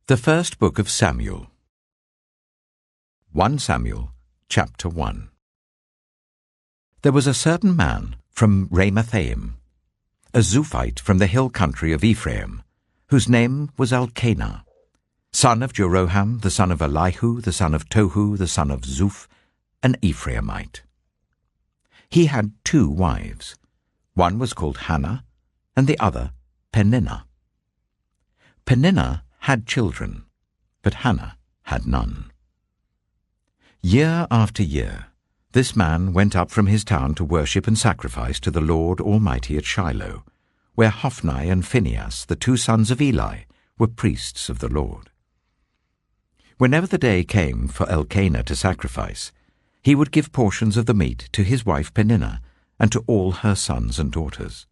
The First Book of Samuel. 1 Samuel, chapter 1. There was a certain man from Ramathaim, a Zuphite from the hill country of Ephraim, whose name was Elkanah, son of Jeroham, the son of Elihu, the son of Tohu, the son of Zuph, an Ephraimite. He had 2 wives. One was called Hannah, and the other Peninnah. Peninnah had children, but Hannah had none. Year after year, this man went up from his town to worship and sacrifice to the Lord Almighty at Shiloh, where Hophni and Phinehas, the 2 sons of Eli, were priests of the Lord. Whenever the day came for Elkanah to sacrifice, he would give portions of the meat to his wife Peninnah and to all her sons and daughters.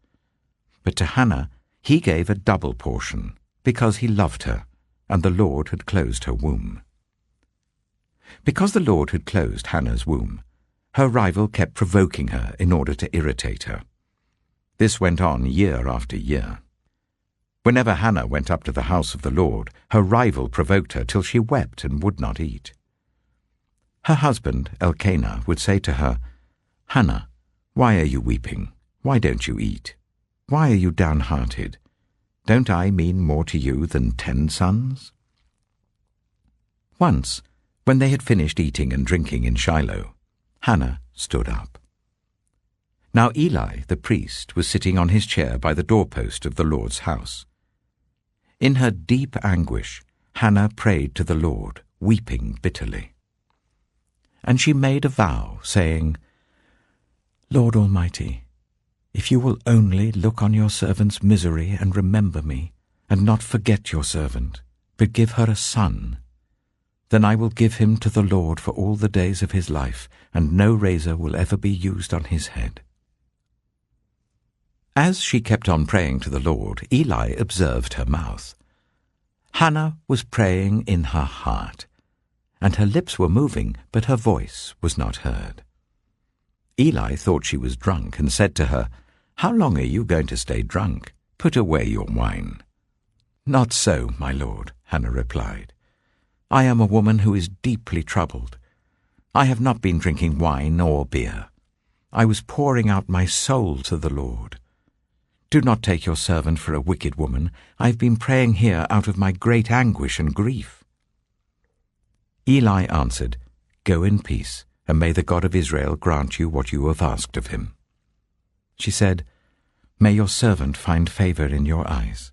But to Hannah he gave a double portion, because he loved her, and the Lord had closed her womb. Because the Lord had closed Hannah's womb, her rival kept provoking her in order to irritate her. This went on year after year. Whenever Hannah went up to the house of the Lord, her rival provoked her till she wept and would not eat. Her husband, Elkanah, would say to her, "Hannah, why are you weeping? Why don't you eat? Why are you downhearted? Don't I mean more to you than 10 sons?" Once, when they had finished eating and drinking in Shiloh, Hannah stood up. Now Eli, the priest, was sitting on his chair by the doorpost of the Lord's house. In her deep anguish, Hannah prayed to the Lord, weeping bitterly. And she made a vow, saying, "Lord Almighty, if you will only look on your servant's misery and remember me, and not forget your servant, but give her a son, then I will give him to the Lord for all the days of his life, and no razor will ever be used on his head." As she kept on praying to the Lord, Eli observed her mouth. Hannah was praying in her heart, and her lips were moving, but her voice was not heard. Eli thought she was drunk and said to her, "How long are you going to stay drunk? Put away your wine." "Not so, my lord," Hannah replied. "I am a woman who is deeply troubled. I have not been drinking wine or beer. I was pouring out my soul to the Lord. Do not take your servant for a wicked woman. I have been praying here out of my great anguish and grief." Eli answered, "Go in peace, and may the God of Israel grant you what you have asked of him." She said, "May your servant find favor in your eyes."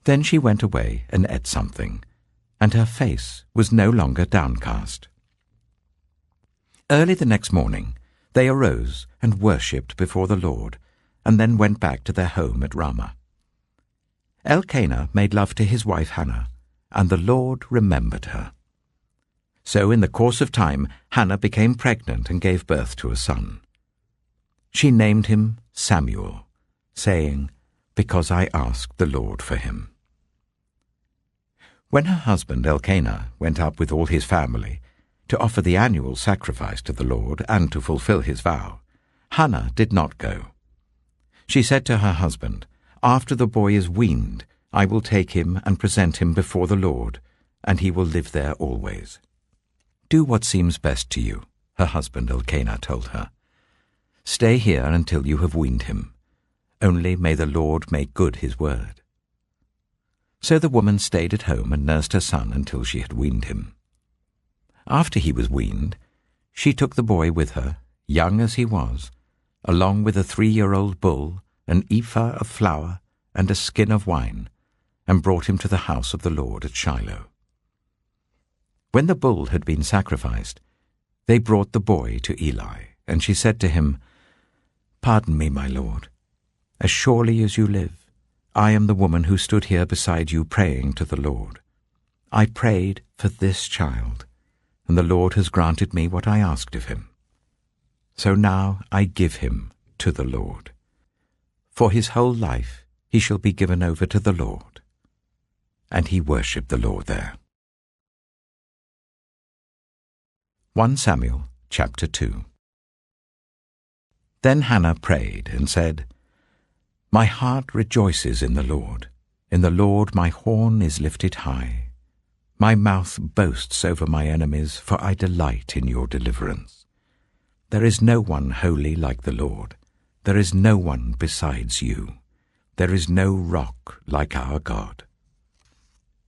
Then she went away and ate something, and her face was no longer downcast. Early the next morning they arose and worshipped before the Lord, and then went back to their home at Ramah. Elkanah made love to his wife Hannah, and the Lord remembered her. So in the course of time Hannah became pregnant and gave birth to a son. She named him Samuel, saying, "Because I asked the Lord for him." When her husband Elkanah went up with all his family to offer the annual sacrifice to the Lord and to fulfill his vow, Hannah did not go. She said to her husband, "After the boy is weaned, I will take him and present him before the Lord, and he will live there always." "Do what seems best to you," her husband Elkanah told her. "Stay here until you have weaned him. Only may the Lord make good his word." So the woman stayed at home and nursed her son until she had weaned him. After he was weaned, she took the boy with her, young as he was, along with a 3-year-old bull, an ephah of flour, and a skin of wine, and brought him to the house of the Lord at Shiloh. When the bull had been sacrificed, they brought the boy to Eli, and she said to him, "Pardon me, my lord. As surely as you live, I am the woman who stood here beside you praying to the Lord. I prayed for this child, and the Lord has granted me what I asked of him. So now I give him to the Lord. For his whole life he shall be given over to the Lord." And he worshipped the Lord there. 1 Samuel chapter 2. Then Hannah prayed and said, "My heart rejoices in the Lord. In the Lord my horn is lifted high. My mouth boasts over my enemies, for I delight in your deliverance. There is no one holy like the Lord. There is no one besides you. There is no rock like our God.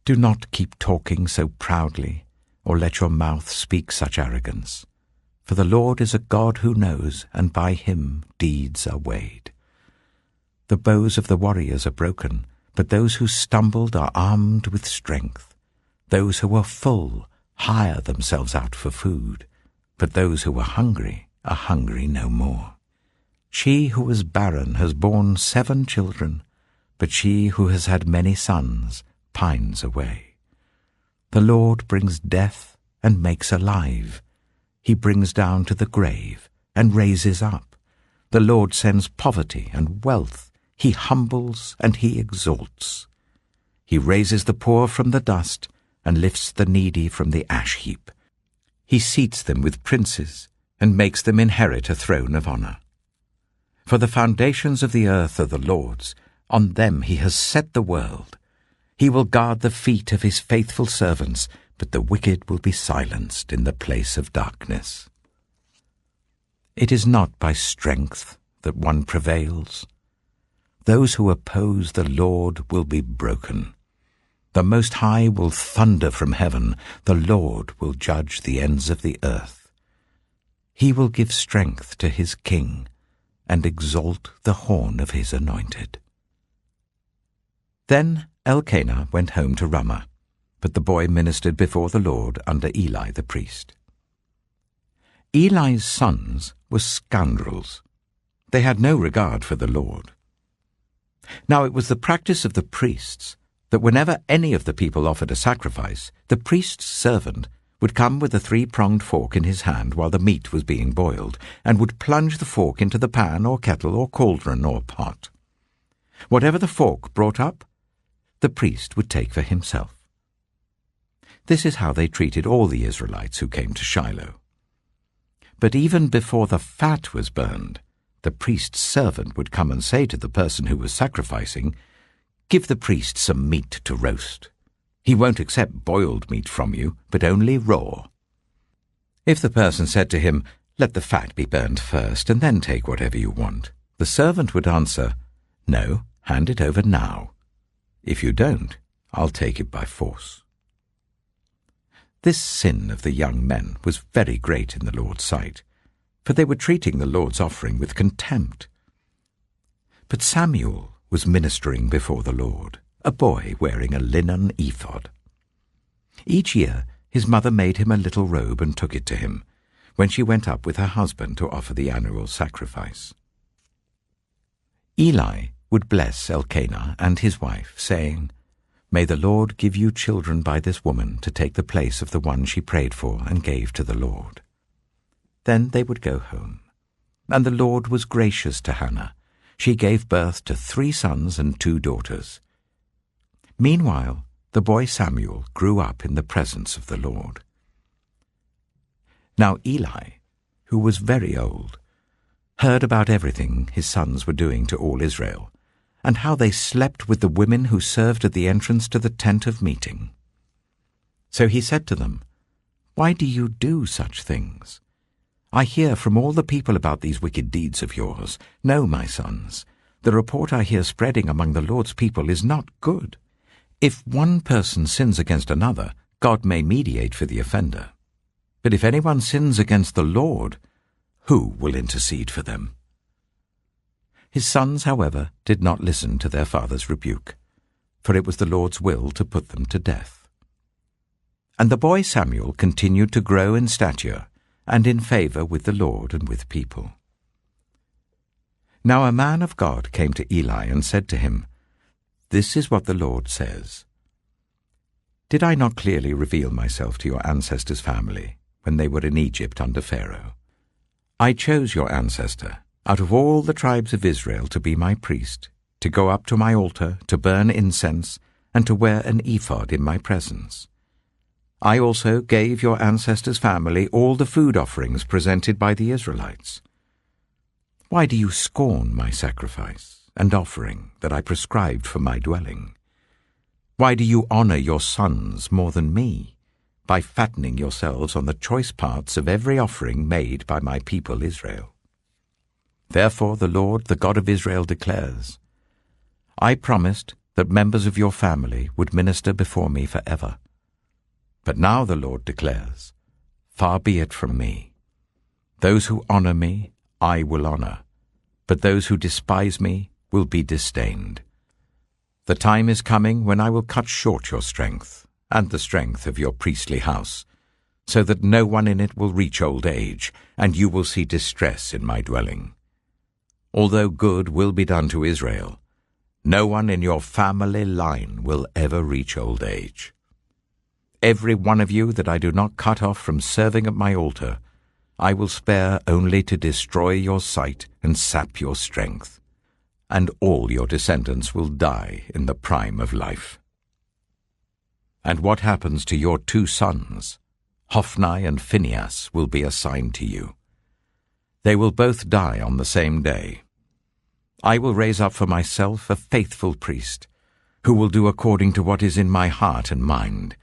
Do not keep talking so proudly, or let your mouth speak such arrogance. For the Lord is a God who knows, and by him deeds are weighed. The bows of the warriors are broken, but those who stumbled are armed with strength. Those who are full hire themselves out for food, but those who are hungry no more. She who was barren has borne 7 children, but she who has had many sons pines away. The Lord brings death and makes alive. He brings down to the grave and raises up. The Lord sends poverty and wealth. He humbles and he exalts. He raises the poor from the dust and lifts the needy from the ash heap. He seats them with princes and makes them inherit a throne of honor. For the foundations of the earth are the Lord's. On them he has set the world. He will guard the feet of his faithful servants, but the wicked will be silenced in the place of darkness. It is not by strength that one prevails. Those who oppose the Lord will be broken. The Most High will thunder from heaven. The Lord will judge the ends of the earth. He will give strength to his king and exalt the horn of his anointed. Then Elkanah went home to Ramah, but the boy ministered before the Lord under Eli the priest. Eli's sons were scoundrels. They had no regard for the Lord. Now it was the practice of the priests that whenever any of the people offered a sacrifice, the priest's servant would come with a 3-pronged fork in his hand while the meat was being boiled, and would plunge the fork into the pan or kettle or cauldron or pot. Whatever the fork brought up, the priest would take for himself. This is how they treated all the Israelites who came to Shiloh. But even before the fat was burned, the priest's servant would come and say to the person who was sacrificing, "Give the priest some meat to roast. He won't accept boiled meat from you, but only raw." If the person said to him, "Let the fat be burned first, and then take whatever you want," the servant would answer, "No, hand it over now. If you don't, I'll take it by force." This sin of the young men was very great in the Lord's sight, for they were treating the Lord's offering with contempt. But Samuel was ministering before the Lord, a boy wearing a linen ephod. Each year his mother made him a little robe and took it to him, when she went up with her husband to offer the annual sacrifice. Eli would bless Elkanah and his wife, saying, "May the Lord give you children by this woman to take the place of the one she prayed for and gave to the Lord." Then they would go home. And the Lord was gracious to Hannah. She gave birth to 3 sons and 2 daughters. Meanwhile, the boy Samuel grew up in the presence of the Lord. Now Eli, who was very old, heard about everything his sons were doing to all Israel, and how they slept with the women who served at the entrance to the tent of meeting. So he said to them, "Why do you do such things? I hear from all the people about these wicked deeds of yours. No, my sons, the report I hear spreading among the Lord's people is not good. If one person sins against another, God may mediate for the offender. But if anyone sins against the Lord, who will intercede for them?" His sons, however, did not listen to their father's rebuke, for it was the Lord's will to put them to death. And the boy Samuel continued to grow in stature and in favor with the Lord and with people. Now a man of God came to Eli and said to him, "This is what the Lord says. Did I not clearly reveal myself to your ancestors' family when they were in Egypt under Pharaoh? I chose your ancestor out of all the tribes of Israel to be my priest, to go up to my altar, to burn incense, and to wear an ephod in my presence. I also gave your ancestors' family all the food offerings presented by the Israelites. Why do you scorn my sacrifice and offering that I prescribed for my dwelling? Why do you honor your sons more than me, by fattening yourselves on the choice parts of every offering made by my people Israel? Therefore the Lord, the God of Israel, declares, I promised that members of your family would minister before me forever. But now the Lord declares, far be it from me. Those who honor me I will honor, but those who despise me will be disdained. The time is coming when I will cut short your strength, and the strength of your priestly house, so that no one in it will reach old age, and you will see distress in my dwelling. Although good will be done to Israel, no one in your family line will ever reach old age. Every one of you that I do not cut off from serving at my altar, I will spare only to destroy your sight and sap your strength, and all your descendants will die in the prime of life. And what happens to your 2 sons, Hophni and Phinehas, will be assigned to you. They will both die on the same day. I will raise up for myself a faithful priest, who will do according to what is in my heart and mind.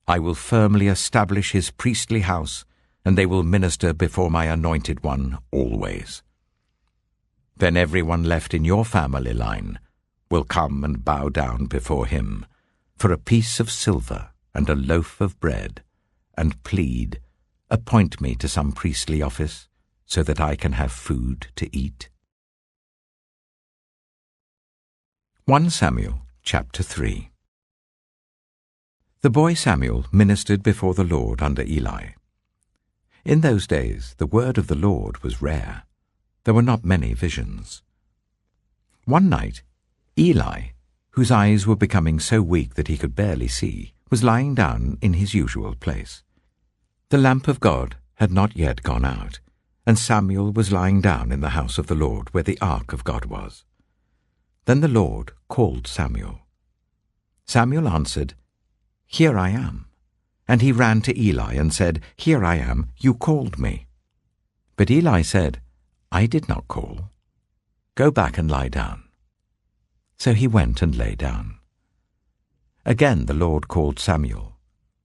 I will firmly establish his priestly house, and they will minister before my anointed one always. Then everyone left in your family line will come and bow down before him for a piece of silver and a loaf of bread, and plead, appoint me to some priestly office, so that I can have food to eat. 1 Samuel chapter 3. The boy Samuel ministered before the Lord under Eli. In those days the word of the Lord was rare. There were not many visions. One night, Eli, whose eyes were becoming so weak that he could barely see, was lying down in his usual place. The lamp of God had not yet gone out, and Samuel was lying down in the house of the Lord where the ark of God was. Then the Lord called Samuel. Samuel answered, Here I am. And he ran to Eli and said, Here I am, you called me. But Eli said, I did not call. Go back and lie down. So he went and lay down. Again the Lord called Samuel.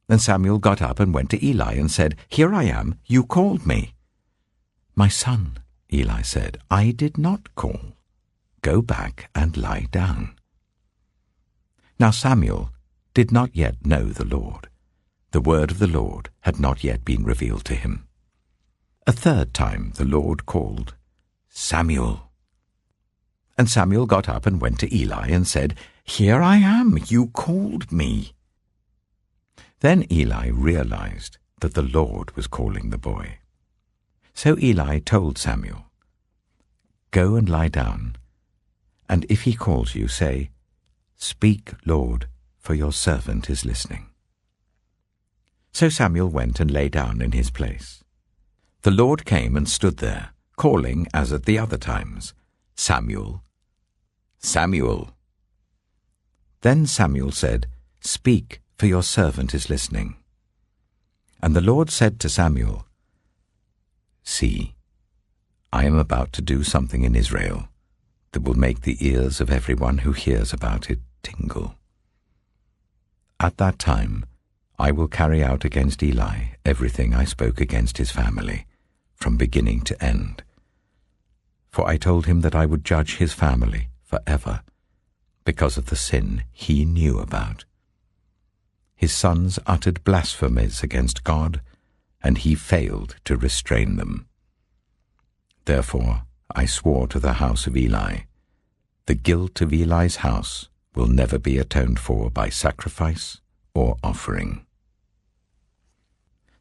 Then Samuel got up and went to Eli and said, Here I am, you called me. My son, Eli said, I did not call. Go back and lie down. Now Samuel did not yet know the Lord. The word of the Lord had not yet been revealed to him. A third time the Lord called, Samuel. And Samuel got up and went to Eli and said, Here I am, you called me. Then Eli realized that the Lord was calling the boy. So Eli told Samuel, Go and lie down, and if he calls you, say, Speak, Lord, for your servant is listening. So Samuel went and lay down in his place. The Lord came and stood there, calling as at the other times, Samuel, Samuel. Then Samuel said, Speak, for your servant is listening. And the Lord said to Samuel, See, I am about to do something in Israel that will make the ears of everyone who hears about it tingle. At that time I will carry out against Eli everything I spoke against his family, from beginning to end. For I told him that I would judge his family forever, because of the sin he knew about. His sons uttered blasphemies against God, and he failed to restrain them. Therefore I swore to the house of Eli, the guilt of Eli's house will never be atoned for by sacrifice or offering.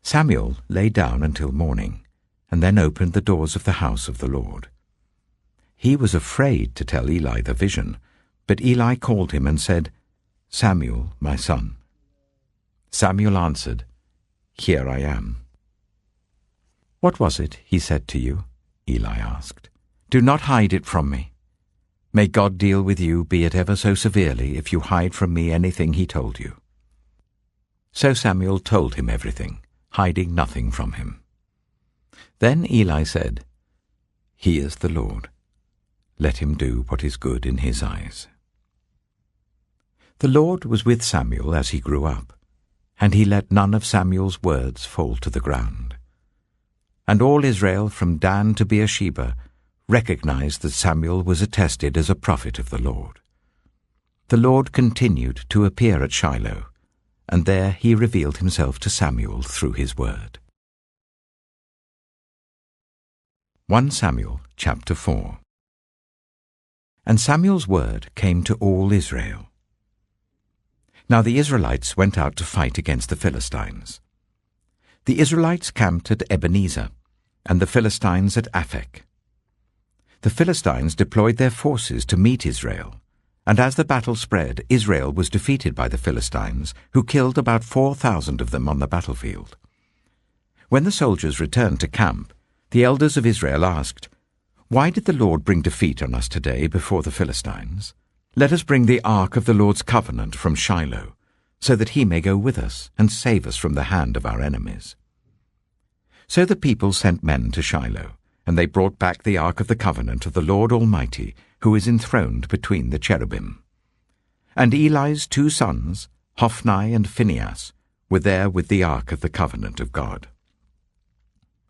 Samuel lay down until morning, and then opened the doors of the house of the Lord. He was afraid to tell Eli the vision, but Eli called him and said, Samuel, my son. Samuel answered, Here I am. What was it he said to you? Eli asked. Do not hide it from me. May God deal with you, be it ever so severely, if you hide from me anything he told you. So Samuel told him everything, hiding nothing from him. Then Eli said, He is the Lord. Let him do what is good in his eyes. The Lord was with Samuel as he grew up, and he let none of Samuel's words fall to the ground. And all Israel from Dan to Beersheba recognized that Samuel was attested as a prophet of the Lord. The Lord continued to appear at Shiloh, and there he revealed himself to Samuel through his word. 1 Samuel chapter 4. And Samuel's word came to all Israel. Now the Israelites went out to fight against the Philistines. The Israelites camped at Ebenezer, and the Philistines at Aphek. The Philistines deployed their forces to meet Israel, and as the battle spread, Israel was defeated by the Philistines, who killed about 4,000 of them on the battlefield. When the soldiers returned to camp, the elders of Israel asked, "Why did the Lord bring defeat on us today before the Philistines? Let us bring the ark of the Lord's covenant from Shiloh, so that he may go with us and save us from the hand of our enemies." So the people sent men to Shiloh, and they brought back the ark of the covenant of the Lord Almighty, who is enthroned between the cherubim. And Eli's 2 sons, Hophni and Phinehas, were there with the ark of the covenant of God.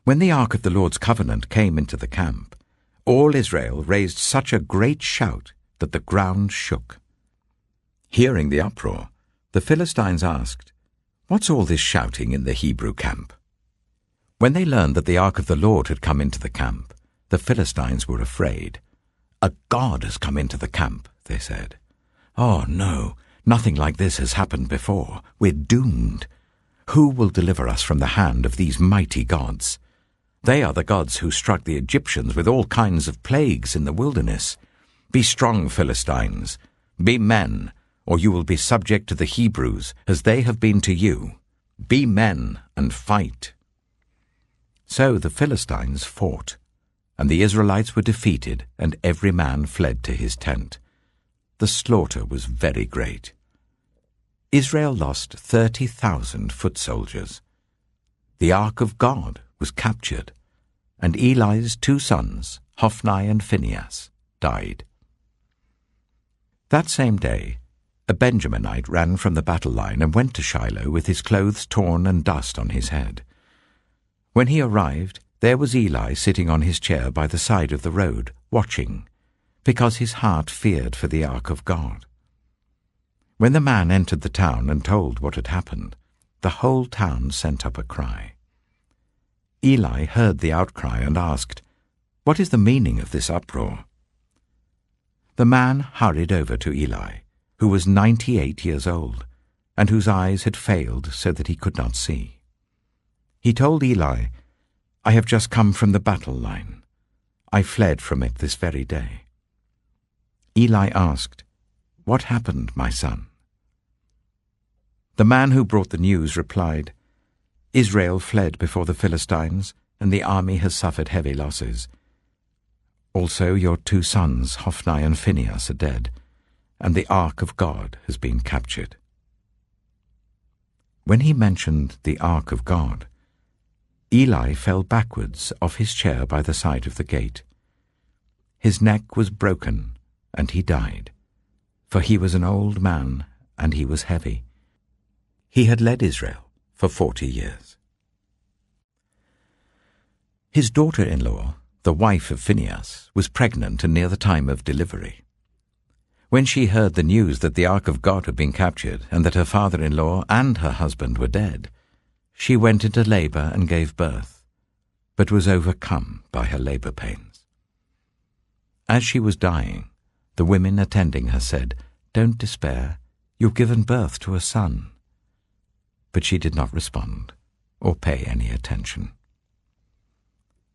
When the ark of the Lord's covenant came into the camp, all Israel raised such a great shout that the ground shook. Hearing the uproar, the Philistines asked, "What's all this shouting in the Hebrew camp?" When they learned that the ark of the Lord had come into the camp, the Philistines were afraid. "A god has come into the camp," they said. "Oh no, nothing like this has happened before. We're doomed. Who will deliver us from the hand of these mighty gods? They are the gods who struck the Egyptians with all kinds of plagues in the wilderness. Be strong, Philistines. Be men, or you will be subject to the Hebrews, as they have been to you. Be men and fight." So the Philistines fought, and the Israelites were defeated, and every man fled to his tent. The slaughter was very great. Israel lost 30,000 foot soldiers. The ark of God was captured, and Eli's 2 sons, Hophni and Phinehas, died. That same day, a Benjaminite ran from the battle line and went to Shiloh with his clothes torn and dust on his head. When he arrived, there was Eli sitting on his chair by the side of the road, watching, because his heart feared for the ark of God. When the man entered the town and told what had happened, the whole town sent up a cry. Eli heard the outcry and asked, "What is the meaning of this uproar?" The man hurried over to Eli, who was 98 years old, and whose eyes had failed so that he could not see. He told Eli, "I have just come from the battle line. I fled from it this very day." Eli asked, "What happened, my son?" The man who brought the news replied, "Israel fled before the Philistines, and the army has suffered heavy losses. Also your 2 sons, Hophni and Phinehas, are dead, and the ark of God has been captured." When he mentioned the ark of God, Eli fell backwards off his chair by the side of the gate. His neck was broken, and he died, for he was an old man, and he was heavy. He had led Israel for 40 years. His daughter-in-law, the wife of Phinehas, was pregnant and near the time of delivery. When she heard the news that the ark of God had been captured and that her father-in-law and her husband were dead, she went into labor and gave birth, but was overcome by her labor pains. As she was dying, the women attending her said, "Don't despair, you've given birth to a son." But she did not respond or pay any attention.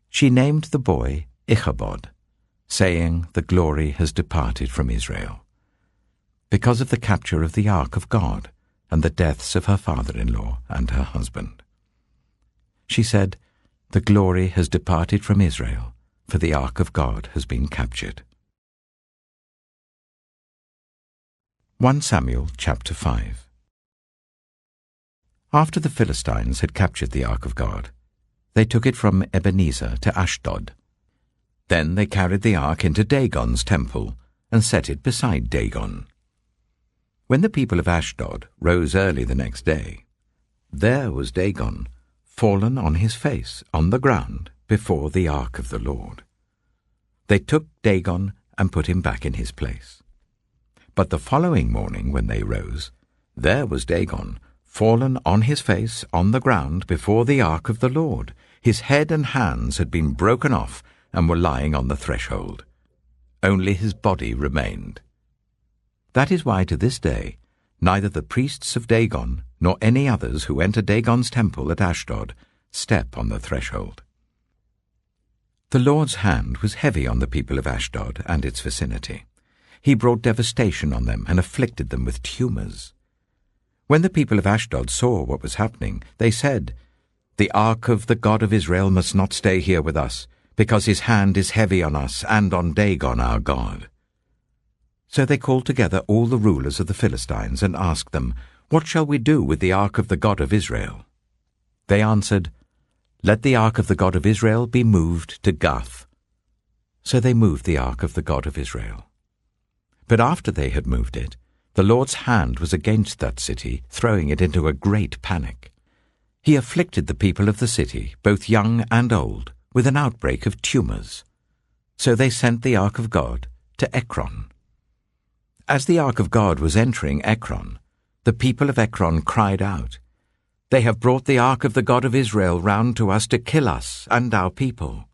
She named the boy Ichabod, saying, "The glory has departed from Israel," because of the capture of the ark of God and the deaths of her father-in-law and her husband. She said, "The glory has departed from Israel, for the ark of God has been captured." 1 Samuel chapter 5. After the Philistines had captured the ark of God, they took it from Ebenezer to Ashdod. Then they carried the ark into Dagon's temple and set it beside Dagon. When the people of Ashdod rose early the next day, there was Dagon fallen on his face on the ground before the ark of the Lord. They took Dagon and put him back in his place. But the following morning when they rose, there was Dagon fallen on his face on the ground before the ark of the Lord. His head and hands had been broken off and were lying on the threshold. Only his body remained. That is why to this day neither the priests of Dagon nor any others who enter Dagon's temple at Ashdod step on the threshold. The Lord's hand was heavy on the people of Ashdod and its vicinity. He brought devastation on them and afflicted them with tumors. When the people of Ashdod saw what was happening, they said, "The ark of the God of Israel must not stay here with us, because his hand is heavy on us and on Dagon our God." So they called together all the rulers of the Philistines and asked them, "What shall we do with the ark of the God of Israel?" They answered, "Let the ark of the God of Israel be moved to Gath." So they moved the ark of the God of Israel. But after they had moved it, the Lord's hand was against that city, throwing it into a great panic. He afflicted the people of the city, both young and old, with an outbreak of tumors. So they sent the ark of God to Ekron. As the ark of God was entering Ekron, the people of Ekron cried out, "They have brought the ark of the God of Israel round to us to kill us and our people."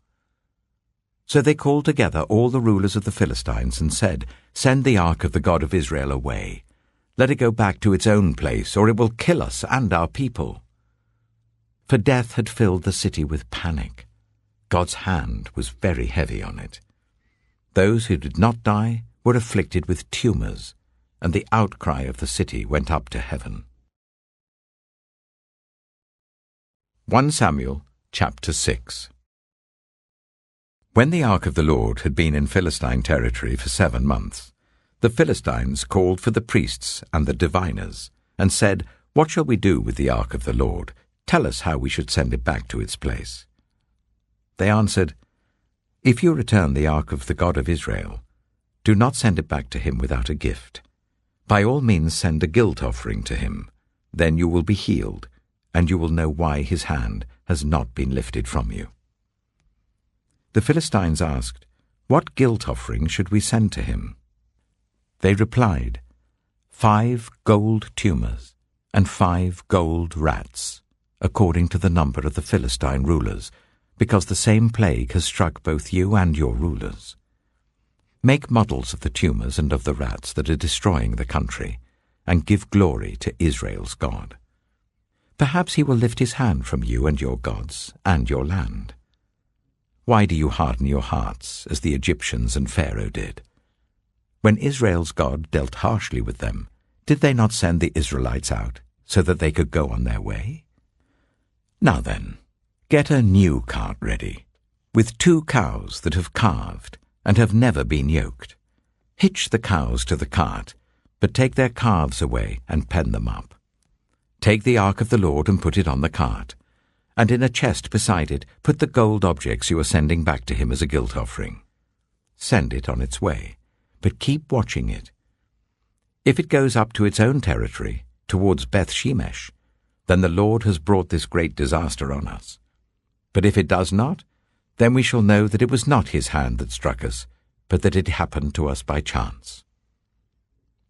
So they called together all the rulers of the Philistines and said, "Send the ark of the God of Israel away. Let it go back to its own place, or it will kill us and our people." For death had filled the city with panic. God's hand was very heavy on it. Those who did not die were afflicted with tumors, and the outcry of the city went up to heaven. 1 Samuel chapter 6. When the ark of the Lord had been in Philistine territory for 7 months, the Philistines called for the priests and the diviners, and said, "What shall we do with the ark of the Lord? Tell us how we should send it back to its place." They answered, "If you return the ark of the God of Israel, do not send it back to him without a gift. By all means send a guilt offering to him. Then you will be healed, and you will know why his hand has not been lifted from you." The Philistines asked, "What guilt offering should we send to him?" They replied, 5 gold tumors and 5 gold rats, according to the number of the Philistine rulers, because the same plague has struck both you and your rulers. Make models of the tumors and of the rats that are destroying the country, and give glory to Israel's God. Perhaps he will lift his hand from you and your gods and your land. Why do you harden your hearts, as the Egyptians and Pharaoh did? When Israel's God dealt harshly with them, did they not send the Israelites out so that they could go on their way? Now then, get a new cart ready, with 2 cows that have calved and have never been yoked. Hitch the cows to the cart, but take their calves away and pen them up. Take the ark of the Lord and put it on the cart, and in a chest beside it put the gold objects you are sending back to him as a guilt offering. Send it on its way, but keep watching it. If it goes up to its own territory, towards Beth-Shemesh, then the Lord has brought this great disaster on us. But if it does not, then we shall know that it was not his hand that struck us, but that it happened to us by chance.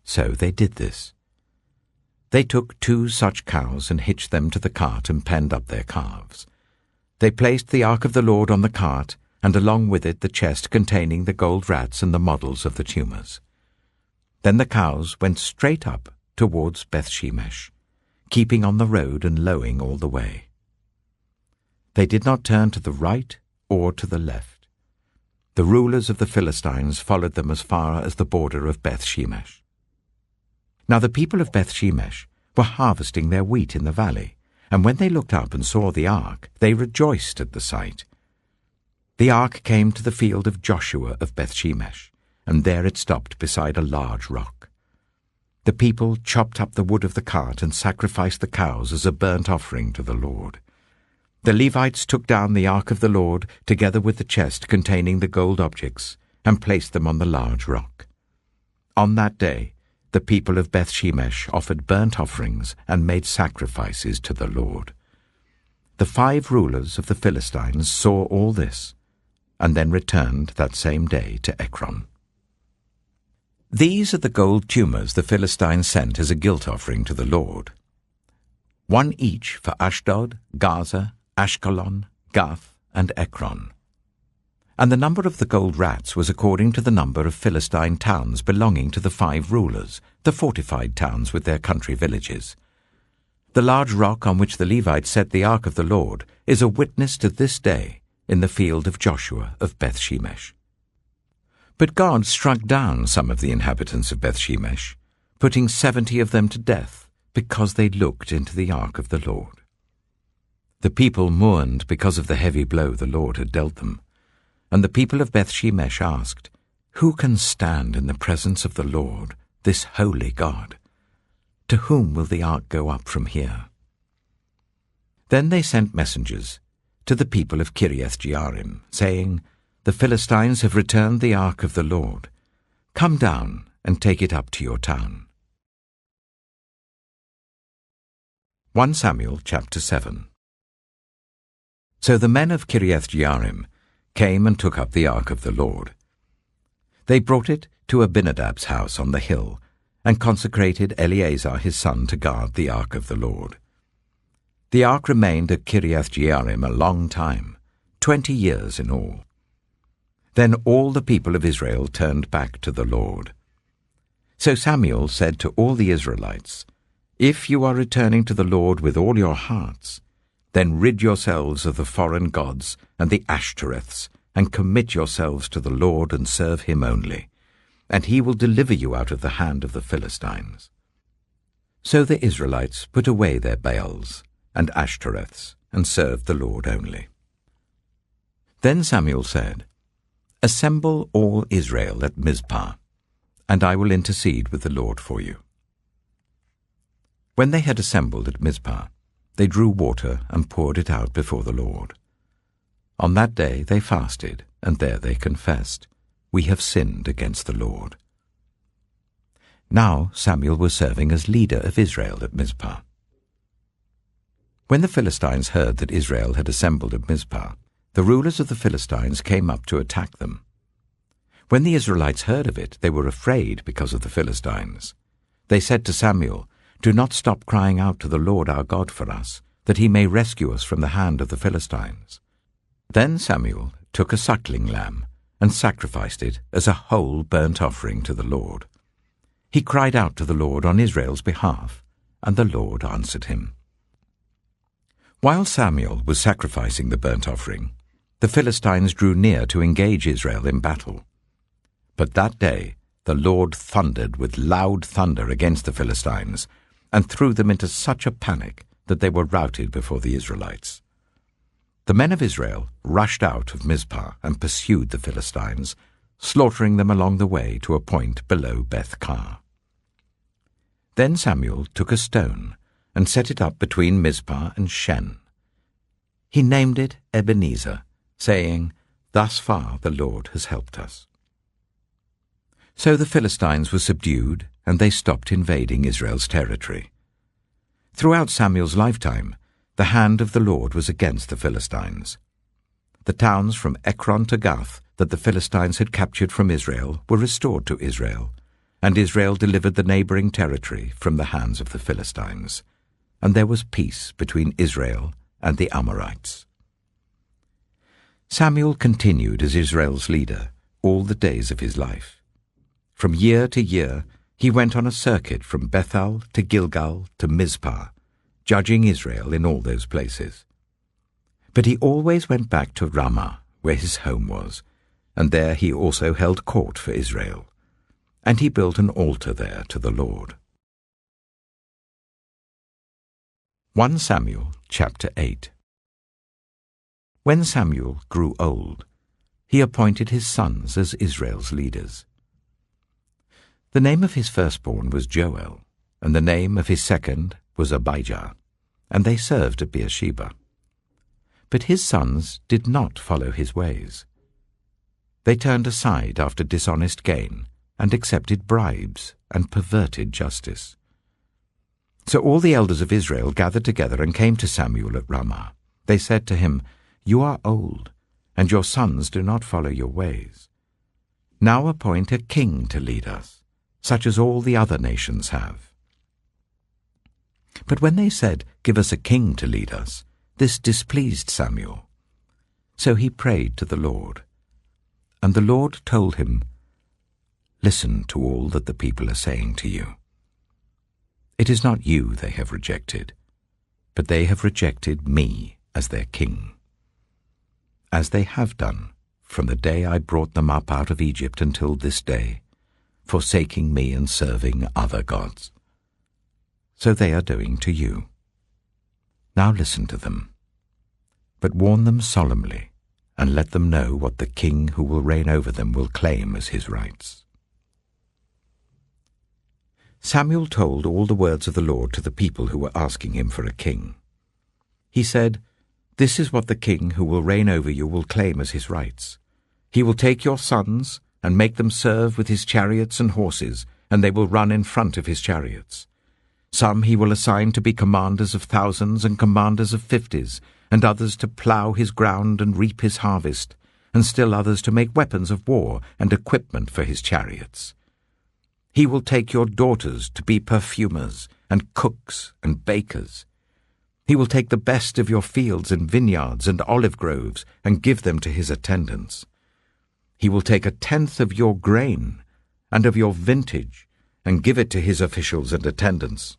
So they did this. They took 2 such cows and hitched them to the cart and penned up their calves. They placed the ark of the Lord on the cart, and along with it the chest containing the gold rats and the models of the tumors. Then the cows went straight up towards Beth-Shemesh, keeping on the road and lowing all the way. They did not turn to the right or to the left. The rulers of the Philistines followed them as far as the border of Beth-Shemesh. Now the people of Beth-Shemesh were harvesting their wheat in the valley, and when they looked up and saw the ark, they rejoiced at the sight. The ark came to the field of Joshua of Beth-Shemesh, and there it stopped beside a large rock. The people chopped up the wood of the cart and sacrificed the cows as a burnt offering to the Lord. The Levites took down the ark of the Lord, together with the chest containing the gold objects, and placed them on the large rock. On that day, the people of Beth-shemesh offered burnt offerings and made sacrifices to the Lord. The 5 rulers of the Philistines saw all this, and then returned that same day to Ekron. These are the gold tumors the Philistines sent as a guilt offering to the Lord, 1 each for Ashdod, Gaza, Ashkelon, Gath, and Ekron. And the number of the gold rats was according to the number of Philistine towns belonging to the 5 rulers, the fortified towns with their country villages. The large rock on which the Levites set the ark of the Lord is a witness to this day in the field of Joshua of Beth-shemesh. But God struck down some of the inhabitants of Beth-shemesh, putting 70 of them to death, because they looked into the ark of the Lord. The people mourned because of the heavy blow the Lord had dealt them, and the people of Beth-shemesh asked, "Who can stand in the presence of the Lord, this holy God? To whom will the ark go up from here?" Then they sent messengers to the people of Kiriath-jearim, saying, "The Philistines have returned the ark of the Lord. Come down and take it up to your town." 1 Samuel chapter 7. So the men of Kiriath-jearim came and took up the ark of the Lord. They brought it to Abinadab's house on the hill, and consecrated Eleazar his son to guard the ark of the Lord. The ark remained at Kiriath-jearim a long time, 20 years in all. Then all the people of Israel turned back to the Lord. So Samuel said to all the Israelites, "If you are returning to the Lord with all your hearts, then rid yourselves of the foreign gods and the Ashtoreths, and commit yourselves to the Lord and serve him only, and he will deliver you out of the hand of the Philistines." So the Israelites put away their Baals and Ashtoreths, and served the Lord only. Then Samuel said, "Assemble all Israel at Mizpah, and I will intercede with the Lord for you." When they had assembled at Mizpah, they drew water and poured it out before the Lord. On that day they fasted, and there they confessed, "We have sinned against the Lord." Now Samuel was serving as leader of Israel at Mizpah. When the Philistines heard that Israel had assembled at Mizpah, the rulers of the Philistines came up to attack them. When the Israelites heard of it, they were afraid because of the Philistines. They said to Samuel, "Do not stop crying out to the Lord our God for us, that he may rescue us from the hand of the Philistines." Then Samuel took a suckling lamb and sacrificed it as a whole burnt offering to the Lord. He cried out to the Lord on Israel's behalf, and the Lord answered him. While Samuel was sacrificing the burnt offering, the Philistines drew near to engage Israel in battle. But that day the Lord thundered with loud thunder against the Philistines, and threw them into such a panic that they were routed before the Israelites. The men of Israel rushed out of Mizpah and pursued the Philistines, slaughtering them along the way to a point below Beth-kar. Then Samuel took a stone and set it up between Mizpah and Shen. He named it Ebenezer, saying, "Thus far the Lord has helped us." So the Philistines were subdued, and they stopped invading Israel's territory. Throughout Samuel's lifetime, the hand of the Lord was against the Philistines. The towns from Ekron to Gath that the Philistines had captured from Israel were restored to Israel, and Israel delivered the neighboring territory from the hands of the Philistines, and there was peace between Israel and the Amorites. Samuel continued as Israel's leader all the days of his life. From year to year he went on a circuit from Bethel to Gilgal to Mizpah, judging Israel in all those places. But he always went back to Ramah, where his home was, and there he also held court for Israel. And he built an altar there to the Lord. 1 Samuel chapter 8. When Samuel grew old, he appointed his sons as Israel's leaders. The name of his firstborn was Joel, and the name of his second was Abijah, and they served at Beersheba. But his sons did not follow his ways. They turned aside after dishonest gain, and accepted bribes and perverted justice. So all the elders of Israel gathered together and came to Samuel at Ramah. They said to him, "You are old, and your sons do not follow your ways. Now appoint a king to lead us, such as all the other nations have." But when they said, "Give us a king to lead us," this displeased Samuel. So he prayed to the Lord. And the Lord told him, "Listen to all that the people are saying to you. It is not you they have rejected, but they have rejected me as their king, as they have done from the day I brought them up out of Egypt until this day, forsaking me and serving other gods. So they are doing to you. Now listen to them, but warn them solemnly, and let them know what the king who will reign over them will claim as his rights." Samuel told all the words of the Lord to the people who were asking him for a king. He said, "This is what the king who will reign over you will claim as his rights. He will take your sons and make them serve with his chariots and horses, and they will run in front of his chariots. Some he will assign to be commanders of thousands and commanders of 50s, and others to plough his ground and reap his harvest, and still others to make weapons of war and equipment for his chariots. He will take your daughters to be perfumers and cooks and bakers. He will take the best of your fields and vineyards and olive groves and give them to his attendants. He will take 1/10 of your grain and of your vintage and give it to his officials and attendants.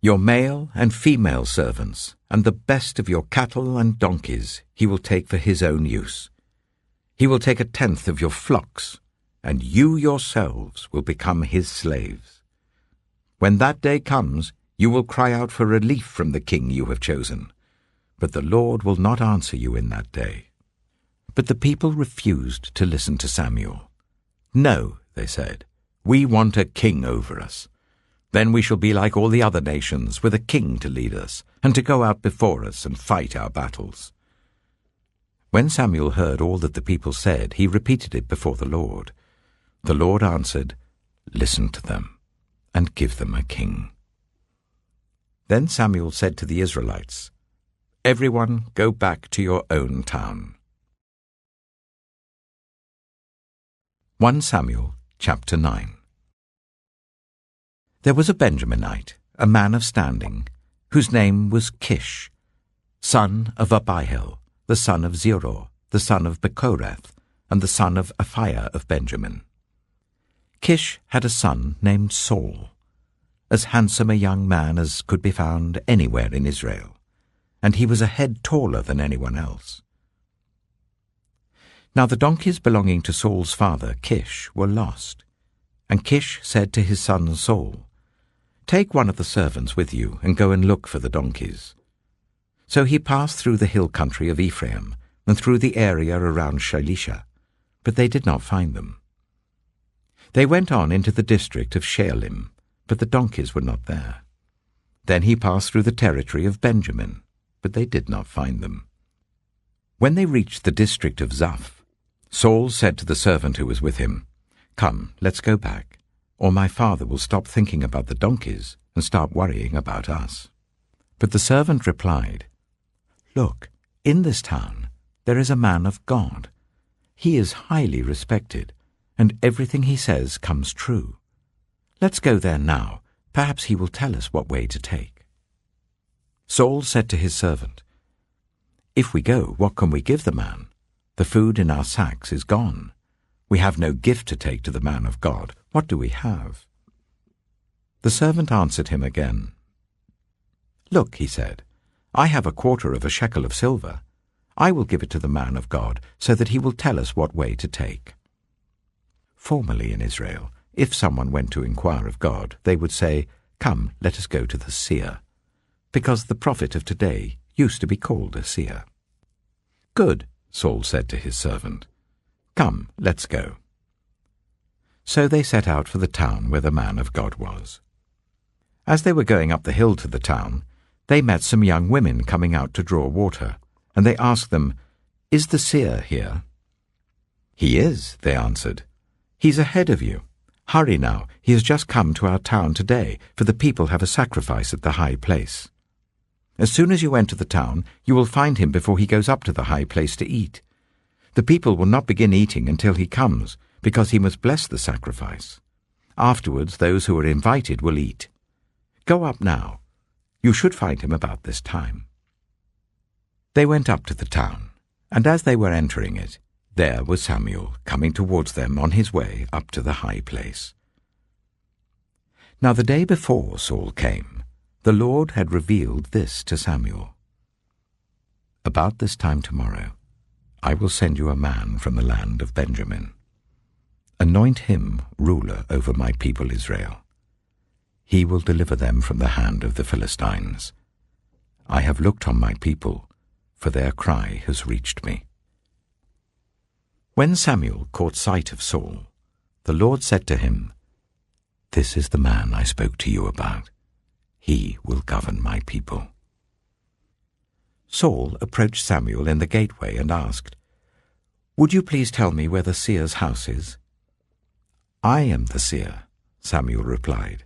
Your male and female servants and the best of your cattle and donkeys he will take for his own use. He will take 1/10 of your flocks, and you yourselves will become his slaves. When that day comes, you will cry out for relief from the king you have chosen, but the Lord will not answer you in that day." But the people refused to listen to Samuel. "No," they said, "we want a king over us. Then we shall be like all the other nations, with a king to lead us, and to go out before us and fight our battles." When Samuel heard all that the people said, he repeated it before the Lord. The Lord answered, "Listen to them, and give them a king." Then Samuel said to the Israelites, "Everyone go back to your own town." 1 Samuel chapter 9. There was a Benjaminite, a man of standing, whose name was Kish, son of Abihail, the son of Zeror, the son of Bechorath, and the son of Aphiah of Benjamin. Kish had a son named Saul, as handsome a young man as could be found anywhere in Israel, and he was a head taller than anyone else. Now the donkeys belonging to Saul's father, Kish, were lost, and Kish said to his son Saul, "Take one of the servants with you and go and look for the donkeys." So he passed through the hill country of Ephraim and through the area around Shalisha, but they did not find them. They went on into the district of Shaalim, but the donkeys were not there. Then he passed through the territory of Benjamin, but they did not find them. When they reached the district of Zaph, Saul said to the servant who was with him, "Come, let's go back, or my father will stop thinking about the donkeys and start worrying about us." But the servant replied, "Look, in this town there is a man of God. He is highly respected, and everything he says comes true. Let's go there now. Perhaps he will tell us what way to take." Saul said to his servant, "If we go, what can we give the man? The food in our sacks is gone. We have no gift to take to the man of God. What do we have?" The servant answered him again. "Look," he said, "I have 1/4 of a shekel of silver. I will give it to the man of God, so that he will tell us what way to take." Formerly in Israel, if someone went to inquire of God, they would say, "Come, let us go to the seer," because the prophet of today used to be called a seer. "Good," Saul said to his servant. "Come, let's go." So they set out for the town where the man of God was. As they were going up the hill to the town, they met some young women coming out to draw water, and they asked them, "Is the seer here?" "He is," they answered. "He's ahead of you, Hurry now, he has just come to our town today, for the people have a sacrifice at the high place. As soon as you enter the town, you will find him before he goes up to the high place to eat. The people will not begin eating until he comes, because he must bless the sacrifice. Afterwards, those who are invited will eat. Go up now. You should find him about this time." They went up to the town, and as they were entering it, there was Samuel coming towards them on his way up to the high place. Now the day before Saul came, the Lord had revealed this to Samuel. "About this time tomorrow, I will send you a man from the land of Benjamin. Anoint him ruler over my people Israel. He will deliver them from the hand of the Philistines. I have looked on my people, for their cry has reached me." When Samuel caught sight of Saul, the Lord said to him, "This is the man I spoke to you about. He will govern my people." Saul approached Samuel in the gateway and asked, "Would you please tell me where the seer's house is?" "I am the seer," Samuel replied.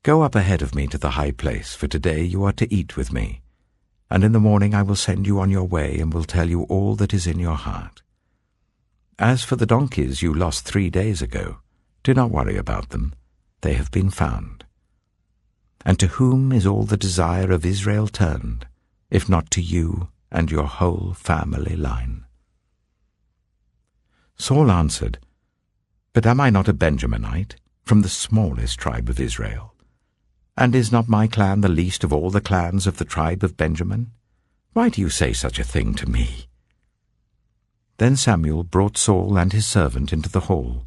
"Go up ahead of me to the high place, for today you are to eat with me, and in the morning I will send you on your way and will tell you all that is in your heart. As for the donkeys you lost 3 days ago, do not worry about them. They have been found. And to whom is all the desire of Israel turned, if not to you and your whole family line?" Saul answered, "But am I not a Benjaminite, from the smallest tribe of Israel? And is not my clan the least of all the clans of the tribe of Benjamin? Why do you say such a thing to me?" Then Samuel brought Saul and his servant into the hall,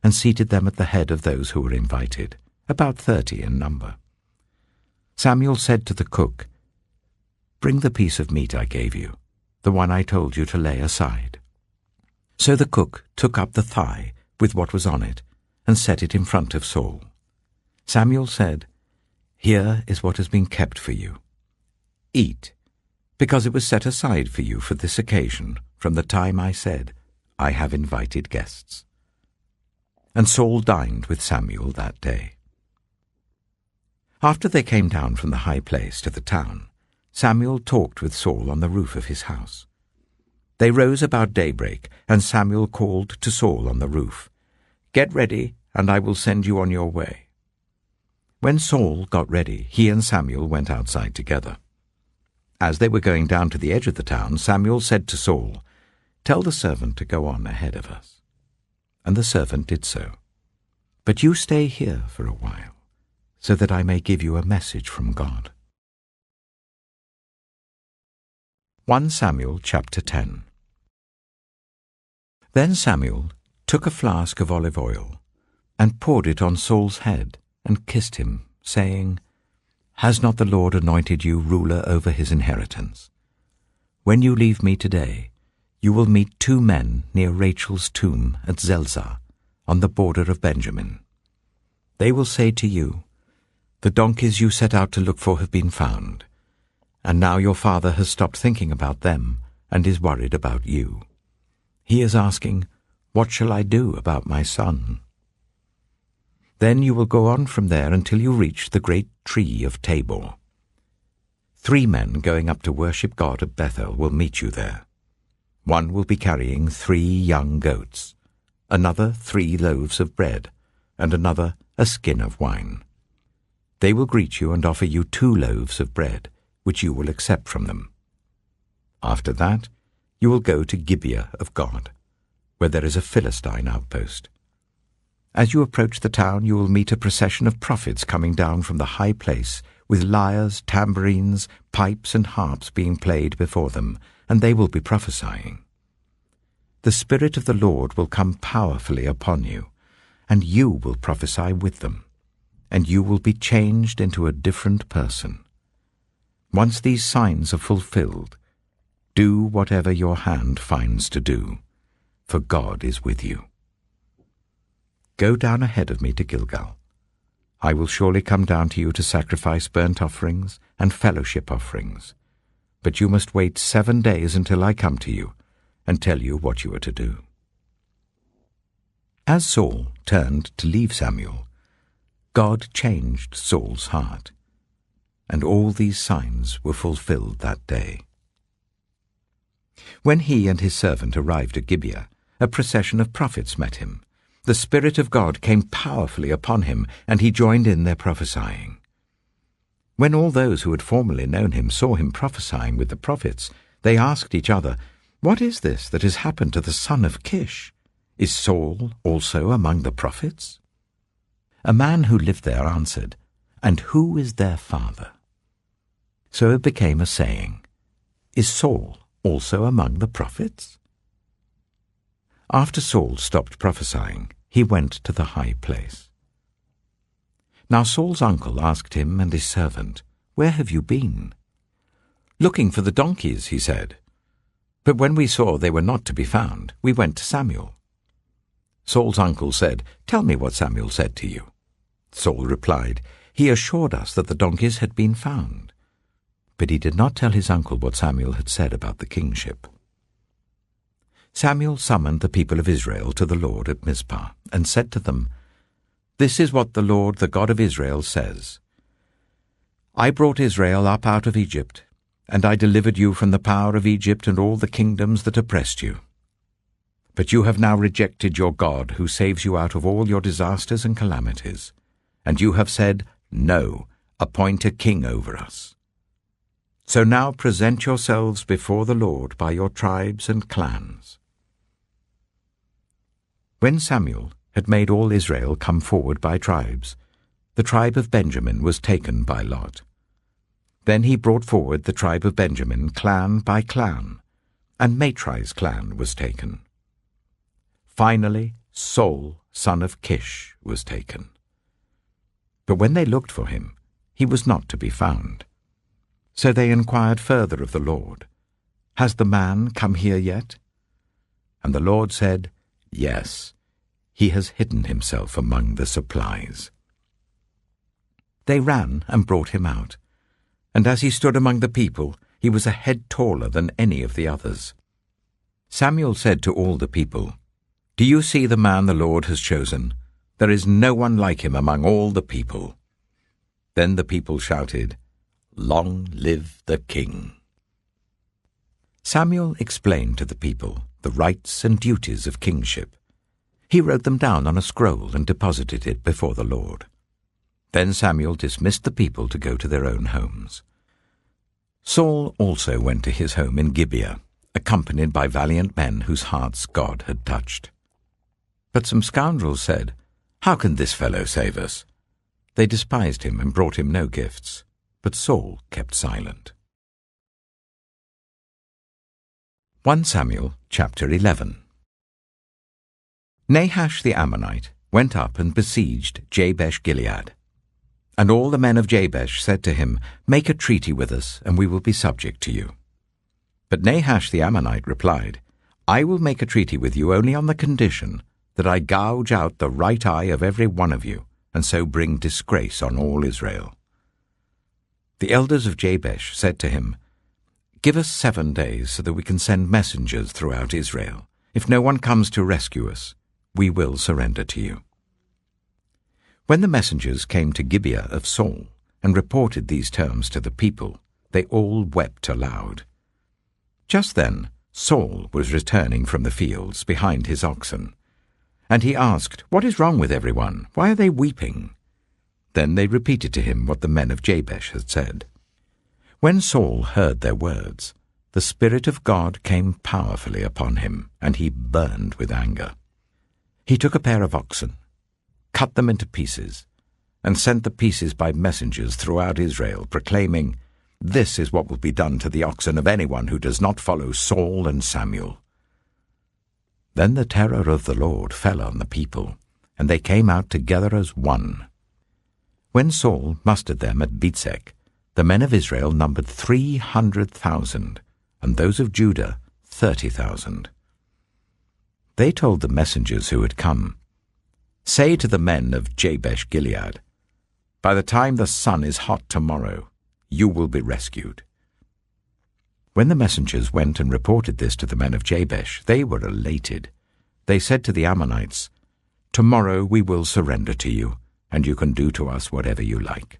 and seated them at the head of those who were invited, about 30 in number. Samuel said to the cook, "Bring the piece of meat I gave you, the one I told you to lay aside." So the cook took up the thigh with what was on it, and set it in front of Saul. Samuel said, "Here is what has been kept for you. Eat, because it was set aside for you for this occasion from the time I said, 'I have invited guests.'" And Saul dined with Samuel that day. After they came down from the high place to the town, Samuel talked with Saul on the roof of his house. They rose about daybreak, and Samuel called to Saul on the roof, "Get ready, and I will send you on your way." When Saul got ready, he and Samuel went outside together. As they were going down to the edge of the town, Samuel said to Saul, "Tell the servant to go on ahead of us." And the servant did so. "But you stay here for a while, so that I may give you a message from God." 1 Samuel chapter 10. Then Samuel took a flask of olive oil, and poured it on Saul's head, and kissed him, saying, "Has not the Lord anointed you ruler over his inheritance? When you leave me today, you will meet 2 men near Rachel's tomb at Zelzah, on the border of Benjamin. They will say to you, 'The donkeys you set out to look for have been found, and now your father has stopped thinking about them and is worried about you. He is asking, "What shall I do about my son?" Then you will go on from there until you reach the great tree of Tabor. 3 men going up to worship God at Bethel will meet you there. One will be carrying 3 young goats, another 3 loaves of bread, and another a skin of wine. They will greet you and offer you 2 loaves of bread, which you will accept from them. After that, you will go to Gibeah of God, where there is a Philistine outpost. As you approach the town, you will meet a procession of prophets coming down from the high place, with lyres, tambourines, pipes, and harps being played before them, and they will be prophesying. The Spirit of the Lord will come powerfully upon you, and you will prophesy with them, and you will be changed into a different person. Once these signs are fulfilled, do whatever your hand finds to do, for God is with you. Go down ahead of me to Gilgal. I will surely come down to you to sacrifice burnt offerings and fellowship offerings, but you must wait 7 days until I come to you and tell you what you are to do." As Saul turned to leave Samuel, God changed Saul's heart, and all these signs were fulfilled that day. When he and his servant arrived at Gibeah, a procession of prophets met him. The Spirit of God came powerfully upon him, and he joined in their prophesying. When all those who had formerly known him saw him prophesying with the prophets, they asked each other, "What is this that has happened to the son of Kish? Is Saul also among the prophets?" A man who lived there answered, "And who is their father?" So it became a saying, "Is Saul also among the prophets?" After Saul stopped prophesying, he went to the high place. Now Saul's uncle asked him and his servant, "Where have you been?" "Looking for the donkeys," he said. "But when we saw they were not to be found, we went to Samuel." Saul's uncle said, "Tell me what Samuel said to you." Saul replied, "He assured us that the donkeys had been found." But he did not tell his uncle what Samuel had said about the kingship. Samuel summoned the people of Israel to the Lord at Mizpah, and said to them, "This is what the Lord, the God of Israel, says. I brought Israel up out of Egypt, and I delivered you from the power of Egypt and all the kingdoms that oppressed you. But you have now rejected your God, who saves you out of all your disasters and calamities. And you have said, 'No, appoint a king over us.' So now present yourselves before the Lord by your tribes and clans." When Samuel had made all Israel come forward by tribes, the tribe of Benjamin was taken by lot. Then he brought forward the tribe of Benjamin clan by clan, and Matri's clan was taken. Finally, Saul, son of Kish, was taken. But when they looked for him, he was not to be found. So they inquired further of the Lord, "Has the man come here yet?" And the Lord said, "Yes, he has hidden himself among the supplies." They ran and brought him out, and as he stood among the people, he was a head taller than any of the others. Samuel said to all the people, "Do you see the man the Lord has chosen? There is no one like him among all the people." Then the people shouted, "Long live the king." Samuel explained to the people the rights and duties of kingship. He wrote them down on a scroll and deposited it before the Lord. Then Samuel dismissed the people to go to their own homes. Saul also went to his home in Gibeah, accompanied by valiant men whose hearts God had touched. But some scoundrels said, "How can this fellow save us?" They despised him and brought him no gifts, but Saul kept silent. 1 Samuel chapter 11. Nahash the Ammonite went up and besieged Jabesh-Gilead. And all the men of Jabesh said to him, "Make a treaty with us, and we will be subject to you." But Nahash the Ammonite replied, "I will make a treaty with you only on the condition that I gouge out the right eye of every one of you, and so bring disgrace on all Israel." The elders of Jabesh said to him, "Give us 7 days so that we can send messengers throughout Israel. If no one comes to rescue us, we will surrender to you." When the messengers came to Gibeah of Saul and reported these terms to the people, they all wept aloud. Just then Saul was returning from the fields behind his oxen, and he asked, "What is wrong with everyone? Why are they weeping?" Then they repeated to him what the men of Jabesh had said. When Saul heard their words, the Spirit of God came powerfully upon him, and he burned with anger. He took a pair of oxen, cut them into pieces, and sent the pieces by messengers throughout Israel, proclaiming, "This is what will be done to the oxen of anyone who does not follow Saul and Samuel." Then the terror of the Lord fell on the people, and they came out together as one. When Saul mustered them at Bezek, the men of Israel numbered 300,000, and those of Judah 30,000. They told the messengers who had come, "Say to the men of Jabesh-Gilead, by the time the sun is hot tomorrow, you will be rescued." When the messengers went and reported this to the men of Jabesh, they were elated. They said to the Ammonites, Tomorrow we will surrender to you, and you can do to us whatever you like."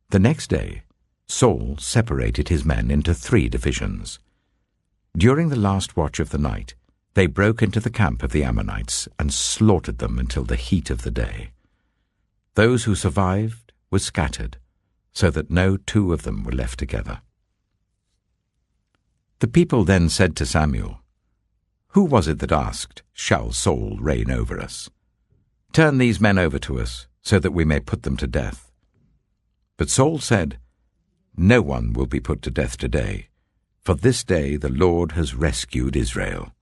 The next day, Saul separated his men into 3 divisions. During the last watch of the night, they broke into the camp of the Ammonites and slaughtered them until the heat of the day. Those who survived were scattered, so that no 2 of them were left together. The people then said to Samuel, "Who was it that asked, 'Shall Saul reign over us?' Turn these men over to us, so that we may put them to death." But Saul said, "No one will be put to death today, for this day the Lord has rescued Israel."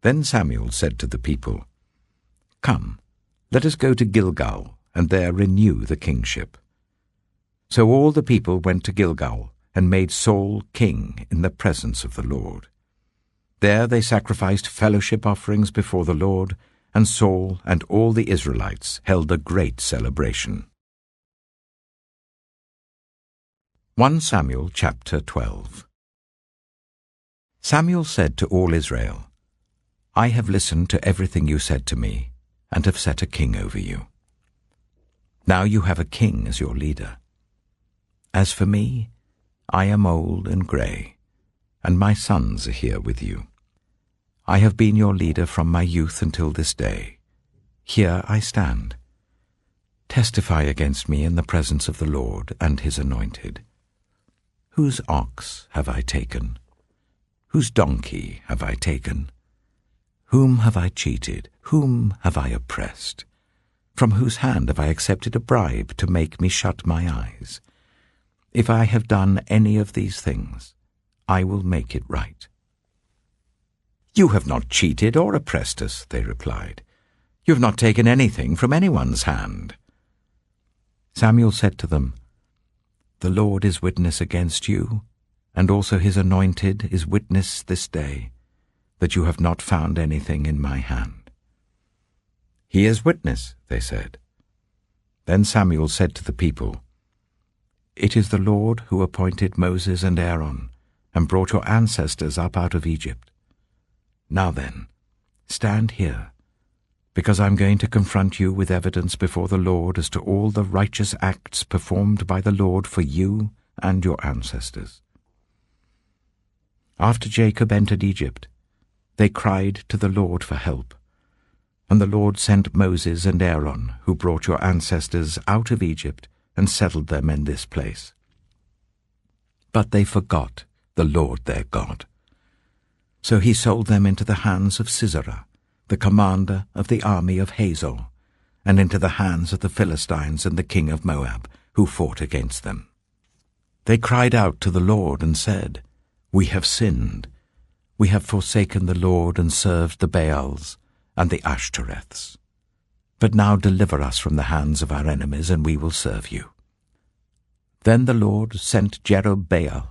Then Samuel said to the people, "Come, let us go to Gilgal, and there renew the kingship." So all the people went to Gilgal and made Saul king in the presence of the Lord. There they sacrificed fellowship offerings before the Lord, and Saul and all the Israelites held a great celebration. 1 Samuel chapter 12. Samuel said to all Israel, "I have listened to everything you said to me, and have set a king over you. Now you have a king as your leader. As for me, I am old and grey, and my sons are here with you. I have been your leader from my youth until this day. Here I stand. Testify against me in the presence of the Lord and his anointed. Whose ox have I taken? Whose donkey have I taken? Whom have I cheated? Whom have I oppressed? From whose hand have I accepted a bribe to make me shut my eyes? If I have done any of these things, I will make it right." "You have not cheated or oppressed us," they replied. "You have not taken anything from anyone's hand." Samuel said to them, "The Lord is witness against you, and also his anointed is witness this day, that you have not found anything in my hand." "He is witness," they said. Then Samuel said to the people, "It is the Lord who appointed Moses and Aaron, and brought your ancestors up out of Egypt. Now then, stand here, because I am going to confront you with evidence before the Lord as to all the righteous acts performed by the Lord for you and your ancestors. After Jacob entered Egypt, they cried to the Lord for help, and the Lord sent Moses and Aaron, who brought your ancestors out of Egypt and settled them in this place. But they forgot the Lord their God. So he sold them into the hands of Sisera, the commander of the army of Hazor, and into the hands of the Philistines and the king of Moab, who fought against them. They cried out to the Lord and said, "We have sinned. We have forsaken the Lord and served the Baals and the Ashtoreths. But now deliver us from the hands of our enemies, and we will serve you." Then the Lord sent Jerubbaal,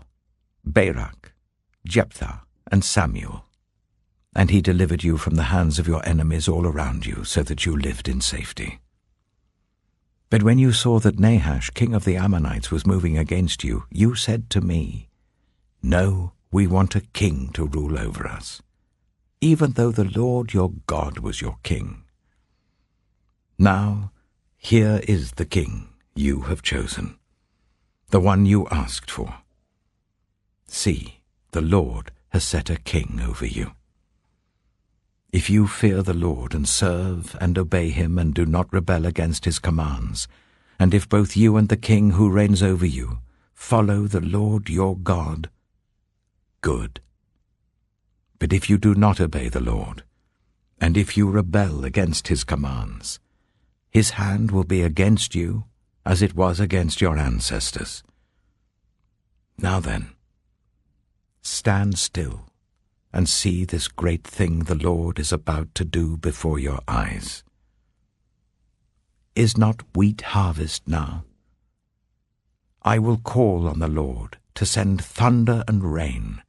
Barak, Jephthah, and Samuel, and he delivered you from the hands of your enemies all around you, so that you lived in safety. But when you saw that Nahash, king of the Ammonites, was moving against you, you said to me, "No, we want a king to rule over us, even though the Lord your God was your king. Now, here is the king you have chosen, the one you asked for. See, the Lord has set a king over you. If you fear the Lord and serve and obey him and do not rebel against his commands, and if both you and the king who reigns over you follow the Lord your God, good. But if you do not obey the Lord, and if you rebel against his commands, his hand will be against you as it was against your ancestors. Now then, stand still and see this great thing the Lord is about to do before your eyes. Is not wheat harvest now? I will call on the Lord to send thunder and rain,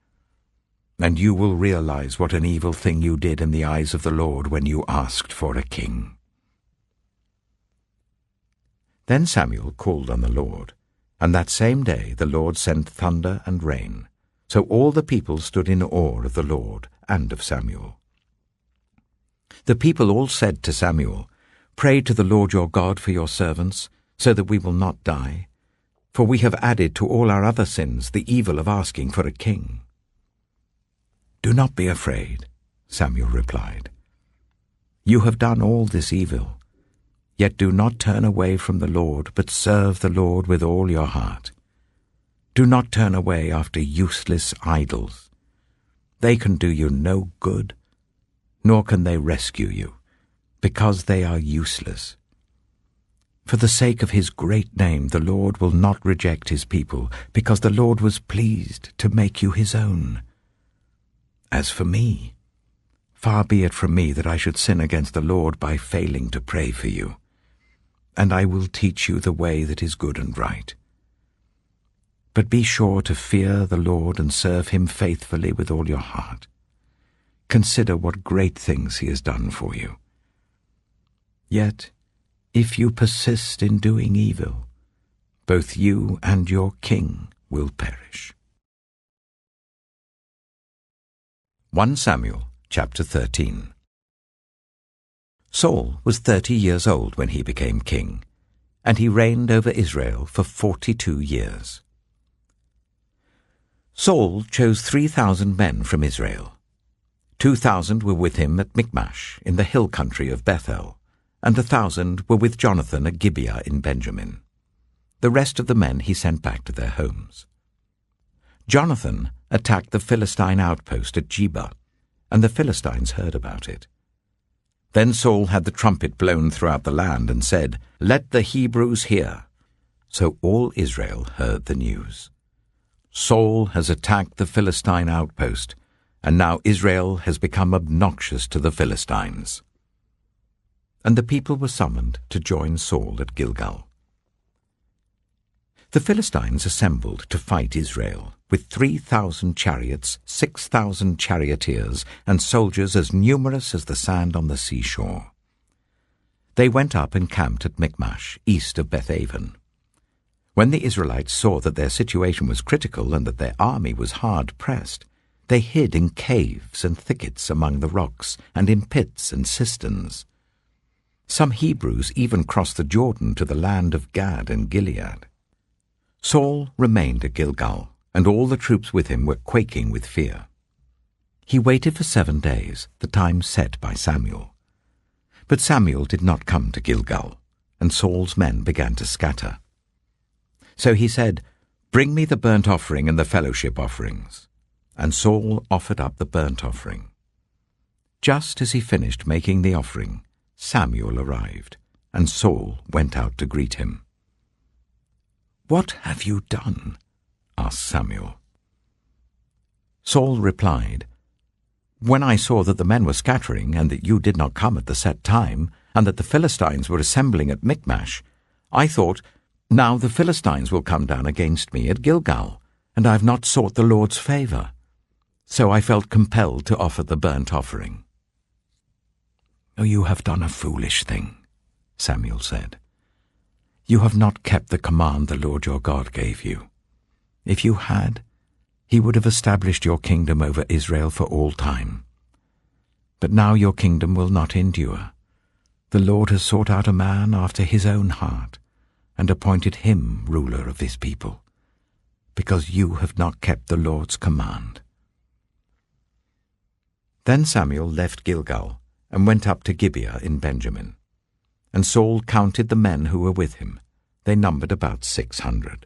and you will realize what an evil thing you did in the eyes of the Lord when you asked for a king." Then Samuel called on the Lord, and that same day the Lord sent thunder and rain. So all the people stood in awe of the Lord and of Samuel. The people all said to Samuel, "Pray to the Lord your God for your servants, so that we will not die. For we have added to all our other sins the evil of asking for a king." "Do not be afraid," Samuel replied. "You have done all this evil. Yet do not turn away from the Lord, but serve the Lord with all your heart. Do not turn away after useless idols. They can do you no good, nor can they rescue you, because they are useless. For the sake of his great name, the Lord will not reject his people, because the Lord was pleased to make you his own. As for me, far be it from me that I should sin against the Lord by failing to pray for you. And I will teach you the way that is good and right. But be sure to fear the Lord and serve him faithfully with all your heart. Consider what great things he has done for you. Yet, if you persist in doing evil, both you and your king will perish." 1 Samuel chapter 13. Saul was 30 years old when he became king, and he reigned over Israel for 42 years. Saul chose 3,000 men from Israel. 2,000 were with him at Michmash in the hill country of Bethel, and 1,000 were with Jonathan at Gibeah in Benjamin. The rest of the men he sent back to their homes. Jonathan attacked the Philistine outpost at Geba, and the Philistines heard about it. Then Saul had the trumpet blown throughout the land and said, "Let the Hebrews hear." So all Israel heard the news. Saul has attacked the Philistine outpost, and now Israel has become obnoxious to the Philistines. And the people were summoned to join Saul at Gilgal. The Philistines assembled to fight Israel, with 3,000 chariots, 6,000 charioteers, and soldiers as numerous as the sand on the seashore. They went up and camped at Michmash, east of Bethaven. When the Israelites saw that their situation was critical and that their army was hard pressed, they hid in caves and thickets among the rocks, and in pits and cisterns. Some Hebrews even crossed the Jordan to the land of Gad and Gilead. Saul remained at Gilgal, and all the troops with him were quaking with fear. He waited for 7 days, the time set by Samuel. But Samuel did not come to Gilgal, and Saul's men began to scatter. So he said, "Bring me the burnt offering and the fellowship offerings." And Saul offered up the burnt offering. Just as he finished making the offering, Samuel arrived, and Saul went out to greet him. "What have you done?" asked Samuel. Saul replied, "When I saw that the men were scattering, and that you did not come at the set time, and that the Philistines were assembling at Michmash, I thought, now the Philistines will come down against me at Gilgal, and I have not sought the Lord's favor. So I felt compelled to offer the burnt offering." "Oh, you have done a foolish thing," Samuel said. "You have not kept the command the Lord your God gave you. If you had, he would have established your kingdom over Israel for all time. But now your kingdom will not endure. The Lord has sought out a man after his own heart, and appointed him ruler of his people, because you have not kept the Lord's command." Then Samuel left Gilgal and went up to Gibeah in Benjamin. And Saul counted the men who were with him. They numbered about 600.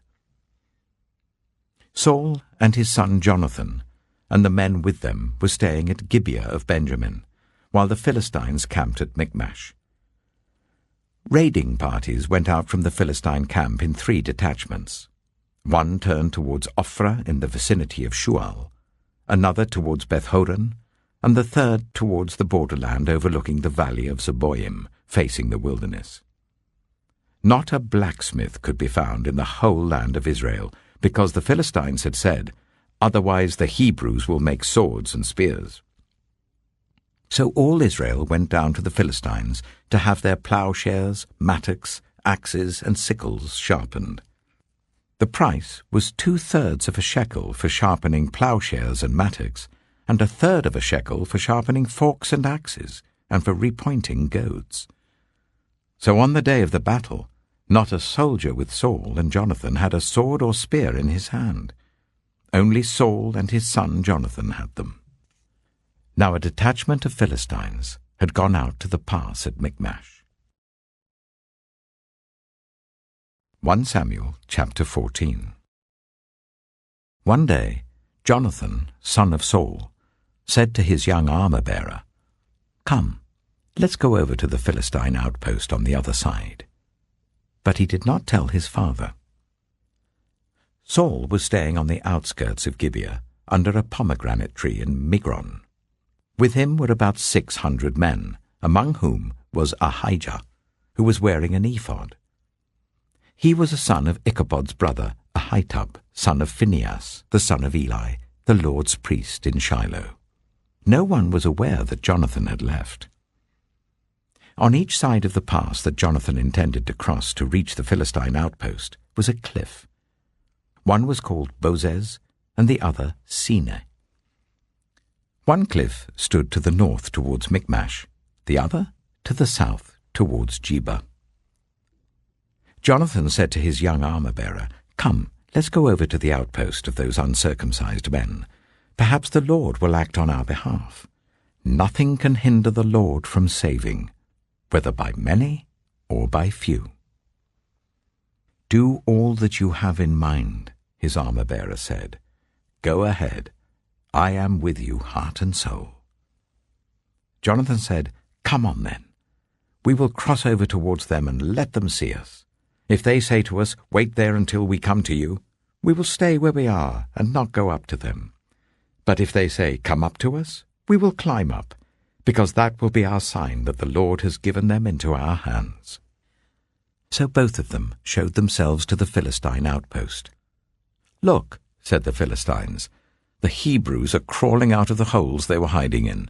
Saul and his son Jonathan and the men with them were staying at Gibeah of Benjamin, while the Philistines camped at Michmash. Raiding parties went out from the Philistine camp in 3 detachments. One turned towards Ophrah in the vicinity of Shual, another towards Beth-horon, and the third towards the borderland overlooking the valley of Zeboim, facing the wilderness. Not a blacksmith could be found in the whole land of Israel, because the Philistines had said, "Otherwise the Hebrews will make swords and spears." So all Israel went down to the Philistines to have their plowshares, mattocks, axes, and sickles sharpened. The price was 2/3 of a shekel for sharpening plowshares and mattocks, and 1/3 of a shekel for sharpening forks and axes, and for repointing goads. So on the day of the battle, not a soldier with Saul and Jonathan had a sword or spear in his hand. Only Saul and his son Jonathan had them. Now a detachment of Philistines had gone out to the pass at Michmash. 1 Samuel chapter 14. One day, Jonathan, son of Saul, said to his young armor-bearer, "Come, let's go over to the Philistine outpost on the other side." But he did not tell his father. Saul was staying on the outskirts of Gibeah, under a pomegranate tree in Migron. With him were about 600 men, among whom was Ahijah, who was wearing an ephod. He was a son of Ichabod's brother, Ahitub, son of Phinehas, the son of Eli, the Lord's priest in Shiloh. No one was aware that Jonathan had left. On each side of the pass that Jonathan intended to cross to reach the Philistine outpost was a cliff. One was called Bozez, and the other Sine. One cliff stood to the north towards Michmash, the other to the south towards Geba. Jonathan said to his young armor-bearer, "Come, let's go over to the outpost of those uncircumcised men. Perhaps the Lord will act on our behalf. Nothing can hinder the Lord from saving, whether by many or by few." "Do all that you have in mind," his armor-bearer said. "Go ahead. I am with you, heart and soul." Jonathan said, "Come on then. We will cross over towards them and let them see us. If they say to us, 'Wait there until we come to you,' we will stay where we are and not go up to them. But if they say, 'Come up to us,' we will climb up, because that will be our sign that the Lord has given them into our hands." So both of them showed themselves to the Philistine outpost. "Look," said the Philistines, "the Hebrews are crawling out of the holes they were hiding in."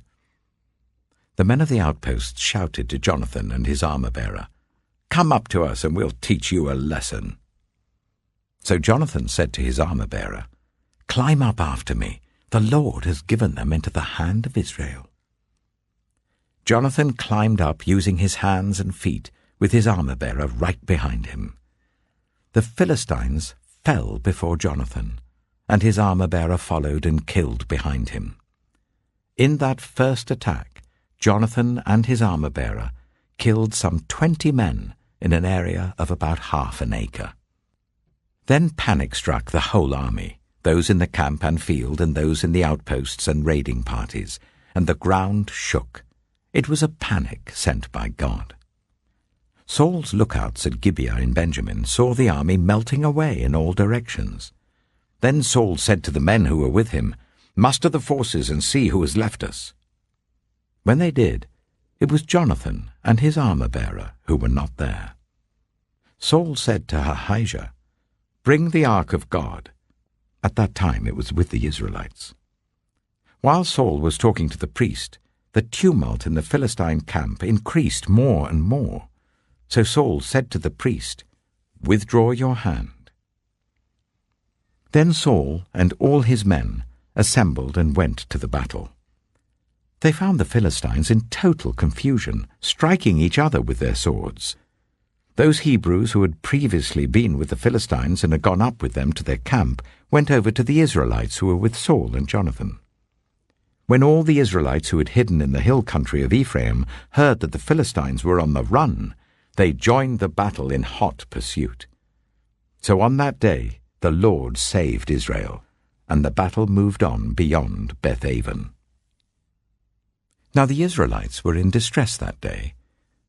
The men of the outpost shouted to Jonathan and his armor-bearer, "Come up to us and we'll teach you a lesson." So Jonathan said to his armor-bearer, "Climb up after me. The Lord has given them into the hand of Israel." Jonathan climbed up using his hands and feet, with his armor-bearer right behind him. The Philistines fell before Jonathan, and his armor-bearer followed and killed behind him. In that first attack, Jonathan and his armor-bearer killed some 20 men in an area of about half an acre. Then panic struck the whole army, those in the camp and field and those in the outposts and raiding parties, and the ground shook. It was a panic sent by God. Saul's lookouts at Gibeah in Benjamin saw the army melting away in all directions. Then Saul said to the men who were with him, "Muster the forces and see who has left us." When they did, it was Jonathan and his armor-bearer who were not there. Saul said to Ahijah, "Bring the ark of God." At that time it was with the Israelites. While Saul was talking to the priest, the tumult in the Philistine camp increased more and more. So Saul said to the priest, "Withdraw your hand." Then Saul and all his men assembled and went to the battle. They found the Philistines in total confusion, striking each other with their swords. Those Hebrews who had previously been with the Philistines and had gone up with them to their camp went over to the Israelites who were with Saul and Jonathan. When all the Israelites who had hidden in the hill country of Ephraim heard that the Philistines were on the run, they joined the battle in hot pursuit. So on that day the Lord saved Israel, and the battle moved on beyond Beth-aven. Now the Israelites were in distress that day,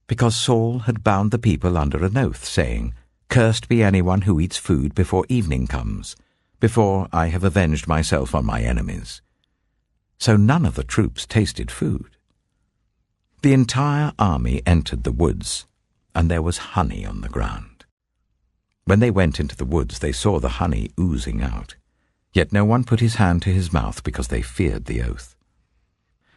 because Saul had bound the people under an oath, saying, "Cursed be anyone who eats food before evening comes, before I have avenged myself on my enemies." So none of the troops tasted food. The entire army entered the woods, and there was honey on the ground. When they went into the woods, they saw the honey oozing out. Yet no one put his hand to his mouth because they feared the oath.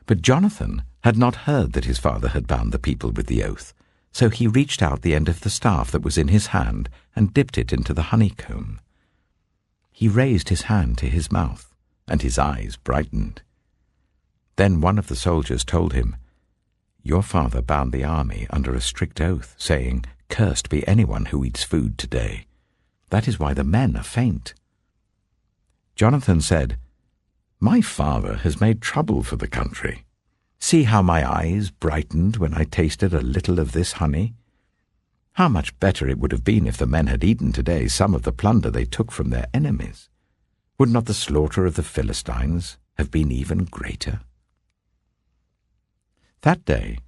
But Jonathan had not heard that his father had bound the people with the oath, so he reached out the end of the staff that was in his hand and dipped it into the honeycomb. He raised his hand to his mouth, and his eyes brightened. Then one of the soldiers told him, "Your father bound the army under a strict oath, saying, 'Cursed be anyone who eats food today.' That is why the men are faint." Jonathan said, "My father has made trouble for the country. See how my eyes brightened when I tasted a little of this honey. How much better it would have been if the men had eaten today some of the plunder they took from their enemies. Would not the slaughter of the Philistines have been even greater?" That day,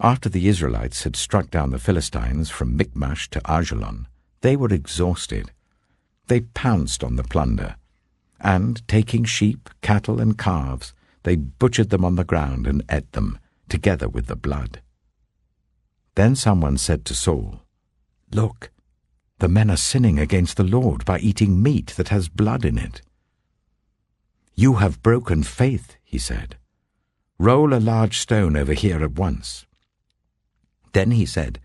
after the Israelites had struck down the Philistines from Michmash to Ajalon, they were exhausted. They pounced on the plunder, and, taking sheep, cattle, and calves, they butchered them on the ground and ate them, together with the blood. Then someone said to Saul, "Look, the men are sinning against the Lord by eating meat that has blood in it." "You have broken faith," he said. "Roll a large stone over here at once." Then he said,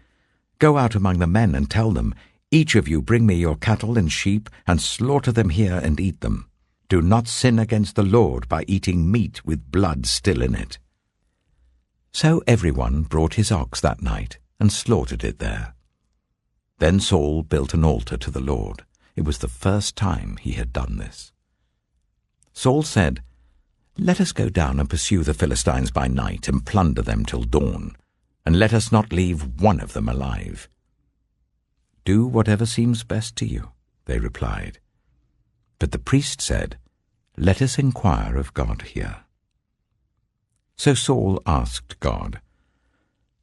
"Go out among the men and tell them, 'Each of you bring me your cattle and sheep, and slaughter them here and eat them. Do not sin against the Lord by eating meat with blood still in it.'" So everyone brought his ox that night and slaughtered it there. Then Saul built an altar to the Lord. It was the first time he had done this. Saul said, "Let us go down and pursue the Philistines by night and plunder them till dawn, and let us not leave one of them alive." "Do whatever seems best to you," they replied. But the priest said, "Let us inquire of God here." So Saul asked God,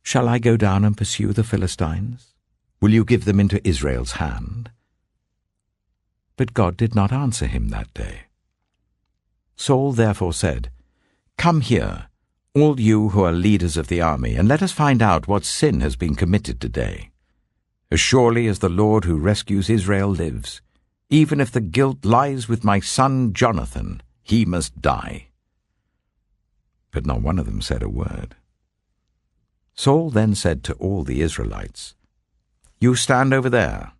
"Shall I go down and pursue the Philistines? Will you give them into Israel's hand?" But God did not answer him that day. Saul therefore said, "Come here, all you who are leaders of the army, and let us find out what sin has been committed today. As surely as the Lord who rescues Israel lives, even if the guilt lies with my son Jonathan, he must die." But not one of them said a word. Saul then said to all the Israelites, "You stand over there.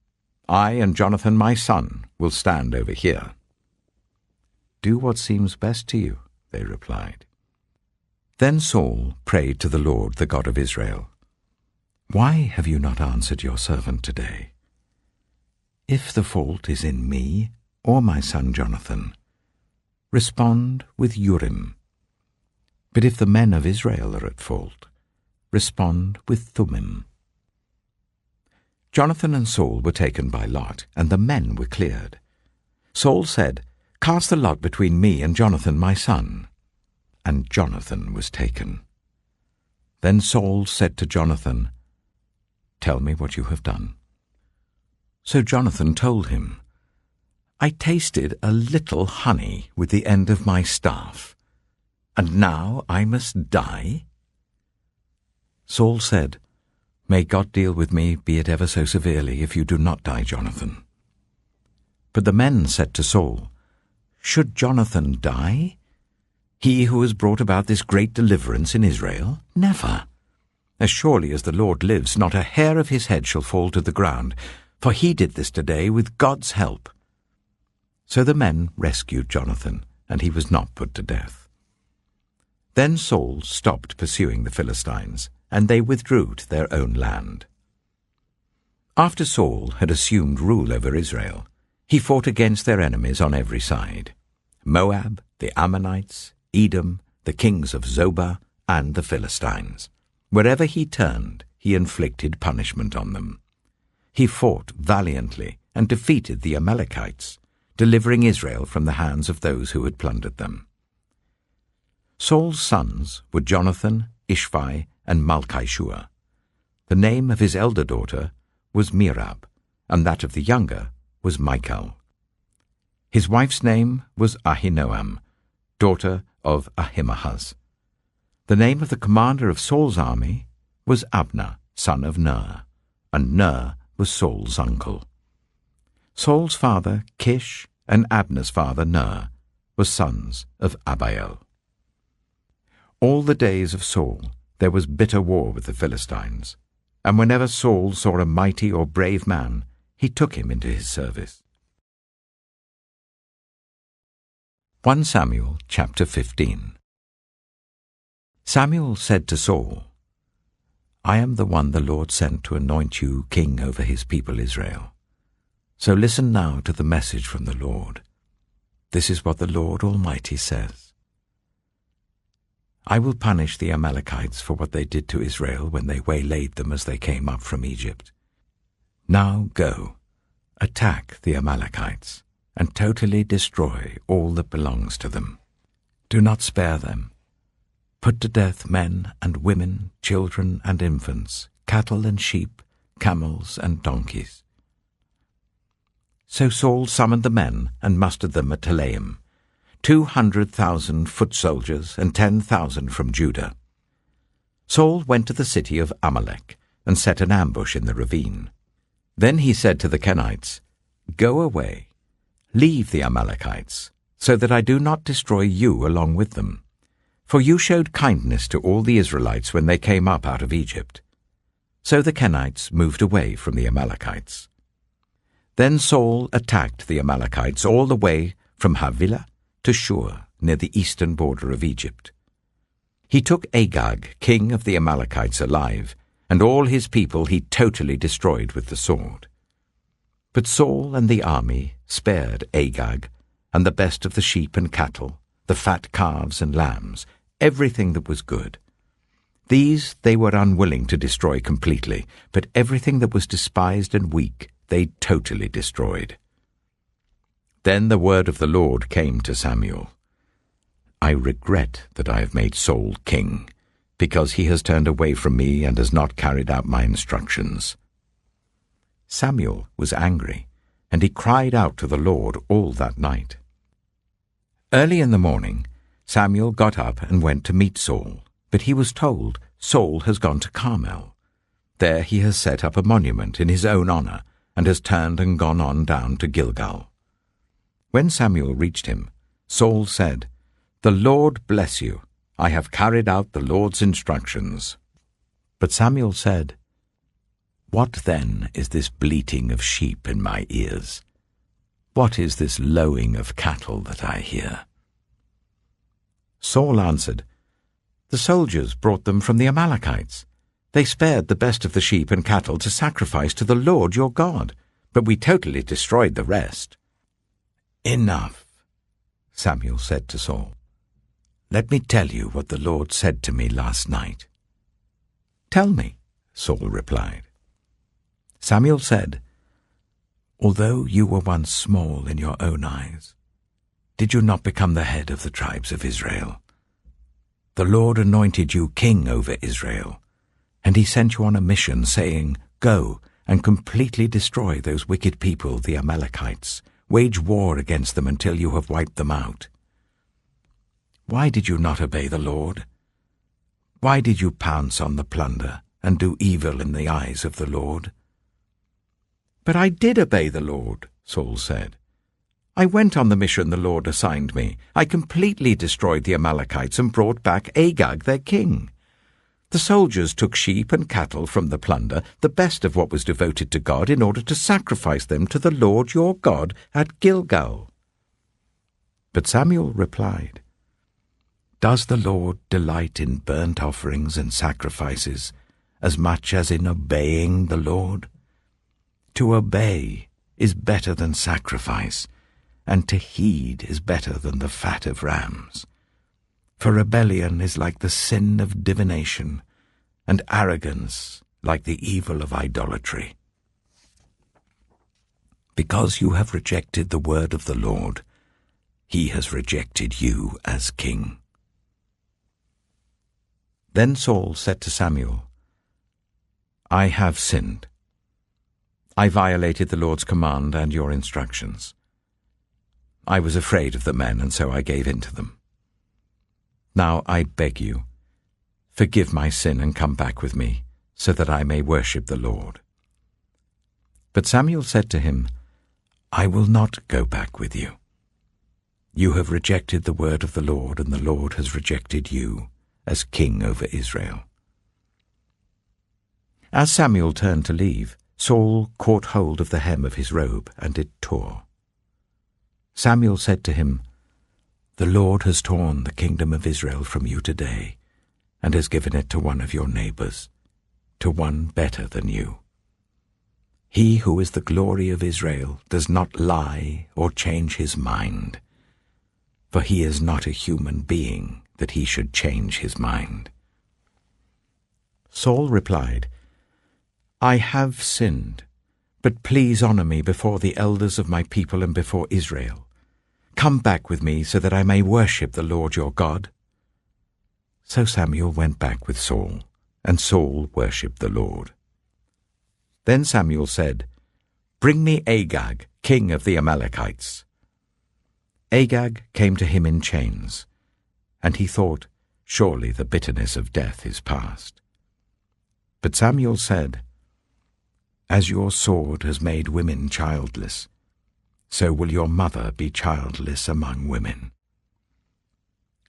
I and Jonathan my son will stand over here." "Do what seems best to you," they replied. Then Saul prayed to the Lord, the God of Israel, "Why have you not answered your servant today? If the fault is in me or my son Jonathan, respond with Urim. But if the men of Israel are at fault, respond with Thummim." Jonathan and Saul were taken by lot, and the men were cleared. Saul said, "Cast the lot between me and Jonathan my son." And Jonathan was taken. Then Saul said to Jonathan, "Tell me what you have done." So Jonathan told him, "I tasted a little honey with the end of my staff, and now I must die?" Saul said, "May God deal with me, be it ever so severely, if you do not die, Jonathan." But the men said to Saul, "Should Jonathan die? He who has brought about this great deliverance in Israel? Never. As surely as the Lord lives, not a hair of his head shall fall to the ground, for he did this today with God's help." So the men rescued Jonathan, and he was not put to death. Then Saul stopped pursuing the Philistines, and they withdrew to their own land. After Saul had assumed rule over Israel, he fought against their enemies on every side: Moab, the Ammonites, Edom, the kings of Zobah, and the Philistines. Wherever he turned, he inflicted punishment on them. He fought valiantly and defeated the Amalekites, delivering Israel from the hands of those who had plundered them. Saul's sons were Jonathan, Ishvi, and Malchishua. The name of his elder daughter was Merab, and that of the younger was Michal. His wife's name was Ahinoam, daughter of Ahimaaz. The name of the commander of Saul's army was Abner, son of Ner, and Ner was Saul's uncle. Saul's father, Kish, and Abner's father, Ner, were sons of Abiel. All the days of Saul there was bitter war with the Philistines, and whenever Saul saw a mighty or brave man, he took him into his service. 1 Samuel chapter 15. Samuel said to Saul, I am the one the Lord sent to anoint you king over his people Israel. So listen now to the message from the Lord. This is what the Lord Almighty says. I will punish the Amalekites for what they did to Israel when they waylaid them as they came up from Egypt. Now go, attack the Amalekites, and totally destroy all that belongs to them. Do not spare them. Put to death men and women, children and infants, cattle and sheep, camels and donkeys. So Saul summoned the men and mustered them at Telaim, 200,000 foot soldiers and 10,000 from Judah. Saul went to the city of Amalek and set an ambush in the ravine. Then he said to the Kenites, Go away, leave the Amalekites, so that I do not destroy you along with them. For you showed kindness to all the Israelites when they came up out of Egypt. So the Kenites moved away from the Amalekites. Then Saul attacked the Amalekites all the way from Havilah to Shur, near the eastern border of Egypt. He took Agag, king of the Amalekites, alive, and all his people he totally destroyed with the sword. But Saul and the army spared Agag, and the best of the sheep and cattle, the fat calves and lambs, everything that was good. These they were unwilling to destroy completely, but everything that was despised and weak they totally destroyed. Then the word of the Lord came to Samuel. I regret that I have made Saul king, because he has turned away from me and has not carried out my instructions. Samuel was angry, and he cried out to the Lord all that night. Early in the morning, Samuel got up and went to meet Saul, but he was told, Saul has gone to Carmel. There he has set up a monument in his own honor, and has turned and gone on down to Gilgal. When Samuel reached him, Saul said, The Lord bless you. I have carried out the Lord's instructions. But Samuel said, What then is this bleating of sheep in my ears? What is this lowing of cattle that I hear? Saul answered, The soldiers brought them from the Amalekites. They spared the best of the sheep and cattle to sacrifice to the Lord your God, but we totally destroyed the rest. Enough, Samuel said to Saul. Let me tell you what the Lord said to me last night. Tell me, Saul replied. Samuel said, Although you were once small in your own eyes, did you not become the head of the tribes of Israel? The Lord anointed you king over Israel, and he sent you on a mission, saying, Go and completely destroy those wicked people, the Amalekites. Wage war against them until you have wiped them out. Why did you not obey the Lord? Why did you pounce on the plunder and do evil in the eyes of the Lord? But I did obey the Lord, Saul said. I went on the mission the Lord assigned me. I completely destroyed the Amalekites and brought back Agag, their king. The soldiers took sheep and cattle from the plunder, the best of what was devoted to God, in order to sacrifice them to the Lord your God at Gilgal. But Samuel replied, Does the Lord delight in burnt offerings and sacrifices as much as in obeying the Lord? To obey is better than sacrifice, and to heed is better than the fat of rams. For rebellion is like the sin of divination, and arrogance like the evil of idolatry. Because you have rejected the word of the Lord, he has rejected you as king. Then Saul said to Samuel, I have sinned. I violated the Lord's command and your instructions. I was afraid of the men, and so I gave in to them. Now I beg you, forgive my sin and come back with me, so that I may worship the Lord. But Samuel said to him, I will not go back with you. You have rejected the word of the Lord, and the Lord has rejected you as king over Israel. As Samuel turned to leave, Saul caught hold of the hem of his robe, and it tore. Samuel said to him, The Lord has torn the kingdom of Israel from you today, and has given it to one of your neighbors, to one better than you. He who is the glory of Israel does not lie or change his mind, for he is not a human being that he should change his mind." Saul replied, "I have sinned, but please honor me before the elders of my people and before Israel. Come back with me so that I may worship the Lord your God." So Samuel went back with Saul, and Saul worshipped the Lord. Then Samuel said, "Bring me Agag, king of the Amalekites." Agag came to him in chains, and he thought, "Surely the bitterness of death is past." But Samuel said, "As your sword has made women childless, so will your mother be childless among women."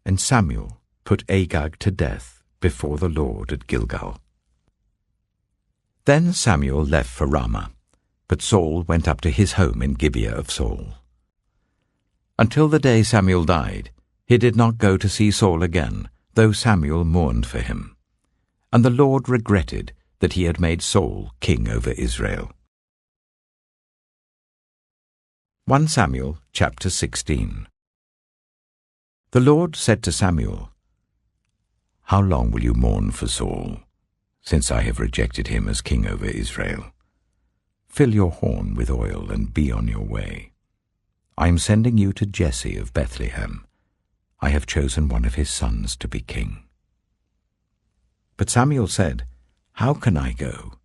And Samuel put Agag to death before the Lord at Gilgal. Then Samuel left for Ramah, but Saul went up to his home in Gibeah of Saul. Until the day Samuel died, he did not go to see Saul again, though Samuel mourned for him. And the Lord regretted that he had made Saul king over Israel. 1 Samuel chapter 16. The Lord said to Samuel, "How long will you mourn for Saul, since I have rejected him as king over Israel? Fill your horn with oil and be on your way. I am sending you to Jesse of Bethlehem. I have chosen one of his sons to be king." But Samuel said, "How can I go?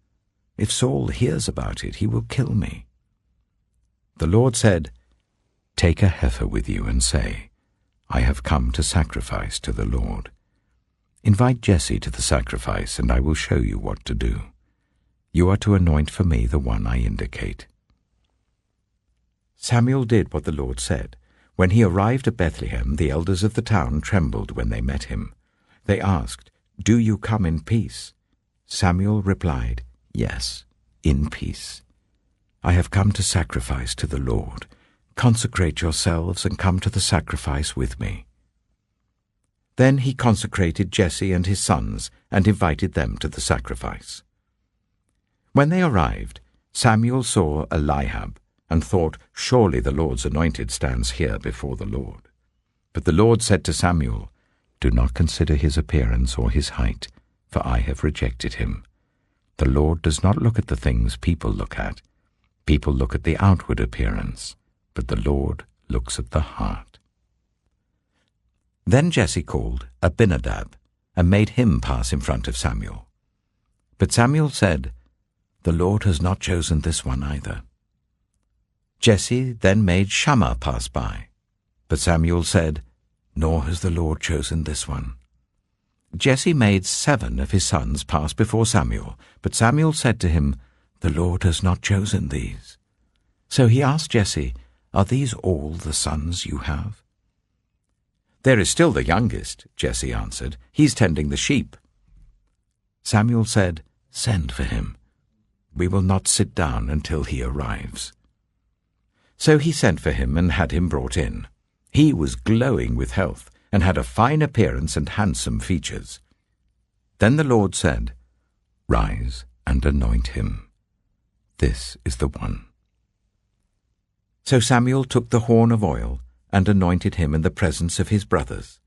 If Saul hears about it, he will kill me." The Lord said, "Take a heifer with you and say, 'I have come to sacrifice to the Lord.' Invite Jesse to the sacrifice, and I will show you what to do. You are to anoint for me the one I indicate." Samuel did what the Lord said. When he arrived at Bethlehem, the elders of the town trembled when they met him. They asked, "Do you come in peace?" Samuel replied, "Yes, in peace. I have come to sacrifice to the Lord. Consecrate yourselves and come to the sacrifice with me." Then he consecrated Jesse and his sons and invited them to the sacrifice. When they arrived, Samuel saw Eliab and thought, "Surely the Lord's anointed stands here before the Lord." But the Lord said to Samuel, "Do not consider his appearance or his height, for I have rejected him. The Lord does not look at the things people look at. People look at the outward appearance, but the Lord looks at the heart." Then Jesse called Abinadab and made him pass in front of Samuel. But Samuel said, "The Lord has not chosen this one either." Jesse then made Shammah pass by. But Samuel said, "Nor has the Lord chosen this one." Jesse made 7 of his sons pass before Samuel, but Samuel said to him, "The Lord has not chosen these." So he asked Jesse, "Are these all the sons you have?" "There is still the youngest," Jesse answered. "He's tending the sheep." Samuel said, "Send for him. We will not sit down until he arrives." So he sent for him and had him brought in. He was glowing with health and had a fine appearance and handsome features. Then the Lord said, "Rise and anoint him. This is the one." So Samuel took the horn of oil and anointed him in the presence of his brothers.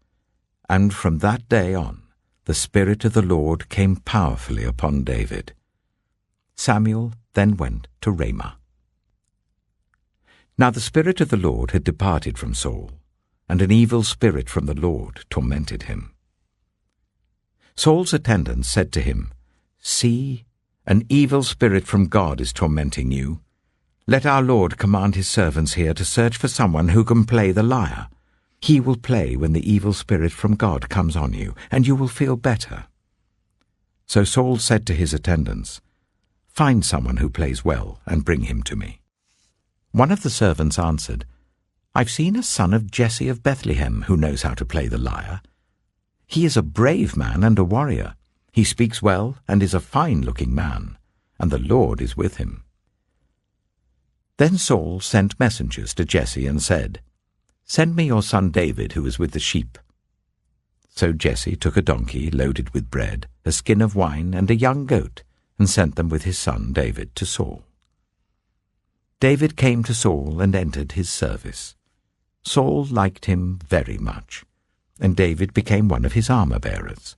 And from that day on, the Spirit of the Lord came powerfully upon David. Samuel then went to Ramah. Now the Spirit of the Lord had departed from Saul, and an evil spirit from the Lord tormented him. Saul's attendants said to him, "See, an evil spirit from God is tormenting you. Let our Lord command his servants here to search for someone who can play the lyre. He will play when the evil spirit from God comes on you, and you will feel better." So Saul said to his attendants, "Find someone who plays well and bring him to me." One of the servants answered, "I've seen a son of Jesse of Bethlehem who knows how to play the lyre. He is a brave man and a warrior. He speaks well and is a fine-looking man, and the Lord is with him." Then Saul sent messengers to Jesse and said, "Send me your son David who is with the sheep." So Jesse took a donkey loaded with bread, a skin of wine, and a young goat, and sent them with his son David to Saul. David came to Saul and entered his service. Saul liked him very much, and David became one of his armor-bearers.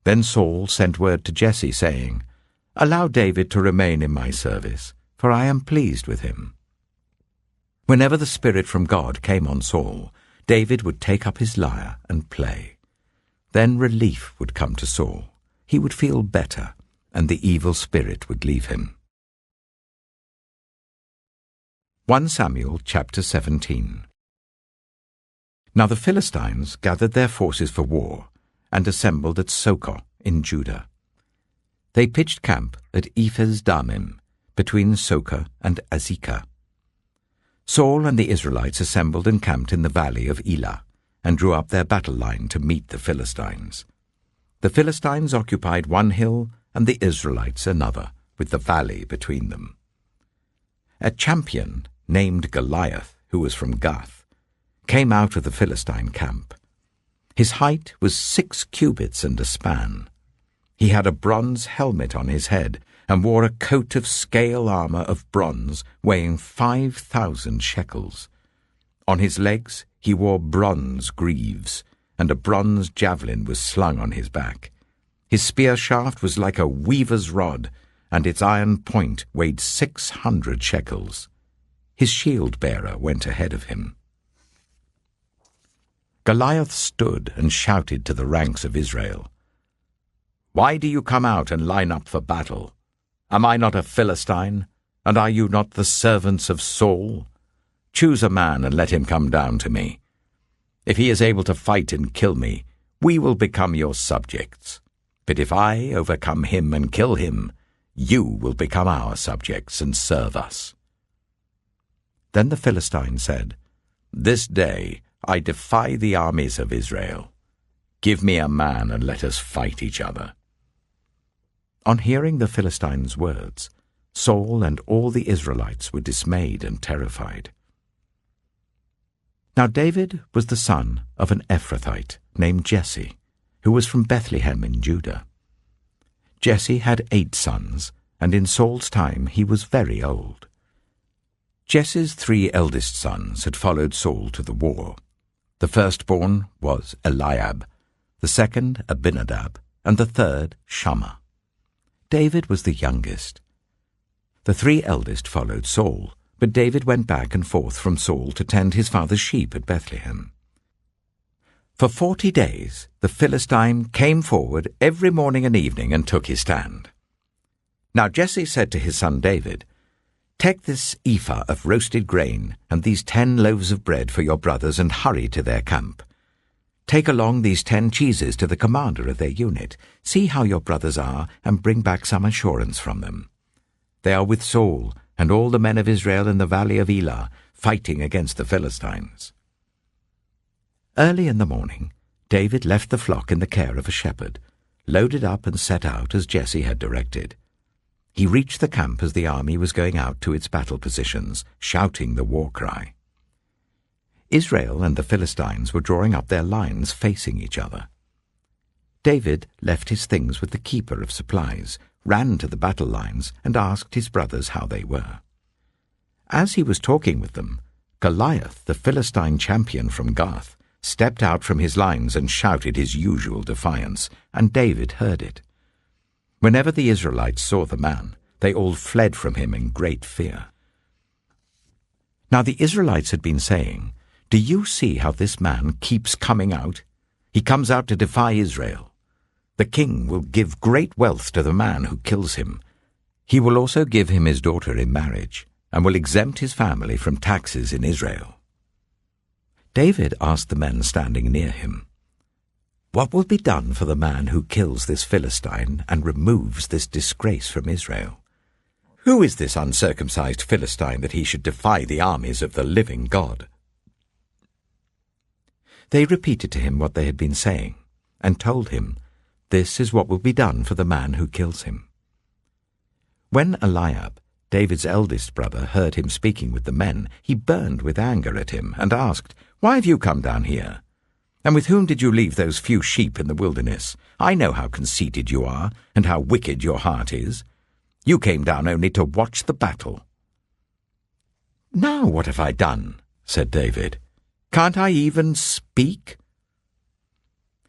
Then Saul sent word to Jesse, saying, "Allow David to remain in my service, for I am pleased with him." Whenever the Spirit from God came on Saul, David would take up his lyre and play. Then relief would come to Saul. He would feel better, and the evil spirit would leave him. 1 Samuel chapter 17. Now the Philistines gathered their forces for war and assembled at Socoh in Judah. They pitched camp at Ephes-Dammim, between Socoh and Azekah. Saul and the Israelites assembled and camped in the valley of Elah, and drew up their battle line to meet the Philistines. The Philistines occupied one hill, and the Israelites another, with the valley between them. A champion named Goliath, who was from Gath, came out of the Philistine camp. His height was 6 cubits and a span. He had a bronze helmet on his head, and wore a coat of scale armor of bronze weighing 5,000 shekels. On his legs he wore bronze greaves, and a bronze javelin was slung on his back. His spear shaft was like a weaver's rod, and its iron point weighed 600 shekels. His shield-bearer went ahead of him. Goliath stood and shouted to the ranks of Israel, "Why do you come out and line up for battle? Am I not a Philistine, and are you not the servants of Saul? Choose a man and let him come down to me. If he is able to fight and kill me, we will become your subjects. But if I overcome him and kill him, you will become our subjects and serve us." Then the Philistine said, "This day I defy the armies of Israel. Give me a man and let us fight each other." On hearing the Philistines' words, Saul and all the Israelites were dismayed and terrified. Now David was the son of an Ephrathite named Jesse, who was from Bethlehem in Judah. Jesse had 8 sons, and in Saul's time he was very old. Jesse's 3 eldest sons had followed Saul to the war. The firstborn was Eliab, the second Abinadab, and the third Shammah. David was the youngest. The 3 eldest followed Saul, but David went back and forth from Saul to tend his father's sheep at Bethlehem. For 40 days the Philistine came forward every morning and evening and took his stand. Now Jesse said to his son David, "Take this ephah of roasted grain and these 10 loaves of bread for your brothers and hurry to their camp. Take along these 10 cheeses to the commander of their unit. See how your brothers are, and bring back some assurance from them. They are with Saul and all the men of Israel in the valley of Elah, fighting against the Philistines." Early in the morning, David left the flock in the care of a shepherd, loaded up and set out as Jesse had directed. He reached the camp as the army was going out to its battle positions, shouting the war cry. Israel and the Philistines were drawing up their lines facing each other. David left his things with the keeper of supplies, ran to the battle lines, and asked his brothers how they were. As he was talking with them, Goliath, the Philistine champion from Gath, stepped out from his lines and shouted his usual defiance, and David heard it. Whenever the Israelites saw the man, they all fled from him in great fear. Now the Israelites had been saying, "Do you see how this man keeps coming out? He comes out to defy Israel. The king will give great wealth to the man who kills him. He will also give him his daughter in marriage, and will exempt his family from taxes in Israel." David asked the men standing near him, "What will be done for the man who kills this Philistine and removes this disgrace from Israel? Who is this uncircumcised Philistine that he should defy the armies of the living God?" They repeated to him what they had been saying, and told him, "This is what will be done for the man who kills him." When Eliab, David's eldest brother, heard him speaking with the men, he burned with anger at him and asked, "Why have you come down here?" And with whom did you leave those few sheep in the wilderness? I know how conceited you are, and how wicked your heart is. You came down only to watch the battle." "Now what have I done?" said David. "Can't I even speak?"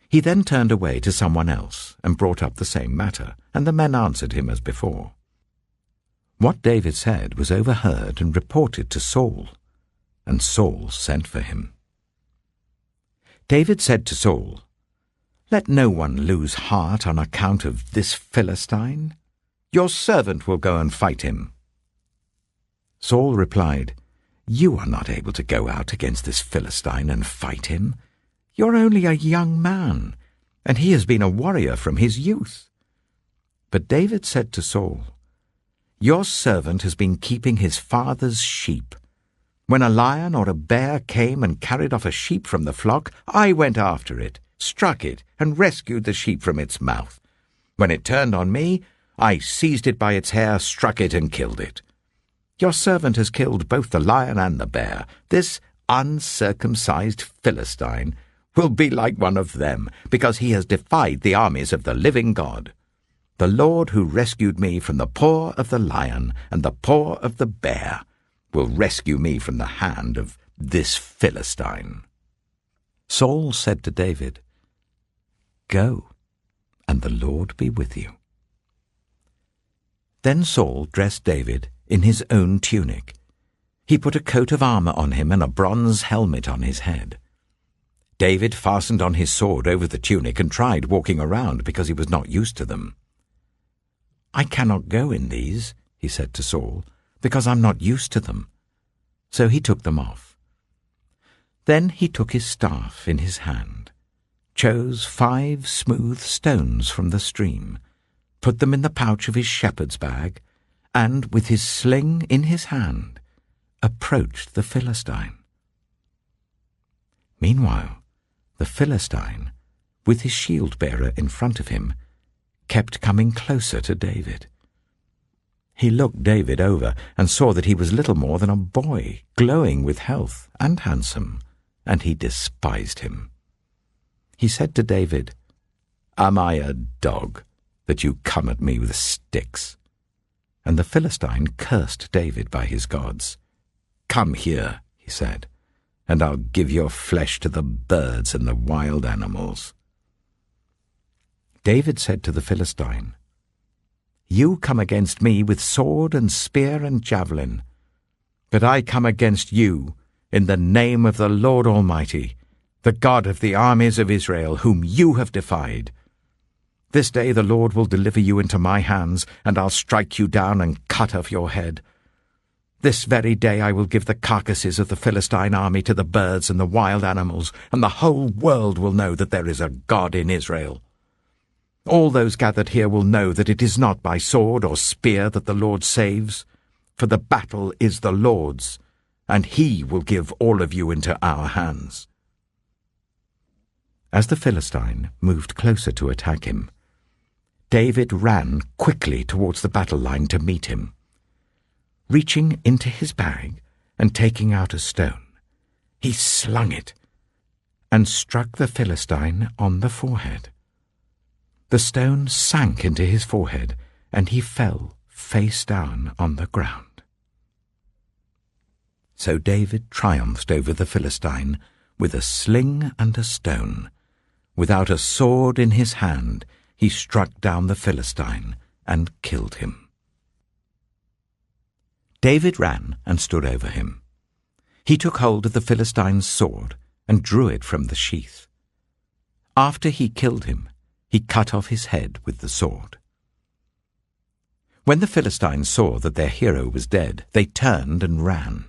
He then turned away to someone else and brought up the same matter, and the men answered him as before. What David said was overheard and reported to Saul, and Saul sent for him. David said to Saul, "Let no one lose heart on account of this Philistine. Your servant will go and fight him." Saul replied, "You are not able to go out against this Philistine and fight him. You're only a young man, and he has been a warrior from his youth." But David said to Saul, "Your servant has been keeping his father's sheep. When a lion or a bear came and carried off a sheep from the flock, I went after it, struck it, and rescued the sheep from its mouth. When it turned on me, I seized it by its hair, struck it, and killed it. Your servant has killed both the lion and the bear. This uncircumcised Philistine will be like one of them, because he has defied the armies of the living God. The Lord who rescued me from the paw of the lion and the paw of the bear will rescue me from the hand of this Philistine." Saul said to David, "Go, and the Lord be with you." Then Saul dressed David in his own tunic. He put a coat of armor on him and a bronze helmet on his head. David fastened on his sword over the tunic and tried walking around because he was not used to them. "I cannot go in these," he said to Saul, "because I'm not used to them." So he took them off. Then he took his staff in his hand, chose 5 smooth stones from the stream, put them in the pouch of his shepherd's bag, and, with his sling in his hand, approached the Philistine. Meanwhile, the Philistine, with his shield-bearer in front of him, kept coming closer to David. He looked David over and saw that he was little more than a boy, glowing with health and handsome, and he despised him. He said to David, "Am I a dog, that you come at me with sticks?" And the Philistine cursed David by his gods. "Come here," he said, "and I'll give your flesh to the birds and the wild animals." David said to the Philistine, "You come against me with sword and spear and javelin, but I come against you in the name of the Lord Almighty, the God of the armies of Israel, whom you have defied. This day the Lord will deliver you into my hands, and I'll strike you down and cut off your head. This very day I will give the carcasses of the Philistine army to the birds and the wild animals, and the whole world will know that there is a God in Israel. All those gathered here will know that it is not by sword or spear that the Lord saves, for the battle is the Lord's, and he will give all of you into our hands." As the Philistine moved closer to attack him, David ran quickly towards the battle line to meet him. Reaching into his bag and taking out a stone, he slung it and struck the Philistine on the forehead. The stone sank into his forehead, and he fell face down on the ground. So David triumphed over the Philistine with a sling and a stone. Without a sword in his hand, he struck down the Philistine and killed him. David ran and stood over him. He took hold of the Philistine's sword and drew it from the sheath. After he killed him, he cut off his head with the sword. When the Philistines saw that their hero was dead, they turned and ran.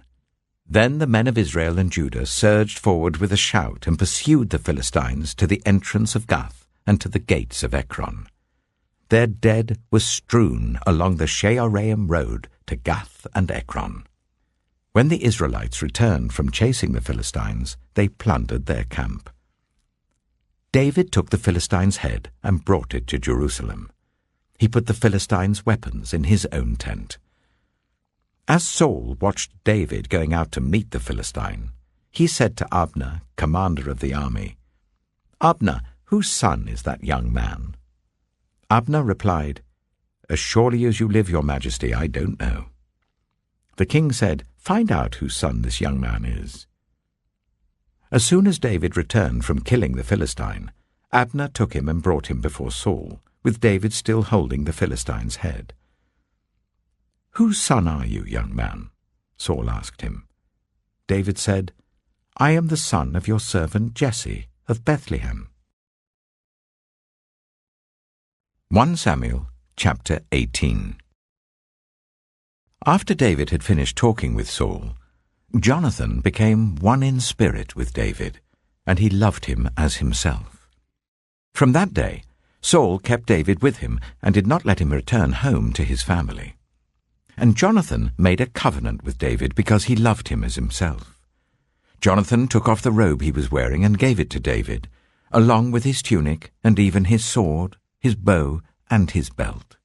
Then the men of Israel and Judah surged forward with a shout and pursued the Philistines to the entrance of Gath and to the gates of Ekron. Their dead were strewn along the Shearaim road to Gath and Ekron. When the Israelites returned from chasing the Philistines, they plundered their camp. David took the Philistine's head and brought it to Jerusalem. He put the Philistine's weapons in his own tent. As Saul watched David going out to meet the Philistine, he said to Abner, commander of the army, "Abner, whose son is that young man?" Abner replied, "As surely as you live, your majesty, I don't know." The king said, "Find out whose son this young man is." As soon as David returned from killing the Philistine, Abner took him and brought him before Saul, with David still holding the Philistine's head. "Whose son are you, young man?" Saul asked him. David said, "I am the son of your servant Jesse of Bethlehem." 1 Samuel chapter 18. After David had finished talking with Saul, Jonathan became one in spirit with David, and he loved him as himself. From that day, Saul kept David with him and did not let him return home to his family. And Jonathan made a covenant with David because he loved him as himself. Jonathan took off the robe he was wearing and gave it to David, along with his tunic and even his sword, his bow, and his belt.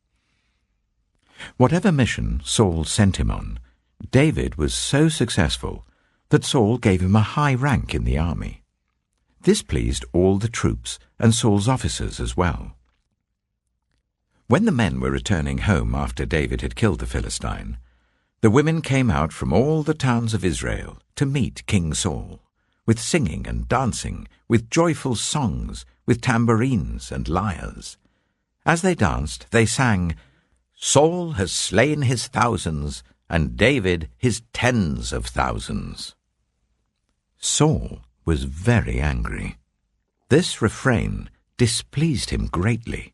Whatever mission Saul sent him on, David was so successful that Saul gave him a high rank in the army. This pleased all the troops and Saul's officers as well. When the men were returning home after David had killed the Philistine, the women came out from all the towns of Israel to meet King Saul, with singing and dancing, with joyful songs, with tambourines and lyres. As they danced, they sang, "Saul has slain his thousands, and David his tens of thousands." Saul was very angry. This refrain displeased him greatly.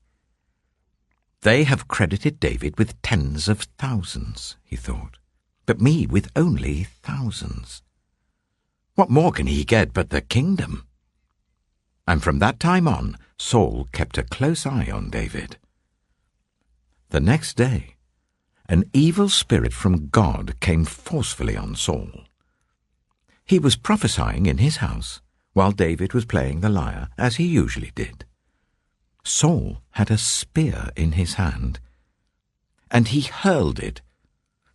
"They have credited David with tens of thousands," he thought, "but me with only thousands. What more can he get but the kingdom?" And from that time on, Saul kept a close eye on David. The next day, an evil spirit from God came forcefully on Saul. He was prophesying in his house while David was playing the lyre, as he usually did. Saul had a spear in his hand, and he hurled it,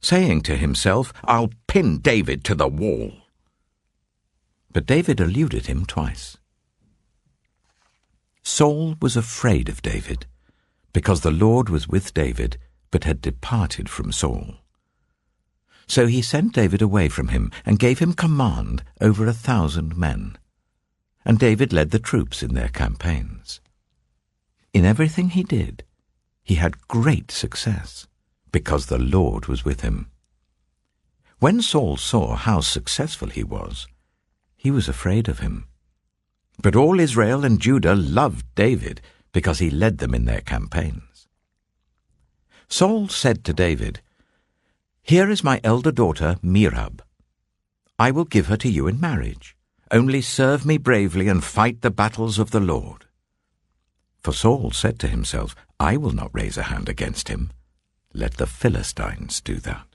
saying to himself, "I'll pin David to the wall." But David eluded him twice. Saul was afraid of David, because the Lord was with David, but had departed from Saul. So he sent David away from him and gave him command over 1,000 men. And David led the troops in their campaigns. In everything he did, he had great success, because the Lord was with him. When Saul saw how successful he was afraid of him. But all Israel and Judah loved David, because he led them in their campaigns. Saul said to David, "Here is my elder daughter, Merab. I will give her to you in marriage. Only serve me bravely and fight the battles of the Lord." For Saul said to himself, "I will not raise a hand against him. Let the Philistines do that."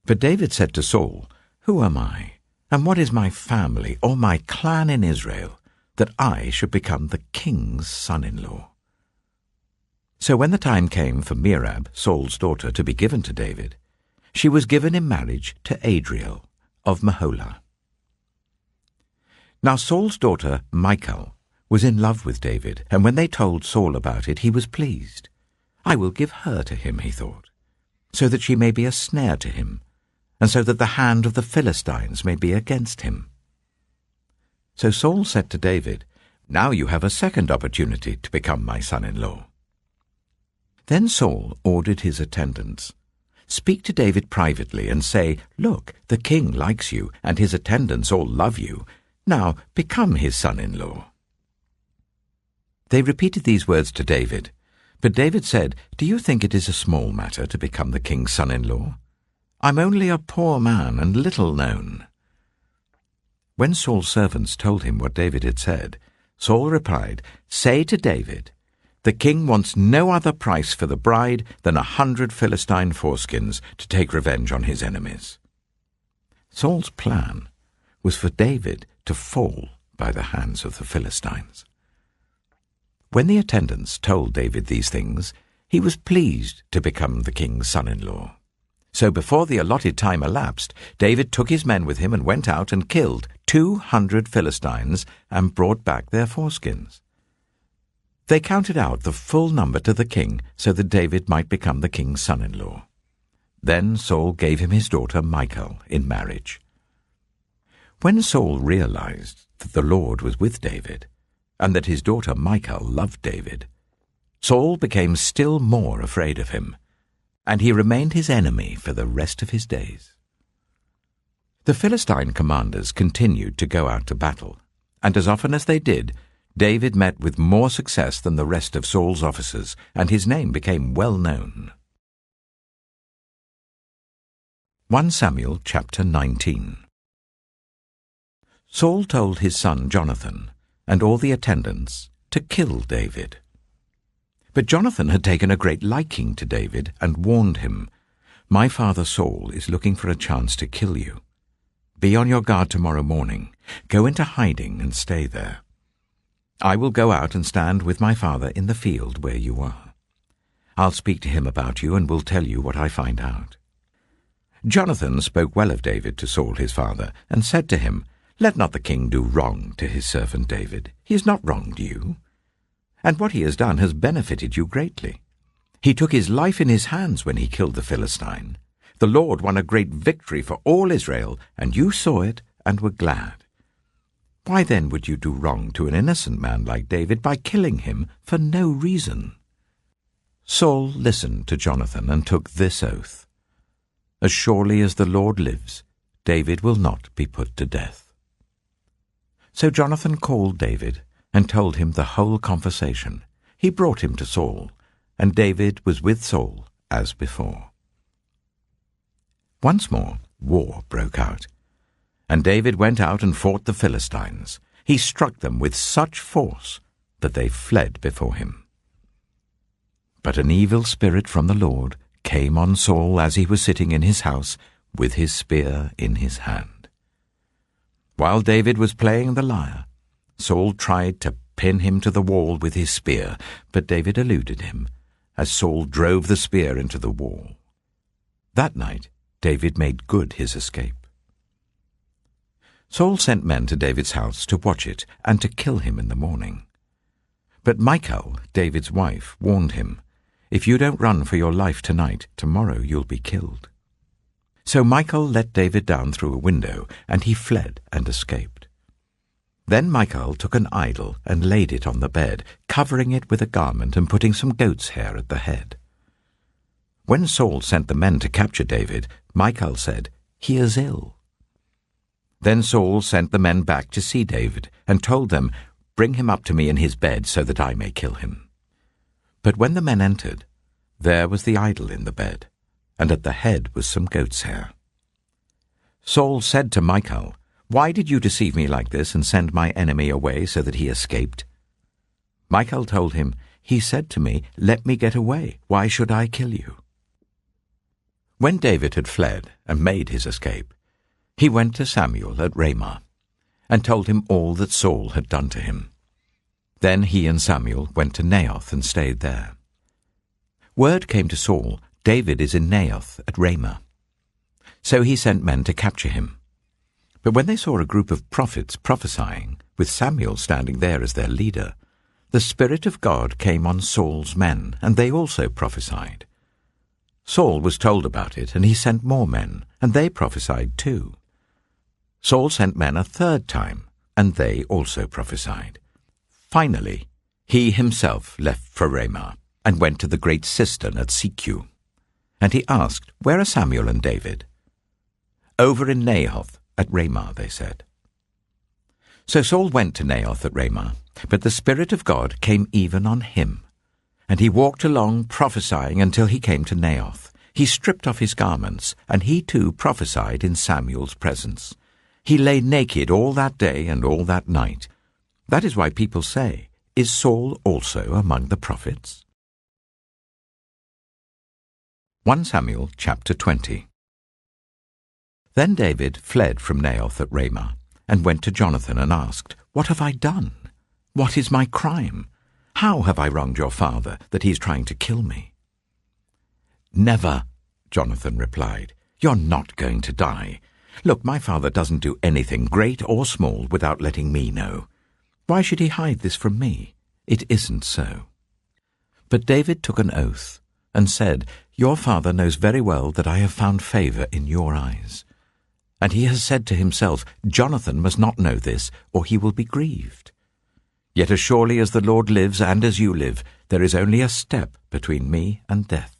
But David said to Saul, "Who am I, and what is my family or my clan in Israel, that I should become the king's son-in-law?" So when the time came for Merab, Saul's daughter, to be given to David, she was given in marriage to Adriel of Meholah. Now Saul's daughter Michal was in love with David, and when they told Saul about it, he was pleased. "I will give her to him," he thought, "so that she may be a snare to him, and so that the hand of the Philistines may be against him." So Saul said to David, "Now you have a second opportunity to become my son-in-law." Then Saul ordered his attendants, "Speak to David privately and say, 'Look, the king likes you, and his attendants all love you. Now become his son-in-law.'" They repeated these words to David, but David said, "Do you think it is a small matter to become the king's son-in-law? I'm only a poor man and little known." When Saul's servants told him what David had said, Saul replied, "Say to David, 'The king wants no other price for the bride than 100 Philistine foreskins to take revenge on his enemies.'" Saul's plan was for David to fall by the hands of the Philistines. When the attendants told David these things, he was pleased to become the king's son-in-law. So before the allotted time elapsed, David took his men with him and went out and killed 200 Philistines and brought back their foreskins. They counted out the full number to the king so that David might become the king's son-in-law. Then Saul gave him his daughter Michal in marriage. When Saul realized that the Lord was with David and that his daughter Michal loved David, Saul became still more afraid of him, and he remained his enemy for the rest of his days. The Philistine commanders continued to go out to battle, and as often as they did, David met with more success than the rest of Saul's officers, and his name became well known. 1 Samuel chapter 19. Saul told his son Jonathan and all the attendants to kill David. But Jonathan had taken a great liking to David and warned him, "My father Saul is looking for a chance to kill you. Be on your guard tomorrow morning. Go into hiding and stay there. I will go out and stand with my father in the field where you are. I'll speak to him about you and will tell you what I find out." Jonathan spoke well of David to Saul his father, and said to him, "Let not the king do wrong to his servant David. He has not wronged you, and what he has done has benefited you greatly. He took his life in his hands when he killed the Philistine. The Lord won a great victory for all Israel, and you saw it and were glad. Why then would you do wrong to an innocent man like David by killing him for no reason?" Saul listened to Jonathan and took this oath, "As surely as the Lord lives, David will not be put to death." So Jonathan called David and told him the whole conversation. He brought him to Saul, and David was with Saul as before. Once more war broke out, and David went out and fought the Philistines. He struck them with such force that they fled before him. But an evil spirit from the Lord came on Saul as he was sitting in his house with his spear in his hand. While David was playing the lyre, Saul tried to pin him to the wall with his spear, but David eluded him as Saul drove the spear into the wall. That night David made good his escape. Saul sent men to David's house to watch it and to kill him in the morning. But Michal, David's wife, warned him, "If you don't run for your life tonight, tomorrow you'll be killed." So Michal let David down through a window, and he fled and escaped. Then Michal took an idol and laid it on the bed, covering it with a garment and putting some goat's hair at the head. When Saul sent the men to capture David, Michal said, "He is ill." Then Saul sent the men back to see David and told them, "Bring him up to me in his bed so that I may kill him." But when the men entered, there was the idol in the bed, and at the head was some goat's hair. Saul said to Michal, "Why did you deceive me like this and send my enemy away so that he escaped?" Michal told him, "He said to me, 'Let me get away. Why should I kill you?'" When David had fled and made his escape, he went to Samuel at Ramah and told him all that Saul had done to him. Then he and Samuel went to Naioth and stayed there. Word came to Saul, "David is in Naioth at Ramah." So he sent men to capture him. But when they saw a group of prophets prophesying, with Samuel standing there as their leader, the Spirit of God came on Saul's men, and they also prophesied. Saul was told about it, and he sent more men, and they prophesied too. Saul sent men a third time, and they also prophesied. Finally, he himself left for Ramah and went to the great cistern at Sikhu. And he asked, "Where are Samuel and David?" "Over in Naioth at Ramah," they said. So Saul went to Naioth at Ramah, but the Spirit of God came even on him. And he walked along prophesying until he came to Naioth. He stripped off his garments, and he too prophesied in Samuel's presence. He lay naked all that day and all that night. That is why people say, "Is Saul also among the prophets?" 1 Samuel chapter 20. Then David fled from Naioth at Ramah, and went to Jonathan and asked, "What have I done? What is my crime? How have I wronged your father, that he is trying to kill me?" "Never," Jonathan replied. "You're not going to die. Look, my father doesn't do anything, great or small, without letting me know. Why should he hide this from me? It isn't so." But David took an oath and said, "Your father knows very well that I have found favor in your eyes. And he has said to himself, 'Jonathan must not know this, or he will be grieved.' Yet as surely as the Lord lives and as you live, there is only a step between me and death."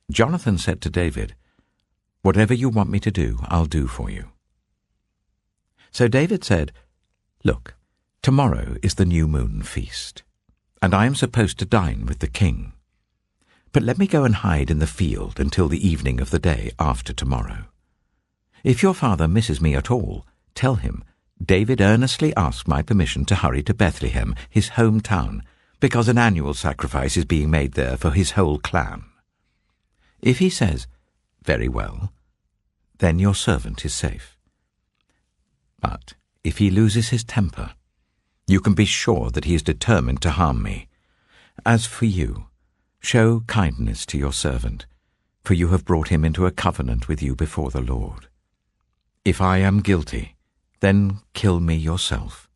Jonathan said to David, "Whatever you want me to do, I'll do for you." So David said, "Look, tomorrow is the new moon feast, and I am supposed to dine with the king. But let me go and hide in the field until the evening of the day after tomorrow. If your father misses me at all, tell him, 'David earnestly asked my permission to hurry to Bethlehem, his hometown, because an annual sacrifice is being made there for his whole clan.' If he says, 'Very well,' then your servant is safe. But if he loses his temper, you can be sure that he is determined to harm me. As for you, show kindness to your servant, for you have brought him into a covenant with you before the Lord. If I am guilty, then kill me yourself.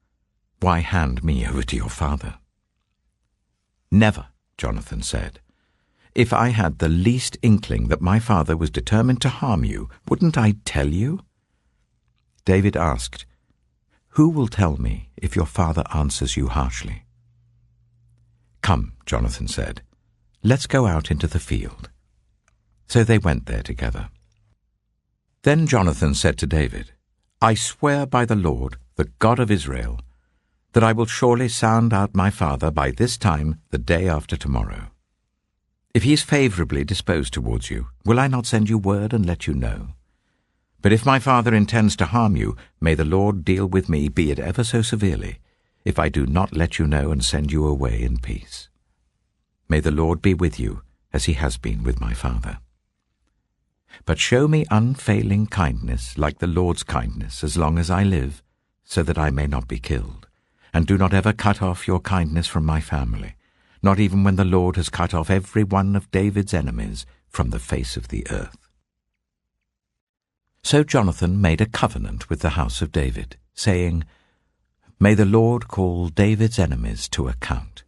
Why hand me over to your father?" "Never," Jonathan said. "If I had the least inkling that my father was determined to harm you, wouldn't I tell you?" David asked, "Who will tell me if your father answers you harshly?" "Come," Jonathan said, "let's go out into the field." So they went there together. Then Jonathan said to David, "I swear by the Lord, the God of Israel, that I will surely sound out my father by this time the day after tomorrow. If he is favorably disposed towards you, will I not send you word and let you know? But if my father intends to harm you, may the Lord deal with me, be it ever so severely, if I do not let you know and send you away in peace. May the Lord be with you, as he has been with my father. But show me unfailing kindness like the Lord's kindness as long as I live, so that I may not be killed. And do not ever cut off your kindness from my family, not even when the Lord has cut off every one of David's enemies from the face of the earth." So Jonathan made a covenant with the house of David, saying, "May the Lord call David's enemies to account."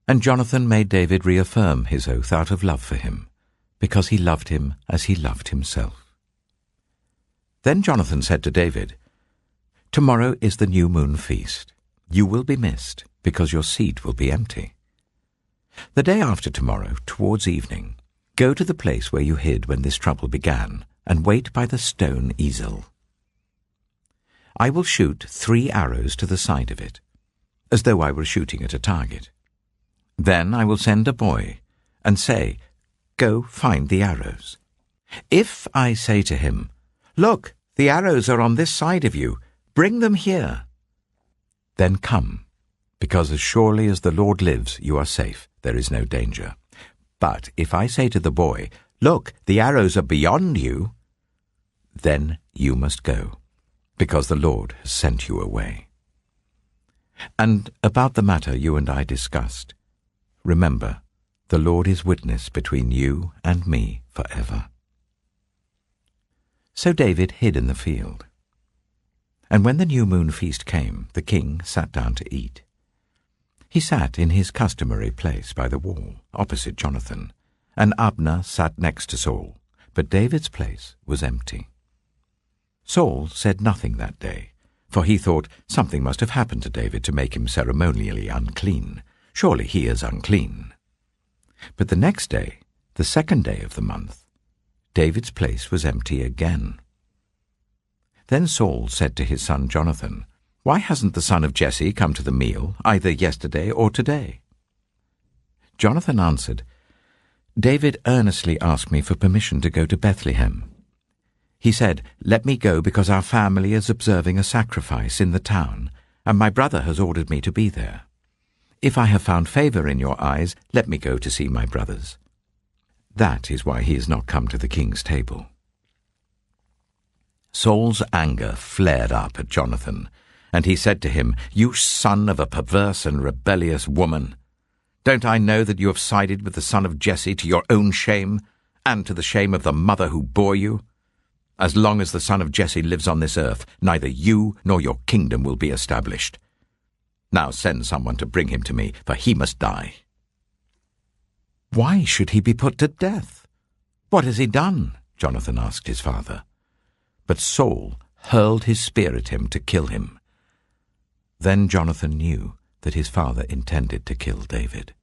And Jonathan made David reaffirm his oath out of love for him, because he loved him as he loved himself. Then Jonathan said to David, "Tomorrow is the new moon feast. You will be missed, because your seat will be empty. The day after tomorrow, towards evening, go to the place where you hid when this trouble began, and wait by the stone easel. I will shoot 3 arrows to the side of it, as though I were shooting at a target. Then I will send a boy, and say, 'Go find the arrows.' If I say to him, 'Look, the arrows are on this side of you, bring them here,' then come, because as surely as the Lord lives, you are safe, there is no danger. But if I say to the boy, 'Look, the arrows are beyond you,' then you must go, because the Lord has sent you away. And about the matter you and I discussed, remember, the Lord is witness between you and me forever." So David hid in the field. And when the new moon feast came, the king sat down to eat. He sat in his customary place by the wall, opposite Jonathan, and Abner sat next to Saul, but David's place was empty. Saul said nothing that day, for he thought something must have happened to David to make him ceremonially unclean. Surely he is unclean. But the next day, the 2nd day of the month, David's place was empty again. Then Saul said to his son Jonathan, "Why hasn't the son of Jesse come to the meal, either yesterday or today?" Jonathan answered, "David earnestly asked me for permission to go to Bethlehem. He said, 'Let me go because our family is observing a sacrifice in the town, and my brother has ordered me to be there. If I have found favor in your eyes, let me go to see my brothers.' That is why he has not come to the king's table." Saul's anger flared up at Jonathan, and he said to him, "You son of a perverse and rebellious woman! Don't I know that you have sided with the son of Jesse to your own shame, and to the shame of the mother who bore you? As long as the son of Jesse lives on this earth, neither you nor your kingdom will be established. Now send someone to bring him to me, for he must die." "Why should he be put to death? What has he done?" Jonathan asked his father. But Saul hurled his spear at him to kill him. Then Jonathan knew that his father intended to kill David.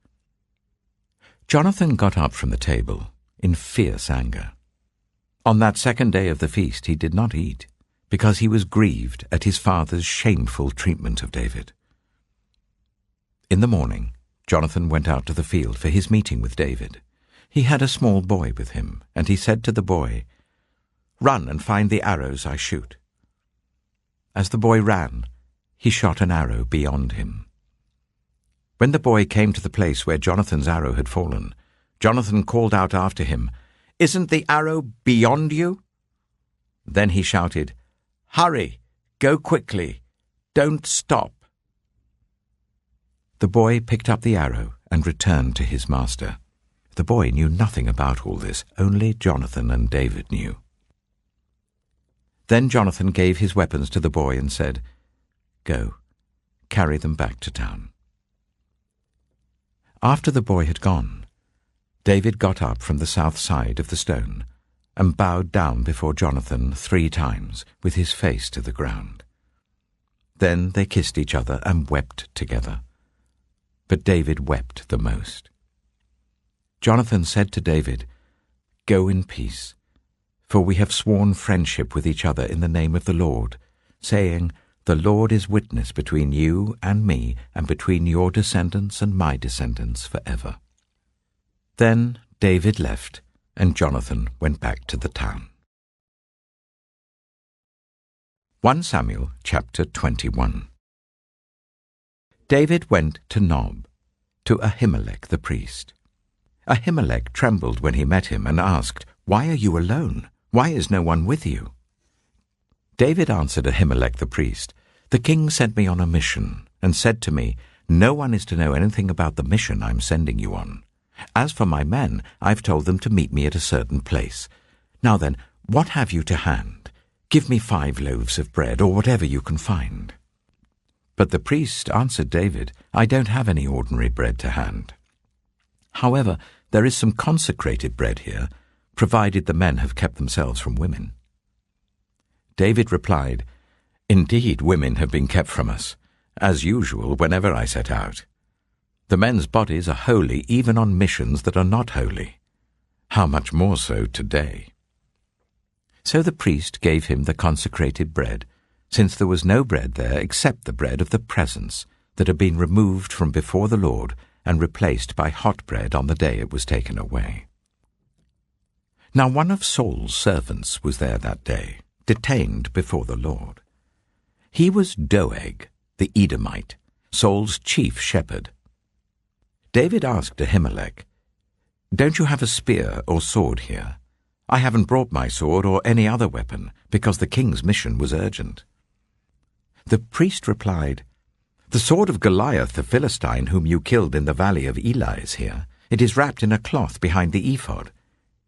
Jonathan got up from the table in fierce anger. On that second day of the feast he did not eat, because he was grieved at his father's shameful treatment of David. In the morning, Jonathan went out to the field for his meeting with David. He had a small boy with him, and he said to the boy, "Run and find the arrows I shoot." As the boy ran, he shot an arrow beyond him. When the boy came to the place where Jonathan's arrow had fallen, Jonathan called out after him, "Isn't the arrow beyond you?" Then he shouted, "Hurry, go quickly, don't stop." The boy picked up the arrow and returned to his master. The boy knew nothing about all this, only Jonathan and David knew. Then Jonathan gave his weapons to the boy and said, "Go, carry them back to town." After the boy had gone, David got up from the south side of the stone and bowed down before Jonathan 3 times, with his face to the ground. Then they kissed each other and wept together. But David wept the most. Jonathan said to David, "Go in peace, for we have sworn friendship with each other in the name of the Lord, saying, 'The Lord is witness between you and me, and between your descendants and my descendants forever.'" Then David left, and Jonathan went back to the town. 1 Samuel chapter 21. David went to Nob, to Ahimelech the priest. Ahimelech trembled when he met him and asked, "Why are you alone? Why is no one with you?" David answered Ahimelech the priest, "The king sent me on a mission and said to me, 'No one is to know anything about the mission I'm sending you on. As for my men, I've told them to meet me at a certain place. Now then, what have you to hand? Give me 5 loaves of bread, or whatever you can find." But the priest answered David, "I don't have any ordinary bread to hand. However, there is some consecrated bread here, provided the men have kept themselves from women." David replied, "Indeed, women have been kept from us, as usual whenever I set out. The men's bodies are holy even on missions that are not holy. How much more so today?" So the priest gave him the consecrated bread, since there was no bread there except the bread of the presence that had been removed from before the Lord and replaced by hot bread on the day it was taken away. Now one of Saul's servants was there that day, detained before the Lord. He was Doeg, the Edomite, Saul's chief shepherd. David asked Ahimelech, "Don't you have a spear or sword here? I haven't brought my sword or any other weapon, because the king's mission was urgent." The priest replied, "The sword of Goliath the Philistine, whom you killed in the valley of Elah, is here. It is wrapped in a cloth behind the ephod.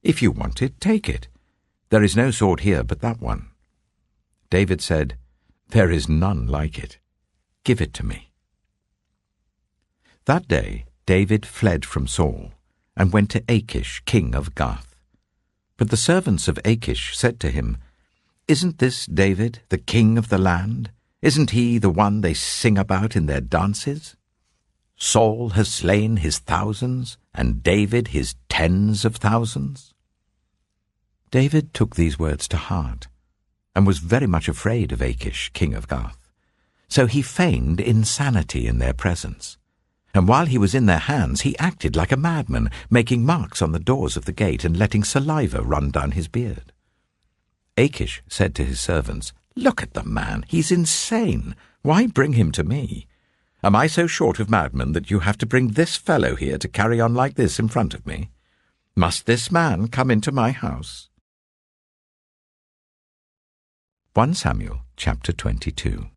If you want it, take it. There is no sword here but that one." David said, "There is none like it. Give it to me." That day David fled from Saul and went to Achish, king of Gath. But the servants of Achish said to him, "Isn't this David, the king of the land? Isn't he the one they sing about in their dances? Saul has slain his thousands, and David his tens of thousands." David took these words to heart, and was very much afraid of Achish, king of Gath. So he feigned insanity in their presence. And while he was in their hands, he acted like a madman, making marks on the doors of the gate and letting saliva run down his beard. Achish said to his servants, "Look at the man, he's insane. Why bring him to me? Am I so short of madmen that you have to bring this fellow here to carry on like this in front of me? Must this man come into my house?" 1 Samuel chapter 22.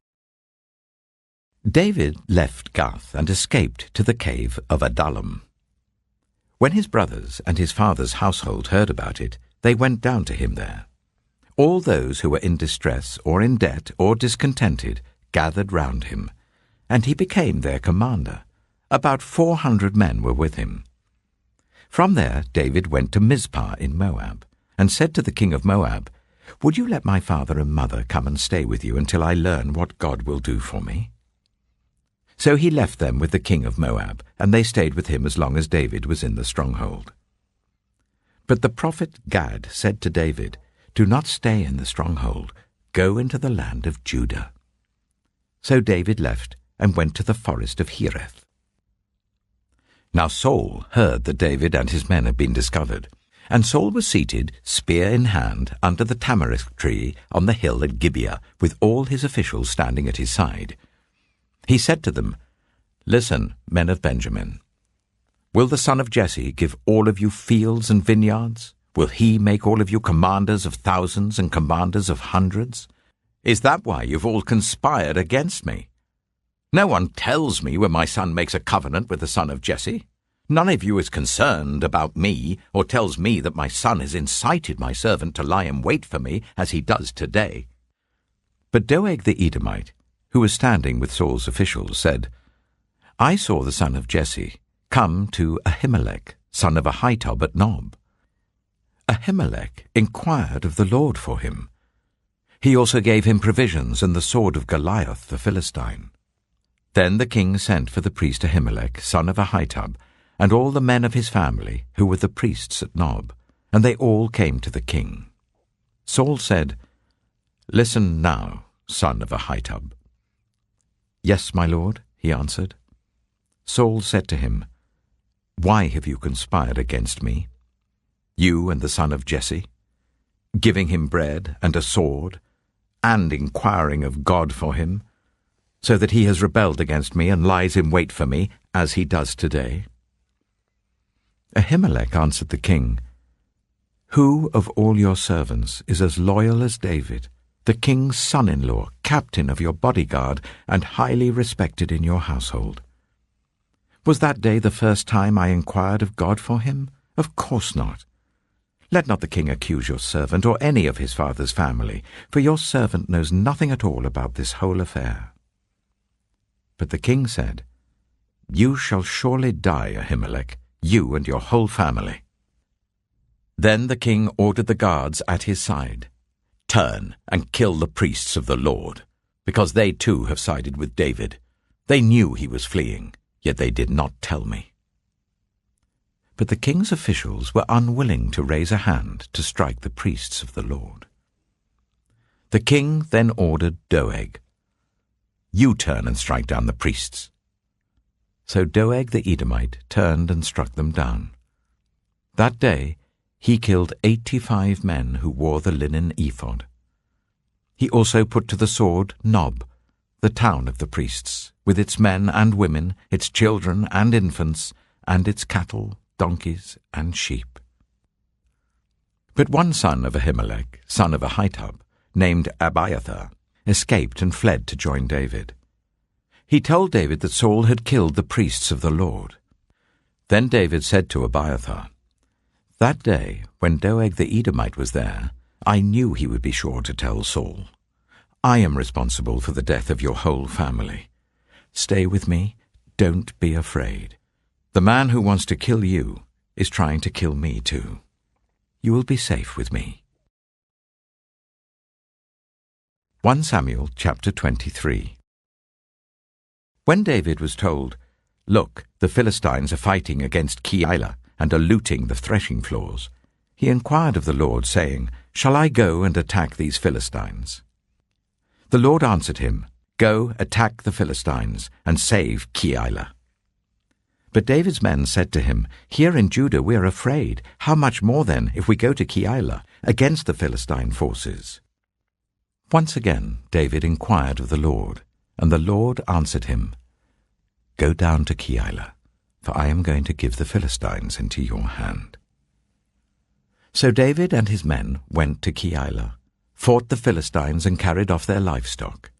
David left Gath and escaped to the cave of Adullam. When his brothers and his father's household heard about it, they went down to him there. All those who were in distress or in debt or discontented gathered round him, and he became their commander. About 400 men were with him. From there David went to Mizpah in Moab, and said to the king of Moab, "Would you let my father and mother come and stay with you until I learn what God will do for me?" So he left them with the king of Moab, and they stayed with him as long as David was in the stronghold. But the prophet Gad said to David, "Do not stay in the stronghold. Go into the land of Judah." So David left and went to the forest of Hereth. Now Saul heard that David and his men had been discovered, and Saul was seated, spear in hand, under the tamarisk tree on the hill at Gibeah, with all his officials standing at his side. He said to them, "Listen, men of Benjamin. Will the son of Jesse give all of you fields and vineyards? Will he make all of you commanders of thousands and commanders of hundreds? Is that why you've all conspired against me? No one tells me when my son makes a covenant with the son of Jesse. None of you is concerned about me, or tells me that my son has incited my servant to lie in wait for me, as he does today." But Doeg the Edomite, who was standing with Saul's officials, said, "I saw the son of Jesse come to Ahimelech, son of Ahitub at Nob. Ahimelech inquired of the Lord for him. He also gave him provisions and the sword of Goliath the Philistine." Then the king sent for the priest Ahimelech, son of Ahitub, and all the men of his family, who were the priests at Nob, and they all came to the king. Saul said, "Listen now, son of Ahitub." "Yes, my lord," he answered. Saul said to him, "Why have you conspired against me, you and the son of Jesse, giving him bread and a sword, and inquiring of God for him, so that he has rebelled against me and lies in wait for me, as he does today?" Ahimelech answered the king, "Who of all your servants is as loyal as David, the king's son-in-law, captain of your bodyguard, and highly respected in your household? Was that day the first time I inquired of God for him? Of course not. Let not the king accuse your servant or any of his father's family, for your servant knows nothing at all about this whole affair." But the king said, "You shall surely die, Ahimelech, you and your whole family." Then the king ordered the guards at his side, "Turn and kill the priests of the Lord, because they too have sided with David. They knew he was fleeing, yet they did not tell me." But the king's officials were unwilling to raise a hand to strike the priests of the Lord. The king then ordered Doeg, "You turn and strike down the priests." So Doeg the Edomite turned and struck them down. That day he killed 85 men who wore the linen ephod. He also put to the sword Nob, the town of the priests, with its men and women, its children and infants, and its cattle, donkeys, and sheep. But one son of Ahimelech, son of Ahitub, named Abiathar, escaped and fled to join David. He told David that Saul had killed the priests of the Lord. Then David said to Abiathar, "That day, when Doeg the Edomite was there, I knew he would be sure to tell Saul. I am responsible for the death of your whole family. Stay with me, don't be afraid. The man who wants to kill you is trying to kill me too. You will be safe with me." 1 Samuel chapter 23. When David was told, "Look, the Philistines are fighting against Keilah and are looting the threshing floors," he inquired of the Lord, saying, "Shall I go and attack these Philistines?" The Lord answered him, "Go, attack the Philistines, and save Keilah." But David's men said to him, "Here in Judah we are afraid. How much more then if we go to Keilah against the Philistine forces?" Once again David inquired of the Lord, and the Lord answered him, "Go down to Keilah, for I am going to give the Philistines into your hand." So David and his men went to Keilah, fought the Philistines, and carried off their livestock.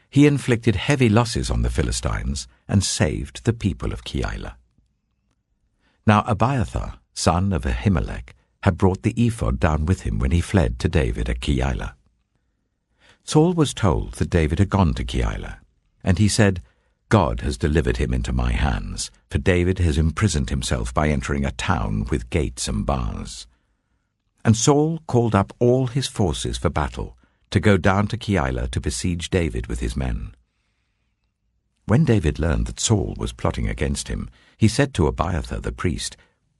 He inflicted heavy losses on the Philistines and saved the people of Keilah. Now Abiathar, son of Ahimelech, had brought the ephod down with him when he fled to David at Keilah. Saul was told that David had gone to Keilah, and he said, "God has delivered him into my hands, for David has imprisoned himself by entering a town with gates and bars." And Saul called up all his forces for battle, to go down to Keilah to besiege David with his men. When David learned that Saul was plotting against him, he said to Abiathar the priest,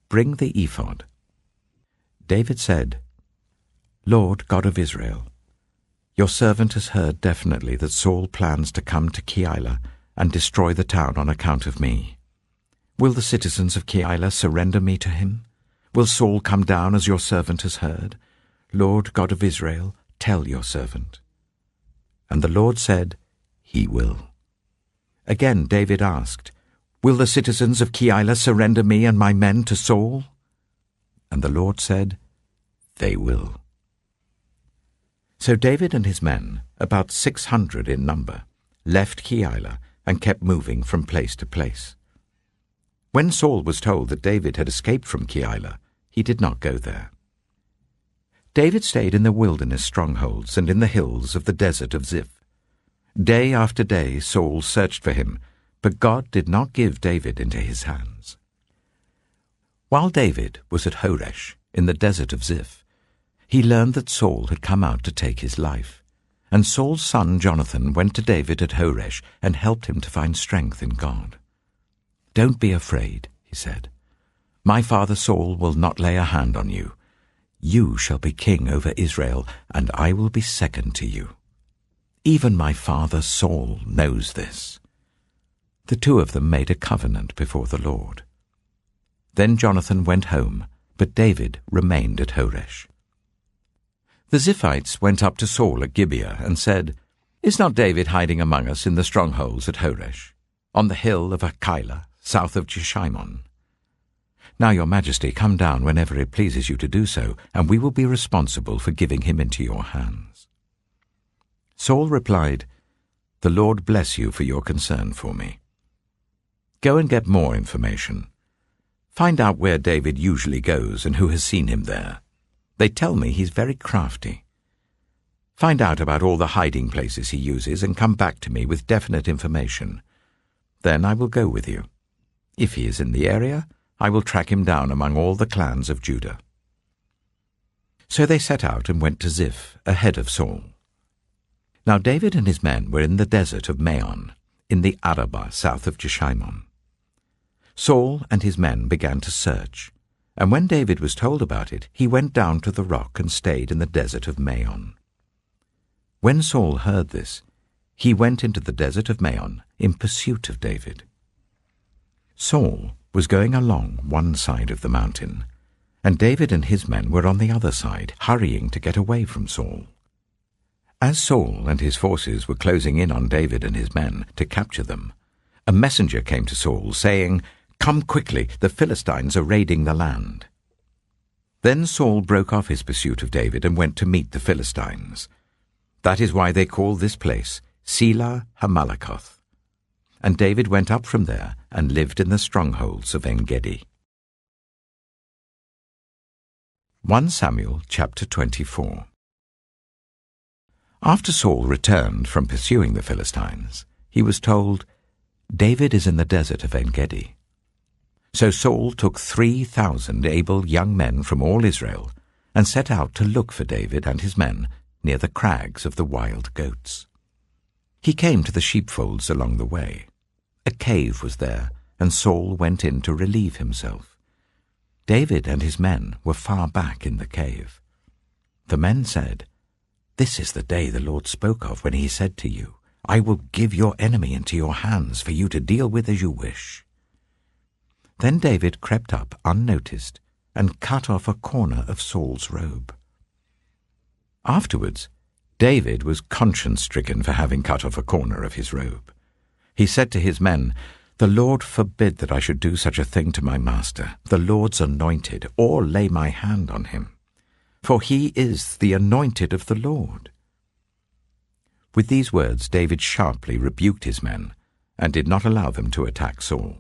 "Bring the ephod." David said, "Lord God of Israel, your servant has heard definitely that Saul plans to come to Keilah and destroy the town on account of me. Will the citizens of Keilah surrender me to him? Will Saul come down as your servant has heard? Lord God of Israel, tell your servant." And the Lord said, "He will." Again David asked, "Will the citizens of Keilah surrender me and my men to Saul?" And the Lord said, "They will." So David and his men, about 600 in number, left Keilah and kept moving from place to place. When Saul was told that David had escaped from Keilah, he did not go there. David stayed in the wilderness strongholds and in the hills of the desert of Ziph. Day after day Saul searched for him, but God did not give David into his hands. While David was at Horesh, in the desert of Ziph, he learned that Saul had come out to take his life, and Saul's son Jonathan went to David at Horesh and helped him to find strength in God. "Don't be afraid," he said. "My father Saul will not lay a hand on you. You shall be king over Israel, and I will be second to you. Even my father Saul knows this." The two of them made a covenant before the Lord. Then Jonathan went home, but David remained at Horesh. The Ziphites went up to Saul at Gibeah and said, "Is not David hiding among us in the strongholds at Horesh, on the hill of Keilah, south of Jeshimon? Now your majesty, come down whenever it pleases you to do so, and we will be responsible for giving him into your hands." Saul replied, "The Lord bless you for your concern for me. Go and get more information. Find out where David usually goes and who has seen him there. They tell me he's very crafty. Find out about all the hiding places he uses and come back to me with definite information. Then I will go with you. If he is in the area, I will track him down among all the clans of Judah." So they set out and went to Ziph ahead of Saul. Now David and his men were in the desert of Maon, in the Arabah south of Jeshimon. Saul and his men began to search, and when David was told about it, he went down to the rock and stayed in the desert of Maon. When Saul heard this, he went into the desert of Maon in pursuit of David. Saul was going along one side of the mountain, and David and his men were on the other side, hurrying to get away from Saul. As Saul and his forces were closing in on David and his men to capture them, a messenger came to Saul, saying, "Come quickly, the Philistines are raiding the land." Then Saul broke off his pursuit of David and went to meet the Philistines. That is why they call this place Selah Hamalakoth. And David went up from there and lived in the strongholds of En-gedi. 1 Samuel chapter 24. After Saul returned from pursuing the Philistines, he was told, "David is in the desert of En-gedi." So Saul took 3,000 able young men from all Israel and set out to look for David and his men near the crags of the wild goats. He came to the sheepfolds along the way. A cave was there, and Saul went in to relieve himself. David and his men were far back in the cave. The men said, "This is the day the Lord spoke of when he said to you, 'I will give your enemy into your hands for you to deal with as you wish.'" Then David crept up unnoticed and cut off a corner of Saul's robe. Afterwards, David was conscience-stricken for having cut off a corner of his robe. He said to his men, "The Lord forbid that I should do such a thing to my master, the Lord's anointed, or lay my hand on him. For he is the anointed of the Lord." With these words David sharply rebuked his men, and did not allow them to attack Saul.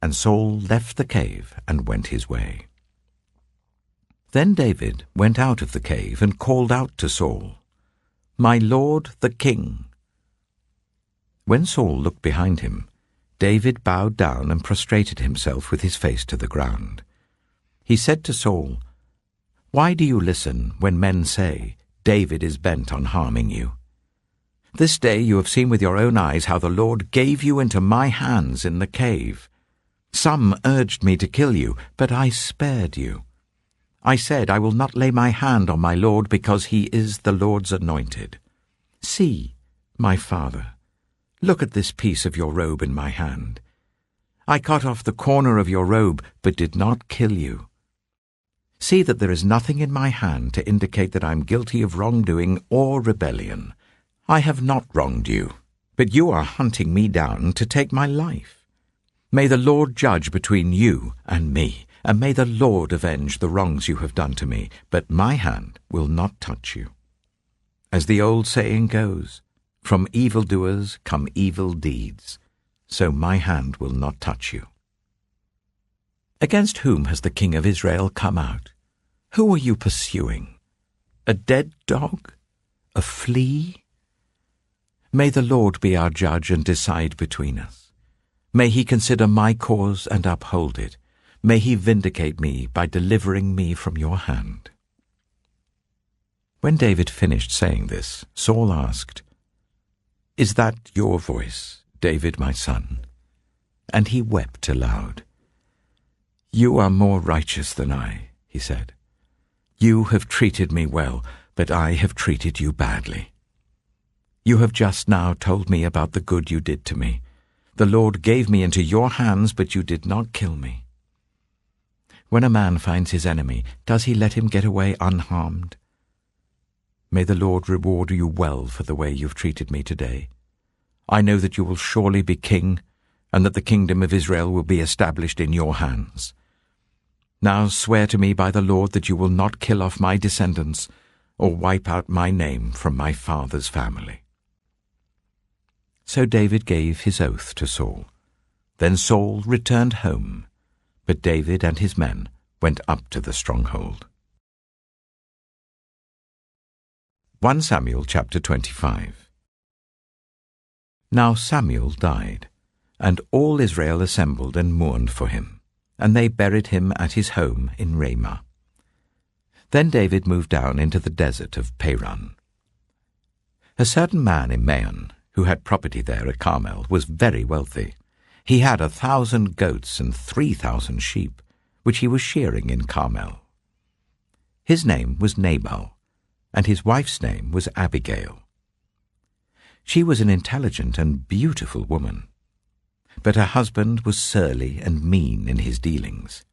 And Saul left the cave and went his way. Then David went out of the cave and called out to Saul, "My lord the king." When Saul looked behind him, David bowed down and prostrated himself with his face to the ground. He said to Saul, "Why do you listen when men say, 'David is bent on harming you'? This day you have seen with your own eyes how the Lord gave you into my hands in the cave. Some urged me to kill you, but I spared you. I said, 'I will not lay my hand on my Lord, because he is the Lord's anointed.' See, my father, look at this piece of your robe in my hand. I cut off the corner of your robe, but did not kill you. See that there is nothing in my hand to indicate that I am guilty of wrongdoing or rebellion. I have not wronged you, but you are hunting me down to take my life. May the Lord judge between you and me, and may the Lord avenge the wrongs you have done to me, but my hand will not touch you. As the old saying goes, 'From evildoers come evil deeds,' so my hand will not touch you." Against whom has the king of Israel come out? Who are you pursuing? A dead dog? A flea? May the Lord be our judge and decide between us. May he consider my cause and uphold it. May he vindicate me by delivering me from your hand." When David finished saying this, Saul asked, "Is that your voice, David my son?" And he wept aloud. "You are more righteous than I," he said. "You have treated me well, but I have treated you badly. You have just now told me about the good you did to me. The Lord gave me into your hands, but you did not kill me. When a man finds his enemy, does he let him get away unharmed? May the Lord reward you well for the way you've treated me today. I know that you will surely be king, and that the kingdom of Israel will be established in your hands. Now swear to me by the Lord that you will not kill off my descendants or wipe out my name from my father's family." So David gave his oath to Saul. Then Saul returned home, but David and his men went up to the stronghold. 1 Samuel chapter 25. Now Samuel died, and all Israel assembled and mourned for him, and they buried him at his home in Ramah. Then David moved down into the desert of Paran. A certain man in Maon, who had property there at Carmel, was very wealthy. He had 1,000 goats and 3,000 sheep, which he was shearing in Carmel. His name was Nabal, and his wife's name was Abigail. She was an intelligent and beautiful woman, but her husband was surly and mean in his dealings.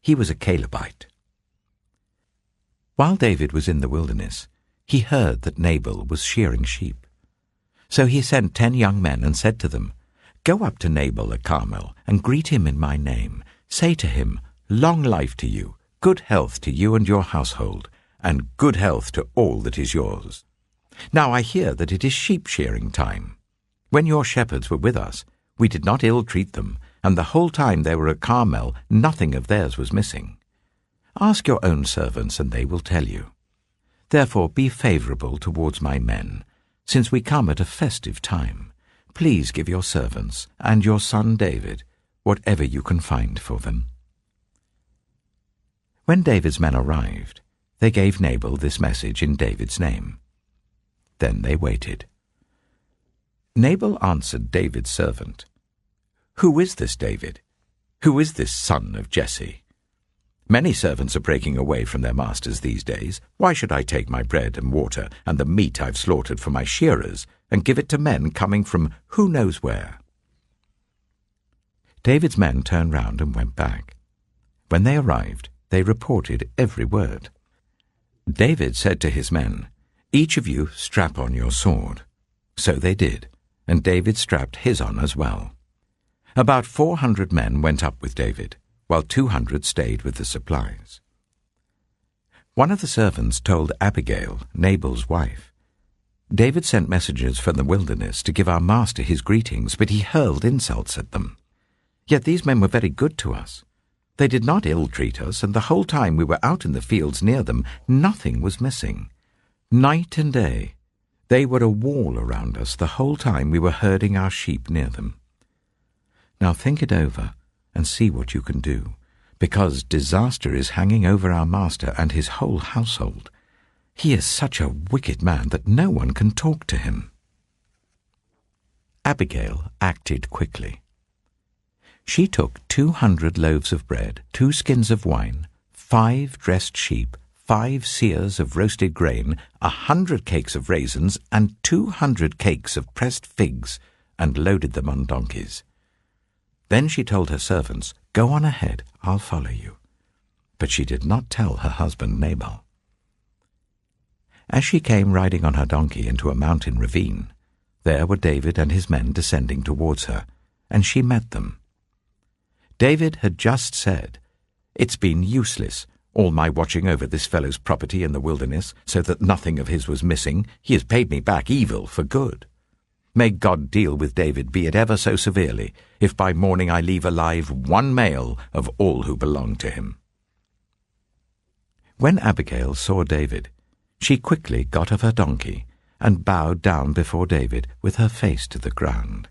He was a Calebite. While David was in the wilderness, he heard that Nabal was shearing sheep. So he sent 10 young men and said to them, "Go up to Nabal at Carmel and greet him in my name. Say to him, 'Long life to you, good health to you and your household, and good health to all that is yours. Now I hear that it is sheep-shearing time. When your shepherds were with us, we did not ill-treat them, and the whole time they were at Carmel nothing of theirs was missing. Ask your own servants, and they will tell you. Therefore be favorable towards my men, since we come at a festive time. Please give your servants and your son David whatever you can find for them." When David's men arrived, they gave Nabal this message in David's name. Then they waited. Nabal answered David's servant, "Who is this David? Who is this son of Jesse? Many servants are breaking away from their masters these days. Why should I take my bread and water and the meat I've slaughtered for my shearers and give it to men coming from who knows where?" David's men turned round and went back. When they arrived, they reported every word. David said to his men, "Each of you strap on your sword." So they did, and David strapped his on as well. About 400 men went up with David, while 200 stayed with the supplies. One of the servants told Abigail, Nabal's wife, "David sent messengers from the wilderness to give our master his greetings, but he hurled insults at them. Yet these men were very good to us. They did not ill-treat us, and the whole time we were out in the fields near them, nothing was missing. Night and day, they were a wall around us the whole time we were herding our sheep near them. Now think it over and see what you can do, because disaster is hanging over our master and his whole household. He is such a wicked man that no one can talk to him." Abigail acted quickly. She took 200 loaves of bread, 2 skins of wine, 5 dressed sheep, 5 seahs of roasted grain, 100 cakes of raisins, and 200 cakes of pressed figs, and loaded them on donkeys. Then she told her servants, "Go on ahead, I'll follow you." But she did not tell her husband Nabal. As she came riding on her donkey into a mountain ravine, there were David and his men descending towards her, and she met them. David had just said, "It's been useless, all my watching over this fellow's property in the wilderness, so that nothing of his was missing. He has paid me back evil for good. May God deal with David, be it ever so severely, if by morning I leave alive 1 male of all who belong to him." When Abigail saw David, she quickly got off her donkey and bowed down before David with her face to the ground.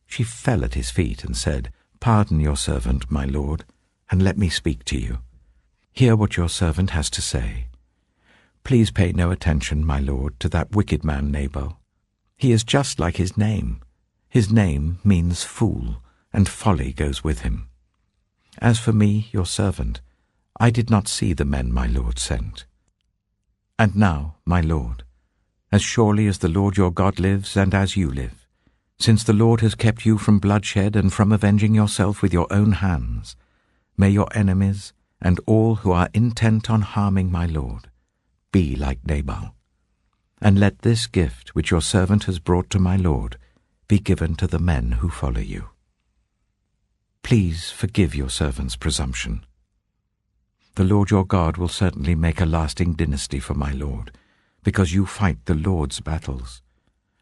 She fell at his feet and said, "Pardon your servant, my lord, and let me speak to you. Hear what your servant has to say. Please pay no attention, my lord, to that wicked man Nabal. He is just like his name. His name means fool, and folly goes with him. As for me, your servant, I did not see the men my lord sent. And now, my lord, as surely as the Lord your God lives and as you live, since the Lord has kept you from bloodshed and from avenging yourself with your own hands, may your enemies and all who are intent on harming my lord be like Nabal. And let this gift which your servant has brought to my lord be given to the men who follow you. Please forgive your servant's presumption. The Lord your God will certainly make a lasting dynasty for my lord, because you fight the Lord's battles,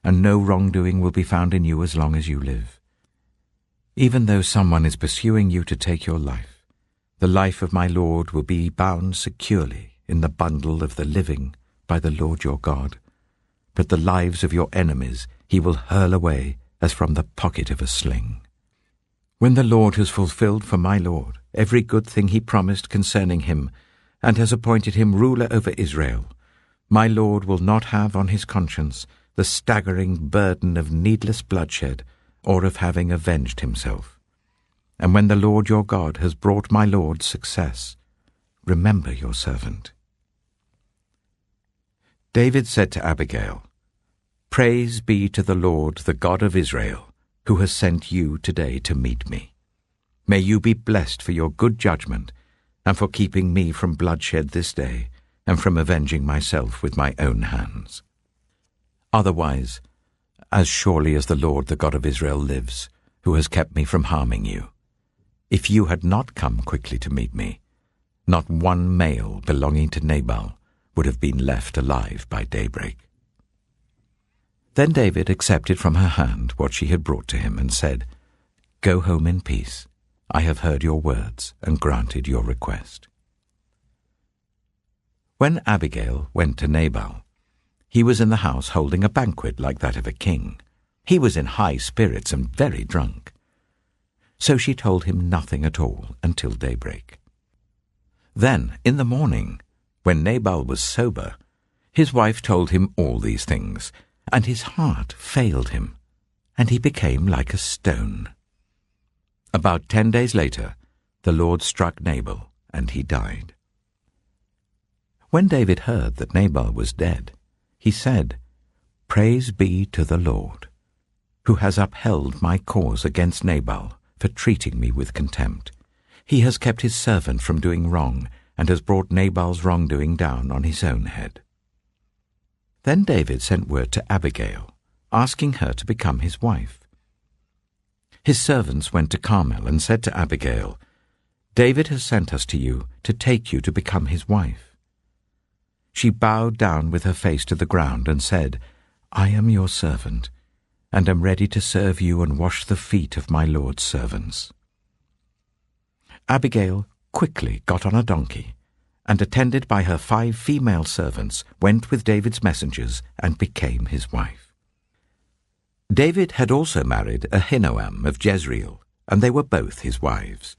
and no wrongdoing will be found in you as long as you live. Even though someone is pursuing you to take your life, the life of my lord will be bound securely in the bundle of the living by the Lord your God, but the lives of your enemies he will hurl away as from the pocket of a sling. When the Lord has fulfilled for my lord every good thing he promised concerning him, and has appointed him ruler over Israel, my lord will not have on his conscience the staggering burden of needless bloodshed or of having avenged himself. And when the Lord your God has brought my lord success, remember your servant." David said to Abigail, "Praise be to the Lord, the God of Israel, who has sent you today to meet me. May you be blessed for your good judgment and for keeping me from bloodshed this day and from avenging myself with my own hands. Otherwise, as surely as the Lord, the God of Israel, lives, who has kept me from harming you, if you had not come quickly to meet me, not one male belonging to Nabal would have been left alive by daybreak." Then David accepted from her hand what she had brought to him and said, "Go home in peace. I have heard your words and granted your request." When Abigail went to Nabal, he was in the house holding a banquet like that of a king. He was in high spirits and very drunk. So she told him nothing at all until daybreak. Then, in the morning, when Nabal was sober, his wife told him all these things, and his heart failed him, and he became like a stone. About 10 days later, the Lord struck Nabal, and he died. When David heard that Nabal was dead, he said, "Praise be to the Lord, who has upheld my cause against Nabal for treating me with contempt. He has kept his servant from doing wrong, and has brought Nabal's wrongdoing down on his own head." Then David sent word to Abigail, asking her to become his wife. His servants went to Carmel and said to Abigail, "David has sent us to you to take you to become his wife." She bowed down with her face to the ground and said, "I am your servant, and am ready to serve you and wash the feet of my Lord's servants." Abigail quickly got on a donkey, and attended by her 5 female servants, went with David's messengers and became his wife. David had also married Ahinoam of Jezreel, and they were both his wives.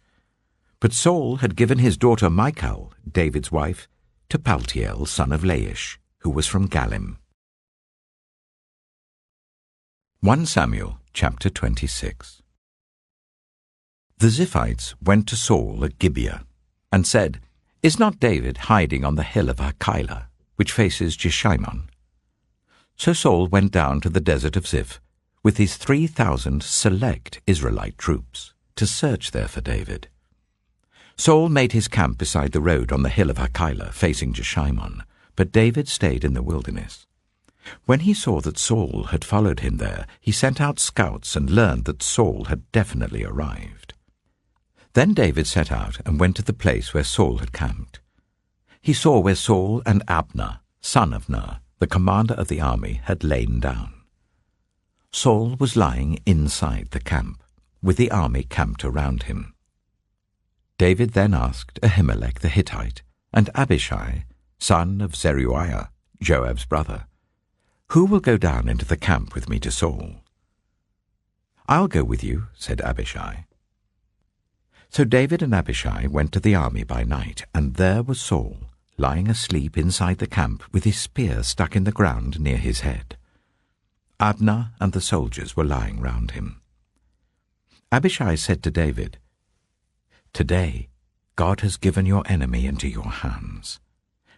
But Saul had given his daughter Michal, David's wife, to Paltiel, son of Laish, who was from Galim. 1 Samuel chapter 26. The Ziphites went to Saul at Gibeah, and said, "Is not David hiding on the hill of Hachilah, which faces Jeshimon?" So Saul went down to the desert of Ziph with his 3,000 select Israelite troops to search there for David. Saul made his camp beside the road on the hill of Hachilah facing Jeshimon, but David stayed in the wilderness. When he saw that Saul had followed him there, he sent out scouts and learned that Saul had definitely arrived. Then David set out and went to the place where Saul had camped. He saw where Saul and Abner, son of Ner, the commander of the army, had lain down. Saul was lying inside the camp, with the army camped around him. David then asked Ahimelech the Hittite and Abishai, son of Zeruiah, Joab's brother, "Who will go down into the camp with me to Saul?" "I'll go with you," said Abishai. So David and Abishai went to the army by night, and there was Saul, lying asleep inside the camp with his spear stuck in the ground near his head. Abner and the soldiers were lying round him. Abishai said to David, "Today God has given your enemy into your hands.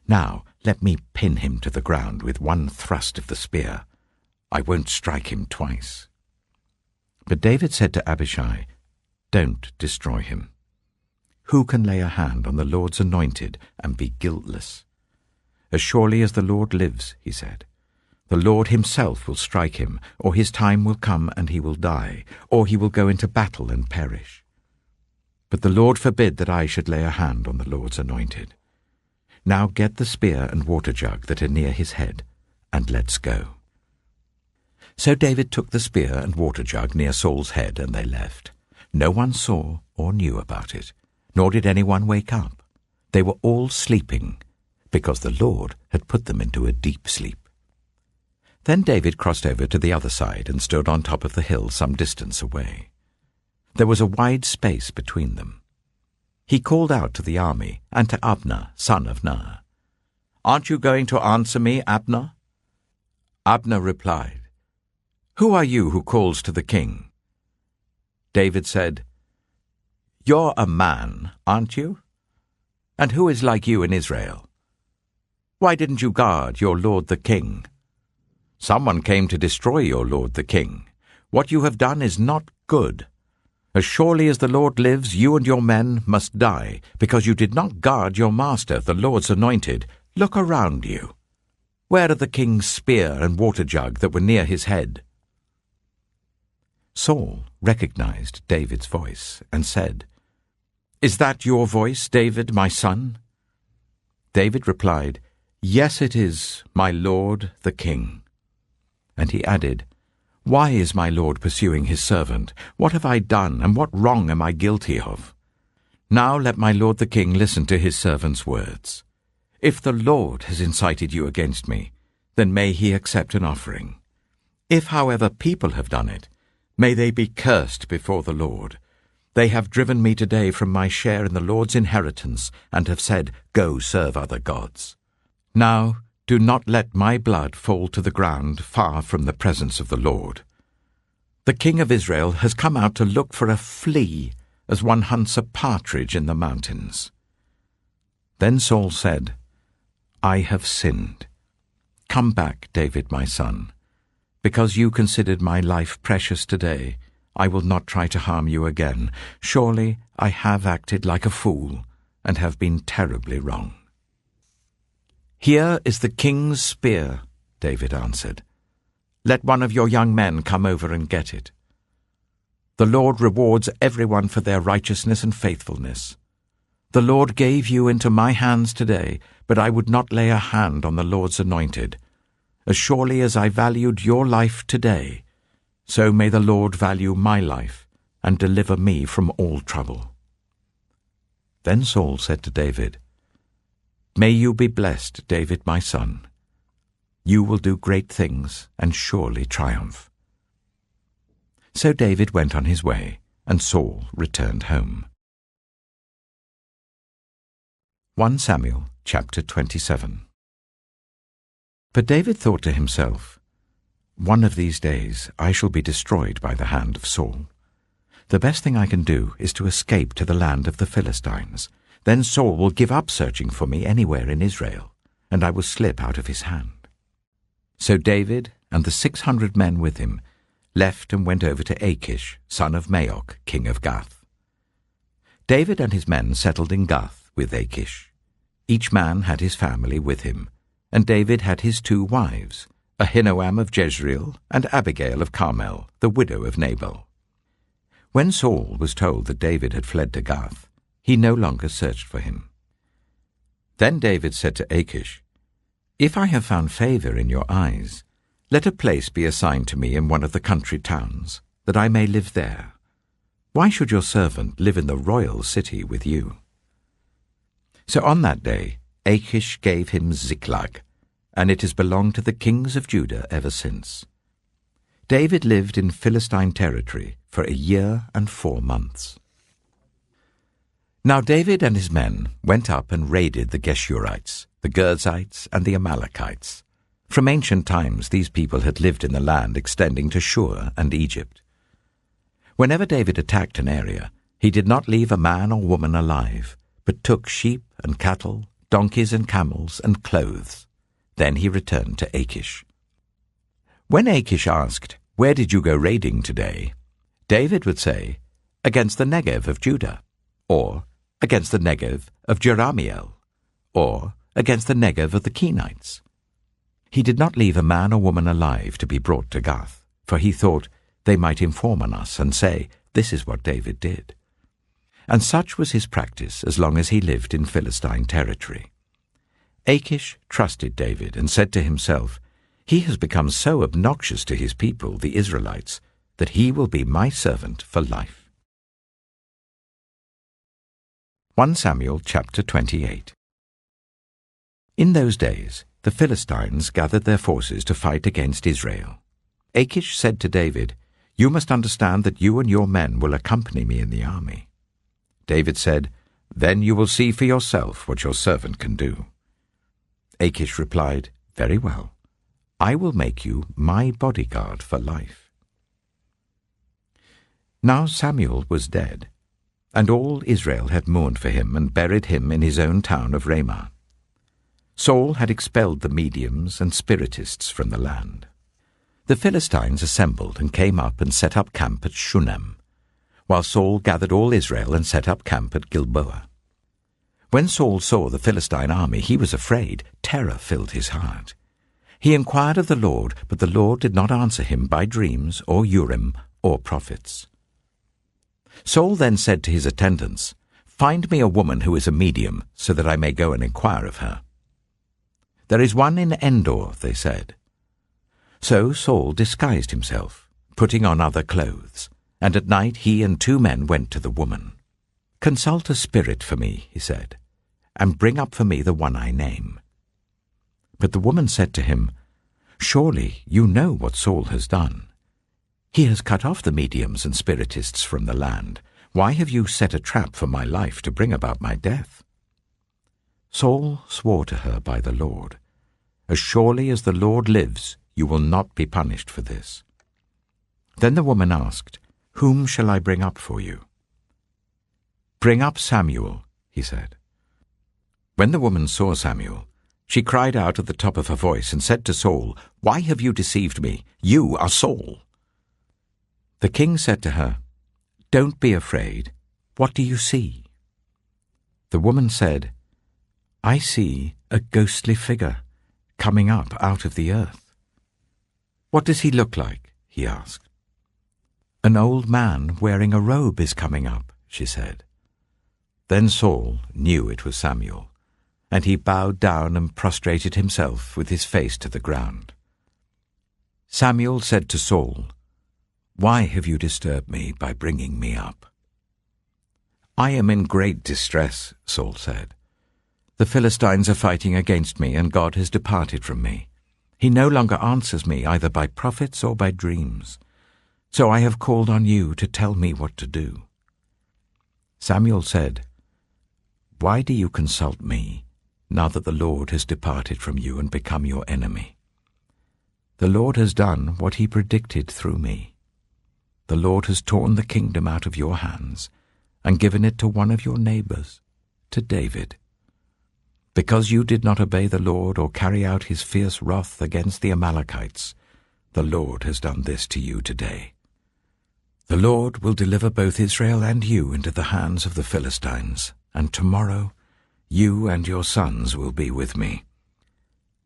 Now let me pin him to the ground with one thrust of the spear. I won't strike him twice." But David said to Abishai, "Don't destroy him. Who can lay a hand on the Lord's anointed and be guiltless? As surely as the Lord lives," he said, "the Lord himself will strike him, or his time will come and he will die, or he will go into battle and perish. But the Lord forbid that I should lay a hand on the Lord's anointed. Now get the spear and water jug that are near his head, and let's go." So David took the spear and water jug near Saul's head, and they left. No one saw or knew about it, nor did anyone wake up. They were all sleeping, because the Lord had put them into a deep sleep. Then David crossed over to the other side and stood on top of the hill some distance away. There was a wide space between them. He called out to the army and to Abner, son of Ner, "Aren't you going to answer me, Abner?" Abner replied, "Who are you who calls to the king?" David said, "You're a man, aren't you? And who is like you in Israel? Why didn't you guard your lord the king? Someone came to destroy your lord the king. What you have done is not good. As surely as the Lord lives, you and your men must die, because you did not guard your master, the Lord's anointed. Look around you. Where are the king's spear and water jug that were near his head?" Saul recognized David's voice and said, "Is that your voice, David, my son?" David replied, "Yes, it is, my lord the king." And he added, "Why is my lord pursuing his servant? What have I done, and what wrong am I guilty of? Now let my lord the king listen to his servant's words. If the Lord has incited you against me, then may he accept an offering. If, however, people have done it, may they be cursed before the Lord. They have driven me today from my share in the Lord's inheritance, and have said, 'Go serve other gods.' Now do not let my blood fall to the ground far from the presence of the Lord. The king of Israel has come out to look for a flea, as one hunts a partridge in the mountains." Then Saul said, "I have sinned. Come back, David my son. Because you considered my life precious today, I will not try to harm you again. Surely I have acted like a fool, and have been terribly wrong." "Here is the king's spear," David answered. "Let one of your young men come over and get it. The Lord rewards everyone for their righteousness and faithfulness. The Lord gave you into my hands today, but I would not lay a hand on the Lord's anointed. As surely as I valued your life today, so may the Lord value my life and deliver me from all trouble." Then Saul said to David, "May you be blessed, David my son. You will do great things and surely triumph." So David went on his way, and Saul returned home. 1 Samuel chapter 27. But David thought to himself, "One of these days I shall be destroyed by the hand of Saul. The best thing I can do is to escape to the land of the Philistines. Then Saul will give up searching for me anywhere in Israel, and I will slip out of his hand." So David and the 600 men with him left and went over to Achish, son of Maok, king of Gath. David and his men settled in Gath with Achish. Each man had his family with him, and David had his 2 wives, Ahinoam of Jezreel and Abigail of Carmel, the widow of Nabal. When Saul was told that David had fled to Gath, he no longer searched for him. Then David said to Achish, "If I have found favor in your eyes, let a place be assigned to me in one of the country towns, that I may live there. Why should your servant live in the royal city with you?" So on that day Achish gave him Ziklag, and it has belonged to the kings of Judah ever since. David lived in Philistine territory for 1 year and 4 months. Now David and his men went up and raided the Geshurites, the Girzites, and the Amalekites. From ancient times these people had lived in the land extending to Shur and Egypt. Whenever David attacked an area, he did not leave a man or woman alive, but took sheep and cattle, donkeys and camels, and clothes. Then he returned to Achish. When Achish asked, "Where did you go raiding today?" David would say, "Against the Negev of Judah," or "Against the Negev of Jerahmeel," or "Against the Negev of the Kenites." He did not leave a man or woman alive to be brought to Gath, for he thought they might inform on us and say, "This is what David did." And such was his practice as long as he lived in Philistine territory. Achish trusted David and said to himself, "He has become so obnoxious to his people, the Israelites, that he will be my servant for life." 1 Samuel chapter 28. In those days the Philistines gathered their forces to fight against Israel. Achish said to David, "You must understand that you and your men will accompany me in the army." David said, "Then you will see for yourself what your servant can do." Achish replied, "Very well. I will make you my bodyguard for life." Now Samuel was dead, and all Israel had mourned for him and buried him in his own town of Ramah. Saul had expelled the mediums and spiritists from the land. The Philistines assembled and came up and set up camp at Shunem, while Saul gathered all Israel and set up camp at Gilboa. When Saul saw the Philistine army, he was afraid. Terror filled his heart. He inquired of the Lord, but the Lord did not answer him by dreams or Urim or prophets. Saul then said to his attendants, "Find me a woman who is a medium, so that I may go and inquire of her." "There is one in Endor," they said. So Saul disguised himself, putting on other clothes, and at night he and 2 men went to the woman. "Consult a spirit for me," he said, "and bring up for me the one I name." But the woman said to him, "Surely you know what Saul has done. He has cut off the mediums and spiritists from the land. Why have you set a trap for my life to bring about my death?" Saul swore to her by the Lord, "As surely as the Lord lives, you will not be punished for this." Then the woman asked, "Whom shall I bring up for you?" "Bring up Samuel," he said. When the woman saw Samuel, she cried out at the top of her voice and said to Saul, "Why have you deceived me? You are Saul." The king said to her, "Don't be afraid. What do you see?" The woman said, "I see a ghostly figure coming up out of the earth." "What does he look like?" he asked. "An old man wearing a robe is coming up," she said. Then Saul knew it was Samuel, and he bowed down and prostrated himself with his face to the ground. Samuel said to Saul, "Why have you disturbed me by bringing me up?" "I am in great distress," Saul said. "The Philistines are fighting against me, and God has departed from me. He no longer answers me either by prophets or by dreams. So I have called on you to tell me what to do." Samuel said, "Why do you consult me, now that the Lord has departed from you and become your enemy? The Lord has done what he predicted through me. The Lord has torn the kingdom out of your hands and given it to one of your neighbors, to David. Because you did not obey the Lord or carry out his fierce wrath against the Amalekites, the Lord has done this to you today. The Lord will deliver both Israel and you into the hands of the Philistines, and tomorrow you and your sons will be with me.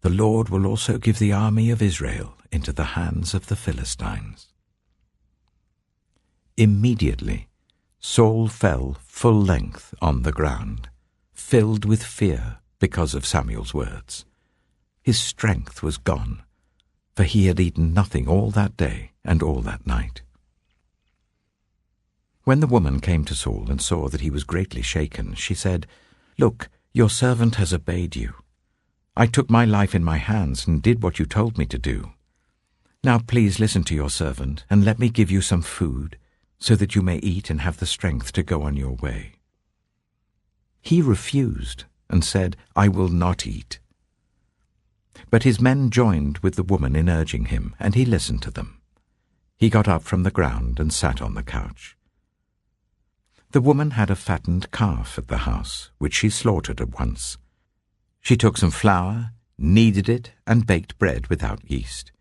The Lord will also give the army of Israel into the hands of the Philistines." Immediately Saul fell full length on the ground, filled with fear because of Samuel's words. His strength was gone, for he had eaten nothing all that day and all that night. When the woman came to Saul and saw that he was greatly shaken, she said, "Look, your servant has obeyed you. I took my life in my hands and did what you told me to do. Now please listen to your servant and let me give you some food, so that you may eat and have the strength to go on your way." He refused and said, "I will not eat." But his men joined with the woman in urging him, and he listened to them. He got up from the ground and sat on the couch. The woman had a fattened calf at the house, which she slaughtered at once. She took some flour, kneaded it, and baked bread without yeast.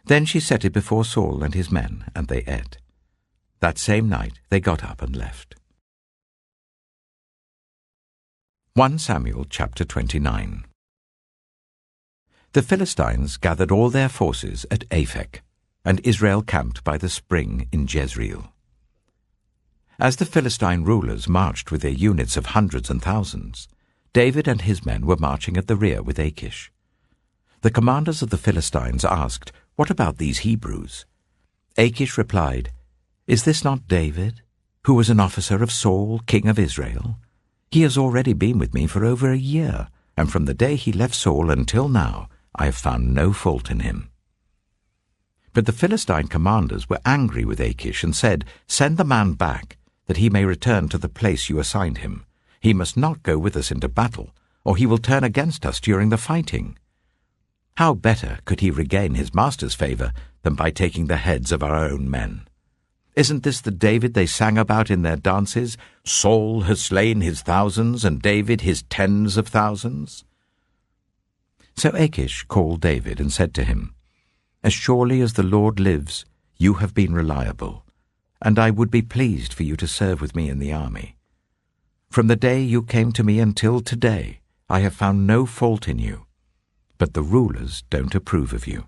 Then she set it before Saul and his men, and they ate. That same night they got up and left. 1 Samuel chapter 29. The Philistines gathered all their forces at Aphek, and Israel camped by the spring in Jezreel. As the Philistine rulers marched with their units of hundreds and thousands, David and his men were marching at the rear with Achish. The commanders of the Philistines asked, "What about these Hebrews?" Achish replied, "Is this not David, who was an officer of Saul, king of Israel? He has already been with me for over a year, and from the day he left Saul until now I have found no fault in him." But the Philistine commanders were angry with Achish and said, "Send the man back, that he may return to the place you assigned him. He must not go with us into battle, or he will turn against us during the fighting. How better could he regain his master's favor than by taking the heads of our own men? Isn't this the David they sang about in their dances? Saul has slain his thousands, and David his tens of thousands." So Achish called David and said to him, "As surely as the Lord lives, you have been reliable, and I would be pleased for you to serve with me in the army. From the day you came to me until today, I have found no fault in you, but the rulers don't approve of you.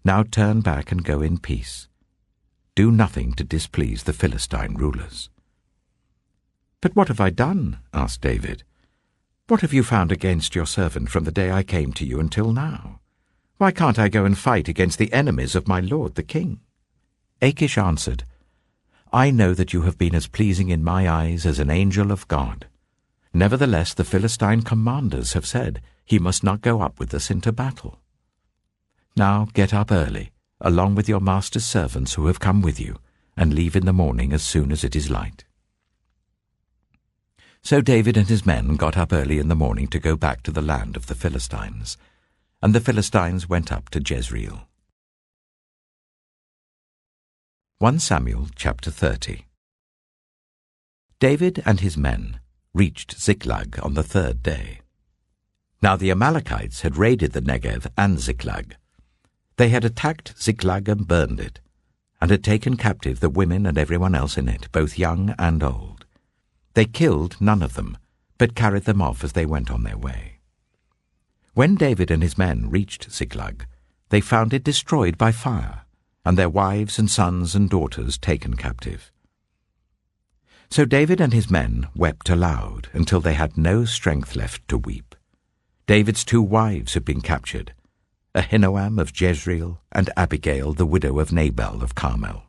Now turn back and go in peace. Do nothing to displease the Philistine rulers." "But what have I done?" asked David. "What have you found against your servant from the day I came to you until now? Why can't I go and fight against the enemies of my lord the king?" Achish answered, "I know that you have been as pleasing in my eyes as an angel of God. Nevertheless the Philistine commanders have said, 'He must not go up with us into battle.' Now get up early, along with your master's servants who have come with you, and leave in the morning as soon as it is light." So David and his men got up early in the morning to go back to the land of the Philistines, and the Philistines went up to Jezreel. 1 Samuel chapter 30. David and his men reached Ziklag on the third day. Now the Amalekites had raided the Negev and Ziklag. They had attacked Ziklag and burned it, and had taken captive the women and everyone else in it, both young and old. They killed none of them, but carried them off as they went on their way. When David and his men reached Ziklag, they found it destroyed by fire, and their wives and sons and daughters taken captive. So David and his men wept aloud until they had no strength left to weep. David's 2 wives had been captured, Ahinoam of Jezreel and Abigail the widow of Nabal of Carmel.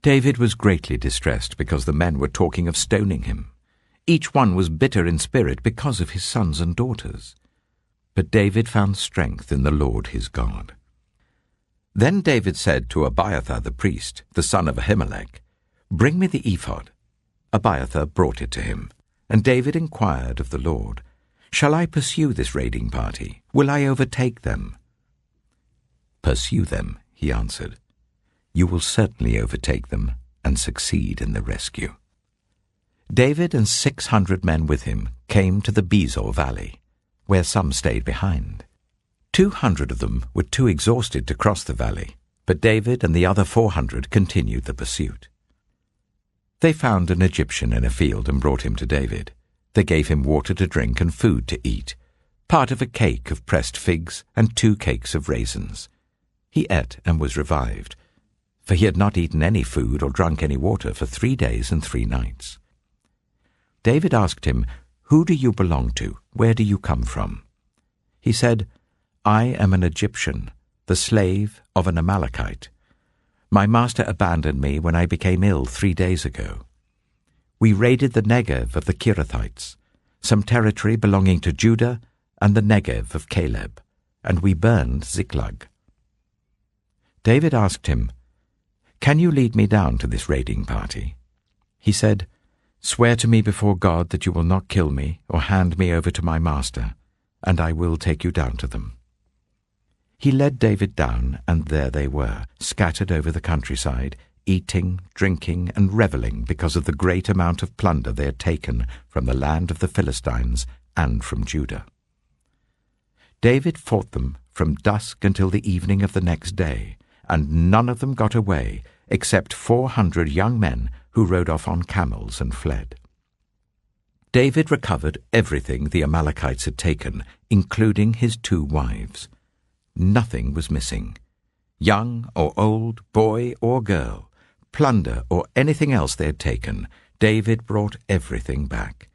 David was greatly distressed because the men were talking of stoning him. Each one was bitter in spirit because of his sons and daughters. But David found strength in the Lord his God. Then David said to Abiathar the priest, the son of Ahimelech, "Bring me the ephod." Abiathar brought it to him, and David inquired of the Lord, "Shall I pursue this raiding party? Will I overtake them?" "Pursue them," he answered. "You will certainly overtake them and succeed in the rescue." David and 600 men with him came to the Bezor valley, where some stayed behind. 200 of them were too exhausted to cross the valley, but David and the other 400 continued the pursuit. They found an Egyptian in a field and brought him to David. They gave him water to drink and food to eat, part of a cake of pressed figs and 2 cakes of raisins. He ate and was revived, for he had not eaten any food or drunk any water for 3 days and 3 nights. David asked him, "Who do you belong to? Where do you come from?" He said, "I am an Egyptian, the slave of an Amalekite. My master abandoned me when I became ill 3 days ago. We raided the Negev of the Kirithites, some territory belonging to Judah, and the Negev of Caleb, and we burned Ziklag." David asked him, "Can you lead me down to this raiding party?" He said, "Swear to me before God that you will not kill me or hand me over to my master, and I will take you down to them." He led David down, and there they were, scattered over the countryside, eating, drinking, and reveling because of the great amount of plunder they had taken from the land of the Philistines and from Judah. David fought them from dusk until the evening of the next day, and none of them got away except 400 young men who rode off on camels and fled. David recovered everything the Amalekites had taken, including his 2 wives. Nothing was missing. Young or old, boy or girl, plunder or anything else they had taken, David brought everything back.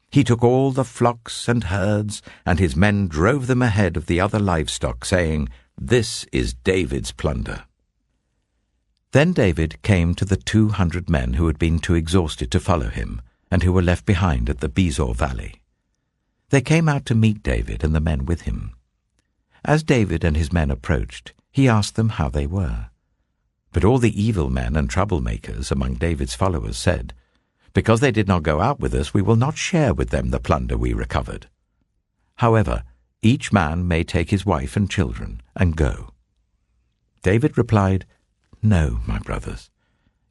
He took all the flocks and herds, and his men drove them ahead of the other livestock, saying, "This is David's plunder." Then David came to the 200 men who had been too exhausted to follow him, and who were left behind at the Bezor valley. They came out to meet David and the men with him. As David and his men approached, he asked them how they were. But all the evil men and troublemakers among David's followers said, "Because they did not go out with us, we will not share with them the plunder we recovered. However, each man may take his wife and children and go." David replied, "No, my brothers,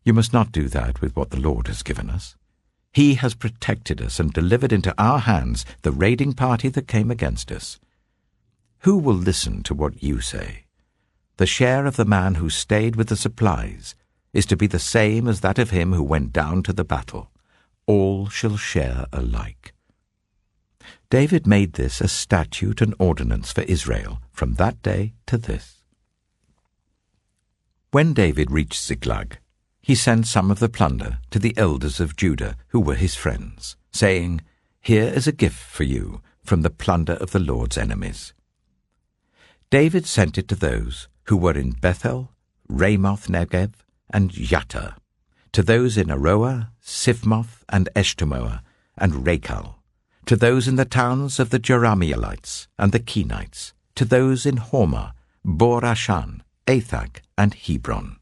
you must not do that with what the Lord has given us. He has protected us and delivered into our hands the raiding party that came against us. Who will listen to what you say? The share of the man who stayed with the supplies is to be the same as that of him who went down to the battle. All shall share alike." David made this a statute and ordinance for Israel from that day to this. When David reached Ziklag, he sent some of the plunder to the elders of Judah who were his friends, saying, "Here is a gift for you from the plunder of the Lord's enemies." David sent it to those who were in Bethel, Ramoth Negev, and Yattah, to those in Aroah, Sifmoth, and Eshtemoa, and Rachal, to those in the towns of the Jerahmeelites and the Kenites, to those in Hormah, Bor-Ashan, Athak, and Hebron,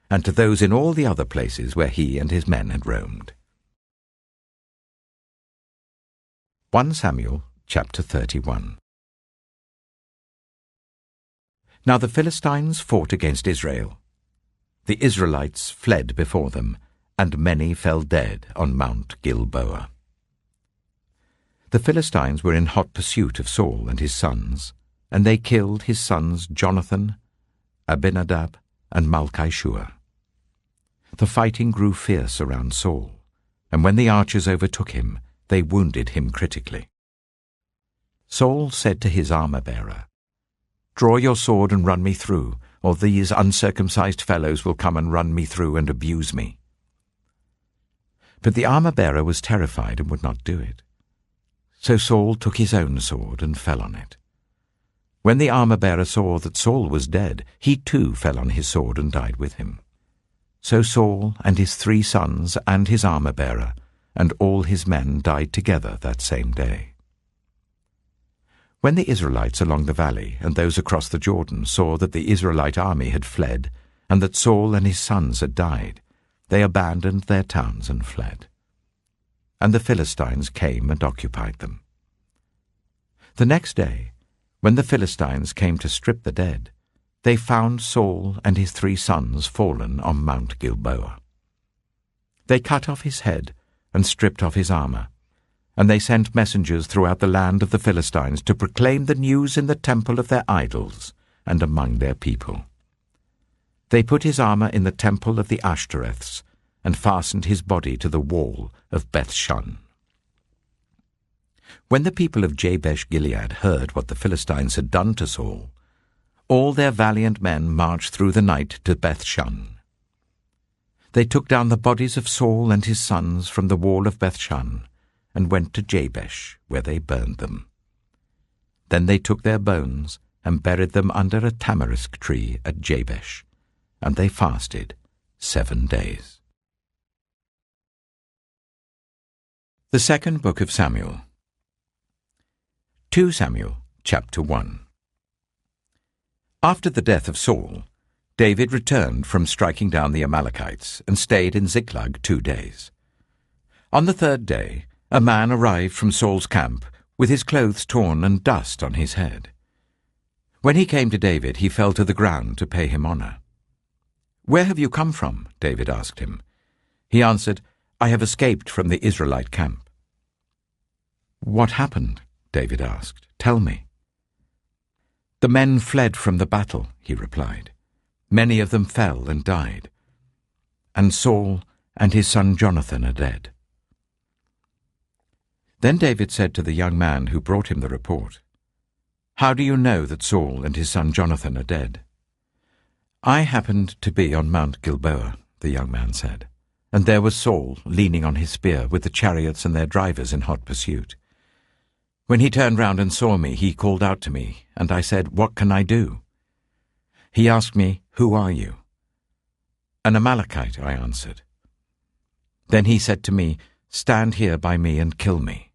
and to those in all the other places where he and his men had roamed. 1 Samuel chapter 31. Now the Philistines fought against Israel. The Israelites fled before them, and many fell dead on Mount Gilboa. The Philistines were in hot pursuit of Saul and his sons, and they killed his sons Jonathan, Abinadab, and Malchishua. The fighting grew fierce around Saul, and when the archers overtook him, they wounded him critically. Saul said to his armor-bearer, "Draw your sword and run me through, or these uncircumcised fellows will come and run me through and abuse me." But the armor-bearer was terrified and would not do it. So Saul took his own sword and fell on it. When the armor-bearer saw that Saul was dead, he too fell on his sword and died with him. So Saul and his 3 sons and his armor-bearer and all his men died together that same day. When the Israelites along the valley and those across the Jordan saw that the Israelite army had fled, and that Saul and his sons had died, they abandoned their towns and fled. And the Philistines came and occupied them. The next day, when the Philistines came to strip the dead, they found Saul and his 3 sons fallen on Mount Gilboa. They cut off his head and stripped off his armor, and they sent messengers throughout the land of the Philistines to proclaim the news in the temple of their idols and among their people. They put his armor in the temple of the Ashtoreths and fastened his body to the wall of Beth-shan. When the people of Jabesh-Gilead heard what the Philistines had done to Saul, all their valiant men marched through the night to Beth-shan. They took down the bodies of Saul and his sons from the wall of Beth-shan and went to Jabesh, where they burned them. Then they took their bones and buried them under a tamarisk tree at Jabesh, and they fasted 7 days. The second book of Samuel. 2 Samuel, chapter 1. After the death of Saul, David returned from striking down the Amalekites and stayed in Ziklag 2 days. On the 3rd day, a man arrived from Saul's camp with his clothes torn and dust on his head. When he came to David, he fell to the ground to pay him honor. "Where have you come from?" David asked him. He answered, "I have escaped from the Israelite camp." "What happened?" David asked. "Tell me." "The men fled from the battle," he replied. "Many of them fell and died. And Saul and his son Jonathan are dead." Then David said to the young man who brought him the report, "How do you know that Saul and his son Jonathan are dead?" "I happened to be on Mount Gilboa," the young man said, "and there was Saul leaning on his spear with the chariots and their drivers in hot pursuit. When he turned round and saw me, he called out to me, and I said, 'What can I do?' He asked me, 'Who are you?' 'An Amalekite,' I answered. Then he said to me, 'Stand here by me and kill me.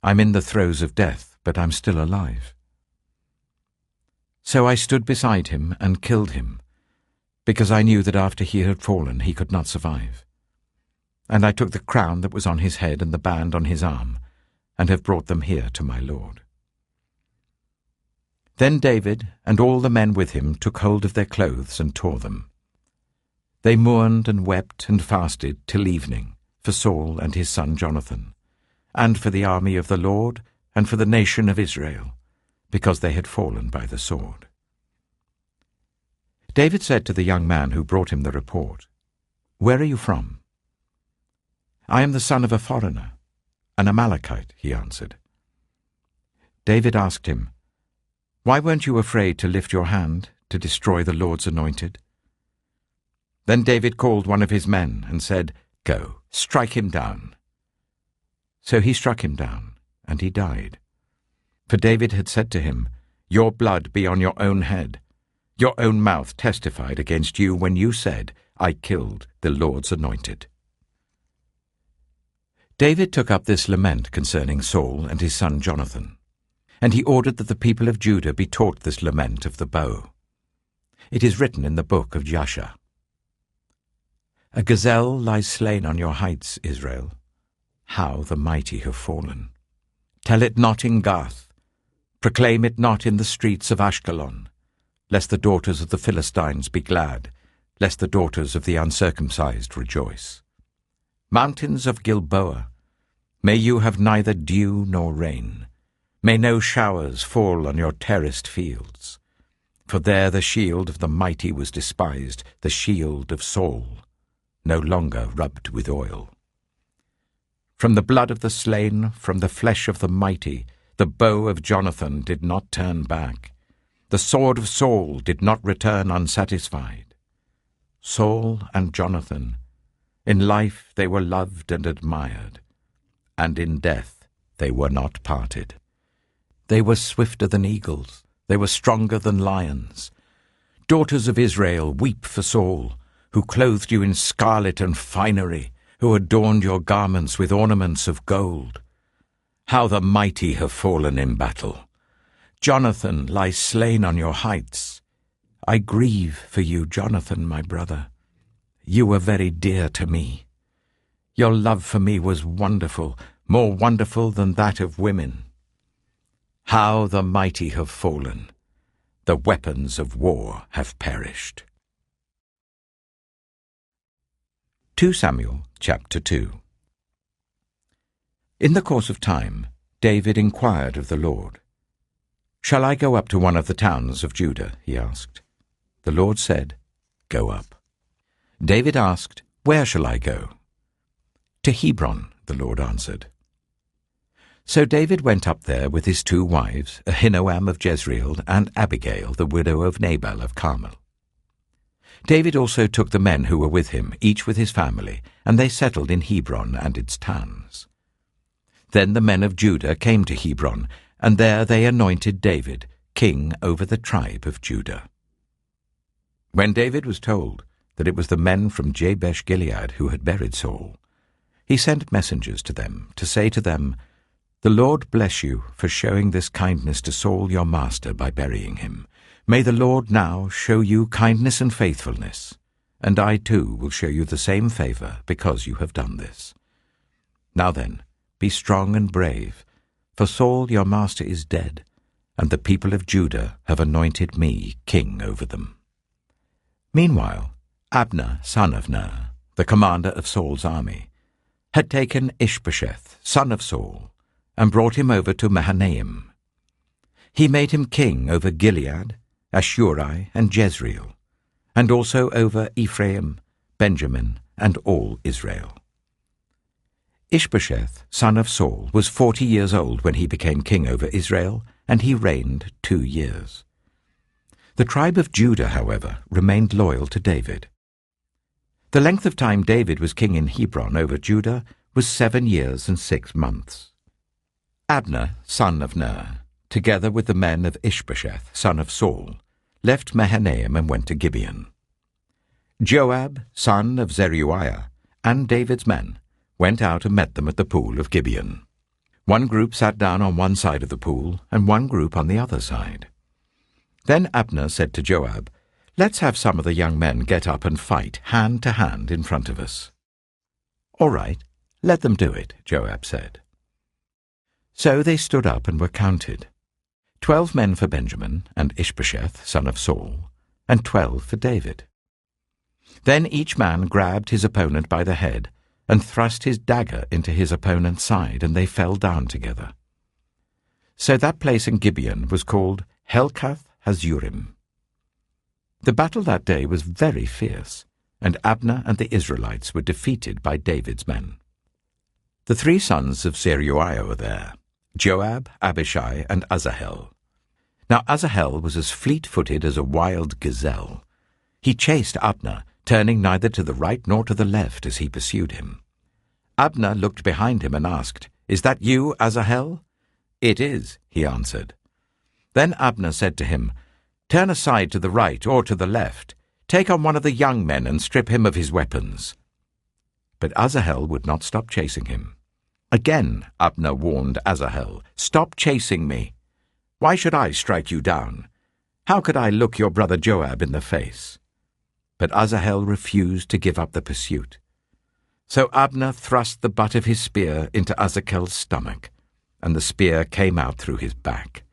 I'm in the throes of death, but I'm still alive.' So I stood beside him and killed him, because I knew that after he had fallen he could not survive. And I took the crown that was on his head and the band on his arm, and have brought them here to my lord." Then David and all the men with him took hold of their clothes and tore them. They mourned and wept and fasted till evening for Saul and his son Jonathan, and for the army of the Lord and for the nation of Israel, because they had fallen by the sword. David said to the young man who brought him the report, "Where are you from?" "I am the son of a foreigner, an Amalekite," he answered. David asked him, "Why weren't you afraid to lift your hand to destroy the Lord's anointed?" Then David called one of his men and said, "Go, strike him down." So he struck him down, and he died. For David had said to him, "Your blood be on your own head. Your own mouth testified against you when you said, 'I killed the Lord's anointed.'" David took up this lament concerning Saul and his son Jonathan, and he ordered that the people of Judah be taught this lament of the bow. It is written in the book of Jasher. "A gazelle lies slain on your heights, Israel. How the mighty have fallen. Tell it not in Gath. Proclaim it not in the streets of Ashkelon, lest the daughters of the Philistines be glad, lest the daughters of the uncircumcised rejoice. Mountains of Gilboa, may you have neither dew nor rain. May no showers fall on your terraced fields. For there the shield of the mighty was despised, the shield of Saul, no longer rubbed with oil. From the blood of the slain, from the flesh of the mighty, the bow of Jonathan did not turn back. The sword of Saul did not return unsatisfied. Saul and Jonathan, in life they were loved and admired, and in death they were not parted. They were swifter than eagles, they were stronger than lions. Daughters of Israel, weep for Saul, who clothed you in scarlet and finery, who adorned your garments with ornaments of gold. How the mighty have fallen in battle! Jonathan lies slain on your heights. I grieve for you, Jonathan, my brother. You were very dear to me. Your love for me was wonderful, more wonderful than that of women. How the mighty have fallen! The weapons of war have perished. 2 Samuel chapter 2. In the course of time, David inquired of the Lord. "Shall I go up to one of the towns of Judah?" he asked. The Lord said, "Go up." David asked, "Where shall I go?" "To Hebron," the Lord answered. So David went up there with his 2 wives, Ahinoam of Jezreel and Abigail, the widow of Nabal of Carmel. David also took the men who were with him, each with his family, and they settled in Hebron and its towns. Then the men of Judah came to Hebron, and there they anointed David king over the tribe of Judah. When David was told that it was the men from Jabesh-Gilead who had buried Saul, he sent messengers to them to say to them, "The Lord bless you for showing this kindness to Saul your master by burying him. May the Lord now show you kindness and faithfulness, and I too will show you the same favor because you have done this. Now then, be strong and brave, for Saul your master is dead, and the people of Judah have anointed me king over them." Meanwhile, Abner, son of Ner, the commander of Saul's army, had taken Ishbosheth, son of Saul, and brought him over to Mahanaim. He made him king over Gilead, Ashuri, and Jezreel, and also over Ephraim, Benjamin, and all Israel. Ishbosheth, son of Saul, was 40 years old when he became king over Israel, and he reigned 2 years. The tribe of Judah, however, remained loyal to David. The length of time David was king in Hebron over Judah was 7 years and 6 months. Abner, son of Ner, together with the men of Ishbosheth, son of Saul, left Mahanaim and went to Gibeon. Joab, son of Zeruiah, and David's men went out and met them at the pool of Gibeon. One group sat down on one side of the pool, and one group on the other side. Then Abner said to Joab, "Let's have some of the young men get up and fight hand to hand in front of us." "All right, let them do it," Joab said. So they stood up and were counted. 12 men for Benjamin and Ishbosheth, son of Saul, and 12 for David. Then each man grabbed his opponent by the head and thrust his dagger into his opponent's side, and they fell down together. So that place in Gibeon was called Helkath Hazurim. The battle that day was very fierce, and Abner and the Israelites were defeated by David's men. The 3 sons of Zeruiah were there, Joab, Abishai, and Asahel. Now Asahel was as fleet-footed as a wild gazelle. He chased Abner, turning neither to the right nor to the left as he pursued him. Abner looked behind him and asked, "Is that you, Asahel?" "It is," he answered. Then Abner said to him, "Turn aside to the right or to the left. Take on one of the young men and strip him of his weapons." But Asahel would not stop chasing him. Again Abner warned Asahel, "Stop chasing me. Why should I strike you down? How could I look your brother Joab in the face?" But Asahel refused to give up the pursuit. So Abner thrust the butt of his spear into Asahel's stomach, and the spear came out through his back.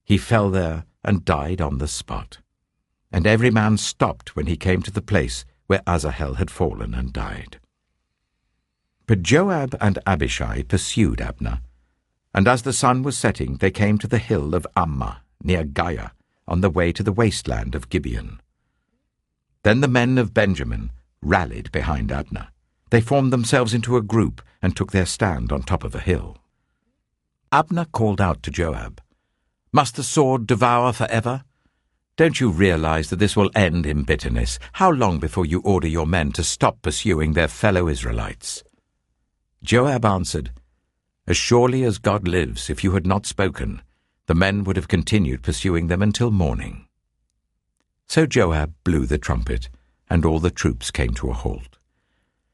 He fell there and died on the spot. And every man stopped when he came to the place where Asahel had fallen and died. But Joab and Abishai pursued Abner, and as the sun was setting they came to the hill of Ammah, near Giah, on the way to the wasteland of Gibeon. Then the men of Benjamin rallied behind Abner. They formed themselves into a group and took their stand on top of a hill. Abner called out to Joab, "Must the sword devour forever? Don't you realize that this will end in bitterness? How long before you order your men to stop pursuing their fellow Israelites?" Joab answered, "As surely as God lives, if you had not spoken, the men would have continued pursuing them until morning." So Joab blew the trumpet, and all the troops came to a halt.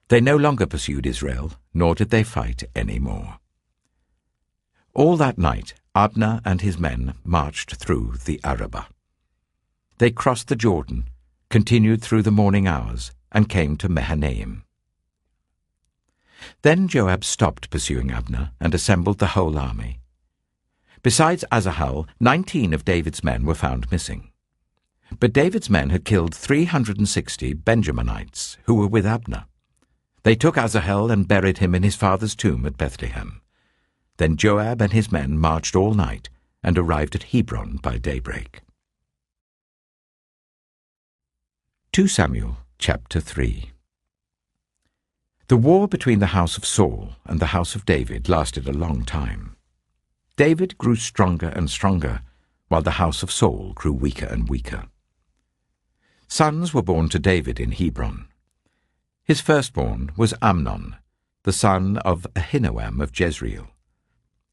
They no longer pursued Israel, nor did they fight any more. All that night Abner and his men marched through the Arabah. They crossed the Jordan, continued through the morning hours, and came to Mahanaim. Then Joab stopped pursuing Abner and assembled the whole army. Besides Asahel, 19 of David's men were found missing. But David's men had killed 360 Benjaminites who were with Abner. They took Asahel and buried him in his father's tomb at Bethlehem. Then Joab and his men marched all night and arrived at Hebron by daybreak. 2 Samuel chapter 3. The war between the house of Saul and the house of David lasted a long time. David grew stronger and stronger, while the house of Saul grew weaker and weaker. Sons were born to David in Hebron. His firstborn was Amnon, the son of Ahinoam of Jezreel.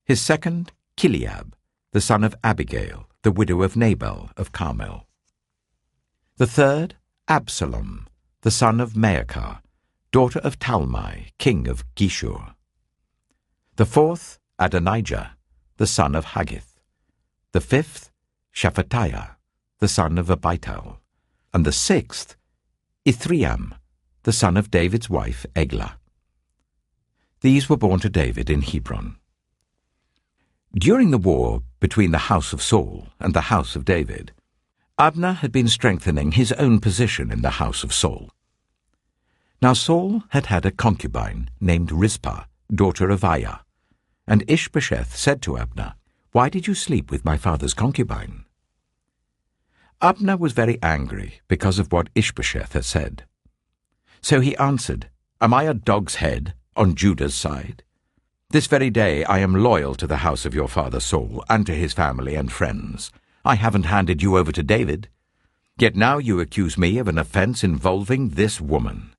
His second, Chileab, the son of Abigail, the widow of Nabal of Carmel. The third, Absalom, the son of Maacah, daughter of Talmai, king of Geshur. The fourth, Adonijah, the son of Haggith. The fifth, Shephatiah, the son of Abital. And the sixth, Ithream, the son of David's wife Eglah. These were born to David in Hebron. During the war between the house of Saul and the house of David, Abner had been strengthening his own position in the house of Saul. Now Saul had had a concubine named Rizpah, daughter of Aiah, and Ishbosheth said to Abner, "Why did you sleep with my father's concubine?" Abner was very angry because of what Ishbosheth had said. So he answered, "Am I a dog's head on Judah's side? This very day I am loyal to the house of your father Saul and to his family and friends. I haven't handed you over to David. Yet now you accuse me of an offense involving this woman.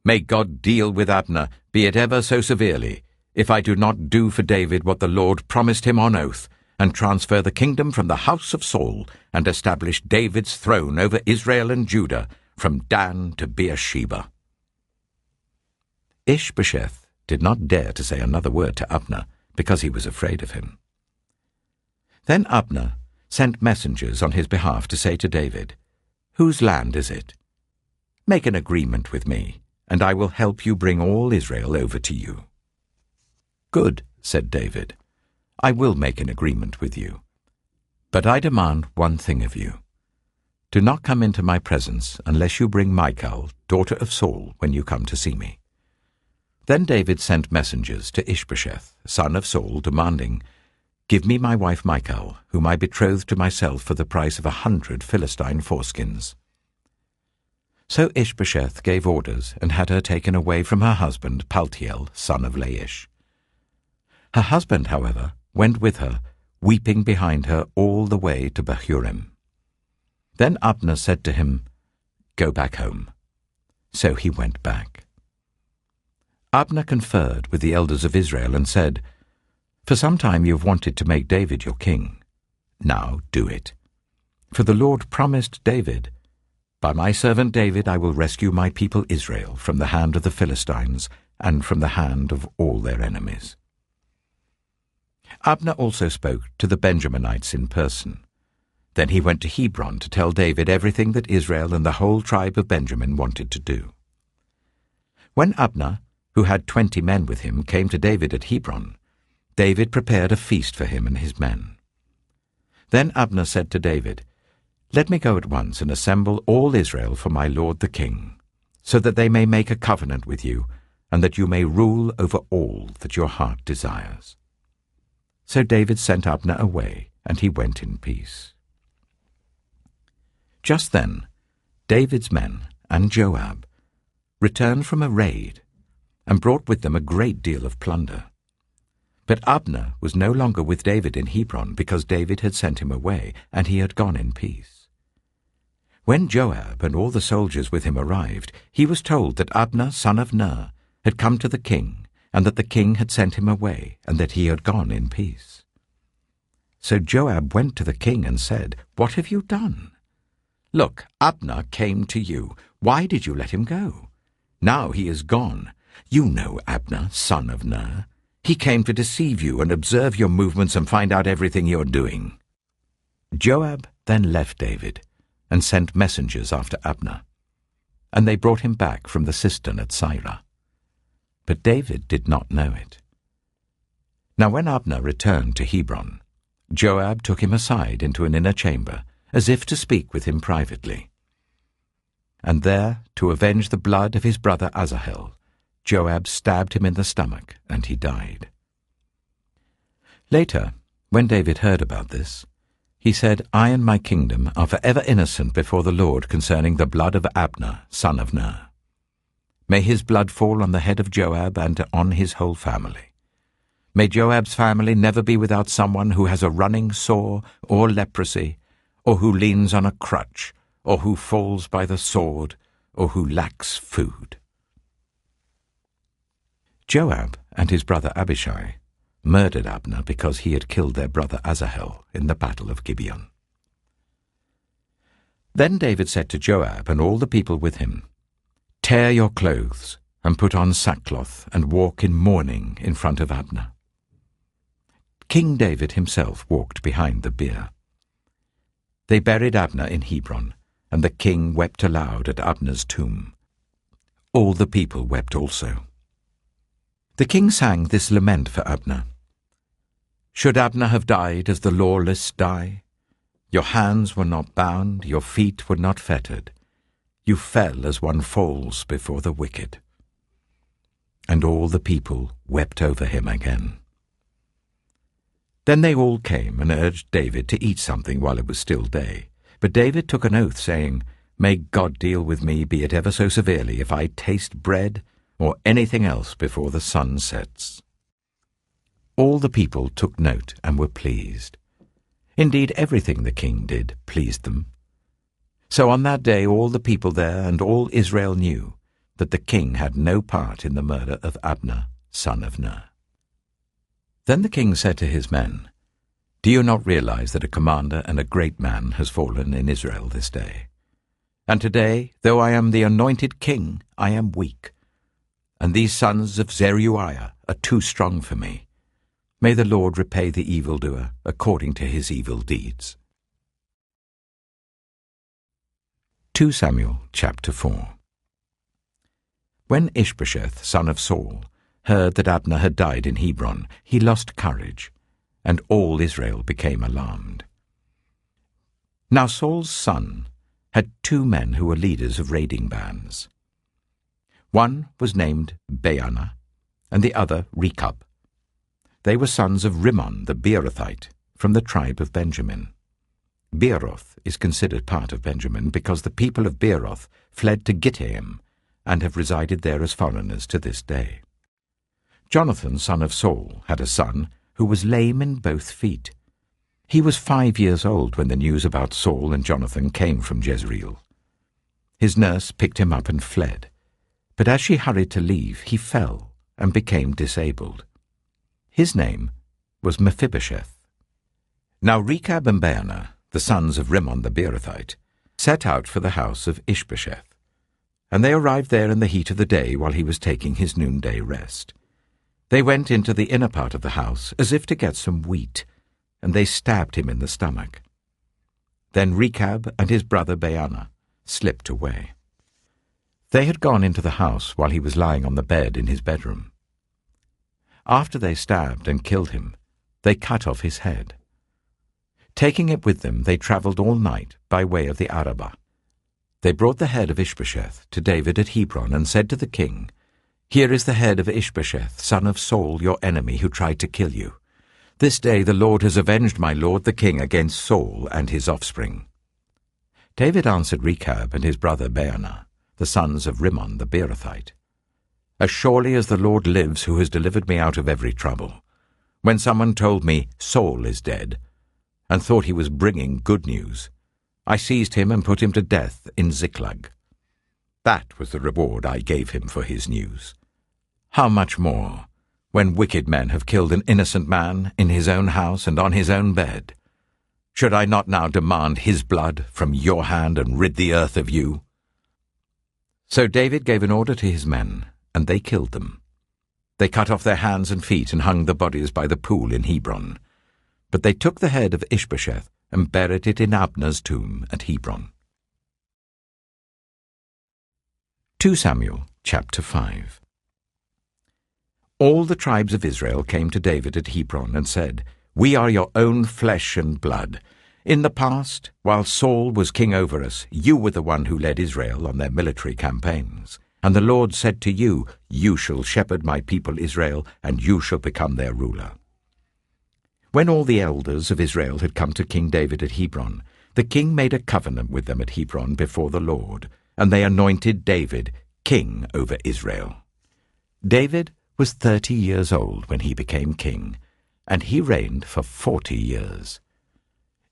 May God deal with Abner, be it ever so severely, if I do not do for David what the Lord promised him on oath, and transfer the kingdom from the house of Saul, and establish David's throne over Israel and Judah, from Dan to Beersheba." Ishbosheth did not dare to say another word to Abner, because he was afraid of him. Then Abner sent messengers on his behalf to say to David, "Whose land is it? Make an agreement with me, and I will help you bring all Israel over to you." "Good," said David, "I will make an agreement with you. But I demand one thing of you. Do not come into my presence unless you bring Michal, daughter of Saul, when you come to see me." Then David sent messengers to Ishbosheth, son of Saul, demanding, "Give me my wife Michal, whom I betrothed to myself for the price of 100 Philistine foreskins." So Ishbosheth gave orders and had her taken away from her husband Paltiel, son of Laish. Her husband, however, went with her, weeping behind her all the way to Bahurim. Then Abner said to him, "Go back home." So he went back. Abner conferred with the elders of Israel and said, "For some time you have wanted to make David your king. Now do it. For the Lord promised David, 'By my servant David I will rescue my people Israel from the hand of the Philistines and from the hand of all their enemies.'" Abner also spoke to the Benjaminites in person. Then he went to Hebron to tell David everything that Israel and the whole tribe of Benjamin wanted to do. When Abner, who had 20 men with him, came to David at Hebron, David prepared a feast for him and his men. Then Abner said to David, "Let me go at once and assemble all Israel for my lord the king, so that they may make a covenant with you, and that you may rule over all that your heart desires." So David sent Abner away, and he went in peace. Just then, David's men and Joab returned from a raid and brought with them a great deal of plunder. But Abner was no longer with David in Hebron, because David had sent him away, and he had gone in peace. When Joab and all the soldiers with him arrived, he was told that Abner, son of Ner, had come to the king, and that the king had sent him away, and that he had gone in peace. So Joab went to the king and said, "What have you done? Look, Abner came to you. Why did you let him go? Now he is gone. You know Abner, son of Ner. He came to deceive you and observe your movements and find out everything you're doing." Joab then left David and sent messengers after Abner, and they brought him back from the cistern at Sirah. But David did not know it. Now when Abner returned to Hebron, Joab took him aside into an inner chamber, as if to speak with him privately. And there, to avenge the blood of his brother Asahel, Joab stabbed him in the stomach, and he died. Later, when David heard about this, he said, "I and my kingdom are forever innocent before the Lord concerning the blood of Abner, son of Ner. May his blood fall on the head of Joab and on his whole family. May Joab's family never be without someone who has a running sore or leprosy, or who leans on a crutch, or who falls by the sword, or who lacks food." Joab and his brother Abishai murdered Abner because he had killed their brother Asahel in the battle of Gibeon. Then David said to Joab and all the people with him, "Tear your clothes and put on sackcloth and walk in mourning in front of Abner." King David himself walked behind the bier. They buried Abner in Hebron, and the king wept aloud at Abner's tomb. All the people wept also. The king sang this lament for Abner. "Should Abner have died as the lawless die? Your hands were not bound, your feet were not fettered. You fell as one falls before the wicked." And all the people wept over him again. Then they all came and urged David to eat something while it was still day. But David took an oath, saying, "May God deal with me, be it ever so severely, if I taste bread or anything else before the sun sets." All the people took note and were pleased. Indeed, everything the king did pleased them. So on that day all the people there and all Israel knew that the king had no part in the murder of Abner, son of Ner. Then the king said to his men, "Do you not realize that a commander and a great man has fallen in Israel this day? And today, though I am the anointed king, I am weak. And these sons of Zeruiah are too strong for me. May the Lord repay the evildoer according to his evil deeds." 2 Samuel chapter 4. When Ishbosheth, son of Saul, heard that Abner had died in Hebron, he lost courage, and all Israel became alarmed. Now Saul's son had 2 men who were leaders of raiding bands. One was named Baanah, and the other Rechab. They were sons of Rimmon the Beerothite, from the tribe of Benjamin. Beeroth is considered part of Benjamin because the people of Beeroth fled to Gittaim and have resided there as foreigners to this day. Jonathan, son of Saul, had a son who was lame in both feet. He was 5 years old when the news about Saul and Jonathan came from Jezreel. His nurse picked him up and fled, but as she hurried to leave, he fell and became disabled. His name was Mephibosheth. Now Rechab and Baanah, the sons of Rimmon the Beerothite, set out for the house of Ishbosheth, and they arrived there in the heat of the day while he was taking his noonday rest. They went into the inner part of the house as if to get some wheat, and they stabbed him in the stomach. Then Rechab and his brother Baanah slipped away. They had gone into the house while he was lying on the bed in his bedroom. After they stabbed and killed him, they cut off his head. Taking it with them, they travelled all night by way of the Arabah. They brought the head of Ishbosheth to David at Hebron and said to the king, "Here is the head of Ishbosheth, son of Saul, your enemy, who tried to kill you. This day the Lord has avenged my lord the king against Saul and his offspring." David answered Rechab and his brother Baanah, the sons of Rimmon the Beerothite, "As surely as the Lord lives, who has delivered me out of every trouble, when someone told me Saul is dead, and thought he was bringing good news, I seized him and put him to death in Ziklag. That was the reward I gave him for his news. How much more, when wicked men have killed an innocent man in his own house and on his own bed? Should I not now demand his blood from your hand and rid the earth of you?" So David gave an order to his men, and they killed them. They cut off their hands and feet and hung the bodies by the pool in Hebron. But they took the head of Ishbosheth and buried it in Abner's tomb at Hebron. 2 Samuel chapter 5. All the tribes of Israel came to David at Hebron and said, "We are your own flesh and blood. In the past, while Saul was king over us, you were the one who led Israel on their military campaigns. And the Lord said to you, 'You shall shepherd my people Israel, and you shall become their ruler.'" When all the elders of Israel had come to King David at Hebron, the king made a covenant with them at Hebron before the Lord, and they anointed David king over Israel. David was 30 years old when he became king, and he reigned for 40 years.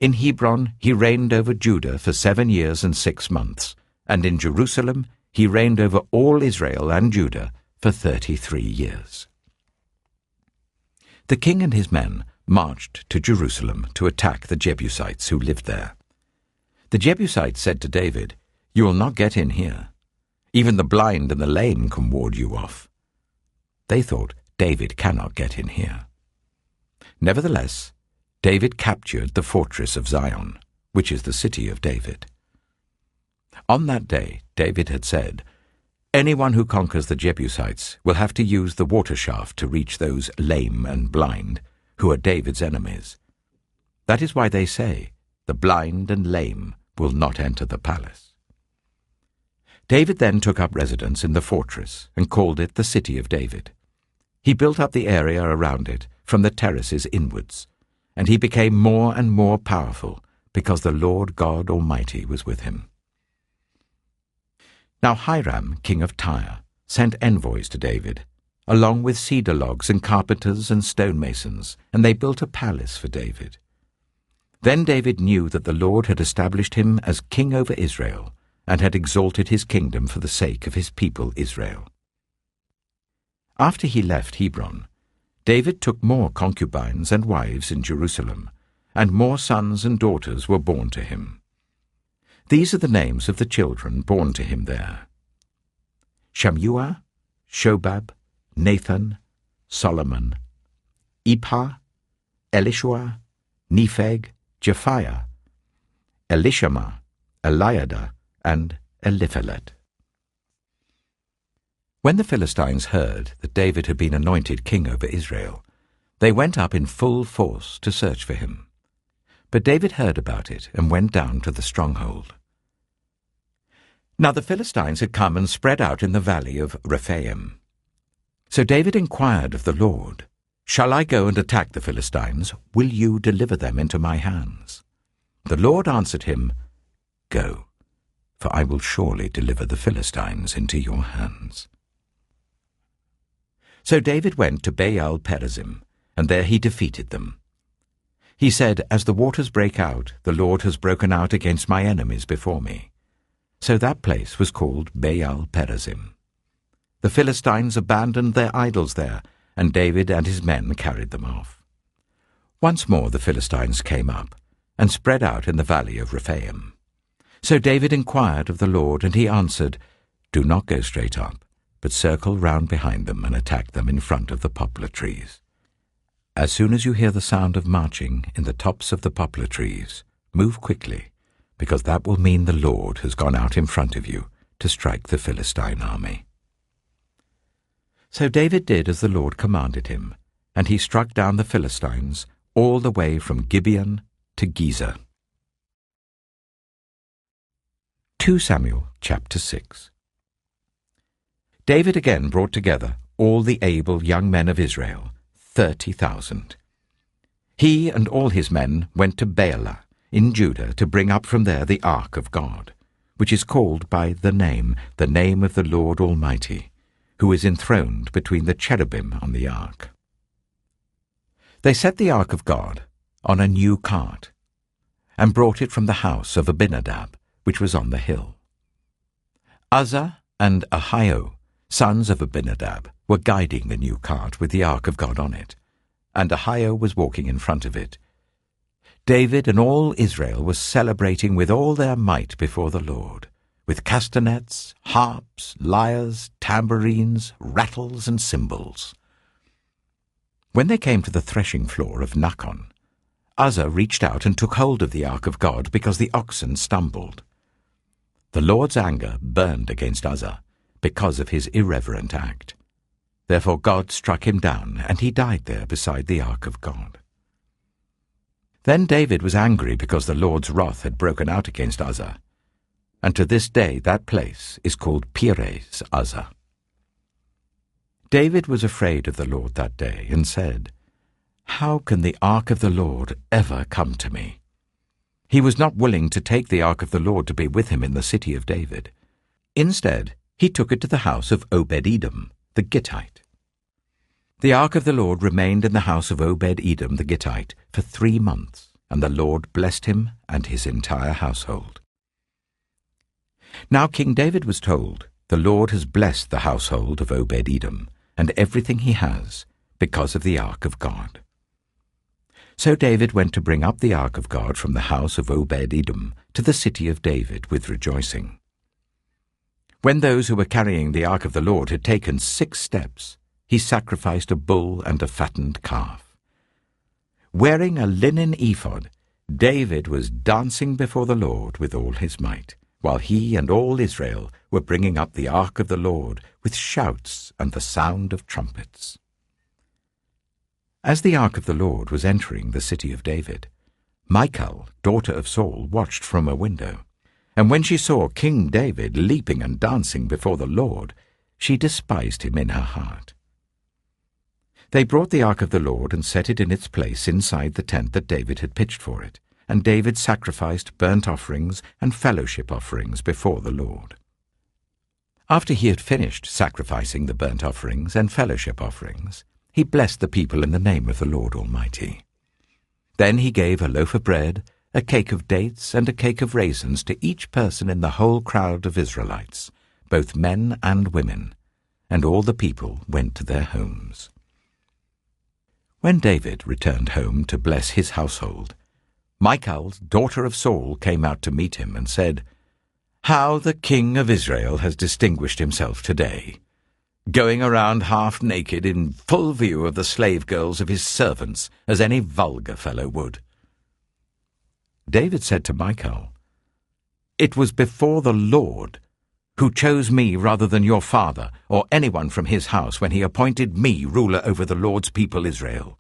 In Hebron he reigned over Judah for 7 years and 6 months, and in Jerusalem he reigned over all Israel and Judah for 33 years. The king and his men marched to Jerusalem to attack the Jebusites who lived there. The Jebusites said to David, "You will not get in here. Even the blind and the lame can ward you off." They thought, "David cannot get in here." Nevertheless, David captured the fortress of Zion, which is the city of David. On that day, David had said, "Anyone who conquers the Jebusites will have to use the water shaft to reach those lame and blind, who are David's enemies. That is why they say, 'The blind and lame will not enter the palace.'" David then took up residence in the fortress and called it the City of David. He built up the area around it from the terraces inwards, and he became more and more powerful because the Lord God Almighty was with him. Now Hiram, king of Tyre, sent envoys to David, along with cedar logs and carpenters and stonemasons, and they built a palace for David. Then David knew that the Lord had established him as king over Israel, and had exalted his kingdom for the sake of his people Israel. After he left Hebron, David took more concubines and wives in Jerusalem, and more sons and daughters were born to him. These are the names of the children born to him there: Shammua, Shobab, Nathan, Solomon, Ibhar, Elishua, Nepheg, Japhiah, Elishama, Eliada, and Eliphelet. When the Philistines heard that David had been anointed king over Israel, they went up in full force to search for him. But David heard about it and went down to the stronghold. Now the Philistines had come and spread out in the valley of Rephaim. So David inquired of the Lord, "Shall I go and attack the Philistines? Will you deliver them into my hands?" The Lord answered him, "Go, for I will surely deliver the Philistines into your hands." So David went to Baal-perazim, and there he defeated them. He said, "As the waters break out, the Lord has broken out against my enemies before me." So that place was called Baal-perazim. The Philistines abandoned their idols there, and David and his men carried them off. Once more the Philistines came up, and spread out in the valley of Rephaim. So David inquired of the Lord, and he answered, "Do not go straight up, but circle round behind them and attack them in front of the poplar trees. As soon as you hear the sound of marching in the tops of the poplar trees, move quickly, because that will mean the Lord has gone out in front of you to strike the Philistine army." So David did as the Lord commanded him, and he struck down the Philistines all the way from Gibeon to Gezer. 2 Samuel chapter 6. David again brought together all the able young men of Israel, 30,000. He and all his men went to Baalah in Judah to bring up from there the ark of God, which is called by the name of the Lord Almighty, who is enthroned between the cherubim on the ark. They set the ark of God on a new cart, and brought it from the house of Abinadab, which was on the hill. Uzzah and Ahio, sons of Abinadab, were guiding the new cart with the ark of God on it, and Ahio was walking in front of it. David and all Israel were celebrating with all their might before the Lord, with castanets, harps, lyres, tambourines, rattles, and cymbals. When they came to the threshing floor of Nachon, Uzzah reached out and took hold of the ark of God because the oxen stumbled. The Lord's anger burned against Uzzah because of his irreverent act. Therefore God struck him down, and he died there beside the ark of God. Then David was angry because the Lord's wrath had broken out against Uzzah, and to this day that place is called Perez Uzzah. David was afraid of the Lord that day and said, "How can the ark of the Lord ever come to me?" He was not willing to take the ark of the Lord to be with him in the city of David. Instead, he took it to the house of Obed-Edom, the Gittite. The ark of the Lord remained in the house of Obed-Edom the Gittite for 3 months, and the Lord blessed him and his entire household. Now King David was told, "The Lord has blessed the household of Obed-Edom and everything he has because of the ark of God." So David went to bring up the ark of God from the house of Obed-Edom to the city of David with rejoicing. When those who were carrying the ark of the Lord had taken 6 steps, he sacrificed a bull and a fattened calf. Wearing a linen ephod, David was dancing before the Lord with all his might, while he and all Israel were bringing up the ark of the Lord with shouts and the sound of trumpets. As the ark of the Lord was entering the city of David, Michal, daughter of Saul, watched from a window, and when she saw King David leaping and dancing before the Lord, she despised him in her heart. They brought the ark of the Lord and set it in its place inside the tent that David had pitched for it, and David sacrificed burnt offerings and fellowship offerings before the Lord. After he had finished sacrificing the burnt offerings and fellowship offerings, he blessed the people in the name of the Lord Almighty. Then he gave a loaf of bread, a cake of dates, and a cake of raisins to each person in the whole crowd of Israelites, both men and women, and all the people went to their homes. When David returned home to bless his household, Michal, daughter of Saul, came out to meet him and said, "How the king of Israel has distinguished himself today, going around half naked in full view of the slave girls of his servants, as any vulgar fellow would." David said to Michal, "It was before the Lord, who chose me rather than your father or anyone from his house when he appointed me ruler over the Lord's people Israel.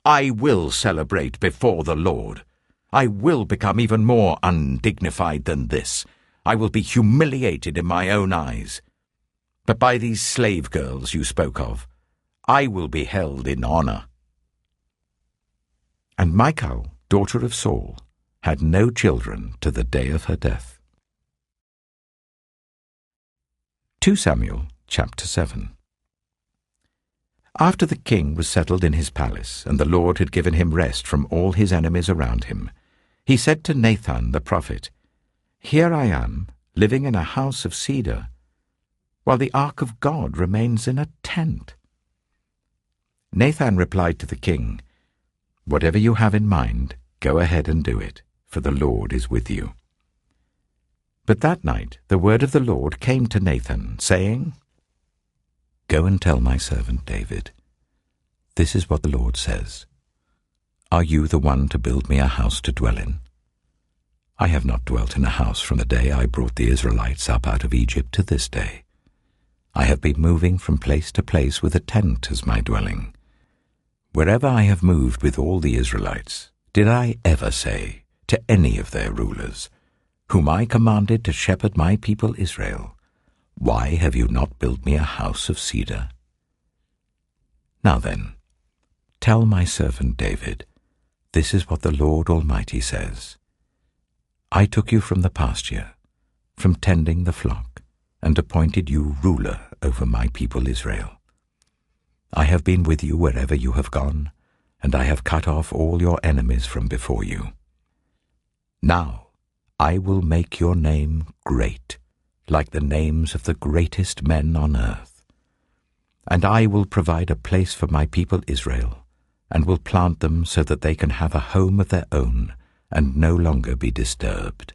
I will celebrate before the Lord. I will become even more undignified than this. I will be humiliated in my own eyes. But by these slave girls you spoke of, I will be held in honor." And Michal, daughter of Saul, had no children to the day of her death. 2 Samuel chapter 7. After the king was settled in his palace, and the Lord had given him rest from all his enemies around him, he said to Nathan the prophet, "Here I am, living in a house of cedar, while the ark of God remains in a tent." Nathan replied to the king, "Whatever you have in mind, go ahead and do it, for the Lord is with you." But that night the word of the Lord came to Nathan, saying, "Go and tell my servant David, this is what the Lord says. Are you the one to build me a house to dwell in? I have not dwelt in a house from the day I brought the Israelites up out of Egypt to this day. I have been moving from place to place with a tent as my dwelling. Wherever I have moved with all the Israelites, did I ever say to any of their rulers, whom I commanded to shepherd my people Israel, 'Why have you not built me a house of cedar?' Now then, tell my servant David, this is what the Lord Almighty says. I took you from the pasture, from tending the flock, and appointed you ruler over my people Israel. I have been with you wherever you have gone, and I have cut off all your enemies from before you. Now I will make your name great, like the names of the greatest men on earth. And I will provide a place for my people Israel, and will plant them so that they can have a home of their own and no longer be disturbed.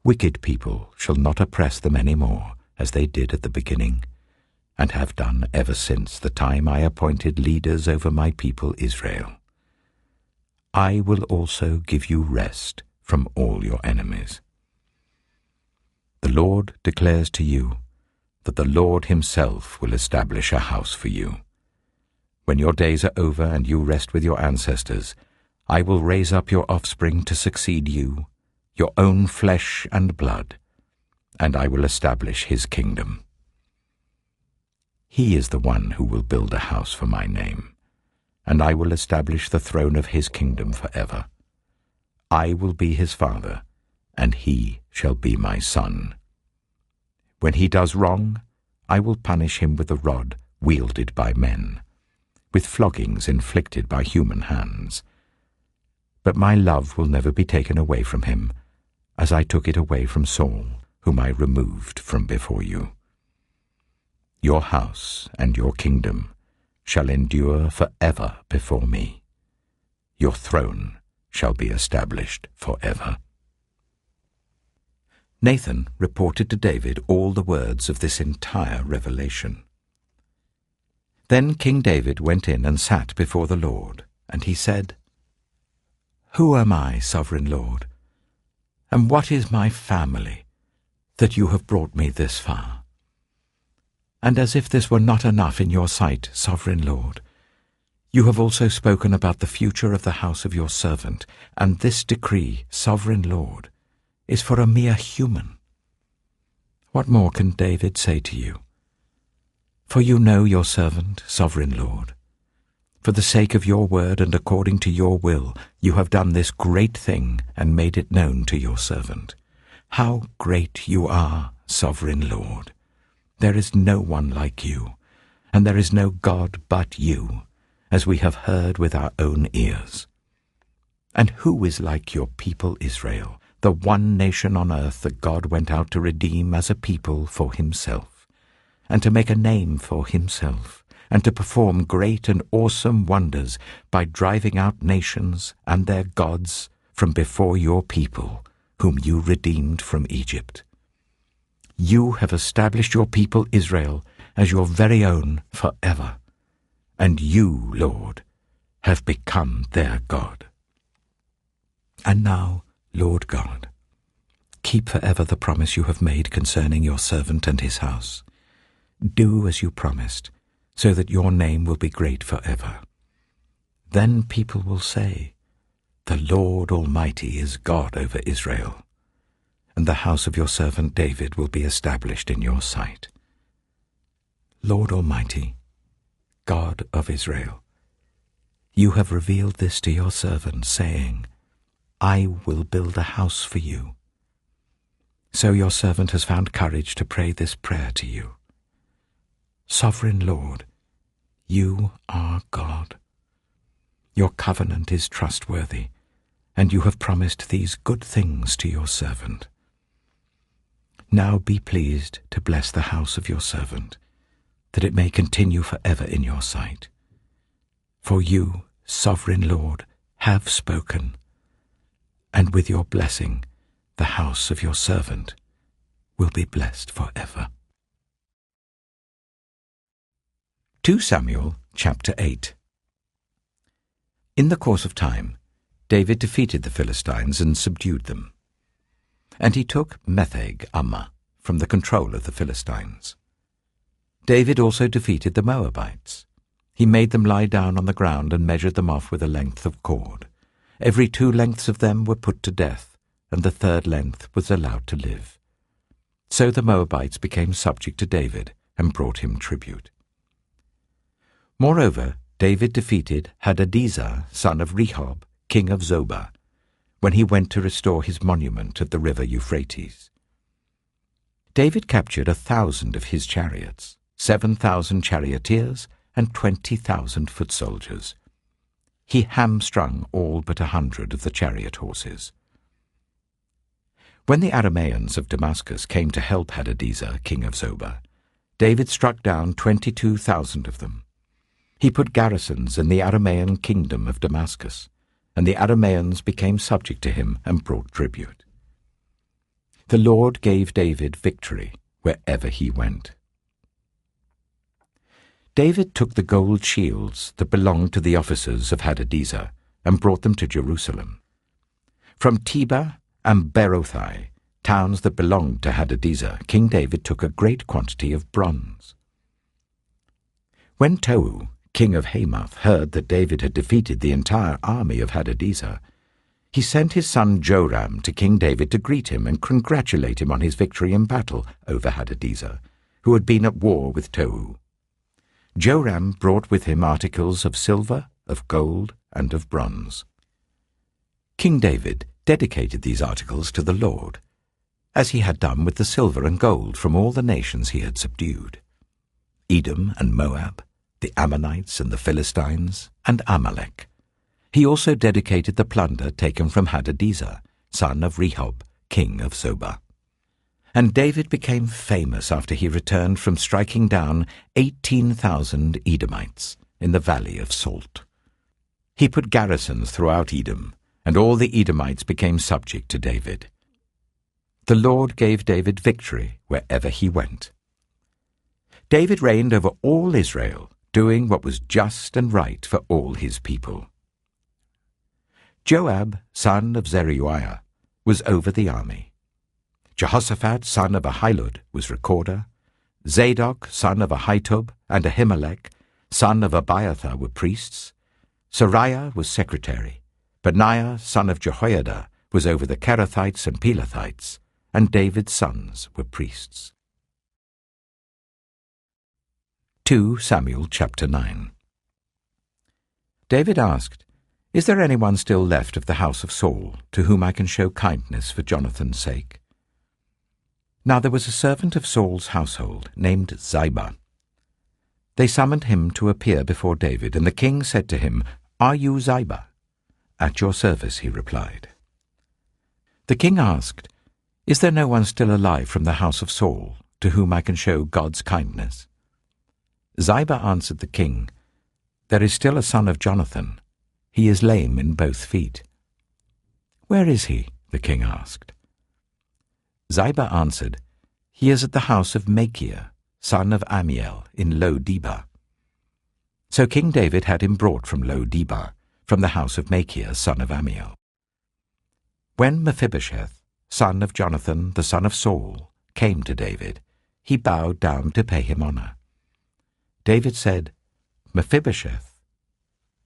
Wicked people shall not oppress them any more, as they did at the beginning, and have done ever since the time I appointed leaders over my people Israel. I will also give you rest from all your enemies. The Lord declares to you that the Lord himself will establish a house for you. When your days are over and you rest with your ancestors, I will raise up your offspring to succeed you, your own flesh and blood, and I will establish his kingdom. He is the one who will build a house for my name, and I will establish the throne of his kingdom forever. I will be his father, and he shall be my son. When he does wrong, I will punish him with the rod wielded by men, with floggings inflicted by human hands. But my love will never be taken away from him, as I took it away from Saul, whom I removed from before you. Your house and your kingdom shall endure forever before me. Your throne shall be established forever. Nathan reported to David all the words of this entire revelation. Then King David went in and sat before the Lord, and he said, "Who am I, sovereign Lord? And what is my family, that you have brought me this far? And as if this were not enough in your sight, sovereign Lord, you have also spoken about the future of the house of your servant, and this decree, sovereign Lord, is for a mere human. What more can David say to you? For you know your servant, sovereign Lord. For the sake of your word and according to your will, you have done this great thing and made it known to your servant. How great you are, sovereign Lord! There is no one like you, and there is no God but you, as we have heard with our own ears. And who is like your people Israel, the one nation on earth that God went out to redeem as a people for himself, and to make a name for himself, and to perform great and awesome wonders by driving out nations and their gods from before your people, whom you redeemed from Egypt? You have established your people Israel as your very own forever, and you, Lord, have become their God. And now, Lord God, keep forever the promise you have made concerning your servant and his house. Do as you promised, so that your name will be great forever. Then people will say, "The Lord Almighty is God over Israel," and the house of your servant David will be established in your sight. Lord Almighty, God of Israel, you have revealed this to your servant, saying, "I will build a house for you." So your servant has found courage to pray this prayer to you. Sovereign Lord, you are God. Your covenant is trustworthy, and you have promised these good things to your servant. Now be pleased to bless the house of your servant, that it may continue forever in your sight. For you, sovereign Lord, have spoken, and with your blessing the house of your servant will be blessed forever. 2 Samuel chapter 8. In the course of time, David defeated the Philistines and subdued them. And he took Metheg-Ammah from the control of the Philistines. David also defeated the Moabites. He made them lie down on the ground and measured them off with a length of cord. Every 2 lengths of them were put to death, and the 3rd length was allowed to live. So the Moabites became subject to David and brought him tribute. Moreover, David defeated Hadadezer, son of Rehob, king of Zobah, when he went to restore his monument at the river Euphrates. David captured 1,000 of his chariots, 7,000 charioteers, and 20,000 foot soldiers. He hamstrung all but 100 of the chariot horses. When the Arameans of Damascus came to help Hadadezer, king of Zobah, David struck down 22,000 of them. He put garrisons in the Aramean kingdom of Damascus, and the Arameans became subject to him and brought tribute. The Lord gave David victory wherever he went. David took the gold shields that belonged to the officers of Hadadezer and brought them to Jerusalem. From Tebah and Berothai, towns that belonged to Hadadezer, King David took a great quantity of bronze. When Tou, king of Hamath, heard that David had defeated the entire army of Hadadezer, he sent his son Joram to King David to greet him and congratulate him on his victory in battle over Hadadezer, who had been at war with Tou. Joram brought with him articles of silver, of gold, and of bronze. King David dedicated these articles to the Lord, as he had done with the silver and gold from all the nations he had subdued: Edom and Moab, the Ammonites and the Philistines, and Amalek. He also dedicated the plunder taken from Hadadezer, son of Rehob, king of Zobah. And David became famous after he returned from striking down 18,000 Edomites in the valley of Salt. He put garrisons throughout Edom, and all the Edomites became subject to David. The Lord gave David victory wherever he went. David reigned over all Israel, doing what was just and right for all his people. Joab, son of Zeruiah, was over the army. Jehoshaphat, son of Ahilud, was recorder. Zadok, son of Ahitub, and Ahimelech, son of Abiathar, were priests. Sariah was secretary. Benaiah, son of Jehoiada, was over the Kerethites and Pelethites, and David's sons were priests. 2 Samuel chapter 9. David asked, "Is there anyone still left of the house of Saul, to whom I can show kindness for Jonathan's sake?" Now there was a servant of Saul's household named Ziba. They summoned him to appear before David, and the king said to him, "Are you Ziba?" "At your service," he replied. The king asked, "Is there no one still alive from the house of Saul, to whom I can show God's kindness?" Ziba answered the king, "There is still a son of Jonathan. He is lame in both feet." "Where is he?" the king asked. Ziba answered, "He is at the house of Machir, son of Amiel, in Lo-debar." So King David had him brought from Lo-debar, from the house of Machir, son of Amiel. When Mephibosheth, son of Jonathan, the son of Saul, came to David, he bowed down to pay him honor. David said, "Mephibosheth."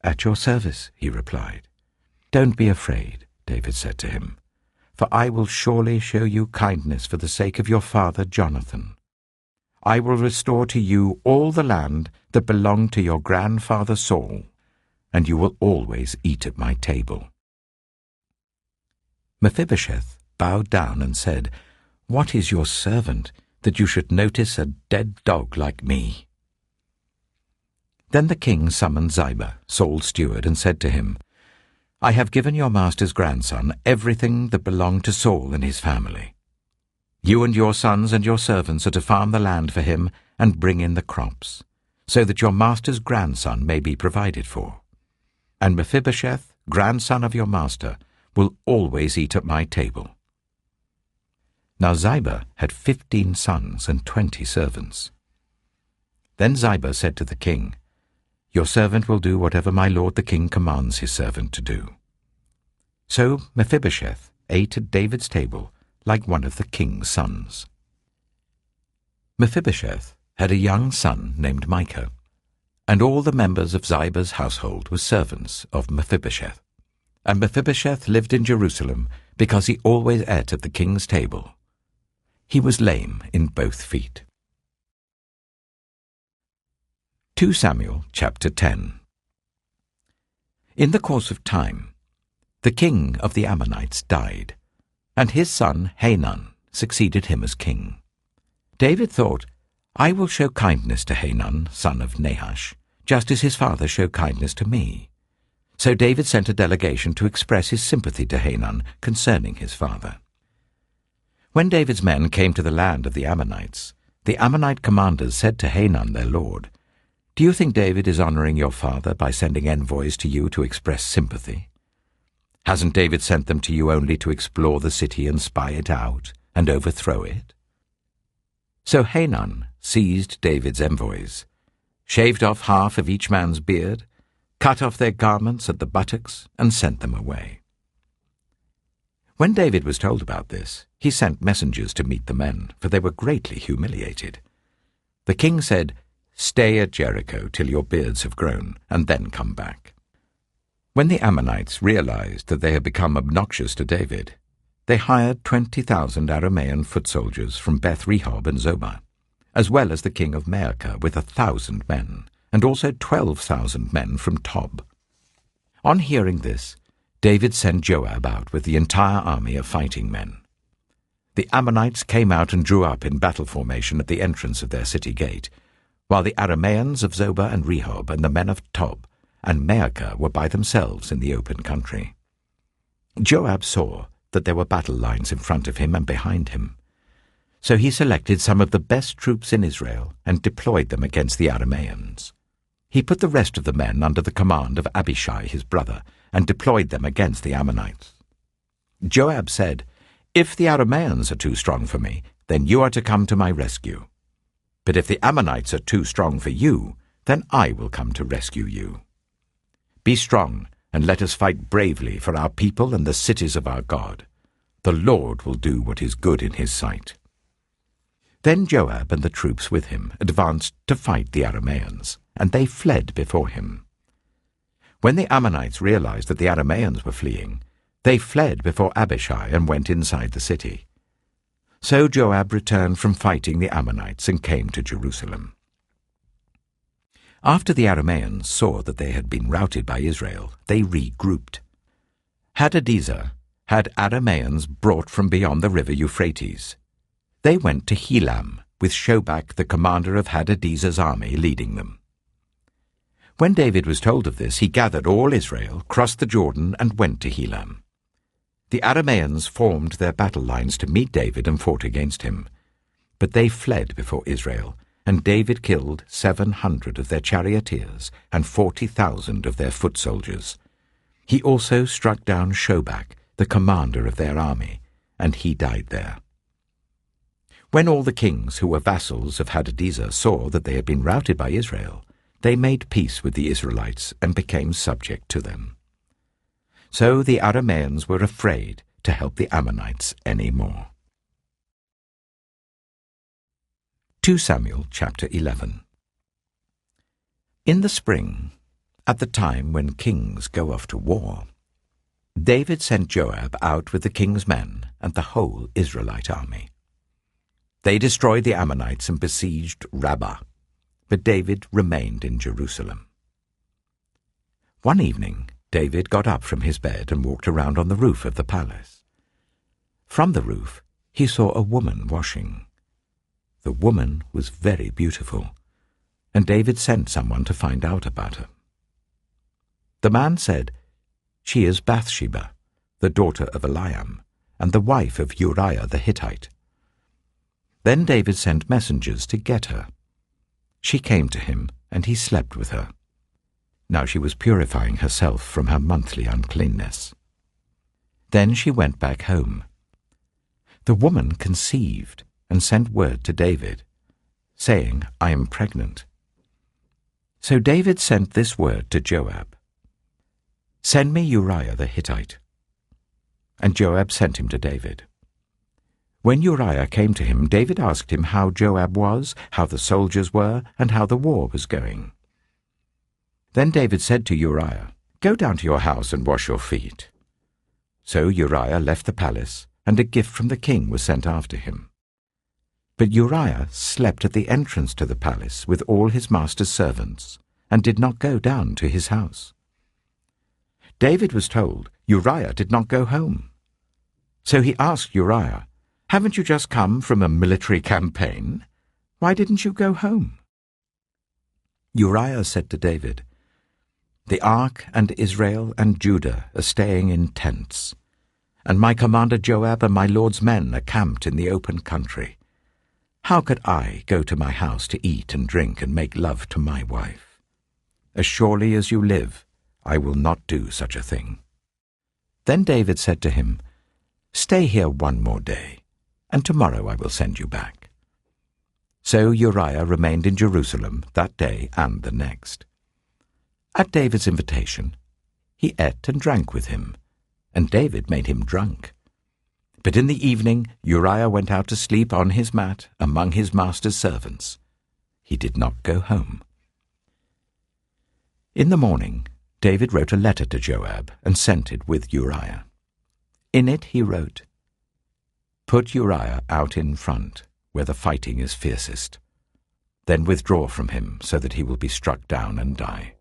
"At your service," he replied. "Don't be afraid," David said to him, "for I will surely show you kindness for the sake of your father Jonathan. I will restore to you all the land that belonged to your grandfather Saul, and you will always eat at my table." Mephibosheth bowed down and said, "What is your servant, that you should notice a dead dog like me?" Then the king summoned Ziba, Saul's steward, and said to him, "I have given your master's grandson everything that belonged to Saul and his family. You and your sons and your servants are to farm the land for him and bring in the crops, so that your master's grandson may be provided for. And Mephibosheth, grandson of your master, will always eat at my table." Now Ziba had 15 sons and 20 servants. Then Ziba said to the king, "Your servant will do whatever my lord the king commands his servant to do." So Mephibosheth ate at David's table like one of the king's sons. Mephibosheth had a young son named Micah, and all the members of Ziba's household were servants of Mephibosheth. And Mephibosheth lived in Jerusalem because he always ate at the king's table. He was lame in both feet. 2 Samuel chapter 10. In the course of time, the king of the Ammonites died, and his son Hanun succeeded him as king. David thought, "I will show kindness to Hanun, son of Nahash, just as his father showed kindness to me." So David sent a delegation to express his sympathy to Hanun concerning his father. When David's men came to the land of the Ammonites, the Ammonite commanders said to Hanun their lord, "Do you think David is honoring your father by sending envoys to you to express sympathy? Hasn't David sent them to you only to explore the city and spy it out, and overthrow it?" So Hanun seized David's envoys, shaved off half of each man's beard, cut off their garments at the buttocks, and sent them away. When David was told about this, he sent messengers to meet the men, for they were greatly humiliated. The king said, "Stay at Jericho till your beards have grown, and then come back." When the Ammonites realized that they had become obnoxious to David, they hired 20,000 Aramean foot soldiers from Beth Rehob and Zobah, as well as the king of Maacah with 1,000 men, and also 12,000 men from Tob. On hearing this, David sent Joab out with the entire army of fighting men. The Ammonites came out and drew up in battle formation at the entrance of their city gate, while the Arameans of Zobah and Rehob and the men of Tob and Maacah were by themselves in the open country. Joab saw that there were battle lines in front of him and behind him. So he selected some of the best troops in Israel and deployed them against the Arameans. He put the rest of the men under the command of Abishai his brother, and deployed them against the Ammonites. Joab said, "If the Arameans are too strong for me, then you are to come to my rescue. But if the Ammonites are too strong for you, then I will come to rescue you. Be strong, and let us fight bravely for our people and the cities of our God. The Lord will do what is good in his sight." Then Joab and the troops with him advanced to fight the Arameans, and they fled before him. When the Ammonites realized that the Arameans were fleeing, they fled before Abishai and went inside the city. So Joab returned from fighting the Ammonites and came to Jerusalem. After the Arameans saw that they had been routed by Israel, they regrouped. Hadadezer had Arameans brought from beyond the river Euphrates. They went to Helam, with Shobach the commander of Hadadezer's army leading them. When David was told of this, he gathered all Israel, crossed the Jordan, and went to Helam. The Arameans formed their battle lines to meet David and fought against him. But they fled before Israel, and David killed 700 of their charioteers and 40,000 of their foot soldiers. He also struck down Shobach, the commander of their army, and he died there. When all the kings who were vassals of Hadadezer saw that they had been routed by Israel, they made peace with the Israelites and became subject to them. So the Arameans were afraid to help the Ammonites any more. 2 Samuel chapter 11. In the spring, at the time when kings go off to war, David sent Joab out with the king's men and the whole Israelite army. They destroyed the Ammonites and besieged Rabbah, but David remained in Jerusalem. One evening, David got up from his bed and walked around on the roof of the palace. From the roof, he saw a woman washing. The woman was very beautiful, and David sent someone to find out about her. The man said, "She is Bathsheba, the daughter of Eliam, and the wife of Uriah the Hittite." Then David sent messengers to get her. She came to him, and he slept with her. Now she was purifying herself from her monthly uncleanness. Then she went back home. The woman conceived and sent word to David, saying, "I am pregnant." So David sent this word to Joab, "Send me Uriah the Hittite." And Joab sent him to David. When Uriah came to him, David asked him how Joab was, how the soldiers were, and how the war was going. Then David said to Uriah, "Go down to your house and wash your feet." So Uriah left the palace, and a gift from the king was sent after him. But Uriah slept at the entrance to the palace with all his master's servants, and did not go down to his house. David was told Uriah did not go home. So he asked Uriah, "Haven't you just come from a military campaign? Why didn't you go home?" Uriah said to David, "The ark and Israel and Judah are staying in tents, and my commander Joab and my lord's men are camped in the open country. How could I go to my house to eat and drink and make love to my wife? As surely as you live, I will not do such a thing." Then David said to him, "Stay here one more day, and tomorrow I will send you back." So Uriah remained in Jerusalem that day and the next. At David's invitation, he ate and drank with him, and David made him drunk. But in the evening Uriah went out to sleep on his mat among his master's servants. He did not go home. In the morning David wrote a letter to Joab and sent it with Uriah. In it he wrote, "Put Uriah out in front, where the fighting is fiercest. Then withdraw from him, so that he will be struck down and die."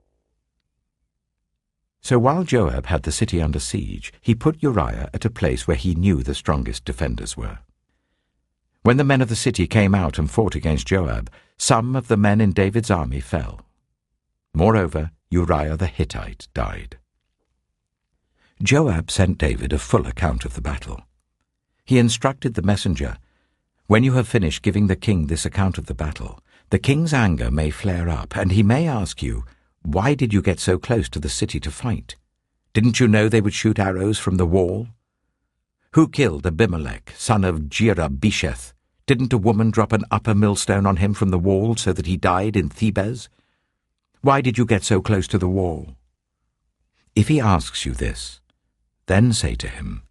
So while Joab had the city under siege, he put Uriah at a place where he knew the strongest defenders were. When the men of the city came out and fought against Joab, some of the men in David's army fell. Moreover, Uriah the Hittite died. Joab sent David a full account of the battle. He instructed the messenger, "When you have finished giving the king this account of the battle, the king's anger may flare up, and he may ask you, 'Why did you get so close to the city to fight? Didn't you know they would shoot arrows from the wall? Who killed Abimelech, son of Jerubesheth? Didn't a woman drop an upper millstone on him from the wall so that he died in Thebez? Why did you get so close to the wall?' If he asks you this, then say to him,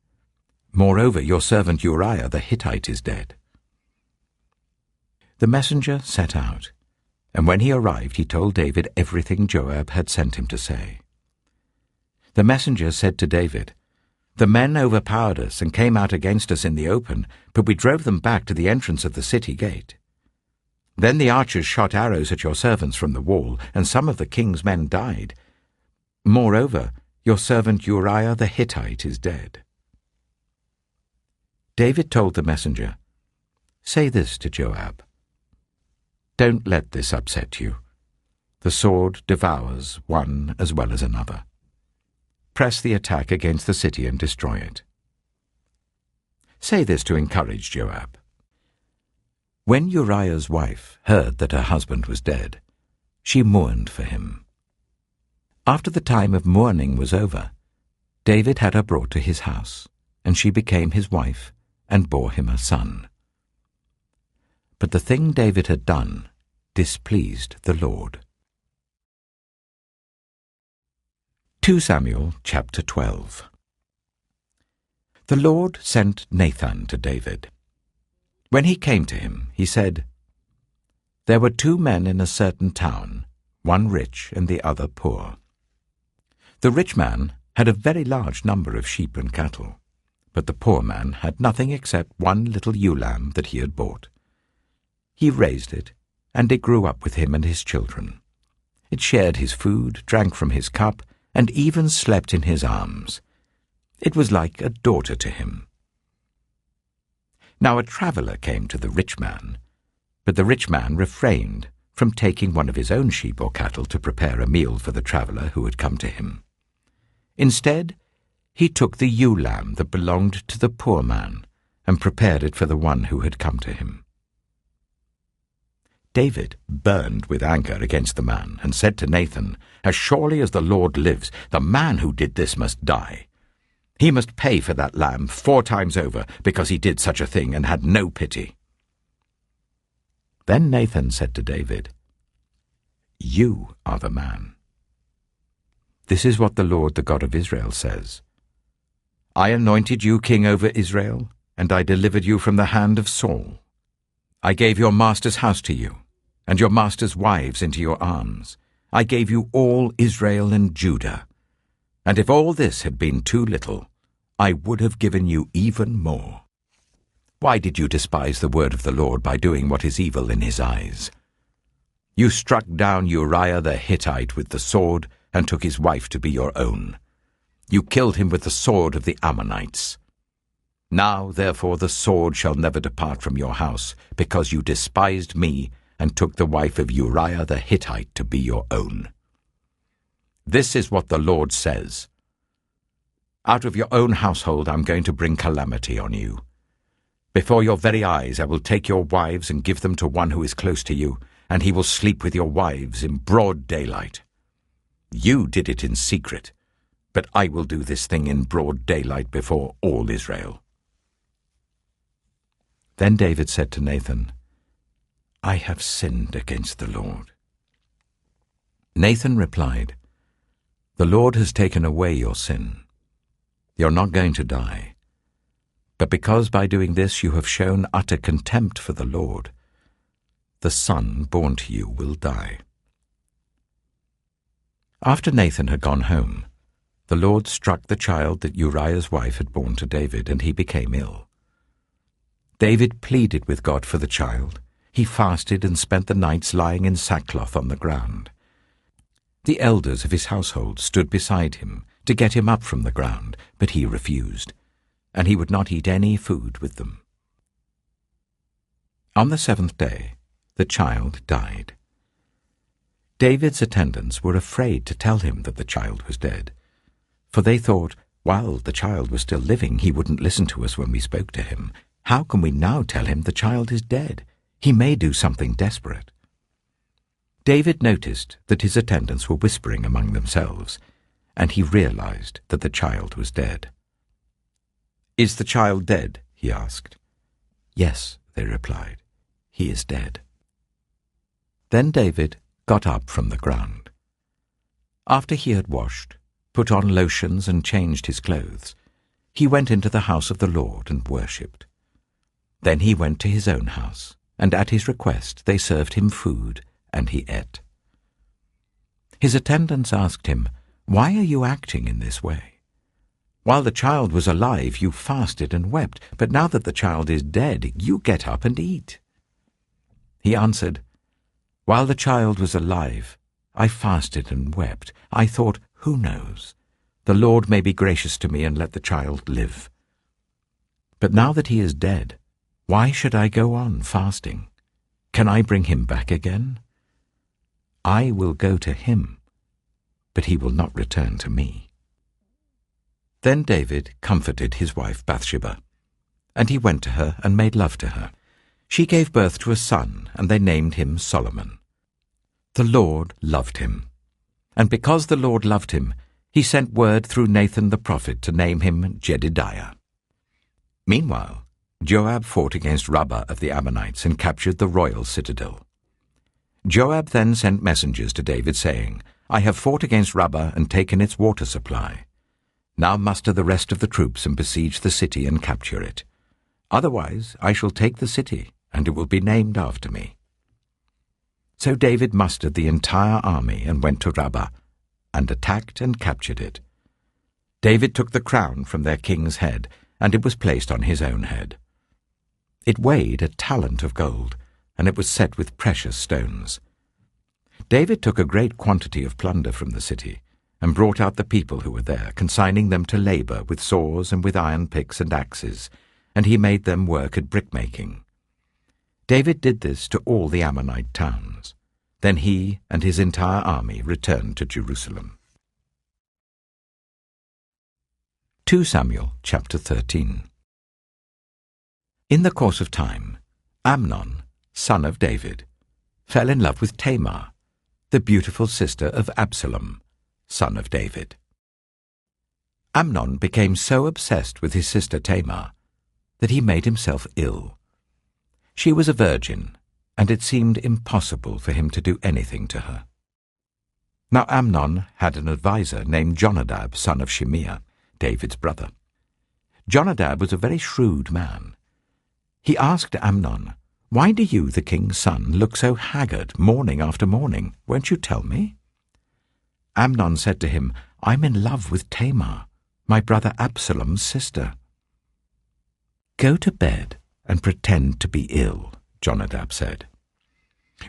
'Moreover, your servant Uriah the Hittite is dead.'" The messenger set out, and when he arrived he told David everything Joab had sent him to say. The messenger said to David, "The men overpowered us and came out against us in the open, but we drove them back to the entrance of the city gate. Then the archers shot arrows at your servants from the wall, and some of the king's men died. Moreover, your servant Uriah the Hittite is dead." David told the messenger, "Say this to Joab. Don't let this upset you. The sword devours one as well as another. Press the attack against the city and destroy it." Say this to encourage Joab. When Uriah's wife heard that her husband was dead, she mourned for him. After the time of mourning was over, David had her brought to his house, and she became his wife and bore him a son. But the thing David had done displeased the Lord. 2 Samuel chapter 12. The Lord sent Nathan to David. When he came to him, he said, "There were 2 men in a certain town, one rich and the other poor. The rich man had a very large number of sheep and cattle, but the poor man had nothing except one little ewe lamb that he had bought. He raised it, and it grew up with him and his children. It shared his food, drank from his cup, and even slept in his arms. It was like a daughter to him. Now a traveller came to the rich man, but the rich man refrained from taking one of his own sheep or cattle to prepare a meal for the traveller who had come to him. Instead, he took the ewe lamb that belonged to the poor man and prepared it for the one who had come to him. David burned with anger against the man and said to Nathan, "As surely as the Lord lives, the man who did this must die. He must pay for that lamb 4 times over because he did such a thing and had no pity." Then Nathan said to David, "You are the man. This is what the Lord, the God of Israel, says. I anointed you king over Israel, and I delivered you from the hand of Saul. I gave your master's house to you, and your master's wives into your arms. I gave you all Israel and Judah. And if all this had been too little, I would have given you even more. Why did you despise the word of the Lord by doing what is evil in his eyes? You struck down Uriah the Hittite with the sword and took his wife to be your own. You killed him with the sword of the Ammonites. Now, therefore, the sword shall never depart from your house, because you despised me and took the wife of Uriah the Hittite to be your own. This is what the Lord says. Out of your own household I'm going to bring calamity on you. Before your very eyes I will take your wives and give them to one who is close to you, and he will sleep with your wives in broad daylight. You did it in secret, but I will do this thing in broad daylight before all Israel." Then David said to Nathan, "I have sinned against the Lord." Nathan replied, "The Lord has taken away your sin. You're not going to die. But because by doing this you have shown utter contempt for the Lord, the son born to you will die." After Nathan had gone home, the Lord struck the child that Uriah's wife had borne to David, and he became ill. David pleaded with God for the child. He fasted and spent the nights lying in sackcloth on the ground. The elders of his household stood beside him to get him up from the ground, but he refused, and he would not eat any food with them. On the 7th day, the child died. David's attendants were afraid to tell him that the child was dead, for they thought, while the child was still living, he wouldn't listen to us when we spoke to him. How can we now tell him the child is dead? He may do something desperate. David noticed that his attendants were whispering among themselves, and he realized that the child was dead. "Is the child dead?" he asked. "Yes," they replied, "he is dead." Then David got up from the ground. After he had washed, put on lotions and changed his clothes, he went into the house of the Lord and worshipped. Then he went to his own house, and at his request they served him food, and he ate. His attendants asked him, "Why are you acting in this way? While the child was alive, you fasted and wept, but now that the child is dead, you get up and eat." He answered, "While the child was alive, I fasted and wept. I thought, who knows? The Lord may be gracious to me and let the child live. But now that he is dead, why should I go on fasting? Can I bring him back again? I will go to him, but he will not return to me." Then David comforted his wife Bathsheba, and he went to her and made love to her. She gave birth to a son, and they named him Solomon. The Lord loved him, and because the Lord loved him, he sent word through Nathan the prophet to name him Jedidiah. Meanwhile, Joab fought against Rabbah of the Ammonites and captured the royal citadel. Joab then sent messengers to David, saying, "I have fought against Rabbah and taken its water supply. Now muster the rest of the troops and besiege the city and capture it. Otherwise I shall take the city, and it will be named after me." So David mustered the entire army and went to Rabbah, and attacked and captured it. David took the crown from their king's head, and it was placed on his own head. It weighed a talent of gold, and it was set with precious stones. David took a great quantity of plunder from the city, and brought out the people who were there, consigning them to labor with saws and with iron picks and axes, and he made them work at brickmaking. David did this to all the Ammonite towns. Then he and his entire army returned to Jerusalem. 2 Samuel chapter 13. In the course of time, Amnon, son of David, fell in love with Tamar, the beautiful sister of Absalom, son of David. Amnon became so obsessed with his sister Tamar that he made himself ill. She was a virgin, and it seemed impossible for him to do anything to her. Now Amnon had an adviser named Jonadab, son of Shimeah, David's brother. Jonadab was a very shrewd man. He asked Amnon, "Why do you, the king's son, look so haggard morning after morning? Won't you tell me?" Amnon said to him, "I'm in love with Tamar, my brother Absalom's sister." "Go to bed and pretend to be ill," Jonadab said.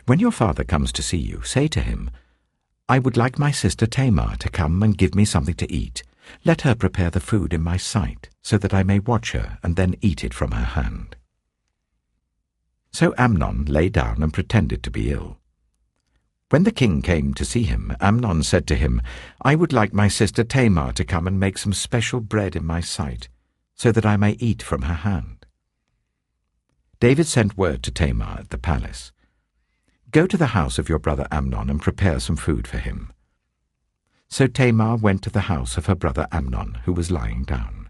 "When your father comes to see you, say to him, 'I would like my sister Tamar to come and give me something to eat. Let her prepare the food in my sight, so that I may watch her and then eat it from her hand.'" So Amnon lay down and pretended to be ill. When the king came to see him, Amnon said to him, "I would like my sister Tamar to come and make some special bread in my sight, so that I may eat from her hand." David sent word to Tamar at the palace, "Go to the house of your brother Amnon and prepare some food for him." So Tamar went to the house of her brother Amnon, who was lying down.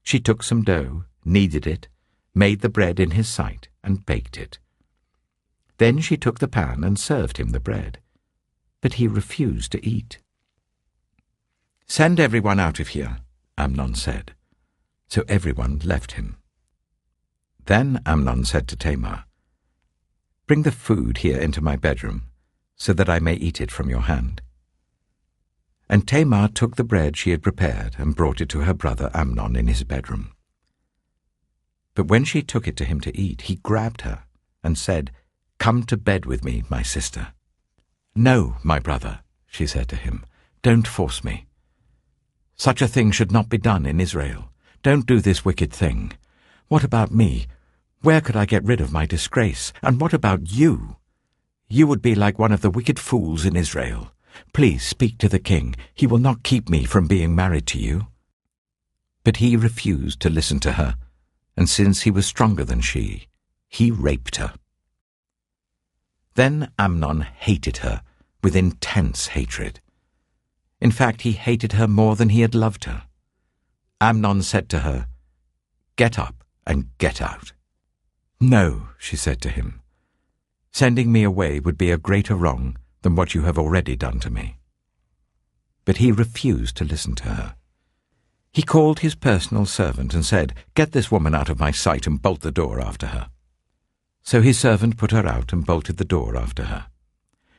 She took some dough, kneaded it, made the bread in his sight, and baked it. Then she took the pan and served him the bread, but he refused to eat. "Send everyone out of here," Amnon said. So everyone left him. Then Amnon said to Tamar, "Bring the food here into my bedroom, so that I may eat it from your hand." And Tamar took the bread she had prepared and brought it to her brother Amnon in his bedroom. But when she took it to him to eat, he grabbed her and said, "Come to bed with me, my sister." "No, my brother," she said to him, "don't force me. Such a thing should not be done in Israel. Don't do this wicked thing. What about me? Where could I get rid of my disgrace? And what about you? You would be like one of the wicked fools in Israel. Please speak to the king. He will not keep me from being married to you." But he refused to listen to her, and since he was stronger than she, he raped her. Then Amnon hated her with intense hatred. In fact, he hated her more than he had loved her. Amnon said to her, "Get up and get out." "No," she said to him. "Sending me away would be a greater wrong than what you have already done to me." But he refused to listen to her. He called his personal servant and said, "Get this woman out of my sight and bolt the door after her." So his servant put her out and bolted the door after her.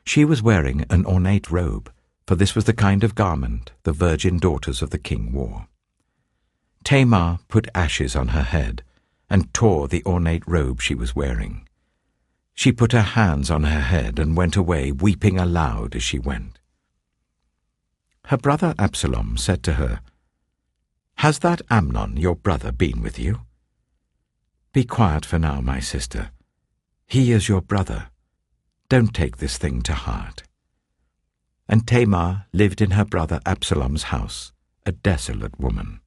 She was wearing an ornate robe, for this was the kind of garment the virgin daughters of the king wore. Tamar put ashes on her head and tore the ornate robe she was wearing. She put her hands on her head and went away, weeping aloud as she went. Her brother Absalom said to her, "Has that Amnon, your brother, been with you?" "Be quiet for now, my sister. He is your brother. Don't take this thing to heart." And Tamar lived in her brother Absalom's house, a desolate woman.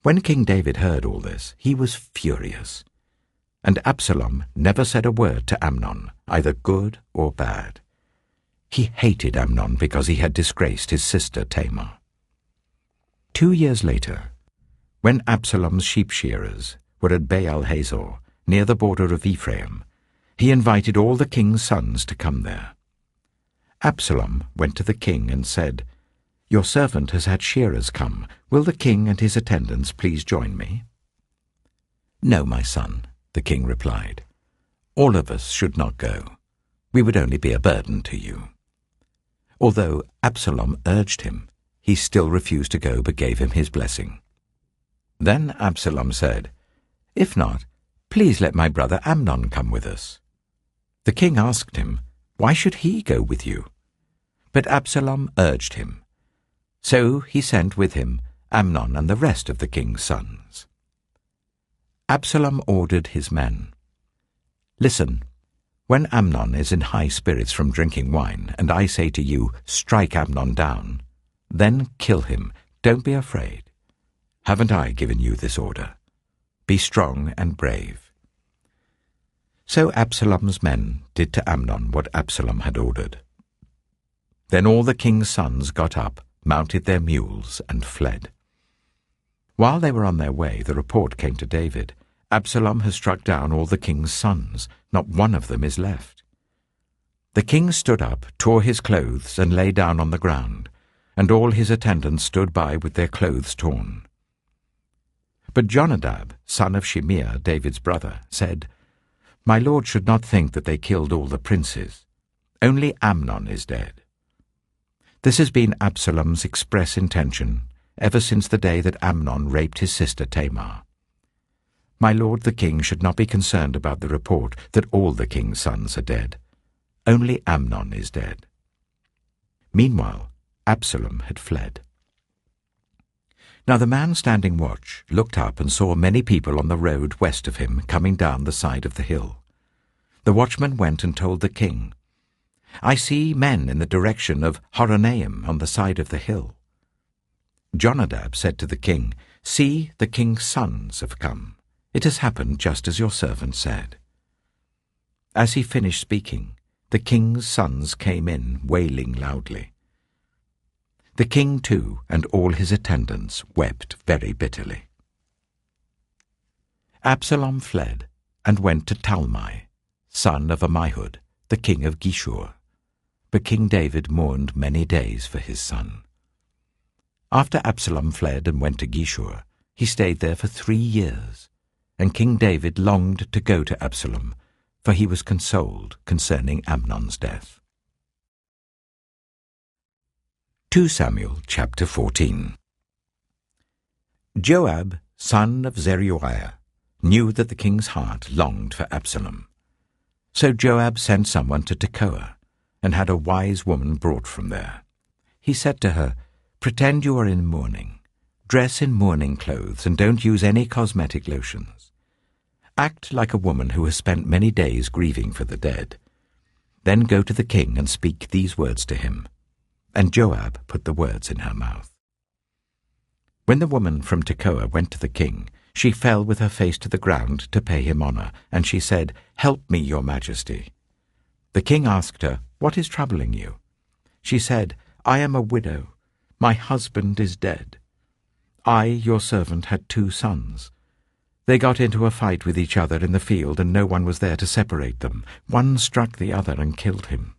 When King David heard all this, he was furious. And Absalom never said a word to Amnon, either good or bad. He hated Amnon because he had disgraced his sister Tamar. 2 years later, when Absalom's sheep shearers were at Baal Hazor, near the border of Ephraim, he invited all the king's sons to come there. Absalom went to the king and said, "Your servant has had shearers come. Will the king and his attendants please join me?" "No, my son," the king replied. "All of us should not go. We would only be a burden to you." Although Absalom urged him, he still refused to go but gave him his blessing. Then Absalom said, "If not, please let my brother Amnon come with us." The king asked him, "Why should he go with you?" But Absalom urged him. So he sent with him Amnon and the rest of the king's sons. Absalom ordered his men, "Listen, when Amnon is in high spirits from drinking wine, and I say to you, 'Strike Amnon down,' then kill him. Don't be afraid. Haven't I given you this order? Be strong and brave." So Absalom's men did to Amnon what Absalom had ordered. Then all the king's sons got up, mounted their mules, and fled. While they were on their way, the report came to David, "Absalom has struck down all the king's sons. Not one of them is left." The king stood up, tore his clothes, and lay down on the ground, and all his attendants stood by with their clothes torn. But Jonadab, son of Shimeah, David's brother, said, "My lord should not think that they killed all the princes. Only Amnon is dead." This has been Absalom's express intention ever since the day that Amnon raped his sister Tamar. My lord the king should not be concerned about the report that all the king's sons are dead. Only Amnon is dead. Meanwhile, Absalom had fled. Now the man standing watch looked up and saw many people on the road west of him coming down the side of the hill. The watchman went and told the king, "I see men in the direction of Horonaim on the side of the hill." Jonadab said to the king, "See, the king's sons have come. It has happened just as your servant said." As he finished speaking, the king's sons came in, wailing loudly. The king, too, and all his attendants wept very bitterly. Absalom fled and went to Talmai, son of Ammihud, the king of Geshur. But King David mourned many days for his son. After Absalom fled and went to Geshur, he stayed there for 3 years, and King David longed to go to Absalom, for he was consoled concerning Amnon's death. 2 Samuel chapter 14. Joab, son of Zeruiah, knew that the king's heart longed for Absalom. So Joab sent someone to Tekoa, and had a wise woman brought from there. He said to her, "Pretend you are in mourning. Dress in mourning clothes, and don't use any cosmetic lotions. Act like a woman who has spent many days grieving for the dead. Then go to the king and speak these words to him." And Joab put the words in her mouth. When the woman from Tekoa went to the king, she fell with her face to the ground to pay him honor, and she said, "Help me, your majesty." The king asked her, "What is troubling you?" She said, "I am a widow. My husband is dead. I, your servant, had 2 sons. They got into a fight with each other in the field, and no one was there to separate them. One struck the other and killed him.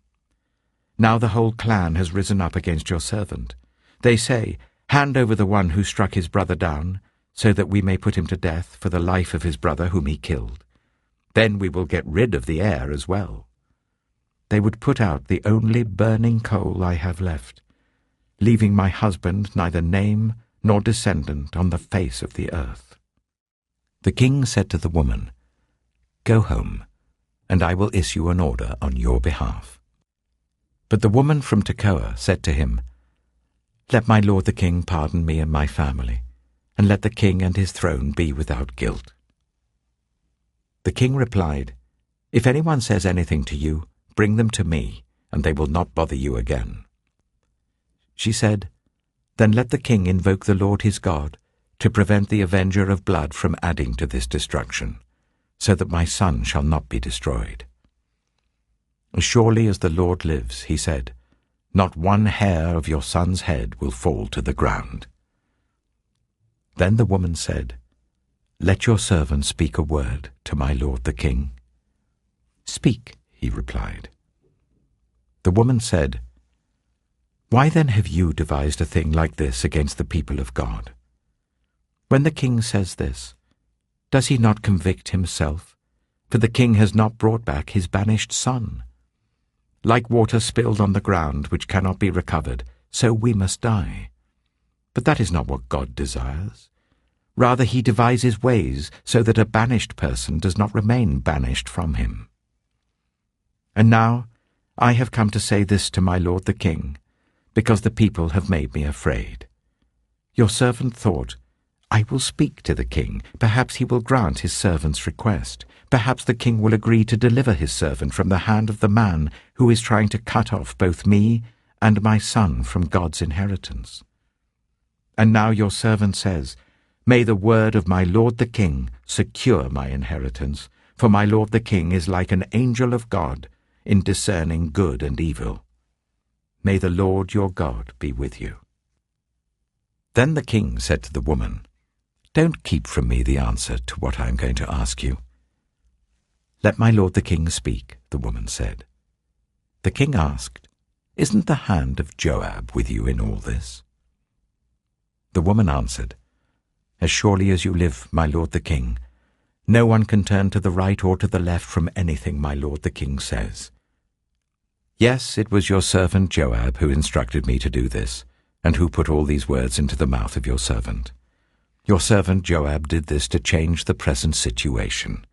Now the whole clan has risen up against your servant. They say, 'Hand over the one who struck his brother down, so that we may put him to death for the life of his brother whom he killed. Then we will get rid of the heir as well.' They would put out the only burning coal I have left, leaving my husband neither name nor descendant on the face of the earth." The king said to the woman, "Go home, and I will issue an order on your behalf." But the woman from Tekoa said to him, "Let my lord the king pardon me and my family, and let the king and his throne be without guilt." The king replied, "If anyone says anything to you, bring them to me, and they will not bother you again." She said, "Then let the king invoke the Lord his God to prevent the avenger of blood from adding to this destruction, so that my son shall not be destroyed." "As surely as the Lord lives," he said, "not one hair of your son's head will fall to the ground." Then the woman said, "Let your servant speak a word to my lord the king." "Speak," he replied. The woman said, "Why then have you devised a thing like this against the people of God? When the king says this, does he not convict himself? For the king has not brought back his banished son. Like water spilled on the ground, which cannot be recovered, so we must die. But that is not what God desires. Rather, he devises ways so that a banished person does not remain banished from him. And now I have come to say this to my lord the king, because the people have made me afraid. Your servant thought, 'I will speak to the king. Perhaps he will grant his servant's request. Perhaps the king will agree to deliver his servant from the hand of the man who is trying to cut off both me and my son from God's inheritance.' And now your servant says, 'May the word of my lord the king secure my inheritance, for my lord the king is like an angel of God in discerning good and evil. May the Lord your God be with you.'" Then the king said to the woman, "Don't keep from me the answer to what I am going to ask you." "Let my lord the king speak," the woman said. The king asked, "Isn't the hand of Joab with you in all this?" The woman answered, "As surely as you live, my lord the king, no one can turn to the right or to the left from anything my lord the king says. Yes, it was your servant Joab who instructed me to do this, and who put all these words into the mouth of your servant. Your servant Joab did this to change the present situation.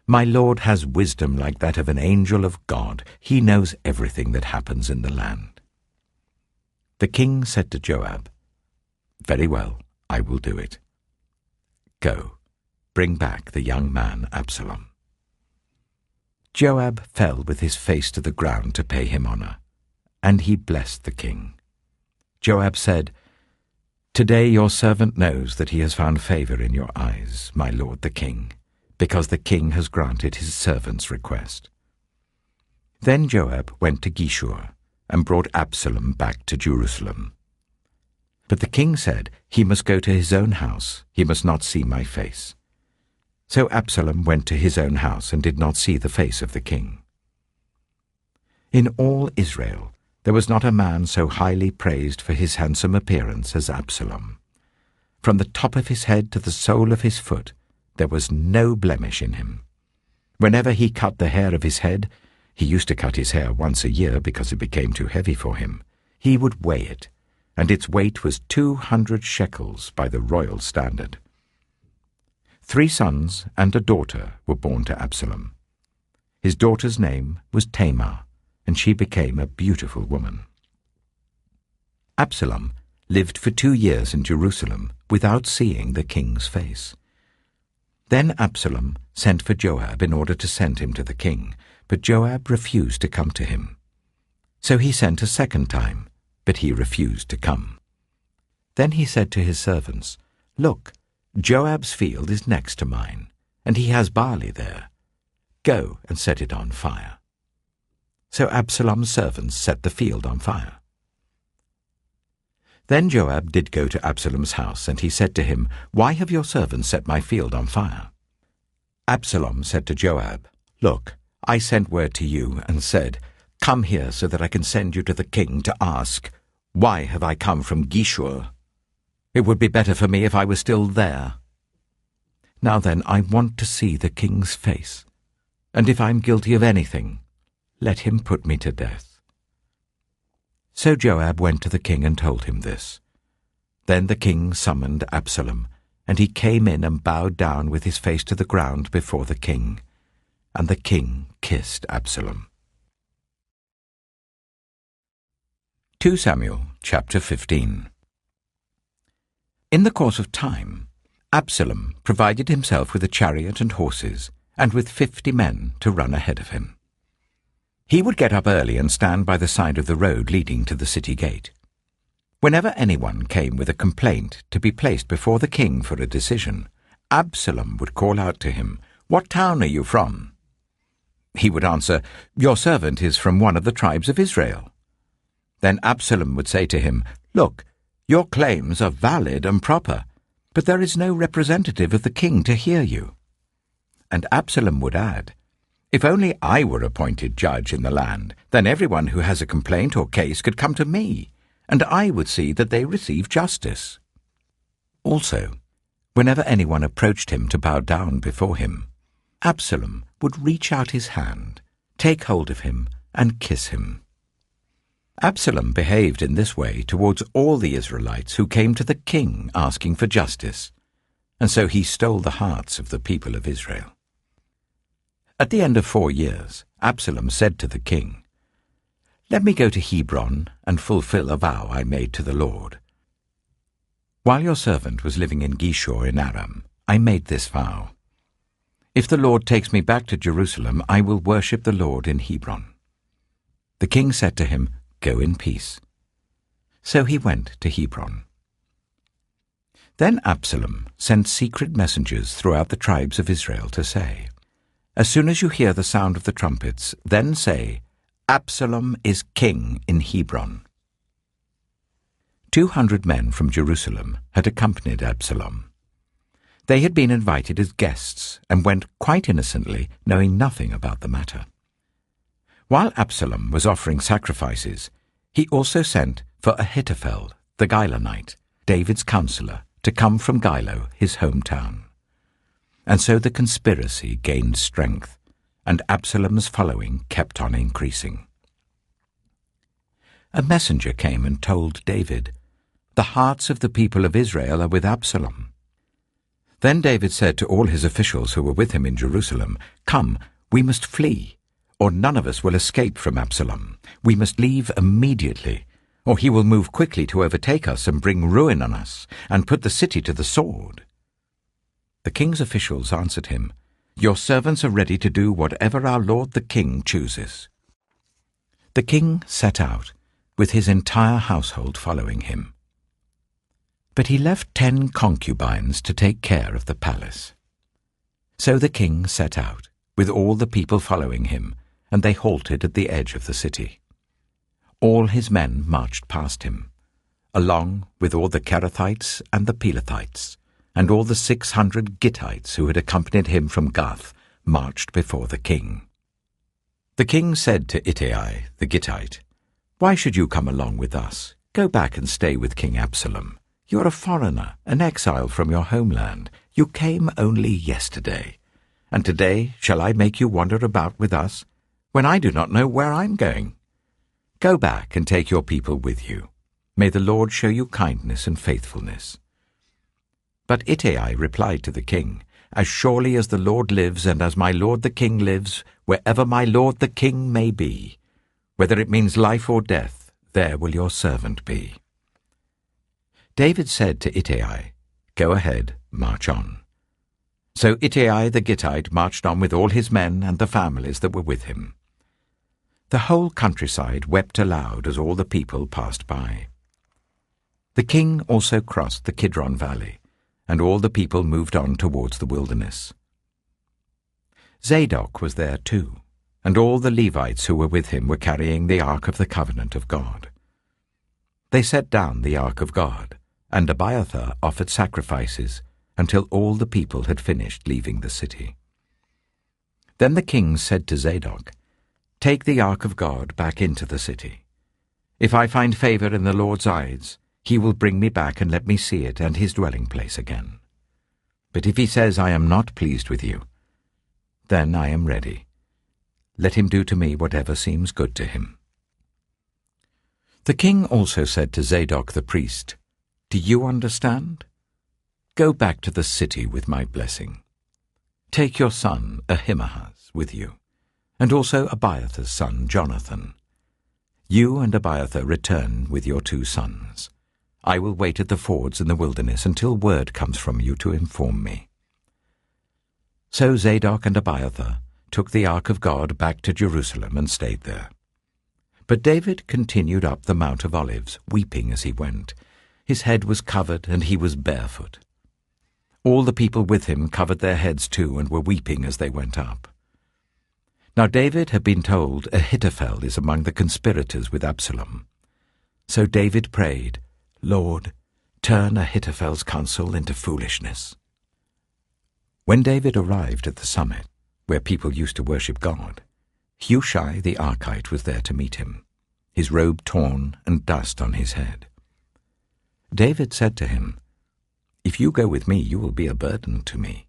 My lord has wisdom like that of an angel of God. He knows everything that happens in the land." The king said to Joab, "Very well, I will do it. Go, bring back the young man Absalom." Joab fell with his face to the ground to pay him honor, and he blessed the king. Joab said, "Today your servant knows that he has found favor in your eyes, my lord the king, because the king has granted his servant's request." Then Joab went to Geshur and brought Absalom back to Jerusalem. But the king said, "He must go to his own house. He must not see my face." So Absalom went to his own house and did not see the face of the king. In all Israel there was not a man so highly praised for his handsome appearance as Absalom. From the top of his head to the sole of his foot there was no blemish in him. Whenever he cut the hair of his head, he used to cut his hair once a year because it became too heavy for him, he would weigh it, and its weight was 200 shekels by the royal standard. 3 sons and a daughter were born to Absalom. His daughter's name was Tamar, and she became a beautiful woman. Absalom lived for 2 years in Jerusalem without seeing the king's face. Then Absalom sent for Joab in order to send him to the king, but Joab refused to come to him. So he sent a second time, but he refused to come. Then he said to his servants, "Look, Joab's field is next to mine, and he has barley there. Go and set it on fire." So Absalom's servants set the field on fire. Then Joab did go to Absalom's house, and he said to him, "Why have your servants set my field on fire?" Absalom said to Joab, "Look, I sent word to you and said, 'Come here so that I can send you to the king to ask, why have I come from Geshur? It would be better for me if I were still there. Now then, I want to see the king's face, and if I'm guilty of anything, let him put me to death.'" So Joab went to the king and told him this. Then the king summoned Absalom, and he came in and bowed down with his face to the ground before the king, and the king kissed Absalom. 2 Samuel chapter 15. In the course of time, Absalom provided himself with a chariot and horses, and with 50 men to run ahead of him. He would get up early and stand by the side of the road leading to the city gate. Whenever anyone came with a complaint to be placed before the king for a decision, Absalom would call out to him, "What town are you from?" He would answer, "Your servant is from one of the tribes of Israel." Then Absalom would say to him, "Look, your claims are valid and proper, but there is no representative of the king to hear you." And Absalom would add, "If only I were appointed judge in the land, then everyone who has a complaint or case could come to me, and I would see that they receive justice." Also, whenever anyone approached him to bow down before him, Absalom would reach out his hand, take hold of him, and kiss him. Absalom behaved in this way towards all the Israelites who came to the king asking for justice, and so he stole the hearts of the people of Israel. At the end of 4 years, Absalom said to the king, "Let me go to Hebron and fulfill a vow I made to the Lord. While your servant was living in Geshur in Aram, I made this vow. If the Lord takes me back to Jerusalem, I will worship the Lord in Hebron." The king said to him, "Go in peace." So he went to Hebron. Then Absalom sent secret messengers throughout the tribes of Israel to say, "As soon as you hear the sound of the trumpets, then say, 'Absalom is king in Hebron.'" 200 men from Jerusalem had accompanied Absalom. They had been invited as guests and went quite innocently, knowing nothing about the matter. While Absalom was offering sacrifices, he also sent for Ahithophel, the Gilonite, David's counselor, to come from Gilo, his hometown. And so the conspiracy gained strength, and Absalom's following kept on increasing. A messenger came and told David, "The hearts of the people of Israel are with Absalom." Then David said to all his officials who were with him in Jerusalem, "Come, we must flee, or none of us will escape from Absalom. We must leave immediately, or he will move quickly to overtake us and bring ruin on us, and put the city to the sword." The king's officials answered him, "Your servants are ready to do whatever our lord the king chooses." The king set out, with his entire household following him. But he left 10 concubines to take care of the palace. So the king set out, with all the people following him, and they halted at the edge of the city. All his men marched past him, along with all the Kerethites and the Pelethites, and all the 600 Gittites who had accompanied him from Gath marched before the king. The king said to Ittai the Gittite, "Why should you come along with us? Go back and stay with King Absalom. You are a foreigner, an exile from your homeland. You came only yesterday. And today shall I make you wander about with us, when I do not know where I am going? Go back and take your people with you. May the Lord show you kindness and faithfulness." But Ittai replied to the king, "As surely as the Lord lives, and as my lord the king lives, wherever my lord the king may be, whether it means life or death, there will your servant be." David said to Ittai, "Go ahead, march on." So Ittai the Gittite marched on with all his men and the families that were with him. The whole countryside wept aloud as all the people passed by. The king also crossed the Kidron Valley, and all the people moved on towards the wilderness. Zadok was there too, and all the Levites who were with him were carrying the Ark of the Covenant of God. They set down the Ark of God, and Abiathar offered sacrifices until all the people had finished leaving the city. Then the king said to Zadok, "Take the Ark of God back into the city. If I find favor in the Lord's eyes, he will bring me back and let me see it and his dwelling place again. But if he says I am not pleased with you, then I am ready. Let him do to me whatever seems good to him." The king also said to Zadok the priest, "Do you understand? Go back to the city with my blessing. Take your son Ahimaaz with you, and also Abiathar's son Jonathan. You and Abiathar return with your 2 sons. I will wait at the fords in the wilderness until word comes from you to inform me." So Zadok and Abiathar took the Ark of God back to Jerusalem and stayed there. But David continued up the Mount of Olives, weeping as he went. His head was covered, and he was barefoot. All the people with him covered their heads too, and were weeping as they went up. Now David had been told Ahithophel is among the conspirators with Absalom. So David prayed, "Lord, turn Ahithophel's counsel into foolishness." When David arrived at the summit, where people used to worship God, Hushai the Archite was there to meet him, his robe torn and dust on his head. David said to him, "If you go with me, you will be a burden to me.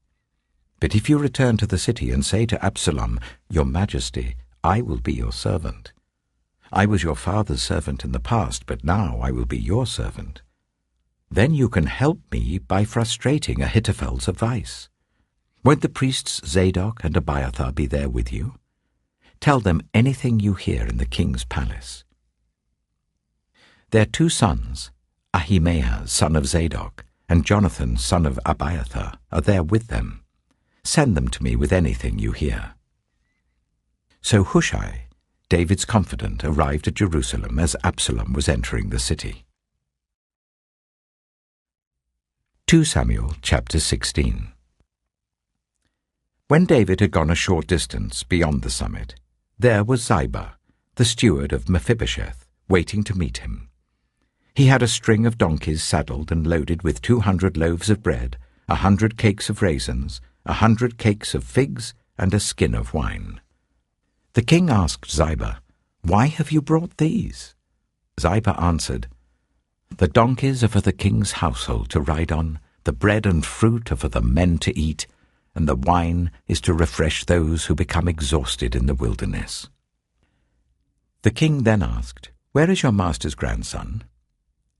But if you return to the city and say to Absalom, 'Your Majesty, I will be your servant. I was your father's servant in the past, but now I will be your servant,' then you can help me by frustrating Ahithophel's advice. Won't the priests Zadok and Abiathar be there with you? Tell them anything you hear in the king's palace." Their 2 sons, Ahimaaz son of Zadok and Jonathan son of Abiathar, are there with them. Send them to me with anything you hear." So Hushai, David's confidant, arrived at Jerusalem as Absalom was entering the city. 2 Samuel chapter 16. When David had gone a short distance beyond the summit, there was Ziba, the steward of Mephibosheth, waiting to meet him. He had a string of donkeys saddled and loaded with 200 loaves of bread, 100 cakes of raisins, 100 cakes of figs, and a skin of wine. The king asked Ziba, "Why have you brought these?" Ziba answered, "The donkeys are for the king's household to ride on, the bread and fruit are for the men to eat, and the wine is to refresh those who become exhausted in the wilderness." The king then asked, "Where is your master's grandson?"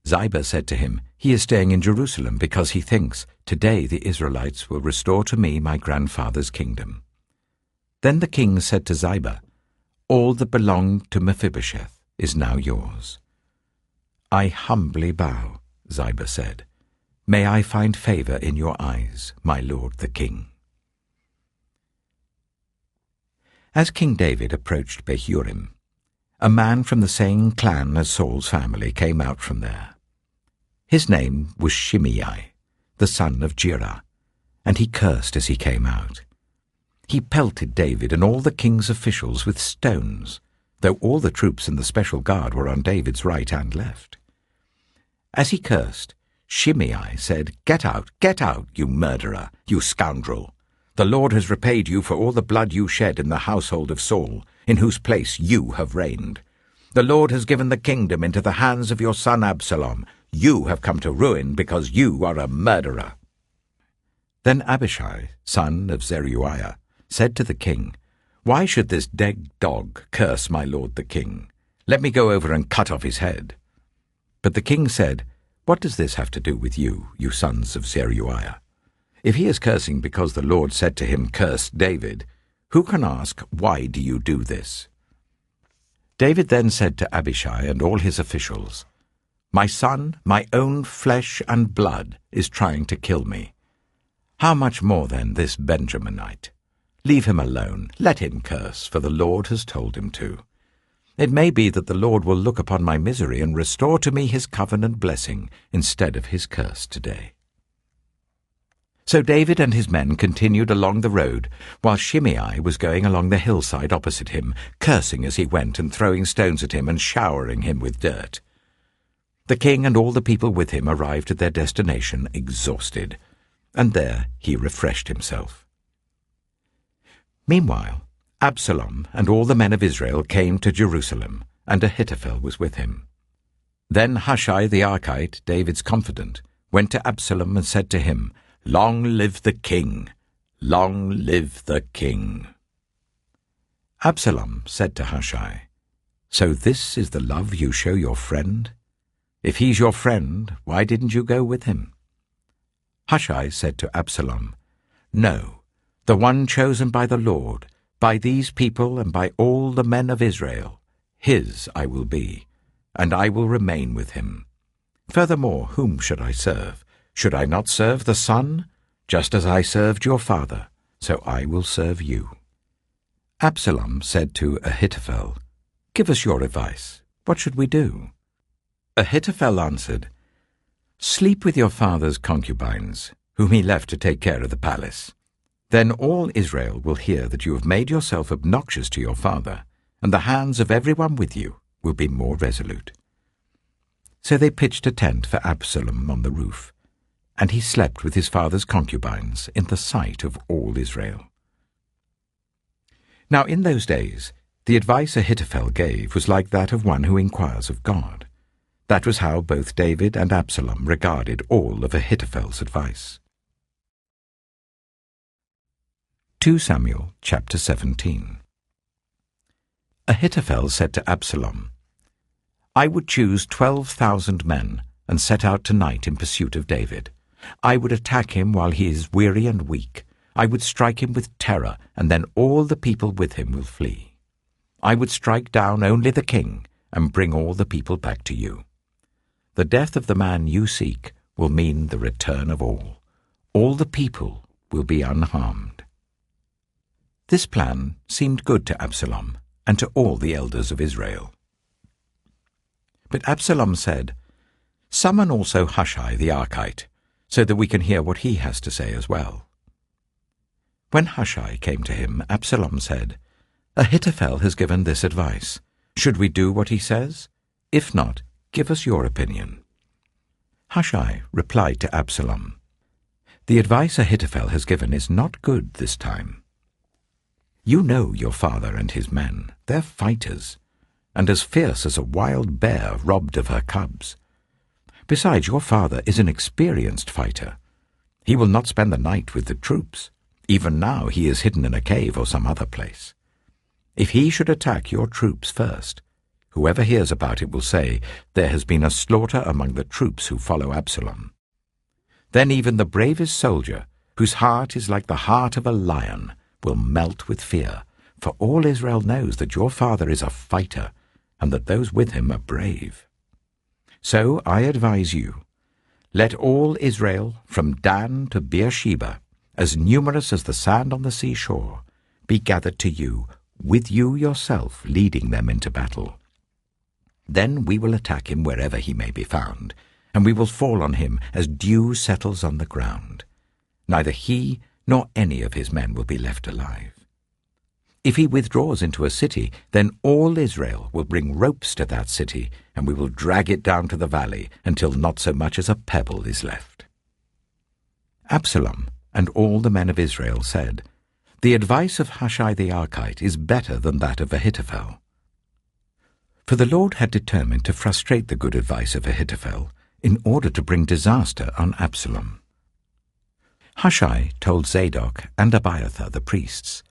Ziba said to him, "He is staying in Jerusalem because he thinks, 'Today the Israelites will restore to me my grandfather's kingdom.'" Then the king said to Ziba, "All that belonged to Mephibosheth is now yours." "I humbly bow," Ziba said. "May I find favor in your eyes, my lord the king." As King David approached Bahurim, a man from the same clan as Saul's family came out from there. His name was Shimei, the son of Jirah, and he cursed as he came out. He pelted David and all the king's officials with stones, though all the troops in the special guard were on David's right and left. As he cursed, Shimei said, get out, you murderer, you scoundrel. The Lord has repaid you for all the blood you shed in the household of Saul, in whose place you have reigned. The Lord has given the kingdom into the hands of your son Absalom. You have come to ruin because you are a murderer." Then Abishai, son of Zeruiah, said to the king, "Why should this dead dog curse my lord the king? Let me go over and cut off his head." But the king said, "What does this have to do with you, you sons of Zeruiah? If he is cursing because the Lord said to him, 'Curse David,' who can ask, 'Why do you do this?'" David then said to Abishai and all his officials, "My son, my own flesh and blood, is trying to kill me. How much more then this Benjaminite? Leave him alone, let him curse, for the Lord has told him to. It may be that the Lord will look upon my misery and restore to me his covenant blessing instead of his curse today." So David and his men continued along the road, while Shimei was going along the hillside opposite him, cursing as he went and throwing stones at him and showering him with dirt. The king and all the people with him arrived at their destination exhausted, and there he refreshed himself. Meanwhile, Absalom and all the men of Israel came to Jerusalem, and Ahithophel was with him. Then Hushai the Archite, David's confidant, went to Absalom and said to him, "Long live the king! Long live the king!" Absalom said to Hushai, "So this is the love you show your friend? If he's your friend, why didn't you go with him?" Hushai said to Absalom, "No, the one chosen by the Lord, by these people and by all the men of Israel, his I will be, and I will remain with him. Furthermore, whom should I serve? Should I not serve the Son? Just as I served your father, so I will serve you." Absalom said to Ahithophel, "Give us your advice. What should we do?" Ahithophel answered, "Sleep with your father's concubines, whom he left to take care of the palace. Then all Israel will hear that you have made yourself obnoxious to your father, and the hands of everyone with you will be more resolute." So they pitched a tent for Absalom on the roof, and he slept with his father's concubines in the sight of all Israel. Now in those days the advice Ahithophel gave was like that of one who inquires of God. That was how both David and Absalom regarded all of Ahithophel's advice. 2 Samuel chapter 17. Ahithophel said to Absalom, "I would choose 12,000 men and set out tonight in pursuit of David. I would attack him while he is weary and weak. I would strike him with terror, and then all the people with him will flee. I would strike down only the king and bring all the people back to you. The death of the man you seek will mean the return of all. All the people will be unharmed." This plan seemed good to Absalom and to all the elders of Israel. But Absalom said, "Summon also Hushai the Archite, so that we can hear what he has to say as well." When Hushai came to him, Absalom said, "Ahithophel has given this advice. Should we do what he says? If not, give us your opinion." Hushai replied to Absalom, "The advice Ahithophel has given is not good this time. You know your father and his men. They're fighters, and as fierce as a wild bear robbed of her cubs. Besides, your father is an experienced fighter. He will not spend the night with the troops. Even now he is hidden in a cave or some other place. If he should attack your troops first, whoever hears about it will say, 'There has been a slaughter among the troops who follow Absalom.' Then even the bravest soldier, whose heart is like the heart of a lion, will melt with fear, for all Israel knows that your father is a fighter, and that those with him are brave. So I advise you, let all Israel, from Dan to Beersheba, as numerous as the sand on the seashore, be gathered to you, with you yourself leading them into battle. Then we will attack him wherever he may be found, and we will fall on him as dew settles on the ground. Neither he nor any of his men will be left alive. If he withdraws into a city, then all Israel will bring ropes to that city, and we will drag it down to the valley until not so much as a pebble is left." Absalom and all the men of Israel said, "The advice of Hushai the Archite is better than that of Ahithophel." For the Lord had determined to frustrate the good advice of Ahithophel in order to bring disaster on Absalom. Hushai told Zadok and Abiathar the priests,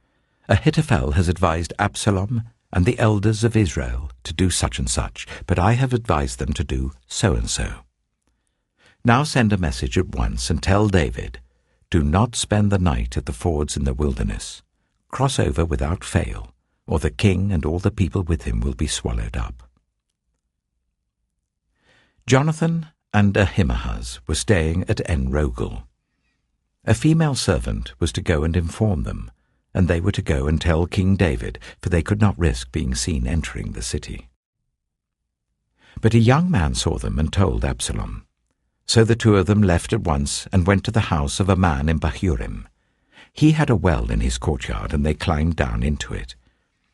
"Ahithophel has advised Absalom and the elders of Israel to do such and such, but I have advised them to do so and so. Now send a message at once and tell David, 'Do not spend the night at the fords in the wilderness. Cross over without fail, or the king and all the people with him will be swallowed up.'" Jonathan and Ahimaaz were staying at En-Rogel. A female servant was to go and inform them, and they were to go and tell King David, for they could not risk being seen entering the city. But a young man saw them and told Absalom. So the two of them left at once and went to the house of a man in Bahurim. He had a well in his courtyard, and they climbed down into it.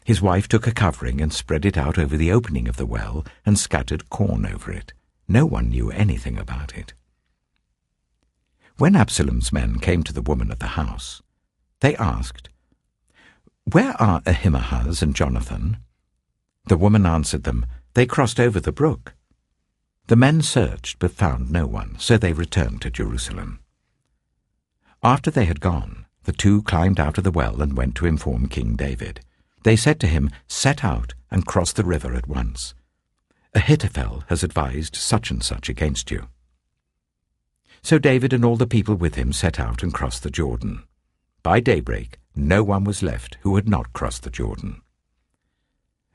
His wife took a covering and spread it out over the opening of the well and scattered corn over it. No one knew anything about it. When Absalom's men came to the woman at the house, they asked, "Where are Ahimaaz and Jonathan?" The woman answered them, "They crossed over the brook." The men searched but found no one, so they returned to Jerusalem. After they had gone, the two climbed out of the well and went to inform King David. They said to him, "Set out and cross the river at once. Ahithophel has advised such and such against you." So David and all the people with him set out and crossed the Jordan. By daybreak, no one was left who had not crossed the Jordan.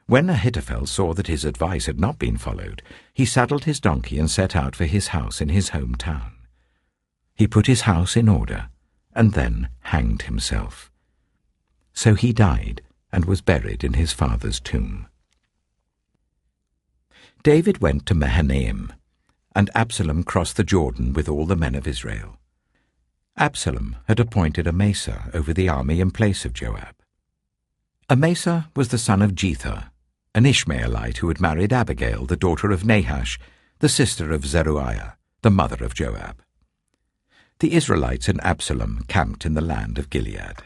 When Ahithophel saw that his advice had not been followed, he saddled his donkey and set out for his house in his hometown. He put his house in order and then hanged himself. So he died and was buried in his father's tomb. David went to Mahanaim, and Absalom crossed the Jordan with all the men of Israel. Absalom had appointed Amasa over the army in place of Joab. Amasa was the son of Jether, an Ishmaelite who had married Abigail, the daughter of Nahash, the sister of Zeruiah, the mother of Joab. The Israelites and Absalom camped in the land of Gilead.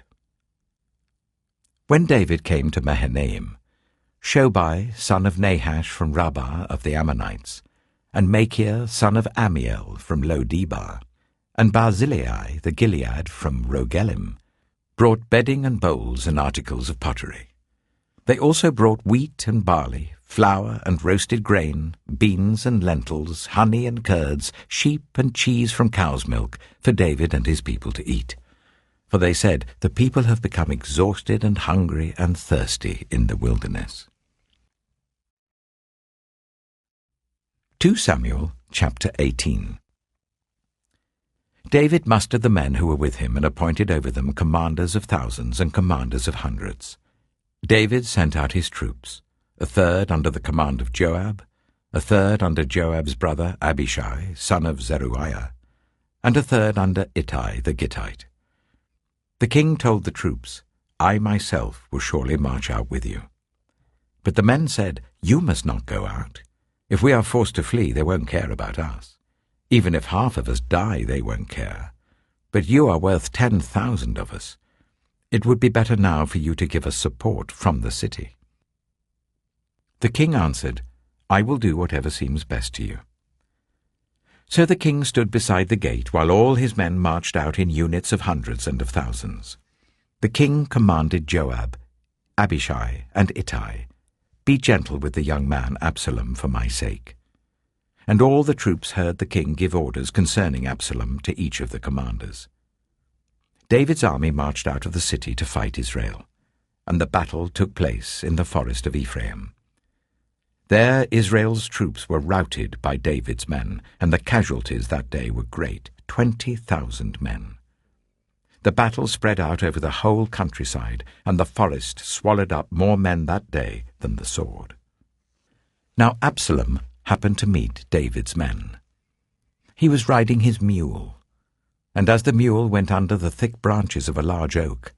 When David came to Mahanaim, Shobai, son of Nahash from Rabbah of the Ammonites, and Machir, son of Amiel from Lo-debar, and Barzillai the Gilead from Rogelim, brought bedding and bowls and articles of pottery. They also brought wheat and barley, flour and roasted grain, beans and lentils, honey and curds, sheep and cheese from cow's milk for David and his people to eat. For they said, "The people have become exhausted and hungry and thirsty in the wilderness." 2 Samuel chapter 18. David mustered the men who were with him and appointed over them commanders of thousands and commanders of hundreds. David sent out his troops, a third under the command of Joab, a third under Joab's brother Abishai, son of Zeruiah, and a third under Ittai the Gittite. The king told the troops, "I myself will surely march out with you." But the men said, "You must not go out. If we are forced to flee, they won't care about us. Even if half of us die, they won't care. But you are worth 10,000 of us. It would be better now for you to give us support from the city." The king answered, "I will do whatever seems best to you." So the king stood beside the gate while all his men marched out in units of hundreds and of thousands. The king commanded Joab, Abishai, and Ittai, "Be gentle with the young man Absalom for my sake." And all the troops heard the king give orders concerning Absalom to each of the commanders. David's army marched out of the city to fight Israel, and the battle took place in the forest of Ephraim. There Israel's troops were routed by David's men, and the casualties that day were great, 20,000 men. The battle spread out over the whole countryside, and the forest swallowed up more men that day than the sword. Now Absalom happened to meet David's men. He was riding his mule, and as the mule went under the thick branches of a large oak,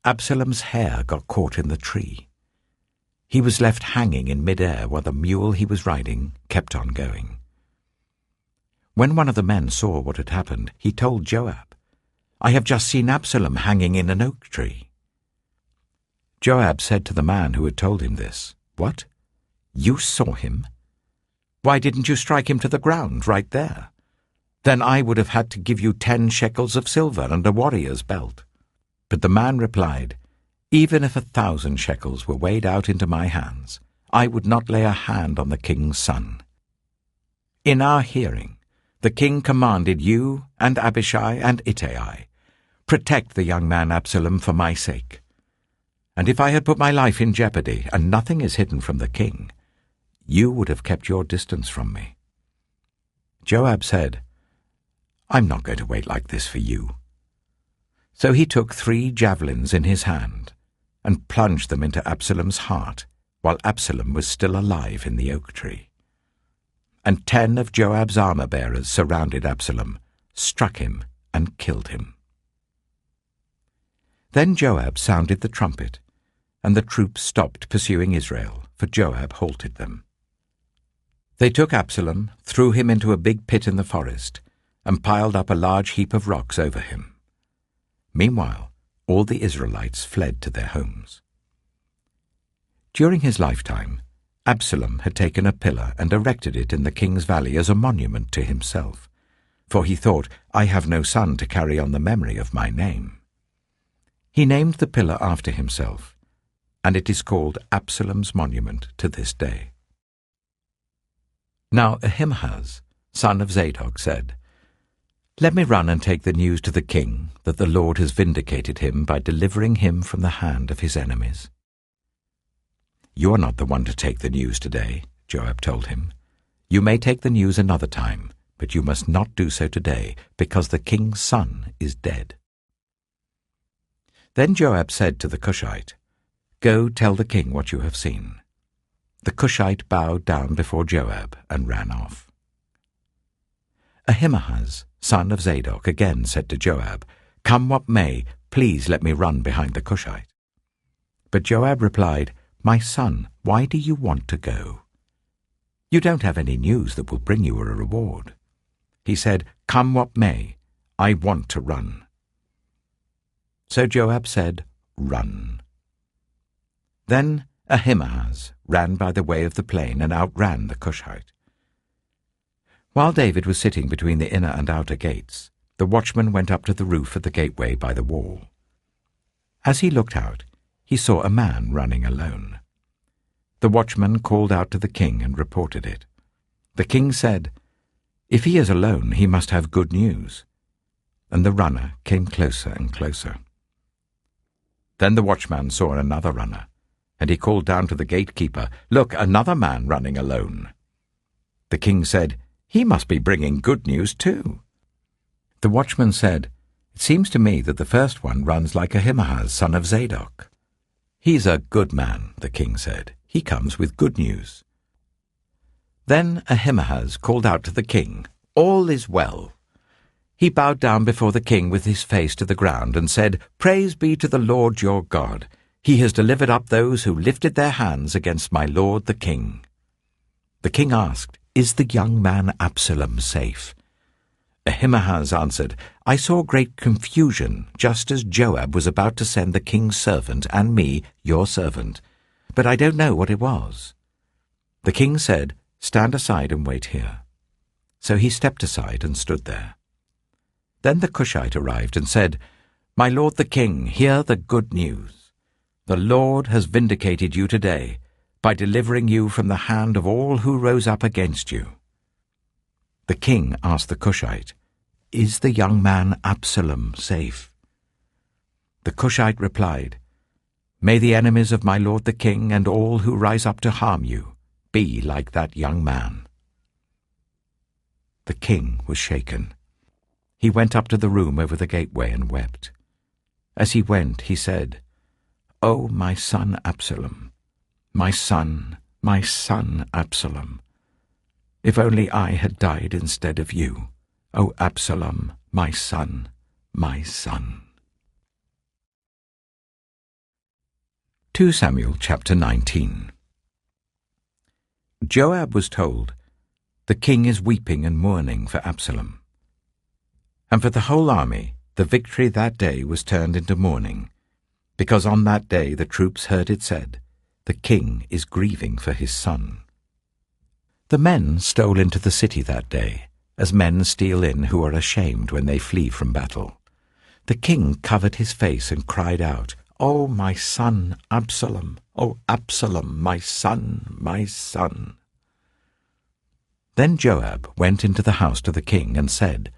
Absalom's hair got caught in the tree. He was left hanging in mid-air while the mule he was riding kept on going. When one of the men saw what had happened, he told Joab, "I have just seen Absalom hanging in an oak tree." Joab said to the man who had told him this, "What? You saw him? Why didn't you strike him to the ground right there? Then I would have had to give you 10 shekels of silver and a warrior's belt." But the man replied, "Even if 1,000 shekels were weighed out into my hands, I would not lay a hand on the king's son. In our hearing, the king commanded you and Abishai and Ittai, protect the young man Absalom for my sake. And if I had put my life in jeopardy, and nothing is hidden from the king, you would have kept your distance from me." Joab said, "I'm not going to wait like this for you." So he took 3 javelins in his hand and plunged them into Absalom's heart while Absalom was still alive in the oak tree. And 10 of Joab's armor-bearers surrounded Absalom, struck him, and killed him. Then Joab sounded the trumpet, and the troops stopped pursuing Israel, for Joab halted them. They took Absalom, threw him into a big pit in the forest, and piled up a large heap of rocks over him. Meanwhile, all the Israelites fled to their homes. During his lifetime, Absalom had taken a pillar and erected it in the king's valley as a monument to himself, for he thought, "I have no son to carry on the memory of my name." He named the pillar after himself, and it is called Absalom's monument to this day. Now Ahimaaz, son of Zadok, said, "Let me run and take the news to the king that the Lord has vindicated him by delivering him from the hand of his enemies." "You are not the one to take the news today," Joab told him. "You may take the news another time, but you must not do so today, because the king's son is dead." Then Joab said to the Cushite, "Go tell the king what you have seen." The Cushite bowed down before Joab and ran off. Ahimaaz, son of Zadok, again said to Joab, "Come what may, please let me run behind the Cushite." But Joab replied, "My son, why do you want to go? You don't have any news that will bring you a reward." He said, "Come what may, I want to run." So Joab said, "Run." Then Ahimaaz ran by the way of the plain and outran the Cushite. While David was sitting between the inner and outer gates, the watchman went up to the roof of the gateway by the wall. As he looked out, he saw a man running alone. The watchman called out to the king and reported it. The king said, "If he is alone, he must have good news." And the runner came closer and closer. Then the watchman saw another runner, and he called down to the gatekeeper, "Look, another man running alone." The king said, "He must be bringing good news too." The watchman said, "It seems to me that the first one runs like Ahimaaz, son of Zadok." "He's a good man," the king said. "He comes with good news." Then Ahimaaz called out to the king, "All is well." He bowed down before the king with his face to the ground and said, "Praise be to the Lord your God. He has delivered up those who lifted their hands against my lord the king." The king asked, "Is the young man Absalom safe?" Ahimaaz answered, "I saw great confusion just as Joab was about to send the king's servant and me, your servant, but I don't know what it was." The king said, "Stand aside and wait here." So he stepped aside and stood there. Then the Cushite arrived and said, "My lord the king, hear the good news. The Lord has vindicated you today by delivering you from the hand of all who rose up against you." The king asked the Cushite, "Is the young man Absalom safe?" The Cushite replied, "May the enemies of my lord the king and all who rise up to harm you be like that young man." The king was shaken. He went up to the room over the gateway and wept. As he went, he said, "Oh, my son Absalom, my son Absalom! If only I had died instead of you, O Absalom, my son, my son!" 2 Samuel chapter 19. Joab was told, "The king is weeping and mourning for Absalom." And for the whole army, the victory that day was turned into mourning, because on that day the troops heard it said, "The king is grieving for his son." The men stole into the city that day, as men steal in who are ashamed when they flee from battle. The king covered his face and cried out, "Oh, my son, Absalom! Oh, Absalom, my son, my son!" Then Joab went into the house to the king and said,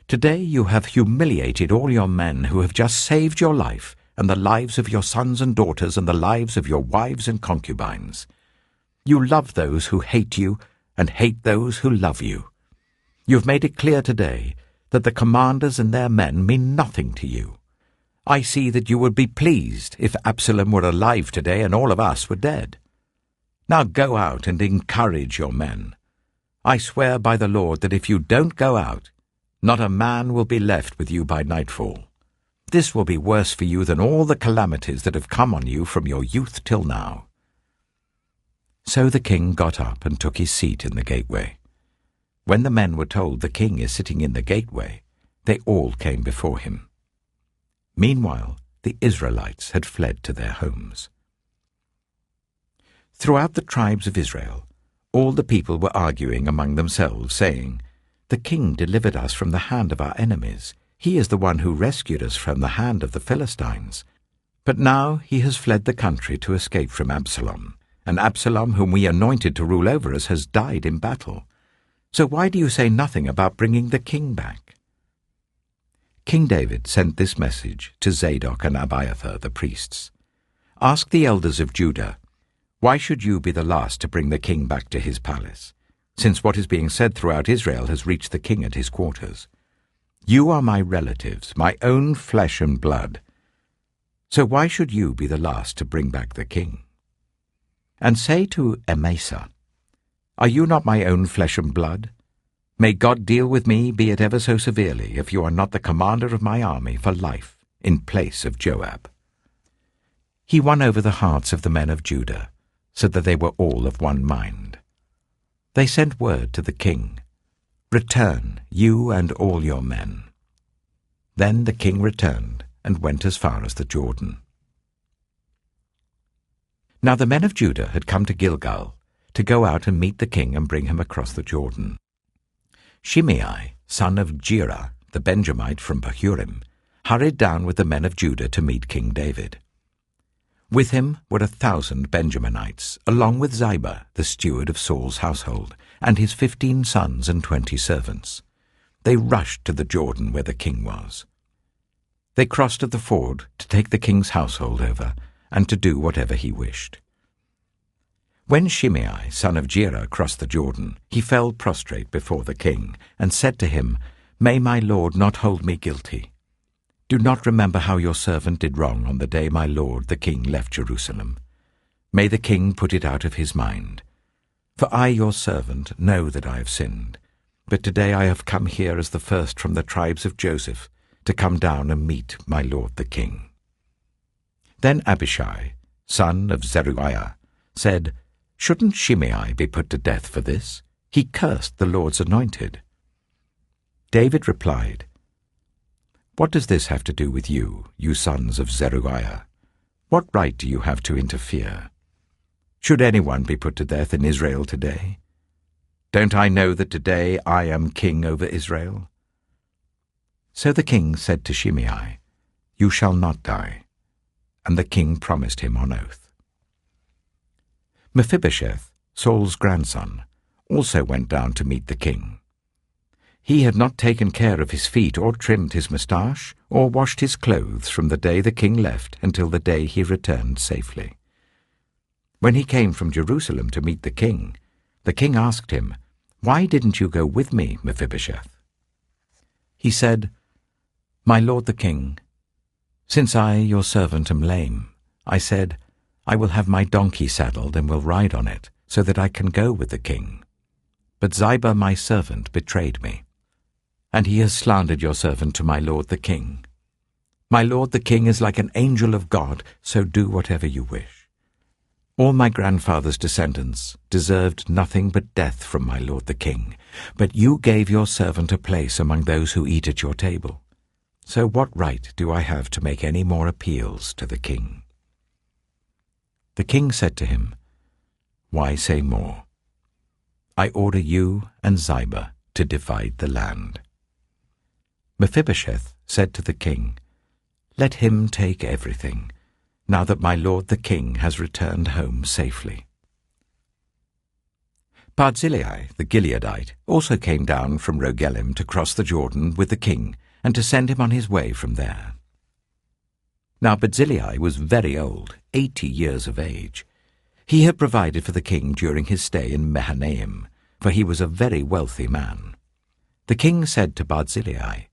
"Today you have humiliated all your men who have just saved your life and the lives of your sons and daughters and the lives of your wives and concubines. You love those who hate you and hate those who love you. You have made it clear today that the commanders and their men mean nothing to you. I see that you would be pleased if Absalom were alive today and all of us were dead. Now go out and encourage your men. I swear by the Lord that if you don't go out, not a man will be left with you by nightfall. This will be worse for you than all the calamities that have come on you from your youth till now." So the king got up and took his seat in the gateway. When the men were told the king is sitting in the gateway, they all came before him. Meanwhile, the Israelites had fled to their homes. Throughout the tribes of Israel, all the people were arguing among themselves, saying, "The king delivered us from the hand of our enemies. He is the one who rescued us from the hand of the Philistines. But now he has fled the country to escape from Absalom, and Absalom, whom we anointed to rule over us, has died in battle. So why do you say nothing about bringing the king back?" King David sent this message to Zadok and Abiathar the priests. "Ask the elders of Judah, why should you be the last to bring the king back to his palace, since what is being said throughout Israel has reached the king at his quarters? You are my relatives, my own flesh and blood. So why should you be the last to bring back the king? And say to Amasa, are you not my own flesh and blood? May God deal with me, be it ever so severely, if you are not the commander of my army for life, in place of Joab." He won over the hearts of the men of Judah, so that they were all of one mind. They sent word to the king, "Return, you and all your men." Then the king returned and went as far as the Jordan. Now the men of Judah had come to Gilgal to go out and meet the king and bring him across the Jordan. Shimei, son of Gera, the Benjamite from Bahurim, hurried down with the men of Judah to meet King David. With him were 1,000 Benjaminites, along with Ziba, the steward of Saul's household, and his 15 sons and 20 servants. They rushed to the Jordan where the king was. They crossed at the ford to take the king's household over and to do whatever he wished. When Shimei, son of Gera, crossed the Jordan, he fell prostrate before the king and said to him, "May my lord not hold me guilty. Do not remember how your servant did wrong on the day my lord the king left Jerusalem. May the king put it out of his mind. For I, your servant, know that I have sinned. But today I have come here as the first from the tribes of Joseph, to come down and meet my lord the king." Then Abishai, son of Zeruiah, said, "Shouldn't Shimei be put to death for this? He cursed the Lord's anointed." David replied, "What does this have to do with you, you sons of Zeruiah? What right do you have to interfere? Should anyone be put to death in Israel today? Don't I know that today I am king over Israel?" So the king said to Shimei, "You shall not die." And the king promised him on oath. Mephibosheth, Saul's grandson, also went down to meet the king. He had not taken care of his feet or trimmed his moustache or washed his clothes from the day the king left until the day he returned safely. When he came from Jerusalem to meet the king asked him, "Why didn't you go with me, Mephibosheth?" He said, "My lord the king, since I, your servant, am lame, I said, I will have my donkey saddled and will ride on it, so that I can go with the king. But Ziba my servant betrayed me, and he has slandered your servant to my lord the king. My lord the king is like an angel of God, so do whatever you wish. All my grandfather's descendants deserved nothing but death from my lord the king, but you gave your servant a place among those who eat at your table. So what right do I have to make any more appeals to the king?" The king said to him, "Why say more? I order you and Ziba to divide the land." Mephibosheth said to the king, "Let him take everything, now that my lord the king has returned home safely." Barzillai the Gileadite also came down from Rogelim to cross the Jordan with the king and to send him on his way from there. Now Barzillai was very old, 80 years of age. He had provided for the king during his stay in Mahanaim, for he was a very wealthy man. The king said to Barzillai,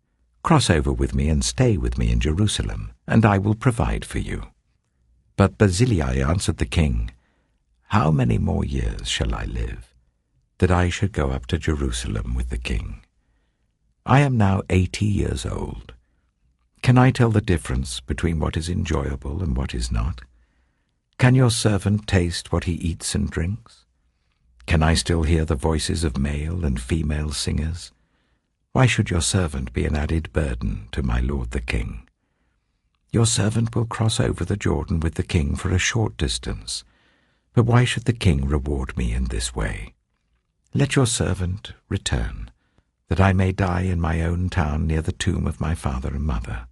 "Cross over with me and stay with me in Jerusalem, and I will provide for you." But Barzillai answered the king, "How many more years shall I live, that I should go up to Jerusalem with the king? I am now 80 years old. Can I tell the difference between what is enjoyable and what is not? Can your servant taste what he eats and drinks? Can I still hear the voices of male and female singers? Why should your servant be an added burden to my lord the king? Your servant will cross over the Jordan with the king for a short distance, but why should the king reward me in this way? Let your servant return, that I may die in my own town near the tomb of my father and mother.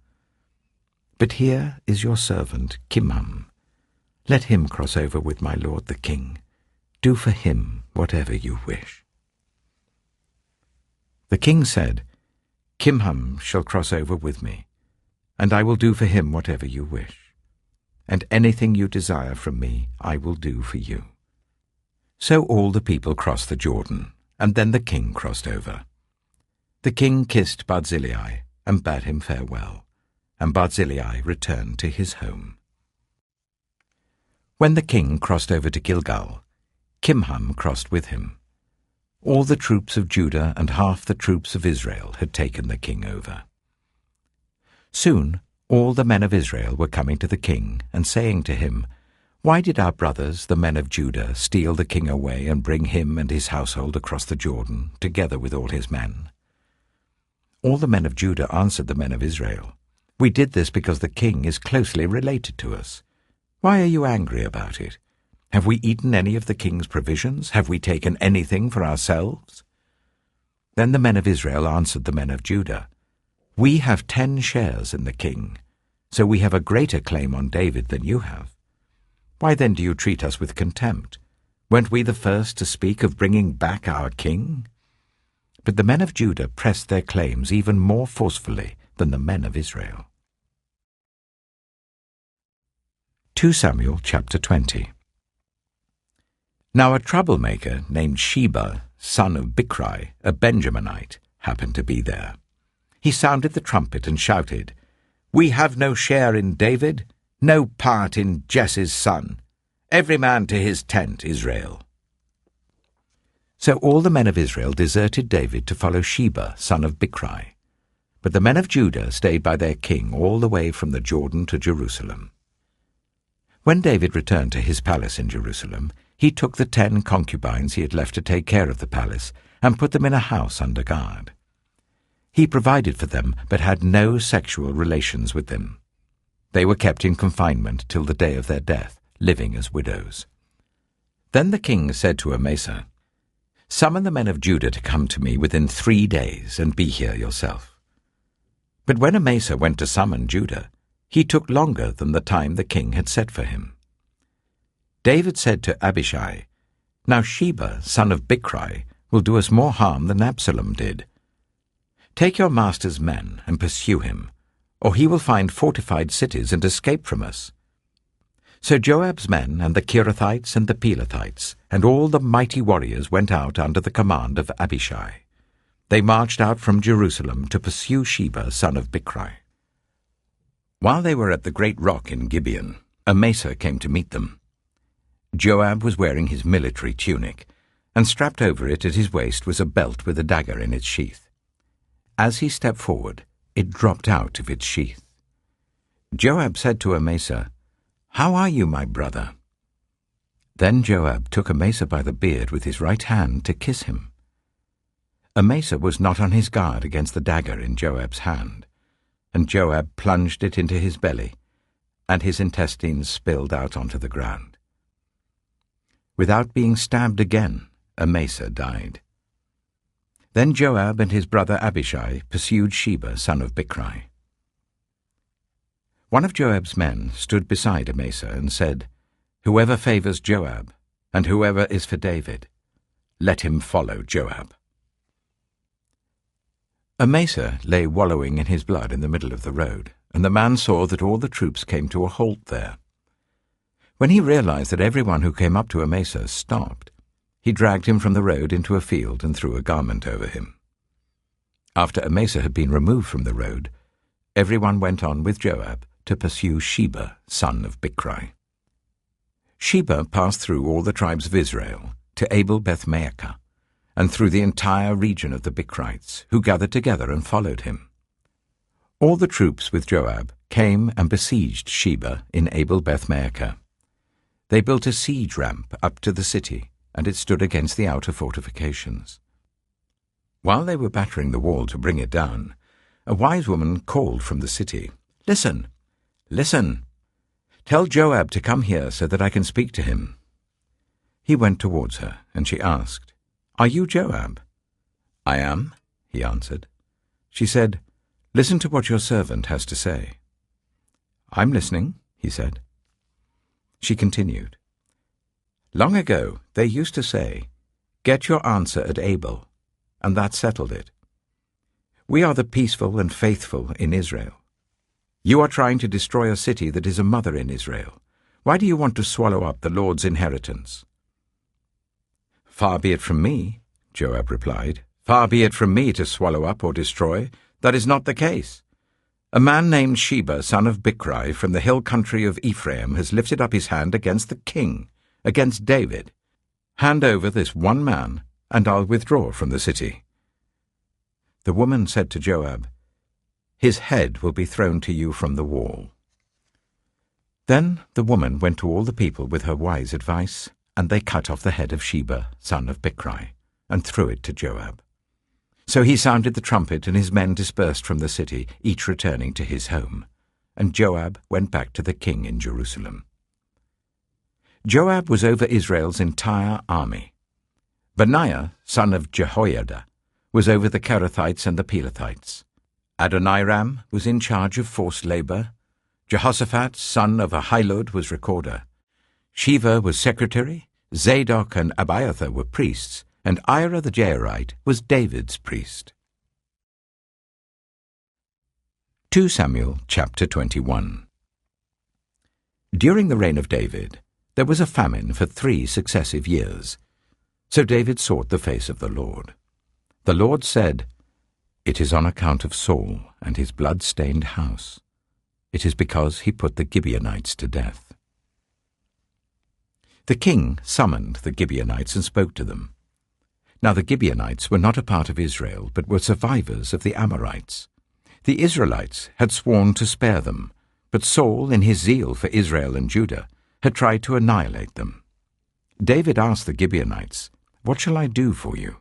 But here is your servant Kimham. Let him cross over with my lord the king. Do for him whatever you wish." The king said, "Kimham shall cross over with me, and I will do for him whatever you wish. And anything you desire from me I will do for you." So all the people crossed the Jordan, and then the king crossed over. The king kissed Barzillai and bade him farewell, and Barzillai returned to his home. When the king crossed over to Gilgal, Kimham crossed with him. All the troops of Judah and half the troops of Israel had taken the king over. Soon all the men of Israel were coming to the king and saying to him, "Why did our brothers, the men of Judah, steal the king away and bring him and his household across the Jordan, together with all his men?" All the men of Judah answered the men of Israel, "We did this because the king is closely related to us. Why are you angry about it? Have we eaten any of the king's provisions? Have we taken anything for ourselves?" Then the men of Israel answered the men of Judah, "We have 10 shares in the king, so we have a greater claim on David than you have. Why then do you treat us with contempt? Weren't we the first to speak of bringing back our king?" But the men of Judah pressed their claims even more forcefully than the men of Israel. 2 Samuel chapter 20. Now a troublemaker named Sheba, son of Bichri, a Benjaminite, happened to be there. He sounded the trumpet and shouted, "We have no share in David, no part in Jesse's son. Every man to his tent, Israel." So all the men of Israel deserted David to follow Sheba, son of Bichri. But the men of Judah stayed by their king all the way from the Jordan to Jerusalem. When David returned to his palace in Jerusalem, he took the 10 concubines he had left to take care of the palace and put them in a house under guard. He provided for them but had no sexual relations with them. They were kept in confinement till the day of their death, living as widows. Then the king said to Amasa, "Summon the men of Judah to come to me within 3 days, and be here yourself." But when Amasa went to summon Judah, he took longer than the time the king had set for him. David said to Abishai, "Now Sheba, son of Bichri, will do us more harm than Absalom did. Take your master's men and pursue him, or he will find fortified cities and escape from us." So Joab's men and the Kerethites and the Pelethites and all the mighty warriors went out under the command of Abishai. They marched out from Jerusalem to pursue Sheba, son of Bichri. While they were at the great rock in Gibeon, Amasa came to meet them. Joab was wearing his military tunic, and strapped over it at his waist was a belt with a dagger in its sheath. As he stepped forward, it dropped out of its sheath. Joab said to Amasa, "How are you, my brother?" Then Joab took Amasa by the beard with his right hand to kiss him. Amasa was not on his guard against the dagger in Joab's hand, and Joab plunged it into his belly, and his intestines spilled out onto the ground. Without being stabbed again, Amasa died. Then Joab and his brother Abishai pursued Sheba, son of Bichri. One of Joab's men stood beside Amasa and said, "Whoever favors Joab, and whoever is for David, let him follow Joab." Amasa lay wallowing in his blood in the middle of the road, and the man saw that all the troops came to a halt there. When he realized that everyone who came up to Amasa stopped, he dragged him from the road into a field and threw a garment over him. After Amasa had been removed from the road, everyone went on with Joab to pursue Sheba, son of Bichri. Sheba passed through all the tribes of Israel to Abel-Beth-maachah, and through the entire region of the Bichrites, who gathered together and followed him. All the troops with Joab came and besieged Sheba in Abel-Beth-maachah. They built a siege ramp up to the city, and it stood against the outer fortifications. While they were battering the wall to bring it down, a wise woman called from the city, "Listen, listen! Tell Joab to come here so that I can speak to him." He went towards her, and she asked, "Are you Joab?" "I am," he answered. She said, "Listen to what your servant has to say." "I'm listening," he said. She continued, "Long ago they used to say, 'Get your answer at Abel,' and that settled it. We are the peaceful and faithful in Israel. You are trying to destroy a city that is a mother in Israel. Why do you want to swallow up the Lord's inheritance?" "Far be it from me," Joab replied. "Far be it from me to swallow up or destroy. That is not the case. A man named Sheba, son of Bichri, from the hill country of Ephraim, has lifted up his hand against the king, against David. Hand over this one man, and I'll withdraw from the city." The woman said to Joab, "His head will be thrown to you from the wall." Then the woman went to all the people with her wise advice, and they cut off the head of Sheba, son of Bichri, and threw it to Joab. So he sounded the trumpet, and his men dispersed from the city, each returning to his home. And Joab went back to the king in Jerusalem. Joab was over Israel's entire army. Benaiah, son of Jehoiada, was over the Kerethites and the Pelethites. Adoniram was in charge of forced labor. Jehoshaphat, son of Ahilud, was recorder. Sheva was secretary. Zadok and Abiathar were priests, and Ira the Jairite was David's priest. 2 Samuel chapter 21. During the reign of David, there was a famine for 3 successive years. So David sought the face of the Lord. The Lord said, "It is on account of Saul and his blood-stained house. It is because he put the Gibeonites to death." The king summoned the Gibeonites and spoke to them. Now the Gibeonites were not a part of Israel, but were survivors of the Amorites. The Israelites had sworn to spare them, but Saul, in his zeal for Israel and Judah, had tried to annihilate them. David asked the Gibeonites, "What shall I do for you?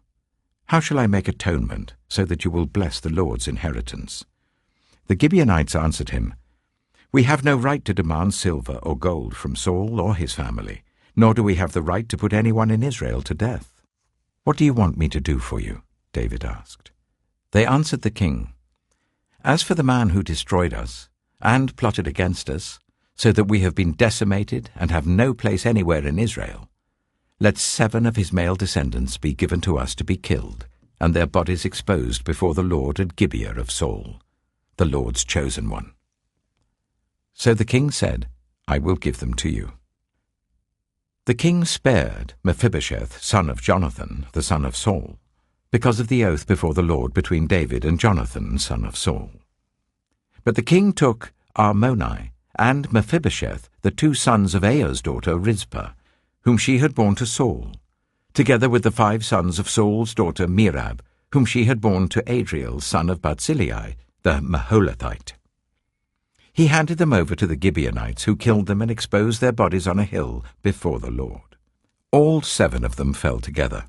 How shall I make atonement so that you will bless the Lord's inheritance?" The Gibeonites answered him, "We have no right to demand silver or gold from Saul or his family, nor do we have the right to put anyone in Israel to death." "What do you want me to do for you?" David asked. They answered the king, "As for the man who destroyed us and plotted against us, so that we have been decimated and have no place anywhere in Israel, let 7 of his male descendants be given to us to be killed, and their bodies exposed before the Lord at Gibeah of Saul, the Lord's chosen one." So the king said, "I will give them to you." The king spared Mephibosheth, son of Jonathan, the son of Saul, because of the oath before the Lord between David and Jonathan, son of Saul. But the king took Armoni and Mephibosheth, the 2 sons of Aiah's daughter Rizpah, whom she had borne to Saul, together with the 5 sons of Saul's daughter Merab, whom she had borne to Adriel, son of Barzillai, the Maholathite. He handed them over to the Gibeonites, who killed them and exposed their bodies on a hill before the Lord. All 7 of them fell together.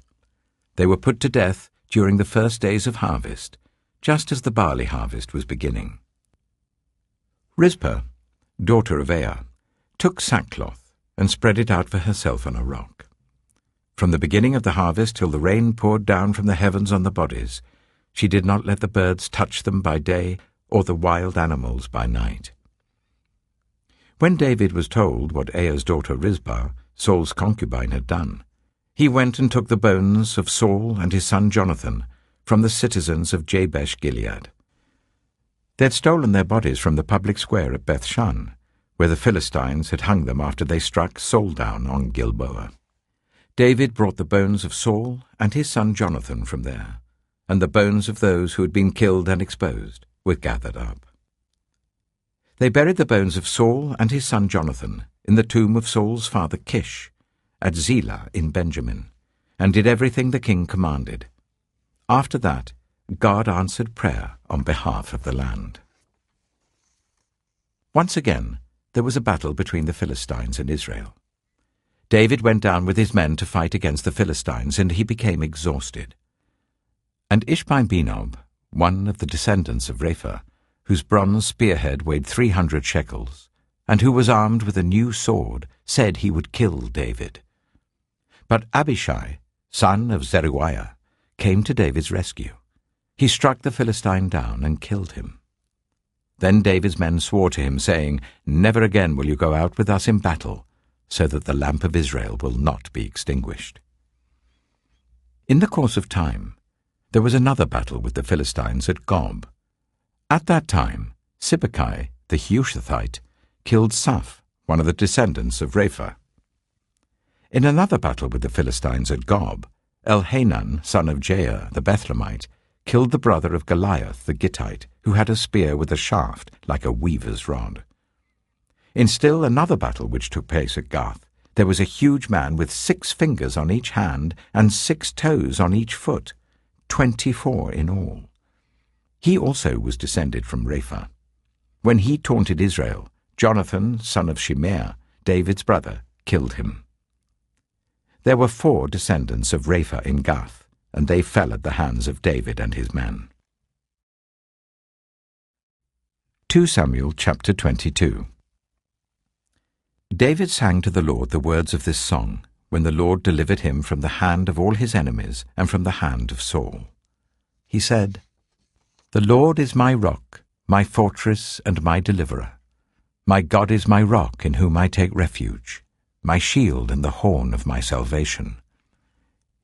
They were put to death during the first days of harvest, just as the barley harvest was beginning. Rizpah, daughter of Aiah, took sackcloth and spread it out for herself on a rock. From the beginning of the harvest till the rain poured down from the heavens on the bodies, she did not let the birds touch them by day or the wild animals by night. When David was told what Aiah's daughter Rizpah, Saul's concubine, had done, he went and took the bones of Saul and his son Jonathan from the citizens of Jabesh-Gilead. They had stolen their bodies from the public square at Beth-shan, where the Philistines had hung them after they struck Saul down on Gilboa. David brought the bones of Saul and his son Jonathan from there, and the bones of those who had been killed and exposed were gathered up. They buried the bones of Saul and his son Jonathan in the tomb of Saul's father Kish, at Zelah in Benjamin, and did everything the king commanded. After that, God answered prayer on behalf of the land. Once again, there was a battle between the Philistines and Israel. David went down with his men to fight against the Philistines, and he became exhausted. And Ishbi-Benob, one of the descendants of Rapha, whose bronze spearhead weighed 300 shekels, and who was armed with a new sword, said he would kill David. But Abishai, son of Zeruiah, came to David's rescue. He struck the Philistine down and killed him. Then David's men swore to him, saying, "Never again will you go out with us in battle, so that the lamp of Israel will not be extinguished." In the course of time, there was another battle with the Philistines at Gob. At that time, Sibbecai, the Hushathite, killed Saph, one of the descendants of Rapha. In another battle with the Philistines at Gob, Elhanan, son of Jair, the Bethlehemite, killed the brother of Goliath, the Gittite, who had a spear with a shaft like a weaver's rod. In still another battle which took place at Gath, there was a huge man with 6 fingers on each hand and 6 toes on each foot, 24 in all. He also was descended from Rapha. When he taunted Israel, Jonathan, son of Shimeah, David's brother, killed him. There were 4 descendants of Rapha in Gath, and they fell at the hands of David and his men. 2 Samuel chapter 22. David sang to the Lord the words of this song, when the Lord delivered him from the hand of all his enemies and from the hand of Saul. He said, "The Lord is my rock, my fortress and my deliverer. My God is my rock in whom I take refuge, my shield and the horn of my salvation.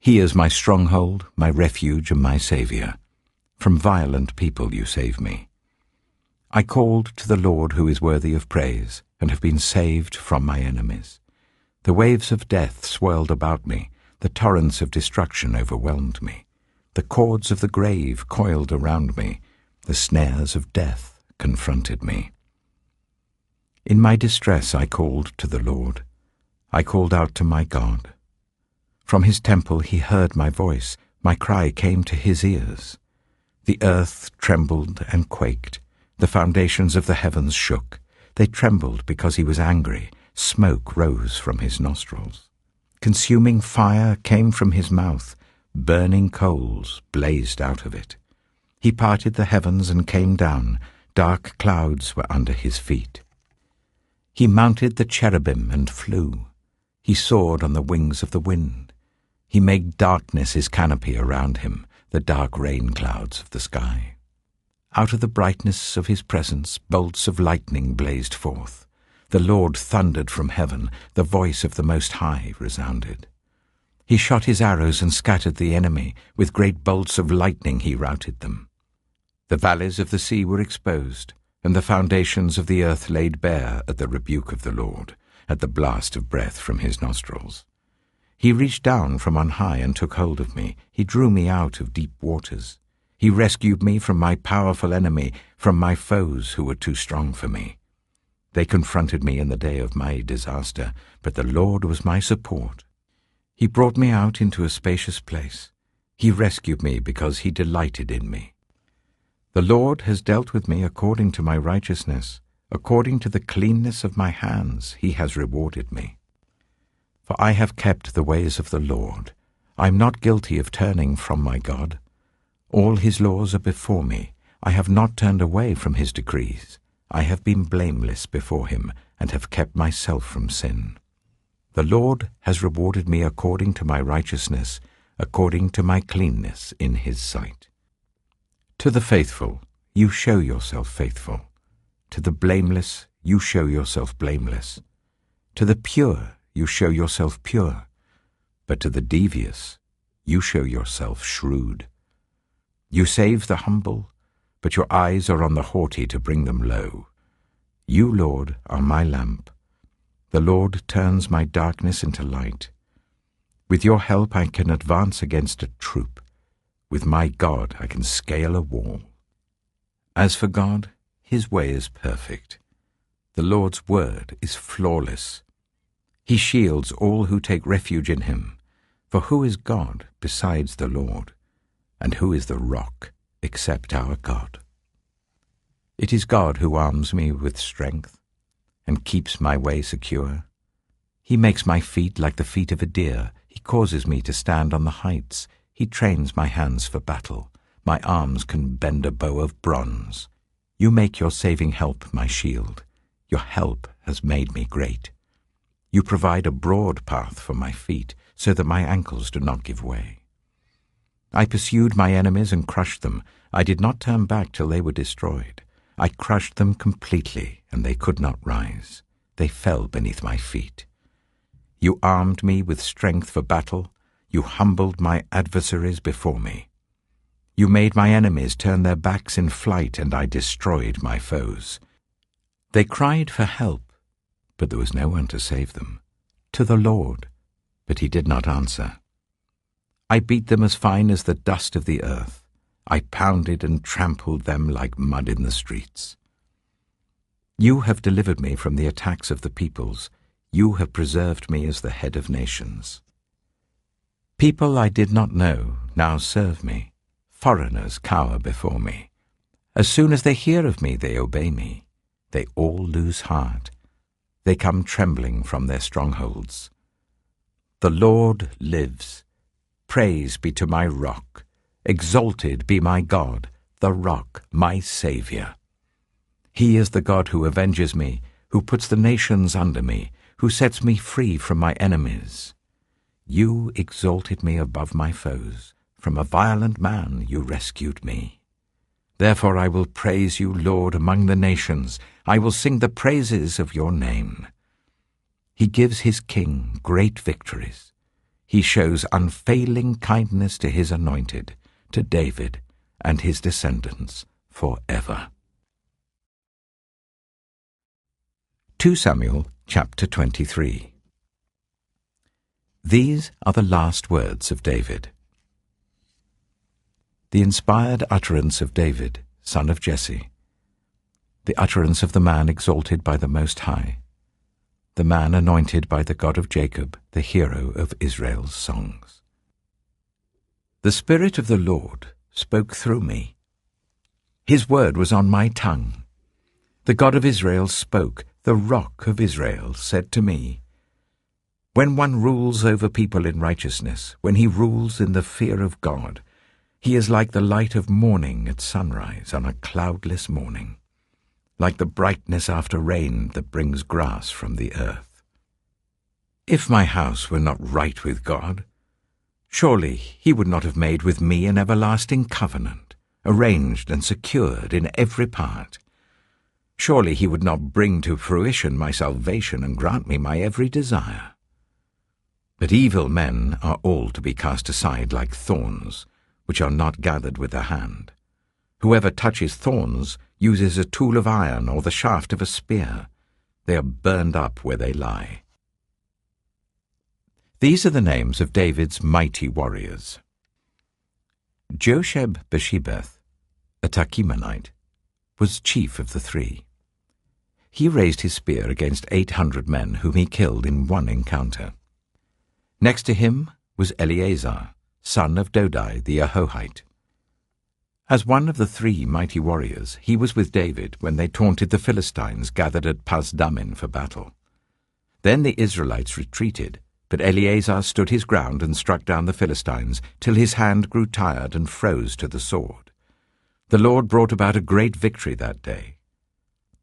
He is my stronghold, my refuge and my Saviour. From violent people you save me. I called to the Lord who is worthy of praise, and have been saved from my enemies. The waves of death swirled about me, the torrents of destruction overwhelmed me. The cords of the grave coiled around me, the snares of death confronted me. In my distress I called to the Lord. I called out to my God. From his temple he heard my voice. My cry came to his ears. The earth trembled and quaked. The foundations of the heavens shook. They trembled because he was angry. Smoke rose from his nostrils. Consuming fire came from his mouth. Burning coals blazed out of it. He parted the heavens and came down. Dark clouds were under his feet. He mounted the cherubim and flew. He soared on the wings of the wind. He made darkness his canopy around him, the dark rain clouds of the sky. Out of the brightness of his presence bolts of lightning blazed forth. The Lord thundered from heaven. The voice of the Most High resounded. He shot his arrows and scattered the enemy. With great bolts of lightning he routed them. The valleys of the sea were exposed, and the foundations of the earth laid bare at the rebuke of the Lord, at the blast of breath from his nostrils. He reached down from on high and took hold of me. He drew me out of deep waters. He rescued me from my powerful enemy, from my foes who were too strong for me. They confronted me in the day of my disaster, but the Lord was my support. He brought me out into a spacious place. He rescued me because he delighted in me. The Lord has dealt with me according to my righteousness. According to the cleanness of my hands he has rewarded me. For I have kept the ways of the Lord. I am not guilty of turning from my God. All his laws are before me. I have not turned away from his decrees. I have been blameless before him, and have kept myself from sin. The Lord has rewarded me according to my righteousness, according to my cleanness in his sight. To the faithful, you show yourself faithful. To the blameless, you show yourself blameless. To the pure, you show yourself pure. But to the devious, you show yourself shrewd. You save the humble, but your eyes are on the haughty to bring them low. You, Lord, are my lamp. The Lord turns my darkness into light. With your help I can advance against a troop. With my God I can scale a wall. As for God, his way is perfect. The Lord's word is flawless. He shields all who take refuge in him. For who is God besides the Lord? And who is the rock except our God? It is God who arms me with strength and keeps my way secure. He makes my feet like the feet of a deer. He causes me to stand on the heights. He trains my hands for battle. My arms can bend a bow of bronze. You make your saving help my shield. Your help has made me great. You provide a broad path for my feet, so that my ankles do not give way. I pursued my enemies and crushed them. I did not turn back till they were destroyed. I crushed them completely, and they could not rise. They fell beneath my feet. You armed me with strength for battle. You humbled my adversaries before me. You made my enemies turn their backs in flight, and I destroyed my foes. They cried for help, but there was no one to save them. To the Lord, but he did not answer. I beat them as fine as the dust of the earth. I pounded and trampled them like mud in the streets. You have delivered me from the attacks of the peoples. You have preserved me as the head of nations. People I did not know now serve me. Foreigners cower before me. As soon as they hear of me, they obey me. They all lose heart. They come trembling from their strongholds. The Lord lives. Praise be to my rock. Exalted be my God, the rock, my Saviour. He is the God who avenges me, who puts the nations under me, who sets me free from my enemies. You exalted me above my foes. From a violent man you rescued me. Therefore I will praise you, Lord, among the nations. I will sing the praises of your name. He gives his king great victories. He shows unfailing kindness to his anointed, to David and his descendants forever. 2 Samuel chapter 23. These are the last words of David. The inspired utterance of David, son of Jesse, the utterance of the man exalted by the Most High, the man anointed by the God of Jacob, the hero of Israel's songs. The Spirit of the Lord spoke through me. His word was on my tongue. The God of Israel spoke. The Rock of Israel said to me, When one rules over people in righteousness, when he rules in the fear of God, he is like the light of morning at sunrise on a cloudless morning, like the brightness after rain that brings grass from the earth. If my house were not right with God, surely he would not have made with me an everlasting covenant, arranged and secured in every part. Surely he would not bring to fruition my salvation and grant me my every desire. But evil men are all to be cast aside like thorns, which are not gathered with the hand. Whoever touches thorns uses a tool of iron or the shaft of a spear. They are burned up where they lie. These are the names of David's mighty warriors. Josheb-Bashebeth, a Tachimonite, was chief of the three. He raised his spear against 800 men whom he killed in one encounter. Next to him was Eleazar, son of Dodai the Ahohite. As one of the 3 mighty warriors, he was with David when they taunted the Philistines gathered at Pasdammim for battle. Then the Israelites retreated, but Eleazar stood his ground and struck down the Philistines till his hand grew tired and froze to the sword. The Lord brought about a great victory that day.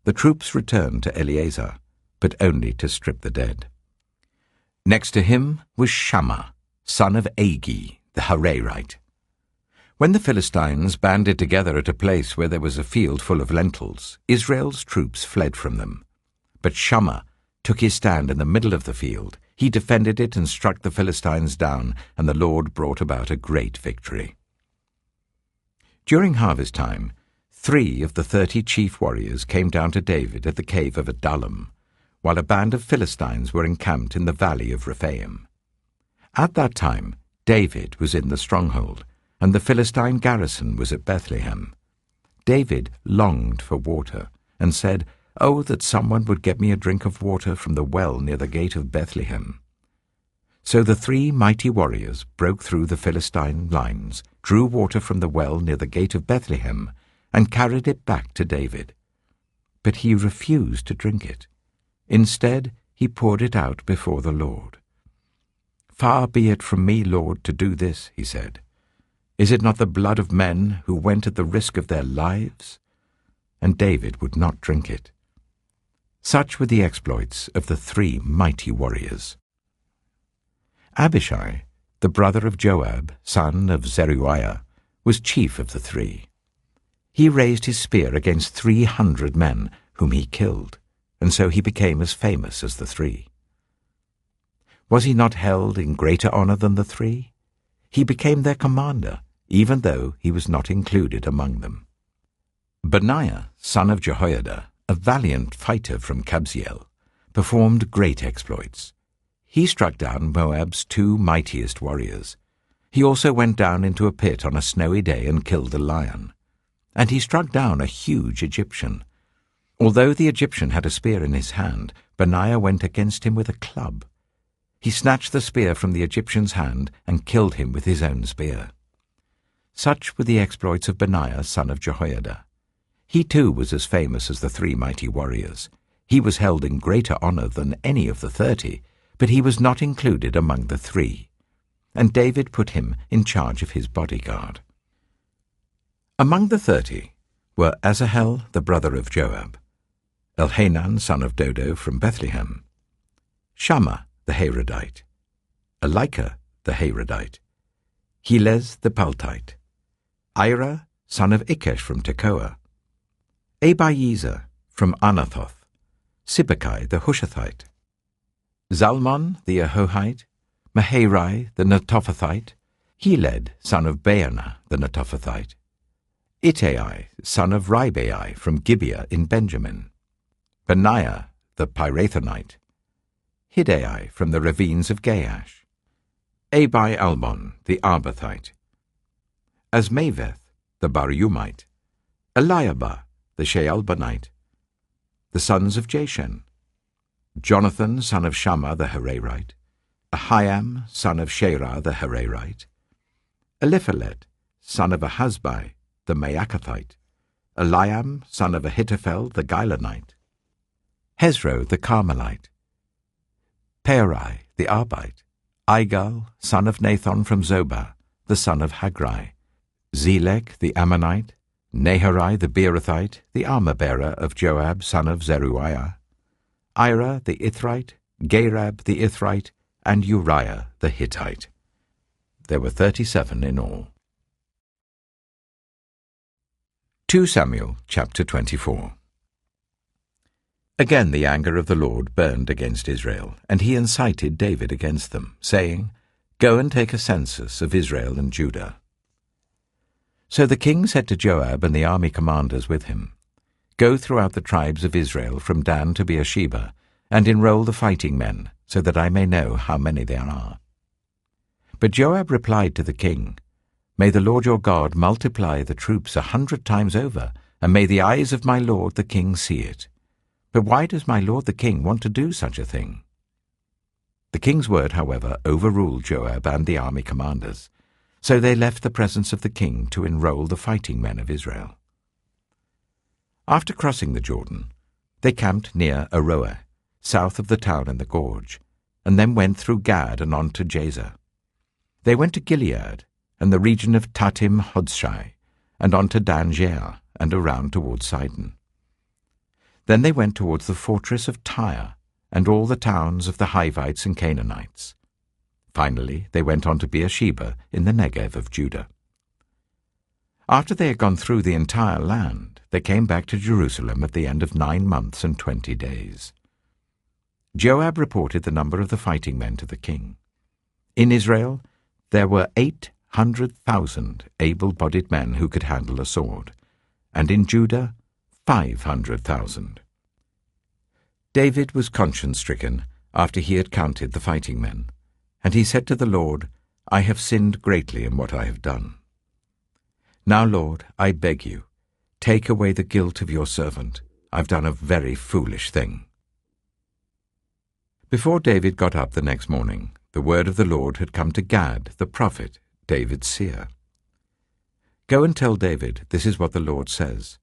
The troops returned to Eleazar, but only to strip the dead. Next to him was Shammah, son of Agi, the Hararite. When the Philistines banded together at a place where there was a field full of lentils, Israel's troops fled from them. But Shammah took his stand in the middle of the field. He defended it and struck the Philistines down, and the Lord brought about a great victory. During harvest time, 3 of the 30 chief warriors came down to David at the cave of Adullam, while a band of Philistines were encamped in the valley of Rephaim. At that time, David was in the stronghold, and the Philistine garrison was at Bethlehem. David longed for water, and said, "Oh, that someone would get me a drink of water from the well near the gate of Bethlehem." So the 3 mighty warriors broke through the Philistine lines, drew water from the well near the gate of Bethlehem, and carried it back to David. But he refused to drink it. Instead, he poured it out before the Lord. "Far be it from me, Lord, to do this," he said. "Is it not the blood of men who went at the risk of their lives?" And David would not drink it. Such were the exploits of the 3 mighty warriors. Abishai, the brother of Joab, son of Zeruiah, was chief of the 3. He raised his spear against 300 men, whom he killed, and so he became as famous as the 3. Was he not held in greater honor than the 3? He became their commander, even though he was not included among them. Benaiah, son of Jehoiada, a valiant fighter from Kabzeel, performed great exploits. He struck down Moab's 2 mightiest warriors. He also went down into a pit on a snowy day and killed a lion. And he struck down a huge Egyptian. Although the Egyptian had a spear in his hand, Benaiah went against him with a club. He snatched the spear from the Egyptian's hand and killed him with his own spear. Such were the exploits of Benaiah, son of Jehoiada. He too was as famous as the 3 mighty warriors. He was held in greater honor than any of the 30, but he was not included among the 3. And David put him in charge of his bodyguard. Among the 30 were Asahel, the brother of Joab, Elhanan, son of Dodo, from Bethlehem, Shammah, the Harodite, Elika, the Harodite, Helez, the Paltite, Ira, son of Ikesh, from Tekoa, Abiezer, from Anathoth, Sibbecai, the Hushathite, Zalmon, the Ahohite, Maharai, the Netophathite, Heled, son of Baanah, the Netophathite, Ittai, son of Ribai, from Gibeah in Benjamin, Benaiah, the Pirathonite, Hiddai, from the ravines of Gaash, Abi-Albon, the Arbathite, Asmaveth, the Barumite, Eliabah, the Shaalbonite, the sons of Jashen, Jonathan, son of Shammah, the Hararite, Ahiam, son of Sherah, the Hararite, Eliphalet, son of Ahasbai, the Maacathite, Eliam, son of Ahithophel, the Gilonite, Hezro, the Carmelite, Perai, the Arbite, Igal, son of Nathan from Zobah, the son of Hagrai, Zelek, the Ammonite, Naharai, the Beerothite, the armor-bearer of Joab, son of Zeruiah, Ira, the Ithrite, Gareb, the Ithrite, and Uriah, the Hittite. There were 37 in all. 2 Samuel chapter 24. Again the anger of the Lord burned against Israel, and he incited David against them, saying, "Go and take a census of Israel and Judah." So the king said to Joab and the army commanders with him, "Go throughout the tribes of Israel from Dan to Beersheba, and enroll the fighting men, so that I may know how many there are." But Joab replied to the king, "May the Lord your God multiply the troops 100 times over, and may the eyes of my lord the king see it. But why does my lord the king want to do such a thing?" The king's word, however, overruled Joab and the army commanders. So they left the presence of the king to enroll the fighting men of Israel. After crossing the Jordan, they camped near Aroer, south of the town in the gorge, and then went through Gad and on to Jazer. They went to Gilead and the region of Tatim Hodshai, and on to Dan Jair, and around towards Sidon. Then they went towards the fortress of Tyre, and all the towns of the Hivites and Canaanites. Finally, they went on to Beersheba in the Negev of Judah. After they had gone through the entire land, they came back to Jerusalem at the end of 9 months and 20 days. Joab reported the number of the fighting men to the king. In Israel, there were 800,000 able-bodied men who could handle a sword, and in Judah, 500,000. David was conscience-stricken after he had counted the fighting men, and he said to the Lord, I have sinned greatly in what I have done. Now, Lord, I beg you, take away the guilt of your servant. I've done a very foolish thing. Before David got up the next morning, the word of the Lord had come to Gad, the prophet, David's seer. Go and tell David, this is what the Lord says.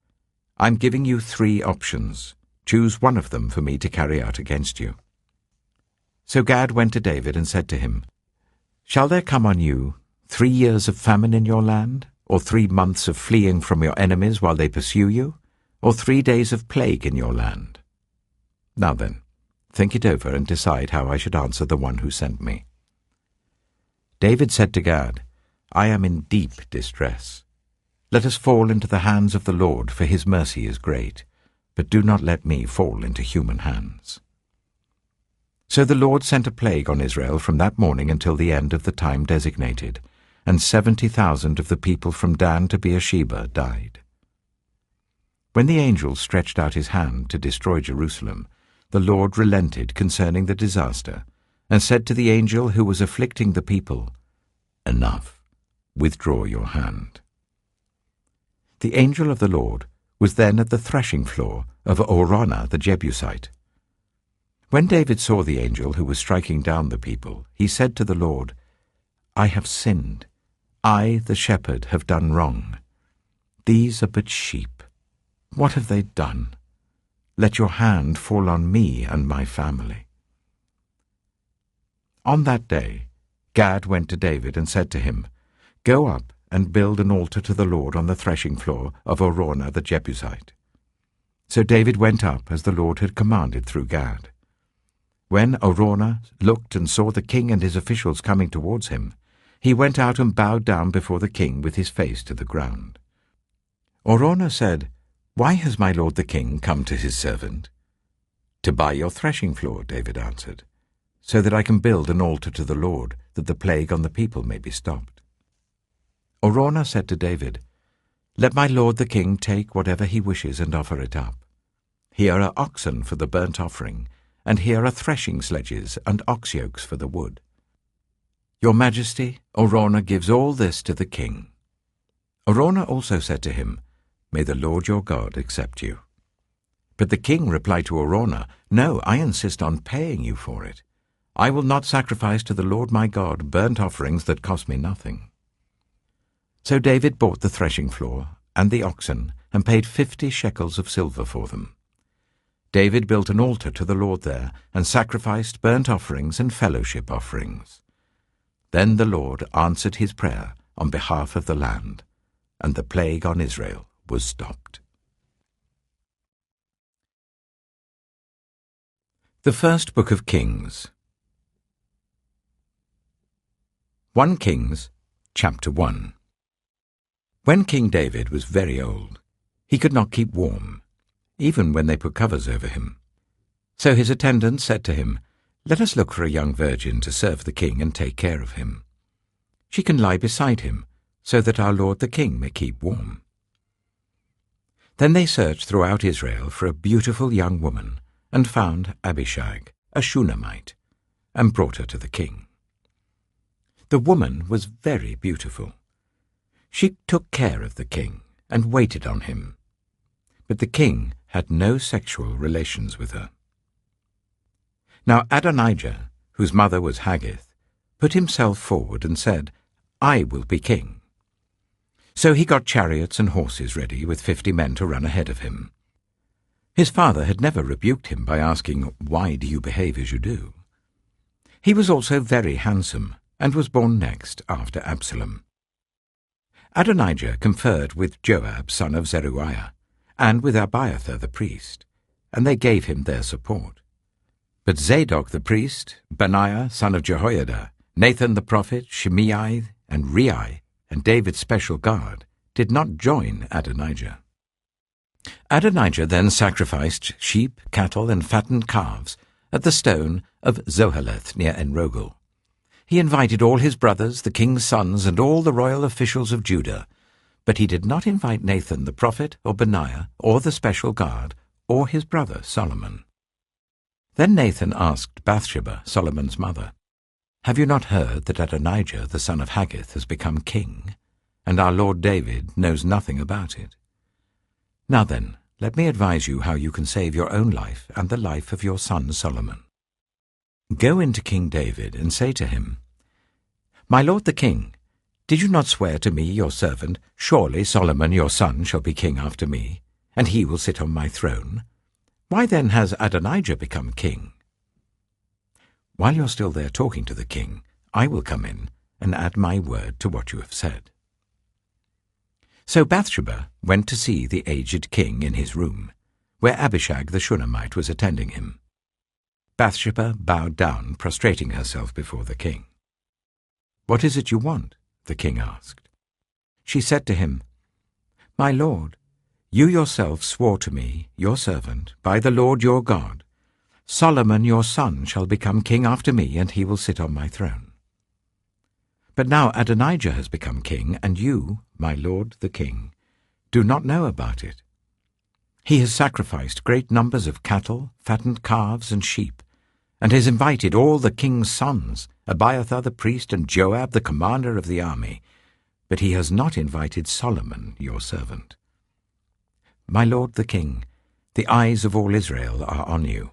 I'm giving you 3 options. Choose one of them for me to carry out against you. So Gad went to David and said to him, Shall there come on you 3 years of famine in your land, or 3 months of fleeing from your enemies while they pursue you, or 3 days of plague in your land? Now then, think it over and decide how I should answer the one who sent me. David said to Gad, I am in deep distress. Let us fall into the hands of the Lord, for his mercy is great, but do not let me fall into human hands. So the Lord sent a plague on Israel from that morning until the end of the time designated, and 70,000 of the people from Dan to Beersheba died. When the angel stretched out his hand to destroy Jerusalem, the Lord relented concerning the disaster, and said to the angel who was afflicting the people, Enough, withdraw your hand. The angel of the Lord was then at the threshing floor of Araunah the Jebusite. When David saw the angel who was striking down the people, he said to the Lord, I have sinned. I, the shepherd, have done wrong. These are but sheep. What have they done? Let your hand fall on me and my family. On that day, Gad went to David and said to him, Go up and build an altar to the Lord on the threshing floor of Araunah the Jebusite. So David went up as the Lord had commanded through Gad. When Araunah looked and saw the king and his officials coming towards him, he went out and bowed down before the king with his face to the ground. Araunah said, Why has my lord the king come to his servant? To buy your threshing floor, David answered, so that I can build an altar to the Lord, that the plague on the people may be stopped. Araunah said to David, Let my lord the king take whatever he wishes and offer it up. Here are oxen for the burnt offering, and here are threshing sledges and ox yokes for the wood. Your Majesty, Araunah gives all this to the king. Araunah also said to him, May the Lord your God accept you. But the king replied to Araunah, No, I insist on paying you for it. I will not sacrifice to the Lord my God burnt offerings that cost me nothing. So David bought the threshing floor and the oxen and paid 50 shekels of silver for them. David built an altar to the Lord there and sacrificed burnt offerings and fellowship offerings. Then the Lord answered his prayer on behalf of the land, and the plague on Israel was stopped. The First Book of Kings. 1 Kings, chapter 1. When King David was very old, he could not keep warm, even when they put covers over him. So his attendants said to him, Let us look for a young virgin to serve the king and take care of him. She can lie beside him, so that our lord the king may keep warm. Then they searched throughout Israel for a beautiful young woman, and found Abishag, a Shunammite, and brought her to the king. The woman was very beautiful. She took care of the king and waited on him, but the king had no sexual relations with her. Now Adonijah, whose mother was Haggith, put himself forward and said, I will be king." So he got chariots and horses ready with 50 men to run ahead of him. His father had never rebuked him by asking, "Why do you behave as you do?" He was also very handsome, and was born next after Absalom. Adonijah conferred with Joab son of Zeruiah, and with Abiathar the priest, and they gave him their support. But Zadok the priest, Benaiah son of Jehoiada, Nathan the prophet, Shimei, and Rei, and David's special guard, did not join Adonijah. Adonijah then sacrificed sheep, cattle, and fattened calves at the stone of Zoheleth near Enrogel. He invited all his brothers, the king's sons, and all the royal officials of Judah, but he did not invite Nathan the prophet, or Benaiah, or the special guard, or his brother Solomon. Then Nathan asked Bathsheba, Solomon's mother, "Have you not heard that Adonijah the son of Haggith has become king, and our Lord David knows nothing about it? Now then, let me advise you how you can save your own life and the life of your son Solomon. Go into King David and say to him, 'My lord the king, did you not swear to me, your servant, surely Solomon your son shall be king after me, and he will sit on my throne? Why then has Adonijah become king?' While you're still there talking to the king, I will come in and add my word to what you have said." So Bathsheba went to see the aged king in his room, where Abishag the Shunammite was attending him. Bathsheba bowed down, prostrating herself before the king. "What is it you want?" the king asked. She said to him, "My lord, you yourself swore to me, your servant, by the Lord your God, Solomon your son shall become king after me, and he will sit on my throne. But now Adonijah has become king, and you, my lord the king, do not know about it. He has sacrificed great numbers of cattle, fattened calves, and sheep, and has invited all the king's sons, Abiathar the priest, and Joab the commander of the army, but he has not invited Solomon your servant. My lord the king, the eyes of all Israel are on you,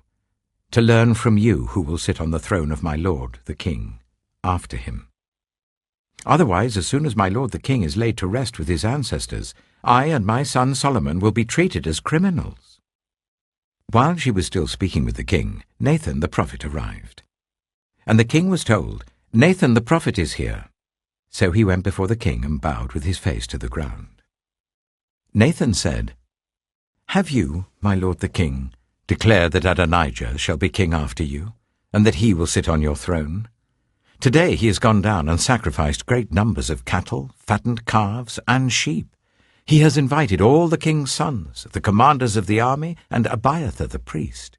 to learn from you who will sit on the throne of my lord the king after him. Otherwise, as soon as my lord the king is laid to rest with his ancestors, I and my son Solomon will be treated as criminals." While she was still speaking with the king, Nathan the prophet arrived. And the king was told, "Nathan the prophet is here." So he went before the king and bowed with his face to the ground. Nathan said, "Have you, my lord the king, declared that Adonijah shall be king after you, and that he will sit on your throne? Today he has gone down and sacrificed great numbers of cattle, fattened calves, and sheep. He has invited all the king's sons, the commanders of the army, and Abiathar the priest.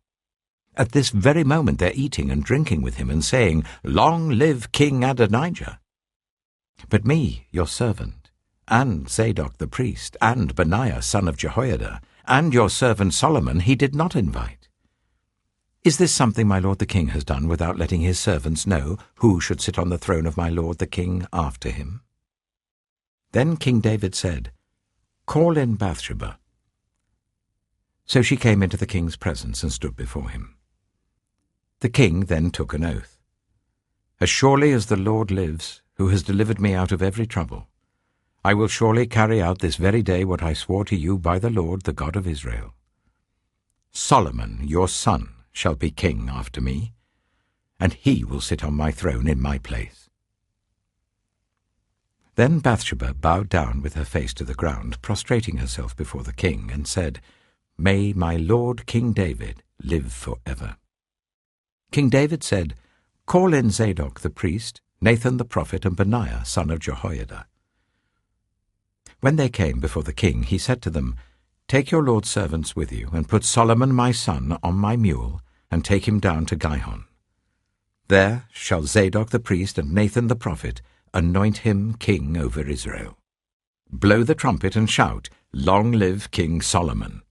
At this very moment they're eating and drinking with him and saying, 'Long live King Adonijah!' But me, your servant, and Zadok the priest, and Benaiah son of Jehoiada, and your servant Solomon he did not invite. Is this something my lord the king has done without letting his servants know who should sit on the throne of my lord the king after him?" Then King David said, "Call in Bathsheba." So she came into the king's presence and stood before him. The king then took an oath. "As surely as the Lord lives, who has delivered me out of every trouble, I will surely carry out this very day what I swore to you by the Lord, the God of Israel. Solomon, your son, shall be king after me, and he will sit on my throne in my place." Then Bathsheba bowed down with her face to the ground, prostrating herself before the king, and said, "May my lord King David live forever." King David said, "Call in Zadok the priest, Nathan the prophet, and Benaiah son of Jehoiada." When they came before the king, he said to them, "Take your lord's servants with you, and put Solomon my son on my mule, and take him down to Gihon. There shall Zadok the priest and Nathan the prophet anoint him king over Israel. Blow the trumpet and shout, 'Long live King Solomon!'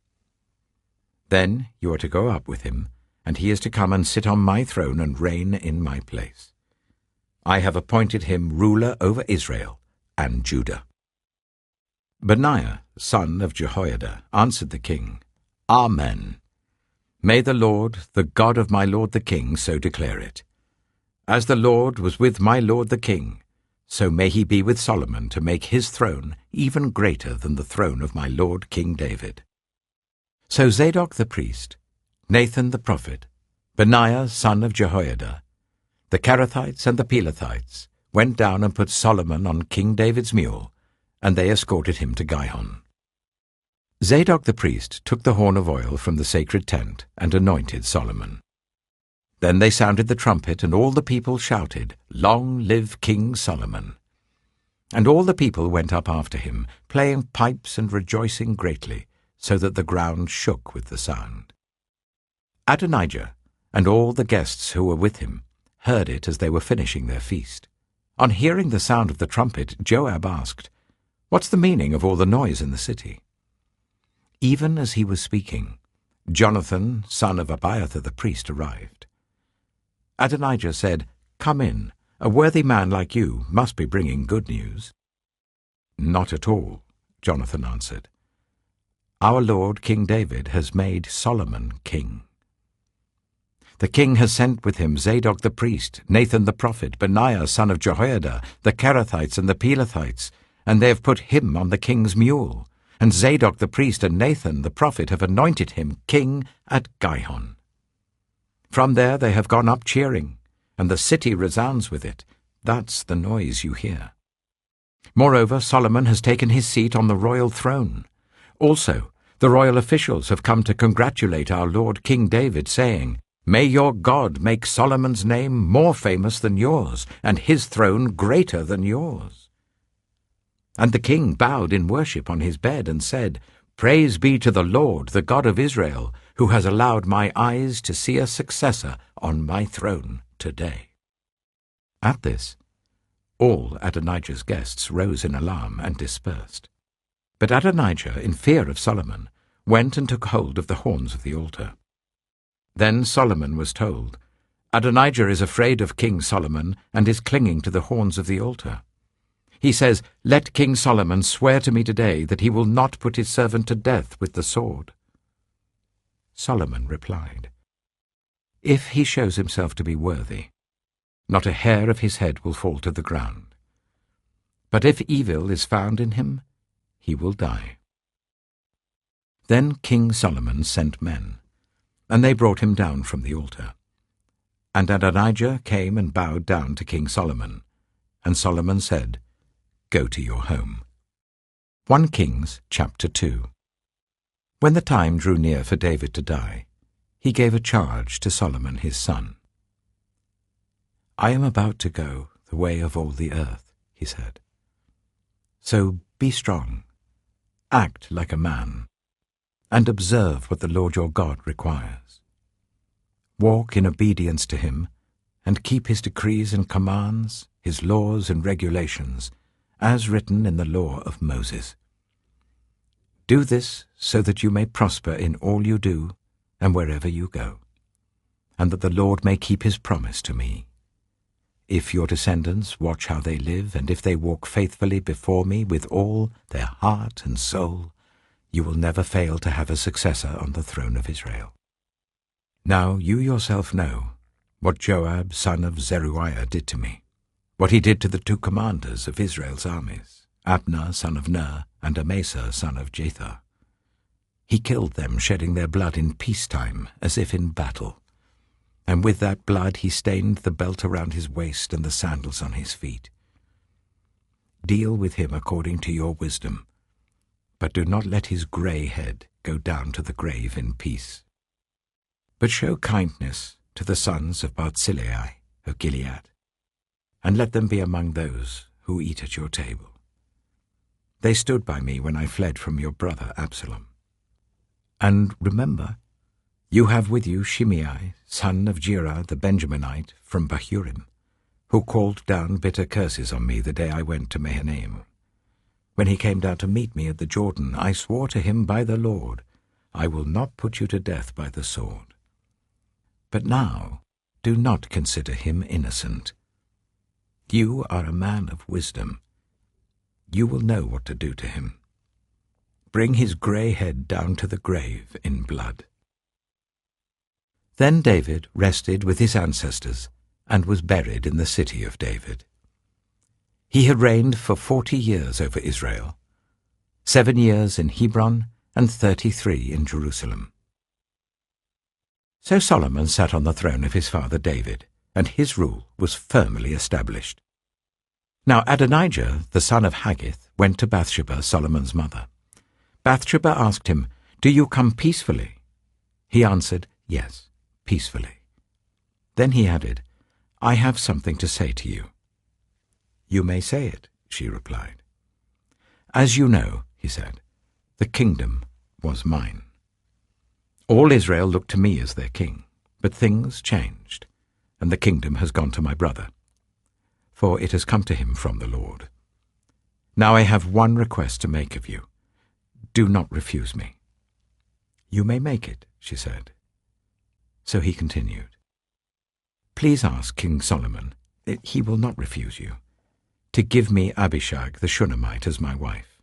Then you are to go up with him, and he is to come and sit on my throne and reign in my place. I have appointed him ruler over Israel and Judah." Benaiah, son of Jehoiada, answered the king, "Amen. May the Lord, the God of my lord the king, so declare it. As the Lord was with my lord the king, so may he be with Solomon to make his throne even greater than the throne of my lord King David." So Zadok the priest, Nathan the prophet, Benaiah son of Jehoiada, the Kerethites and the Pelethites went down and put Solomon on King David's mule, and they escorted him to Gihon. Zadok the priest took the horn of oil from the sacred tent and anointed Solomon. Then they sounded the trumpet, and all the people shouted, "Long live King Solomon!" And all the people went up after him, playing pipes and rejoicing greatly, so that the ground shook with the sound. Adonijah and all the guests who were with him heard it as they were finishing their feast. On hearing the sound of the trumpet, Joab asked, "What's the meaning of all the noise in the city?" Even as he was speaking, Jonathan, son of Abiathar the priest, arrived. Adonijah said, "Come in. A worthy man like you must be bringing good news." "Not at all," Jonathan answered. "Our lord King David has made Solomon king. The king has sent with him Zadok the priest, Nathan the prophet, Benaiah son of Jehoiada, the Kerethites and the Pelethites, and they have put him on the king's mule. And Zadok the priest and Nathan the prophet have anointed him king at Gihon. From there they have gone up cheering, and the city resounds with it. That's the noise you hear. Moreover, Solomon has taken his seat on the royal throne. Also, the royal officials have come to congratulate our lord King David, saying, 'May your God make Solomon's name more famous than yours, and his throne greater than yours.' And the king bowed in worship on his bed and said, 'Praise be to the Lord, the God of Israel, who has allowed my eyes to see a successor on my throne today.'" At this, all Adonijah's guests rose in alarm and dispersed. But Adonijah, in fear of Solomon, went and took hold of the horns of the altar. Then Solomon was told, "Adonijah is afraid of King Solomon and is clinging to the horns of the altar. He says, 'Let King Solomon swear to me today that he will not put his servant to death with the sword.'" Solomon replied, "If he shows himself to be worthy, not a hair of his head will fall to the ground. But if evil is found in him, he will die." Then King Solomon sent men, and they brought him down from the altar. And Adonijah came and bowed down to King Solomon, and Solomon said, "Go to your home." 1 Kings chapter 2. When the time drew near for David to die, he gave a charge to Solomon his son. "I am about to go the way of all the earth," he said. "So be strong, act like a man, and observe what the Lord your God requires. Walk in obedience to him, and keep his decrees and commands, his laws and regulations, as written in the law of Moses. Do this so that you may prosper in all you do and wherever you go, and that the Lord may keep his promise to me. If your descendants watch how they live, and if they walk faithfully before me with all their heart and soul, you will never fail to have a successor on the throne of Israel. Now you yourself know what Joab son of Zeruiah did to me, what he did to the 2 commanders of Israel's armies, Abner son of Ner and Amasa son of Jether. He killed them, shedding their blood in peacetime as if in battle. And with that blood he stained the belt around his waist and the sandals on his feet. Deal with him according to your wisdom, but do not let his grey head go down to the grave in peace. But show kindness to the sons of Barzillai of Gilead, and let them be among those who eat at your table. They stood by me when I fled from your brother Absalom. And remember, you have with you Shimei, son of Gera the Benjaminite from Bahurim, who called down bitter curses on me the day I went to Mahanaim. When he came down to meet me at the Jordan, I swore to him by the Lord, I will not put you to death by the sword. But now do not consider him innocent. You are a man of wisdom. You will know what to do to him. Bring his grey head down to the grave in blood." Then David rested with his ancestors and was buried in the city of David. He had reigned for 40 years over Israel, 7 years in Hebron and 33 in Jerusalem. So Solomon sat on the throne of his father David, and his rule was firmly established. Now Adonijah, the son of Haggith, went to Bathsheba, Solomon's mother. Bathsheba asked him, "Do you come peacefully?" He answered, "Yes, peacefully." Then he added, "I have something to say to you." "You may say it," she replied. "As you know," he said, "the kingdom was mine. All Israel looked to me as their king, but things changed, and the kingdom has gone to my brother, for it has come to him from the Lord. Now I have one request to make of you. Do not refuse me." "You may make it," she said. So he continued, "Please ask King Solomon, he will not refuse you, to give me Abishag the Shunammite as my wife."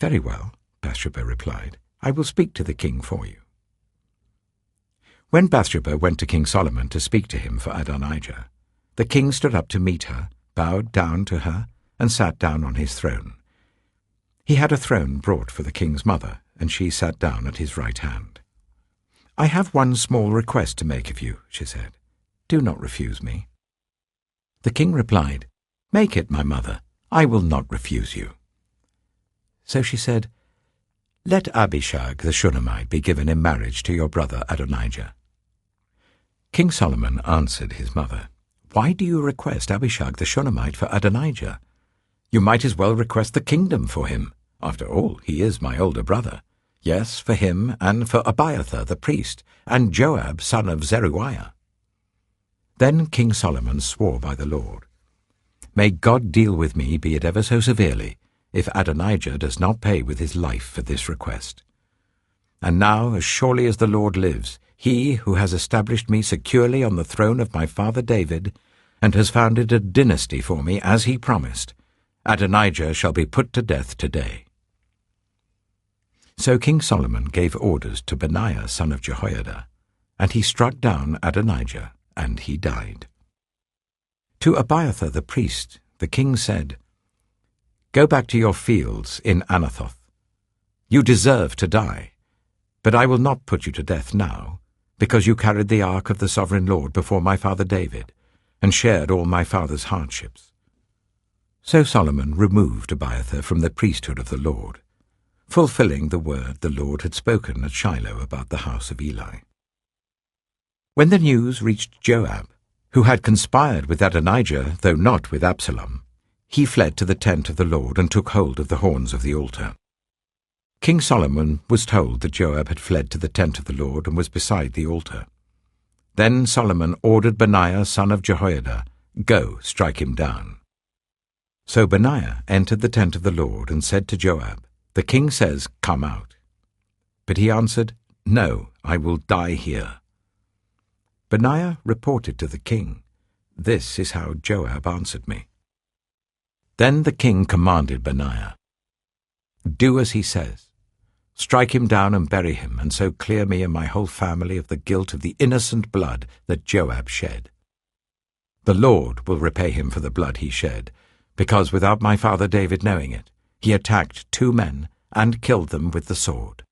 "Very well," Bathsheba replied, "I will speak to the king for you." When Bathsheba went to King Solomon to speak to him for Adonijah, the king stood up to meet her, bowed down to her, and sat down on his throne. He had a throne brought for the king's mother, and she sat down at his right hand. "I have one small request to make of you," she said. "Do not refuse me." The king replied, "Make it, my mother. I will not refuse you." So she said, "Let Abishag the Shunammite be given in marriage to your brother Adonijah." King Solomon answered his mother, "Why do you request Abishag the Shunammite for Adonijah? You might as well request the kingdom for him. After all, he is my older brother. Yes, for him and for Abiathar the priest, and Joab son of Zeruiah." Then King Solomon swore by the Lord, "May God deal with me, be it ever so severely, if Adonijah does not pay with his life for this request. And now, as surely as the Lord lives, he who has established me securely on the throne of my father David, and has founded a dynasty for me as he promised, Adonijah shall be put to death today." So King Solomon gave orders to Benaiah son of Jehoiada, and he struck down Adonijah, and he died. To Abiathar the priest the king said, "Go back to your fields in Anathoth. You deserve to die, but I will not put you to death now, because you carried the ark of the sovereign Lord before my father David, and shared all my father's hardships." So Solomon removed Abiathar from the priesthood of the Lord, fulfilling the word the Lord had spoken at Shiloh about the house of Eli. When the news reached Joab, who had conspired with Adonijah, though not with Absalom, he fled to the tent of the Lord and took hold of the horns of the altar. King Solomon was told that Joab had fled to the tent of the Lord and was beside the altar. Then Solomon ordered Benaiah son of Jehoiada, "Go, strike him down." So Benaiah entered the tent of the Lord and said to Joab, "The king says, 'Come out.'" But he answered, "No, I will die here." Benaiah reported to the king, "This is how Joab answered me." Then the king commanded Benaiah, "Do as he says. Strike him down and bury him, and so clear me and my whole family of the guilt of the innocent blood that Joab shed. The Lord will repay him for the blood he shed, because without my father David knowing it, he attacked 2 men and killed them with the sword.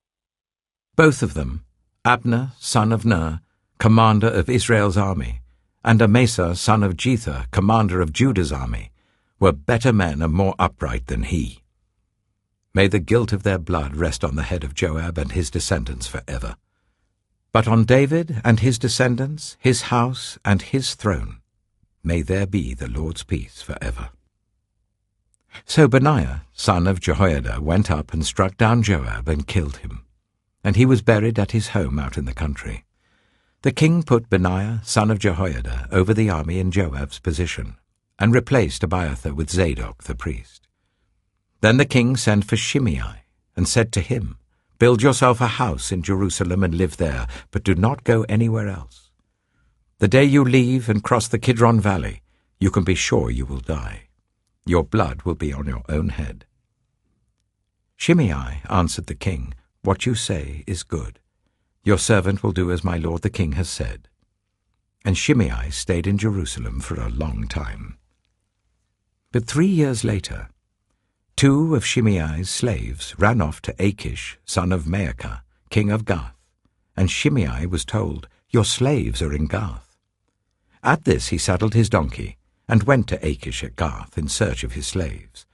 Both of them, Abner son of Ner, commander of Israel's army, and Amasa son of Jether, commander of Judah's army, were better men and more upright than he. May the guilt of their blood rest on the head of Joab and his descendants forever. But on David and his descendants, his house and his throne, may there be the Lord's peace forever." So Benaiah son of Jehoiada went up and struck down Joab and killed him, and he was buried at his home out in the country. The king put Benaiah son of Jehoiada over the army in Joab's position, and replaced Abiathar with Zadok the priest. Then the king sent for Shimei, and said to him, "Build yourself a house in Jerusalem and live there, but do not go anywhere else. The day you leave and cross the Kidron Valley, you can be sure you will die. Your blood will be on your own head." Shimei answered the king, "What you say is good. Your servant will do as my lord the king has said." And Shimei stayed in Jerusalem for a long time. But 3 years later, 2 of Shimei's slaves ran off to Achish, son of Maacah, king of Gath, and Shimei was told, "Your slaves are in Gath." At this he saddled his donkey and went to Achish at Gath in search of his slaves.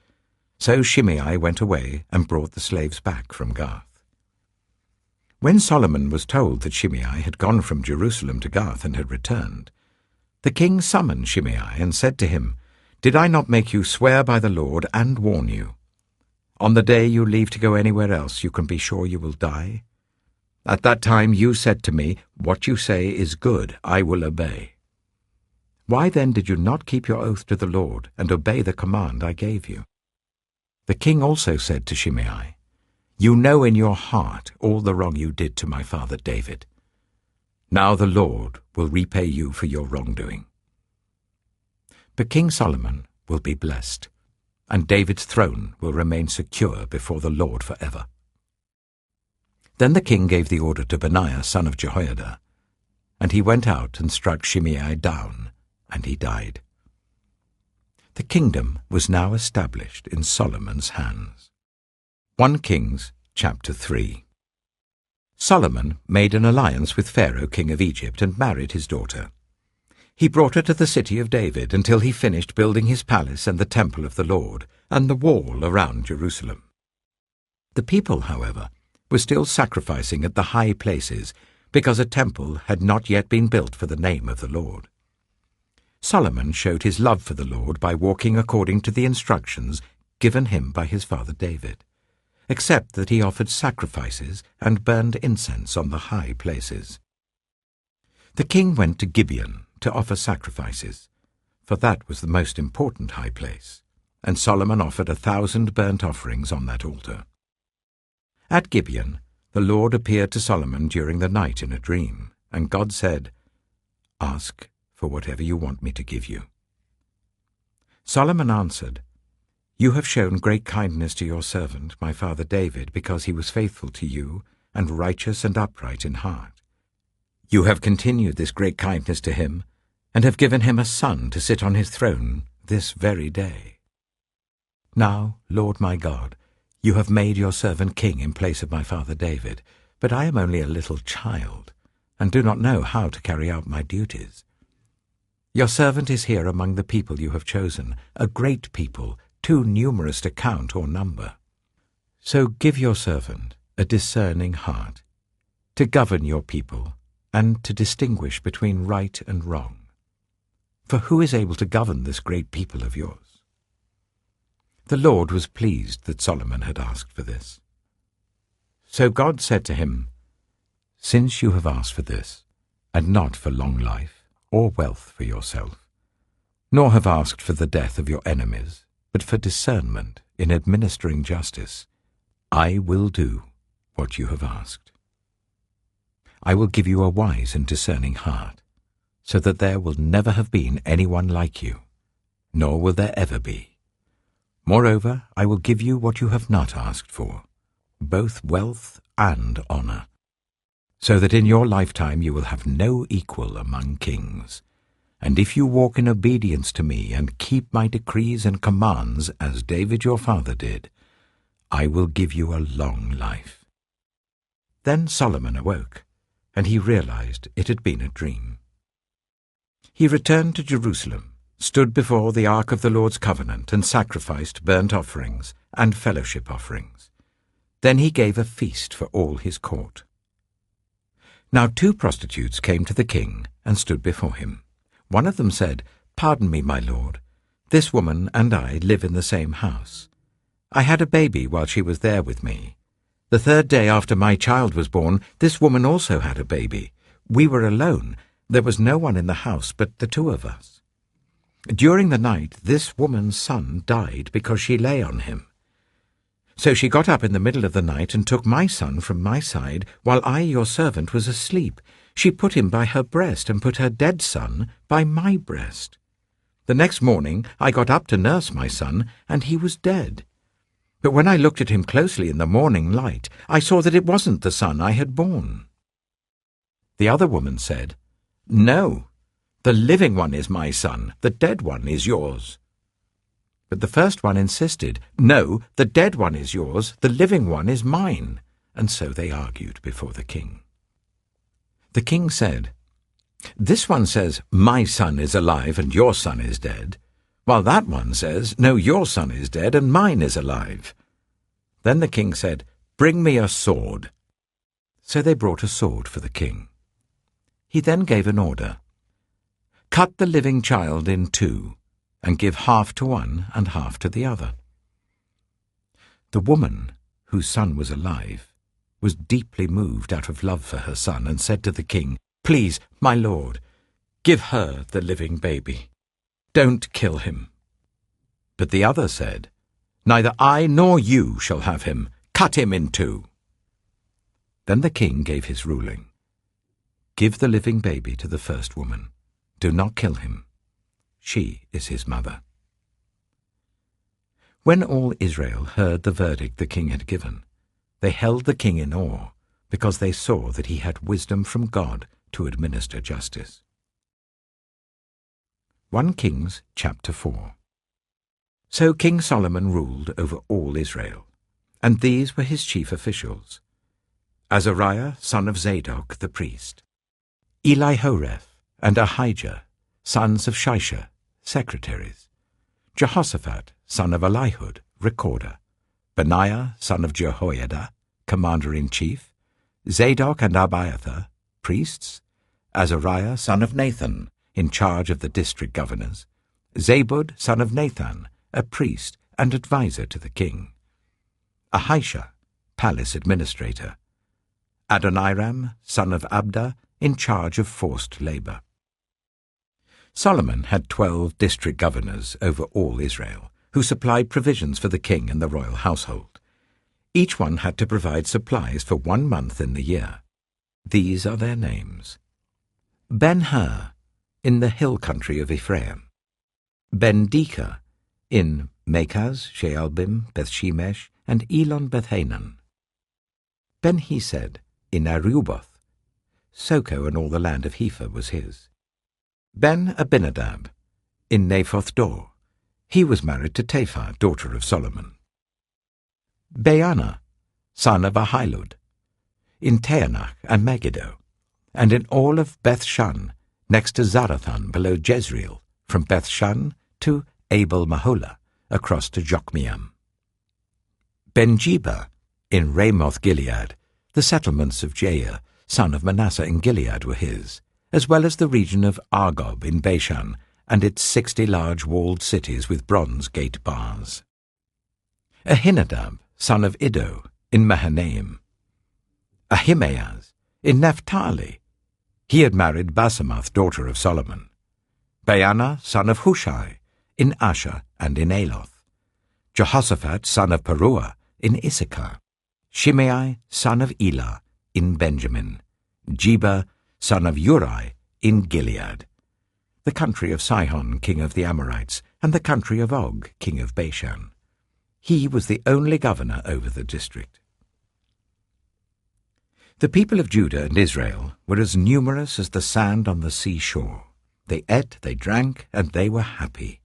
So Shimei went away and brought the slaves back from Gath. When Solomon was told that Shimei had gone from Jerusalem to Gath and had returned, the king summoned Shimei and said to him, "Did I not make you swear by the Lord and warn you? On the day you leave to go anywhere else, you can be sure you will die. At that time you said to me, 'What you say is good, I will obey.' Why then did you not keep your oath to the Lord and obey the command I gave you?" The king also said to Shimei, "You know in your heart all the wrong you did to my father David. Now the Lord will repay you for your wrongdoing." But King Solomon will be blessed, and David's throne will remain secure before the Lord forever. Then the king gave the order to Benaiah son of Jehoiada, and he went out and struck Shimei down, and he died. The kingdom was now established in Solomon's hands. 1 Kings chapter 3. Solomon made an alliance with Pharaoh king of Egypt and married his daughter. He brought her to the city of David until he finished building his palace and the temple of the Lord and the wall around Jerusalem. The people, however, were still sacrificing at the high places because a temple had not yet been built for the name of the Lord. Solomon showed his love for the Lord by walking according to the instructions given him by his father David, except that he offered sacrifices and burned incense on the high places. The king went to Gibeon to offer sacrifices, for that was the most important high place, and Solomon offered 1,000 burnt offerings on that altar. At Gibeon, the Lord appeared to Solomon during the night in a dream, and God said, "Ask for whatever you want me to give you." Solomon answered, "You have shown great kindness to your servant, my father David, because he was faithful to you and righteous and upright in heart. You have continued this great kindness to him, and have given him a son to sit on his throne this very day. Now, Lord my God, you have made your servant king in place of my father David, but I am only a little child, and do not know how to carry out my duties. Your servant is here among the people you have chosen, a great people, too numerous to count or number. So give your servant a discerning heart, to govern your people, and to distinguish between right and wrong. For who is able to govern this great people of yours?" The Lord was pleased that Solomon had asked for this. So God said to him, "Since you have asked for this, and not for long life or wealth for yourself, nor have asked for the death of your enemies, but for discernment in administering justice, I will do what you have asked. I will give you a wise and discerning heart, so that there will never have been anyone like you, nor will there ever be. Moreover, I will give you what you have not asked for, both wealth and honor, so that in your lifetime you will have no equal among kings. And if you walk in obedience to me and keep my decrees and commands as David your father did, I will give you a long life." Then Solomon awoke, and he realized it had been a dream. He returned to Jerusalem, stood before the ark of the Lord's covenant, and sacrificed burnt offerings and fellowship offerings. Then he gave a feast for all his court. Now 2 prostitutes came to the king and stood before him. One of them said, "Pardon me, my lord, this woman and I live in the same house. I had a baby while she was there with me. The 3rd day after my child was born, this woman also had a baby. We were alone. There was no one in the house but the 2 of us. During the night, this woman's son died because she lay on him. So she got up in the middle of the night and took my son from my side while I, your servant, was asleep. She put him by her breast and put her dead son by my breast. The next morning I got up to nurse my son, and he was dead. But when I looked at him closely in the morning light, I saw that it wasn't the son I had borne." The other woman said, "No, the living one is my son, the dead one is yours." But the first one insisted, "No, the dead one is yours, the living one is mine." And so they argued before the king. The king said, "This one says, 'My son is alive and your son is dead,' while that one says, 'No, your son is dead and mine is alive.'" Then the king said, "Bring me a sword." So they brought a sword for the king. He then gave an order. "Cut the living child in two, and give half to one and half to the other." The woman, whose son was alive, was deeply moved out of love for her son, and said to the king, "Please, my lord, give her the living baby. Don't kill him." But the other said, "Neither I nor you shall have him. Cut him in two." Then the king gave his ruling. "Give the living baby to the first woman. Do not kill him. She is his mother." When all Israel heard the verdict the king had given, they held the king in awe, because they saw that he had wisdom from God to administer justice. 1 Kings chapter 4. So King Solomon ruled over all Israel, and these were his chief officials: Azariah, son of Zadok the priest; Elihoreph and Ahijah, sons of Shisha, secretaries; Jehoshaphat, son of Elihud, recorder; Benaiah, son of Jehoiada, commander-in-chief; Zadok and Abiathar, priests; Azariah, son of Nathan, in charge of the district governors; Zabud, son of Nathan, a priest and adviser to the king; Ahisha, palace administrator; Adoniram, son of Abda, in charge of forced labor. Solomon had 12 district governors over all Israel, who supplied provisions for the king and the royal household. Each one had to provide supplies for 1 month in the year. These are their names: Ben-Hur, in the hill country of Ephraim; Ben-Deka, in Makaz, Shaalbim, Bethshemesh, and Elon Bethhanan; Ben-Hesed, in Aruboth. Soko and all the land of Hepher was his; Ben-Abinadab, in Naphoth Dor. He was married to Taphar, daughter of Solomon; Baana, son of Ahilud, in Taanach and Megiddo, and in all of Beth-Shan, next to Zarathan below Jezreel, from Beth-Shan to Abel-Maholah, across to Jokmeam; Ben-Jeba, in Ramoth-Gilead. The settlements of Jair, son of Manasseh in Gilead, were his, as well as the region of Argob in Bashan, and its 60 large walled cities with bronze gate bars; Ahinadab, son of Iddo, in Mahanaim; Ahimaaz, in Naphtali. He had married Basemath, daughter of Solomon; Baana, son of Hushai, in Asher and in Aloth; Jehoshaphat, son of Peruah, in Issachar; Shimei, son of Elah, in Benjamin; Jeba, son of Uri, in Gilead; the country of Sihon, king of the Amorites, and the country of Og, king of Bashan. He was the only governor over the district. The people of Judah and Israel were as numerous as the sand on the seashore. They ate, they drank, and they were happy.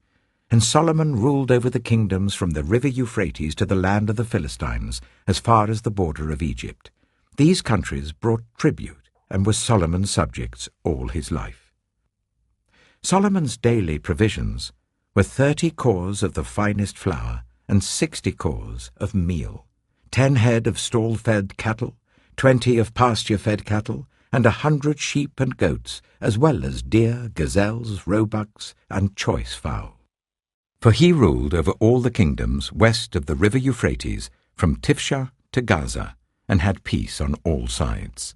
And Solomon ruled over the kingdoms from the river Euphrates to the land of the Philistines, as far as the border of Egypt. These countries brought tribute and were Solomon's subjects all his life. Solomon's daily provisions were 30 cors of the finest flour and 60 cors of meal, 10 head of stall-fed cattle, 20 of pasture-fed cattle, and 100 sheep and goats, as well as deer, gazelles, roebucks, and choice fowl. For he ruled over all the kingdoms west of the river Euphrates, from Tifsha to Gaza, and had peace on all sides.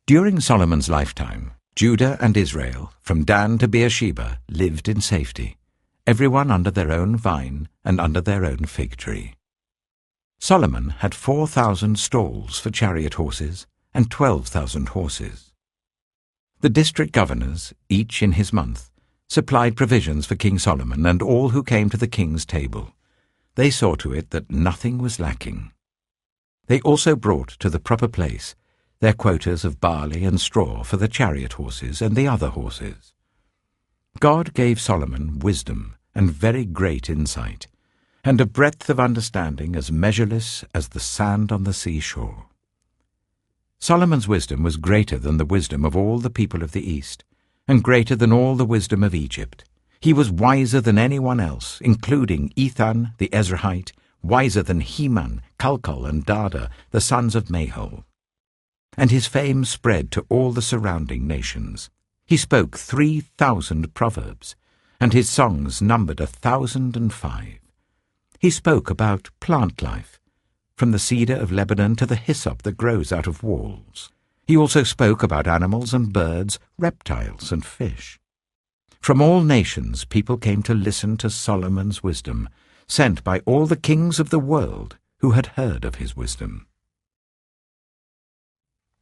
During Solomon's lifetime, Judah and Israel, from Dan to Beersheba, lived in safety, everyone under their own vine and under their own fig tree. Solomon had 4,000 stalls for chariot horses and 12,000 horses. The district governors, each in his month, supplied provisions for King Solomon and all who came to the king's table. They saw to it that nothing was lacking. They also brought to the proper place their quotas of barley and straw for the chariot horses and the other horses. God gave Solomon wisdom and very great insight, and a breadth of understanding as measureless as the sand on the seashore. Solomon's wisdom was greater than the wisdom of all the people of the East, and greater than all the wisdom of Egypt. He was wiser than anyone else, including Ethan the Ezrahite, wiser than Heman, Calcol, and Dada, the sons of Mahol. And his fame spread to all the surrounding nations. He spoke 3,000 proverbs, and his songs numbered 1,005. He spoke about plant life, from the cedar of Lebanon to the hyssop that grows out of walls. He also spoke about animals and birds, reptiles and fish. From all nations people came to listen to Solomon's wisdom, sent by all the kings of the world who had heard of his wisdom.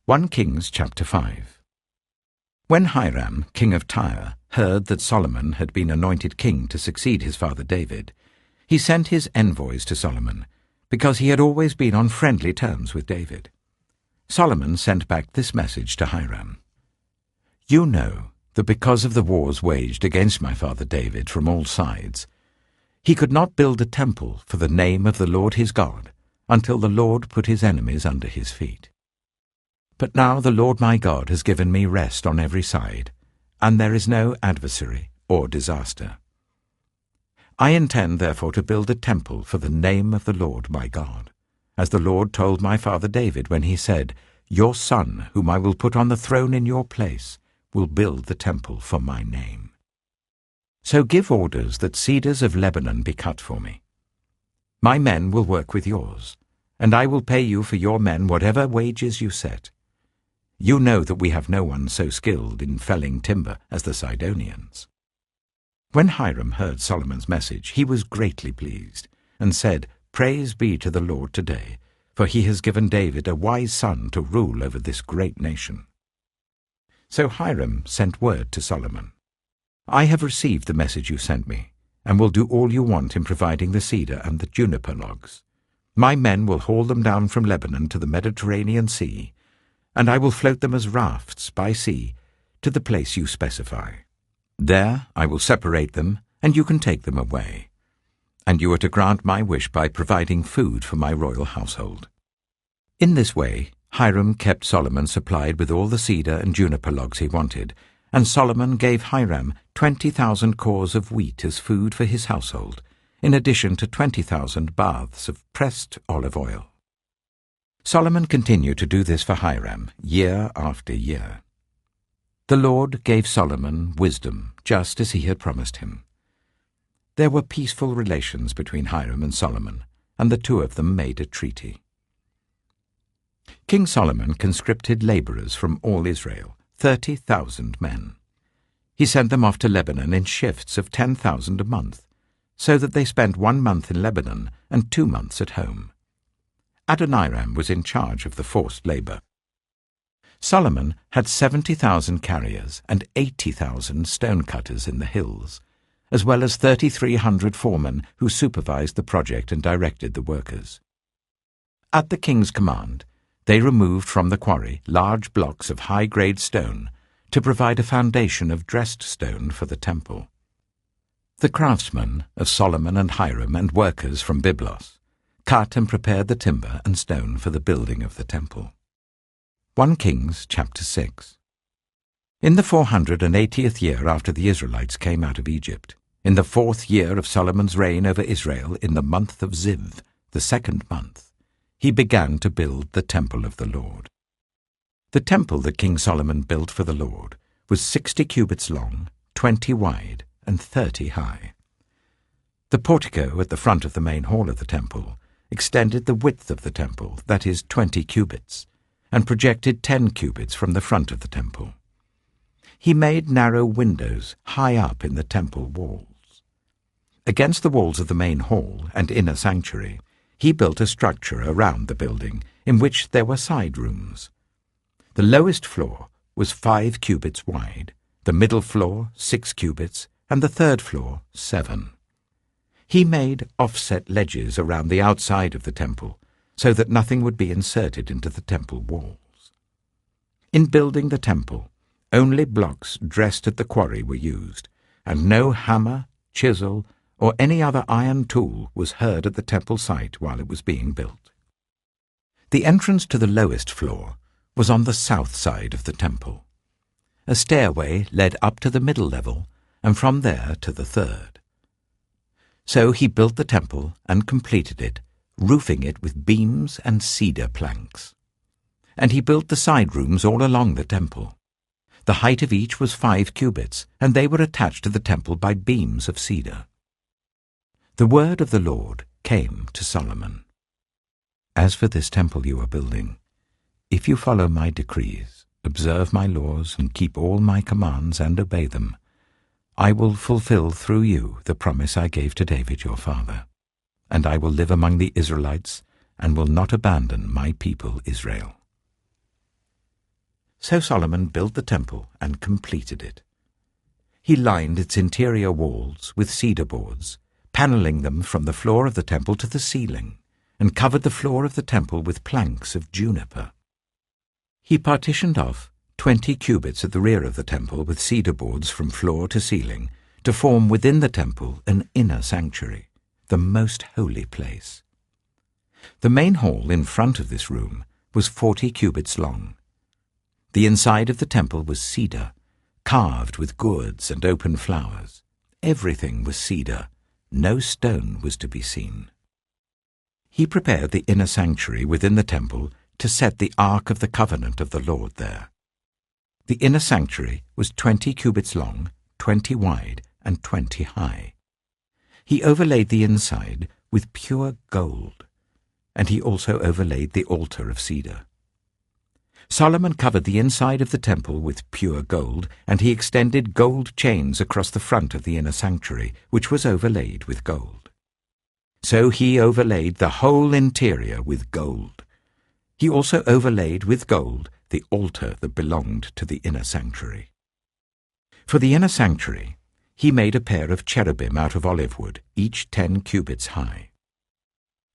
1 Kings chapter 5. When Hiram, king of Tyre, heard that Solomon had been anointed king to succeed his father David, he sent his envoys to Solomon, because he had always been on friendly terms with David. Solomon sent back this message to Hiram. You know that because of the wars waged against my father David from all sides, he could not build a temple for the name of the Lord his God until the Lord put his enemies under his feet. But now the Lord my God has given me rest on every side, and there is no adversary or disaster. I intend therefore to build a temple for the name of the Lord my God, as the Lord told my father David when he said, Your son, whom I will put on the throne in your place, will build the temple for my name. So give orders that cedars of Lebanon be cut for me. My men will work with yours, and I will pay you for your men whatever wages you set. You know that we have no one so skilled in felling timber as the Sidonians. When Hiram heard Solomon's message, he was greatly pleased, and said, Praise be to the Lord today, for he has given David a wise son to rule over this great nation. So Hiram sent word to Solomon, I have received the message you sent me, and will do all you want in providing the cedar and the juniper logs. My men will haul them down from Lebanon to the Mediterranean Sea, and I will float them as rafts by sea to the place you specify. There I will separate them, and you can take them away. And you are to grant my wish by providing food for my royal household. In this way Hiram kept Solomon supplied with all the cedar and juniper logs he wanted, and Solomon gave Hiram 20,000 cors of wheat as food for his household, in addition to 20,000 baths of pressed olive oil. Solomon continued to do this for Hiram year after year. The Lord gave Solomon wisdom, just as he had promised him. There were peaceful relations between Hiram and Solomon, and the two of them made a treaty. King Solomon conscripted laborers from all Israel, 30,000 men. He sent them off to Lebanon in shifts of 10,000 a month, so that they spent 1 month in Lebanon and 2 months at home. Adoniram was in charge of the forced labor. Solomon had 70,000 carriers and 80,000 stonecutters in the hills, as well as 3,300 foremen who supervised the project and directed the workers. At the king's command, they removed from the quarry large blocks of high-grade stone to provide a foundation of dressed stone for the temple. The craftsmen of Solomon and Hiram and workers from Byblos cut and prepared the timber and stone for the building of the temple. 1 Kings chapter 6. In the 480th year after the Israelites came out of Egypt, in the 4th year of Solomon's reign over Israel, in the month of Ziv, the 2nd month, he began to build the temple of the Lord. The temple that King Solomon built for the Lord was 60 cubits long, 20 wide, and 30 high. The portico at the front of the main hall of the temple extended the width of the temple, that is 20 cubits, and projected 10 cubits from the front of the temple. He made narrow windows high up in the temple walls. Against the walls of the main hall and inner sanctuary, he built a structure around the building in which there were side rooms. The lowest floor was 5 cubits wide, the middle floor 6 cubits, and the third floor 7. He made offset ledges around the outside of the temple, so that nothing would be inserted into the temple walls. In building the temple, only blocks dressed at the quarry were used, and no hammer, chisel, or any other iron tool was heard at the temple site while it was being built. The entrance to the lowest floor was on the south side of the temple. A stairway led up to the middle level, and from there to the third. So he built the temple and completed it, roofing it with beams and cedar planks. And he built the side rooms all along the temple. The height of each was 5 cubits, and they were attached to the temple by beams of cedar. The word of the Lord came to Solomon. As for this temple you are building, if you follow my decrees, observe my laws, and keep all my commands and obey them, I will fulfill through you the promise I gave to David your father, and I will live among the Israelites and will not abandon my people Israel. So Solomon built the temple and completed it. He lined its interior walls with cedar boards, paneling them from the floor of the temple to the ceiling, and covered the floor of the temple with planks of juniper. He partitioned off 20 cubits at the rear of the temple with cedar boards from floor to ceiling to form within the temple an inner sanctuary, the most holy place. The main hall in front of this room was 40 cubits long. The inside of the temple was cedar, carved with gourds and open flowers. Everything was cedar. No stone was to be seen. He prepared the inner sanctuary within the temple to set the Ark of the Covenant of the Lord there. The inner sanctuary was 20 cubits long, 20 wide, and 20 high. He overlaid the inside with pure gold, and he also overlaid the altar of cedar. Solomon covered the inside of the temple with pure gold, and he extended gold chains across the front of the inner sanctuary, which was overlaid with gold. So he overlaid the whole interior with gold. He also overlaid with gold the altar that belonged to the inner sanctuary. For the inner sanctuary, he made a pair of cherubim out of olive wood, each 10 cubits high.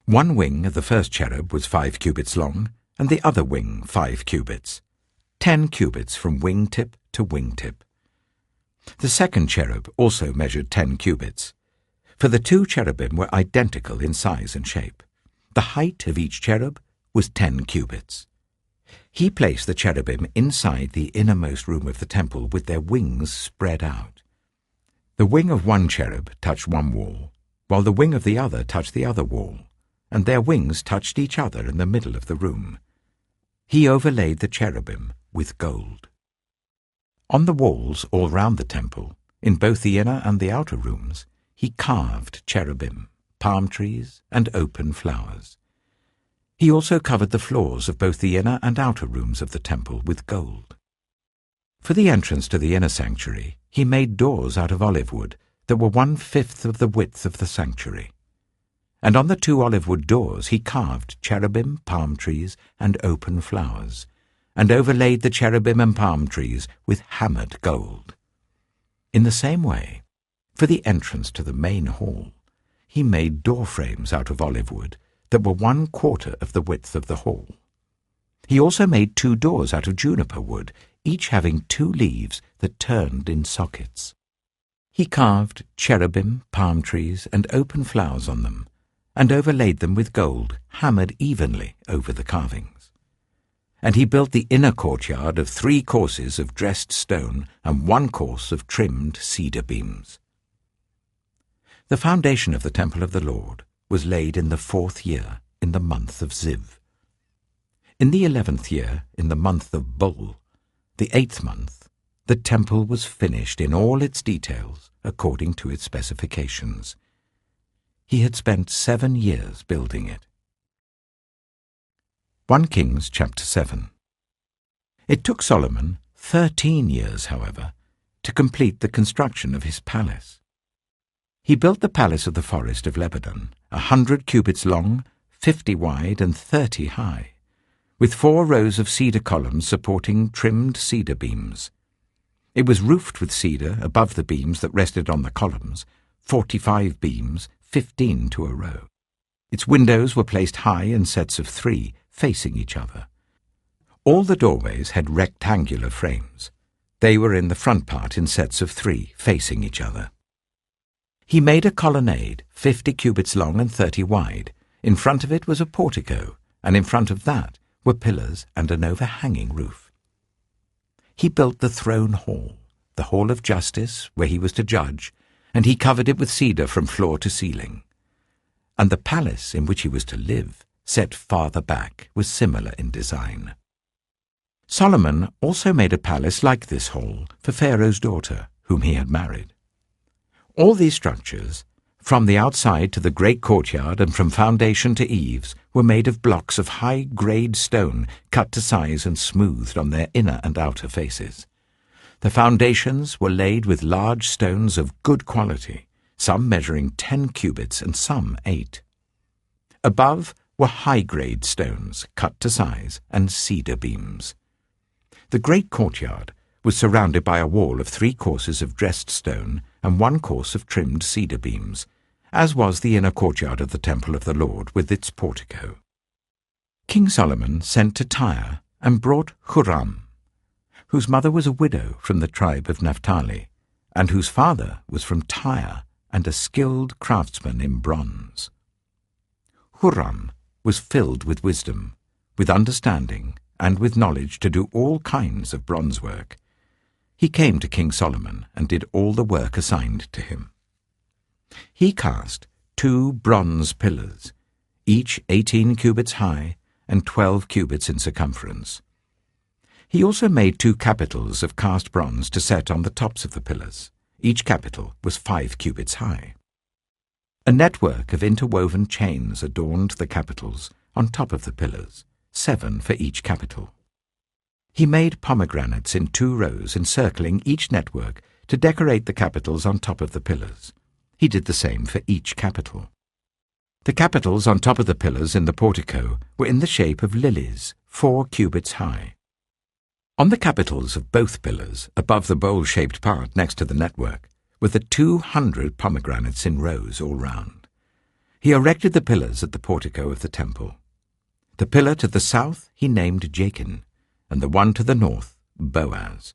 One wing of the first cherub was 5 cubits long, and the other wing 5 cubits, 10 cubits from wingtip to wingtip. The second cherub also measured 10 cubits, for the 2 cherubim were identical in size and shape. The height of each cherub was 10 cubits. He placed the cherubim inside the innermost room of the temple with their wings spread out. The wing of one cherub touched one wall, while the wing of the other touched the other wall, and their wings touched each other in the middle of the room. He overlaid the cherubim with gold. On the walls all round the temple, in both the inner and the outer rooms, he carved cherubim, palm trees, and open flowers. He also covered the floors of both the inner and outer rooms of the temple with gold. For the entrance to the inner sanctuary, he made doors out of olive wood that were 1/5 of the width of the sanctuary. And on the 2 olive wood doors he carved cherubim, palm trees, and open flowers, and overlaid the cherubim and palm trees with hammered gold. In the same way, for the entrance to the main hall, he made door frames out of olive wood that were 1/4 of the width of the hall. He also made 2 doors out of juniper wood, each having 2 leaves that turned in sockets. He carved cherubim, palm trees, and open flowers on them, and overlaid them with gold, hammered evenly over the carvings. And he built the inner courtyard of 3 courses of dressed stone and 1 course of trimmed cedar beams. The foundation of the temple of the Lord was laid in the 4th year, in the month of Ziv. In the 11th year, in the month of Bul, the 8th month, the temple was finished in all its details according to its specifications. He had spent 7 years building it. 1 Kings chapter 7. It took Solomon 13 years, however, to complete the construction of his palace. He built the palace of the forest of Lebanon, 100 cubits long, 50 wide, and 30 high, with 4 rows of cedar columns supporting trimmed cedar beams. It was roofed with cedar above the beams that rested on the columns, 45 beams, 15 to a row. Its windows were placed high in sets of 3, facing each other. All the doorways had rectangular frames. They were in the front part in sets of 3, facing each other. He made a colonnade 50 cubits long and 30 wide. In front of it was a portico, and in front of that were pillars and an overhanging roof. He built the throne hall, the hall of justice, where he was to judge, and he covered it with cedar from floor to ceiling. And the palace in which he was to live, set farther back, was similar in design. Solomon also made a palace like this hall for Pharaoh's daughter, whom he had married. All these structures, from the outside to the great courtyard and from foundation to eaves, were made of blocks of high-grade stone cut to size and smoothed on their inner and outer faces. The foundations were laid with large stones of good quality, some measuring 10 cubits and some 8. Above were high-grade stones cut to size and cedar beams. The great courtyard was surrounded by a wall of 3 courses of dressed stone and 1 course of trimmed cedar beams, as was the inner courtyard of the temple of the Lord with its portico. King Solomon sent to Tyre and brought Huram, whose mother was a widow from the tribe of Naphtali, and whose father was from Tyre and a skilled craftsman in bronze. Huram was filled with wisdom, with understanding, and with knowledge to do all kinds of bronze work. He came to King Solomon and did all the work assigned to him. He cast 2 bronze pillars, each 18 cubits high and 12 cubits in circumference. He also made 2 capitals of cast bronze to set on the tops of the pillars. Each capital was 5 cubits high. A network of interwoven chains adorned the capitals on top of the pillars, 7 for each capital. He made pomegranates in 2 rows encircling each network to decorate the capitals on top of the pillars. He did the same for each capital. The capitals on top of the pillars in the portico were in the shape of lilies, 4 cubits high. On the capitals of both pillars, above the bowl-shaped part next to the network, were the 200 pomegranates in rows all round. He erected the pillars at the portico of the temple. The pillar to the south he named Jachin, and the one to the north Boaz.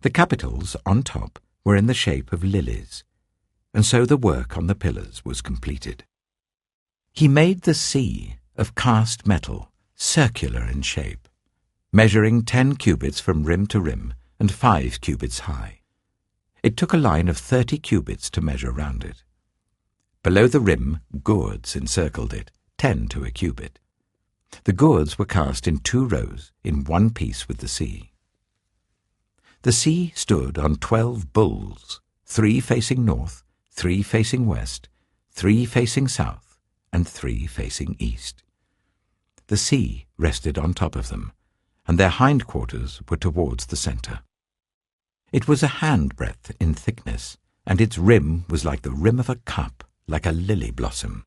The capitals on top were in the shape of lilies, and so the work on the pillars was completed. He made the sea of cast metal, circular in shape, measuring 10 cubits from rim to rim and 5 cubits high. It took a line of 30 cubits to measure round it. Below the rim, gourds encircled it, 10 to a cubit. The gourds were cast in 2 rows in one piece with the sea. The sea stood on 12 bulls, 3 facing north, 3 facing west, 3 facing south, and 3 facing east. The sea rested on top of them, and their hindquarters were towards the center. It was a handbreadth in thickness, and its rim was like the rim of a cup, like a lily blossom.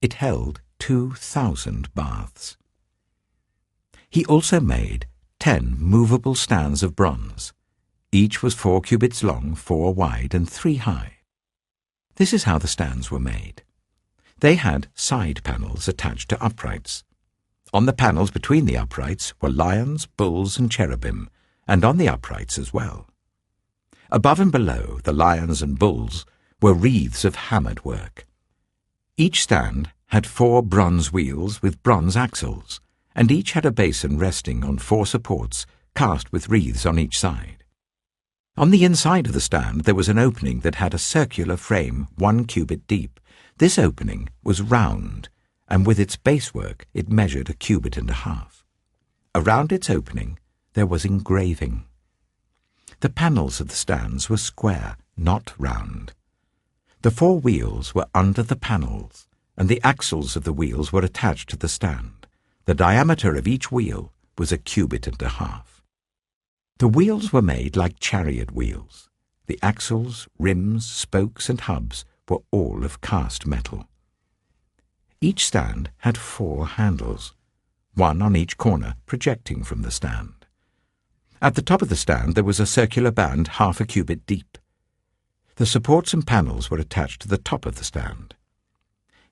It held 2,000 baths. He also made 10 movable stands of bronze. Each was 4 cubits long, 4 wide, and 3 high. This is how the stands were made. They had side panels attached to uprights. On the panels between the uprights were lions, bulls, and cherubim, and on the uprights as well. Above and below the lions and bulls were wreaths of hammered work. Each stand had 4 bronze wheels with bronze axles, and each had a basin resting on 4 supports cast with wreaths on each side. On the inside of the stand there was an opening that had a circular frame 1 cubit deep. This opening was round, and with its basework it measured 1.5 cubits. Around its opening there was engraving. The panels of the stands were square, not round. The 4 wheels were under the panels, and the axles of the wheels were attached to the stand. The diameter of each wheel was 1.5 cubits. The wheels were made like chariot wheels. The axles, rims, spokes, and hubs were all of cast metal. Each stand had 4 handles, 1 on each corner projecting from the stand. At the top of the stand there was a circular band 0.5 cubit deep. The supports and panels were attached to the top of the stand.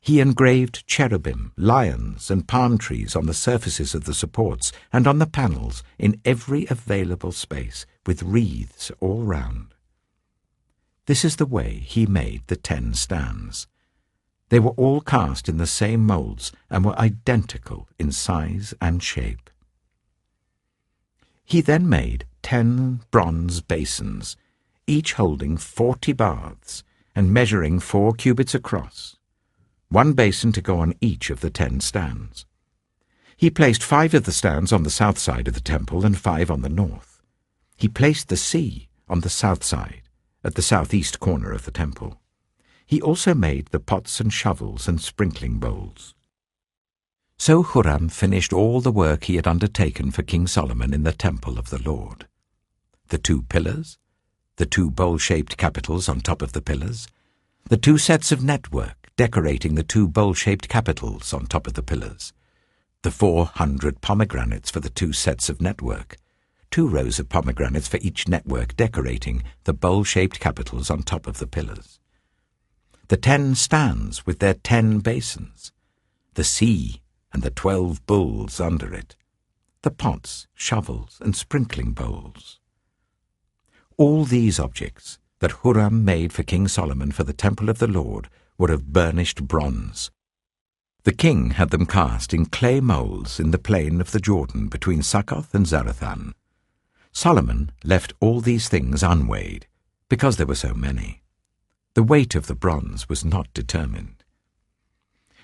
He engraved cherubim, lions, and palm trees on the surfaces of the supports and on the panels in every available space, with wreaths all round. This is the way he made the 10 stands. They were all cast in the same moulds and were identical in size and shape. He then made 10 bronze basins, each holding 40 baths and measuring 4 cubits across, 1 basin to go on each of the 10 stands. He placed 5 of the stands on the south side of the temple and 5 on the north. He placed the sea on the south side, at the southeast corner of the temple. He also made the pots and shovels and sprinkling bowls. So Huram finished all the work he had undertaken for King Solomon in the temple of the Lord. The 2 pillars, the 2 bowl-shaped capitals on top of the pillars, the 2 sets of network decorating the 2 bowl-shaped capitals on top of the pillars, the 400 pomegranates for the 2 sets of network, 2 rows of pomegranates for each network decorating the bowl-shaped capitals on top of the pillars, the 10 stands with their 10 basins, the sea and the 12 bulls under it, the pots, shovels, and sprinkling bowls. All these objects that Huram made for King Solomon for the temple of the Lord were of burnished bronze. The king had them cast in clay moulds in the plain of the Jordan between Succoth and Zarethan. Solomon left all these things unweighed, because there were so many. The weight of the bronze was not determined.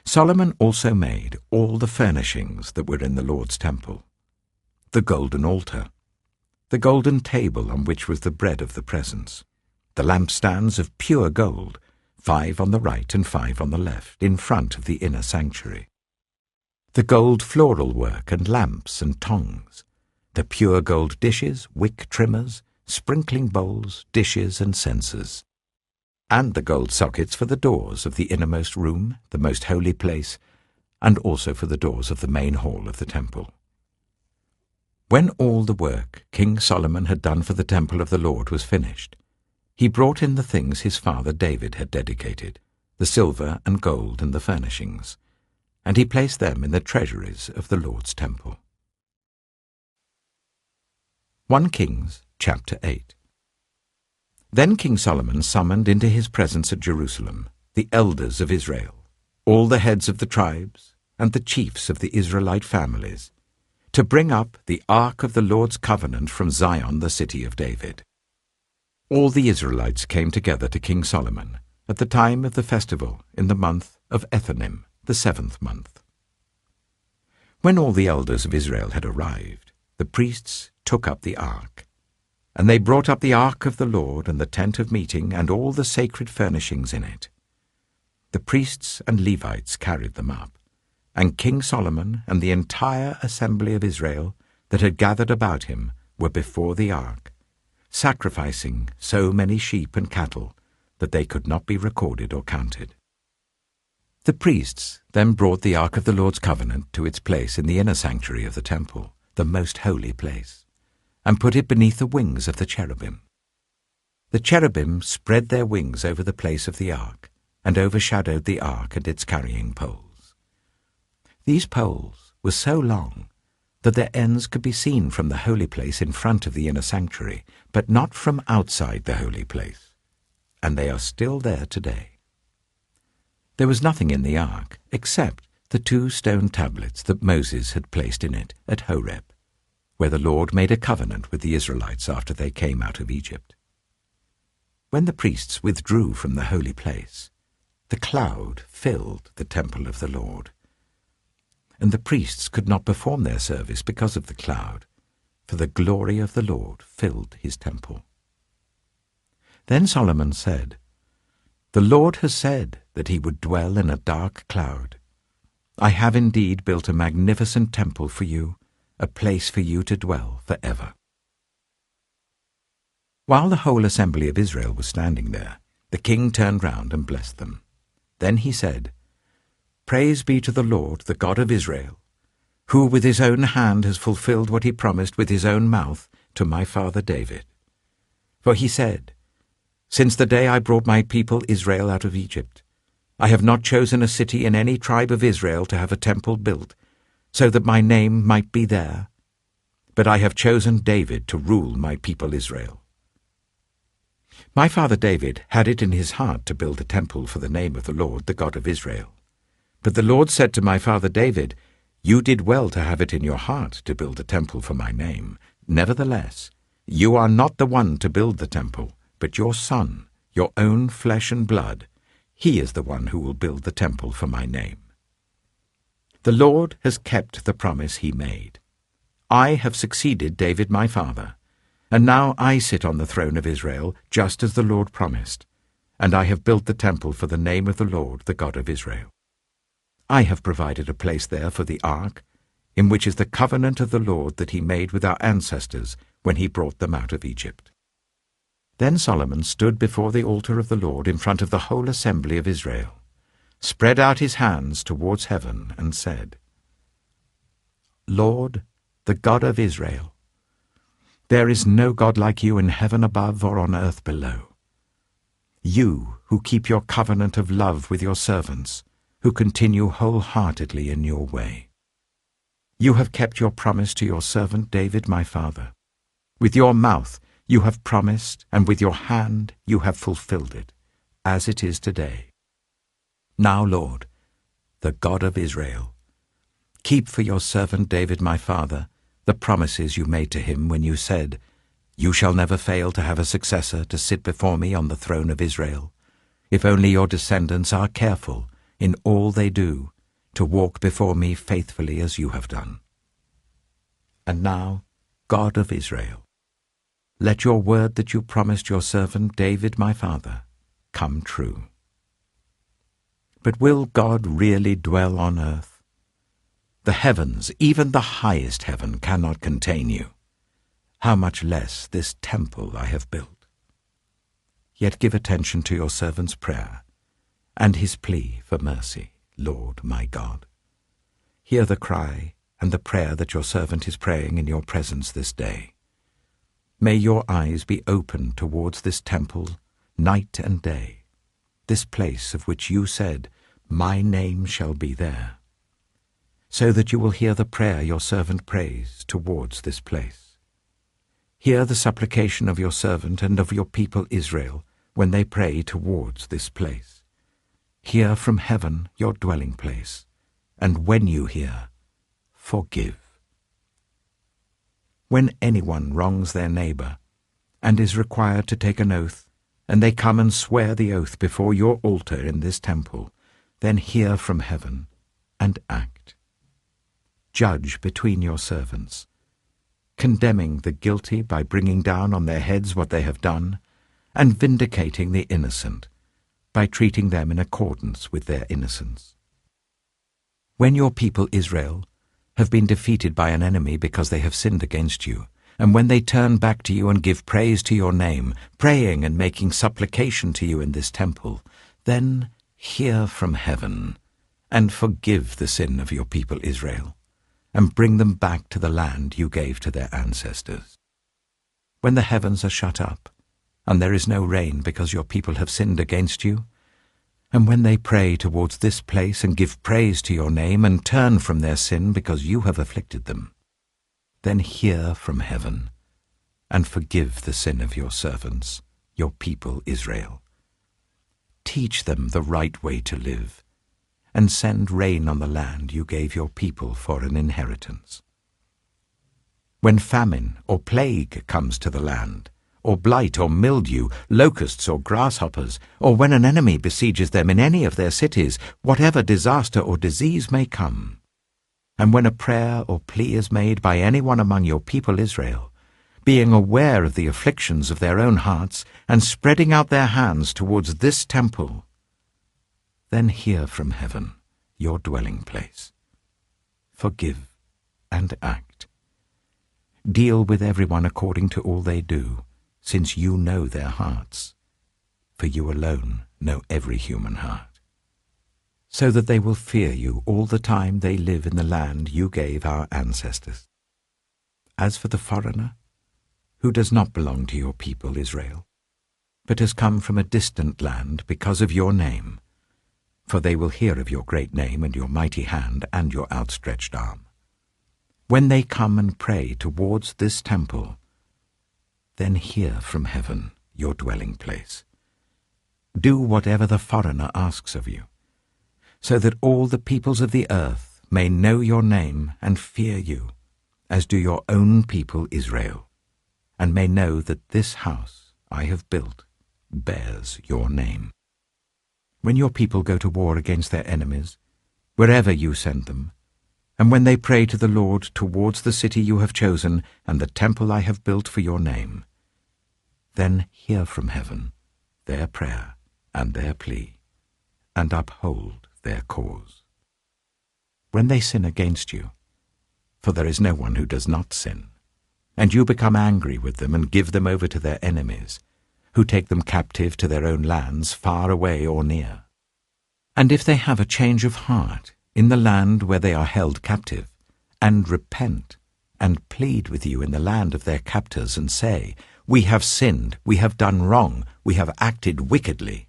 Solomon also made all the furnishings that were in the Lord's temple: the golden altar, the golden table on which was the bread of the presence, the lampstands of pure gold, 5 on the right and 5 on the left, in front of the inner sanctuary, the gold floral work and lamps and tongs, the pure gold dishes, wick trimmers, sprinkling bowls, dishes and censers, and the gold sockets for the doors of the innermost room, the most holy place, and also for the doors of the main hall of the temple. When all the work King Solomon had done for the temple of the Lord was finished, he brought in the things his father David had dedicated, the silver and gold and the furnishings, and he placed them in the treasuries of the Lord's temple. 1 Kings chapter 8. Then King Solomon summoned into his presence at Jerusalem the elders of Israel, all the heads of the tribes, and the chiefs of the Israelite families, to bring up the ark of the Lord's covenant from Zion, the city of David. All the Israelites came together to King Solomon at the time of the festival in the month of Ethanim, the 7th month. When all the elders of Israel had arrived, the priests took up the ark, and they brought up the ark of the Lord and the tent of meeting and all the sacred furnishings in it. The priests and Levites carried them up, and King Solomon and the entire assembly of Israel that had gathered about him were before the ark, sacrificing so many sheep and cattle that they could not be recorded or counted. The priests then brought the ark of the Lord's covenant to its place in the inner sanctuary of the temple, the most holy place, and put it beneath the wings of the cherubim. The cherubim spread their wings over the place of the ark, and overshadowed the ark and its carrying poles. These poles were so long that their ends could be seen from the holy place in front of the inner sanctuary, but not from outside the holy place, and they are still there today. There was nothing in the ark except the 2 stone tablets that Moses had placed in it at Horeb, where the Lord made a covenant with the Israelites after they came out of Egypt. When the priests withdrew from the holy place, the cloud filled the temple of the Lord, and the priests could not perform their service because of the cloud, for the glory of the Lord filled his temple. Then Solomon said, "The Lord has said that he would dwell in a dark cloud. I have indeed built a magnificent temple for you, a place for you to dwell forever." While the whole assembly of Israel was standing there, the king turned round and blessed them. Then he said, "Praise be to the Lord, the God of Israel, who with his own hand has fulfilled what he promised with his own mouth to my father David. For he said, 'Since the day I brought my people Israel out of Egypt, I have not chosen a city in any tribe of Israel to have a temple built, so that my name might be there. But I have chosen David to rule my people Israel.' My father David had it in his heart to build a temple for the name of the Lord, the God of Israel. But the Lord said to my father David, 'You did well to have it in your heart to build a temple for my name. Nevertheless, you are not the one to build the temple, but your son, your own flesh and blood. He is the one who will build the temple for my name.' The Lord has kept the promise he made. I have succeeded David my father, and now I sit on the throne of Israel, just as the Lord promised, and I have built the temple for the name of the Lord, the God of Israel. I have provided a place there for the ark, in which is the covenant of the Lord that he made with our ancestors when he brought them out of Egypt." Then Solomon stood before the altar of the Lord in front of the whole assembly of Israel, spread out his hands towards heaven, and said, "Lord, the God of Israel, there is no God like you in heaven above or on earth below. You who keep your covenant of love with your servants, who continue wholeheartedly in your way. You have kept your promise to your servant David my father. With your mouth you have promised, and with your hand you have fulfilled it, as it is today. Now, Lord, the God of Israel, keep for your servant David my father the promises you made to him when you said, 'You shall never fail to have a successor to sit before me on the throne of Israel, if only your descendants are careful in all they do to walk before me faithfully as you have done.' And now, God of Israel, let your word that you promised your servant David my father come true. But will God really dwell on earth? The heavens, even the highest heaven, cannot contain you. How much less this temple I have built? Yet give attention to your servant's prayer and his plea for mercy, Lord my God. Hear the cry and the prayer that your servant is praying in your presence this day. May your eyes be open towards this temple night and day, this place of which you said, 'My name shall be there,' so that you will hear the prayer your servant prays towards this place. Hear the supplication of your servant and of your people Israel when they pray towards this place. Hear from heaven your dwelling place, and when you hear, forgive. When anyone wrongs their neighbor and is required to take an oath, and they come and swear the oath before your altar in this temple, then hear from heaven and act. Judge between your servants, condemning the guilty by bringing down on their heads what they have done, and vindicating the innocent by treating them in accordance with their innocence. When your people Israel have been defeated by an enemy because they have sinned against you, and when they turn back to you and give praise to your name, praying and making supplication to you in this temple, then hear from heaven and forgive the sin of your people Israel, and bring them back to the land you gave to their ancestors. When the heavens are shut up, and there is no rain because your people have sinned against you, and when they pray towards this place and give praise to your name and turn from their sin because you have afflicted them, then hear from heaven and forgive the sin of your servants, your people Israel. Teach them the right way to live, and send rain on the land you gave your people for an inheritance. When famine or plague comes to the land, or blight or mildew, locusts or grasshoppers, or when an enemy besieges them in any of their cities, whatever disaster or disease may come, and when a prayer or plea is made by anyone among your people Israel, being aware of the afflictions of their own hearts, and spreading out their hands towards this temple, then hear from heaven your dwelling place. Forgive and act. Deal with everyone according to all they do, since you know their hearts, for you alone know every human heart, so that they will fear you all the time they live in the land you gave our ancestors. As for the foreigner, who does not belong to your people Israel, but has come from a distant land because of your name, for they will hear of your great name and your mighty hand and your outstretched arm. When they come and pray towards this temple, then hear from heaven your dwelling place. Do whatever the foreigner asks of you, so that all the peoples of the earth may know your name and fear you, as do your own people Israel, and may know that this house I have built bears your name. When your people go to war against their enemies, wherever you send them, and when they pray to the Lord towards the city you have chosen and the temple I have built for your name, then hear from heaven their prayer and their plea, and uphold their cause. When they sin against you, for there is no one who does not sin, and you become angry with them and give them over to their enemies, who take them captive to their own lands, far away or near. And if they have a change of heart in the land where they are held captive, and repent, and plead with you in the land of their captors, and say, We have sinned, we have done wrong, we have acted wickedly.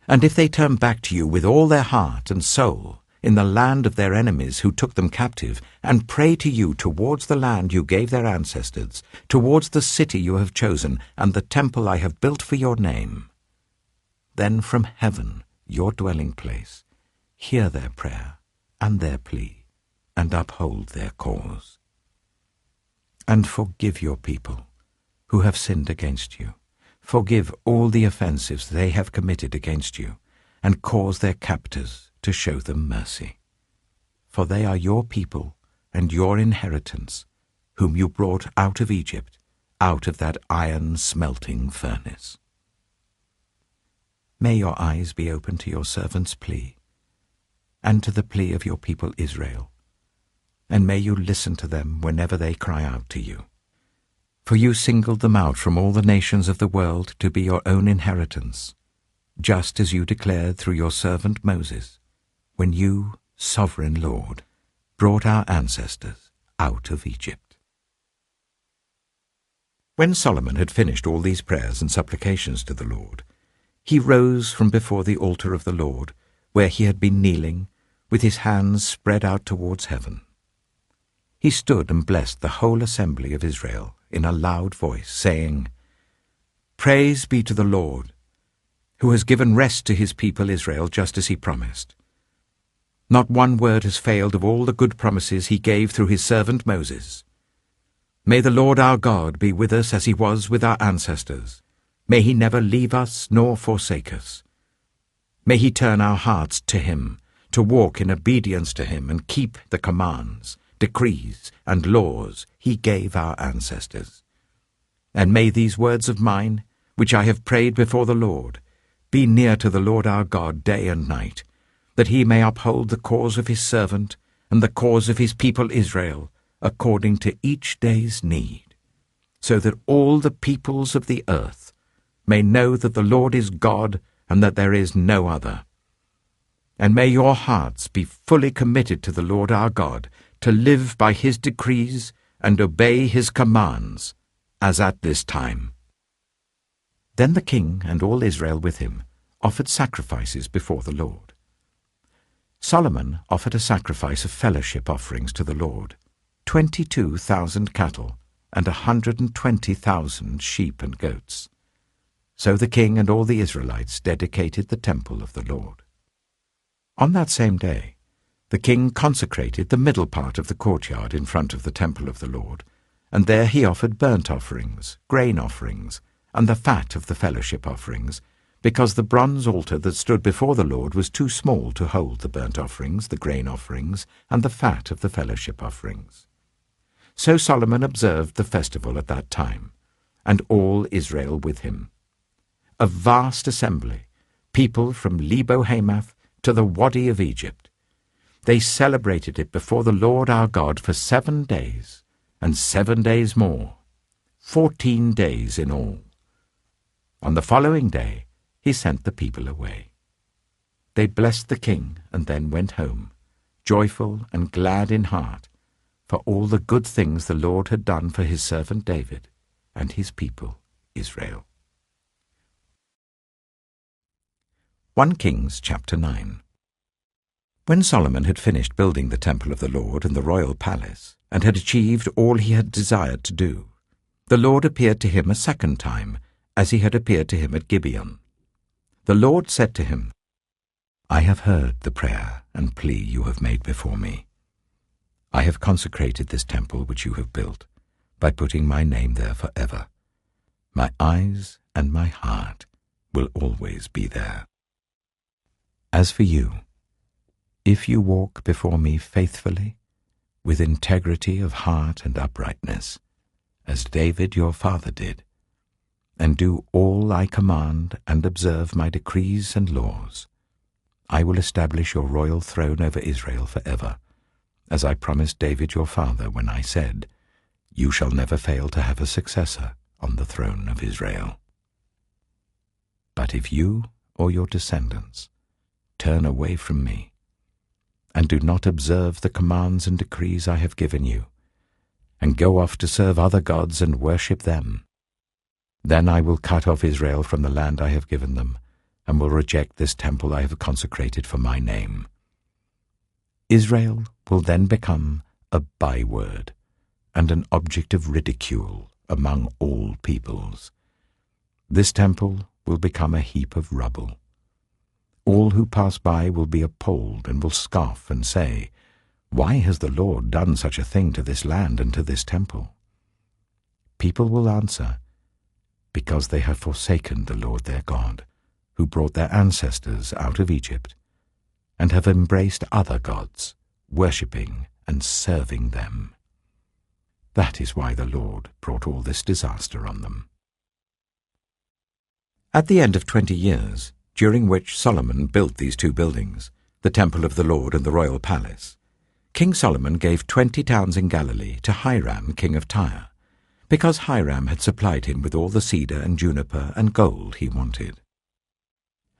And if they turn back to you with all their heart and soul in the land of their enemies who took them captive, and pray to you towards the land you gave their ancestors, towards the city you have chosen, and the temple I have built for your name, then from heaven, your dwelling place, hear their prayer and their plea, and uphold their cause. And forgive your people who have sinned against you. Forgive all the offenses they have committed against you, and cause their captors to show them mercy. For they are your people and your inheritance, whom you brought out of Egypt, out of that iron-smelting furnace. May your eyes be open to your servant's plea, and to the plea of your people Israel, and may you listen to them whenever they cry out to you. For you singled them out from all the nations of the world to be your own inheritance, just as you declared through your servant Moses, when you, sovereign Lord, brought our ancestors out of Egypt. When Solomon had finished all these prayers and supplications to the Lord, he rose from before the altar of the Lord, where he had been kneeling, with his hands spread out towards heaven. He stood and blessed the whole assembly of Israel in a loud voice, saying, Praise be to the Lord, who has given rest to his people Israel just as he promised. Not one word has failed of all the good promises he gave through his servant Moses. May the Lord our God be with us as he was with our ancestors. May he never leave us nor forsake us. May he turn our hearts to him, to walk in obedience to him and keep the commands, decrees, and laws he gave our ancestors. And may these words of mine, which I have prayed before the Lord, be near to the Lord our God day and night, that he may uphold the cause of his servant and the cause of his people Israel, according to each day's need, so that all the peoples of the earth may know that the Lord is God and that there is no other. And may your hearts be fully committed to the Lord our God, to live by his decrees and obey his commands, as at this time. Then the king and all Israel with him offered sacrifices before the Lord. Solomon offered a sacrifice of fellowship offerings to the Lord, 22,000 cattle and 120,000 sheep and goats. So the king and all the Israelites dedicated the temple of the Lord. On that same day, the king consecrated the middle part of the courtyard in front of the temple of the Lord, and there he offered burnt offerings, grain offerings, and the fat of the fellowship offerings, because the bronze altar that stood before the Lord was too small to hold the burnt offerings, the grain offerings, and the fat of the fellowship offerings. So Solomon observed the festival at that time, and all Israel with him. A vast assembly, people from Lebo-Hamath to the Wadi of Egypt. They celebrated it before the Lord our God for 7 days, and 7 days more, 14 days in all. On the following day he sent the people away. They blessed the king and then went home, joyful and glad in heart, for all the good things the Lord had done for his servant David and his people Israel. 1 Kings chapter 9. When Solomon had finished building the temple of the Lord and the royal palace, and had achieved all he had desired to do, the Lord appeared to him a second time, as he had appeared to him at Gibeon. The Lord said to him, I have heard the prayer and plea you have made before me. I have consecrated this temple which you have built, by putting my name there forever. My eyes and my heart will always be there. As for you, if you walk before me faithfully, with integrity of heart and uprightness, as David your father did, and do all I command and observe my decrees and laws, I will establish your royal throne over Israel forever, as I promised David your father when I said, You shall never fail to have a successor on the throne of Israel. But if you or your descendants turn away from me, and do not observe the commands and decrees I have given you, and go off to serve other gods and worship them, then I will cut off Israel from the land I have given them, and will reject this temple I have consecrated for my name. Israel will then become a byword and an object of ridicule among all peoples. This temple will become a heap of rubble. All who pass by will be appalled and will scoff and say, Why has the Lord done such a thing to this land and to this temple? People will answer, Because they have forsaken the Lord their God, who brought their ancestors out of Egypt, and have embraced other gods, worshipping and serving them. That is why the Lord brought all this disaster on them. At the end of 20 years, during which Solomon built these two buildings, the temple of the Lord and the royal palace, King Solomon gave 20 towns in Galilee to Hiram, king of Tyre, because Hiram had supplied him with all the cedar and juniper and gold he wanted.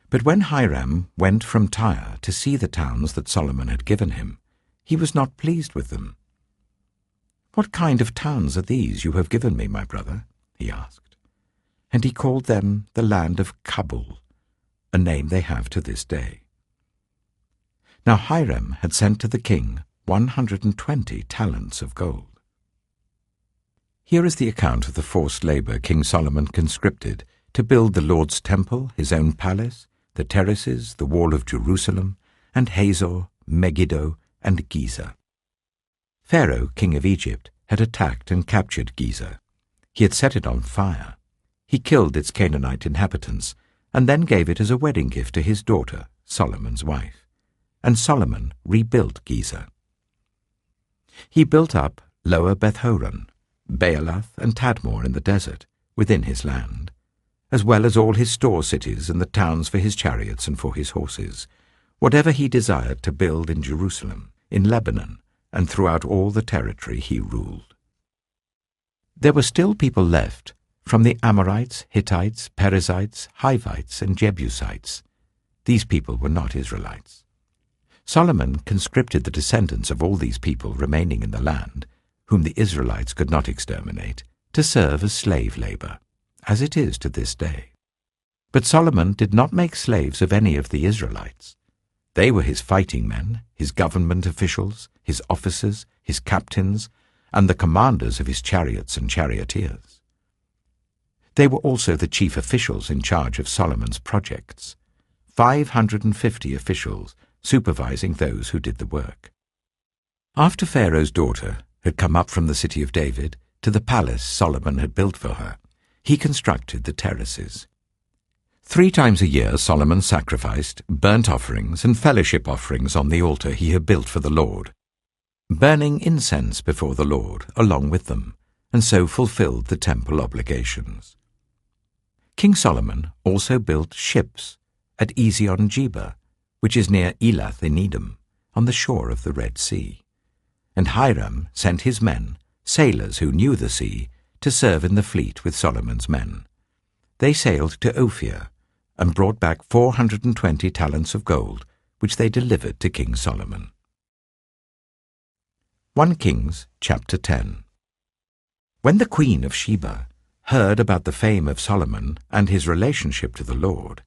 But when Hiram went from Tyre to see the towns that Solomon had given him, he was not pleased with them. What kind of towns are these you have given me, my brother? He asked. And he called them the land of Kabul, a name they have to this day. Now Hiram had sent to the king 120 talents of gold. Here is the account of the forced labor King Solomon conscripted to build the Lord's temple, his own palace, the terraces, the wall of Jerusalem, and Hazor, Megiddo, and Giza. Pharaoh, king of Egypt, had attacked and captured Giza. He had set it on fire. He killed its Canaanite inhabitants, and then gave it as a wedding gift to his daughter, Solomon's wife. And Solomon rebuilt Giza. He built up Lower Beth-horon, Baalath and Tadmor in the desert, within his land, as well as all his store cities and the towns for his chariots and for his horses, whatever he desired to build in Jerusalem, in Lebanon, and throughout all the territory he ruled. There were still people left from the Amorites, Hittites, Perizzites, Hivites, and Jebusites. These people were not Israelites. Solomon conscripted the descendants of all these people remaining in the land, whom the Israelites could not exterminate, to serve as slave labor, as it is to this day. But Solomon did not make slaves of any of the Israelites. They were his fighting men, his government officials, his officers, his captains, and the commanders of his chariots and charioteers. They were also the chief officials in charge of Solomon's projects, 550 officials supervising those who did the work. After Pharaoh's daughter had come up from the city of David to the palace Solomon had built for her, he constructed the terraces. 3 times a year Solomon sacrificed burnt offerings and fellowship offerings on the altar he had built for the Lord, burning incense before the Lord along with them, and so fulfilled the temple obligations. King Solomon also built ships at Ezion-Geber, which is near Elath in Edom, on the shore of the Red Sea. And Hiram sent his men, sailors who knew the sea, to serve in the fleet with Solomon's men. They sailed to Ophir and brought back 420 talents of gold, which they delivered to King Solomon. 1 Kings chapter 10. When the queen of Sheba heard about the fame of Solomon and his relationship to the Lord,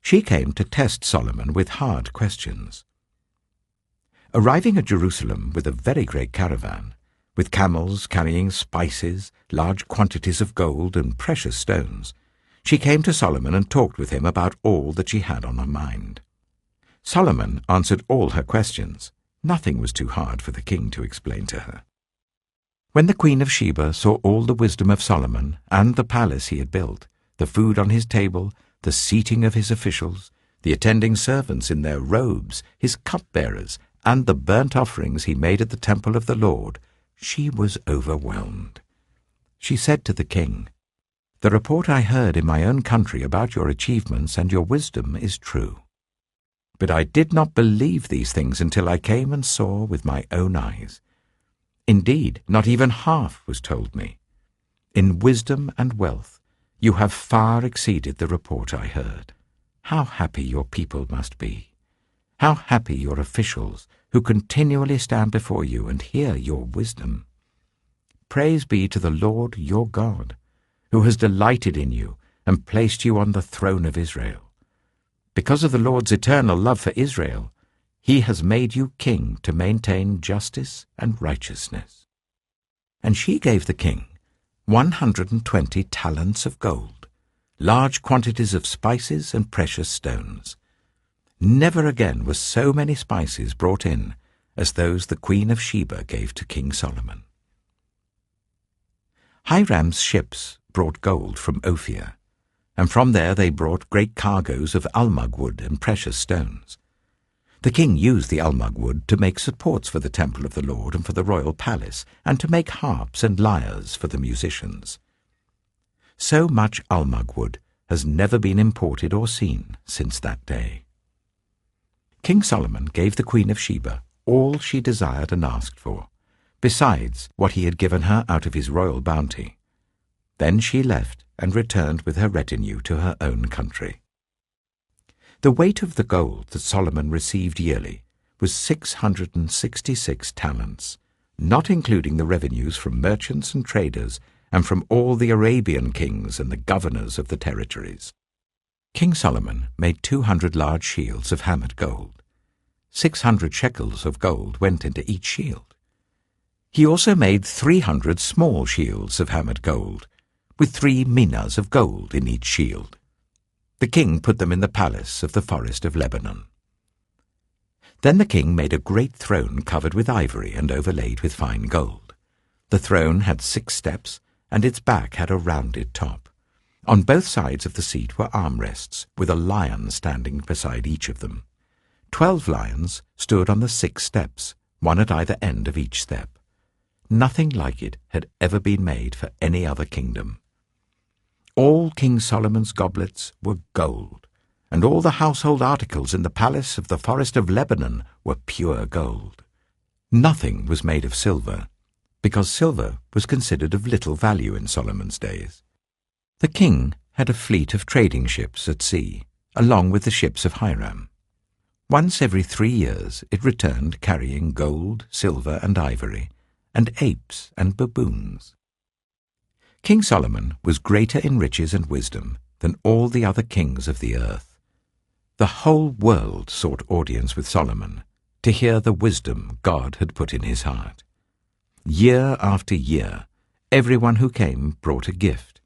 she came to test Solomon with hard questions. Arriving at Jerusalem with a very great caravan, with camels carrying spices, large quantities of gold and precious stones, She came to Solomon and talked with him about all that she had on her mind. Solomon answered all her questions. Nothing was too hard for the king to explain to her. When the Queen of Sheba saw all the wisdom of Solomon and the palace he had built, the food on his table, the seating of his officials, the attending servants in their robes, his cupbearers, and the burnt offerings he made at the temple of the Lord, she was overwhelmed. She said to the king, "The report I heard in my own country about your achievements and your wisdom is true. But I did not believe these things until I came and saw with my own eyes. Indeed, not even half was told me. In wisdom and wealth, you have far exceeded the report I heard. How happy your people must be! How happy your officials who continually stand before you and hear your wisdom! Praise be to the Lord your God, who has delighted in you and placed you on the throne of Israel. Because of the Lord's eternal love for Israel, he has made you king to maintain justice and righteousness." And she gave the king 120 talents of gold, large quantities of spices and precious stones. Never again were so many spices brought in as those the Queen of Sheba gave to King Solomon. Hiram's ships brought gold from Ophir, and from there they brought great cargoes of almug wood and precious stones. The king used the almug wood to make supports for the temple of the Lord and for the royal palace, and to make harps and lyres for the musicians. So much almug wood has never been imported or seen since that day. King Solomon gave the Queen of Sheba all she desired and asked for, besides what he had given her out of his royal bounty. Then she left and returned with her retinue to her own country. The weight of the gold that Solomon received yearly was 666 talents, not including the revenues from merchants and traders and from all the Arabian kings and the governors of the territories. King Solomon made 200 large shields of hammered gold. 600 shekels of gold went into each shield. He also made 300 small shields of hammered gold, with 3 minas of gold in each shield. The king put them in the palace of the forest of Lebanon. Then the king made a great throne covered with ivory and overlaid with fine gold. The throne had 6 steps, and its back had a rounded top. On both sides of the seat were armrests, with a lion standing beside each of them. 12 lions stood on the 6 steps, one at either end of each step. Nothing like it had ever been made for any other kingdom. All King Solomon's goblets were gold, and all the household articles in the palace of the forest of Lebanon were pure gold. Nothing was made of silver, because silver was considered of little value in Solomon's days. The king had a fleet of trading ships at sea, along with the ships of Hiram. Once every 3 years it returned carrying gold, silver, and ivory, and apes and baboons. King Solomon was greater in riches and wisdom than all the other kings of the earth. The whole world sought audience with Solomon to hear the wisdom God had put in his heart. Year after year, everyone who came brought a gift,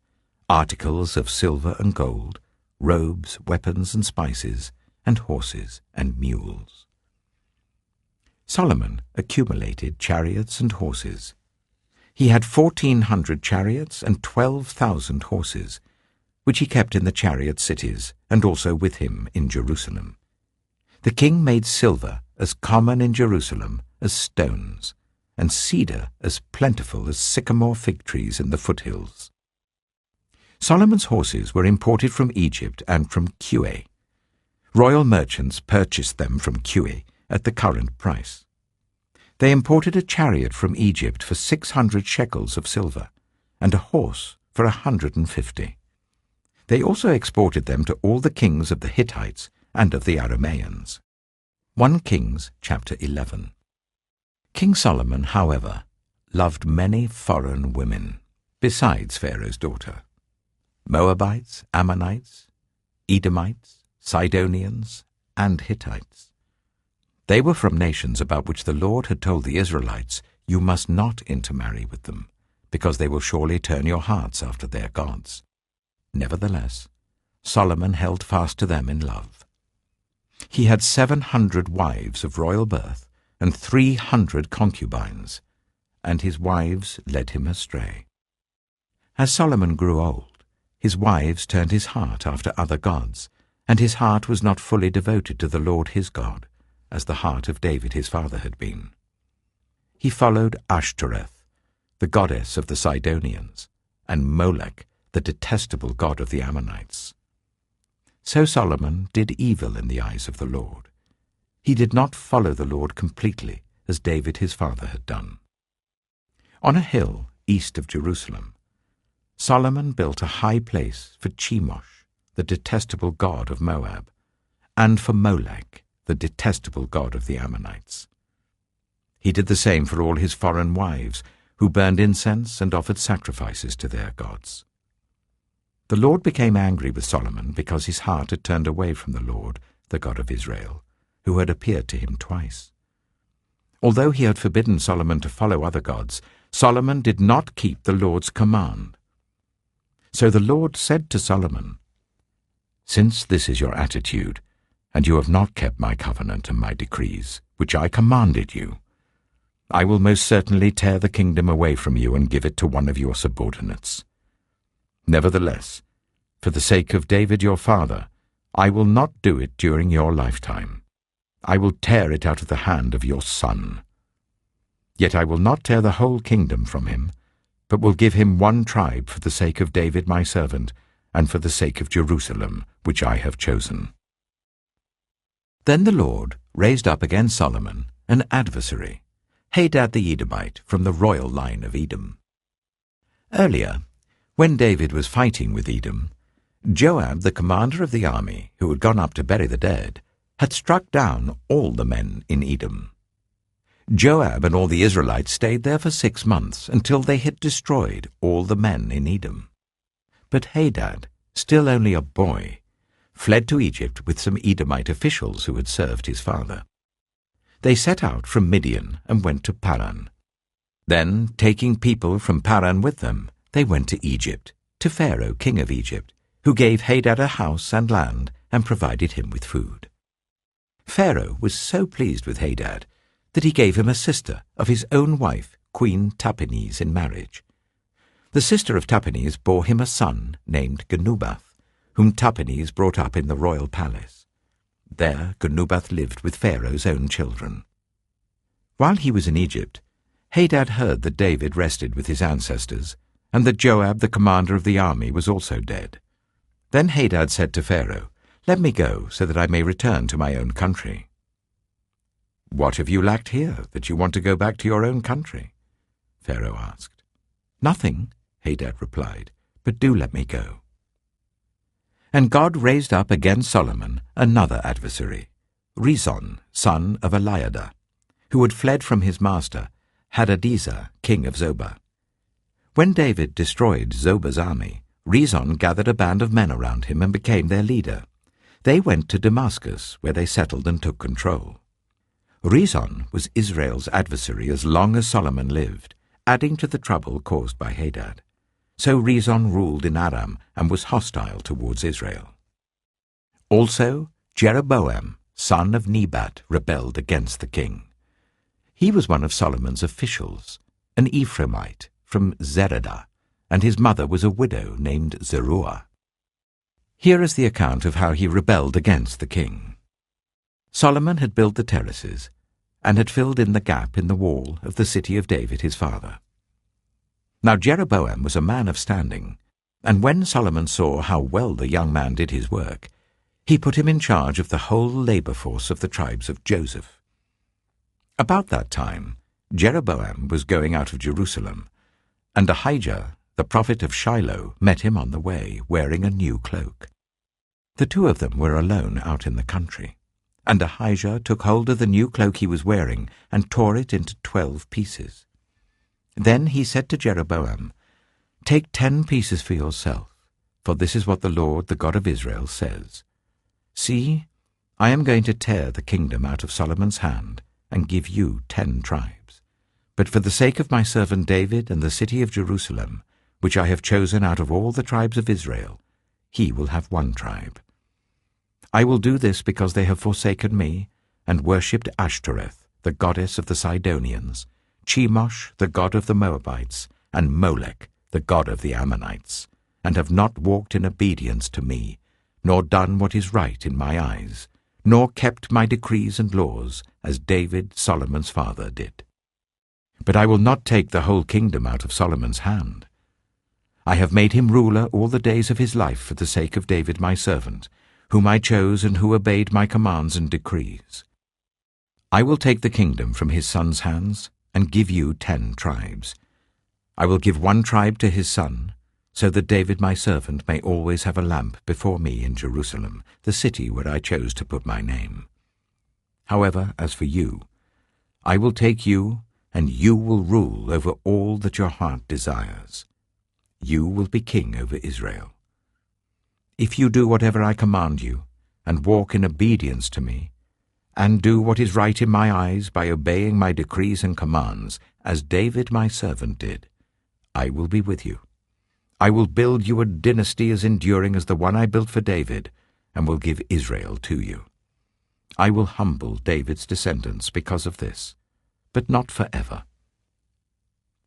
articles of silver and gold, robes, weapons and spices, and horses and mules. Solomon accumulated chariots and horses. He had 1,400 chariots and 12,000 horses, which he kept in the chariot cities and also with him in Jerusalem. The king made silver as common in Jerusalem as stones, and cedar as plentiful as sycamore fig trees in the foothills. Solomon's horses were imported from Egypt and from Kue. Royal merchants purchased them from Kue at the current price. They imported a chariot from Egypt for 600 shekels of silver, and a horse for 150. They also exported them to all the kings of the Hittites and of the Arameans. 1 Kings chapter 11. King Solomon, however, loved many foreign women, besides Pharaoh's daughter: Moabites, Ammonites, Edomites, Sidonians, and Hittites. They were from nations about which the Lord had told the Israelites, "You must not intermarry with them, because they will surely turn your hearts after their gods." Nevertheless, Solomon held fast to them in love. He had 700 wives of royal birth and 300 concubines, and his wives led him astray. As Solomon grew old, his wives turned his heart after other gods, and his heart was not fully devoted to the Lord his God, as the heart of David his father had been. He followed Ashtoreth, the goddess of the Sidonians, and Molech, the detestable god of the Ammonites. So Solomon did evil in the eyes of the Lord. He did not follow the Lord completely, as David his father had done. On a hill east of Jerusalem, Solomon built a high place for Chemosh, the detestable god of Moab, and for Molech, the detestable god of the Ammonites. He did the same for all his foreign wives, who burned incense and offered sacrifices to their gods. The Lord became angry with Solomon because his heart had turned away from the Lord, the God of Israel, who had appeared to him twice. Although he had forbidden Solomon to follow other gods, Solomon did not keep the Lord's command. So the Lord said to Solomon, "Since this is your attitude, and you have not kept my covenant and my decrees, which I commanded you, I will most certainly tear the kingdom away from you and give it to one of your subordinates. Nevertheless, for the sake of David your father, I will not do it during your lifetime. I will tear it out of the hand of your son. Yet I will not tear the whole kingdom from him, but will give him one tribe for the sake of David my servant, and for the sake of Jerusalem, which I have chosen." Then the Lord raised up against Solomon an adversary, Hadad the Edomite, from the royal line of Edom. Earlier, when David was fighting with Edom, Joab, the commander of the army, who had gone up to bury the dead, had struck down all the men in Edom. Joab and all the Israelites stayed there for 6 months, until they had destroyed all the men in Edom. But Hadad, still only a boy, fled to Egypt with some Edomite officials who had served his father. They set out from Midian and went to Paran. Then, taking people from Paran with them, they went to Egypt, to Pharaoh, king of Egypt, who gave Hadad a house and land and provided him with food. Pharaoh was so pleased with Hadad that he gave him a sister of his own wife, Queen Tahpenes, in marriage. The sister of Tahpenes bore him a son named Genubath, whom Tahpenes brought up in the royal palace. There Genubath lived with Pharaoh's own children. While he was in Egypt, Hadad heard that David rested with his ancestors, and that Joab, the commander of the army, was also dead. Then Hadad said to Pharaoh, "Let me go, so that I may return to my own country." "What have you lacked here, that you want to go back to your own country?" Pharaoh asked. "Nothing," Hadad replied, "but do let me go." And God raised up against Solomon another adversary, Rezon, son of Eliada, who had fled from his master, Hadadezer, king of Zobah. When David destroyed Zobah's army, Rezon gathered a band of men around him and became their leader. They went to Damascus, where they settled and took control. Rezon was Israel's adversary as long as Solomon lived, adding to the trouble caused by Hadad. So Rezon ruled in Aram and was hostile towards Israel. Also, Jeroboam, son of Nebat, rebelled against the king. He was one of Solomon's officials, an Ephraimite from Zeradah, and his mother was a widow named Zeruah. Here is the account of how he rebelled against the king. Solomon had built the terraces and had filled in the gap in the wall of the city of David his father. Now Jeroboam was a man of standing, and when Solomon saw how well the young man did his work, he put him in charge of the whole labor force of the tribes of Joseph. About that time, Jeroboam was going out of Jerusalem, and Ahijah, the prophet of Shiloh, met him on the way, wearing a new cloak. The two of them were alone out in the country, and Ahijah took hold of the new cloak he was wearing and tore it into 12 pieces. Then he said to Jeroboam, "Take 10 pieces for yourself, for this is what the Lord, the God of Israel, says. See, I am going to tear the kingdom out of Solomon's hand and give you 10 tribes. But for the sake of my servant David and the city of Jerusalem, which I have chosen out of all the tribes of Israel, he will have 1 tribe. I will do this because they have forsaken me and worshipped Ashtoreth, the goddess of the Sidonians, Chemosh, the god of the Moabites, and Molech, the god of the Ammonites, and have not walked in obedience to me, nor done what is right in my eyes, nor kept my decrees and laws, as David, Solomon's father, did. But I will not take the whole kingdom out of Solomon's hand. I have made him ruler all the days of his life for the sake of David my servant, whom I chose and who obeyed my commands and decrees. I will take the kingdom from his son's hands and give you 10 tribes. I will give 1 tribe to his son, so that David my servant may always have a lamp before me in Jerusalem, the city where I chose to put my name. However, as for you, I will take you, and you will rule over all that your heart desires. You will be king over Israel. If you do whatever I command you, and walk in obedience to me, and do what is right in my eyes by obeying my decrees and commands, as David my servant did, I will be with you. I will build you a dynasty as enduring as the one I built for David, and will give Israel to you. I will humble David's descendants because of this, but not forever.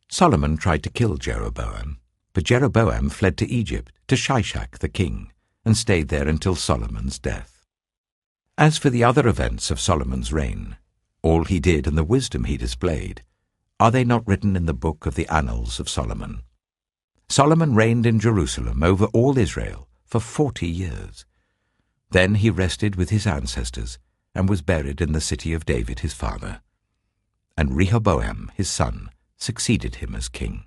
Solomon tried to kill Jeroboam, but Jeroboam fled to Egypt, to Shishak the king, and stayed there until Solomon's death. As for the other events of Solomon's reign, all he did and the wisdom he displayed, are they not written in the book of the Annals of Solomon? Solomon reigned in Jerusalem over all Israel for 40 years. Then he rested with his ancestors and was buried in the city of David his father. And Rehoboam his son succeeded him as king.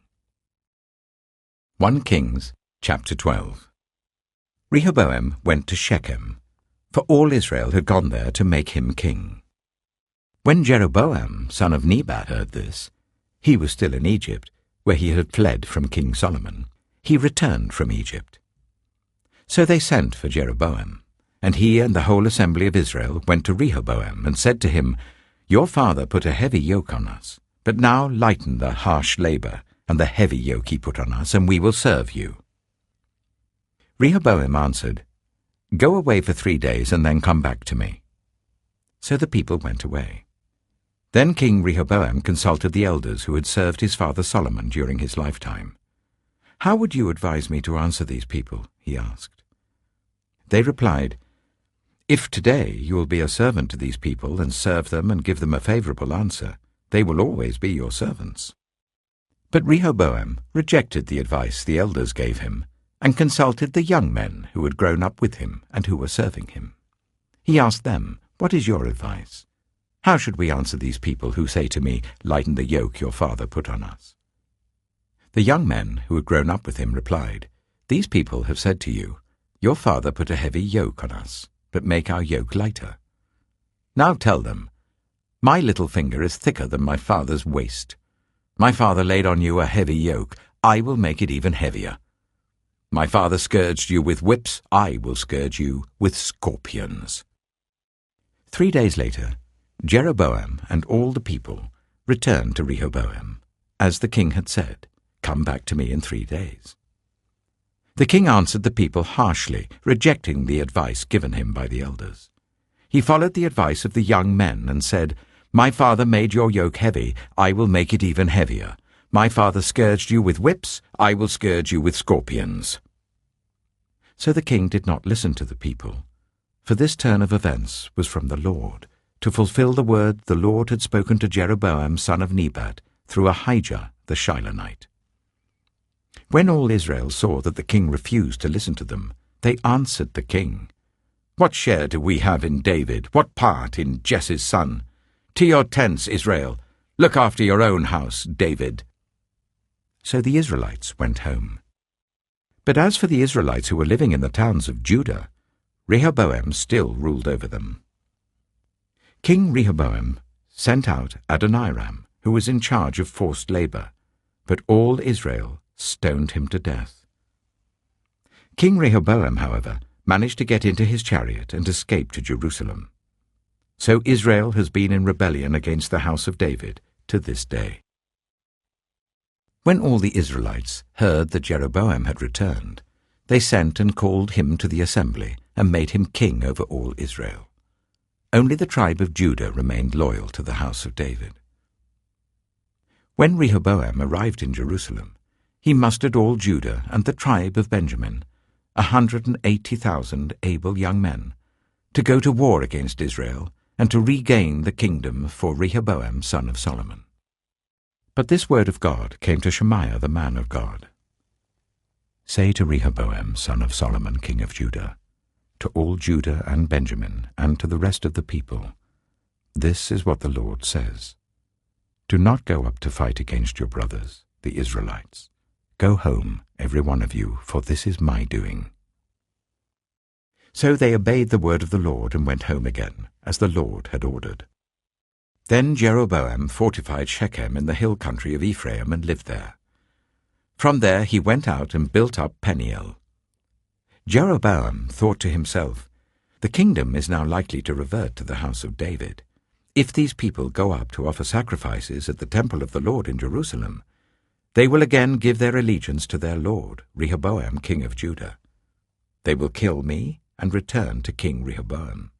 1 Kings chapter 12. Rehoboam went to Shechem, for all Israel had gone there to make him king. When Jeroboam son of Nebat heard this, he was still in Egypt, where he had fled from King Solomon. He returned from Egypt. So they sent for Jeroboam, and he and the whole assembly of Israel went to Rehoboam and said to him, Your father put a heavy yoke on us, but now lighten the harsh labor and the heavy yoke he put on us, and we will serve you. Rehoboam answered, Go away for 3 days and then come back to me. So the people went away. Then King Rehoboam consulted the elders who had served his father Solomon during his lifetime. How would you advise me to answer these people? He asked. They replied, If today you will be a servant to these people and serve them and give them a favorable answer, they will always be your servants. But Rehoboam rejected the advice the elders gave him and consulted the young men who had grown up with him and who were serving him. He asked them, What is your advice? How should we answer these people who say to me, Lighten the yoke your father put on us? The young men who had grown up with him replied, These people have said to you, Your father put a heavy yoke on us, but make our yoke lighter. Now tell them, My little finger is thicker than my father's waist. My father laid on you a heavy yoke, I will make it even heavier. My father scourged you with whips, I will scourge you with scorpions. 3 days later, Jeroboam and all the people returned to Rehoboam, as the king had said, Come back to me in 3 days. The king answered the people harshly, rejecting the advice given him by the elders. He followed the advice of the young men and said, My father made your yoke heavy, I will make it even heavier. My father scourged you with whips, I will scourge you with scorpions. So the king did not listen to the people, for this turn of events was from the Lord, to fulfill the word the Lord had spoken to Jeroboam son of Nebat through Ahijah the Shilonite. When all Israel saw that the king refused to listen to them, they answered the king, What share do we have in David? What part in Jesse's son? To your tents, Israel. Look after your own house, David. So the Israelites went home. But as for the Israelites who were living in the towns of Judah, Rehoboam still ruled over them. King Rehoboam sent out Adoniram, who was in charge of forced labor, but all Israel stoned him to death. King Rehoboam, however, managed to get into his chariot and escape to Jerusalem. So Israel has been in rebellion against the house of David to this day. When all the Israelites heard that Jeroboam had returned, they sent and called him to the assembly and made him king over all Israel. Only the tribe of Judah remained loyal to the house of David. When Rehoboam arrived in Jerusalem, he mustered all Judah and the tribe of Benjamin, 180,000 able young men, to go to war against Israel and to regain the kingdom for Rehoboam son of Solomon. But this word of God came to Shemaiah the man of God. Say to Rehoboam son of Solomon king of Judah, to all Judah and Benjamin, and to the rest of the people, this is what the Lord says. Do not go up to fight against your brothers, the Israelites. Go home, every one of you, for this is my doing. So they obeyed the word of the Lord and went home again, as the Lord had ordered. Then Jeroboam fortified Shechem in the hill country of Ephraim and lived there. From there he went out and built up Peniel. Jeroboam thought to himself, the kingdom is now likely to revert to the house of David. If these people go up to offer sacrifices at the temple of the Lord in Jerusalem, they will again give their allegiance to their lord, Rehoboam king of Judah. They will kill me and return to King Rehoboam.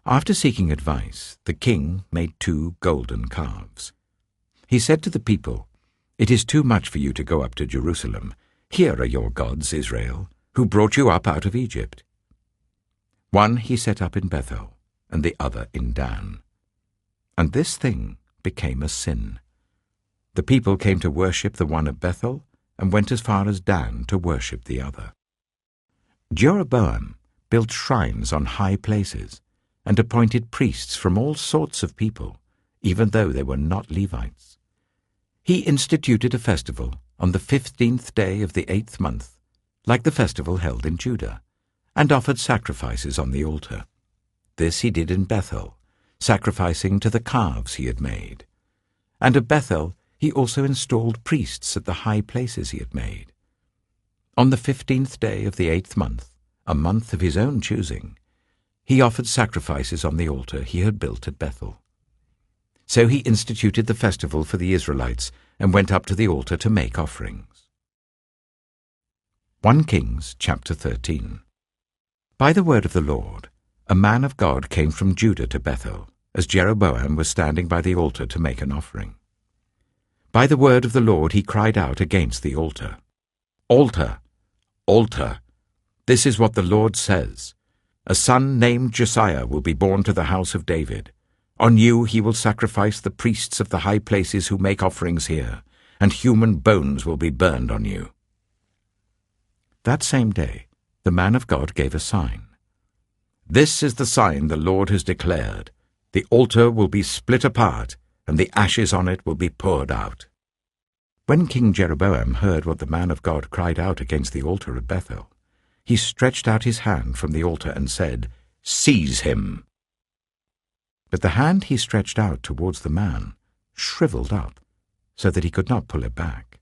After seeking advice, the king made 2 golden calves. He said to the people, It is too much for you to go up to Jerusalem. Here are your gods, Israel, who brought you up out of Egypt. One he set up in Bethel, and the other in Dan. And this thing became a sin. The people came to worship the one at Bethel, and went as far as Dan to worship the other. Jeroboam built shrines on high places, and appointed priests from all sorts of people, even though they were not Levites. He instituted a festival on the 15th day of the 8th month, like the festival held in Judah, and offered sacrifices on the altar. This he did in Bethel, sacrificing to the calves he had made. And at Bethel he also installed priests at the high places he had made. On the 15th day of the 8th month, a month of his own choosing, he offered sacrifices on the altar he had built at Bethel. So he instituted the festival for the Israelites and went up to the altar to make offerings. 1 Kings chapter 13. By the word of the Lord, a man of God came from Judah to Bethel, as Jeroboam was standing by the altar to make an offering. By the word of the Lord he cried out against the altar. Altar! Altar! This is what the Lord says. A son named Josiah will be born to the house of David. On you he will sacrifice the priests of the high places who make offerings here, and human bones will be burned on you. That same day the man of God gave a sign. This is the sign the Lord has declared. The altar will be split apart, and the ashes on it will be poured out. When King Jeroboam heard what the man of God cried out against the altar at Bethel, he stretched out his hand from the altar and said, Seize him! But the hand he stretched out towards the man shriveled up, so that he could not pull it back.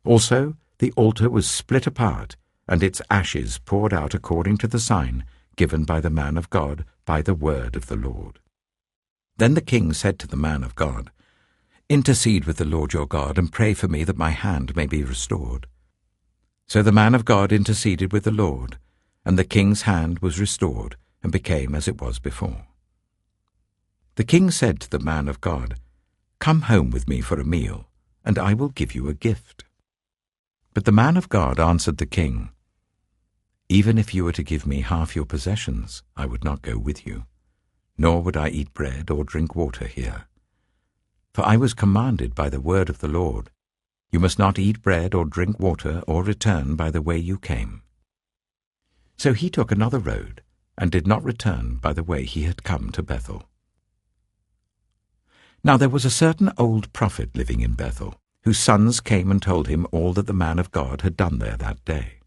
Also the altar was split apart, and its ashes poured out according to the sign given by the man of God by the word of the Lord. Then the king said to the man of God, Intercede with the Lord your God, and pray for me that my hand may be restored. So the man of God interceded with the Lord, and the king's hand was restored, and became as it was before. The king said to the man of God, Come home with me for a meal, and I will give you a gift. But the man of God answered the king, Even if you were to give me half your possessions, I would not go with you, nor would I eat bread or drink water here. For I was commanded by the word of the Lord, You must not eat bread or drink water or return by the way you came. So he took another road, and did not return by the way he had come to Bethel. Now there was a certain old prophet living in Bethel, whose sons came and told him all that the man of God had done there that day.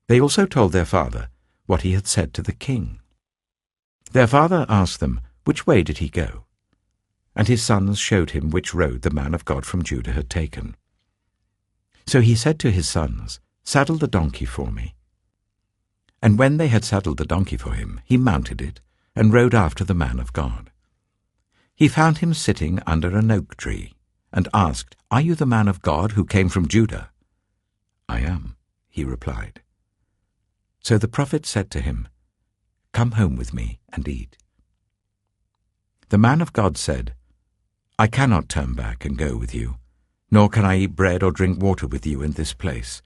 They also told their father what he had said to the king. Their father asked them, Which way did he go? And his sons showed him which road the man of God from Judah had taken. So he said to his sons, Saddle the donkey for me. And when they had saddled the donkey for him, he mounted it, and rode after the man of God. He found him sitting under an oak tree, and asked, Are you the man of God who came from Judah? I am, he replied. So the prophet said to him, "Come home with me and eat." The man of God said, "I cannot turn back and go with you, nor can I eat bread or drink water with you in this place.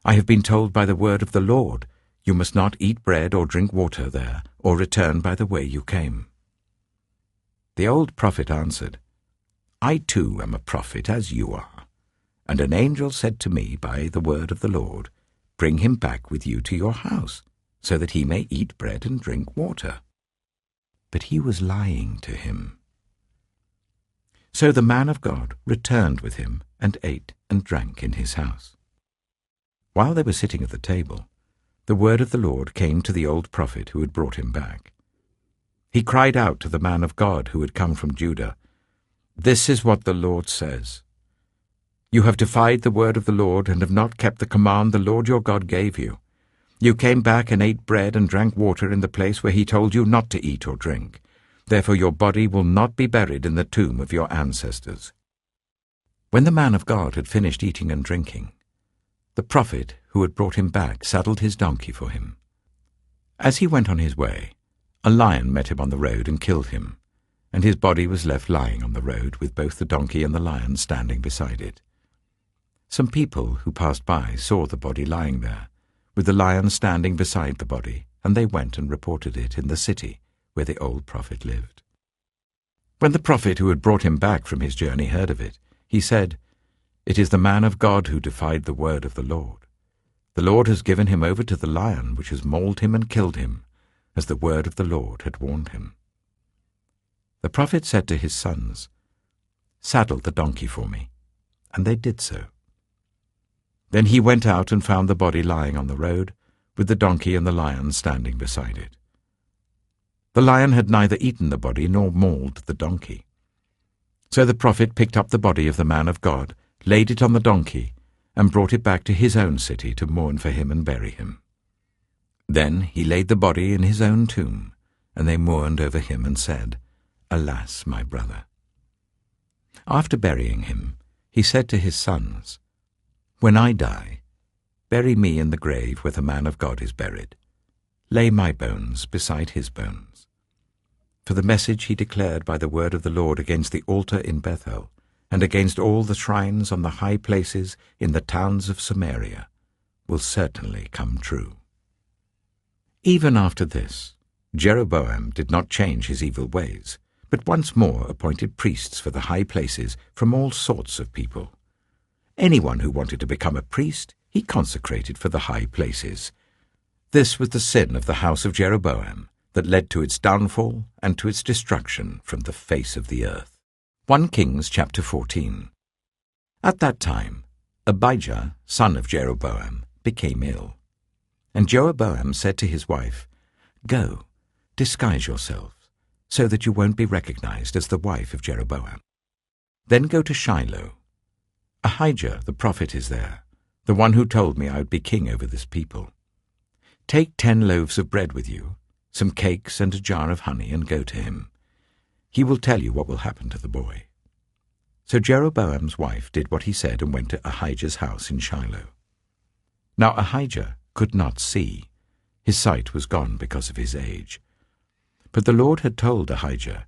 I have been told by the word of the Lord, you must not eat bread or drink water there, or return by the way you came." The old prophet answered, "I too am a prophet as you are. And an angel said to me by the word of the Lord, bring him back with you to your house, so that he may eat bread and drink water." But he was lying to him. So the man of God returned with him and ate and drank in his house. While they were sitting at the table, the word of the Lord came to the old prophet who had brought him back. He cried out to the man of God who had come from Judah, "This is what the Lord says. You have defied the word of the Lord and have not kept the command the Lord your God gave you. You came back and ate bread and drank water in the place where he told you not to eat or drink. Therefore your body will not be buried in the tomb of your ancestors." When the man of God had finished eating and drinking, the prophet who had brought him back saddled his donkey for him. As he went on his way, a lion met him on the road and killed him, and his body was left lying on the road with both the donkey and the lion standing beside it. Some people who passed by saw the body lying there, with the lion standing beside the body, and they went and reported it in the city where the old prophet lived. When the prophet who had brought him back from his journey heard of it, he said, "It is the man of God who defied the word of the Lord. The Lord has given him over to the lion, which has mauled him and killed him, as the word of the Lord had warned him." The prophet said to his sons, "Saddle the donkey for me," and they did so. Then he went out and found the body lying on the road, with the donkey and the lion standing beside it. The lion had neither eaten the body nor mauled the donkey. So the prophet picked up the body of the man of God, laid it on the donkey, and brought it back to his own city to mourn for him and bury him. Then he laid the body in his own tomb, and they mourned over him and said, "Alas, my brother." After burying him, he said to his sons, "When I die, bury me in the grave where the man of God is buried. Lay my bones beside his bones." For the message he declared by the word of the Lord against the altar in Bethel, and against all the shrines on the high places in the towns of Samaria, will certainly come true. Even after this, Jeroboam did not change his evil ways, but once more appointed priests for the high places from all sorts of people. Anyone who wanted to become a priest, he consecrated for the high places. This was the sin of the house of Jeroboam that led to its downfall and to its destruction from the face of the earth. 1 Kings chapter 14. At that time, Abijah, son of Jeroboam, became ill. And Jeroboam said to his wife, "Go, disguise yourself, so that you won't be recognized as the wife of Jeroboam. Then go to Shiloh. Ahijah the prophet is there, the one who told me I would be king over this people. Take 10 loaves of bread with you, some cakes and a jar of honey, and go to him. He will tell you what will happen to the boy." So Jeroboam's wife did what he said and went to Ahijah's house in Shiloh. Now Ahijah could not see. His sight was gone because of his age. But the Lord had told Ahijah,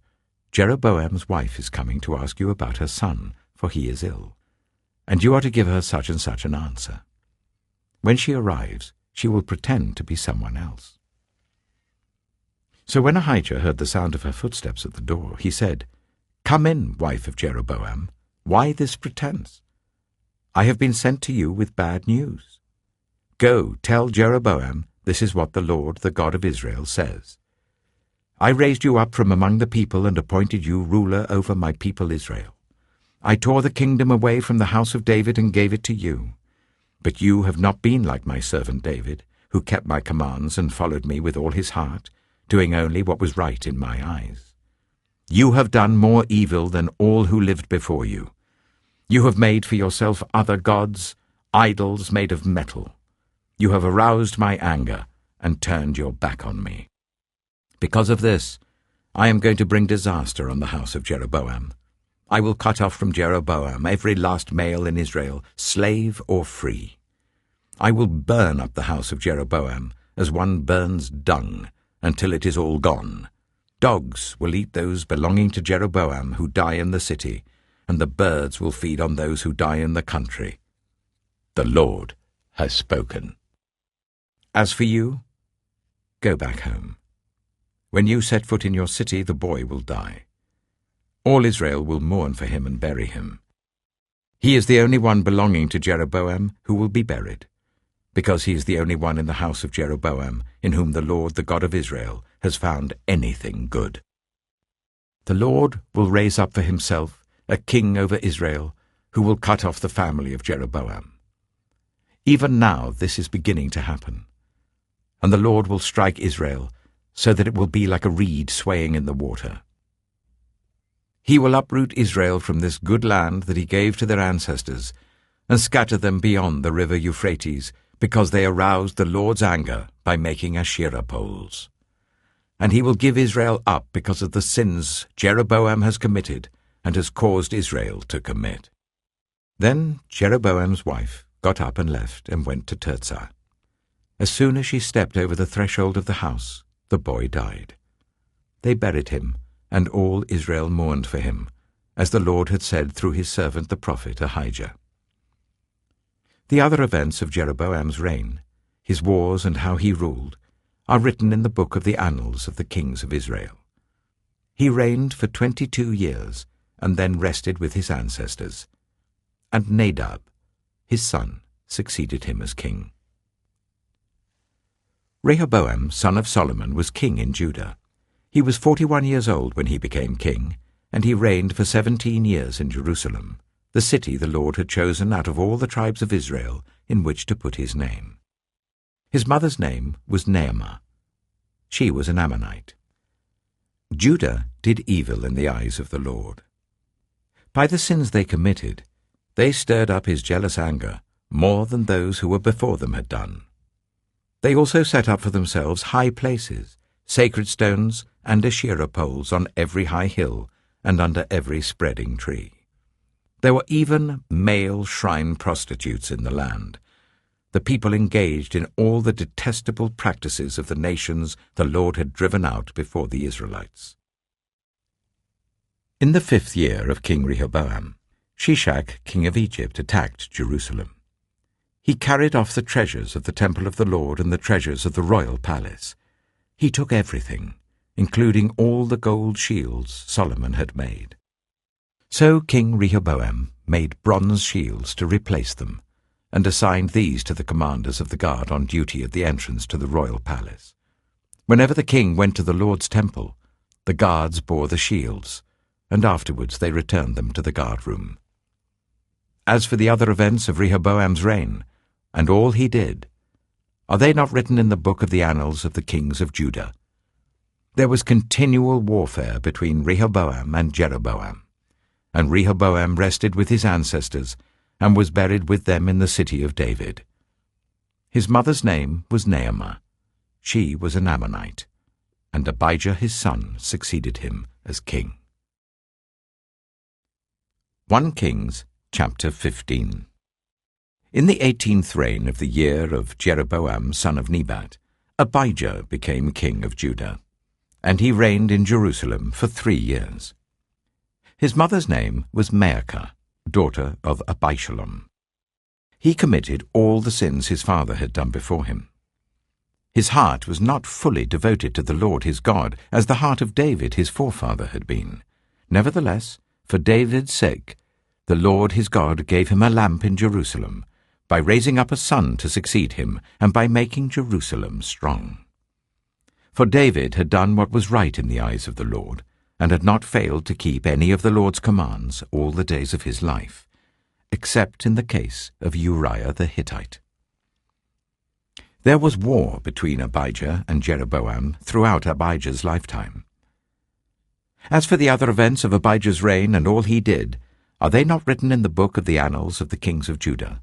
"Jeroboam's wife is coming to ask you about her son, for he is ill, and you are to give her such and such an answer. When she arrives, she will pretend to be someone else." So when Ahijah heard the sound of her footsteps at the door, he said, "Come in, wife of Jeroboam. Why this pretense? I have been sent to you with bad news. Go, tell Jeroboam, this is what the Lord, the God of Israel, says. I raised you up from among the people and appointed you ruler over my people Israel. I tore the kingdom away from the house of David and gave it to you. But you have not been like my servant David, who kept my commands and followed me with all his heart, doing only what was right in my eyes. You have done more evil than all who lived before you. You have made for yourself other gods, idols made of metal. You have aroused my anger and turned your back on me. Because of this, I am going to bring disaster on the house of Jeroboam. I will cut off from Jeroboam every last male in Israel, slave or free. I will burn up the house of Jeroboam as one burns dung, until it is all gone. Dogs will eat those belonging to Jeroboam who die in the city, and the birds will feed on those who die in the country. The Lord has spoken. As for you, go back home. When you set foot in your city, the boy will die. All Israel will mourn for him and bury him. He is the only one belonging to Jeroboam who will be buried, because he is the only one in the house of Jeroboam in whom the Lord, the God of Israel, has found anything good. The Lord will raise up for himself a king over Israel who will cut off the family of Jeroboam. Even now this is beginning to happen, and the Lord will strike Israel so that it will be like a reed swaying in the water. He will uproot Israel from this good land that he gave to their ancestors and scatter them beyond the river Euphrates, because they aroused the Lord's anger by making Asherah poles. And he will give Israel up because of the sins Jeroboam has committed and has caused Israel to commit. Then Jeroboam's wife got up and left and went to Tirzah. As soon as she stepped over the threshold of the house, the boy died. They buried him, and all Israel mourned for him, as the Lord had said through his servant the prophet Ahijah. The other events of Jeroboam's reign, his wars and how he ruled, are written in the book of the annals of the kings of Israel. He reigned for 22 years, and then rested with his ancestors. And Nadab, his son, succeeded him as king. Rehoboam, son of Solomon, was king in Judah. He was 41 years old when he became king, and he reigned for 17 years in Jerusalem, the city the Lord had chosen out of all the tribes of Israel in which to put his name. His mother's name was Naamah. She was an Ammonite. Judah did evil in the eyes of the Lord. By the sins they committed, they stirred up his jealous anger more than those who were before them had done. They also set up for themselves high places, sacred stones, and Asherah poles on every high hill and under every spreading tree. There were even male shrine prostitutes in the land. The people engaged in all the detestable practices of the nations the Lord had driven out before the Israelites. In the 5th year of King Rehoboam, Shishak, king of Egypt, attacked Jerusalem. He carried off the treasures of the temple of the Lord and the treasures of the royal palace. He took everything, including all the gold shields Solomon had made. So King Rehoboam made bronze shields to replace them, and assigned these to the commanders of the guard on duty at the entrance to the royal palace. Whenever the king went to the Lord's temple, the guards bore the shields, and afterwards they returned them to the guard-room. As for the other events of Rehoboam's reign, and all he did, are they not written in the book of the annals of the kings of Judah? There was continual warfare between Rehoboam and Jeroboam, and Rehoboam rested with his ancestors and was buried with them in the city of David. His mother's name was Naamah. She was an Ammonite, and Abijah his son succeeded him as king. 1 Kings chapter 15. In the 18th reign of the year of Jeroboam son of Nebat, Abijah became king of Judah, and he reigned in Jerusalem for 3 years. His mother's name was Maacah, daughter of Abishalom. He committed all the sins his father had done before him. His heart was not fully devoted to the Lord his God, as the heart of David his forefather had been. Nevertheless, for David's sake, the Lord his God gave him a lamp in Jerusalem, by raising up a son to succeed him, and by making Jerusalem strong. For David had done what was right in the eyes of the Lord, and had not failed to keep any of the Lord's commands all the days of his life, except in the case of Uriah the Hittite. There was war between Abijah and Jeroboam throughout Abijah's lifetime. As for the other events of Abijah's reign and all he did, are they not written in the book of the annals of the kings of Judah?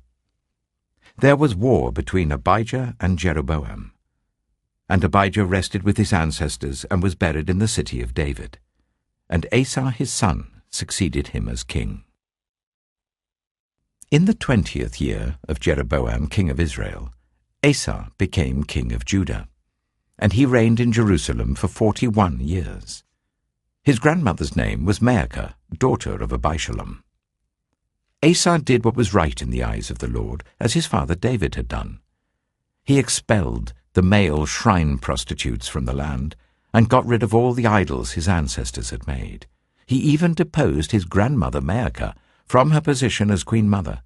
There was war between Abijah and Jeroboam, and Abijah rested with his ancestors and was buried in the city of David, and Asa his son succeeded him as king. In the 20th year of Jeroboam king of Israel, Asa became king of Judah, and he reigned in Jerusalem for 41 years. His grandmother's name was Maacah, daughter of Abishalom. Asa did what was right in the eyes of the Lord, as his father David had done. He expelled the male shrine prostitutes from the land and got rid of all the idols his ancestors had made. He even deposed his grandmother Maacah from her position as queen mother,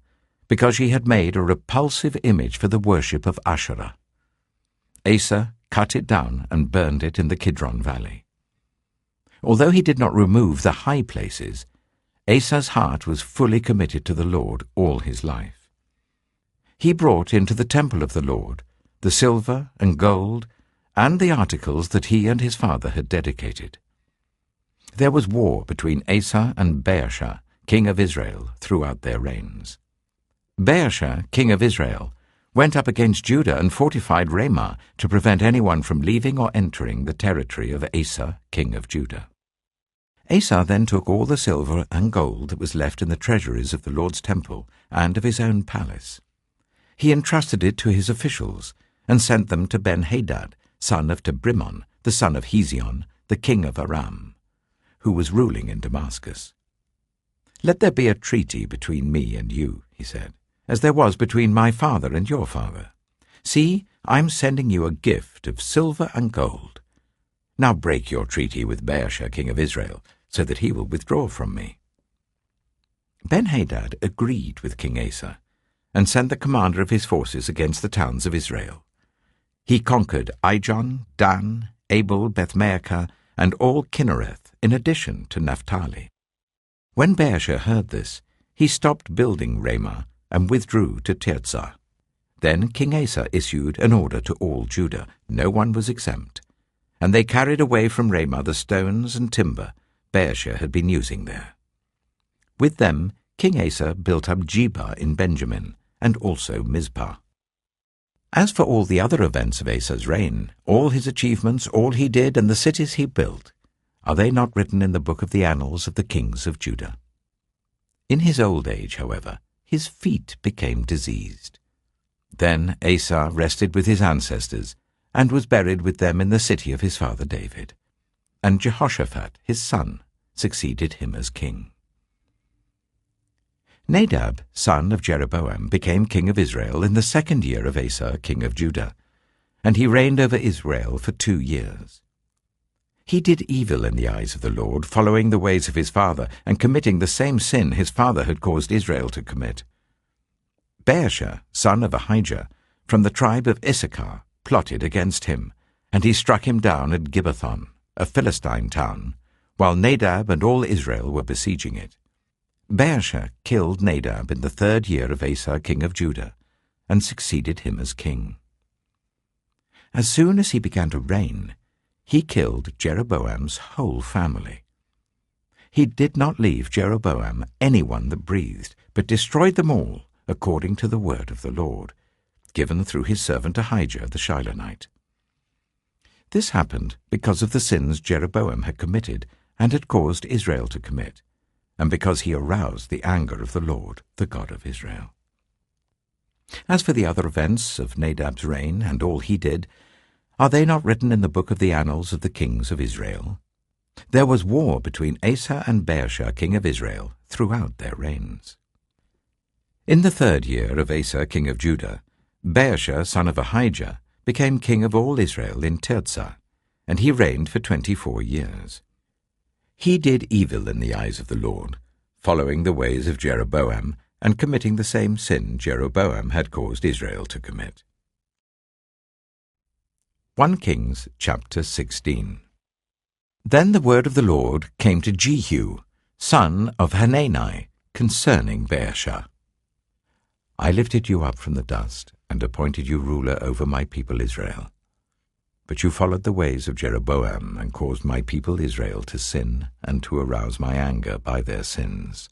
because she had made a repulsive image for the worship of Asherah. Asa cut it down and burned it in the Kidron Valley. Although he did not remove the high places, Asa's heart was fully committed to the Lord all his life. He brought into the temple of the Lord the silver and gold and the articles that he and his father had dedicated. There was war between Asa and Baasha, king of Israel, throughout their reigns. Baasha, king of Israel, went up against Judah and fortified Ramah to prevent anyone from leaving or entering the territory of Asa, king of Judah. Asa then took all the silver and gold that was left in the treasuries of the Lord's temple and of his own palace. He entrusted it to his officials and sent them to Ben-Hadad, son of Tabrimon, the son of Hezion, the king of Aram, who was ruling in Damascus. "Let there be a treaty between me and you," he said, "as there was between my father and your father. See, I am sending you a gift of silver and gold. Now break your treaty with Baasha, king of Israel, so that he will withdraw from me." Ben-Hadad agreed with King Asa and sent the commander of his forces against the towns of Israel. He conquered Ijon, Dan, Abel, Beth-Maacah, and all Kinnereth, in addition to Naphtali. When Baasha heard this, he stopped building Ramah and withdrew to Tirzah. Then King Asa issued an order to all Judah. No one was exempt, and they carried away from Ramah the stones and timber Baasha had been using there. With them, King Asa built up Geba in Benjamin, and also Mizpah. As for all the other events of Asa's reign, all his achievements, all he did, and the cities he built, are they not written in the book of the annals of the kings of Judah? In his old age, however, his feet became diseased. Then Asa rested with his ancestors, and was buried with them in the city of his father David. And Jehoshaphat, his son, succeeded him as king. Nadab, son of Jeroboam, became king of Israel in the 2nd year of Asa, king of Judah, and he reigned over Israel for 2 years. He did evil in the eyes of the Lord, following the ways of his father, and committing the same sin his father had caused Israel to commit. Baasha, son of Ahijah, from the tribe of Issachar, plotted against him, and he struck him down at Gibbethon, a Philistine town, while Nadab and all Israel were besieging it. Baasha killed Nadab in the 3rd year of Asa, king of Judah, and succeeded him as king. As soon as he began to reign, he killed Jeroboam's whole family. He did not leave Jeroboam anyone that breathed, but destroyed them all according to the word of the Lord, given through his servant Ahijah the Shilonite. This happened because of the sins Jeroboam had committed and had caused Israel to commit, and because he aroused the anger of the Lord, the God of Israel. As for the other events of Nadab's reign and all he did, are they not written in the book of the annals of the kings of Israel? There was war between Asa and Baasha, king of Israel, throughout their reigns. In the 3rd year of Asa, king of Judah, Baasha, son of Ahijah, became king of all Israel in Tirzah, and he reigned for 24 years. He did evil in the eyes of the Lord, following the ways of Jeroboam, and committing the same sin Jeroboam had caused Israel to commit. 1 Kings chapter 16. Then the word of the Lord came to Jehu, son of Hanani, concerning Baasha. I lifted you up from the dust, and appointed you ruler over my people Israel. But you followed the ways of Jeroboam, and caused my people Israel to sin, and to arouse my anger by their sins.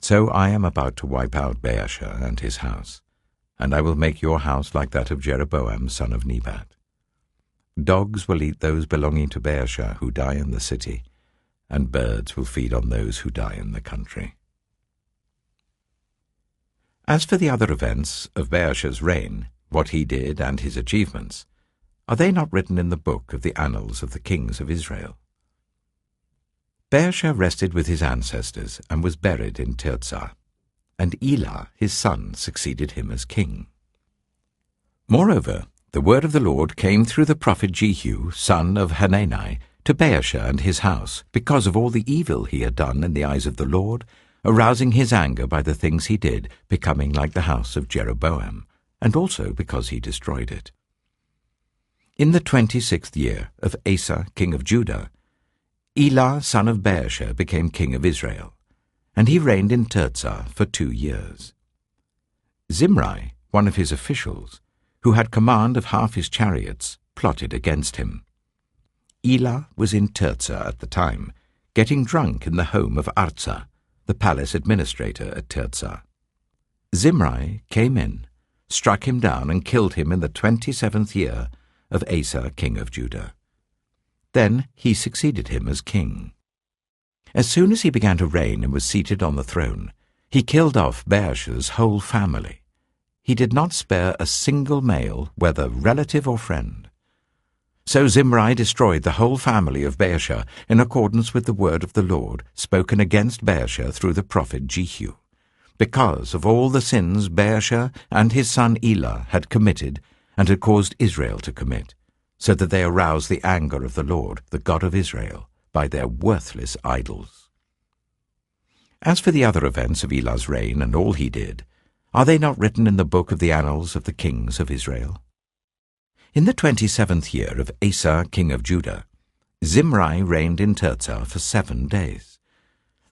So I am about to wipe out Baasha and his house, and I will make your house like that of Jeroboam son of Nebat. Dogs will eat those belonging to Baasha who die in the city, and birds will feed on those who die in the country. As for the other events of Baasha's reign, what he did and his achievements, are they not written in the book of the annals of the kings of Israel? Baasha rested with his ancestors and was buried in Tirzah, and Elah his son succeeded him as king. Moreover, the word of the Lord came through the prophet Jehu, son of Hanani, to Baasha and his house, because of all the evil he had done in the eyes of the Lord, arousing his anger by the things he did, becoming like the house of Jeroboam, and also because he destroyed it. In the 26th year of Asa king of Judah, Elah son of Baasha became king of Israel, and he reigned in Tirzah for 2 years. Zimri, one of his officials, who had command of half his chariots, plotted against him. Elah was in Tirzah at the time, getting drunk in the home of Arza, the palace administrator at Tirzah. Zimri came in, struck him down, and killed him in the 27th year of Asa king of Judah. Then he succeeded him as king. As soon as he began to reign and was seated on the throne, he killed off Baasha's whole family. He did not spare a single male, whether relative or friend. So Zimri destroyed the whole family of Baasha in accordance with the word of the Lord spoken against Baasha through the prophet Jehu, because of all the sins Baasha and his son Elah had committed and had caused Israel to commit, so that they aroused the anger of the Lord, the God of Israel, by their worthless idols. As for the other events of Elah's reign and all he did, are they not written in the book of the annals of the kings of Israel? In the 27th year of Asa king of Judah, Zimri reigned in Tirzah for 7 days.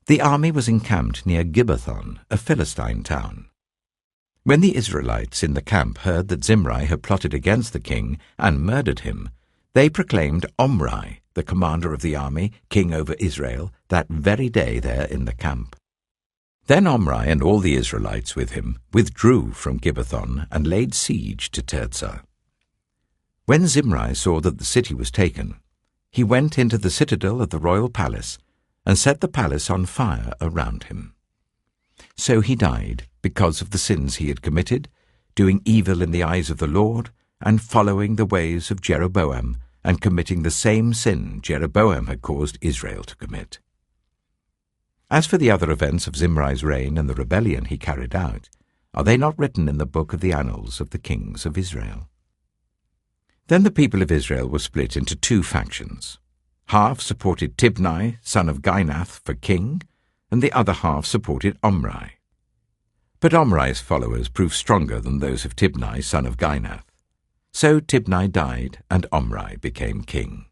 The army was encamped near Gibbethon, a Philistine town. When the Israelites in the camp heard that Zimri had plotted against the king and murdered him, they proclaimed Omri, the commander of the army, king over Israel, that very day there in the camp. Then Omri and all the Israelites with him withdrew from Gibbethon and laid siege to Tirzah. When Zimri saw that the city was taken, he went into the citadel of the royal palace and set the palace on fire around him. So he died because of the sins he had committed, doing evil in the eyes of the Lord, and following the ways of Jeroboam, and committing the same sin Jeroboam had caused Israel to commit. As for the other events of Zimri's reign and the rebellion he carried out, are they not written in the book of the annals of the kings of Israel? Then the people of Israel were split into 2 factions. Half supported Tibni, son of Ginath, for king, and the other half supported Omri. But Omri's followers proved stronger than those of Tibni, son of Ginath. So Tibni died, and Omri became king.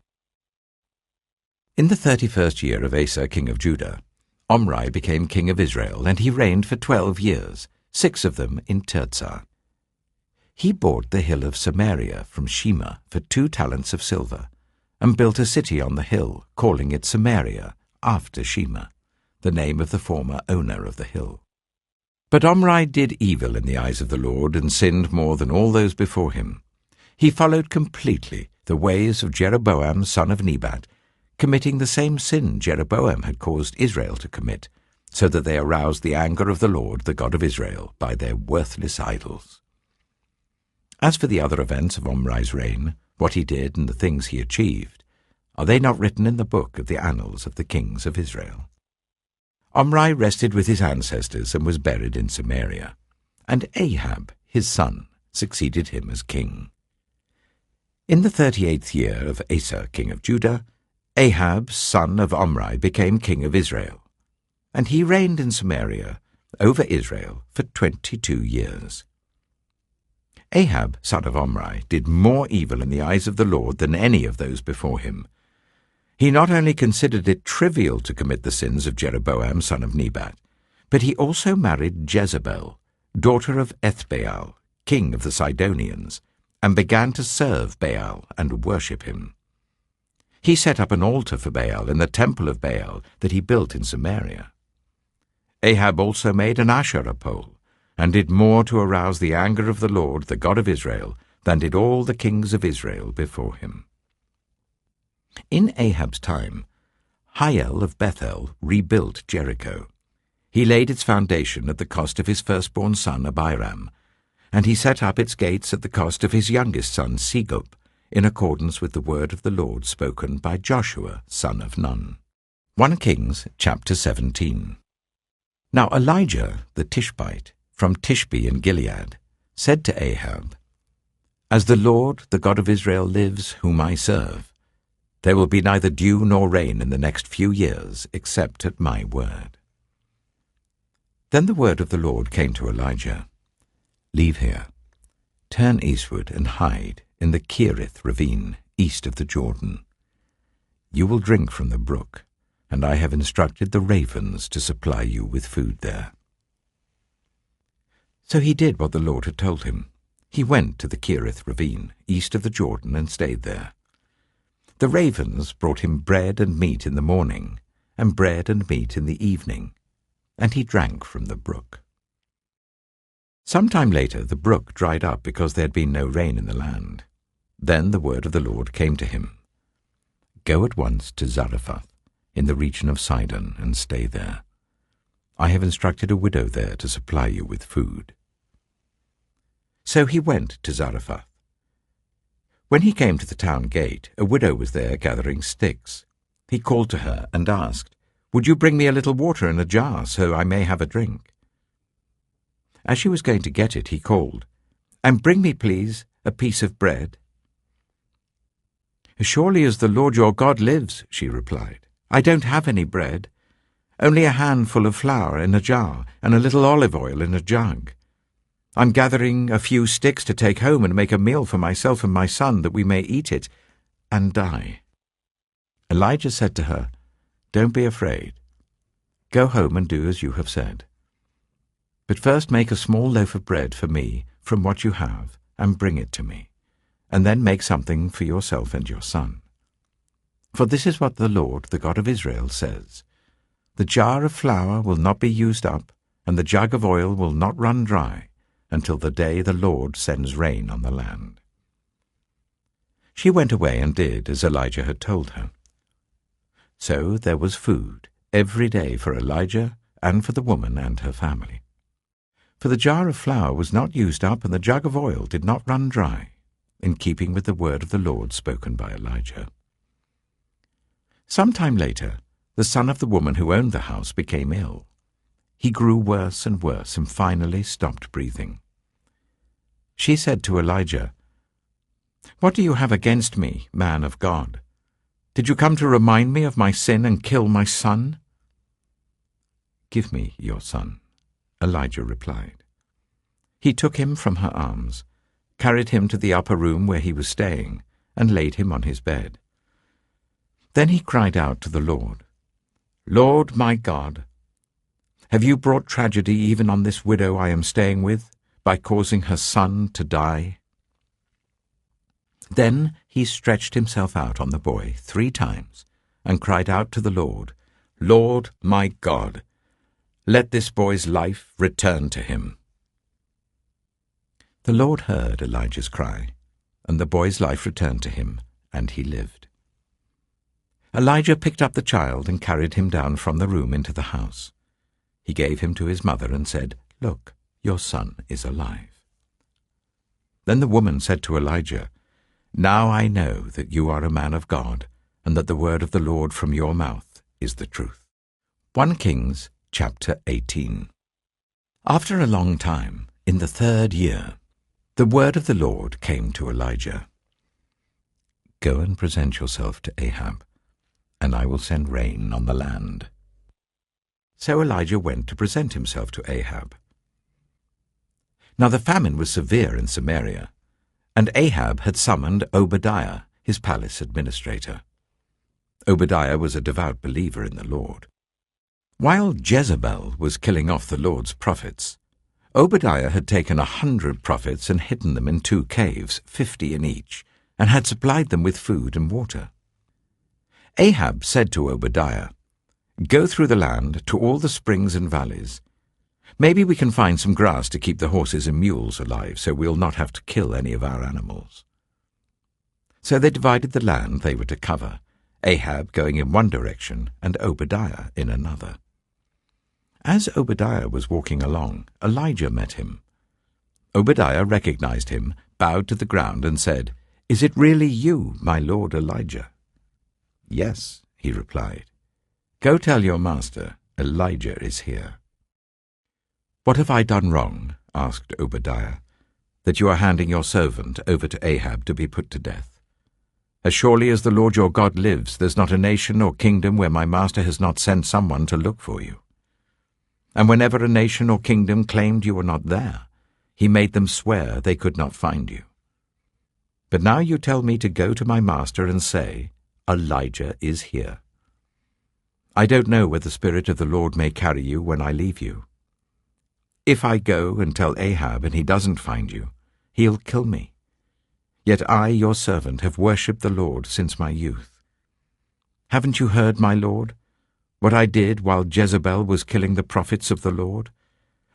In the 31st year of Asa king of Judah, Omri became king of Israel, and he reigned for 12 years, 6 of them in Tirzah. He bought the hill of Samaria from Shema for 2 talents of silver, and built a city on the hill, calling it Samaria, after Shema, the name of the former owner of the hill. But Omri did evil in the eyes of the Lord, and sinned more than all those before him. He followed completely the ways of Jeroboam son of Nebat, committing the same sin Jeroboam had caused Israel to commit, so that they aroused the anger of the Lord, the God of Israel, by their worthless idols. As for the other events of Omri's reign, what he did and the things he achieved, are they not written in the book of the annals of the kings of Israel? Omri rested with his ancestors and was buried in Samaria, and Ahab, his son, succeeded him as king. In the 38th year of Asa king of Judah, Ahab, son of Omri, became king of Israel, and he reigned in Samaria over Israel for 22 years. Ahab, son of Omri, did more evil in the eyes of the Lord than any of those before him. He not only considered it trivial to commit the sins of Jeroboam, son of Nebat, but he also married Jezebel, daughter of Ethbaal, king of the Sidonians, and began to serve Baal and worship him. He set up an altar for Baal in the temple of Baal that he built in Samaria. Ahab also made an Asherah pole, and did more to arouse the anger of the Lord, the God of Israel, than did all the kings of Israel before him. In Ahab's time, Hiel of Bethel rebuilt Jericho. He laid its foundation at the cost of his firstborn son Abiram, and he set up its gates at the cost of his youngest son Segub, in accordance with the word of the Lord spoken by Joshua, son of Nun. 1 Kings chapter 17. Now Elijah the Tishbite, from Tishbe in Gilead, said to Ahab, As the Lord, the God of Israel, lives, whom I serve, there will be neither dew nor rain in the next few years, except at my word. Then the word of the Lord came to Elijah, Leave here, turn eastward and hide in the Kerith ravine, east of the Jordan. You will drink from the brook, and I have instructed the ravens to supply you with food there. So he did what the Lord had told him. He went to the Kerith ravine, east of the Jordan, and stayed there. The ravens brought him bread and meat in the morning, and bread and meat in the evening, and he drank from the brook. Some time later the brook dried up because there had been no rain in the land. Then the word of the Lord came to him, Go at once to Zarephath, in the region of Sidon, and stay there. I have instructed a widow there to supply you with food. So he went to Zarephath. When he came to the town gate, a widow was there gathering sticks. He called to her and asked, Would you bring me a little water in a jar, so I may have a drink? As she was going to get it, he called, And bring me, please, a piece of bread. As surely as the Lord your God lives, she replied, I don't have any bread, only a handful of flour in a jar and a little olive oil in a jug. I'm gathering a few sticks to take home and make a meal for myself and my son, that we may eat it and die. Elijah said to her, Don't be afraid. Go home and do as you have said. But first make a small loaf of bread for me from what you have, and bring it to me, and then make something for yourself and your son. For this is what the Lord, the God of Israel, says, The jar of flour will not be used up, and the jug of oil will not run dry, until the day the Lord sends rain on the land. She went away and did as Elijah had told her. So there was food every day for Elijah and for the woman and her family. For the jar of flour was not used up, and the jug of oil did not run dry, in keeping with the word of the Lord spoken by Elijah. Some time later, the son of the woman who owned the house became ill. He grew worse and worse, and finally stopped breathing. She said to Elijah, What do you have against me, man of God? Did you come to remind me of my sin and kill my son? Give me your son, Elijah replied. He took him from her arms, carried him to the upper room where he was staying, and laid him on his bed. Then he cried out to the Lord, Lord my God, have you brought tragedy even on this widow I am staying with, by causing her son to die? Then he stretched himself out on the boy 3 times, and cried out to the Lord, Lord my God, let this boy's life return to him. The Lord heard Elijah's cry, and the boy's life returned to him, and he lived. Elijah picked up the child and carried him down from the room into the house. He gave him to his mother and said, Look, your son is alive. Then the woman said to Elijah, Now I know that you are a man of God, and that the word of the Lord from your mouth is the truth. 1 Kings chapter 18. After a long time, in the 3rd year, the word of the Lord came to Elijah. Go and present yourself to Ahab, and I will send rain on the land. So Elijah went to present himself to Ahab. Now the famine was severe in Samaria, and Ahab had summoned Obadiah, his palace administrator. Obadiah was a devout believer in the Lord. While Jezebel was killing off the Lord's prophets, Obadiah had taken 100 prophets and hidden them in 2 caves, 50 in each, and had supplied them with food and water. Ahab said to Obadiah, Go through the land to all the springs and valleys. Maybe we can find some grass to keep the horses and mules alive, so we'll not have to kill any of our animals. So they divided the land they were to cover, Ahab going in one direction and Obadiah in another. As Obadiah was walking along, Elijah met him. Obadiah recognized him, bowed to the ground, and said, "Is it really you, my lord Elijah?" "Yes," he replied. "Go tell your master, Elijah is here." "What have I done wrong?" asked Obadiah, "that you are handing your servant over to Ahab to be put to death? As surely as the Lord your God lives, there's not a nation or kingdom where my master has not sent someone to look for you. And whenever a nation or kingdom claimed you were not there, he made them swear they could not find you. But now you tell me to go to my master and say, 'Elijah is here.' I don't know where the Spirit of the Lord may carry you when I leave you. If I go and tell Ahab and he doesn't find you, he'll kill me. Yet I, your servant, have worshipped the Lord since my youth. Haven't you heard, my lord, what I did while Jezebel was killing the prophets of the Lord?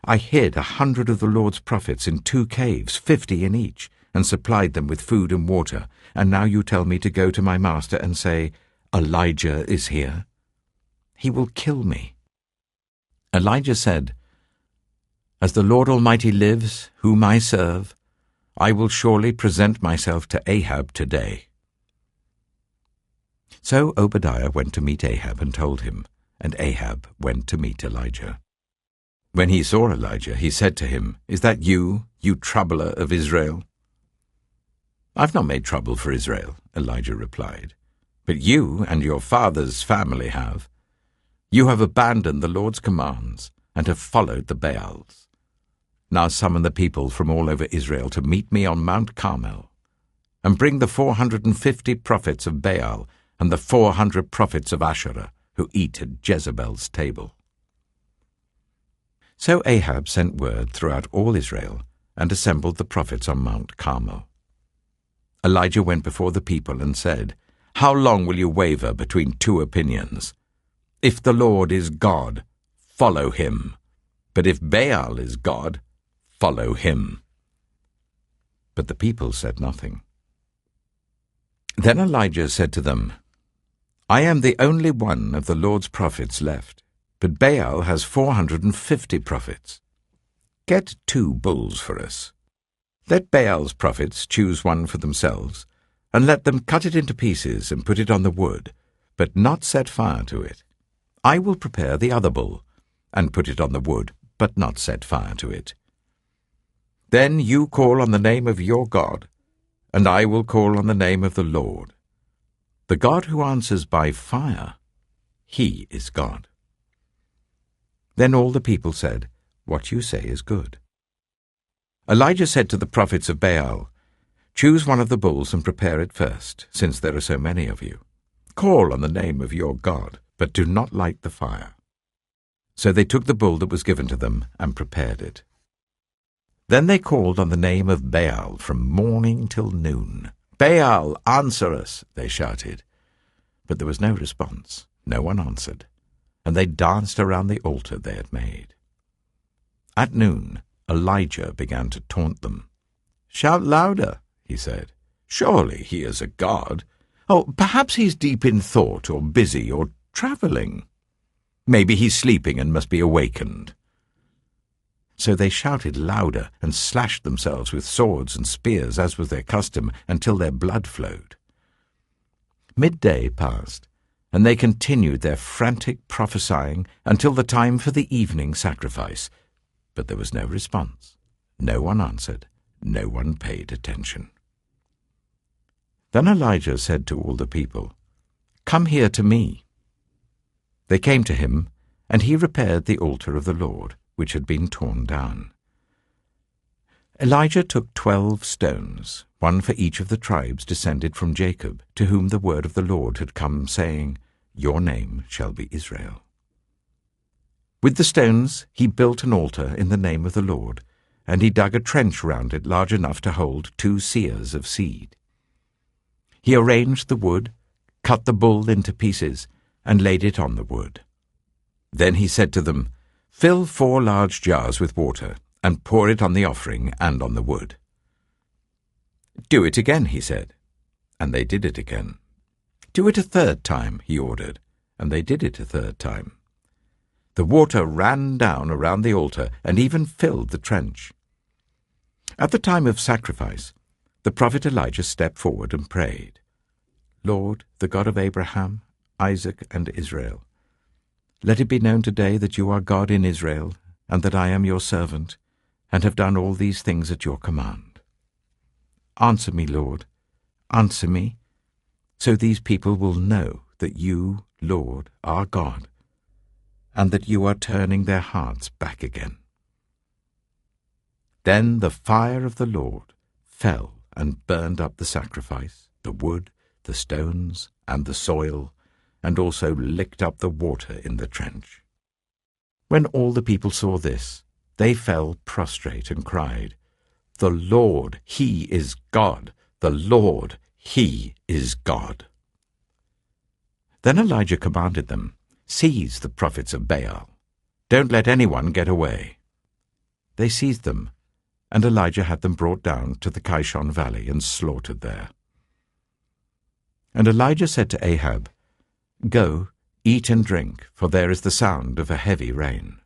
I hid 100 of the Lord's prophets in 2 caves, 50 in each, and supplied them with food and water, and now you tell me to go to my master and say, 'Elijah is here.' He will kill me." Elijah said, "As the Lord Almighty lives, whom I serve, I will surely present myself to Ahab today." So Obadiah went to meet Ahab and told him, and Ahab went to meet Elijah. When he saw Elijah, he said to him, "Is that you, you troubler of Israel?" "I've not made trouble for Israel," Elijah replied, "but you and your father's family have. You have abandoned the Lord's commands and have followed the Baals. Now summon the people from all over Israel to meet me on Mount Carmel, and bring the 450 prophets of Baal and the 400 prophets of Asherah who eat at Jezebel's table." So Ahab sent word throughout all Israel and assembled the prophets on Mount Carmel. Elijah went before the people and said, "How long will you waver between 2 opinions? If the Lord is God, follow him. But if Baal is God, follow him." But the people said nothing. Then Elijah said to them, "I am the only one of the Lord's prophets left, but Baal has 450 prophets. Get 2 bulls for us. Let Baal's prophets choose one for themselves, and let them cut it into pieces and put it on the wood, but not set fire to it. I will prepare the other bull, and put it on the wood, but not set fire to it. Then you call on the name of your God, and I will call on the name of the Lord. The God who answers by fire, he is God." Then all the people said, "What you say is good." Elijah said to the prophets of Baal, "Choose one of the bulls and prepare it first, since there are so many of you. Call on the name of your God, but do not light the fire." So they took the bull that was given to them and prepared it. Then they called on the name of Baal from morning till noon. "Baal, answer us," they shouted. But there was no response. No one answered, and they danced around the altar they had made. At noon, Elijah began to taunt them. "Shout louder," he said. "Surely he is a god. Oh, perhaps he's deep in thought or busy or traveling. Maybe he's sleeping and must be awakened." So they shouted louder and slashed themselves with swords and spears, as was their custom, until their blood flowed. Midday passed, and they continued their frantic prophesying until the time for the evening sacrifice. But there was no response. No one answered. No one paid attention. Then Elijah said to all the people, "Come here to me." They came to him, and he repaired the altar of the Lord, which had been torn down. Elijah took 12 stones, one for each of the tribes descended from Jacob, to whom the word of the Lord had come, saying, "Your name shall be Israel." With the stones he built an altar in the name of the Lord, and he dug a trench round it large enough to hold 2 seahs of seed. He arranged the wood, cut the bull into pieces, and laid it on the wood. Then he said to them, "Fill 4 large jars with water, and pour it on the offering and on the wood." "Do it again," he said, and they did it again. "Do it a 3rd time," he ordered, and they did it a 3rd time. The water ran down around the altar and even filled the trench. At the time of sacrifice, the prophet Elijah stepped forward and prayed, "Lord, the God of Abraham, Isaac, and Israel, let it be known today that you are God in Israel, and that I am your servant, and have done all these things at your command. Answer me, Lord, answer me, so these people will know that you, Lord, are God, and that you are turning their hearts back again." Then the fire of the Lord fell and burned up the sacrifice, the wood, the stones, and the soil, and also licked up the water in the trench. When all the people saw this, they fell prostrate and cried, "The Lord, He is God! The Lord, He is God!" Then Elijah commanded them, "Seize the prophets of Baal. Don't let anyone get away." They seized them, and Elijah had them brought down to the Kishon valley and slaughtered there. And Elijah said to Ahab, "Go, eat and drink, for there is the sound of a heavy rain."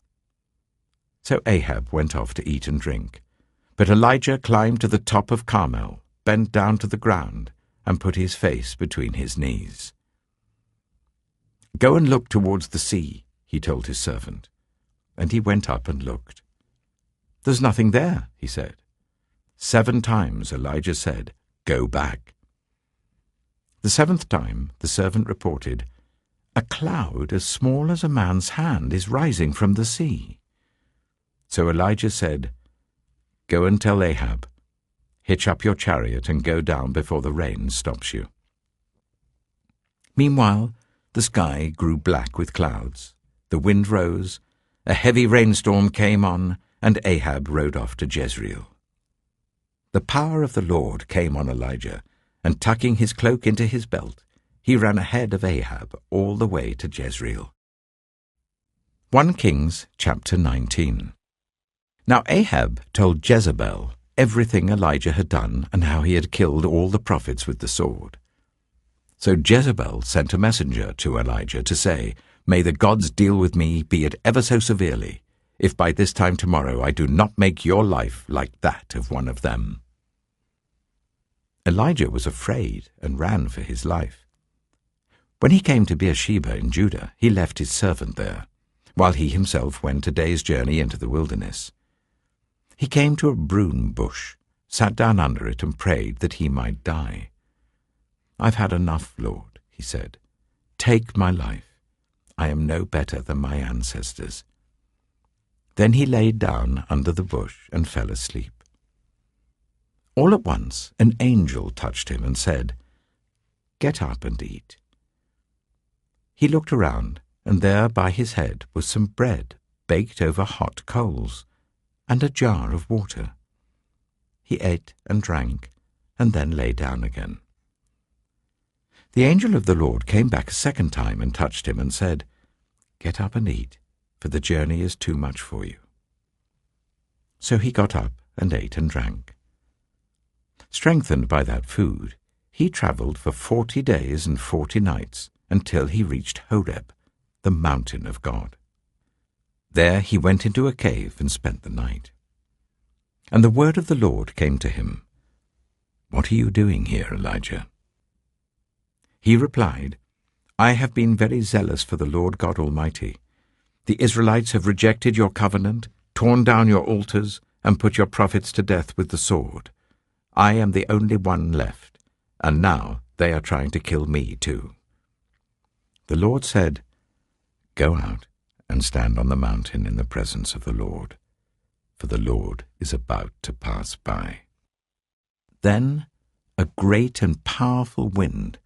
So Ahab went off to eat and drink. But Elijah climbed to the top of Carmel, bent down to the ground, and put his face between his knees. "Go and look towards the sea," he told his servant. And he went up and looked. "There's nothing there," he said. 7 times Elijah said, "Go back." The 7th time the servant reported, "A cloud as small as a man's hand is rising from the sea." So Elijah said, "Go and tell Ahab, hitch up your chariot and go down before the rain stops you." Meanwhile, the sky grew black with clouds, the wind rose, a heavy rainstorm came on, and Ahab rode off to Jezreel. The power of the Lord came on Elijah, and tucking his cloak into his belt, he ran ahead of Ahab all the way to Jezreel. 1 Kings chapter 19. Now Ahab told Jezebel everything Elijah had done and how he had killed all the prophets with the sword. So Jezebel sent a messenger to Elijah to say, "May the gods deal with me, be it ever so severely, if by this time tomorrow I do not make your life like that of one of them." Elijah was afraid and ran for his life. When he came to Beersheba in Judah, he left his servant there, while he himself went a day's journey into the wilderness. He came to a broom bush, sat down under it and prayed that he might die. "I've had enough, Lord," he said. "Take my life. I am no better than my ancestors." Then he laid down under the bush and fell asleep. All at once an angel touched him and said, "Get up and eat." He looked around, and there by his head was some bread baked over hot coals, and a jar of water. He ate and drank, and then lay down again. The angel of the Lord came back a second time and touched him and said, "Get up and eat, for the journey is too much for you." So he got up and ate and drank. Strengthened by that food, he travelled for 40 days and 40 nights until he reached Horeb, the mountain of God. There he went into a cave and spent the night. And the word of the Lord came to him, "What are you doing here, Elijah?" He replied, "I have been very zealous for the Lord God Almighty. The Israelites have rejected your covenant, torn down your altars, and put your prophets to death with the sword. I am the only one left, and now they are trying to kill me too." The Lord said, "Go out and stand on the mountain in the presence of the Lord, for the Lord is about to pass by." Then a great and powerful wind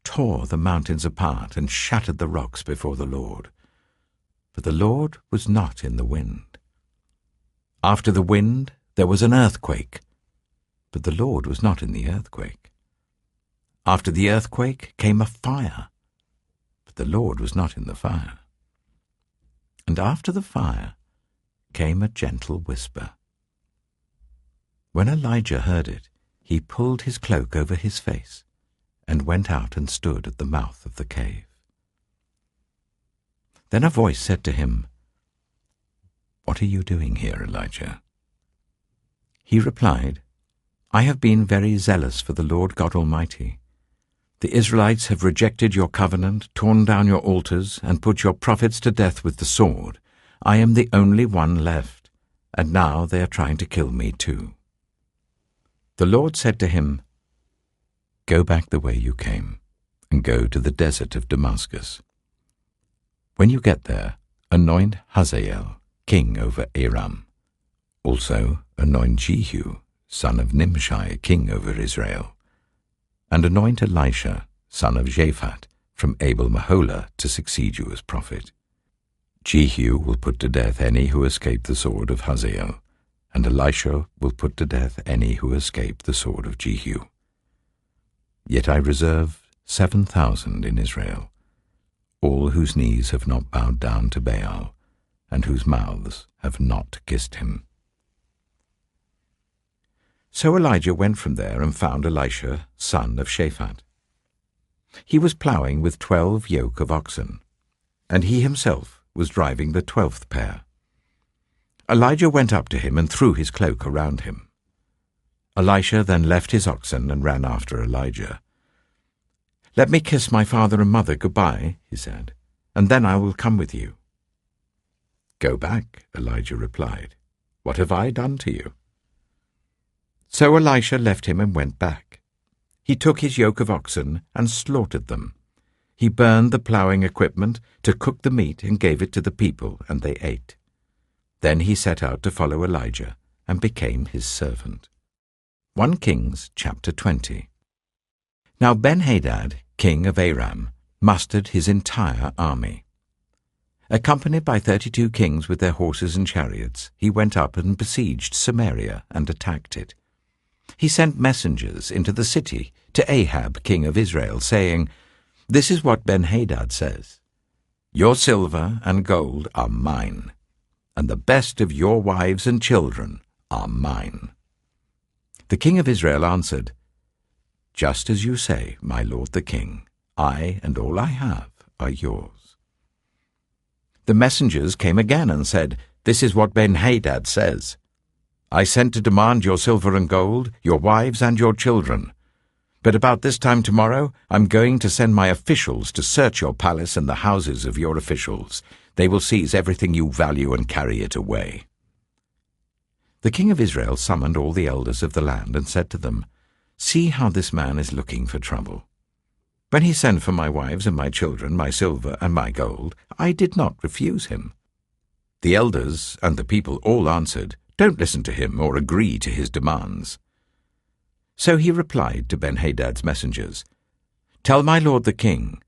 tore the mountains apart and shattered the rocks before the Lord. But the Lord was not in the wind. After the wind there was an earthquake, but the Lord was not in the earthquake. After the earthquake came a fire, but the Lord was not in the fire. And after the fire came a gentle whisper. When Elijah heard it, he pulled his cloak over his face and went out and stood at the mouth of the cave. Then a voice said to him, "What are you doing here, Elijah?" He replied, "I have been very zealous for the Lord God Almighty. The Israelites have rejected your covenant, torn down your altars, and put your prophets to death with the sword. I am the only one left, and now they are trying to kill me too." The Lord said to him, "Go back the way you came, and go to the desert of Damascus. When you get there, anoint Hazael king over Aram. Also anoint Jehu, son of Nimshi, king over Israel. And anoint Elisha, son of Shaphat, from Abel-Meholah, to succeed you as prophet. Jehu will put to death any who escape the sword of Hazael, and Elisha will put to death any who escape the sword of Jehu. Yet I reserve 7,000 in Israel, all whose knees have not bowed down to Baal, and whose mouths have not kissed him." So Elijah went from there and found Elisha, son of Shaphat. He was ploughing with 12 yoke of oxen, and he himself was driving the 12th pair. Elijah went up to him and threw his cloak around him. Elisha then left his oxen and ran after Elijah. "Let me kiss my father and mother goodbye," he said, "and then I will come with you." "Go back," Elijah replied. "What have I done to you?" So Elisha left him and went back. He took his yoke of oxen and slaughtered them. He burned the ploughing equipment to cook the meat and gave it to the people, and they ate. Then he set out to follow Elijah and became his servant. 1 Kings chapter 20. Now Ben-Hadad, king of Aram, mustered his entire army. Accompanied by 32 kings with their horses and chariots, he went up and besieged Samaria and attacked it. He sent messengers into the city to Ahab, king of Israel, saying, "This is what Ben-Hadad says, 'Your silver and gold are mine, and the best of your wives and children are mine.' The king of Israel answered, 'Just as you say, my lord the king, I and all I have are yours.' The messengers came again and said, 'This is what Ben-Hadad says, I sent to demand your silver and gold, your wives and your children. But about this time tomorrow I'm going to send my officials to search your palace and the houses of your officials. They will seize everything you value and carry it away.' The king of Israel summoned all the elders of the land and said to them, 'See how this man is looking for trouble. When he sent for my wives and my children, my silver and my gold, I did not refuse him.' The elders and the people all answered, 'Don't listen to him or agree to his demands.' So he replied to Ben-Hadad's messengers, 'Tell my lord the king,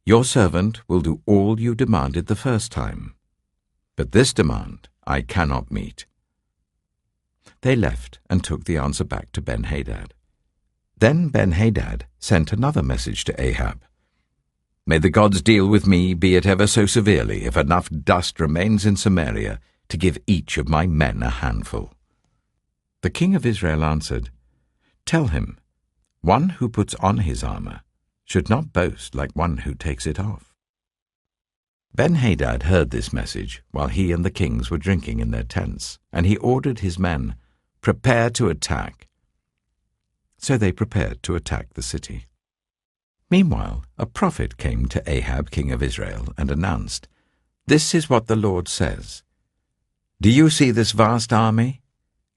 your servant will do all you demanded the first time. But this demand I cannot meet.' They left and took the answer back to Ben-Hadad. Then Ben-Hadad sent another message to Ahab. 'May the gods deal with me, be it ever so severely, if enough dust remains in Samaria to give each of my men a handful.' The king of Israel answered, 'Tell him, one who puts on his armor should not boast like one who takes it off.' Ben-Hadad heard this message while he and the kings were drinking in their tents, and he ordered his men, 'Prepare to attack.' So they prepared to attack the city. Meanwhile, a prophet came to Ahab, king of Israel, and announced, 'This is what the Lord says. Do you see this vast army?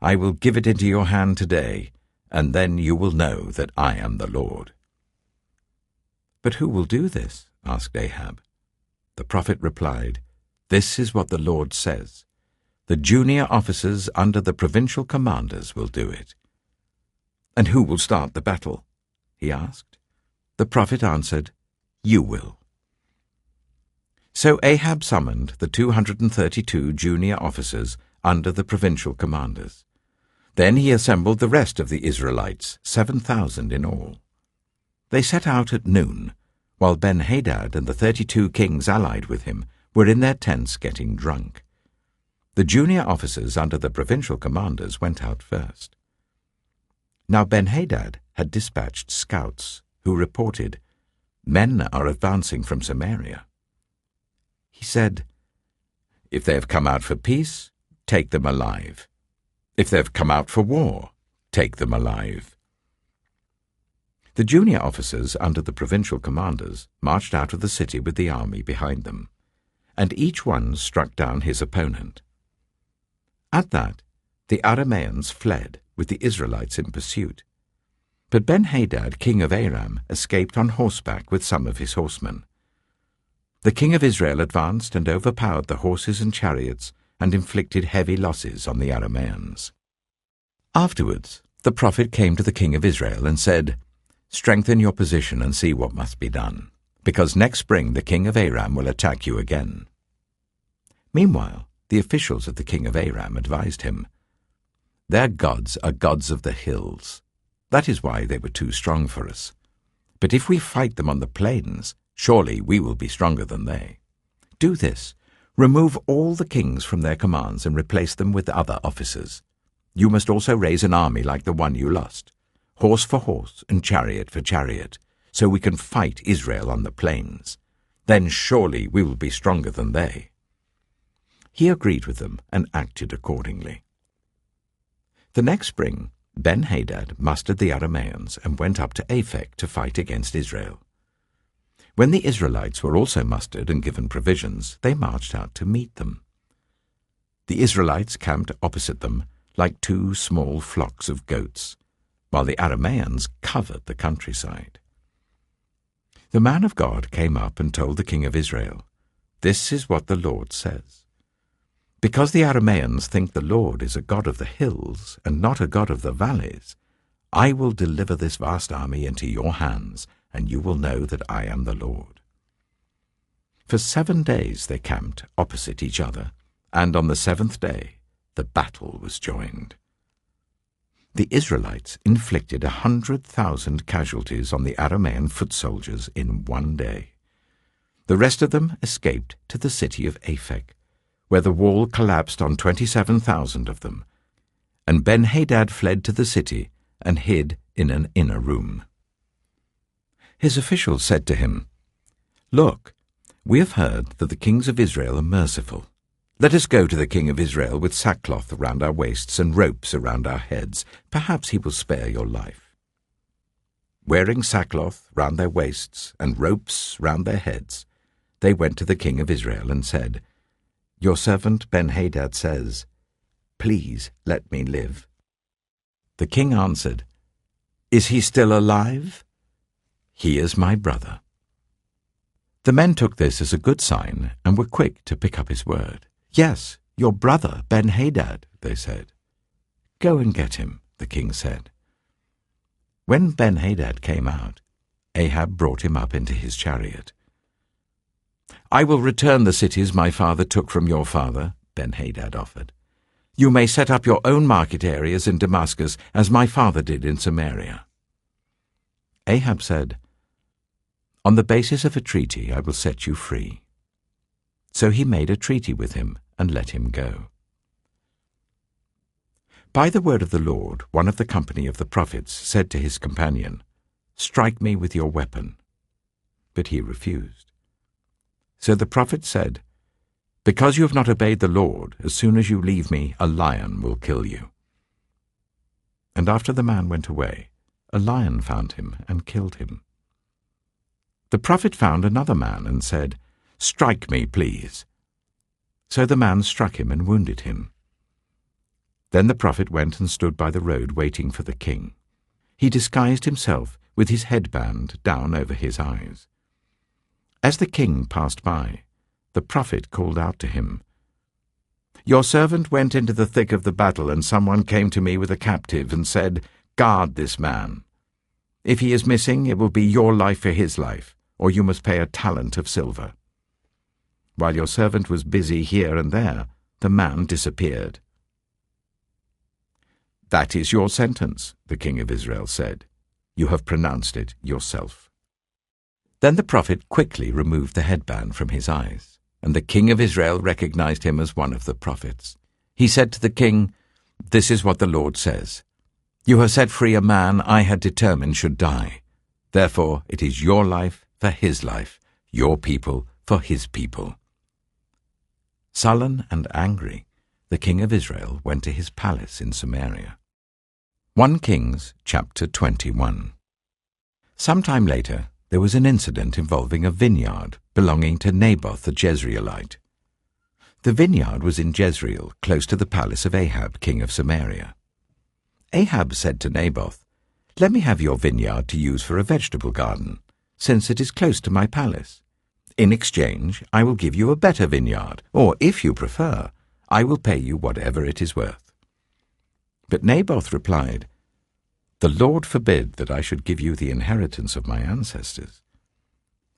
I will give it into your hand today, and then you will know that I am the Lord.' 'But who will do this?' asked Ahab. The prophet replied, 'This is what the Lord says. The junior officers under the provincial commanders will do it.' 'And who will start the battle?' he asked. The prophet answered, 'You will.' So Ahab summoned the 232 junior officers under the provincial commanders. Then he assembled the rest of the Israelites, 7,000 in all. They set out at noon, while Ben-Hadad and the 32 kings allied with him were in their tents getting drunk. The junior officers under the provincial commanders went out first. Now Ben-Hadad had dispatched scouts who reported, 'Men are advancing from Samaria.' He said, 'If they have come out for peace, take them alive. If they've come out for war, take them alive." The junior officers under the provincial commanders marched out of the city with the army behind them, and each one struck down his opponent. At that, the Arameans fled with the Israelites in pursuit. But Ben-Hadad, king of Aram, escaped on horseback with some of his horsemen. The king of Israel advanced and overpowered the horses and chariots and inflicted heavy losses on the Arameans. Afterwards, the prophet came to the king of Israel and said, "Strengthen your position and see what must be done, because next spring the king of Aram will attack you again." Meanwhile, the officials of the king of Aram advised him, "Their gods are gods of the hills. That is why they were too strong for us. But if we fight them on the plains, surely we will be stronger than they. Do this: remove all the kings from their commands and replace them with other officers. You must also raise an army like the one you lost, horse for horse and chariot for chariot, so we can fight Israel on the plains. Then surely we will be stronger than they." He agreed with them and acted accordingly. The next spring, Ben-Hadad mustered the Arameans and went up to Aphek to fight against Israel. When the Israelites were also mustered and given provisions, they marched out to meet them. The Israelites camped opposite them like two small flocks of goats, while the Arameans covered the countryside. The man of God came up and told the king of Israel, "This is what the Lord says. Because the Arameans think the Lord is a God of the hills and not a God of the valleys, I will deliver this vast army into your hands, and you will know that I am the Lord." For 7 days they camped opposite each other, and on the 7th day the battle was joined. The Israelites inflicted 100,000 casualties on the Aramean foot soldiers in 1 day. The rest of them escaped to the city of Aphek, where the wall collapsed on 27,000 of them, and Ben-Hadad fled to the city and hid in an inner room. His officials said to him, "Look, we have heard that the kings of Israel are merciful. Let us go to the king of Israel with sackcloth around our waists and ropes around our heads. Perhaps he will spare your life." Wearing sackcloth round their waists and ropes round their heads, they went to the king of Israel and said, "Your servant Ben-Hadad says, 'Please let me live.'" The king answered, "Is he still alive?" "He is my brother." The men took this as a good sign and were quick to pick up his word. "Yes, your brother Ben-Hadad," they said. "Go and get him," the king said. When Ben-Hadad came out, Ahab brought him up into his chariot. "I will return the cities my father took from your father," Ben-Hadad offered. "You may set up your own market areas in Damascus, as my father did in Samaria." Ahab said, "On the basis of a treaty I will set you free." So he made a treaty with him and let him go. By the word of the Lord, one of the company of the prophets said to his companion, "Strike me with your weapon." But he refused. So the prophet said, "Because you have not obeyed the Lord, as soon as you leave me, a lion will kill you." And after the man went away, a lion found him and killed him. The prophet found another man and said, "Strike me, please." So the man struck him and wounded him. Then the prophet went and stood by the road waiting for the king. He disguised himself with his headband down over his eyes. As the king passed by, the prophet called out to him, "Your servant went into the thick of the battle, and someone came to me with a captive and said, 'Guard this man. If he is missing, it will be your life for his life, or you must pay a talent of silver.' While your servant was busy here and there, the man disappeared." "That is your sentence," the king of Israel said. "You have pronounced it yourself." Then the prophet quickly removed the headband from his eyes, and the king of Israel recognized him as one of the prophets. He said to the king, "This is what the Lord says. You have set free a man I had determined should die. Therefore it is your life for his life, your people for his people." Sullen and angry, the king of Israel, went to his palace in Samaria. 1 Kings chapter 21. Sometime later, there was an incident involving a vineyard belonging to Naboth the Jezreelite. The vineyard was in Jezreel, close to the palace of Ahab, king of Samaria. Ahab said to Naboth, "Let me have your vineyard to use for a vegetable garden, since it is close to my palace. In exchange, I will give you a better vineyard, or, if you prefer, I will pay you whatever it is worth." But Naboth replied, "The Lord forbid that I should give you the inheritance of my ancestors."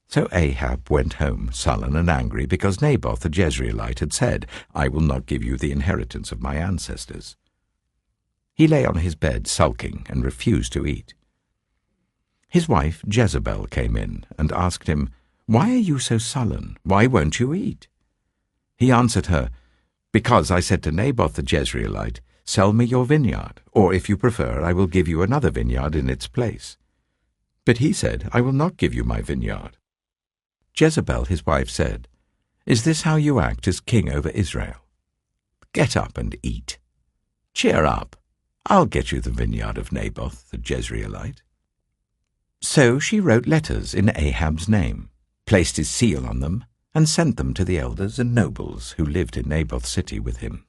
So Ahab went home, sullen and angry, because Naboth the Jezreelite had said, "I will not give you the inheritance of my ancestors." He lay on his bed sulking and refused to eat. His wife Jezebel came in and asked him, "Why are you so sullen? Why won't you eat?" He answered her, "Because I said to Naboth the Jezreelite, 'Sell me your vineyard, or if you prefer, I will give you another vineyard in its place.' But he said, 'I will not give you my vineyard.'" Jezebel, his wife, said, "Is this how you act as king over Israel? Get up and eat. Cheer up. I'll get you the vineyard of Naboth the Jezreelite." So she wrote letters in Ahab's name, placed his seal on them, and sent them to the elders and nobles who lived in Naboth's city with him.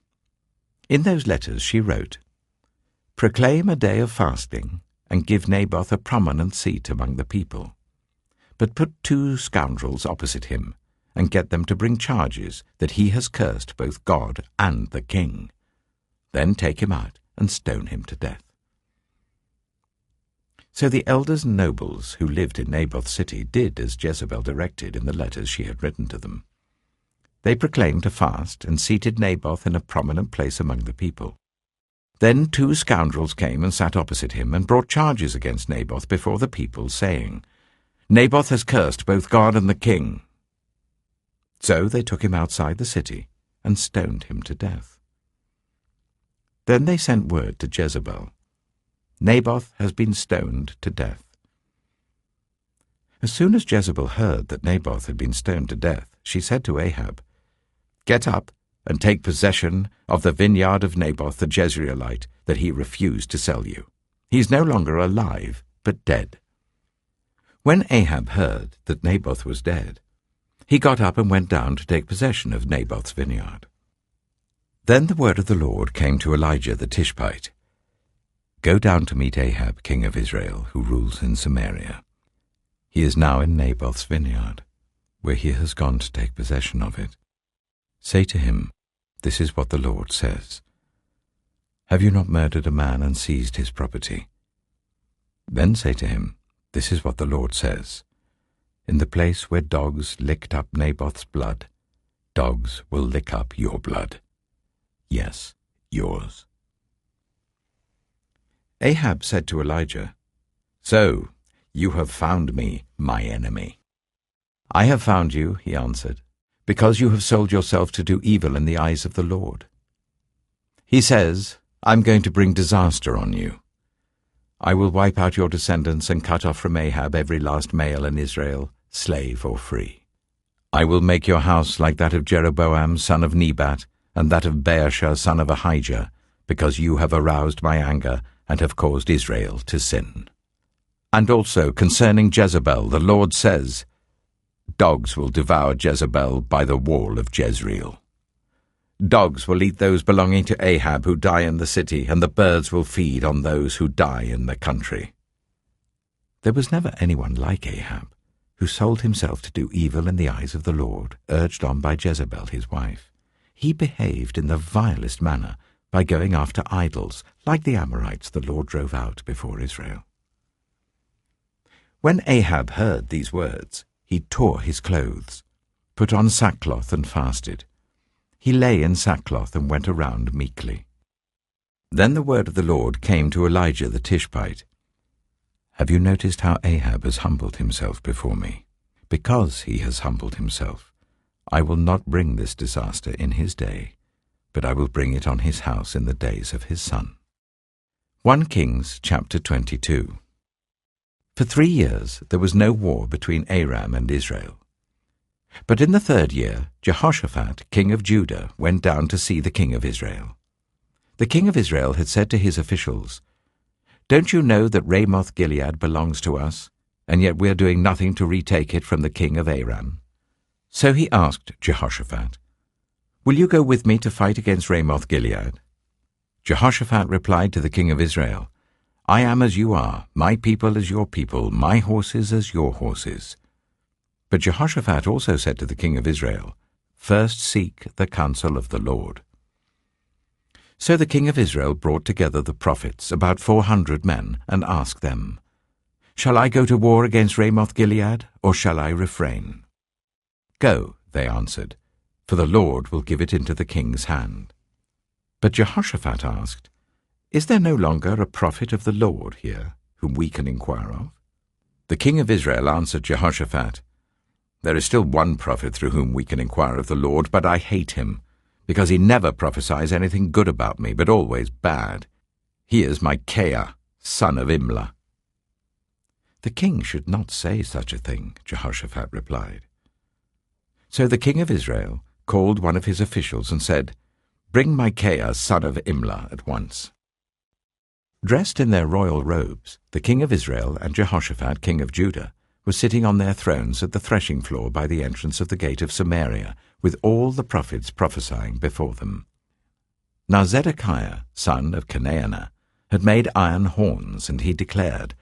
In those letters she wrote, "Proclaim a day of fasting, and give Naboth a prominent seat among the people. But put 2 scoundrels opposite him, and get them to bring charges that he has cursed both God and the king. Then take him out and stone him to death." So the elders and nobles who lived in Naboth's city did as Jezebel directed in the letters she had written to them. They proclaimed a fast and seated Naboth in a prominent place among the people. Then 2 scoundrels came and sat opposite him and brought charges against Naboth before the people, saying, "Naboth has cursed both God and the king." So they took him outside the city and stoned him to death. Then they sent word to Jezebel, "Naboth has been stoned to death." As soon as Jezebel heard that Naboth had been stoned to death, she said to Ahab, "Get up and take possession of the vineyard of Naboth the Jezreelite that he refused to sell you. He is no longer alive, but dead." When Ahab heard that Naboth was dead, he got up and went down to take possession of Naboth's vineyard. Then the word of the Lord came to Elijah the Tishbite, "Go down to meet Ahab, king of Israel, who rules in Samaria. He is now in Naboth's vineyard, where he has gone to take possession of it. Say to him, 'This is what the Lord says. Have you not murdered a man and seized his property?' Then say to him, 'This is what the Lord says. In the place where dogs licked up Naboth's blood, dogs will lick up your blood. Yes, yours.'" Ahab said to Elijah, "So, you have found me, my enemy." "I have found you," he answered, "because you have sold yourself to do evil in the eyes of the Lord. He says, 'I'm going to bring disaster on you. I will wipe out your descendants and cut off from Ahab every last male in Israel, slave or free. I will make your house like that of Jeroboam, son of Nebat, and that of Baasha, son of Ahijah, because you have aroused my anger and have caused Israel to sin.' And also concerning Jezebel, the Lord says, 'Dogs will devour Jezebel by the wall of Jezreel. Dogs will eat those belonging to Ahab who die in the city, and the birds will feed on those who die in the country.'" There was never anyone like Ahab, who sold himself to do evil in the eyes of the Lord, urged on by Jezebel his wife. He behaved in the vilest manner by going after idols, like the Amorites the Lord drove out before Israel. When Ahab heard these words, he tore his clothes, put on sackcloth and fasted. He lay in sackcloth and went around meekly. Then the word of the Lord came to Elijah the Tishbite, "Have you noticed how Ahab has humbled himself before me? Because he has humbled himself, I will not bring this disaster in his day, but I will bring it on his house in the days of his son." 1 Kings chapter 22. For 3 years there was no war between Aram and Israel. But in the 3rd year, Jehoshaphat, king of Judah, went down to see the king of Israel. The king of Israel had said to his officials, "Don't you know that Ramoth-Gilead belongs to us, and yet we are doing nothing to retake it from the king of Aram?" So he asked Jehoshaphat, "Will you go with me to fight against Ramoth-Gilead?" Jehoshaphat replied to the king of Israel, "I am as you are, my people as your people, my horses as your horses." But Jehoshaphat also said to the king of Israel, "First seek the counsel of the Lord." So the king of Israel brought together the prophets, about 400 men, and asked them, "Shall I go to war against Ramoth-Gilead, or shall I refrain?" "Go," they answered, "for the Lord will give it into the king's hand." But Jehoshaphat asked, "Is there no longer a prophet of the Lord here, whom we can inquire of?" The king of Israel answered Jehoshaphat, "There is still one prophet through whom we can inquire of the Lord, but I hate him, because he never prophesies anything good about me, but always bad. He is Micaiah, son of Imlah." "The king should not say such a thing," Jehoshaphat replied. So the king of Israel called one of his officials and said, "Bring Micaiah, son of Imlah, at once." Dressed in their royal robes, the king of Israel and Jehoshaphat, king of Judah, were sitting on their thrones at the threshing floor by the entrance of the gate of Samaria, with all the prophets prophesying before them. Now Zedekiah, son of Chenaanah, had made iron horns, and he declared,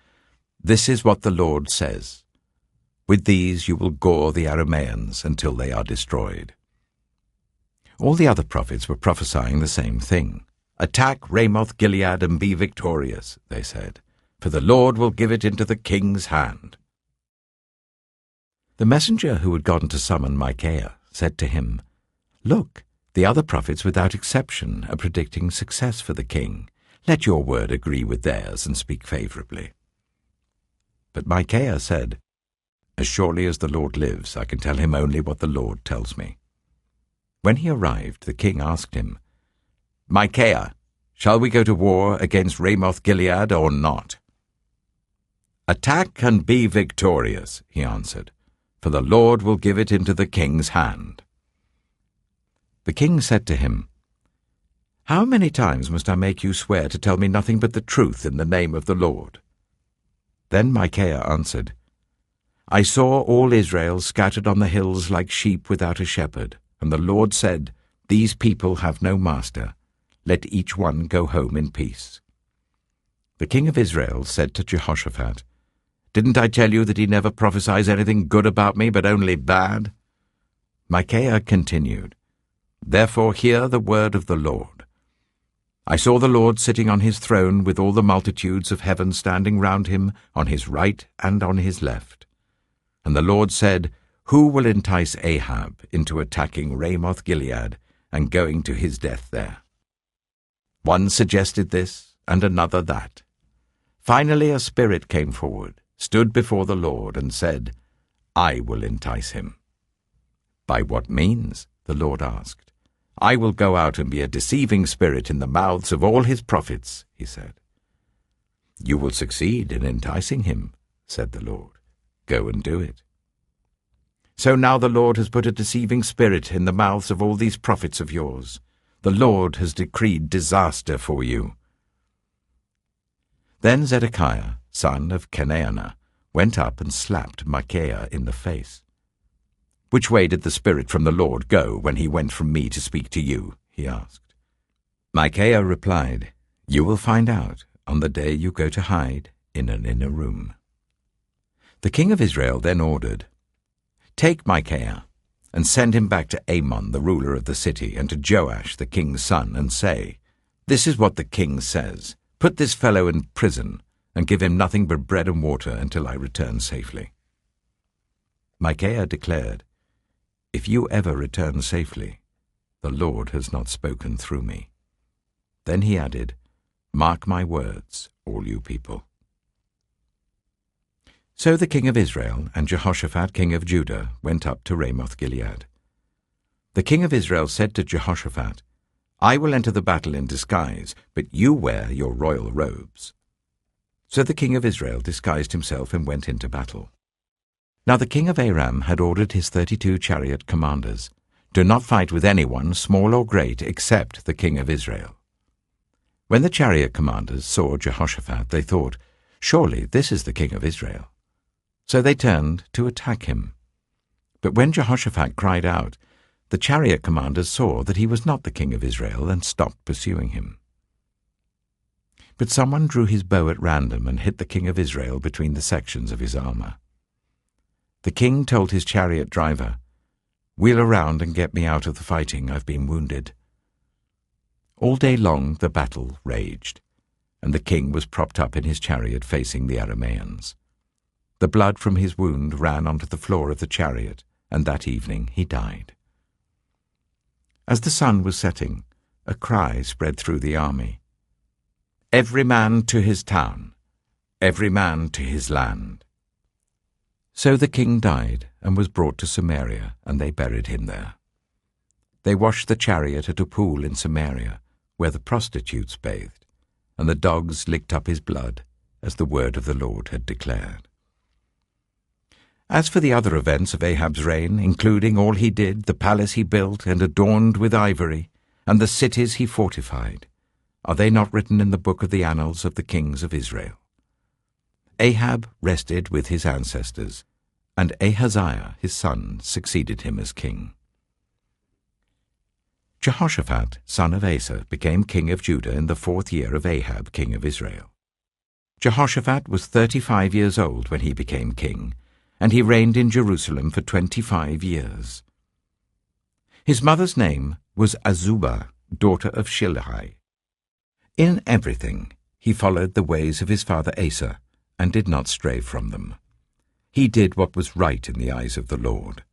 "This is what the Lord says. With these you will gore the Arameans until they are destroyed." All the other prophets were prophesying the same thing. "Attack Ramoth-Gilead and be victorious," they said, "for the Lord will give it into the king's hand." The messenger who had gone to summon Micaiah said to him, "Look, the other prophets without exception are predicting success for the king. Let your word agree with theirs and speak favorably." But Micaiah said, "As surely as the Lord lives, I can tell him only what the Lord tells me." When he arrived, the king asked him, "Micaiah, shall we go to war against Ramoth-Gilead or not?" "Attack and be victorious," he answered, "for the Lord will give it into the king's hand." The king said to him, "How many times must I make you swear to tell me nothing but the truth in the name of the Lord?" Then Micaiah answered, "I saw all Israel scattered on the hills like sheep without a shepherd, and the Lord said, 'These people have no master. Let each one go home in peace.'" The king of Israel said to Jehoshaphat, "Didn't I tell you that he never prophesies anything good about me, but only bad?" Micaiah continued, "Therefore hear the word of the Lord. I saw the Lord sitting on his throne with all the multitudes of heaven standing round him on his right and on his left. And the Lord said, 'Who will entice Ahab into attacking Ramoth-Gilead and going to his death there?' One suggested this, and another that. Finally a spirit came forward, stood before the Lord, and said, 'I will entice him.' 'By what means?' the Lord asked. 'I will go out and be a deceiving spirit in the mouths of all his prophets,' he said. 'You will succeed in enticing him,' said the Lord. 'Go and do it.' So now the Lord has put a deceiving spirit in the mouths of all these prophets of yours. The Lord has decreed disaster for you." Then Zedekiah, son of Chenaanah, went up and slapped Micaiah in the face. "Which way did the spirit from the Lord go when he went from me to speak to you?" he asked. Micaiah replied, "You will find out on the day you go to hide in an inner room." The king of Israel then ordered, "Take Micaiah, and send him back to Amon, the ruler of the city, and to Joash, the king's son, and say, 'This is what the king says. Put this fellow in prison, and give him nothing but bread and water until I return safely.'" Micaiah declared, "If you ever return safely, the Lord has not spoken through me." Then he added, "Mark my words, all you people." So the king of Israel and Jehoshaphat king of Judah went up to Ramoth-Gilead. The king of Israel said to Jehoshaphat, "I will enter the battle in disguise, but you wear your royal robes." So the king of Israel disguised himself and went into battle. Now the king of Aram had ordered his 32 chariot commanders, "Do not fight with anyone, small or great, except the king of Israel." When the chariot commanders saw Jehoshaphat, they thought, "Surely this is the king of Israel." So they turned to attack him. But when Jehoshaphat cried out, the chariot commanders saw that he was not the king of Israel and stopped pursuing him. But someone drew his bow at random and hit the king of Israel between the sections of his armor. The king told his chariot driver, "Wheel around and get me out of the fighting. I've been wounded." All day long the battle raged, and the king was propped up in his chariot facing the Arameans. The blood from his wound ran onto the floor of the chariot, and that evening he died. As the sun was setting, a cry spread through the army, "Every man to his town, every man to his land." So the king died and was brought to Samaria, and they buried him there. They washed the chariot at a pool in Samaria, where the prostitutes bathed, and the dogs licked up his blood, as the word of the Lord had declared. As for the other events of Ahab's reign, including all he did, the palace he built and adorned with ivory, and the cities he fortified, are they not written in the book of the annals of the kings of Israel? Ahab rested with his ancestors, and Ahaziah his son succeeded him as king. Jehoshaphat, son of Asa, became king of Judah in the 4th year of Ahab, king of Israel. Jehoshaphat was 35 years old when he became king, and he reigned in Jerusalem for 25 years. His mother's name was Azubah, daughter of Shilhi. In everything he followed the ways of his father Asa, and did not stray from them. He did what was right in the eyes of the Lord.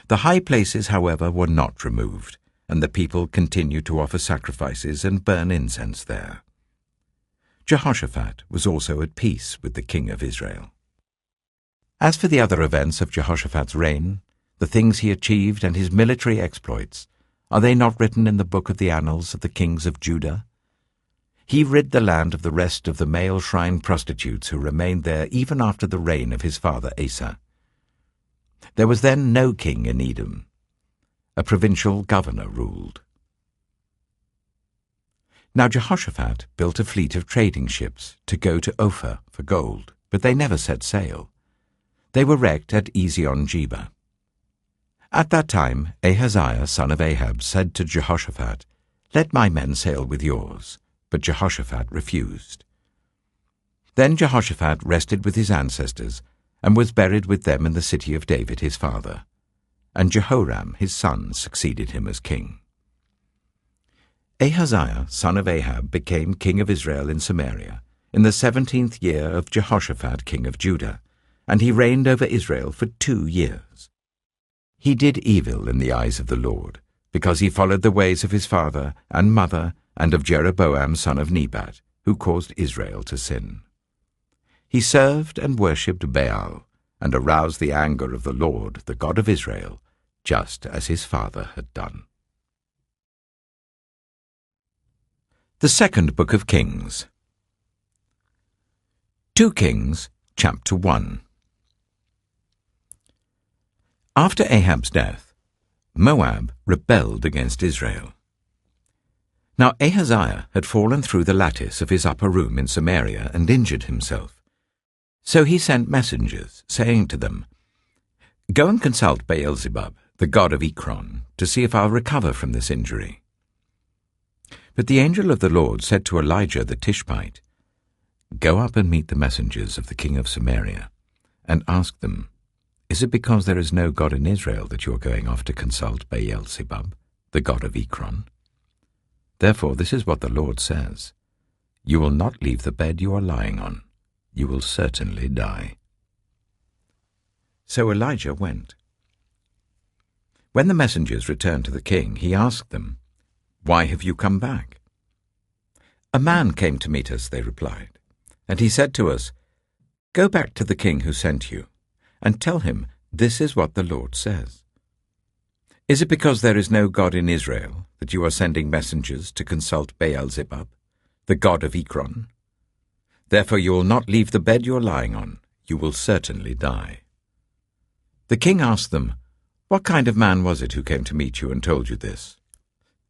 The high places, however, were not removed, and the people continued to offer sacrifices and burn incense there. Jehoshaphat was also at peace with the king of Israel. As for the other events of Jehoshaphat's reign, the things he achieved and his military exploits, are they not written in the book of the annals of the kings of Judah? He rid the land of the rest of the male shrine prostitutes who remained there even after the reign of his father Asa. There was then no king in Edom. A provincial governor ruled. Now Jehoshaphat built a fleet of trading ships to go to Ophir for gold, but they never set sail. They were wrecked at Ezion-Geber. At that time Ahaziah, son of Ahab, said to Jehoshaphat, "Let my men sail with yours." But Jehoshaphat refused. Then Jehoshaphat rested with his ancestors, and was buried with them in the city of David his father, and Jehoram his son succeeded him as king. Ahaziah, son of Ahab, became king of Israel in Samaria in the 17th year of Jehoshaphat, king of Judah, and he reigned over Israel for 2 years. He did evil in the eyes of the Lord, because he followed the ways of his father and mother, and of Jeroboam son of Nebat, who caused Israel to sin. He served and worshipped Baal, and aroused the anger of the Lord, the God of Israel, just as his father had done. The Second Book of Kings. 2 Kings, chapter 1. After Ahab's death, Moab rebelled against Israel. Now Ahaziah had fallen through the lattice of his upper room in Samaria and injured himself. So he sent messengers, saying to them, "Go and consult Beelzebub, the god of Ekron, to see if I'll recover from this injury." But the angel of the Lord said to Elijah the Tishbite, "Go up and meet the messengers of the king of Samaria, and ask them, 'Is it because there is no God in Israel that you are going off to consult Beelzebub, the god of Ekron? Therefore this is what the Lord says, you will not leave the bed you are lying on. You will certainly die.'" So Elijah went. When the messengers returned to the king, he asked them, "Why have you come back?" "A man came to meet us," they replied, "and he said to us, 'Go back to the king who sent you, and tell him this is what the Lord says. Is it because there is no God in Israel that you are sending messengers to consult Beelzebub, the god of Ekron? Therefore you will not leave the bed you are lying on. You will certainly die.'" The king asked them, "What kind of man was it who came to meet you and told you this?"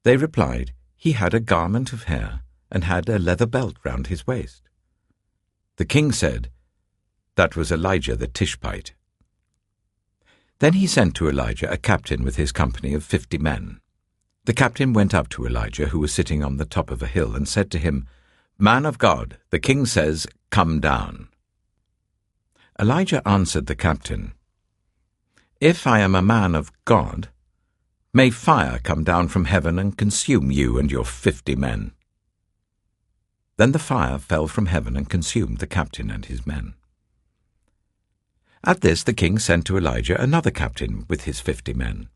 They replied, "He had a garment of hair and had a leather belt round his waist." The king said, "That was Elijah the Tishbite." Then he sent to Elijah a captain with his company of 50 men. The captain went up to Elijah, who was sitting on the top of a hill, and said to him, "Man of God, the king says, 'Come down.'" Elijah answered the captain, "If I am a man of God, may fire come down from heaven and consume you and your 50 men." Then the fire fell from heaven and consumed the captain and his men. At this the king sent to Elijah another captain with his 50 men.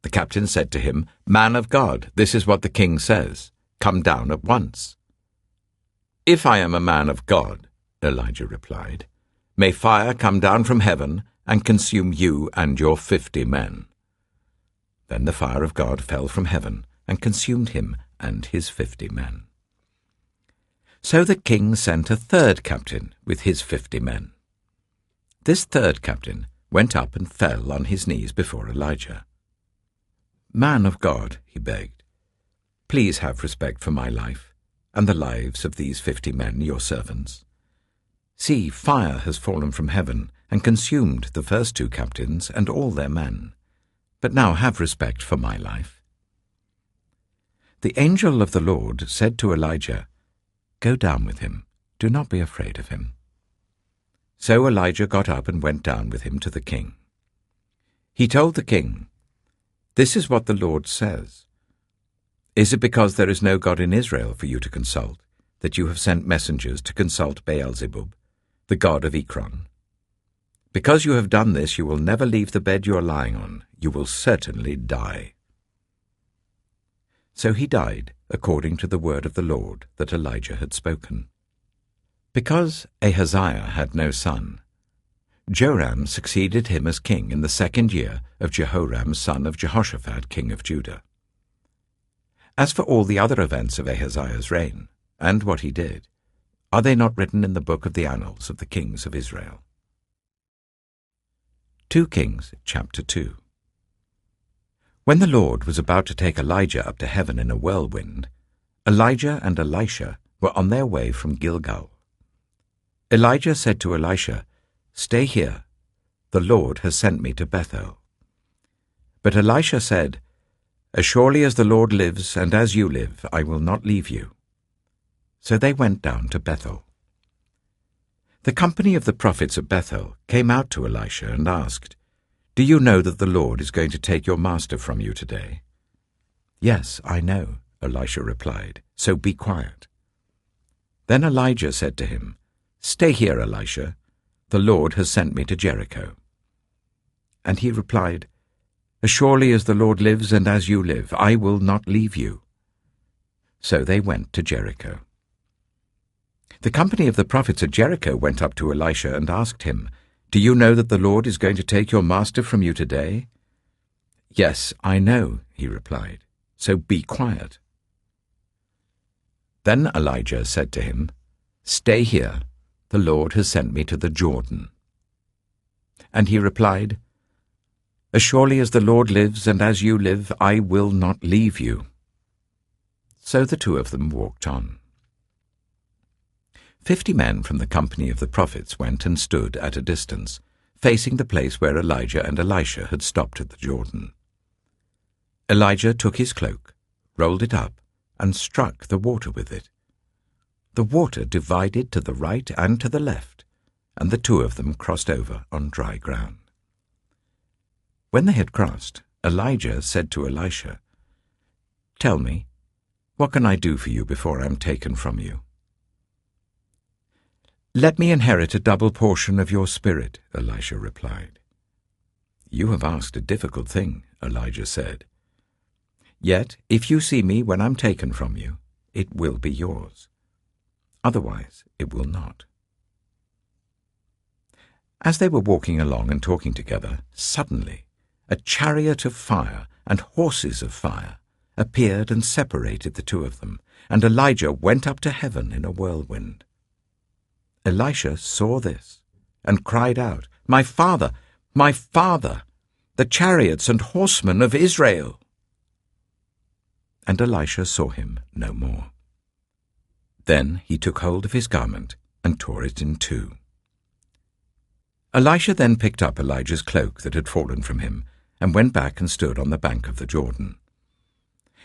The captain said to him, "Man of God, this is what the king says. Come down at once." "If I am a man of God," Elijah replied, "may fire come down from heaven and consume you and your 50 men." Then the fire of God fell from heaven and consumed him and his 50 men. So the king sent a third captain with his 50 men. This third captain went up and fell on his knees before Elijah. "Man of God," he begged, "please have respect for my life and the lives of these 50 men, your servants. See, fire has fallen from heaven and consumed the first 2 captains and all their men. But now have respect for my life." The angel of the Lord said to Elijah, "Go down with him. Do not be afraid of him." So Elijah got up and went down with him to the king. He told the king, "This is what the Lord says. Is it because there is no God in Israel for you to consult, that you have sent messengers to consult Baal-zebub, the god of Ekron? Because you have done this, you will never leave the bed you are lying on. You will certainly die." So he died according to the word of the Lord that Elijah had spoken. Because Ahaziah had no son, Joram succeeded him as king in the 2nd year of Jehoram son of Jehoshaphat, king of Judah. As for all the other events of Ahaziah's reign, and what he did, are they not written in the book of the annals of the kings of Israel? 2 Kings chapter 2. When the Lord was about to take Elijah up to heaven in a whirlwind, Elijah and Elisha were on their way from Gilgal. Elijah said to Elisha, "Stay here. The Lord has sent me to Bethel." But Elisha said, "As surely as the Lord lives and as you live, I will not leave you." So they went down to Bethel. The company of the prophets at Bethel came out to Elisha and asked, "Do you know that the Lord is going to take your master from you today?" "Yes, I know," Elisha replied, "so be quiet." Then Elijah said to him, "Stay here, Elisha. The Lord has sent me to Jericho." And he replied, "As surely as the Lord lives and as you live, I will not leave you." So they went to Jericho. The company of the prophets at Jericho went up to Elisha and asked him, "Do you know that the Lord is going to take your master from you today?" "Yes, I know," he replied, "so be quiet." Then Elijah said to him, "Stay here. The Lord has sent me to the Jordan." And he replied, "As surely as the Lord lives and as you live, I will not leave you." So the 2 of them walked on. 50 men from the company of the prophets went and stood at a distance, facing the place where Elijah and Elisha had stopped at the Jordan. Elijah took his cloak, rolled it up, and struck the water with it. The water divided to the right and to the left, and the 2 of them crossed over on dry ground. When they had crossed, Elijah said to Elisha, "Tell me, what can I do for you before I am taken from you?" "Let me inherit a double portion of your spirit," Elisha replied. "You have asked a difficult thing," Elijah said. "Yet, if you see me when I'm taken from you, it will be yours. Otherwise, it will not." As they were walking along and talking together, suddenly a chariot of fire and horses of fire appeared and separated the 2 of them, and Elijah went up to heaven in a whirlwind. Elisha saw this and cried out, "My father, my father, the chariots and horsemen of Israel!" And Elisha saw him no more. Then he took hold of his garment and tore it in two. Elisha then picked up Elijah's cloak that had fallen from him and went back and stood on the bank of the Jordan.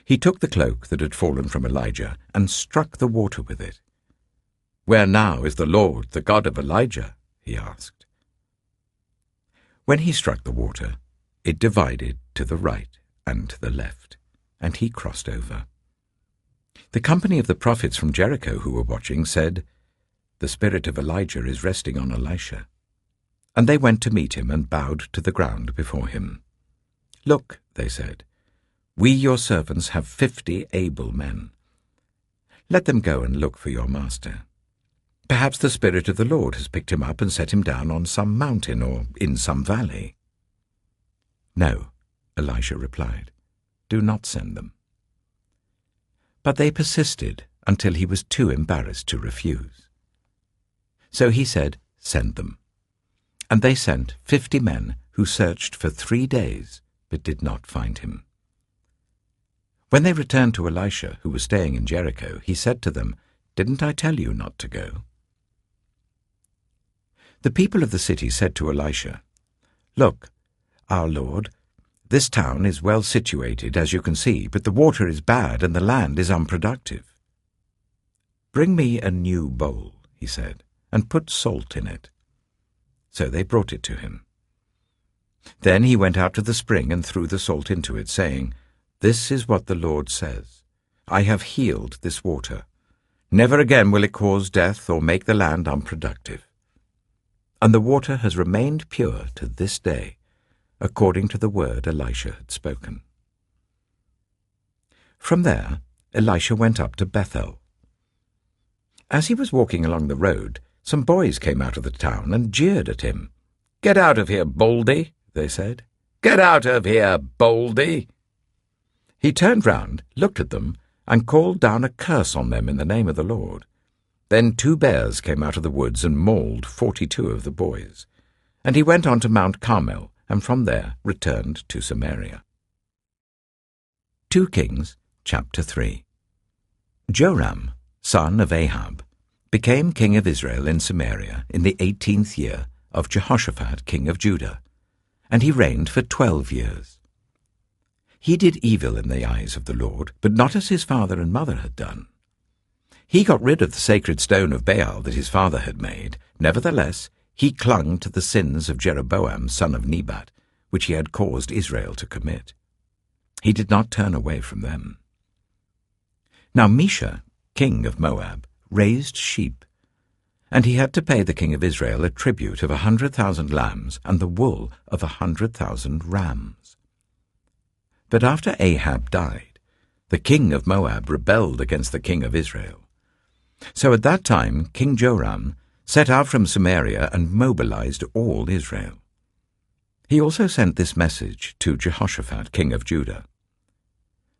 He took the cloak that had fallen from Elijah and struck the water with it. "Where now is the Lord, the God of Elijah?" he asked. When he struck the water, it divided to the right and to the left, and he crossed over. The company of the prophets from Jericho who were watching said, "The spirit of Elijah is resting on Elisha." And they went to meet him and bowed to the ground before him. "Look," they said, "we your servants have 50 able men. Let them go and look for your master. Perhaps the Spirit of the Lord has picked him up and set him down on some mountain or in some valley." "No," Elisha replied, "do not send them." But they persisted until he was too embarrassed to refuse. So he said, "Send them." And they sent 50 men who searched for 3 days but did not find him. When they returned to Elisha, who was staying in Jericho, he said to them, "Didn't I tell you not to go?" The people of the city said to Elisha, "Look, our lord, this town is well situated, as you can see, but the water is bad and the land is unproductive." "Bring me a new bowl," he said, "and put salt in it." So they brought it to him. Then he went out to the spring and threw the salt into it, saying, "This is what the Lord says, I have healed this water. Never again will it cause death or make the land unproductive." And the water has remained pure to this day, according to the word Elisha had spoken. From there, Elisha went up to Bethel. As he was walking along the road, some boys came out of the town and jeered at him. "Get out of here, Baldy," they said. "Get out of here, Baldy." He turned round, looked at them, and called down a curse on them in the name of the Lord. Then 2 bears came out of the woods and mauled 42 of the boys. And he went on to Mount Carmel, and from there returned to Samaria. 2 Kings, chapter 3. Joram, son of Ahab, became king of Israel in Samaria in the 18th year of Jehoshaphat, king of Judah, and he reigned for 12 years. He did evil in the eyes of the Lord, but not as his father and mother had done. He got rid of the sacred stone of Baal that his father had made. Nevertheless, he clung to the sins of Jeroboam, son of Nebat, which he had caused Israel to commit. He did not turn away from them. Now Mesha, king of Moab, raised sheep, and he had to pay the king of Israel a tribute of 100,000 lambs and the wool of 100,000 rams. But after Ahab died, the king of Moab rebelled against the king of Israel. So at that time King Joram set out from Samaria and mobilized all Israel. He also sent this message to Jehoshaphat, king of Judah.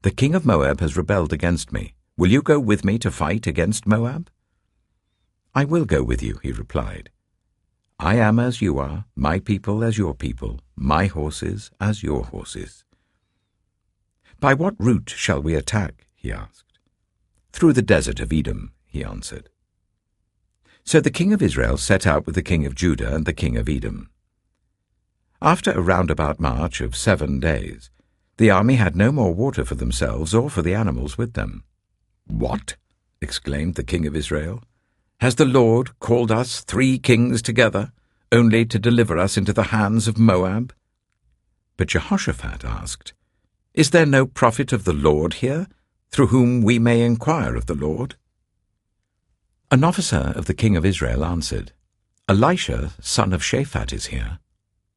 "The king of Moab has rebelled against me. Will you go with me to fight against Moab?" "I will go with you," he replied. "I am as you are, my people as your people, my horses as your horses." "By what route shall we attack?" he asked. "Through the desert of Edom," he answered. So the king of Israel set out with the king of Judah and the king of Edom. After a roundabout march of 7 days, the army had no more water for themselves or for the animals with them. "What?" exclaimed the king of Israel. "Has the Lord called us 3 kings together, only to deliver us into the hands of Moab?" But Jehoshaphat asked, "Is there no prophet of the Lord here, through whom we may inquire of the Lord?" An officer of the king of Israel answered, "Elisha, son of Shaphat, is here.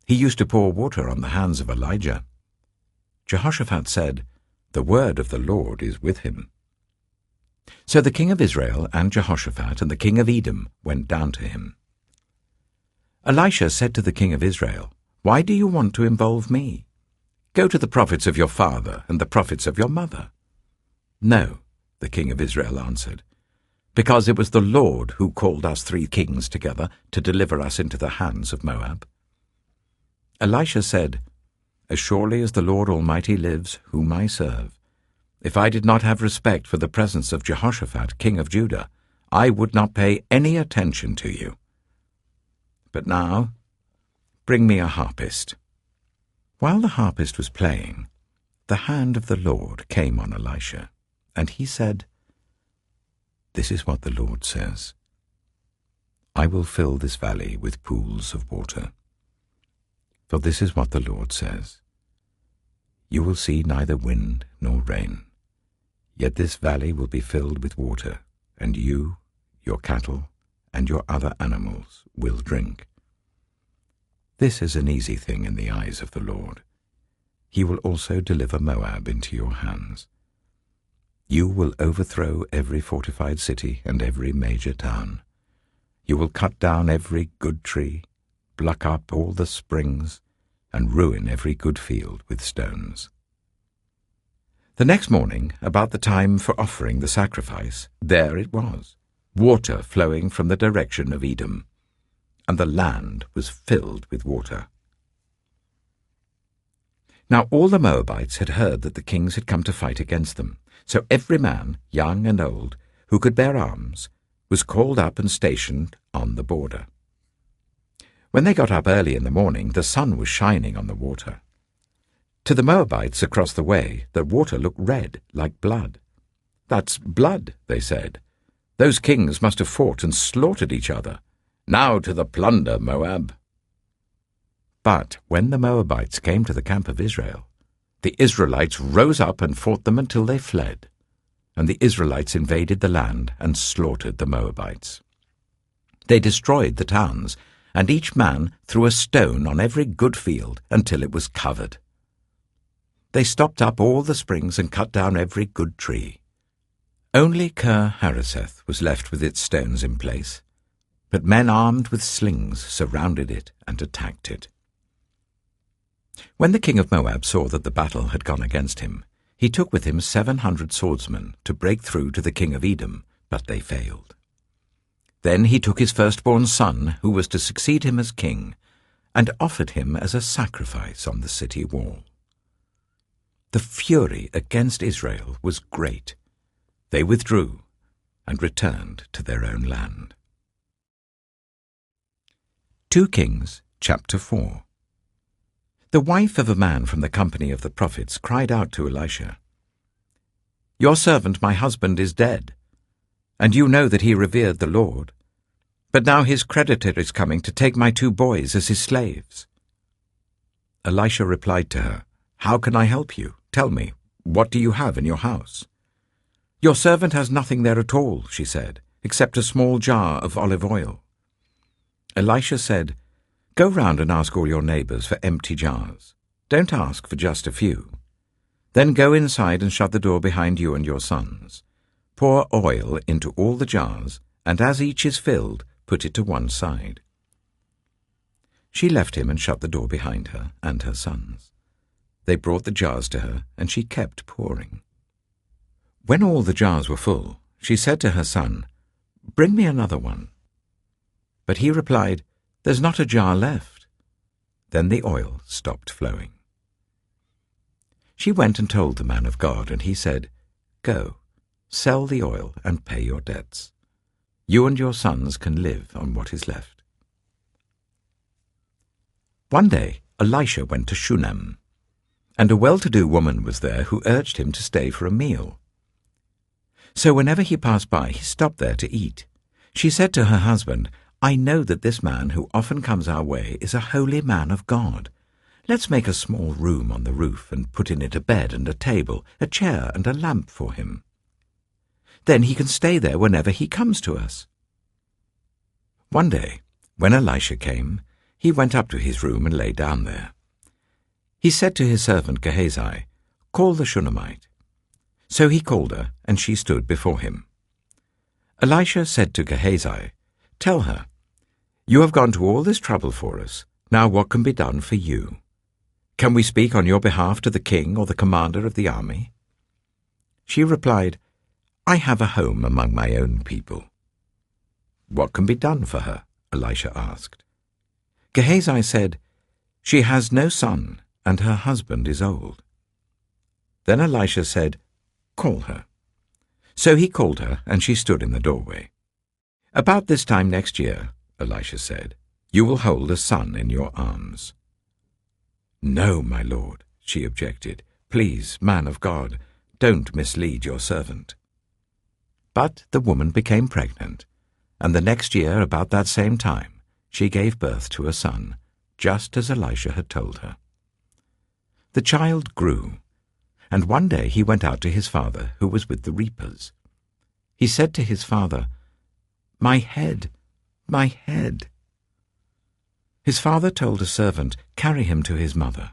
He used to pour water on the hands of Elijah." Jehoshaphat said, "The word of the Lord is with him." So the king of Israel and Jehoshaphat and the king of Edom went down to him. Elisha said to the king of Israel, "Why do you want to involve me? Go to the prophets of your father and the prophets of your mother." "No," the king of Israel answered, "because it was the Lord who called us 3 kings together to deliver us into the hands of Moab." Elisha said, "As surely as the Lord Almighty lives, whom I serve, if I did not have respect for the presence of Jehoshaphat, king of Judah, I would not pay any attention to you. But now, bring me a harpist." While the harpist was playing, the hand of the Lord came on Elisha, and he said, "This is what the Lord says. I will fill this valley with pools of water. For this is what the Lord says. You will see neither wind nor rain, yet this valley will be filled with water, and you, your cattle, and your other animals will drink. This is an easy thing in the eyes of the Lord. He will also deliver Moab into your hands. You will overthrow every fortified city and every major town. You will cut down every good tree, pluck up all the springs, and ruin every good field with stones." The next morning, about the time for offering the sacrifice, there it was, water flowing from the direction of Edom, and the land was filled with water. Now all the Moabites had heard that the kings had come to fight against them, so every man, young and old, who could bear arms, was called up and stationed on the border. When they got up early in the morning, the sun was shining on the water. To the Moabites across the way, the water looked red, like blood. "That's blood," they said. "Those kings must have fought and slaughtered each other. Now to the plunder, Moab." But when the Moabites came to the camp of Israel, the Israelites rose up and fought them until they fled, and the Israelites invaded the land and slaughtered the Moabites. They destroyed the towns, and each man threw a stone on every good field until it was covered. They stopped up all the springs and cut down every good tree. Only Kir-Hareseth was left with its stones in place, but men armed with slings surrounded it and attacked it. When the king of Moab saw that the battle had gone against him, he took with him 700 swordsmen to break through to the king of Edom, but they failed. Then he took his firstborn son, who was to succeed him as king, and offered him as a sacrifice on the city wall. The fury against Israel was great. They withdrew and returned to their own land. 2 Kings chapter 4. The wife of a man from the company of the prophets cried out to Elisha, "Your servant, my husband, is dead, and you know that he revered the Lord. But now his creditor is coming to take my 2 boys as his slaves." Elisha replied to her, "How can I help you? Tell me, what do you have in your house?" "Your servant has nothing there at all," she said, "except a small jar of olive oil." Elisha said, "Go round and ask all your neighbors for empty jars. Don't ask for just a few. Then go inside and shut the door behind you and your sons. Pour oil into all the jars, and as each is filled, put it to one side." She left him and shut the door behind her and her sons. They brought the jars to her, and she kept pouring. When all the jars were full, she said to her son, "Bring me another one." But he replied, "There's not a jar left." Then the oil stopped flowing. She went and told the man of God, and he said, "Go, sell the oil and pay your debts. You and your sons can live on what is left." One day Elisha went to Shunem, and a well-to-do woman was there who urged him to stay for a meal. So whenever he passed by, he stopped there to eat. She said to her husband, "I know that this man who often comes our way is a holy man of God. Let's make a small room on the roof and put in it a bed and a table, a chair and a lamp for him. Then he can stay there whenever he comes to us." One day, when Elisha came, he went up to his room and lay down there. He said to his servant Gehazi, "Call the Shunammite." So he called her, and she stood before him. Elisha said to Gehazi, "Tell her, you have gone to all this trouble for us. Now what can be done for you? Can we speak on your behalf to the king or the commander of the army?" She replied, "I have a home among my own people." "What can be done for her?" Elisha asked. Gehazi said, She has no son, and her husband is old." Then Elisha said, "Call her." So he called her, and she stood in the doorway. "About this time next year," Elisha said, "you will hold a son in your arms." "No, my lord," she objected. "Please, man of God, don't mislead your servant." But the woman became pregnant, and the next year, about that same time, she gave birth to a son, just as Elisha had told her. The child grew, and one day he went out to his father, who was with the reapers. He said to his father, "My head, my head." His father told a servant, "Carry him to his mother."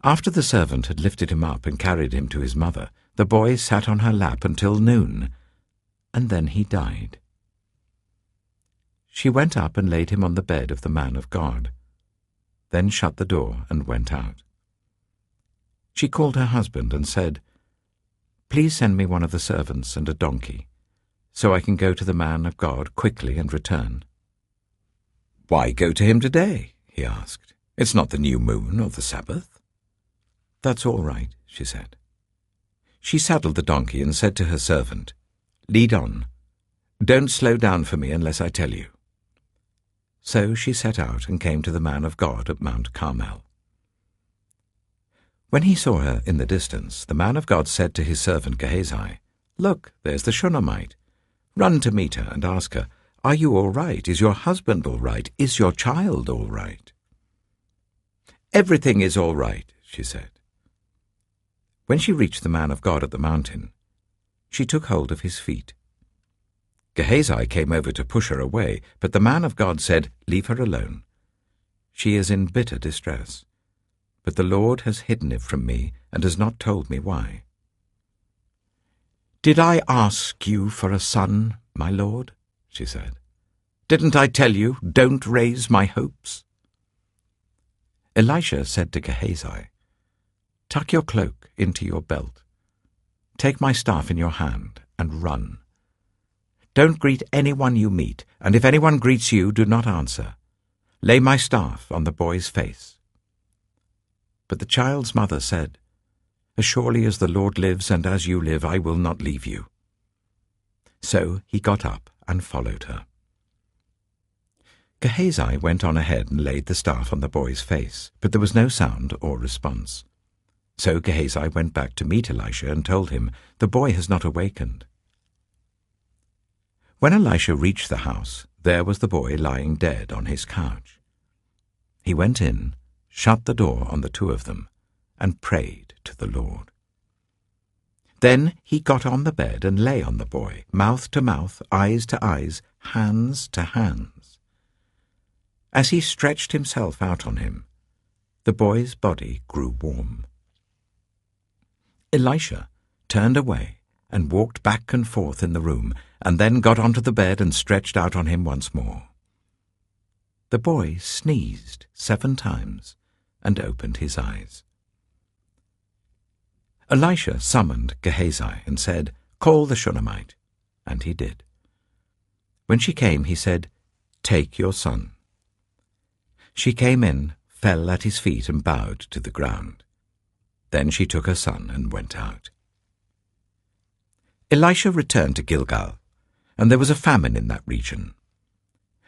After the servant had lifted him up and carried him to his mother, the boy sat on her lap until noon, and then he died. She went up and laid him on the bed of the man of God, then shut the door and went out. She called her husband and said, "Please send me one of the servants and a donkey, so I can go to the man of God quickly and return." "Why go to him today?" he asked. "It's not the new moon or the Sabbath." "That's all right," she said. She saddled the donkey and said to her servant, "Lead on. Don't slow down for me unless I tell you." So she set out and came to the man of God at Mount Carmel. When he saw her in the distance, the man of God said to his servant Gehazi, "Look, there's the Shunammite. Run to meet her and ask her, 'Are you all right? Is your husband all right? Is your child all right?'" "Everything is all right," she said. When she reached the man of God at the mountain, she took hold of his feet. Gehazi came over to push her away, but the man of God said, "Leave her alone. She is in bitter distress, but the Lord has hidden it from me and has not told me why." "Did I ask you for a son, my lord?" she said. "Didn't I tell you, don't raise my hopes?" Elisha said to Gehazi, "Tuck your cloak into your belt. Take my staff in your hand and run. Don't greet anyone you meet, and if anyone greets you, do not answer. Lay my staff on the boy's face." But the child's mother said, "As surely as the Lord lives and as you live, I will not leave you." So he got up and followed her. Gehazi went on ahead and laid the staff on the boy's face, but there was no sound or response. So Gehazi went back to meet Elisha and told him, "The boy has not awakened." When Elisha reached the house, there was the boy lying dead on his couch. He went in, shut the door on the two of them, and prayed to the Lord. Then he got on the bed and lay on the boy, mouth to mouth, eyes to eyes, hands to hands. As he stretched himself out on him, the boy's body grew warm. Elisha turned away and walked back and forth in the room, and then got onto the bed and stretched out on him once more. The boy sneezed 7 times and opened his eyes. Elisha summoned Gehazi and said, "Call the Shunammite," and he did. When she came, he said, "Take your son." She came in, fell at his feet and bowed to the ground. Then she took her son and went out. Elisha returned to Gilgal, and there was a famine in that region.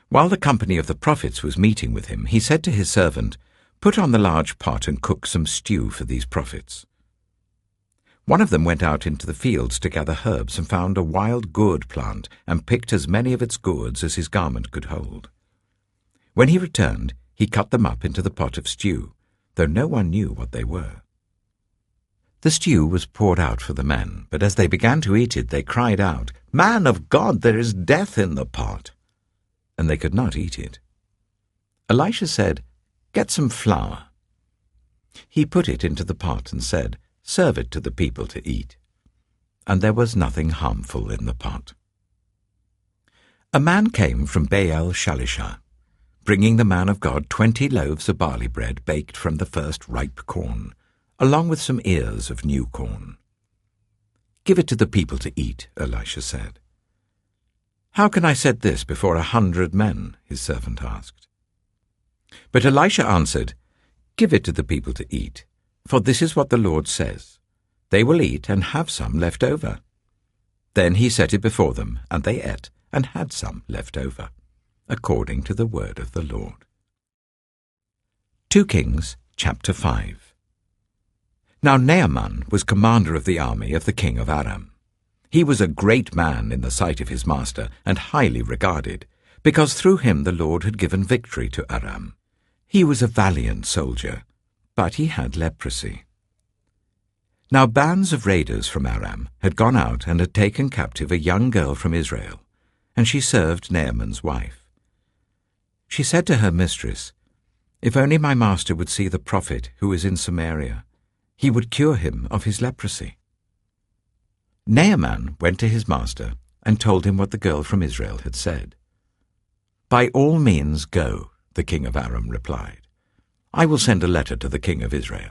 While the company of the prophets was meeting with him, he said to his servant, "Put on the large pot and cook some stew for these prophets." One of them went out into the fields to gather herbs and found a wild gourd plant and picked as many of its gourds as his garment could hold. When he returned, he cut them up into the pot of stew, though no one knew what they were. The stew was poured out for the men, but as they began to eat it, they cried out, "Man of God, there is death in the pot!" And they could not eat it. Elisha said, "Get some flour." He put it into the pot and said, "Serve it to the people to eat." And there was nothing harmful in the pot. A man came from Baal Shalisha, bringing the man of God 20 loaves of barley bread baked from the first ripe corn, along with some ears of new corn. "Give it to the people to eat," Elisha said. "How can I set this before 100 men?" his servant asked. But Elisha answered, "Give it to the people to eat, for this is what the Lord says. They will eat and have some left over." Then he set it before them, and they ate and had some left over, according to the word of the Lord. 2 Kings chapter 5. Now Naaman was commander of the army of the king of Aram. He was a great man in the sight of his master, and highly regarded, because through him the Lord had given victory to Aram. He was a valiant soldier, but he had leprosy. Now bands of raiders from Aram had gone out and had taken captive a young girl from Israel, and she served Naaman's wife. She said to her mistress, "If only my master would see the prophet who is in Samaria, he would cure him of his leprosy." Naaman went to his master and told him what the girl from Israel had said. "By all means go," the king of Aram replied. "I will send a letter to the king of Israel."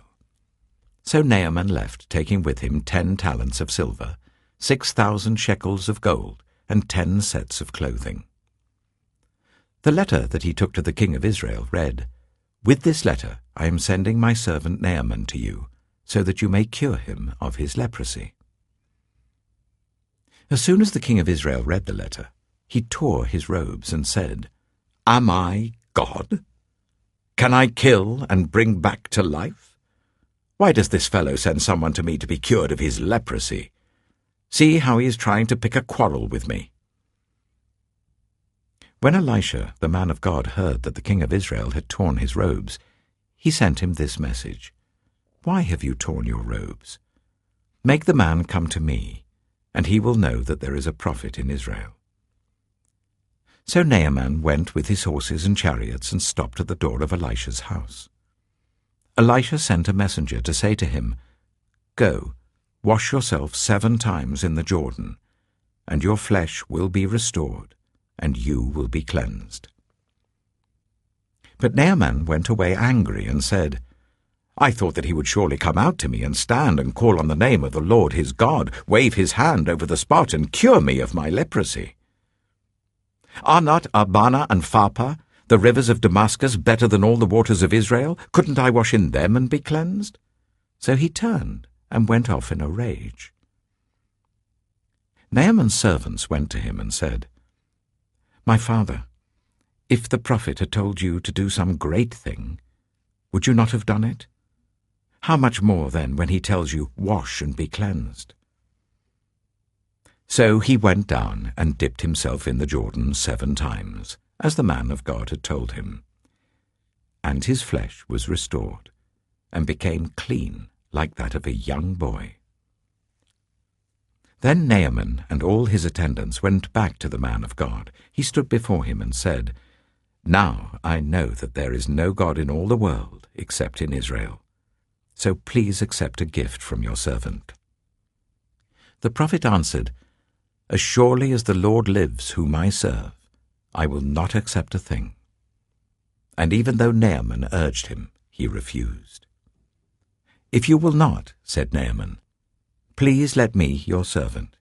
So Naaman left, taking with him 10 talents of silver, 6,000 shekels of gold, and 10 sets of clothing. The letter that he took to the king of Israel read, "With this letter I am sending my servant Naaman to you, so that you may cure him of his leprosy." As soon as the king of Israel read the letter, he tore his robes and said, "Am I God? Can I kill and bring back to life? Why does this fellow send someone to me to be cured of his leprosy? See how he is trying to pick a quarrel with me." When Elisha, the man of God, heard that the king of Israel had torn his robes, he sent him this message, "Why have you torn your robes? Make the man come to me, and he will know that there is a prophet in Israel." So Naaman went with his horses and chariots and stopped at the door of Elisha's house. Elisha sent a messenger to say to him, "Go, wash yourself 7 times in the Jordan, and your flesh will be restored, and you will be cleansed." But Naaman went away angry and said, "I thought that he would surely come out to me and stand and call on the name of the Lord his God, wave his hand over the spot and cure me of my leprosy. Are not Abana and Pharpar, the rivers of Damascus, better than all the waters of Israel? Couldn't I wash in them and be cleansed?" So he turned and went off in a rage. Naaman's servants went to him and said, "My father, if the prophet had told you to do some great thing, would you not have done it? How much more, then, when he tells you, 'Wash and be cleansed'?" So he went down and dipped himself in the Jordan 7 times, as the man of God had told him. And his flesh was restored, and became clean like that of a young boy. Then Naaman and all his attendants went back to the man of God. He stood before him and said, "Now I know that there is no God in all the world except in Israel. So please accept a gift from your servant." The prophet answered, "As surely as the Lord lives whom I serve, I will not accept a thing." And even though Naaman urged him, he refused. "If you will not," said Naaman, "please let me, your servant,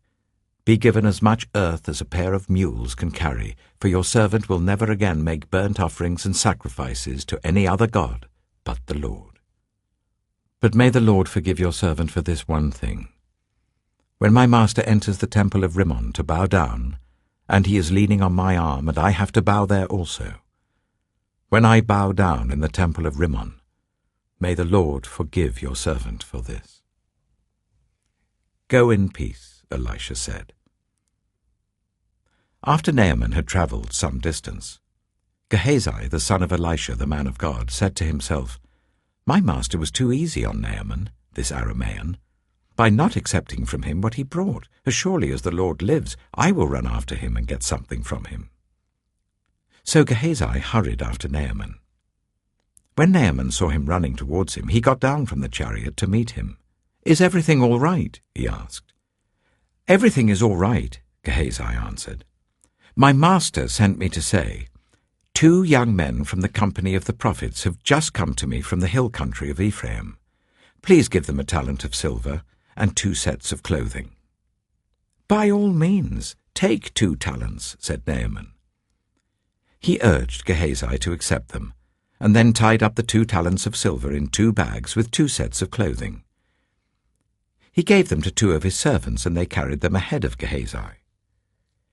be given as much earth as a pair of mules can carry, for your servant will never again make burnt offerings and sacrifices to any other god but the Lord. But may the Lord forgive your servant for this one thing. When my master enters the temple of Rimmon to bow down, and he is leaning on my arm, and I have to bow there also, when I bow down in the temple of Rimmon, may the Lord forgive your servant for this." "Go in peace," Elisha said. After Naaman had travelled some distance, Gehazi, the son of Elisha, the man of God, said to himself, "My master was too easy on Naaman, this Aramean, by not accepting from him what he brought. As surely as the Lord lives, I will run after him and get something from him." So Gehazi hurried after Naaman. When Naaman saw him running towards him, he got down from the chariot to meet him. "Is everything all right?" he asked. "Everything is all right," Gehazi answered. "My master sent me to say, 2 young men from the company of the prophets have just come to me from the hill country of Ephraim. Please give them a talent of silver and 2 sets of clothing." "By all means, take 2 talents," said Naaman. He urged Gehazi to accept them, and then tied up the 2 talents of silver in 2 bags with 2 sets of clothing. He gave them to 2 of his servants, and they carried them ahead of Gehazi.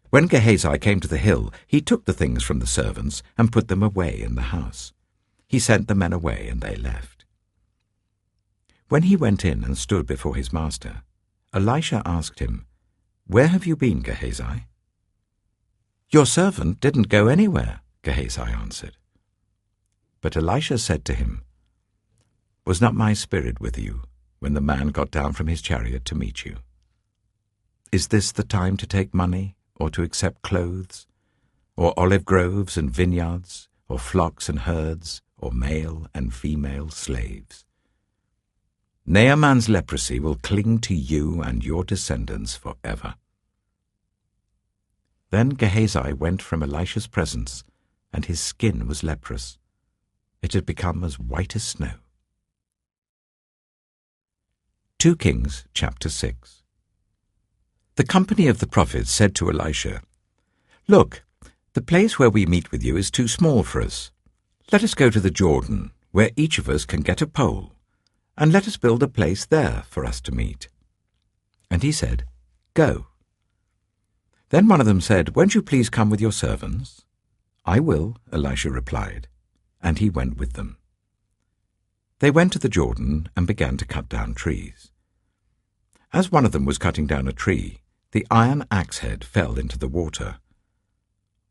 When Gehazi came to the hill, he took the things from the servants and put them away in the house. He sent the men away, and they left. When he went in and stood before his master, Elisha asked him, "Where have you been, Gehazi?" "Your servant didn't go anywhere," Gehazi answered. But Elisha said to him, "Was not my spirit with you when the man got down from his chariot to meet you? Is this the time to take money, or to accept clothes, or olive groves and vineyards, or flocks and herds, or male and female slaves? Naaman's leprosy will cling to you and your descendants forever." Then Gehazi went from Elisha's presence, and his skin was leprous. It had become as white as snow. 2 Kings chapter 6. The company of the prophets said to Elisha, "Look, the place where we meet with you is too small for us. Let us go to the Jordan, where each of us can get a pole, and let us build a place there for us to meet." And he said, "Go." Then one of them said, "Won't you please come with your servants?" "I will," Elisha replied, and he went with them. They went to the Jordan and began to cut down trees. As one of them was cutting down a tree, the iron axe head fell into the water.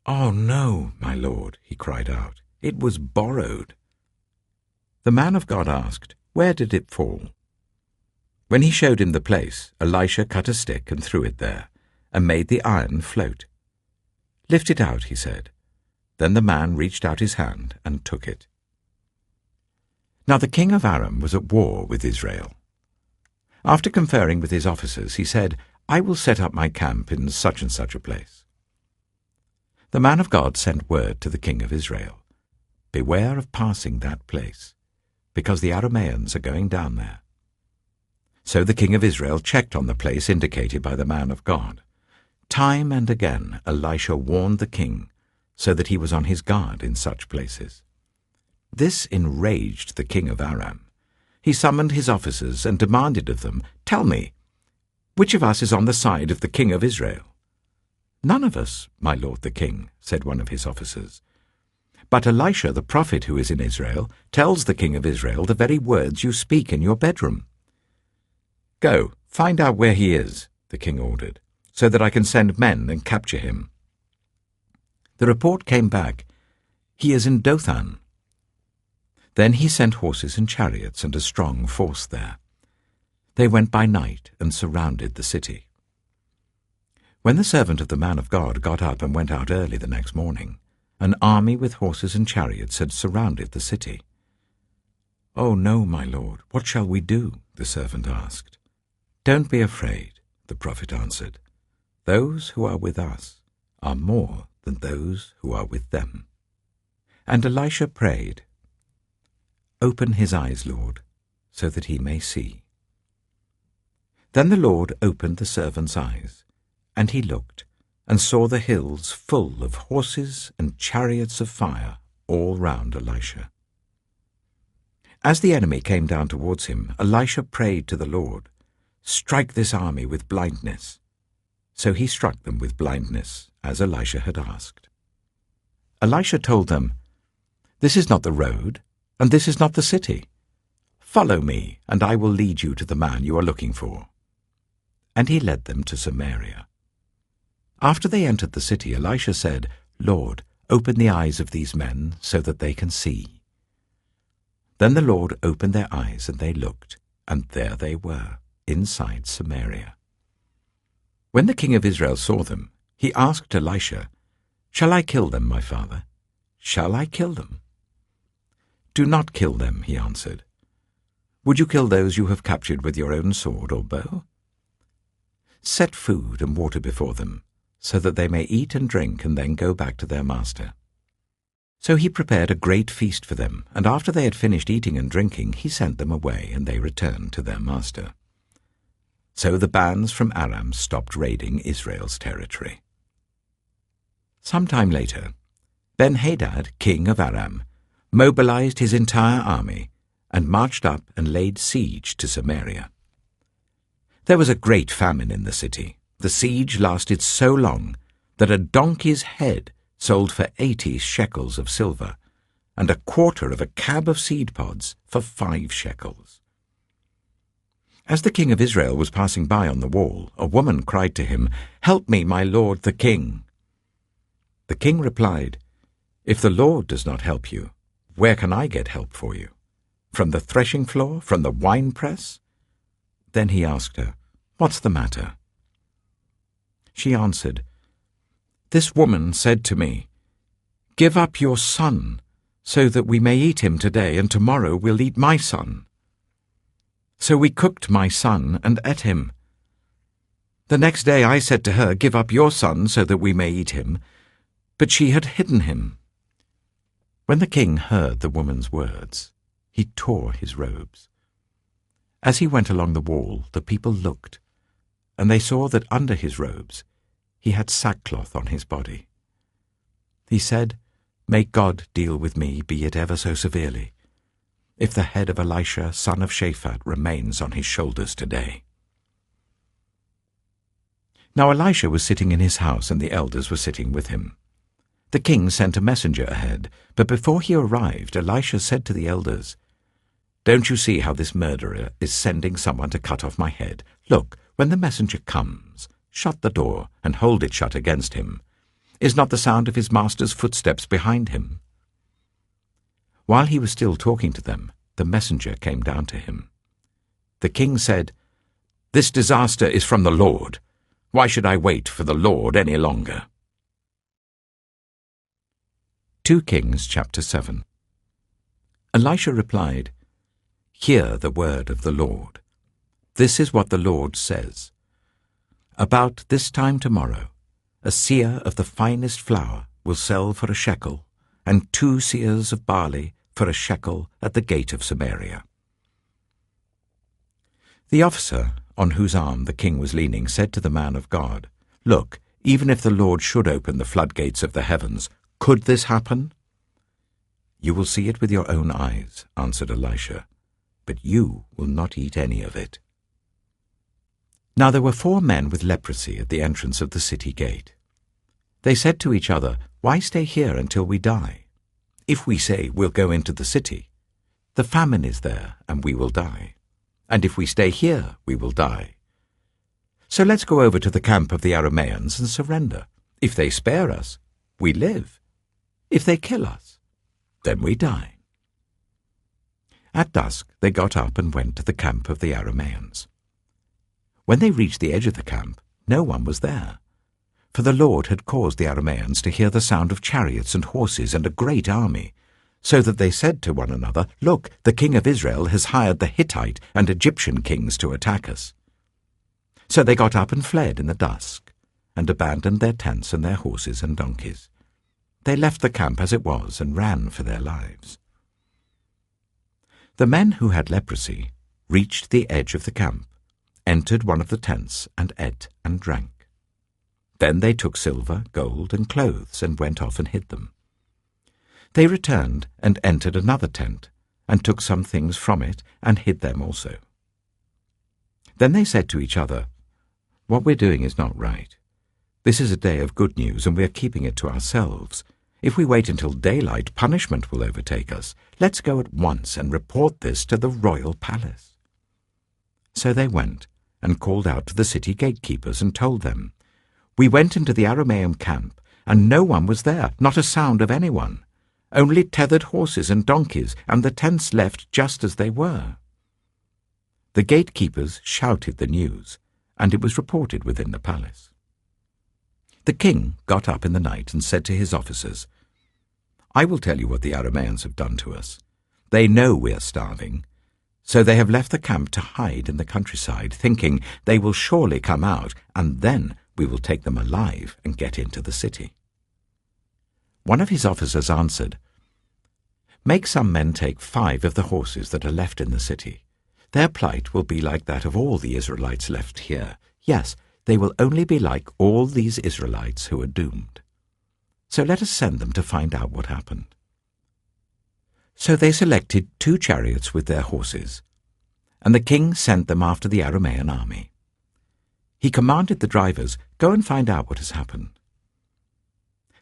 "Oh no, my lord," he cried out, "it was borrowed." The man of God asked, "Where did it fall?" When he showed him the place, Elisha cut a stick and threw it there, and made the iron float. "Lift it out," he said. Then the man reached out his hand and took it. Now the king of Aram was at war with Israel. After conferring with his officers, he said, "I will set up my camp in such and such a place." The man of God sent word to the king of Israel, "Beware of passing that place, because the Arameans are going down there." So the king of Israel checked on the place indicated by the man of God. Time and again Elisha warned the king, so that he was on his guard in such places. This enraged the king of Aram. He summoned his officers and demanded of them, "Tell me, which of us is on the side of the king of Israel?" "None of us, my lord the king," said one of his officers. "But Elisha the prophet who is in Israel tells the king of Israel the very words you speak in your bedroom." "Go, find out where he is," the king ordered, "so that I can send men and capture him." The report came back, "He is in Dothan." Then he sent horses and chariots and a strong force there. They went by night and surrounded the city. When the servant of the man of God got up and went out early the next morning, an army with horses and chariots had surrounded the city. "Oh no, my lord, what shall we do?" the servant asked. "Don't be afraid," the prophet answered. "Those who are with us are more than those who are with them." And Elisha prayed, "Open his eyes, Lord, so that he may see." Then the Lord opened the servant's eyes, and he looked, and saw the hills full of horses and chariots of fire all round Elisha. As the enemy came down towards him, Elisha prayed to the Lord, "Strike this army with blindness." So he struck them with blindness, as Elisha had asked. Elisha told them, "This is not the road, and this is not the city. Follow me, and I will lead you to the man you are looking for." And he led them to Samaria. After they entered the city, Elisha said, "Lord, open the eyes of these men so that they can see." Then the Lord opened their eyes, and they looked, and there they were, inside Samaria. When the king of Israel saw them, he asked Elisha, "Shall I kill them, my father? Shall I kill them?" "Do not kill them," he answered. "Would you kill those you have captured with your own sword or bow? Set food and water before them, so that they may eat and drink and then go back to their master." So he prepared a great feast for them, and after they had finished eating and drinking, he sent them away, and they returned to their master. So the bands from Aram stopped raiding Israel's territory. Some time later, Ben-Hadad, king of Aram, mobilized his entire army, and marched up and laid siege to Samaria. There was a great famine in the city. The siege lasted so long that a donkey's head sold for 80 shekels of silver, and a quarter of a cab of seed pods for 5 shekels. As the king of Israel was passing by on the wall, a woman cried to him, "Help me, my lord the king." The king replied, "If the Lord does not help you, where can I get help for you? From the threshing floor? From the winepress?" Then he asked her, "What's the matter?" She answered, "This woman said to me, 'Give up your son, so that we may eat him today, and tomorrow we'll eat my son.' So we cooked my son and ate him. The next day I said to her, 'Give up your son, so that we may eat him,' but she had hidden him." When the king heard the woman's words, he tore his robes. As he went along the wall, the people looked, and they saw that under his robes he had sackcloth on his body. He said, "May God deal with me, be it ever so severely, if the head of Elisha, son of Shaphat, remains on his shoulders today." Now Elisha was sitting in his house, and the elders were sitting with him. The king sent a messenger ahead, but before he arrived, Elisha said to the elders, "Don't you see how this murderer is sending someone to cut off my head? Look, when the messenger comes, shut the door and hold it shut against him. Is not the sound of his master's footsteps behind him?" While he was still talking to them, the messenger came down to him. The king said, "This disaster is from the Lord. Why should I wait for the Lord any longer?" 2 Kings chapter 7. Elisha replied, "Hear the word of the Lord. This is what the Lord says. About this time tomorrow, a seah of the finest flour will sell for a shekel, and 2 seahs of barley for a shekel at the gate of Samaria." The officer, on whose arm the king was leaning, said to the man of God, "Look, even if the Lord should open the floodgates of the heavens, could this happen?" "You will see it with your own eyes," answered Elisha, "but you will not eat any of it." Now there were 4 men with leprosy at the entrance of the city gate. They said to each other, "Why stay here until we die? If we say we'll go into the city, the famine is there and we will die. And if we stay here, we will die. So let's go over to the camp of the Arameans and surrender. If they spare us, we live. If they kill us, then we die." At dusk they got up and went to the camp of the Arameans. When they reached the edge of the camp, no one was there, for the Lord had caused the Arameans to hear the sound of chariots and horses and a great army, so that they said to one another, "Look, the king of Israel has hired the Hittite and Egyptian kings to attack us." So they got up and fled in the dusk, and abandoned their tents and their horses and donkeys. They left the camp as it was and ran for their lives. The men who had leprosy reached the edge of the camp, entered one of the tents, and ate and drank. Then they took silver, gold, and clothes and went off and hid them. They returned and entered another tent, and took some things from it and hid them also. Then they said to each other, "What we're doing is not right. This is a day of good news, and we're keeping it to ourselves. If we wait until daylight, punishment will overtake us. Let's go at once and report this to the royal palace." So they went and called out to the city gatekeepers and told them, "We went into the Aramean camp, and no one was there, not a sound of anyone, only tethered horses and donkeys, and the tents left just as they were." The gatekeepers shouted the news, and it was reported within the palace. The king got up in the night and said to his officers, "I will tell you what the Arameans have done to us. They know we are starving, so they have left the camp to hide in the countryside, thinking they will surely come out, and then we will take them alive and get into the city." One of his officers answered, "Make some men take 5 of the horses that are left in the city. Their plight will be like that of all the Israelites left here. Yes, they will only be like all these Israelites who are doomed. So let us send them to find out what happened." So they selected 2 chariots with their horses, and the king sent them after the Aramean army. He commanded the drivers, "Go and find out what has happened."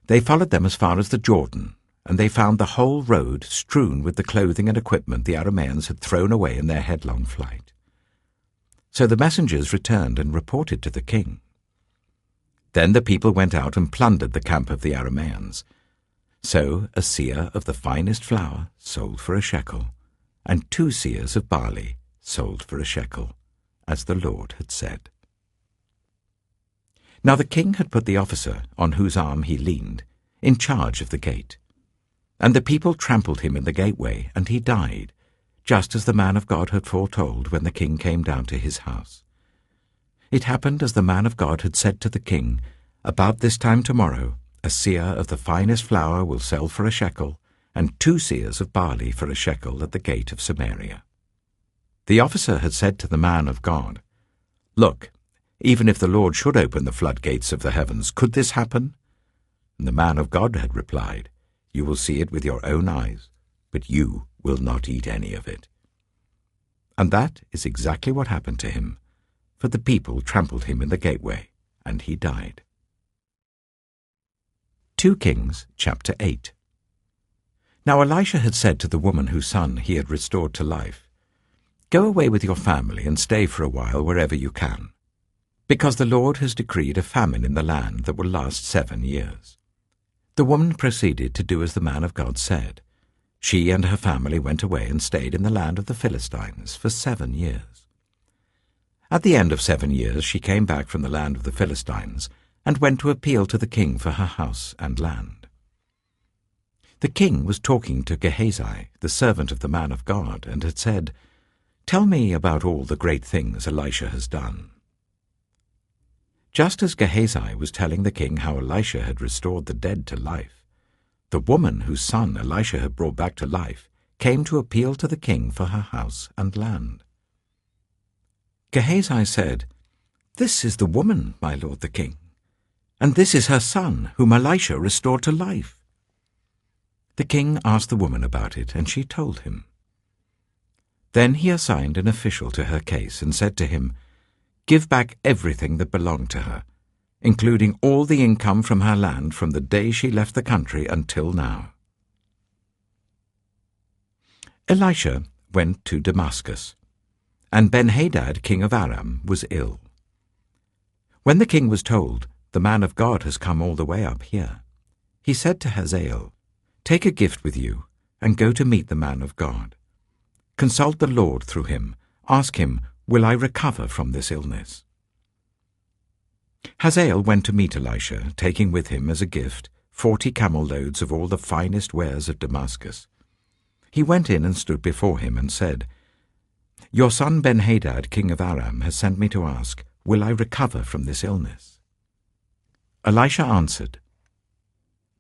They followed them as far as the Jordan, and they found the whole road strewn with the clothing and equipment the Arameans had thrown away in their headlong flight. So the messengers returned and reported to the king. Then the people went out and plundered the camp of the Arameans. So a seah of the finest flour sold for a shekel, and 2 seahs of barley sold for a shekel, as the Lord had said. Now the king had put the officer, on whose arm he leaned, in charge of the gate. And the people trampled him in the gateway, and he died, just as the man of God had foretold when the king came down to his house. It happened as the man of God had said to the king, "About this time tomorrow, a seah of the finest flour will sell for a shekel, and 2 seahs of barley for a shekel at the gate of Samaria." The officer had said to the man of God, "Look, even if the Lord should open the floodgates of the heavens, could this happen?" And the man of God had replied, "You will see it with your own eyes, but you will not eat any of it." And that is exactly what happened to him, for the people trampled him in the gateway, and he died. 2 Kings chapter 8. Now Elisha had said to the woman whose son he had restored to life, "Go away with your family and stay for a while wherever you can, because the Lord has decreed a famine in the land that will last 7 years." The woman proceeded to do as the man of God said. She and her family went away and stayed in the land of the Philistines for 7 years. At the end of 7 years she came back from the land of the Philistines and went to appeal to the king for her house and land. The king was talking to Gehazi, the servant of the man of God, and had said, "Tell me about all the great things Elisha has done." Just as Gehazi was telling the king how Elisha had restored the dead to life, the woman whose son Elisha had brought back to life came to appeal to the king for her house and land. Gehazi said, "This is the woman, my lord the king, and this is her son, whom Elisha restored to life." The king asked the woman about it, and she told him. Then he assigned an official to her case and said to him, "Give back everything that belonged to her, including all the income from her land from the day she left the country until now." Elisha went to Damascus, and Ben-Hadad, king of Aram, was ill. When the king was told, "The man of God has come all the way up here," he said to Hazael, "Take a gift with you, and go to meet the man of God. Consult the Lord through him. Ask him, 'Will I recover from this illness?'" Hazael went to meet Elisha, taking with him as a gift 40 camel loads of all the finest wares of Damascus. He went in and stood before him and said, "Your son Ben-Hadad, king of Aram, has sent me to ask, 'Will I recover from this illness?'" Elisha answered,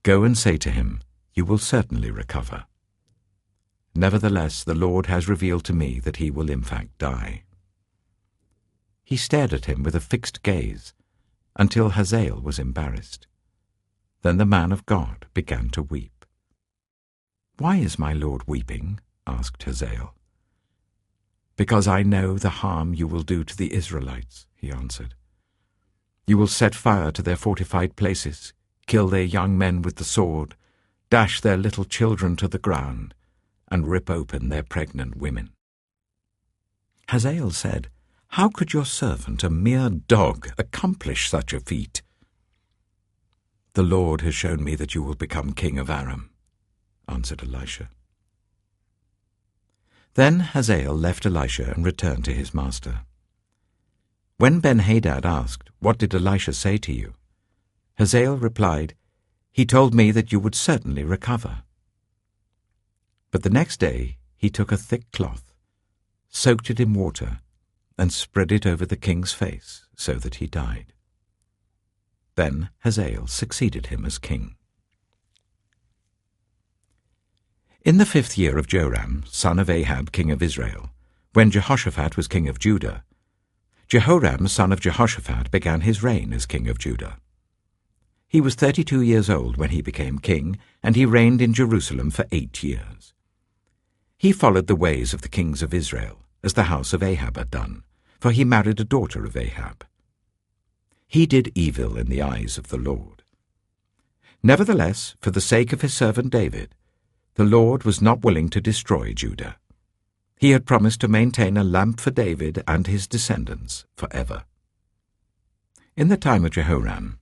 "Go and say to him, 'You will certainly recover.' Nevertheless, the Lord has revealed to me that he will in fact die." He stared at him with a fixed gaze, until Hazael was embarrassed. Then the man of God began to weep. "Why is my lord weeping?" asked Hazael. "Because I know the harm you will do to the Israelites," he answered. "You will set fire to their fortified places, kill their young men with the sword, dash their little children to the ground, and rip open their pregnant women." Hazael said, "How could your servant, a mere dog, accomplish such a feat?" "The Lord has shown me that you will become king of Aram," answered Elisha. Then Hazael left Elisha and returned to his master. When Ben-Hadad asked, "What did Elisha say to you?" Hazael replied, "He told me that you would certainly recover." But the next day he took a thick cloth, soaked it in water, and spread it over the king's face so that he died. Then Hazael succeeded him as king. In the 5th year of Joram, son of Ahab, king of Israel, when Jehoshaphat was king of Judah, Jehoram, son of Jehoshaphat, began his reign as king of Judah. He was 32 years old when he became king, and he reigned in Jerusalem for 8 years. He followed the ways of the kings of Israel, as the house of Ahab had done, for he married a daughter of Ahab. He did evil in the eyes of the Lord. Nevertheless, for the sake of his servant David, the Lord was not willing to destroy Judah. He had promised to maintain a lamp for David and his descendants forever. In the time of Jehoram,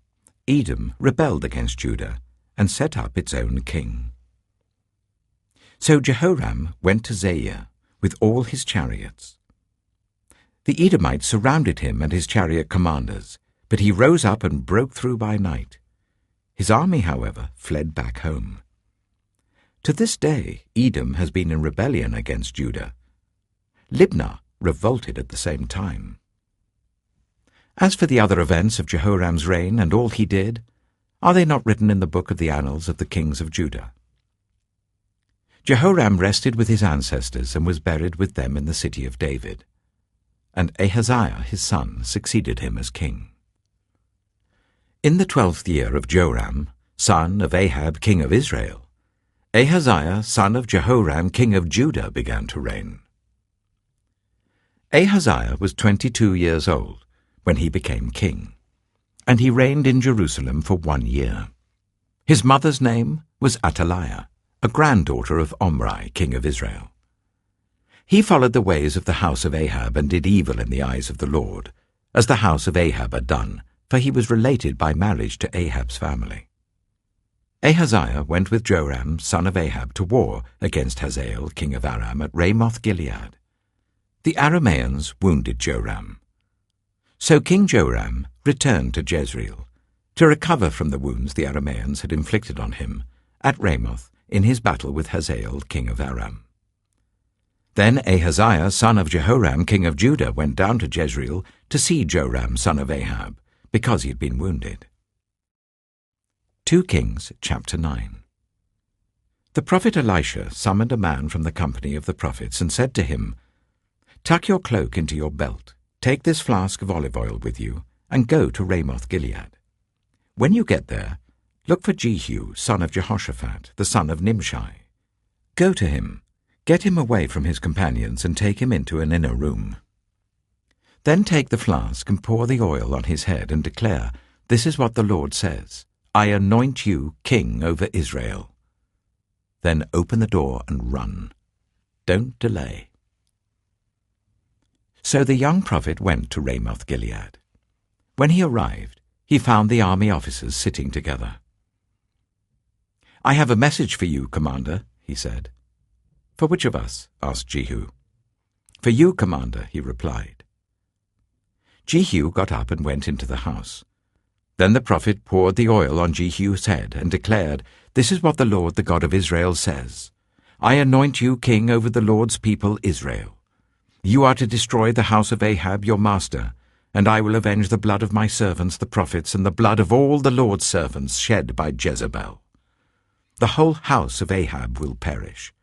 Edom rebelled against Judah and set up its own king. So Jehoram went to Zair with all his chariots. The Edomites surrounded him and his chariot commanders, but he rose up and broke through by night. His army, however, fled back home. To this day, Edom has been in rebellion against Judah. Libnah revolted at the same time. As for the other events of Jehoram's reign and all he did, are they not written in the book of the annals of the kings of Judah? Jehoram rested with his ancestors and was buried with them in the city of David. And Ahaziah his son succeeded him as king. In the 12th year of Joram, son of Ahab king of Israel, Ahaziah son of Jehoram king of Judah began to reign. Ahaziah was 22 years old when he became king, and he reigned in Jerusalem for 1 year. His mother's name was Athaliah, a granddaughter of Omri, king of Israel. He followed the ways of the house of Ahab and did evil in the eyes of the Lord, as the house of Ahab had done, for he was related by marriage to Ahab's family. Ahaziah went with Joram, son of Ahab, to war against Hazael, king of Aram, at Ramoth-Gilead. The Arameans wounded Joram. So King Joram returned to Jezreel, to recover from the wounds the Arameans had inflicted on him at Ramoth in his battle with Hazael, king of Aram. Then Ahaziah, son of Jehoram, king of Judah, went down to Jezreel to see Joram, son of Ahab, because he had been wounded. 2 Kings chapter 9. The prophet Elisha summoned a man from the company of the prophets and said to him, "Tuck your cloak into your belt, take this flask of olive oil with you, and go to Ramoth-Gilead. When you get there, look for Jehu, son of Jehoshaphat, the son of Nimshi. Go to him, get him away from his companions, and take him into an inner room. Then take the flask and pour the oil on his head and declare, 'This is what the Lord says, I anoint you king over Israel.' Then open the door and run. Don't delay." So the young prophet went to Ramoth-Gilead. When he arrived, he found the army officers sitting together. "I have a message for you, Commander," he said. "For which of us?" asked Jehu. "For you, Commander," he replied. Jehu got up and went into the house. Then the prophet poured the oil on Jehu's head and declared, "This is what the Lord, the God of Israel, says. I anoint you king over the Lord's people Israel. You are to destroy the house of Ahab your master, and I will avenge the blood of my servants the prophets and the blood of all the Lord's servants shed by Jezebel. The whole house of Ahab will perish.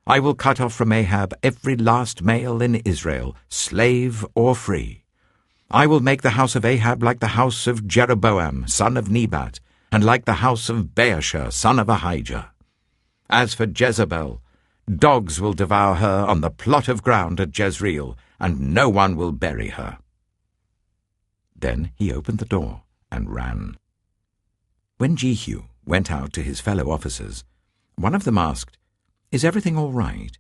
I will cut off from Ahab every last male in Israel, slave or free. I will make the house of Ahab like the house of Jeroboam, son of Nebat, and like the house of Baasha, son of Ahijah. As for Jezebel, dogs will devour her on the plot of ground at Jezreel, and no one will bury her." Then he opened the door and ran. When Jehu went out to his fellow officers, one of them asked, "Is everything all right?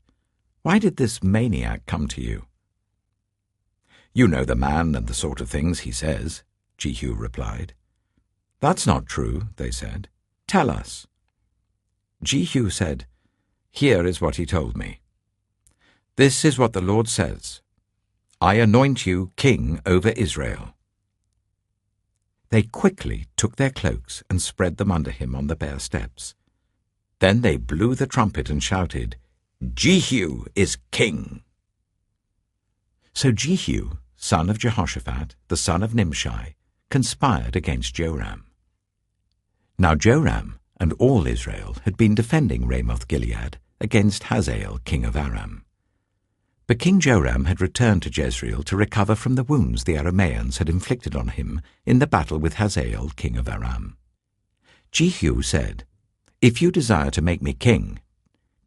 Why did this maniac come to you?" "You know the man and the sort of things he says," Jehu replied. "That's not true," they said. "Tell us." Jehu said, "Here is what he told me. This is what the Lord says. I anoint you king over Israel." They quickly took their cloaks and spread them under him on the bare steps. Then they blew the trumpet and shouted, "Jehu is king!" So Jehu, son of Jehoshaphat, the son of Nimshi, conspired against Joram. Now Joram and all Israel had been defending Ramoth-Gilead against Hazael, king of Aram. But King Joram had returned to Jezreel to recover from the wounds the Arameans had inflicted on him in the battle with Hazael, king of Aram. Jehu said, "If you desire to make me king,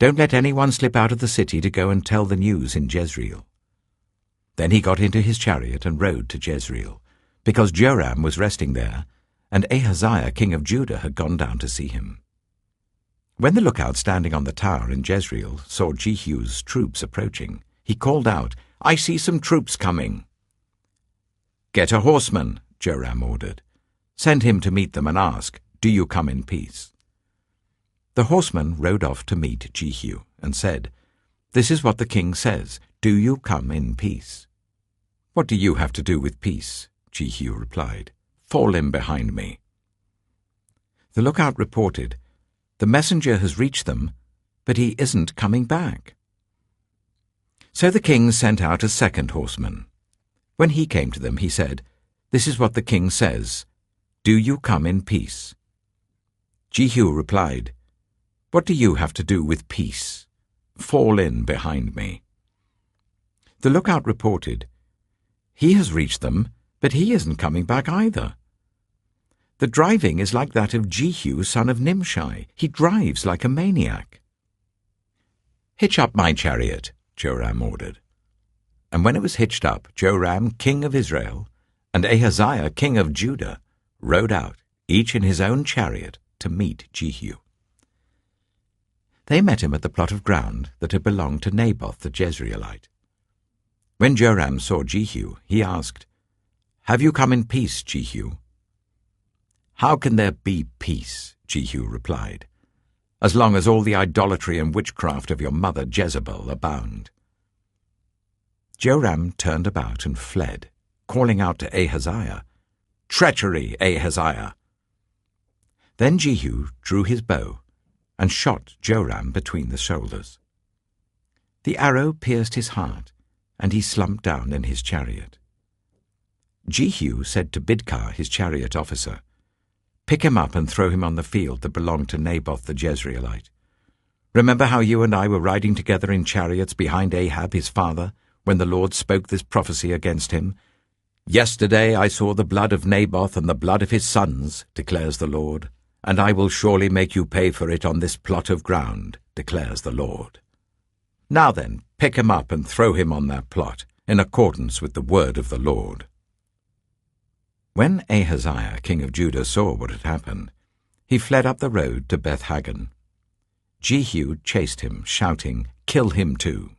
Don't let anyone slip out of the city to go and tell the news in Jezreel." Then he got into his chariot and rode to Jezreel, because Joram was resting there, and Ahaziah king of Judah had gone down to see him. When the lookout standing on the tower in Jezreel saw Jehu's troops approaching, he called out, "I see some troops coming." "Get a horseman," Joram ordered. "Send him to meet them and ask, 'Do you come in peace?'" The horseman rode off to meet Jehu and said, "This is what the king says, 'Do you come in peace?'" "What do you have to do with peace?" Jehu replied. "Fall in behind me." The lookout reported, "The messenger has reached them, but he isn't coming back." So the king sent out a second horseman. When he came to them, he said, "This is what the king says, 'Do you come in peace?'" Jehu replied, "What do you have to do with peace? Fall in behind me." The lookout reported, "He has reached them, but he isn't coming back either. The driving is like that of Jehu, son of Nimshi. He drives like a maniac." "Hitch up my chariot," Joram ordered. And when it was hitched up, Joram, king of Israel, and Ahaziah, king of Judah, rode out, each in his own chariot, to meet Jehu. They met him at the plot of ground that had belonged to Naboth the Jezreelite. When Joram saw Jehu, he asked, "Have you come in peace, Jehu?" "How can there be peace," Jehu replied, "as long as all the idolatry and witchcraft of your mother Jezebel abound?" Joram turned about and fled, calling out to Ahaziah, "Treachery, Ahaziah!" Then Jehu drew his bow and shot Joram between the shoulders. The arrow pierced his heart, and he slumped down in his chariot. Jehu said to Bidkar, his chariot officer, "Pick him up and throw him on the field that belonged to Naboth the Jezreelite. Remember how you and I were riding together in chariots behind Ahab his father, when the Lord spoke this prophecy against him? 'Yesterday I saw the blood of Naboth and the blood of his sons, declares the Lord, and I will surely make you pay for it on this plot of ground, declares the Lord.' Now then, pick him up and throw him on that plot, in accordance with the word of the Lord." When Ahaziah, king of Judah, saw what had happened, he fled up the road to Beth-Hagan. Jehu chased him, shouting, "Kill him too!"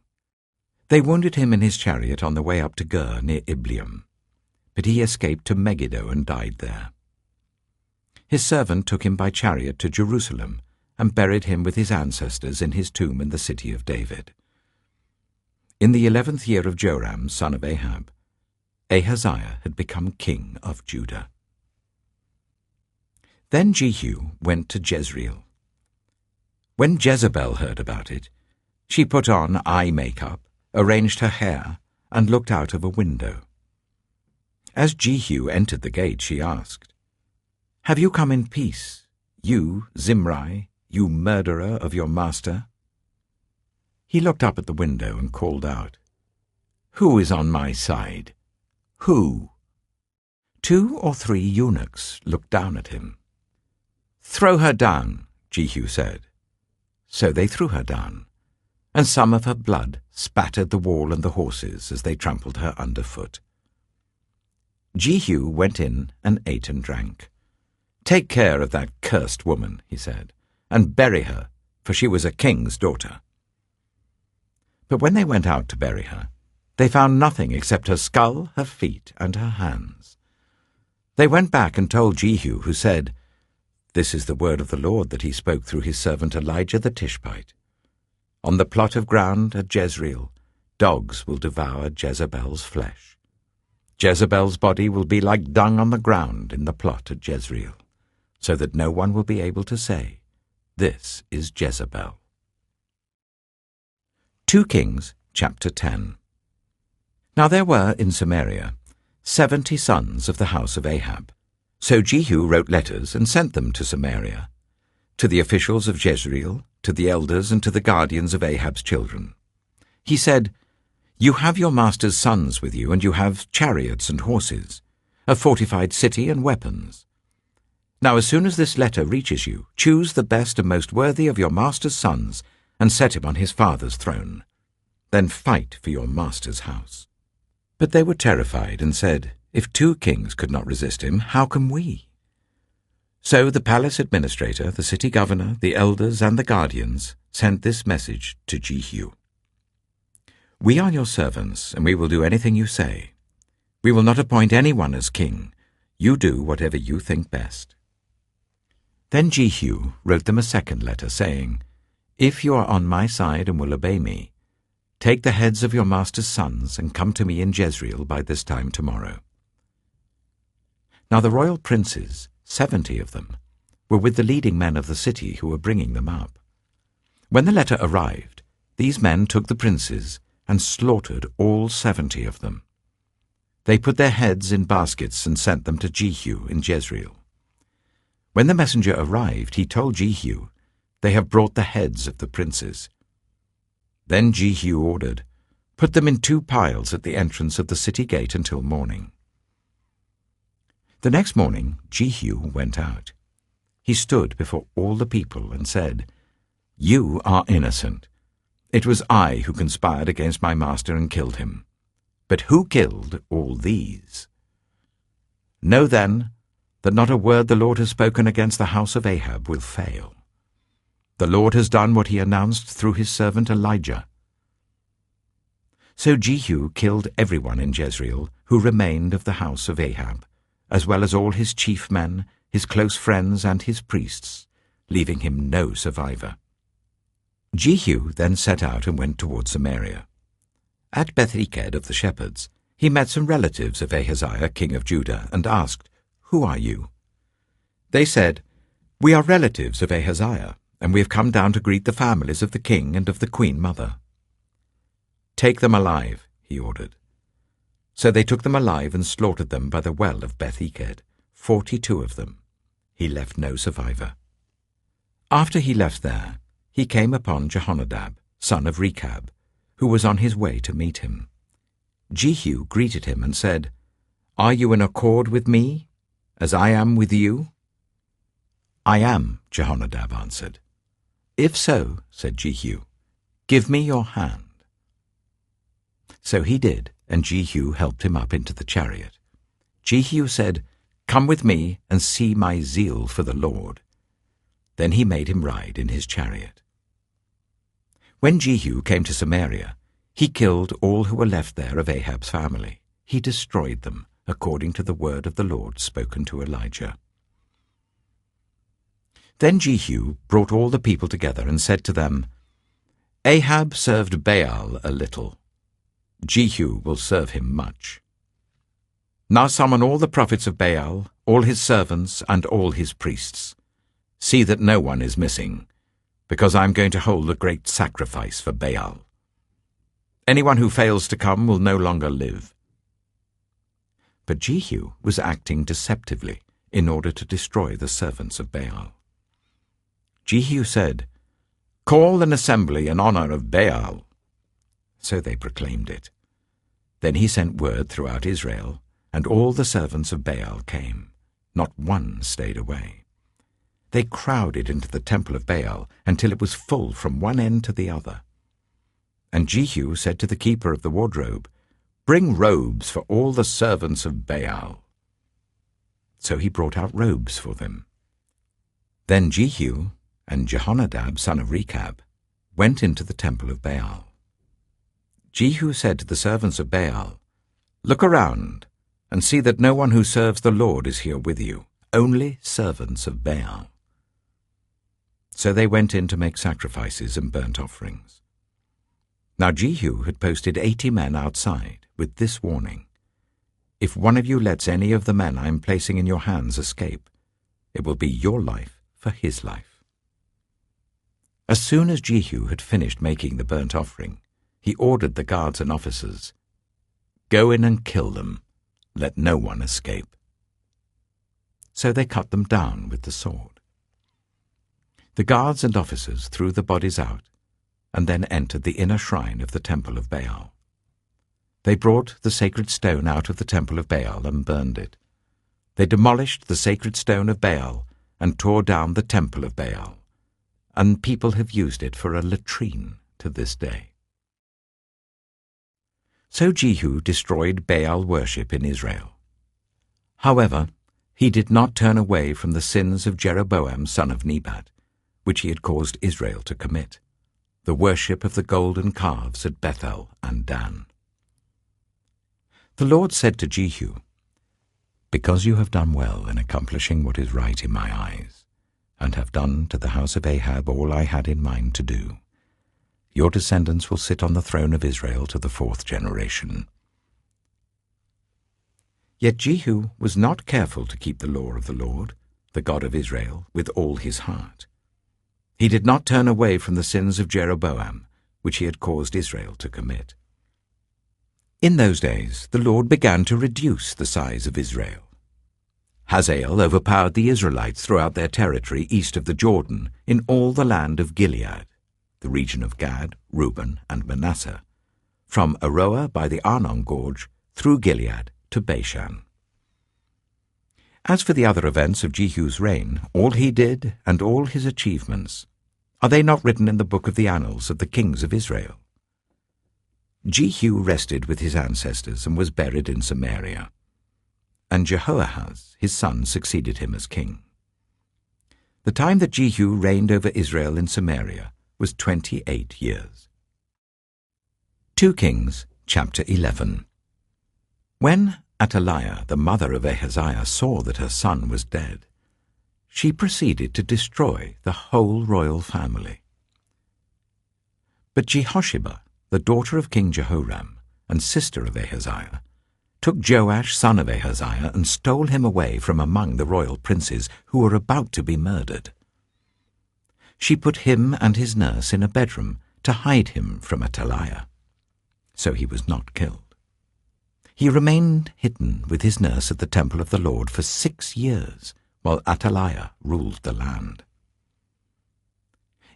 They wounded him in his chariot on the way up to Gur near Ibleam, but he escaped to Megiddo and died there. His servant took him by chariot to Jerusalem and buried him with his ancestors in his tomb in the city of David. In the 11th year of Joram, son of Ahab, Ahaziah had become king of Judah. Then Jehu went to Jezreel. When Jezebel heard about it, she put on eye makeup, arranged her hair, and looked out of a window. As Jehu entered the gate, she asked, "Have you come in peace, you, Zimri, you murderer of your master?" He looked up at the window and called out, "Who is on my side? Who?" 2 or 3 eunuchs looked down at him. "Throw her down," Jehu said. So they threw her down, and some of her blood spattered the wall and the horses as they trampled her underfoot. Jehu went in and ate and drank. "Take care of that cursed woman," he said, "and bury her, for she was a king's daughter." But when they went out to bury her, they found nothing except her skull, her feet, and her hands. They went back and told Jehu, who said, "This is the word of the Lord that he spoke through his servant Elijah the Tishbite. On the plot of ground at Jezreel, dogs will devour Jezebel's flesh. Jezebel's body will be like dung on the ground in the plot at Jezreel, so that no one will be able to say, 'This is Jezebel.'" 2 Kings chapter 10. Now there were in Samaria 70 sons of the house of Ahab. So Jehu wrote letters and sent them to Samaria, to the officials of Jezreel, to the elders, and to the guardians of Ahab's children. He said, "You have your master's sons with you, and you have chariots and horses, a fortified city and weapons. Now as soon as this letter reaches you, choose the best and most worthy of your master's sons, and set him on his father's throne. Then fight for your master's house." But they were terrified and said, "If 2 kings could not resist him, how can we?" So the palace administrator, the city governor, the elders, and the guardians sent this message to Jehu: "We are your servants, and we will do anything you say. We will not appoint anyone as king. You do whatever you think best." Then Jehu wrote them a second letter, saying, "If you are on my side and will obey me, take the heads of your master's sons and come to me in Jezreel by this time tomorrow." Now the royal princes, 70 of them, were with the leading men of the city who were bringing them up. When the letter arrived, these men took the princes and slaughtered all 70 of them. They put their heads in baskets and sent them to Jehu in Jezreel. When the messenger arrived, he told Jehu, "They have brought the heads of the princes." Then Jehu ordered, "Put them in 2 piles at the entrance of the city gate until morning." The next morning Jehu went out. He stood before all the people and said, "You are innocent. It was I who conspired against my master and killed him. But who killed all these? Know then that not a word the Lord has spoken against the house of Ahab will fail. The Lord has done what he announced through his servant Elijah." So Jehu killed everyone in Jezreel who remained of the house of Ahab, as well as all his chief men, his close friends, and his priests, leaving him no survivor. Jehu then set out and went toward Samaria. At Beth-eked of the shepherds, he met some relatives of Ahaziah, king of Judah, and asked, "Who are you?" They said, "We are relatives of Ahaziah, and we have come down to greet the families of the king and of the queen mother." "Take them alive," he ordered. So they took them alive and slaughtered them by the well of Beth-eked, 42 of them. He left no survivor. After he left there, he came upon Jehonadab, son of Rechab, who was on his way to meet him. Jehu greeted him and said, "Are you in accord with me, as I am with you?" "I am," Jehonadab answered. "If so," said Jehu, "give me your hand." So he did, and Jehu helped him up into the chariot. Jehu said, "Come with me and see my zeal for the Lord." Then he made him ride in his chariot. When Jehu came to Samaria, he killed all who were left there of Ahab's family. He destroyed them, according to the word of the Lord spoken to Elijah. Then Jehu brought all the people together and said to them, "Ahab served Baal a little. Jehu will serve him much. Now summon all the prophets of Baal, all his servants, and all his priests. See that no one is missing, because I am going to hold a great sacrifice for Baal. Anyone who fails to come will no longer live." But Jehu was acting deceptively in order to destroy the servants of Baal. Jehu said, "Call an assembly in honor of Baal." So they proclaimed it. Then he sent word throughout Israel, and all the servants of Baal came. Not one stayed away. They crowded into the temple of Baal until it was full from one end to the other. And Jehu said to the keeper of the wardrobe, "Bring robes for all the servants of Baal." So he brought out robes for them. Then Jehu and Jehonadab, son of Rechab, went into the temple of Baal. Jehu said to the servants of Baal, "Look around and see that no one who serves the Lord is here with you, only servants of Baal." So they went in to make sacrifices and burnt offerings. Now Jehu had posted 80 men outside with this warning, "If one of you lets any of the men I am placing in your hands escape, it will be your life for his life." As soon as Jehu had finished making the burnt offering, he ordered the guards and officers, "Go in and kill them. Let no one escape." So they cut them down with the sword. The guards and officers threw the bodies out, and then entered the inner shrine of the temple of Baal. They brought the sacred stone out of the temple of Baal and burned it. They demolished the sacred stone of Baal and tore down the temple of Baal, and people have used it for a latrine to this day. So Jehu destroyed Baal worship in Israel. However, he did not turn away from the sins of Jeroboam son of Nebat, which he had caused Israel to commit, the worship of the golden calves at Bethel and Dan. The Lord said to Jehu, "Because you have done well in accomplishing what is right in my eyes, and have done to the house of Ahab all I had in mind to do, your descendants will sit on the throne of Israel to the 4th generation." Yet Jehu was not careful to keep the law of the Lord, the God of Israel, with all his heart. He did not turn away from the sins of Jeroboam, which he had caused Israel to commit. In those days the Lord began to reduce the size of Israel. Hazael overpowered the Israelites throughout their territory east of the Jordan in all the land of Gilead, the region of Gad, Reuben, and Manasseh, from Aroer by the Arnon Gorge through Gilead to Bashan. As for the other events of Jehu's reign, all he did and all his achievements, are they not written in the book of the annals of the kings of Israel? Jehu rested with his ancestors and was buried in Samaria, and Jehoahaz his son succeeded him as king. The time that Jehu reigned over Israel in Samaria was 28 years. 2 Kings chapter 11. When Athaliah, the mother of Ahaziah, saw that her son was dead, she proceeded to destroy the whole royal family. But Jehosheba, the daughter of King Jehoram and sister of Ahaziah, took Joash son of Ahaziah and stole him away from among the royal princes who were about to be murdered. She put him and his nurse in a bedroom to hide him from Athaliah, so he was not killed. He remained hidden with his nurse at the temple of the Lord for 6 years, while Athaliah ruled the land.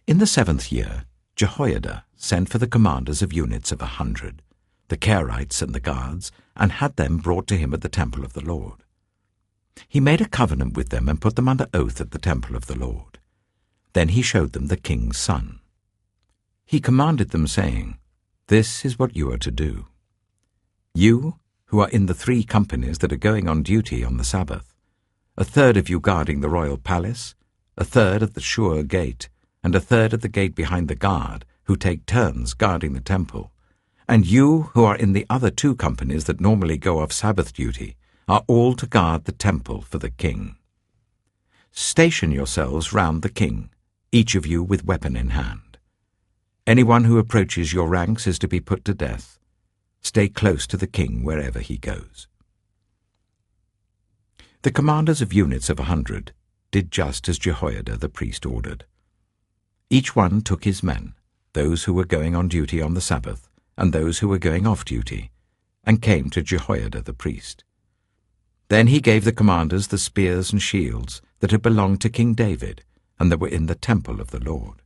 In the 7th year, Jehoiada sent for the commanders of units of 100, the Kerites and the guards, and had them brought to him at the temple of the Lord. He made a covenant with them and put them under oath at the temple of the Lord. Then he showed them the king's son. He commanded them, saying, "This is what you are to do. You, who are in the 3 companies that are going on duty on the Sabbath, 1/3 of you guarding the royal palace, 1/3 at the Shur gate, and 1/3 at the gate behind the guard, who take turns guarding the temple, and you who are in the other 2 companies that normally go off Sabbath duty, are all to guard the temple for the king. Station yourselves round the king, each of you with weapon in hand. Anyone who approaches your ranks is to be put to death. Stay close to the king wherever he goes." The commanders of units of 100 did just as Jehoiada the priest ordered. Each one took his men, those who were going on duty on the Sabbath, and those who were going off duty, and came to Jehoiada the priest. Then he gave the commanders the spears and shields that had belonged to King David, and that were in the temple of the Lord.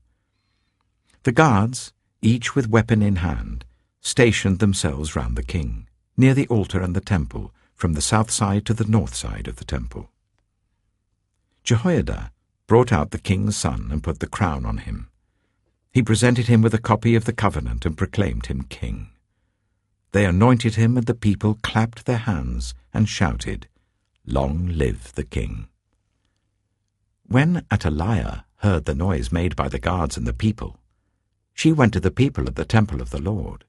The guards, each with weapon in hand, stationed themselves round the king, near the altar and the temple, from the south side to the north side of the temple. Jehoiada brought out the king's son and put the crown on him. He presented him with a copy of the covenant and proclaimed him king. They anointed him, and the people clapped their hands and shouted, "Long live the king." When Athaliah heard the noise made by the guards and the people, she went to the people at the temple of the Lord.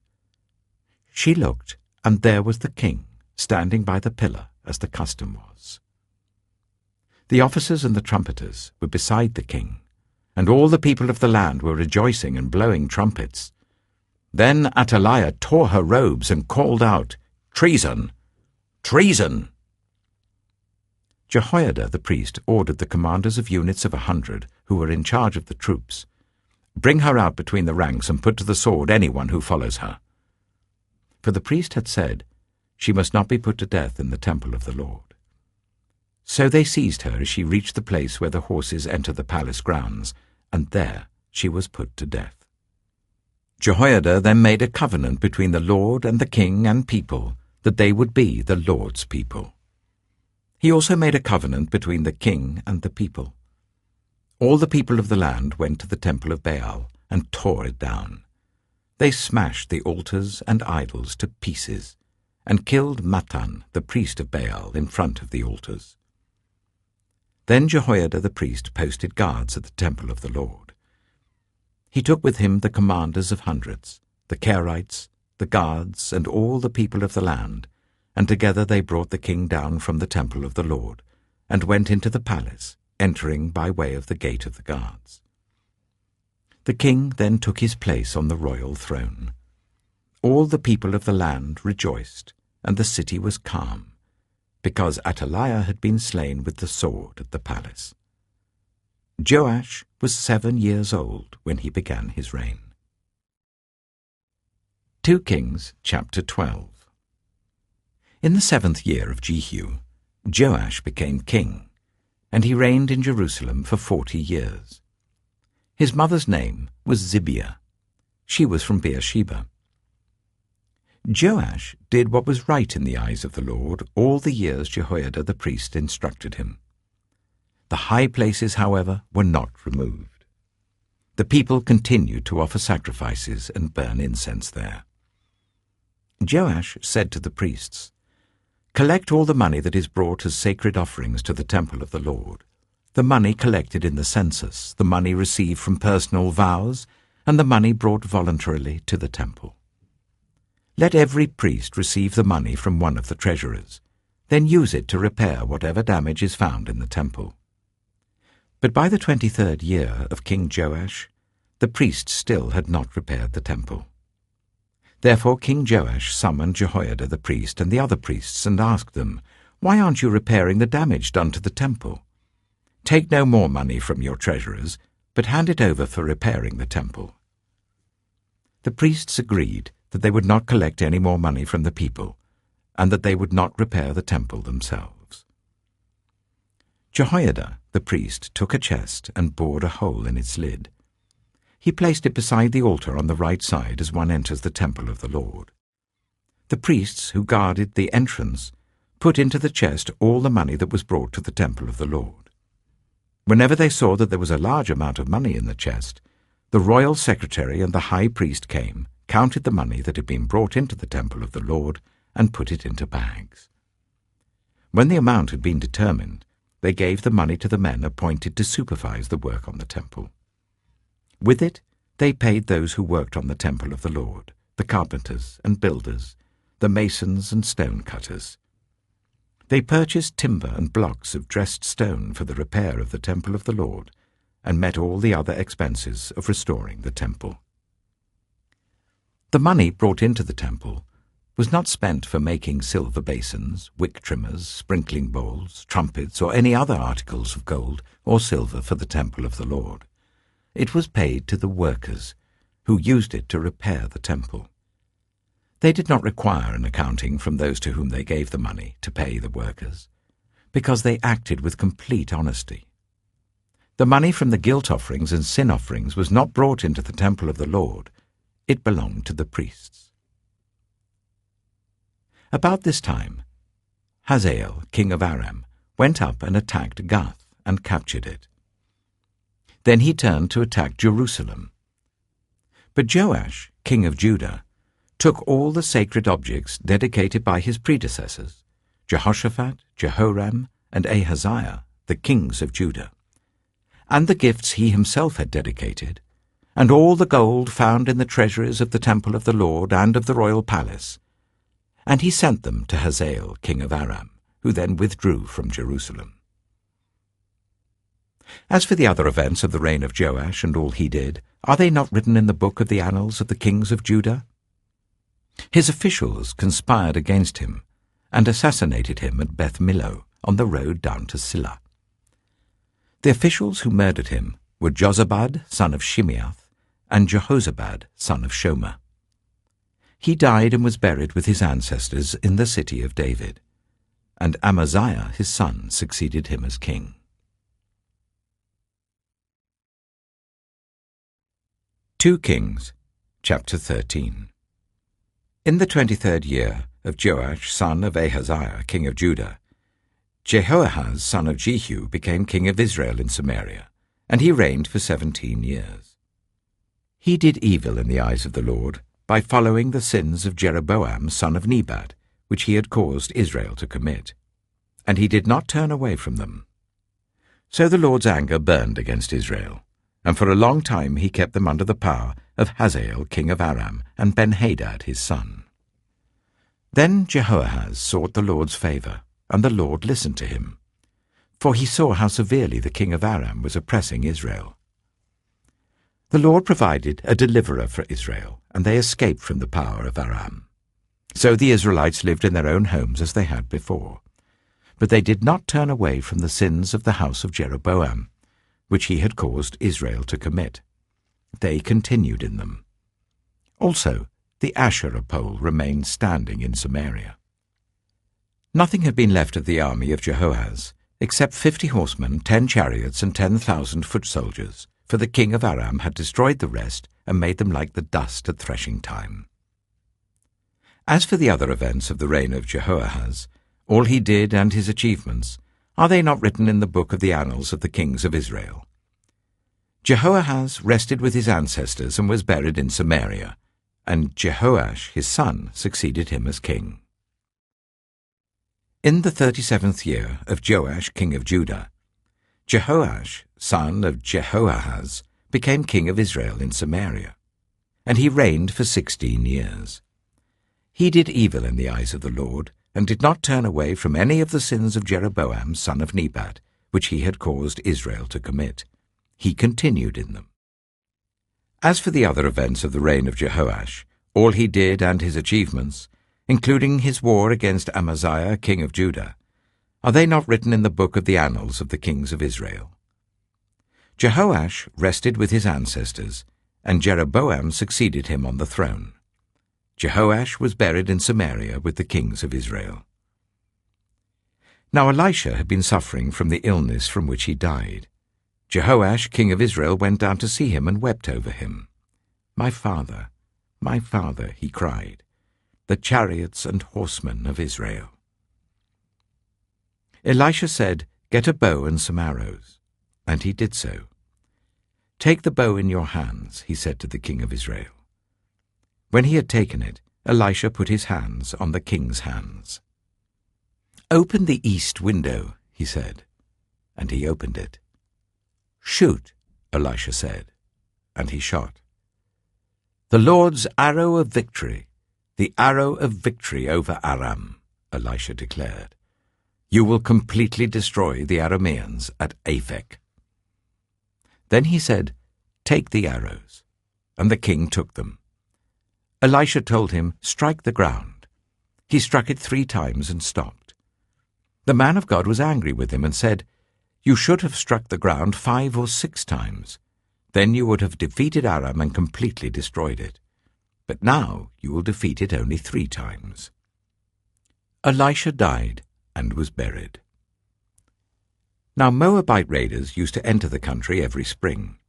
She looked, and there was the king, standing by the pillar, as the custom was. The officers and the trumpeters were beside the king, and all the people of the land were rejoicing and blowing trumpets. Then Athaliah tore her robes and called out, "Treason! Treason!" Jehoiada the priest ordered the commanders of units of 100, who were in charge of the troops, "Bring her out between the ranks and put to the sword anyone who follows her." For the priest had said, "She must not be put to death in the temple of the Lord." So they seized her as she reached the place where the horses enter the palace grounds, and there she was put to death. Jehoiada then made a covenant between the Lord and the king and people, that they would be the Lord's people. He also made a covenant between the king and the people. all the people of the land went to the temple of Baal and tore it down. They smashed the altars and idols to pieces and killed Mattan, the priest of Baal, in front of the altars. Then Jehoiada the priest posted guards at the temple of the Lord. He took with him the commanders of hundreds, the Kerites, the guards, and all the people of the land, and together they brought the king down from the temple of the Lord, and went into the palace, entering by way of the gate of the guards. The king then took his place on the royal throne. All the people of the land rejoiced, and the city was calm, because Athaliah had been slain with the sword at the palace. Joash was 7 years old when he began his reign. 2 Kings chapter 12. In the 7th year of Jehu, Joash became king, and he reigned in Jerusalem for 40 years. His mother's name was Zibiah. She was from Beersheba. Joash did what was right in the eyes of the Lord all the years Jehoiada the priest instructed him. The high places, however, were not removed. The people continued to offer sacrifices and burn incense there. Joash said to the priests, "Collect all the money that is brought as sacred offerings to the temple of the Lord, the money collected in the census, the money received from personal vows, and the money brought voluntarily to the temple. Let every priest receive the money from one of the treasurers, then use it to repair whatever damage is found in the temple." But by the 23rd year of King Joash, the priests still had not repaired the temple. Therefore King Joash summoned Jehoiada the priest and the other priests and asked them, "Why aren't you repairing the damage done to the temple? Take no more money from your treasurers, but hand it over for repairing the temple." The priests agreed that they would not collect any more money from the people, and that they would not repair the temple themselves. Jehoiada the priest took a chest and bored a hole in its lid. He placed it beside the altar on the right side as one enters the temple of the Lord. The priests who guarded the entrance put into the chest all the money that was brought to the temple of the Lord. Whenever they saw that there was a large amount of money in the chest, the royal secretary and the high priest came, counted the money that had been brought into the temple of the Lord, and put it into bags. When the amount had been determined, they gave the money to the men appointed to supervise the work on the temple. With it, they paid those who worked on the temple of the Lord, the carpenters and builders, the masons and stone cutters. They purchased timber and blocks of dressed stone for the repair of the temple of the Lord, and met all the other expenses of restoring the temple. The money brought into the temple was not spent for making silver basins, wick trimmers, sprinkling bowls, trumpets, or any other articles of gold or silver for the temple of the Lord. It was paid to the workers, who used it to repair the temple. They did not require an accounting from those to whom they gave the money to pay the workers, because they acted with complete honesty. The money from the guilt offerings and sin offerings was not brought into the temple of the Lord. It belonged to the priests. About this time, Hazael, king of Aram, went up and attacked Gath and captured it. Then he turned to attack Jerusalem. But Joash, king of Judah, took all the sacred objects dedicated by his predecessors, Jehoshaphat, Jehoram, and Ahaziah, the kings of Judah, and the gifts he himself had dedicated, and all the gold found in the treasuries of the temple of the Lord and of the royal palace, and he sent them to Hazael, king of Aram, who then withdrew from Jerusalem. As for the other events of the reign of Joash and all he did, are they not written in the book of the annals of the kings of Judah? His officials conspired against him and assassinated him at Beth Millo on the road down to Silla. The officials who murdered him were Jozabad, son of Shimeath, and Jehozabad, son of Shomer. He died and was buried with his ancestors in the city of David, and Amaziah his son succeeded him as king. 2 Kings chapter 13. In the 23rd year of Joash son of Ahaziah king of Judah, Jehoahaz son of Jehu became king of Israel in Samaria, and he reigned for 17 years. He did evil in the eyes of the Lord by following the sins of Jeroboam son of Nebat, which he had caused Israel to commit, and he did not turn away from them. So the Lord's anger burned against Israel, and for a long time he kept them under the power of Hazael king of Aram and Ben-Hadad his son. Then Jehoahaz sought the Lord's favour, and the Lord listened to him, for he saw how severely the king of Aram was oppressing Israel. The Lord provided a deliverer for Israel, and they escaped from the power of Aram. So the Israelites lived in their own homes as they had before. But they did not turn away from the sins of the house of Jeroboam, which he had caused Israel to commit. They continued in them. Also, the Asherah pole remained standing in Samaria. Nothing had been left of the army of Jehoahaz, except 50 horsemen, 10 chariots, and 10,000 foot soldiers, for the king of Aram had destroyed the rest and made them like the dust at threshing time. As for the other events of the reign of Jehoahaz, all he did and his achievements, are they not written in the book of the annals of the kings of Israel? Jehoahaz rested with his ancestors and was buried in Samaria, and Jehoash his son succeeded him as king. In the 37th year of Joash king of Judah, Jehoash son of Jehoahaz became king of Israel in Samaria, and he reigned for 16 years. He did evil in the eyes of the Lord, and did not turn away from any of the sins of Jeroboam son of Nebat, which he had caused Israel to commit. He continued in them. As for the other events of the reign of Jehoash, all he did and his achievements, including his war against Amaziah king of Judah, are they not written in the book of the annals of the kings of Israel? Jehoash rested with his ancestors, and Jeroboam succeeded him on the throne. Jehoash was buried in Samaria with the kings of Israel. Now Elisha had been suffering from the illness from which he died. Jehoash king of Israel went down to see him and wept over him. my father, he cried, the chariots and horsemen of Israel." Elisha said, "Get a bow and some arrows." And he did so. "Take the bow in your hands," he said to the king of Israel. When he had taken it, Elisha put his hands on the king's hands. "Open the east window," he said, and he opened it. "Shoot," Elisha said, and he shot. "The Lord's arrow of victory, the arrow of victory over Aram," Elisha declared. "You will completely destroy the Arameans at Aphek." Then he said, "Take the arrows," and the king took them. Elisha told him, "Strike the ground." He struck it 3 times and stopped. The man of God was angry with him and said, "You should have struck the ground 5 or 6 times. Then you would have defeated Aram and completely destroyed it. But now you will defeat it only 3 times. Elisha died and was buried. Now Moabite raiders used to enter the country every spring.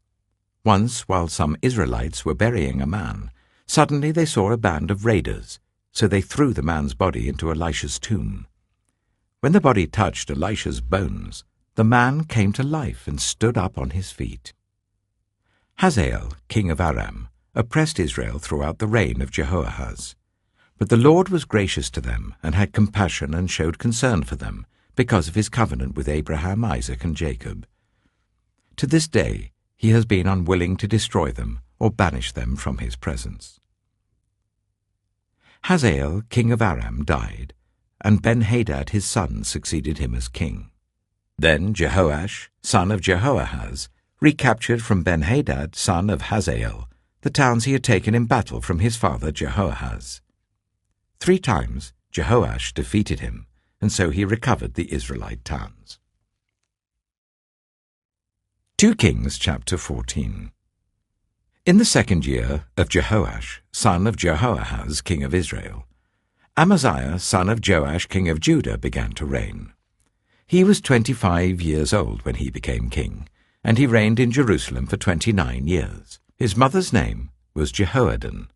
Once, while some Israelites were burying a man, suddenly they saw a band of raiders, so they threw the man's body into Elisha's tomb. When the body touched Elisha's bones, the man came to life and stood up on his feet. Hazael, king of Aram, oppressed Israel throughout the reign of Jehoahaz. But the Lord was gracious to them and had compassion and showed concern for them because of his covenant with Abraham, Isaac, and Jacob. To this day he has been unwilling to destroy them or banish them from his presence. Hazael, king of Aram, died, and Ben-Hadad his son succeeded him as king. Then Jehoash, son of Jehoahaz, recaptured from Ben-Hadad, son of Hazael, the towns he had taken in battle from his father Jehoahaz. 3 times Jehoash defeated him, and so he recovered the Israelite towns. 2 Kings chapter 14. In the 2nd year of Jehoash, son of Jehoahaz, king of Israel, Amaziah, son of Joash, king of Judah, began to reign. He was 25 years old when he became king, and he reigned in Jerusalem for 29 years. His mother's name was Jehoaddan.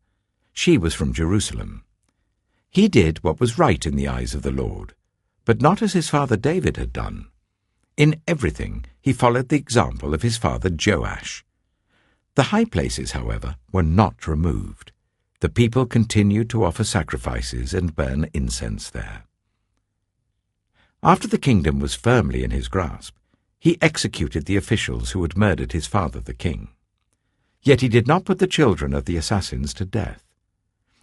She was from Jerusalem. He did what was right in the eyes of the Lord, but not as his father David had done. In everything he followed the example of his father Joash. The high places, however, were not removed. The people continued to offer sacrifices and burn incense there. After the kingdom was firmly in his grasp, he executed the officials who had murdered his father the king. Yet he did not put the children of the assassins to death.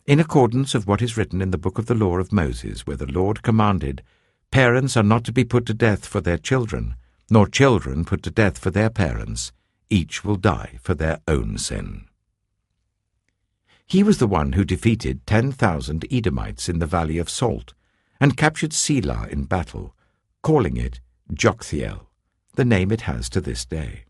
In accordance with what is written in the book of the law of Moses, where the Lord commanded, "Parents are not to be put to death for their children, nor children put to death for their parents. Each will die for their own sin." He was the one who defeated 10,000 Edomites in the valley of Salt, and captured Selah in battle, calling it Joktheel, the name it has to this day.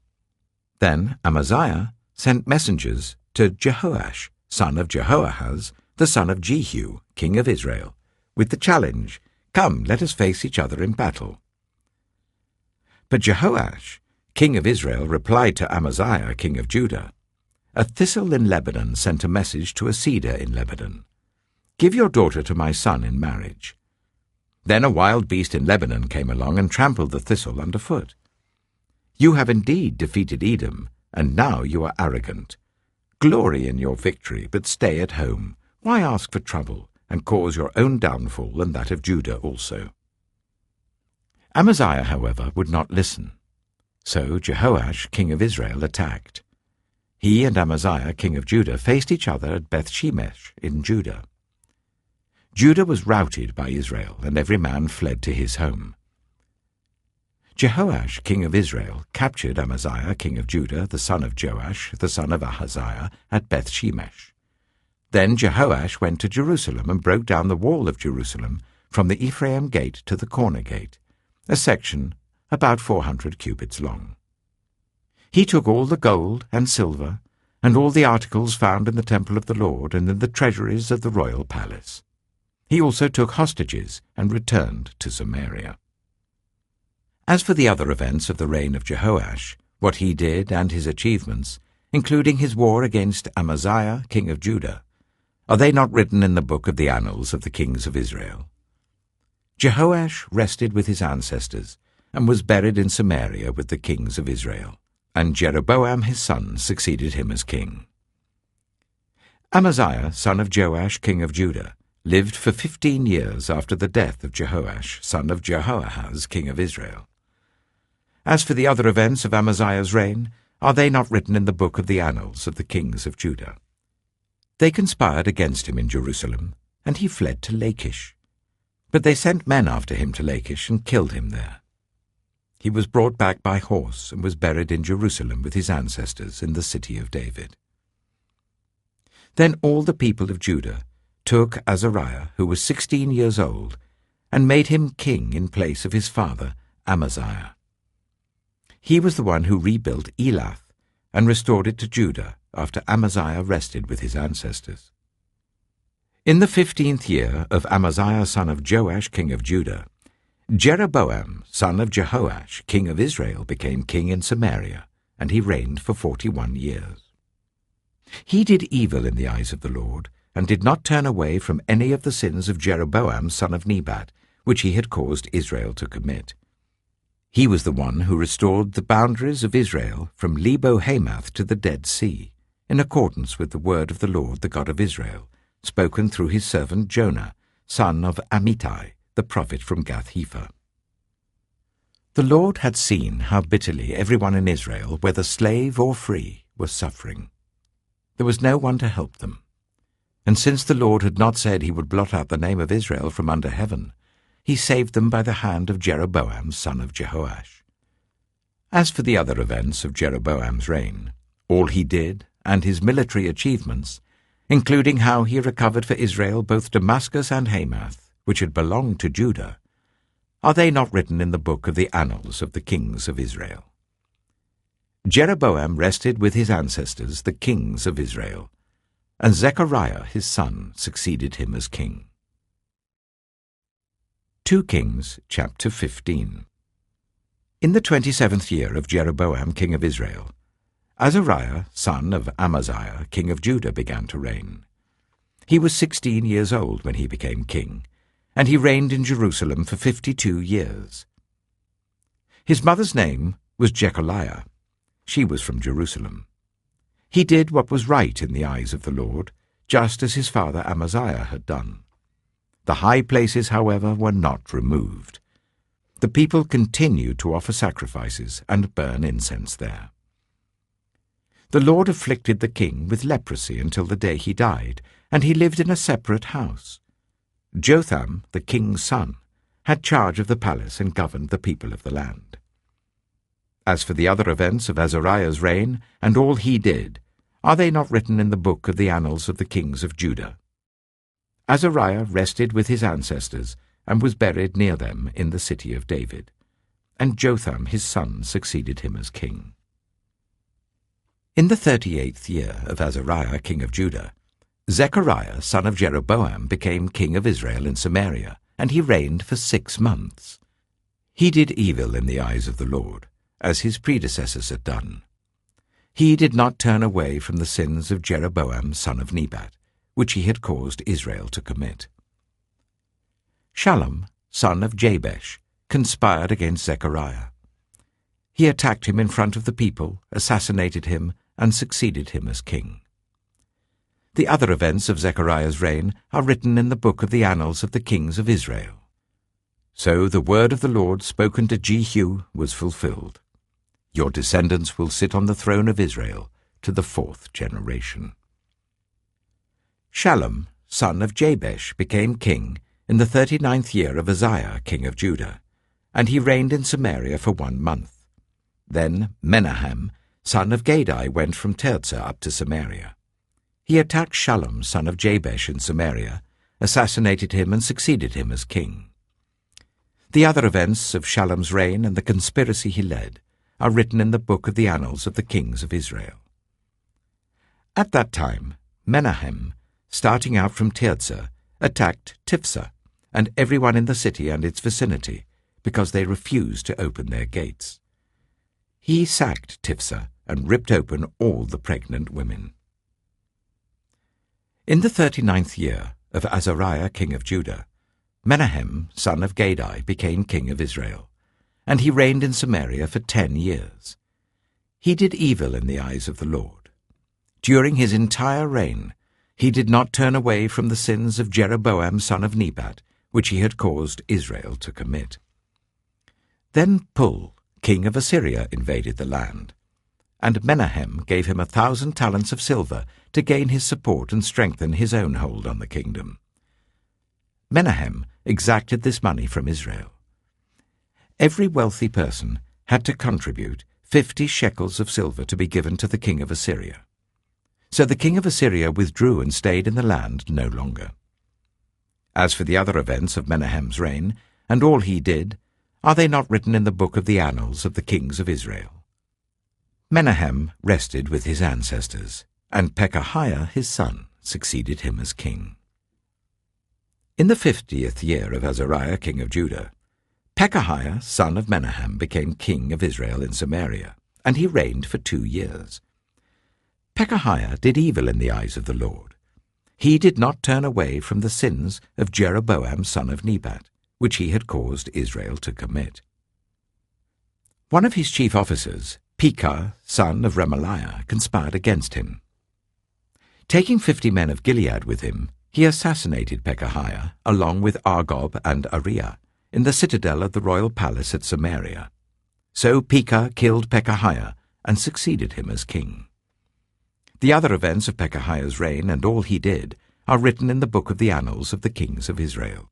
Then Amaziah sent messengers to Jehoash, son of Jehoahaz, the son of Jehu, king of Israel, with the challenge, "Come, let us face each other in battle." But Jehoash, king of Israel, replied to Amaziah, king of Judah, "A thistle in Lebanon sent a message to a cedar in Lebanon. Give your daughter to my son in marriage." Then a wild beast in Lebanon came along and trampled the thistle underfoot. "You have indeed defeated Edom, and now you are arrogant. Glory in your victory, but stay at home. Why ask for trouble, and cause your own downfall and that of Judah also?" Amaziah, however, would not listen. So Jehoash, king of Israel, attacked. He and Amaziah, king of Judah, faced each other at Beth-shemesh in Judah. Judah was routed by Israel, and every man fled to his home. Jehoash, king of Israel, captured Amaziah, king of Judah, the son of Joash, the son of Ahaziah, at Beth-shemesh. Then Jehoash went to Jerusalem and broke down the wall of Jerusalem from the Ephraim gate to the corner gate, a section about 400 cubits long. He took all the gold and silver and all the articles found in the temple of the Lord and in the treasuries of the royal palace. He also took hostages and returned to Samaria. As for the other events of the reign of Jehoash, what he did and his achievements, including his war against Amaziah, king of Judah, are they not written in the book of the annals of the kings of Israel? Jehoash rested with his ancestors and was buried in Samaria with the kings of Israel, and Jeroboam his son succeeded him as king. Amaziah, son of Joash, king of Judah, lived for 15 years after the death of Jehoash, son of Jehoahaz, king of Israel. As for the other events of Amaziah's reign, are they not written in the book of the annals of the kings of Judah? They conspired against him in Jerusalem, and he fled to Lachish. But they sent men after him to Lachish and killed him there. He was brought back by horse and was buried in Jerusalem with his ancestors in the city of David. Then all the people of Judah took Azariah, who was 16 years old, and made him king in place of his father Amaziah. He was the one who rebuilt Elath and restored it to Judah after Amaziah rested with his ancestors. In the 15th year of Amaziah son of Joash, king of Judah, Jeroboam son of Jehoash, king of Israel, became king in Samaria, and he reigned for 41 years. He did evil in the eyes of the Lord, and did not turn away from any of the sins of Jeroboam son of Nebat, which he had caused Israel to commit. He was the one who restored the boundaries of Israel from Lebo-Hamath to the Dead Sea, in accordance with the word of the Lord, the God of Israel, spoken through his servant Jonah, son of Amittai, the prophet from Gath-hepher. The Lord had seen how bitterly everyone in Israel, whether slave or free, was suffering. There was no one to help them. And since the Lord had not said he would blot out the name of Israel from under heaven, he saved them by the hand of Jeroboam son of Jehoash. As for the other events of Jeroboam's reign, all he did and his military achievements, including how he recovered for Israel both Damascus and Hamath, which had belonged to Judah, are they not written in the book of the annals of the kings of Israel? Jeroboam rested with his ancestors, the kings of Israel, and Zechariah his son succeeded him as king. 2 Kings chapter 15. In the 27th year of Jeroboam king of Israel, Azariah son of Amaziah king of Judah began to reign. He was 16 years old when he became king, and he reigned in Jerusalem for 52 years. His mother's name was Jecholiah. She was from Jerusalem. He did what was right in the eyes of the Lord, just as his father Amaziah had done. The high places, however, were not removed. The people continued to offer sacrifices and burn incense there. The Lord afflicted the king with leprosy until the day he died, and he lived in a separate house. Jotham, the king's son, had charge of the palace and governed the people of the land. As for the other events of Azariah's reign and all he did, are they not written in the book of the annals of the kings of Judah? Azariah rested with his ancestors and was buried near them in the city of David, and Jotham his son succeeded him as king. In the 38th year of Azariah king of Judah, Zechariah son of Jeroboam became king of Israel in Samaria, and he reigned for 6 months. He did evil in the eyes of the Lord, as his predecessors had done. He did not turn away from the sins of Jeroboam son of Nebat, which he had caused Israel to commit. Shallum, son of Jabesh, conspired against Zechariah. He attacked him in front of the people, assassinated him, and succeeded him as king. The other events of Zechariah's reign are written in the book of the annals of the kings of Israel. So the word of the Lord spoken to Jehu was fulfilled. Your descendants will sit on the throne of Israel to the 4th generation. Shallum, son of Jabesh, became king in the 39th year of Uzziah, king of Judah, and he reigned in Samaria for 1 month. Then Menahem, son of Gadai, went from Tirzah up to Samaria. He attacked Shallum, son of Jabesh, in Samaria, assassinated him, and succeeded him as king. The other events of Shallum's reign and the conspiracy he led are written in the book of the annals of the kings of Israel. At that time, Menahem, starting out from Tirzah, attacked Tiphsah and everyone in the city and its vicinity, because they refused to open their gates. He sacked Tiphsah and ripped open all the pregnant women. In the 39th year of Azariah king of Judah, Menahem son of Gadai became king of Israel, and he reigned in Samaria for 10 years. He did evil in the eyes of the Lord. During his entire reign, he did not turn away from the sins of Jeroboam son of Nebat, which he had caused Israel to commit. Then Pul, king of Assyria, invaded the land, and Menahem gave him 1,000 talents of silver to gain his support and strengthen his own hold on the kingdom. Menahem exacted this money from Israel. Every wealthy person had to contribute 50 shekels of silver to be given to the king of Assyria. So the king of Assyria withdrew and stayed in the land no longer. As for the other events of Menahem's reign, and all he did, are they not written in the book of the annals of the kings of Israel? Menahem rested with his ancestors, and Pekahiah his son succeeded him as king. In the 50th year of Azariah king of Judah, Pekahiah son of Menahem became king of Israel in Samaria, and he reigned for 2 years. Pekahiah did evil in the eyes of the Lord. He did not turn away from the sins of Jeroboam son of Nebat, which he had caused Israel to commit. One of his chief officers, Pekah son of Remaliah, conspired against him. Taking 50 men of Gilead with him, he assassinated Pekahiah along with Argob and Ariah in the citadel of the royal palace at Samaria. So Pekah killed Pekahiah and succeeded him as king. The other events of Pekahiah's reign and all he did are written in the book of the annals of the kings of Israel.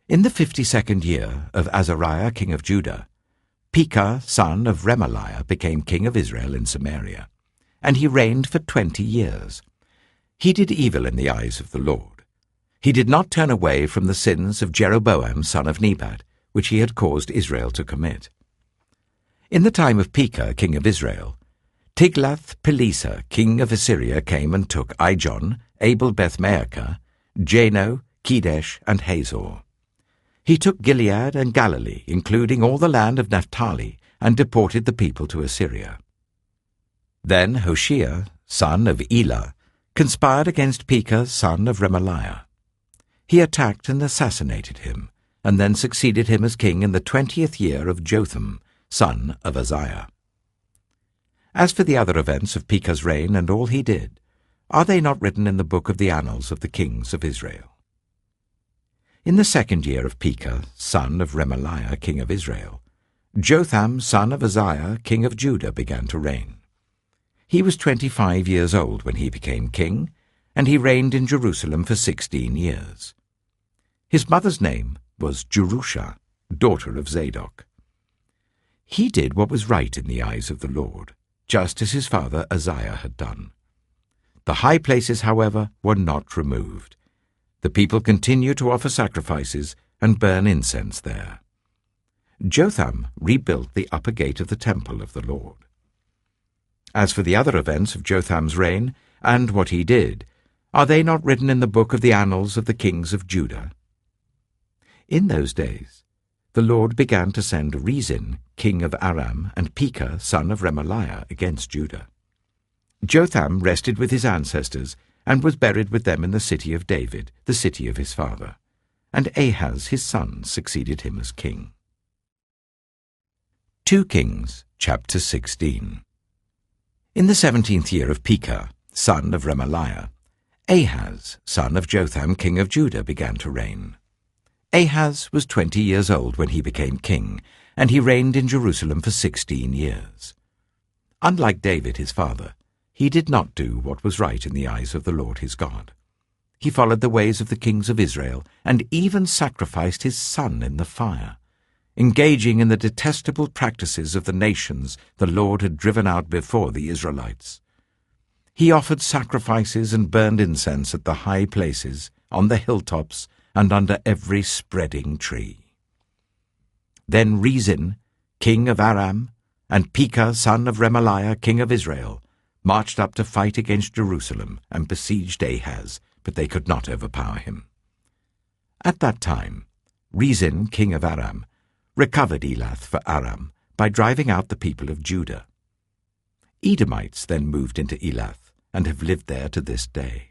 In the 52nd year of Azariah king of Judah, Pekah son of Remaliah became king of Israel in Samaria, and he reigned for 20 years. He did evil in the eyes of the Lord. He did not turn away from the sins of Jeroboam son of Nebat, which he had caused Israel to commit. In the time of Pekah king of Israel, Tiglath-Pileser king of Assyria came and took Ijon, Abel-Beth-Maachah, Jano, Kedesh, and Hazor. He took Gilead and Galilee, including all the land of Naphtali, and deported the people to Assyria. Then Hoshea, son of Elah, conspired against Pekah son of Remaliah. He attacked and assassinated him, and then succeeded him as king in the 20th year of Jotham, son of Uzziah. As for the other events of Pekah's reign and all he did, are they not written in the book of the annals of the kings of Israel? In the 2nd year of Pekah, son of Remaliah, king of Israel, Jotham, son of Uzziah, king of Judah, began to reign. He was 25 years old when he became king, and he reigned in Jerusalem for 16 years. His mother's name was Jerusha, daughter of Zadok. He did what was right in the eyes of the Lord, just as his father Uzziah had done. The high places, however, were not removed. The people continued to offer sacrifices and burn incense there. Jotham rebuilt the upper gate of the temple of the Lord. As for the other events of Jotham's reign and what he did, are they not written in the book of the annals of the kings of Judah? In those days, the Lord began to send Rezin, king of Aram, and Pekah, son of Remaliah, against Judah. Jotham rested with his ancestors and was buried with them in the city of David, the city of his father, and Ahaz his son succeeded him as king. 2 Kings, chapter 16. In the 17th year of Pekah, son of Remaliah, Ahaz, son of Jotham, king of Judah, began to reign. Ahaz was 20 years old when he became king, and he reigned in Jerusalem for 16 years. Unlike David his father, he did not do what was right in the eyes of the Lord his God. He followed the ways of the kings of Israel, and even sacrificed his son in the fire, engaging in the detestable practices of the nations the Lord had driven out before the Israelites. He offered sacrifices and burned incense at the high places, on the hilltops, and under every spreading tree. Then Rezin, king of Aram, and Pekah, son of Remaliah, king of Israel, marched up to fight against Jerusalem and besieged Ahaz, but they could not overpower him. At that time, Rezin, king of Aram, recovered Elath for Aram by driving out the people of Judah. Edomites then moved into Elath and have lived there to this day.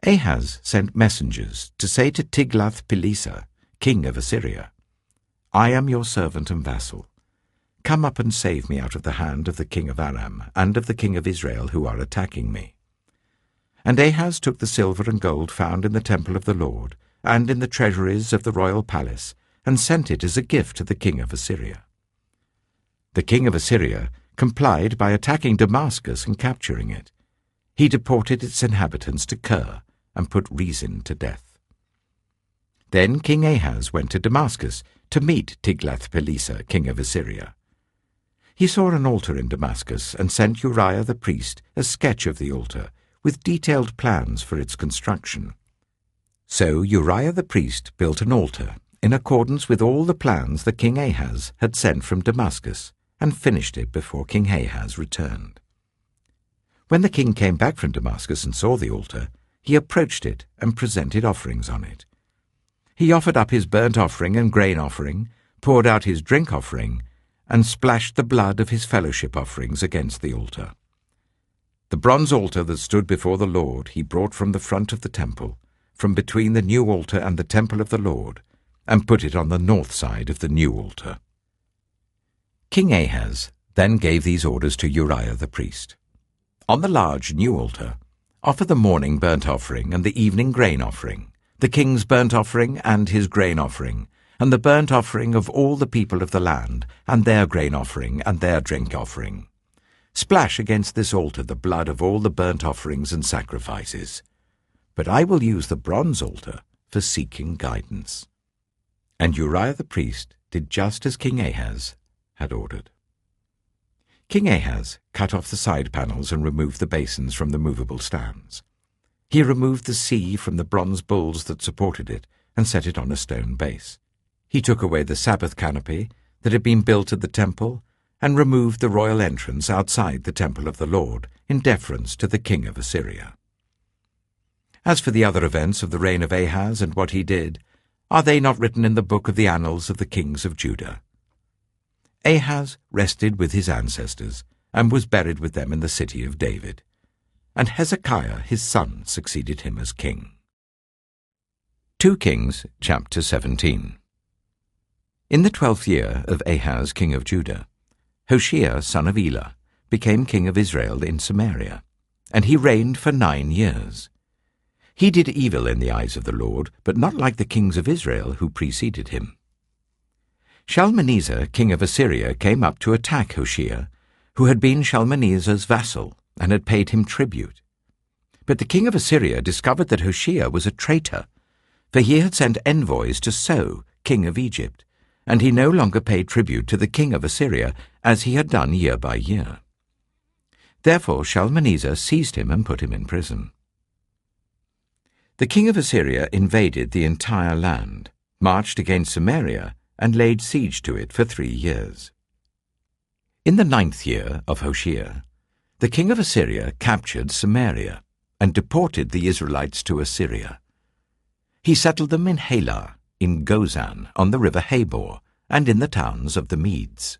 Ahaz sent messengers to say to Tiglath-Pileser, king of Assyria, "I am your servant and vassal. Come up and save me out of the hand of the king of Aram and of the king of Israel who are attacking me." And Ahaz took the silver and gold found in the temple of the Lord and in the treasuries of the royal palace and sent it as a gift to the king of Assyria. The king of Assyria complied by attacking Damascus and capturing it. He deported its inhabitants to Kir and put Rezin to death. Then King Ahaz went to Damascus to meet Tiglath-Pileser, king of Assyria. He saw an altar in Damascus and sent Uriah the priest a sketch of the altar with detailed plans for its construction. So Uriah the priest built an altar in accordance with all the plans that King Ahaz had sent from Damascus and finished it before King Ahaz returned. When the king came back from Damascus and saw the altar, he approached it and presented offerings on it. He offered up his burnt offering and grain offering, poured out his drink offering, and splashed the blood of his fellowship offerings against the altar. The bronze altar that stood before the Lord he brought from the front of the temple, from between the new altar and the temple of the Lord, and put it on the north side of the new altar. King Ahaz then gave these orders to Uriah the priest. On the large new altar, offer the morning burnt offering and the evening grain offering, the king's burnt offering and his grain offering, and the burnt offering of all the people of the land, and their grain offering and their drink offering. Splash against this altar the blood of all the burnt offerings and sacrifices. But I will use the bronze altar for seeking guidance. And Uriah the priest did just as King Ahaz had ordered. King Ahaz cut off the side panels and removed the basins from the movable stands. He removed the sea from the bronze bulls that supported it and set it on a stone base. He took away the Sabbath canopy that had been built at the temple and removed the royal entrance outside the temple of the Lord in deference to the king of Assyria. As for the other events of the reign of Ahaz and what he did, are they not written in the book of the annals of the kings of Judah? Ahaz rested with his ancestors and was buried with them in the city of David, and Hezekiah his son succeeded him as king. 2 Kings chapter 17. In the 12th year of Ahaz king of Judah, Hoshea son of Elah became king of Israel in Samaria, and he reigned for 9 years. He did evil in the eyes of the Lord, but not like the kings of Israel who preceded him. Shalmaneser king of Assyria came up to attack Hoshea, who had been Shalmaneser's vassal and had paid him tribute. But the king of Assyria discovered that Hoshea was a traitor, for he had sent envoys to So, king of Egypt, and he no longer paid tribute to the king of Assyria as he had done year by year. Therefore Shalmaneser seized him and put him in prison. The king of Assyria invaded the entire land, marched against Samaria, and laid siege to it for 3 years. In the 9th year of Hoshea, the king of Assyria captured Samaria and deported the Israelites to Assyria. He settled them in Halah, in Gozan, on the river Habor, and in the towns of the Medes.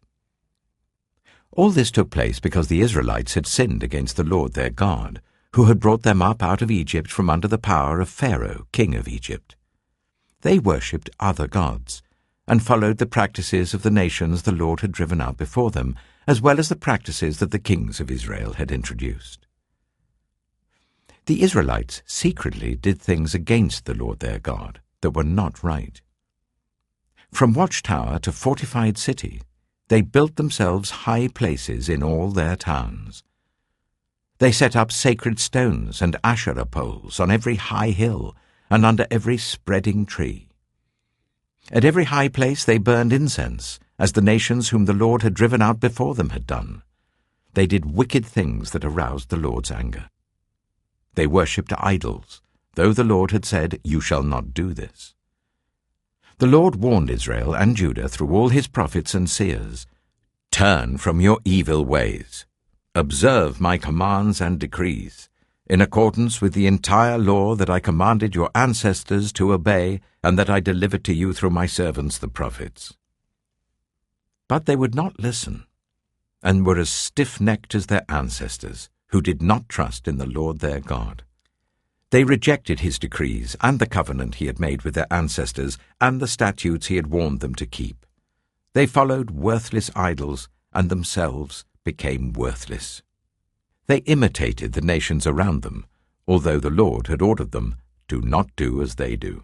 All this took place because the Israelites had sinned against the Lord their God, who had brought them up out of Egypt from under the power of Pharaoh, king of Egypt. They worshipped other gods, and followed the practices of the nations the Lord had driven out before them, as well as the practices that the kings of Israel had introduced. The Israelites secretly did things against the Lord their God that were not right. From watchtower to fortified city, they built themselves high places in all their towns. They set up sacred stones and Asherah poles on every high hill and under every spreading tree. At every high place they burned incense, as the nations whom the Lord had driven out before them had done. They did wicked things that aroused the Lord's anger. They worshipped idols, though the Lord had said, "You shall not do this." The Lord warned Israel and Judah through all his prophets and seers, "Turn from your evil ways. Observe my commands and decrees, in accordance with the entire law that I commanded your ancestors to obey and that I delivered to you through my servants the prophets." But they would not listen, and were as stiff-necked as their ancestors, who did not trust in the Lord their God. They rejected his decrees and the covenant he had made with their ancestors and the statutes he had warned them to keep. They followed worthless idols and themselves became worthless. They imitated the nations around them, although the Lord had ordered them, "Do not do as they do."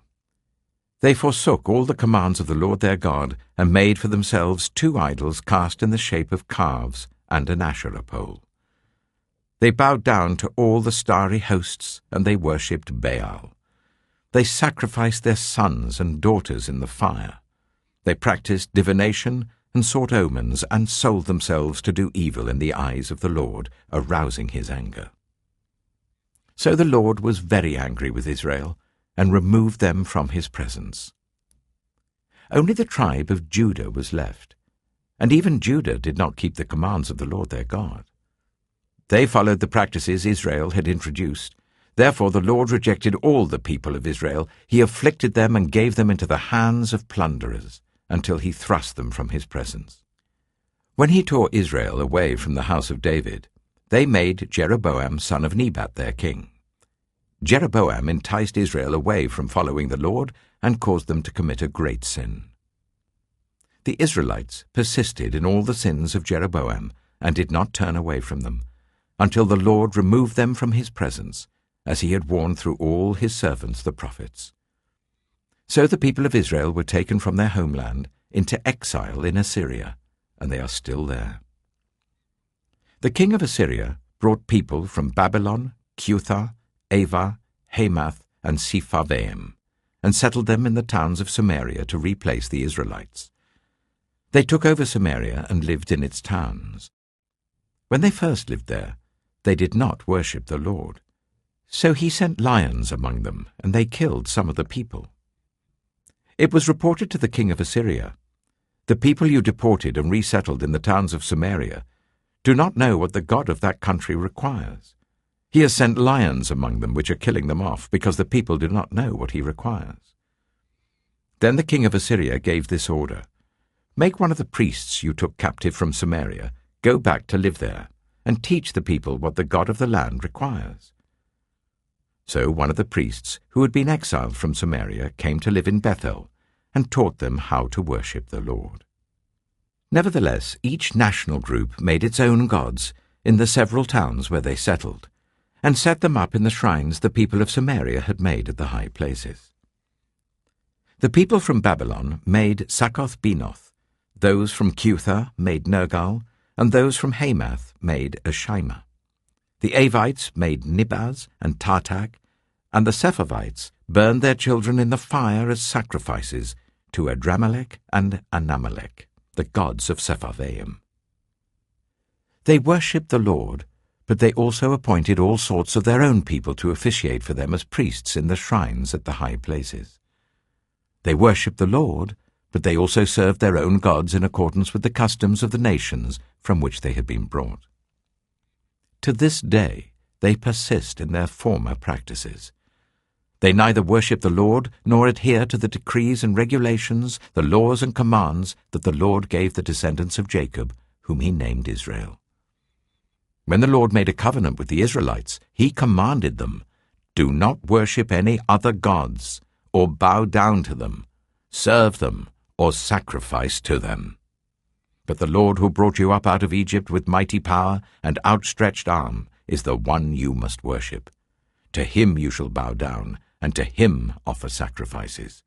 They forsook all the commands of the Lord their God and made for themselves 2 idols cast in the shape of calves and an Asherah pole. They bowed down to all the starry hosts, and they worshipped Baal. They sacrificed their sons and daughters in the fire. They practiced divination and sought omens and sold themselves to do evil in the eyes of the Lord, arousing his anger. So the Lord was very angry with Israel and removed them from his presence. Only the tribe of Judah was left, and even Judah did not keep the commands of the Lord their God. They followed the practices Israel had introduced. Therefore the Lord rejected all the people of Israel. He afflicted them and gave them into the hands of plunderers, until he thrust them from his presence. When he tore Israel away from the house of David, they made Jeroboam son of Nebat their king. Jeroboam enticed Israel away from following the Lord and caused them to commit a great sin. The Israelites persisted in all the sins of Jeroboam and did not turn away from them, until the Lord removed them from his presence, as he had warned through all his servants the prophets. So the people of Israel were taken from their homeland into exile in Assyria, and they are still there. The king of Assyria brought people from Babylon, Cuthah, Ava, Hamath, and Sepharvaim, and settled them in the towns of Samaria to replace the Israelites. They took over Samaria and lived in its towns. When they first lived there, they did not worship the Lord. So he sent lions among them, and they killed some of the people. It was reported to the king of Assyria, "The people you deported and resettled in the towns of Samaria do not know what the God of that country requires. He has sent lions among them which are killing them off, because the people do not know what he requires." Then the king of Assyria gave this order, "Make one of the priests you took captive from Samaria go back to live there, and teach the people what the God of the land requires." So one of the priests who had been exiled from Samaria came to live in Bethel and taught them how to worship the Lord. Nevertheless, each national group made its own gods in the several towns where they settled, and set them up in the shrines the people of Samaria had made at the high places. The people from Babylon made Succoth-Benoth, those from Cutha made Nergal, and those from Hamath made Ashima. The Avites made Nibaz and Tartak, and the Sepharvites burned their children in the fire as sacrifices to Adramelech and Anamelech, the gods of Sepharvaim. They worshipped the Lord, but they also appointed all sorts of their own people to officiate for them as priests in the shrines at the high places. They worshipped the Lord, but they also served their own gods in accordance with the customs of the nations from which they had been brought. To this day they persist in their former practices. They neither worship the Lord nor adhere to the decrees and regulations, the laws and commands that the Lord gave the descendants of Jacob, whom he named Israel. When the Lord made a covenant with the Israelites, he commanded them, "Do not worship any other gods, or bow down to them, serve them, or sacrifice to them. But the Lord who brought you up out of Egypt with mighty power and outstretched arm is the one you must worship. To him you shall bow down, and to him offer sacrifices.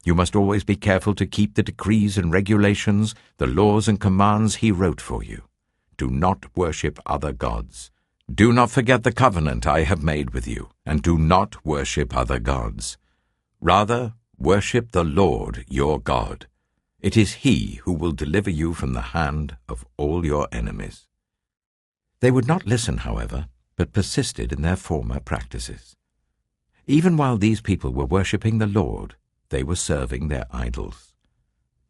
You must always be careful to keep the decrees and regulations, the laws and commands he wrote for you. Do not worship other gods. Do not forget the covenant I have made with you, and do not worship other gods. Rather, worship the Lord your God. It is he who will deliver you from the hand of all your enemies." They would not listen, however, but persisted in their former practices. Even while these people were worshipping the Lord, they were serving their idols.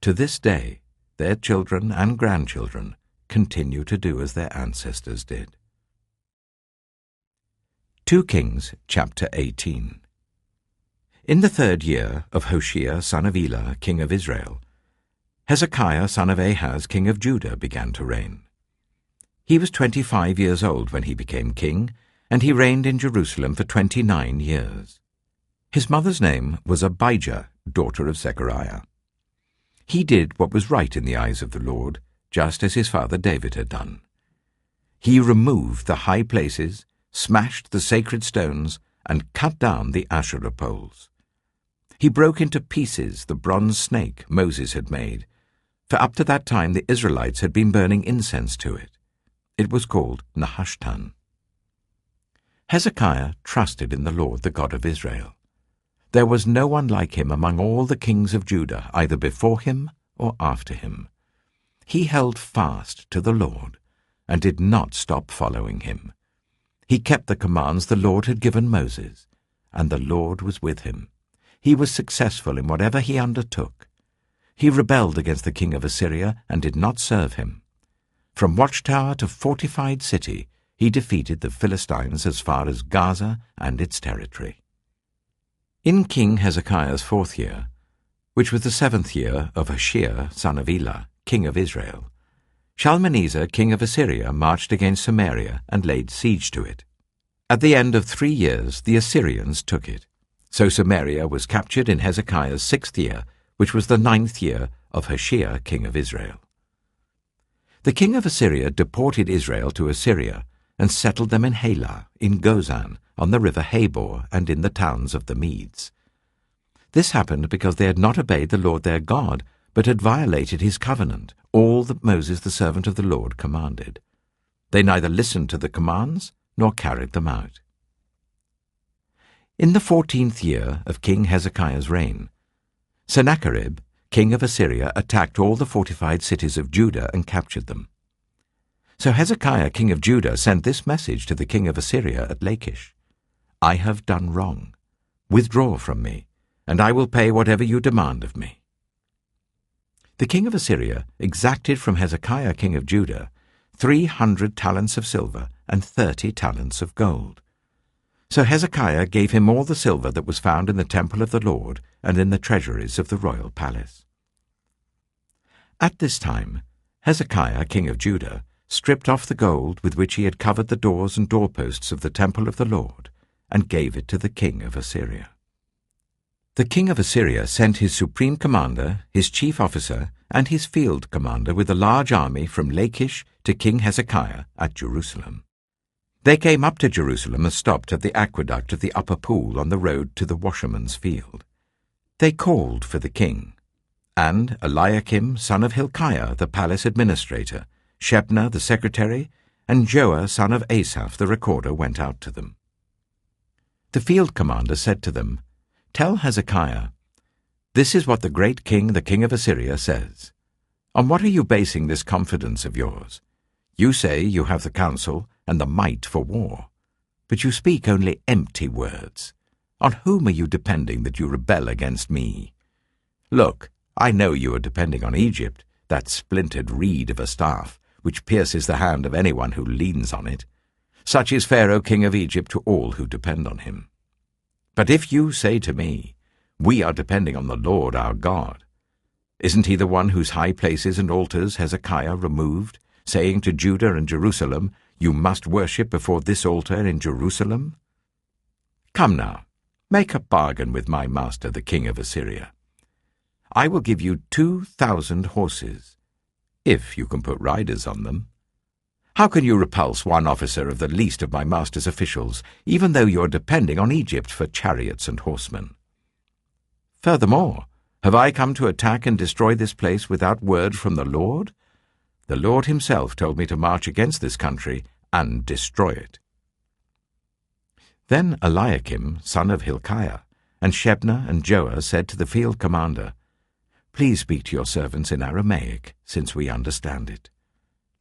To this day, their children and grandchildren continue to do as their ancestors did. 2 Kings chapter 18. In the 3rd year of Hoshea son of Elah, king of Israel, Hezekiah son of Ahaz, king of Judah, began to reign. He was 25 years old when he became king, and he reigned in Jerusalem for 29 years. His mother's name was Abijah, daughter of Zechariah. He did what was right in the eyes of the Lord, just as his father David had done. He removed the high places, smashed the sacred stones, and cut down the Asherah poles. He broke into pieces the bronze snake Moses had made, for up to that time the Israelites had been burning incense to it. It was called Nehushtan. Hezekiah trusted in the Lord, the God of Israel. There was no one like him among all the kings of Judah, either before him or after him. He held fast to the Lord and did not stop following him. He kept the commands the Lord had given Moses, and the Lord was with him. He was successful in whatever he undertook. He rebelled against the king of Assyria and did not serve him. From watchtower to fortified city, he defeated the Philistines as far as Gaza and its territory. In King Hezekiah's 4th year, which was the 7th year of Hoshea son of Elah, king of Israel, Shalmaneser, king of Assyria, marched against Samaria and laid siege to it. At the end of 3 years the Assyrians took it. So Samaria was captured in Hezekiah's 6th year, which was the 9th year of Hoshea, king of Israel. The king of Assyria deported Israel to Assyria and settled them in Halah, in Gozan, on the river Habor, and in the towns of the Medes. This happened because they had not obeyed the Lord their God, but had violated his covenant, all that Moses the servant of the Lord commanded. They neither listened to the commands nor carried them out. In the 14th year of King Hezekiah's reign, Sennacherib, king of Assyria, attacked all the fortified cities of Judah and captured them. So Hezekiah, king of Judah, sent this message to the king of Assyria at Lachish: "I have done wrong. Withdraw from me, and I will pay whatever you demand of me." The king of Assyria exacted from Hezekiah, king of Judah, 300 talents of silver and 30 talents of gold. So Hezekiah gave him all the silver that was found in the temple of the Lord and in the treasuries of the royal palace. At this time, Hezekiah, king of Judah, stripped off the gold with which he had covered the doors and doorposts of the temple of the Lord, and gave it to the king of Assyria. The king of Assyria sent his supreme commander, his chief officer, and his field commander with a large army from Lachish to King Hezekiah at Jerusalem. They came up to Jerusalem and stopped at the aqueduct of the upper pool on the road to the washerman's field. They called for the king, and Eliakim son of Hilkiah the palace administrator, Shebna the secretary, and Joah son of Asaph the recorder went out to them. The field commander said to them, "Tell Hezekiah, this is what the great king, the king of Assyria, says. On what are you basing this confidence of yours? You say you have the counsel and the might for war, but you speak only empty words. On whom are you depending that you rebel against me? Look, I know you are depending on Egypt, that splintered reed of a staff, which pierces the hand of anyone who leans on it. Such is Pharaoh king of Egypt to all who depend on him. But if you say to me, we are depending on the Lord our God, isn't he the one whose high places and altars Hezekiah removed, saying to Judah and Jerusalem, you must worship before this altar in Jerusalem? Come now, make a bargain with my master the king of Assyria. I will give you 2,000 horses, if you can put riders on them. How can you repulse one officer of the least of my master's officials, even though you are depending on Egypt for chariots and horsemen? Furthermore, have I come to attack and destroy this place without word from the Lord? The Lord himself told me to march against this country and destroy it." Then Eliakim, son of Hilkiah, and Shebna and Joah said to the field commander, "Please speak to your servants in Aramaic, since we understand it.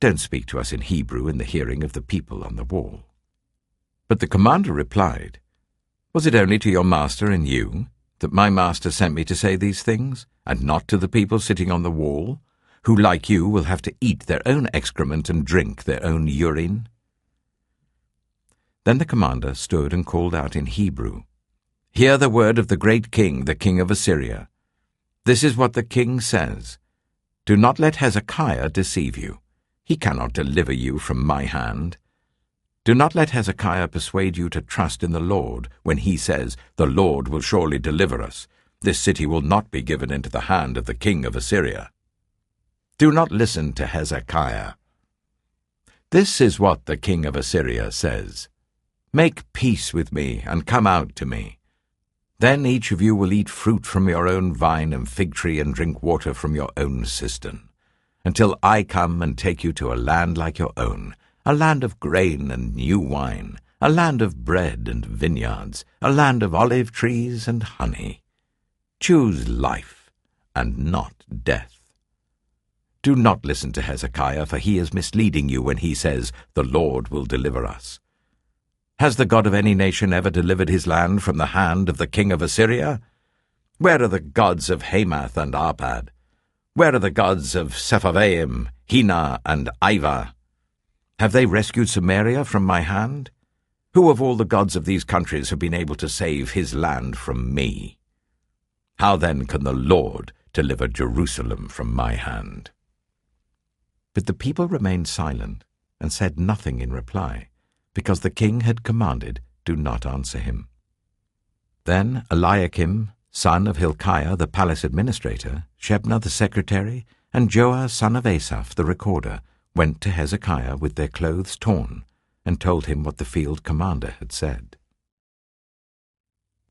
Don't speak to us in Hebrew in the hearing of the people on the wall." But the commander replied, "Was it only to your master and you that my master sent me to say these things, and not to the people sitting on the wall, who, like you, will have to eat their own excrement and drink their own urine?" Then the commander stood and called out in Hebrew, "Hear the word of the great king, the king of Assyria. This is what the king says. Do not let Hezekiah deceive you. He cannot deliver you from my hand. Do not let Hezekiah persuade you to trust in the Lord when he says, 'The Lord will surely deliver us. This city will not be given into the hand of the king of Assyria.' Do not listen to Hezekiah. This is what the king of Assyria says. Make peace with me and come out to me. Then each of you will eat fruit from your own vine and fig tree and drink water from your own cistern, until I come and take you to a land like your own, a land of grain and new wine, a land of bread and vineyards, a land of olive trees and honey. Choose life and not death. Do not listen to Hezekiah, for he is misleading you when he says, 'The Lord will deliver us.' Has the God of any nation ever delivered his land from the hand of the king of Assyria? Where are the gods of Hamath and Arpad? Where are the gods of Sepharvaim, Hena, and Ivah? Have they rescued Samaria from my hand? Who of all the gods of these countries have been able to save his land from me? How then can the Lord deliver Jerusalem from my hand?" But the people remained silent and said nothing in reply, because the king had commanded, "Do not answer him." Then Eliakim, son of Hilkiah the palace administrator, Shebna the secretary, and Joah son of Asaph the recorder went to Hezekiah with their clothes torn, and told him what the field commander had said.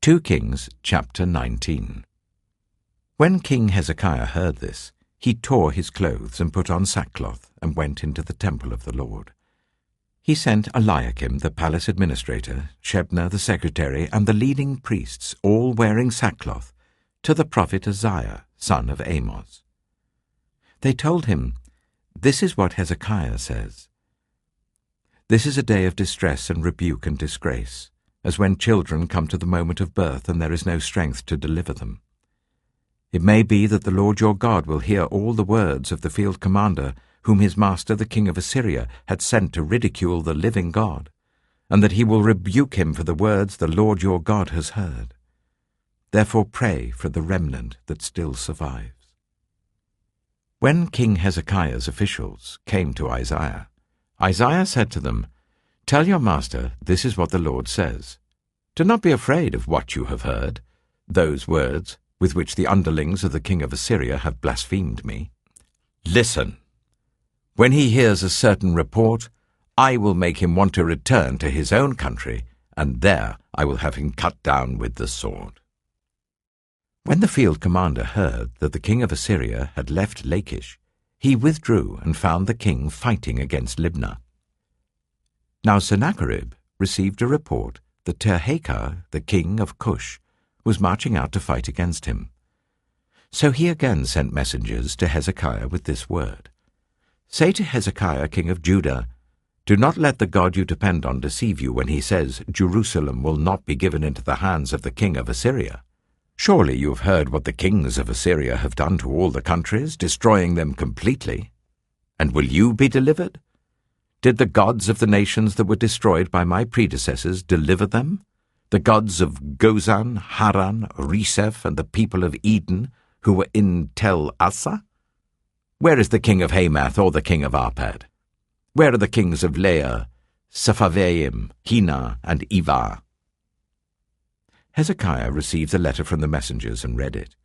2 Kings chapter 19. When King Hezekiah heard this, he tore his clothes and put on sackcloth and went into the temple of the Lord. He sent Eliakim the palace administrator, Shebna the secretary, and the leading priests, all wearing sackcloth, to the prophet Isaiah, son of Amos. They told him, "This is what Hezekiah says. This is a day of distress and rebuke and disgrace, as when children come to the moment of birth and there is no strength to deliver them. It may be that the Lord your God will hear all the words of the field commander, whom his master the king of Assyria had sent to ridicule the living God, and that he will rebuke him for the words the Lord your God has heard. Therefore pray for the remnant that still survives." When King Hezekiah's officials came to Isaiah, Isaiah said to them, "Tell your master, this is what the Lord says. Do not be afraid of what you have heard, those words with which the underlings of the king of Assyria have blasphemed me. Listen. When he hears a certain report, I will make him want to return to his own country, and there I will have him cut down with the sword." When the field commander heard that the king of Assyria had left Lachish, he withdrew and found the king fighting against Libnah. Now Sennacherib received a report that Tirhakah, the king of Cush, was marching out to fight against him. So he again sent messengers to Hezekiah with this word: "Say to Hezekiah, king of Judah, do not let the God you depend on deceive you when he says, 'Jerusalem will not be given into the hands of the king of Assyria.' Surely you have heard what the kings of Assyria have done to all the countries, destroying them completely. And will you be delivered? Did the gods of the nations that were destroyed by my predecessors deliver them? The gods of Gozan, Haran, Reseph, and the people of Eden, who were in Tel Assar? Where is the king of Hamath or the king of Arpad? Where are the kings of Lair, Sepharvaim, Hena, and Ivah?" Hezekiah received the letter from the messengers and read it.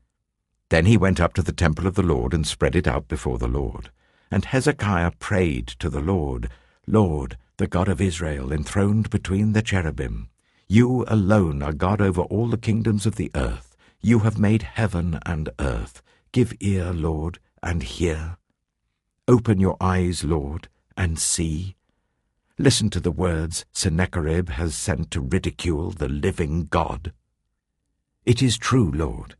Then he went up to the temple of the Lord and spread it out before the Lord. And Hezekiah prayed to the Lord, "Lord, the God of Israel, enthroned between the cherubim, you alone are God over all the kingdoms of the earth. You have made heaven and earth. Give ear, Lord, and hear. Open your eyes, Lord, and see. Listen to the words Sennacherib has sent to ridicule the living God. It is true, Lord,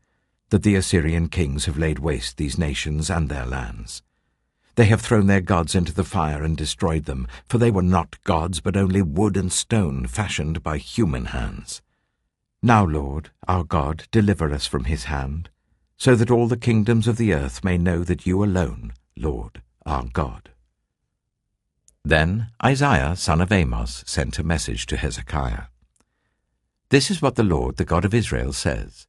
that the Assyrian kings have laid waste these nations and their lands. They have thrown their gods into the fire and destroyed them, for they were not gods, but only wood and stone fashioned by human hands. Now, Lord, our God, deliver us from his hand, so that all the kingdoms of the earth may know that you alone, Lord, are God." Then Isaiah, son of Amos, sent a message to Hezekiah. "This is what the Lord, the God of Israel, says.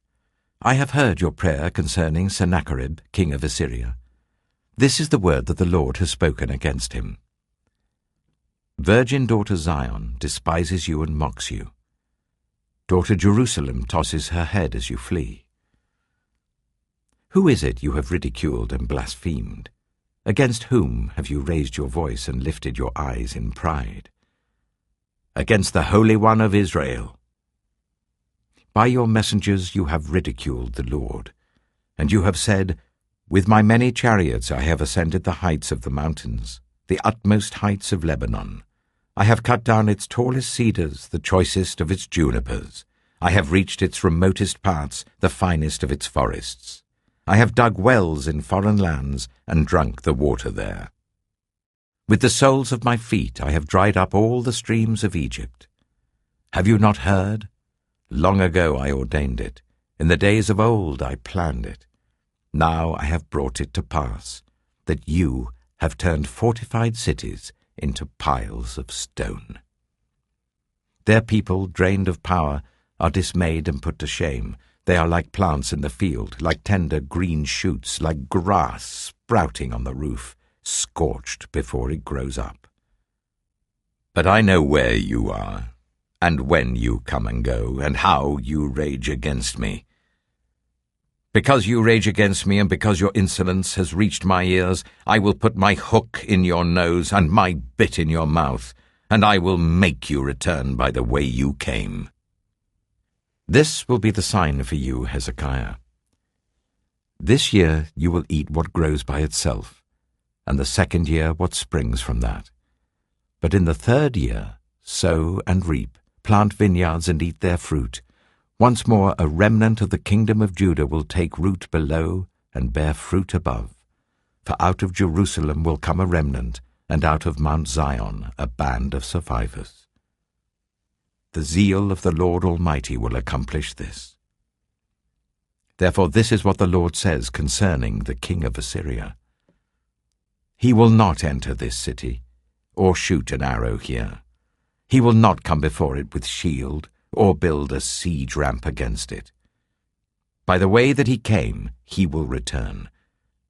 I have heard your prayer concerning Sennacherib, king of Assyria. This is the word that the Lord has spoken against him. Virgin daughter Zion despises you and mocks you. Daughter Jerusalem tosses her head as you flee. Who is it you have ridiculed and blasphemed? Against whom have you raised your voice and lifted your eyes in pride? Against the Holy One of Israel. By your messengers you have ridiculed the Lord, and you have said, 'With my many chariots I have ascended the heights of the mountains, the utmost heights of Lebanon. I have cut down its tallest cedars, the choicest of its junipers. I have reached its remotest parts, the finest of its forests. I have dug wells in foreign lands and drunk the water there. With the soles of my feet I have dried up all the streams of Egypt. Have you not heard? Long ago I ordained it. In the days of old I planned it. Now I have brought it to pass, that you have turned fortified cities into piles of stone. Their people, drained of power, are dismayed and put to shame. They are like plants in the field, like tender green shoots, like grass sprouting on the roof, scorched before it grows up. But I know where you are, and when you come and go, and how you rage against me. Because you rage against me, and because your insolence has reached my ears, I will put my hook in your nose and my bit in your mouth, and I will make you return by the way you came. This will be the sign for you, Hezekiah. This year you will eat what grows by itself, and the second year what springs from that. But in the third year sow and reap, plant vineyards and eat their fruit. Once more a remnant of the kingdom of Judah will take root below and bear fruit above. For out of Jerusalem will come a remnant, and out of Mount Zion a band of survivors. The zeal of the Lord Almighty will accomplish this. Therefore this is what the Lord says concerning the king of Assyria. He will not enter this city, or shoot an arrow here. He will not come before it with shield, or build a siege ramp against it. By the way that he came, he will return.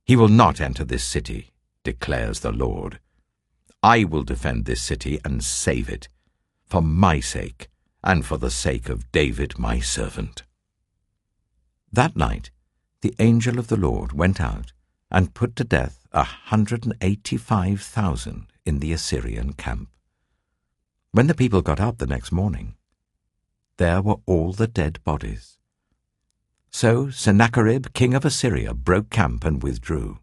He will not enter this city, declares the Lord. I will defend this city and save it, for my sake and for the sake of David my servant." That night the angel of the Lord went out and put to death 185,000 in the Assyrian camp. When the people got up the next morning, there were all the dead bodies. So Sennacherib, king of Assyria, broke camp and withdrew.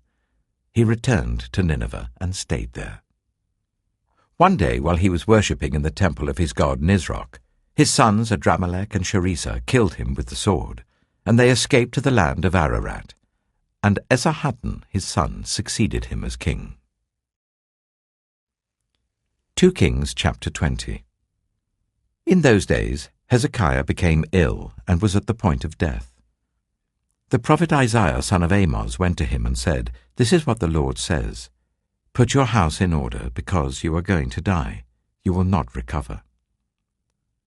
He returned to Nineveh and stayed there. One day, while he was worshipping in the temple of his god Nisroch, his sons Adramelech and Sharezer killed him with the sword, and they escaped to the land of Ararat. And Esarhaddon, his son, succeeded him as king. 2 Kings chapter 20. In those days Hezekiah became ill and was at the point of death. The prophet Isaiah, son of Amoz, went to him and said, "This is what the Lord says. Put your house in order, because you are going to die. You will not recover."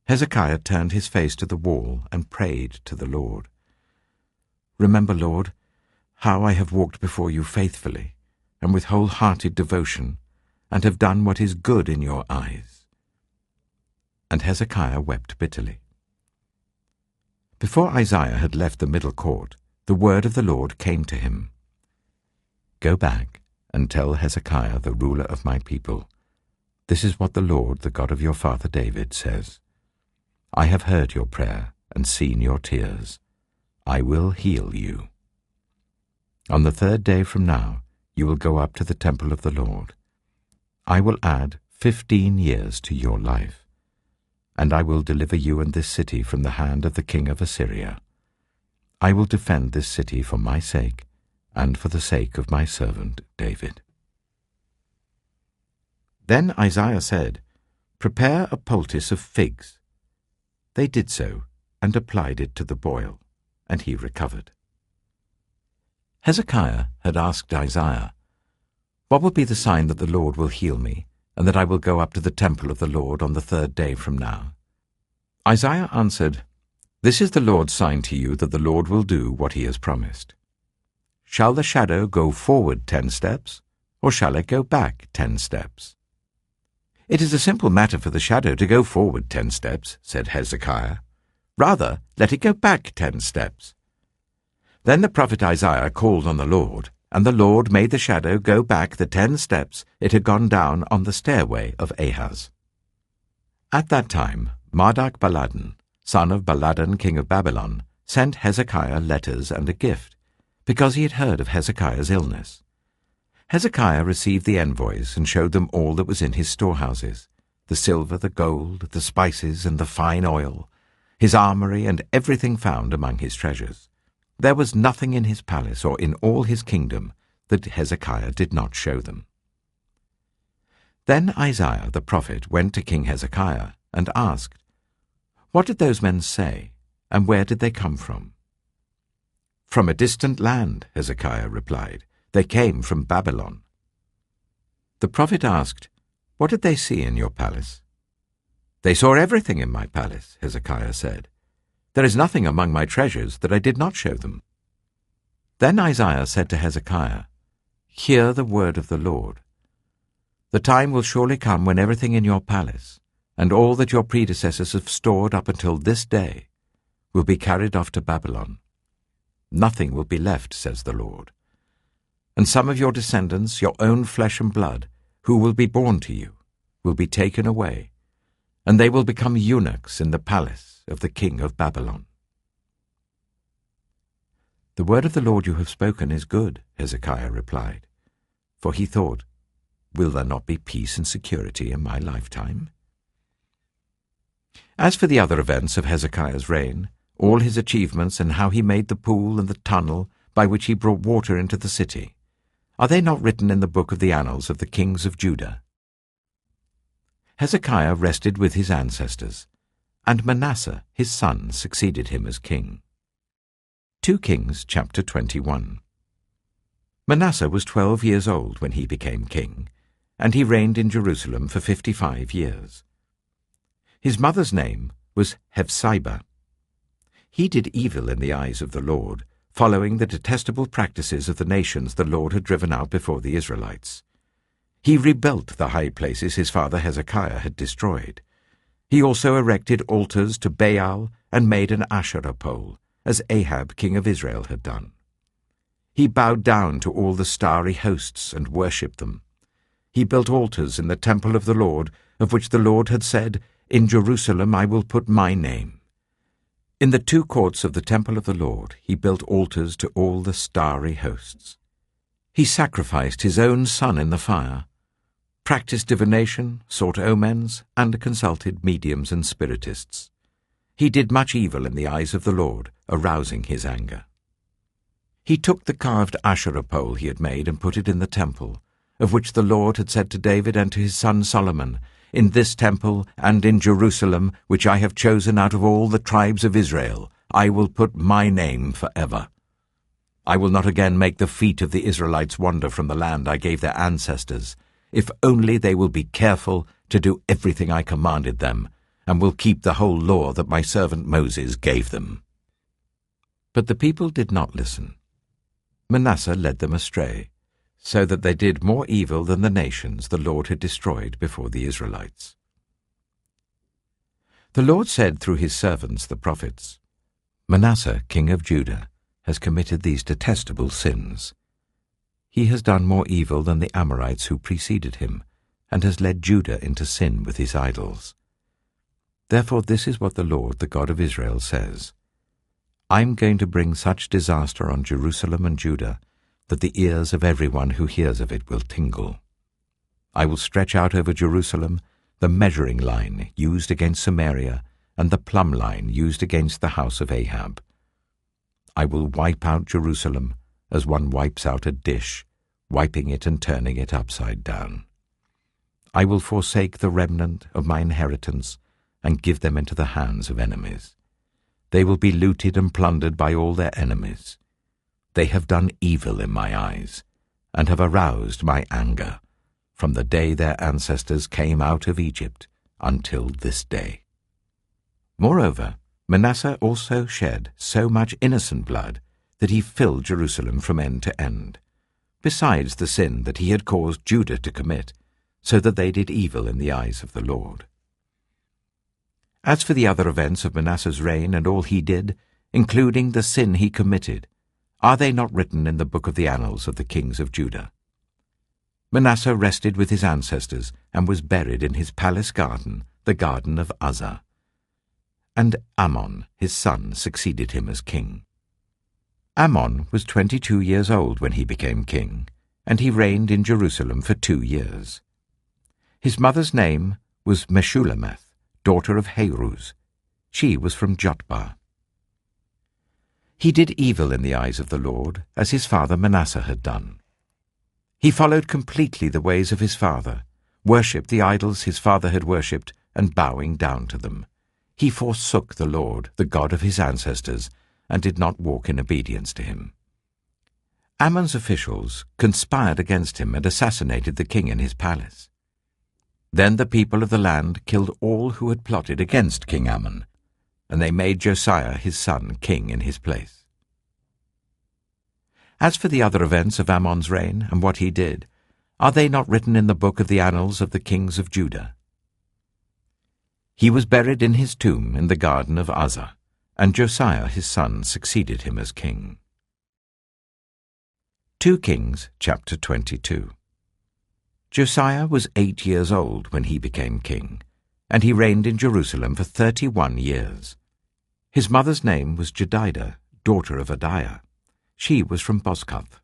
Hezekiah turned his face to the wall and prayed to the Lord. "Remember, Lord, how I have walked before you faithfully and with wholehearted devotion, and have done what is good in your eyes." And Hezekiah wept bitterly. Before Isaiah had left the middle court, the word of the Lord came to him. "Go back and tell Hezekiah, the ruler of my people, this is what the Lord, the God of your father David, says. I have heard your prayer and seen your tears. I will heal you. On the 3rd day from now, you will go up to the temple of the Lord. I will add 15 years to your life, and I will deliver you and this city from the hand of the king of Assyria. I will defend this city for my sake and for the sake of my servant David." Then Isaiah said, "Prepare a poultice of figs." They did so and applied it to the boil, and he recovered. Hezekiah had asked Isaiah, "What will be the sign that the Lord will heal me, and that I will go up to the temple of the Lord on the 3rd day from now?" Isaiah answered, "This is the Lord's sign to you that the Lord will do what he has promised. Shall the shadow go forward 10 steps, or shall it go back 10 steps?" "It is a simple matter for the shadow to go forward 10 steps, said Hezekiah. "Rather, let it go back 10 steps. Then the prophet Isaiah called on the Lord, and the Lord made the shadow go back the 10 steps it had gone down on the stairway of Ahaz. At that time Marduk-Baladan, son of Baladan, king of Babylon, sent Hezekiah letters and a gift, because he had heard of Hezekiah's illness. Hezekiah received the envoys and showed them all that was in his storehouses, the silver, the gold, the spices, and the fine oil, his armory, and everything found among his treasures. There was nothing in his palace or in all his kingdom that Hezekiah did not show them. Then Isaiah the prophet went to King Hezekiah and asked, "What did those men say, and where did they come from?" "From a distant land," Hezekiah replied. "They came from Babylon." The prophet asked, "What did they see in your palace?" "They saw everything in my palace," Hezekiah said. "There is nothing among my treasures that I did not show them." Then Isaiah said to Hezekiah, "Hear the word of the Lord. The time will surely come when everything in your palace, and all that your predecessors have stored up until this day, will be carried off to Babylon. Nothing will be left, says the Lord. And some of your descendants, your own flesh and blood, who will be born to you, will be taken away, and they will become eunuchs in the palace of the king of Babylon." "The word of the Lord you have spoken is good," Hezekiah replied, for he thought, "Will there not be peace and security in my lifetime?" As for the other events of Hezekiah's reign, all his achievements and how he made the pool and the tunnel by which he brought water into the city, are they not written in the book of the annals of the kings of Judah? Hezekiah rested with his ancestors, and Manasseh his son succeeded him as king. 2 Kings chapter 21. Manasseh was 12 years old when he became king, and he reigned in Jerusalem for 55 years. His mother's name was Hephzibah. He did evil in the eyes of the Lord, following the detestable practices of the nations the Lord had driven out before the Israelites. He rebuilt the high places his father Hezekiah had destroyed. He also erected altars to Baal and made an Asherah pole, as Ahab king of Israel had done. He bowed down to all the starry hosts and worshipped them. He built altars in the temple of the Lord, of which the Lord had said, "In Jerusalem I will put my name." In the two courts of the temple of the Lord he built altars to all the starry hosts. He sacrificed his own son in the fire, practiced divination, sought omens, and consulted mediums and spiritists. He did much evil in the eyes of the Lord, arousing his anger. He took the carved Asherah pole he had made and put it in the temple, of which the Lord had said to David and to his son Solomon, "In this temple and in Jerusalem, which I have chosen out of all the tribes of Israel, I will put my name forever. I will not again make the feet of the Israelites wander from the land I gave their ancestors, if only they will be careful to do everything I commanded them, and will keep the whole law that my servant Moses gave them." But the people did not listen. Manasseh led them astray, so that they did more evil than the nations the Lord had destroyed before the Israelites. The Lord said through his servants the prophets, "Manasseh, king of Judah, has committed these detestable sins. He has done more evil than the Amorites who preceded him, and has led Judah into sin with his idols. Therefore this is what the Lord, the God of Israel, says, I'm going to bring such disaster on Jerusalem and Judah that the ears of everyone who hears of it will tingle. I will stretch out over Jerusalem the measuring line used against Samaria and the plumb line used against the house of Ahab. I will wipe out Jerusalem as one wipes out a dish, wiping it and turning it upside down. I will forsake the remnant of my inheritance and give them into the hands of enemies. They will be looted and plundered by all their enemies. They have done evil in my eyes, and have aroused my anger, from the day their ancestors came out of Egypt until this day. Moreover, Manasseh also shed so much innocent blood that he filled Jerusalem from end to end, besides the sin that he had caused Judah to commit, so that they did evil in the eyes of the Lord. As for the other events of Manasseh's reign and all he did, including the sin he committed, are they not written in the book of the annals of the kings of Judah? Manasseh rested with his ancestors and was buried in his palace garden, the garden of Uzzah. And Amon, his son, succeeded him as king. Amon was 22 years old when he became king, and he reigned in Jerusalem for 2 years. His mother's name was Meshullemeth, daughter of Haruz. She was from Jotbah. He did evil in the eyes of the Lord, as his father Manasseh had done. He followed completely the ways of his father, worshipped the idols his father had worshipped, and bowing down to them. He forsook the Lord, the God of his ancestors, and did not walk in obedience to him. Ammon's officials conspired against him and assassinated the king in his palace. Then the people of the land killed all who had plotted against King Ammon, and they made Josiah his son king in his place. As for the other events of Ammon's reign and what he did, are they not written in the book of the annals of the kings of Judah? He was buried in his tomb in the garden of Uzzah, and Josiah his son succeeded him as king. 2 Kings chapter 22. Josiah was 8 years old when he became king, and he reigned in Jerusalem for 31 years. His mother's name was Jedidah, daughter of Adiah. She was from Bozkath.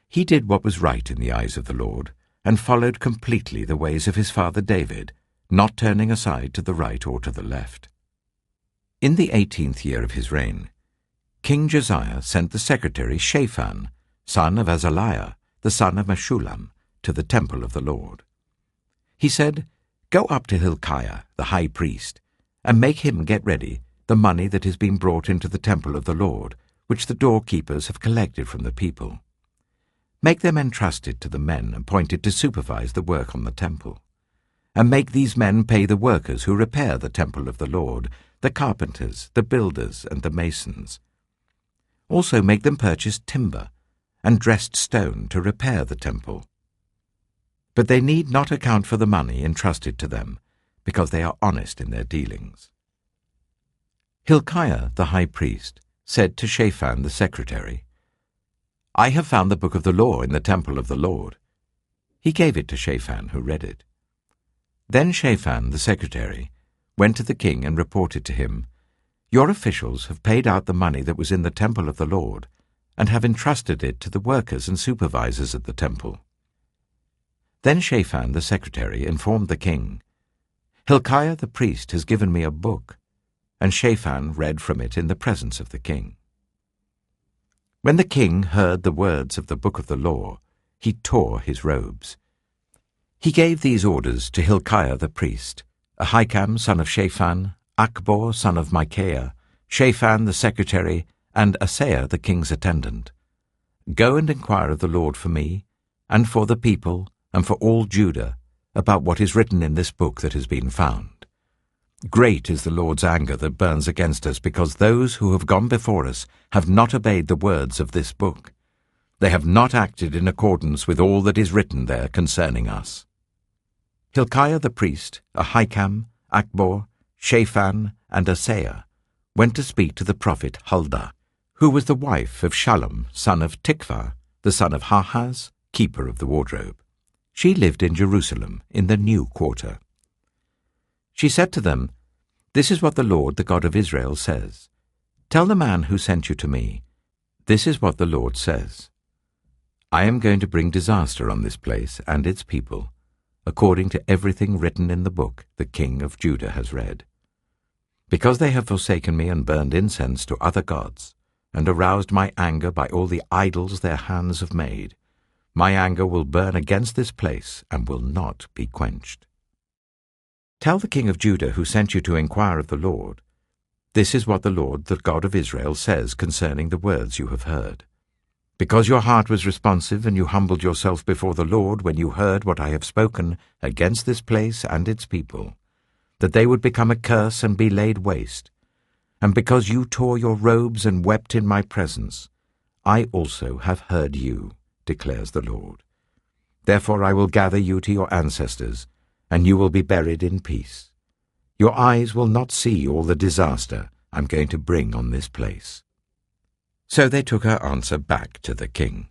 He did what was right in the eyes of the Lord, and followed completely the ways of his father David, not turning aside to the right or to the left. In the 18th year of his reign, King Josiah sent the secretary Shaphan, son of Azaliah, the son of Meshullam, to the temple of the Lord. He said, "Go up to Hilkiah, the high priest, and make him get ready the money that has been brought into the temple of the Lord, which the doorkeepers have collected from the people. Make them entrust it to the men appointed to supervise the work on the temple. And make these men pay the workers who repair the temple of the Lord, the carpenters, the builders, and the masons. Also make them purchase timber and dressed stone to repair the temple. But they need not account for the money entrusted to them, because they are honest in their dealings. Hilkiah the high priest said to Shaphan the secretary, "I have found the book of the law in the temple of the Lord." He gave it to Shaphan, who read it. Then Shaphan the secretary went to the king and reported to him, "Your officials have paid out the money that was in the temple of the Lord, and have entrusted it to the workers and supervisors at the temple." Then Shaphan the secretary informed the king, "Hilkiah the priest has given me a book," and Shaphan read from it in the presence of the king. When the king heard the words of the book of the law, he tore his robes. He gave these orders to Hilkiah the priest, Ahikam son of Shaphan, Achbor son of Micaiah, Shaphan the secretary, and Asaiah the king's attendant. "Go and inquire of the Lord for me, and for the people, and for all Judah, about what is written in this book that has been found. Great is the Lord's anger that burns against us, because those who have gone before us have not obeyed the words of this book. They have not acted in accordance with all that is written there concerning us." Hilkiah the priest, Ahikam, Achbor, Shaphan, and Asaiah went to speak to the prophet Huldah, who was the wife of Shallum, son of Tikvah, the son of Harhas, keeper of the wardrobe. She lived in Jerusalem, in the new quarter. She said to them, "This is what the Lord, the God of Israel, says. Tell the man who sent you to me, this is what the Lord says. I am going to bring disaster on this place and its people, according to everything written in the book the king of Judah has read. Because they have forsaken me and burned incense to other gods, and aroused my anger by all the idols their hands have made, my anger will burn against this place and will not be quenched. Tell the king of Judah who sent you to inquire of the Lord, this is what the Lord, the God of Israel, says concerning the words you have heard. Because your heart was responsive and you humbled yourself before the Lord when you heard what I have spoken against this place and its people, that they would become a curse and be laid waste, and because you tore your robes and wept in my presence, I also have heard you, declares the Lord. Therefore I will gather you to your ancestors, and you will be buried in peace. Your eyes will not see all the disaster I'm going to bring on this place." So they took her answer back to the king.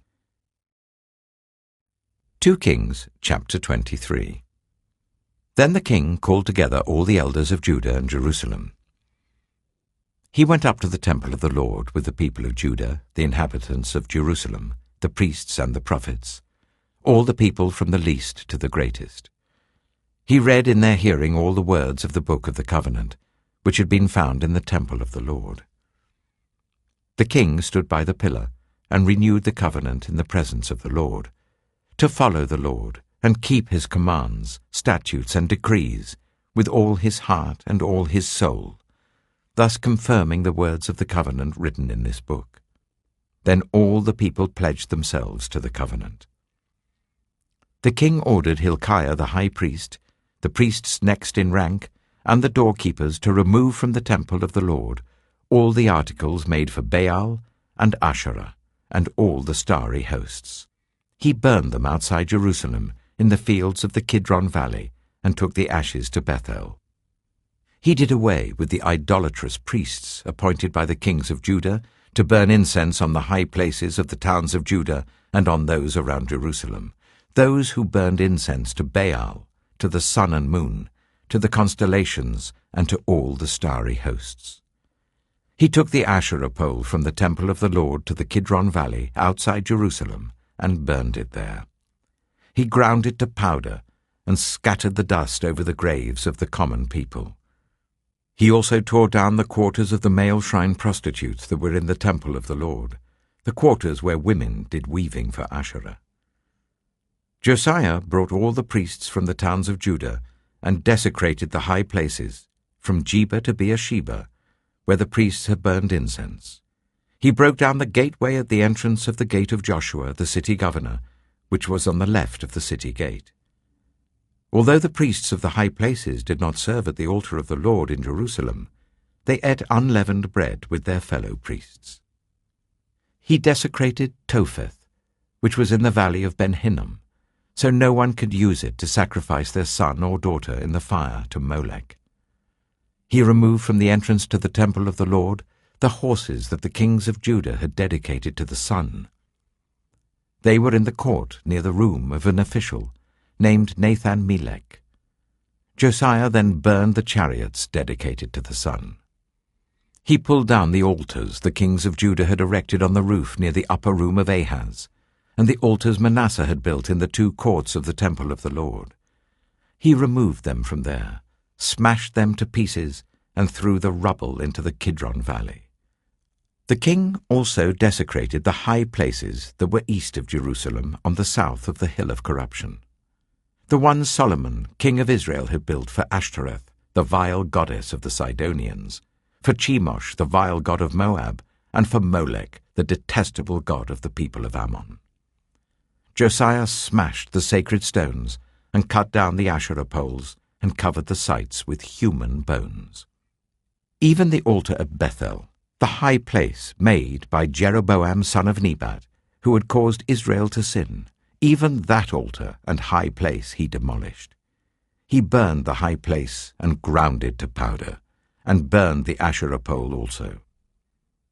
2 Kings chapter 23. Then the king called together all the elders of Judah and Jerusalem. He went up to the temple of the Lord with the people of Judah, the inhabitants of Jerusalem, the priests and the prophets, all the people from the least to the greatest. He read in their hearing all the words of the book of the covenant, which had been found in the temple of the Lord. The king stood by the pillar and renewed the covenant in the presence of the Lord, to follow the Lord and keep his commands, statutes, and decrees with all his heart and all his soul, thus confirming the words of the covenant written in this book. Then all the people pledged themselves to the covenant. The king ordered Hilkiah the high priest, the priests next in rank, and the doorkeepers to remove from the temple of the Lord all the articles made for Baal and Asherah, and all the starry hosts. He burned them outside Jerusalem in the fields of the Kidron Valley, and took the ashes to Bethel. He did away with the idolatrous priests appointed by the kings of Judah to burn incense on the high places of the towns of Judah and on those around Jerusalem, those who burned incense to Baal, to the sun and moon, to the constellations, and to all the starry hosts. He took the Asherah pole from the temple of the Lord to the Kidron Valley outside Jerusalem and burned it there. He ground it to powder and scattered the dust over the graves of the common people. He also tore down the quarters of the male shrine prostitutes that were in the temple of the Lord, the quarters where women did weaving for Asherah. Josiah brought all the priests from the towns of Judah and desecrated the high places, from Geba to Beersheba, where the priests had burned incense. He broke down the gateway at the entrance of the gate of Joshua, the city governor, which was on the left of the city gate. Although the priests of the high places did not serve at the altar of the Lord in Jerusalem, they ate unleavened bread with their fellow priests. He desecrated Topheth, which was in the valley of Ben Hinnom, so no one could use it to sacrifice their son or daughter in the fire to Molech. He removed from the entrance to the temple of the Lord the horses that the kings of Judah had dedicated to the sun. They were in the court near the room of an official named Nathan-Melech. Josiah then burned the chariots dedicated to the sun. He pulled down the altars the kings of Judah had erected on the roof near the upper room of Ahaz, and the altars Manasseh had built in the 2 courts of the temple of the Lord. He removed them from there, smashed them to pieces, and threw the rubble into the Kidron Valley. The king also desecrated the high places that were east of Jerusalem on the south of the Hill of Corruption. The ones Solomon, king of Israel, had built for Ashtoreth, the vile goddess of the Sidonians, for Chemosh, the vile god of Moab, and for Molech, the detestable god of the people of Ammon. Josiah smashed the sacred stones and cut down the Asherah poles and covered the sites with human bones. Even the altar at Bethel, the high place made by Jeroboam son of Nebat, who had caused Israel to sin, even that altar and high place he demolished. He burned the high place and ground it to powder, and burned the Asherah pole also.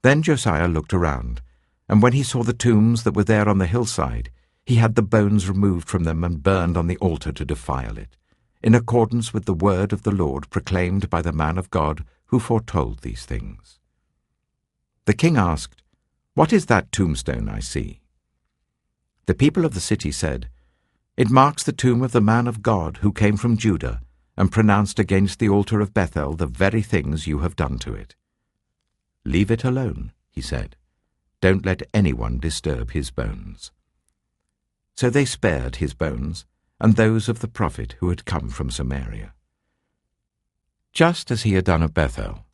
Then Josiah looked around, and when he saw the tombs that were there on the hillside, he had the bones removed from them and burned on the altar to defile it, in accordance with the word of the Lord proclaimed by the man of God who foretold these things. The king asked, "What is that tombstone I see?" The people of the city said, "It marks the tomb of the man of God who came from Judah and pronounced against the altar of Bethel the very things you have done to it." "Leave it alone," he said. "Don't let anyone disturb his bones." So they spared his bones and those of the prophet who had come from Samaria. Just as he had done at Bethel,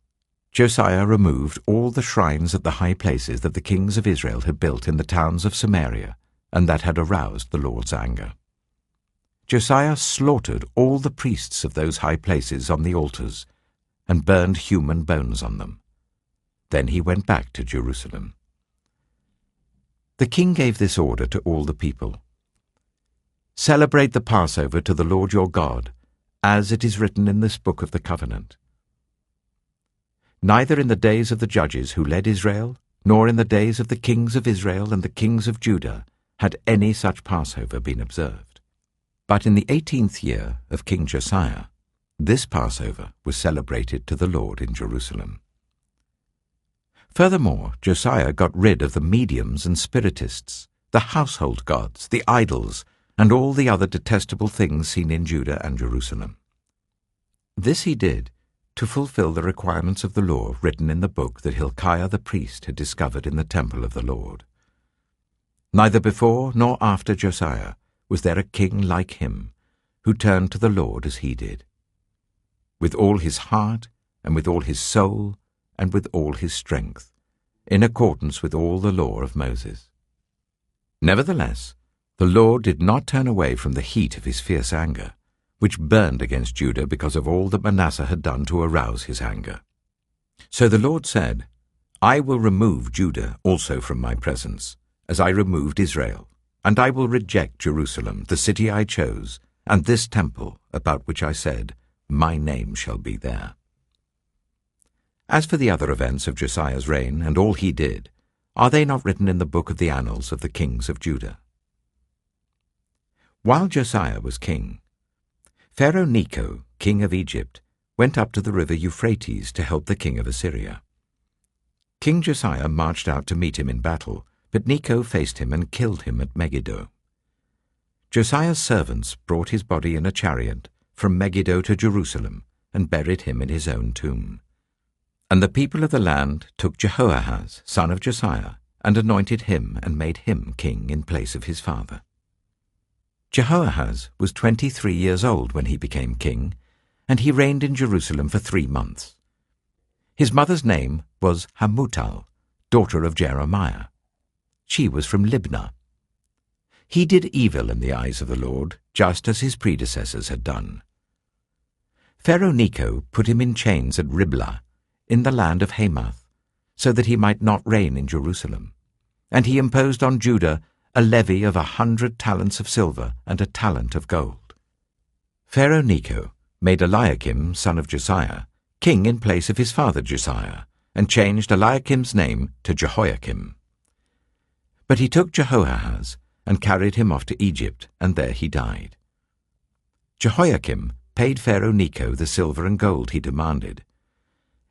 Josiah removed all the shrines at the high places that the kings of Israel had built in the towns of Samaria and that had aroused the Lord's anger. Josiah slaughtered all the priests of those high places on the altars and burned human bones on them. Then he went back to Jerusalem. The king gave this order to all the people: "Celebrate the Passover to the Lord your God, as it is written in this book of the covenant." Neither in the days of the judges who led Israel, nor in the days of the kings of Israel and the kings of Judah, had any such Passover been observed. But in the 18th year of King Josiah, this Passover was celebrated to the Lord in Jerusalem. Furthermore, Josiah got rid of the mediums and spiritists, the household gods, the idols, and all the other detestable things seen in Judah and Jerusalem. This he did to fulfill the requirements of the law written in the book that Hilkiah the priest had discovered in the temple of the Lord. Neither before nor after Josiah was there a king like him, who turned to the Lord as he did, with all his heart and with all his soul and with all his strength, in accordance with all the law of Moses. Nevertheless, the Lord did not turn away from the heat of his fierce anger, which burned against Judah because of all that Manasseh had done to arouse his anger. So the Lord said, "I will remove Judah also from my presence, as I removed Israel, and I will reject Jerusalem, the city I chose, and this temple about which I said, 'My name shall be there.'" As for the other events of Josiah's reign and all he did, are they not written in the book of the annals of the kings of Judah? While Josiah was king, Pharaoh Necho, king of Egypt, went up to the river Euphrates to help the king of Assyria. King Josiah marched out to meet him in battle, but Necho faced him and killed him at Megiddo. Josiah's servants brought his body in a chariot from Megiddo to Jerusalem and buried him in his own tomb. And the people of the land took Jehoahaz, son of Josiah, and anointed him and made him king in place of his father. Jehoahaz was 23 years old when he became king, and he reigned in Jerusalem for 3 months. His mother's name was Hamutal, daughter of Jeremiah. She was from Libnah. He did evil in the eyes of the Lord, just as his predecessors had done. Pharaoh Necho put him in chains at Riblah, in the land of Hamath, so that he might not reign in Jerusalem. And he imposed on Judah a levy of 100 talents of silver and a talent of gold. Pharaoh Necho made Eliakim, son of Josiah, king in place of his father Josiah, and changed Eliakim's name to Jehoiakim. But he took Jehoahaz and carried him off to Egypt, and there he died. Jehoiakim paid Pharaoh Necho the silver and gold he demanded.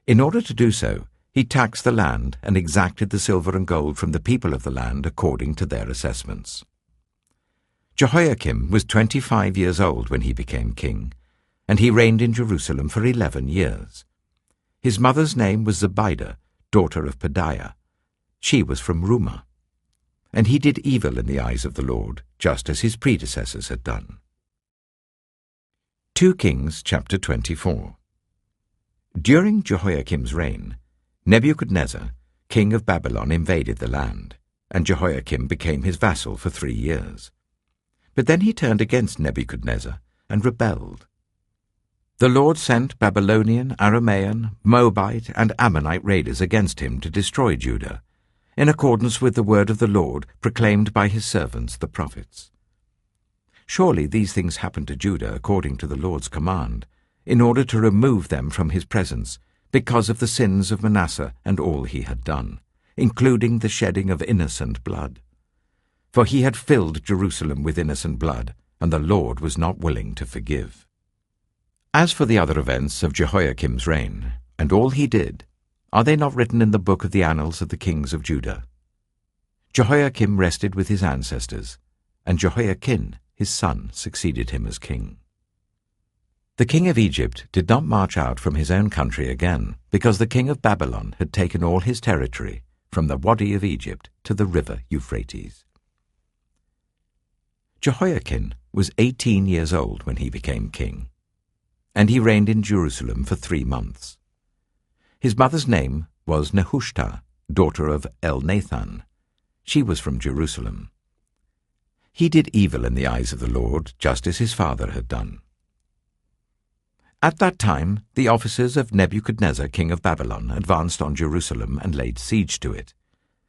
In order to do so, he taxed the land and exacted the silver and gold from the people of the land according to their assessments. Jehoiakim was 25 years old when he became king, and he reigned in Jerusalem for 11 years. His mother's name was Zebidah, daughter of Pedaiah. She was from Rumah. And he did evil in the eyes of the Lord, just as his predecessors had done. 2 Kings chapter 24. During Jehoiakim's reign, Nebuchadnezzar, king of Babylon, invaded the land, and Jehoiakim became his vassal for 3 years. But then he turned against Nebuchadnezzar and rebelled. The Lord sent Babylonian, Aramean, Moabite, and Ammonite raiders against him to destroy Judah, in accordance with the word of the Lord proclaimed by his servants the prophets. Surely these things happened to Judah according to the Lord's command, in order to remove them from his presence, because of the sins of Manasseh and all he had done, including the shedding of innocent blood. For he had filled Jerusalem with innocent blood, and the Lord was not willing to forgive. As for the other events of Jehoiakim's reign, and all he did, are they not written in the book of the annals of the kings of Judah? Jehoiakim rested with his ancestors, and Jehoiakim, his son, succeeded him as king. The king of Egypt did not march out from his own country again, because the king of Babylon had taken all his territory, from the Wadi of Egypt to the river Euphrates. Jehoiakim was 18 years old when he became king, and he reigned in Jerusalem for 3 months. His mother's name was Nehushta, daughter of Elnathan. She was from Jerusalem. He did evil in the eyes of the Lord, just as his father had done. At that time, the officers of Nebuchadnezzar, king of Babylon, advanced on Jerusalem and laid siege to it,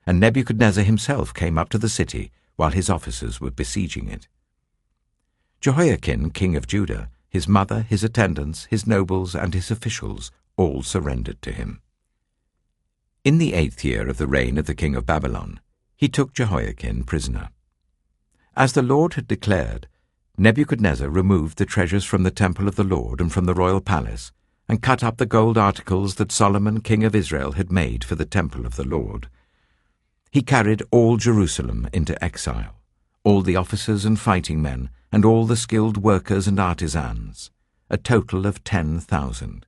and Nebuchadnezzar himself came up to the city while his officers were besieging it. Jehoiakim, king of Judah, his mother, his attendants, his nobles, and his officials all surrendered to him. In the 8th year of the reign of the king of Babylon, he took Jehoiakim prisoner. As the Lord had declared, Nebuchadnezzar removed the treasures from the temple of the Lord and from the royal palace, and cut up the gold articles that Solomon king of Israel had made for the temple of the Lord. He carried all Jerusalem into exile, all the officers and fighting men, and all the skilled workers and artisans, a total of 10,000.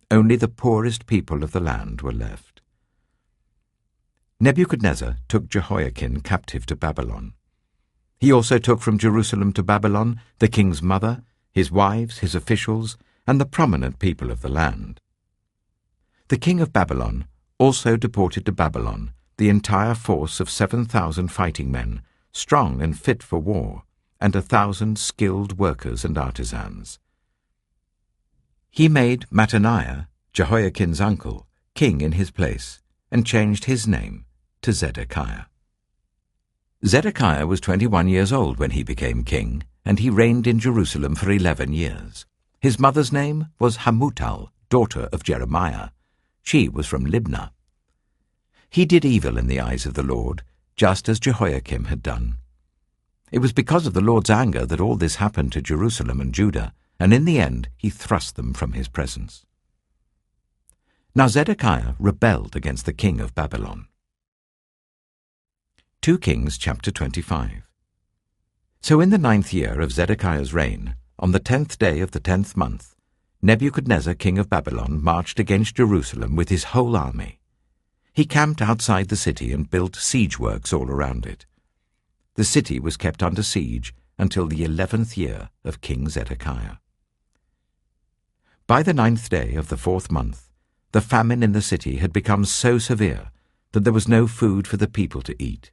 Only the poorest people of the land were left. Nebuchadnezzar took Jehoiakim captive to Babylon. He also took from Jerusalem to Babylon the king's mother, his wives, his officials, and the prominent people of the land. The king of Babylon also deported to Babylon the entire force of 7,000 fighting men, strong and fit for war, and 1,000 skilled workers and artisans. He made Mattaniah, Jehoiakim's uncle, king in his place, and changed his name to Zedekiah. Zedekiah was 21 years old when he became king, and he reigned in Jerusalem for 11 years. His mother's name was Hamutal, daughter of Jeremiah. She was from Libnah. He did evil in the eyes of the Lord, just as Jehoiakim had done. It was because of the Lord's anger that all this happened to Jerusalem and Judah, and in the end he thrust them from his presence. Now Zedekiah rebelled against the king of Babylon. 2 Kings chapter 25. So in the 9th year of Zedekiah's reign, on the 10th day of the 10th month, Nebuchadnezzar king of Babylon marched against Jerusalem with his whole army. He camped outside the city and built siege works all around it. The city was kept under siege until the 11th year of King Zedekiah. By the 9th day of the 4th month, the famine in the city had become so severe that there was no food for the people to eat.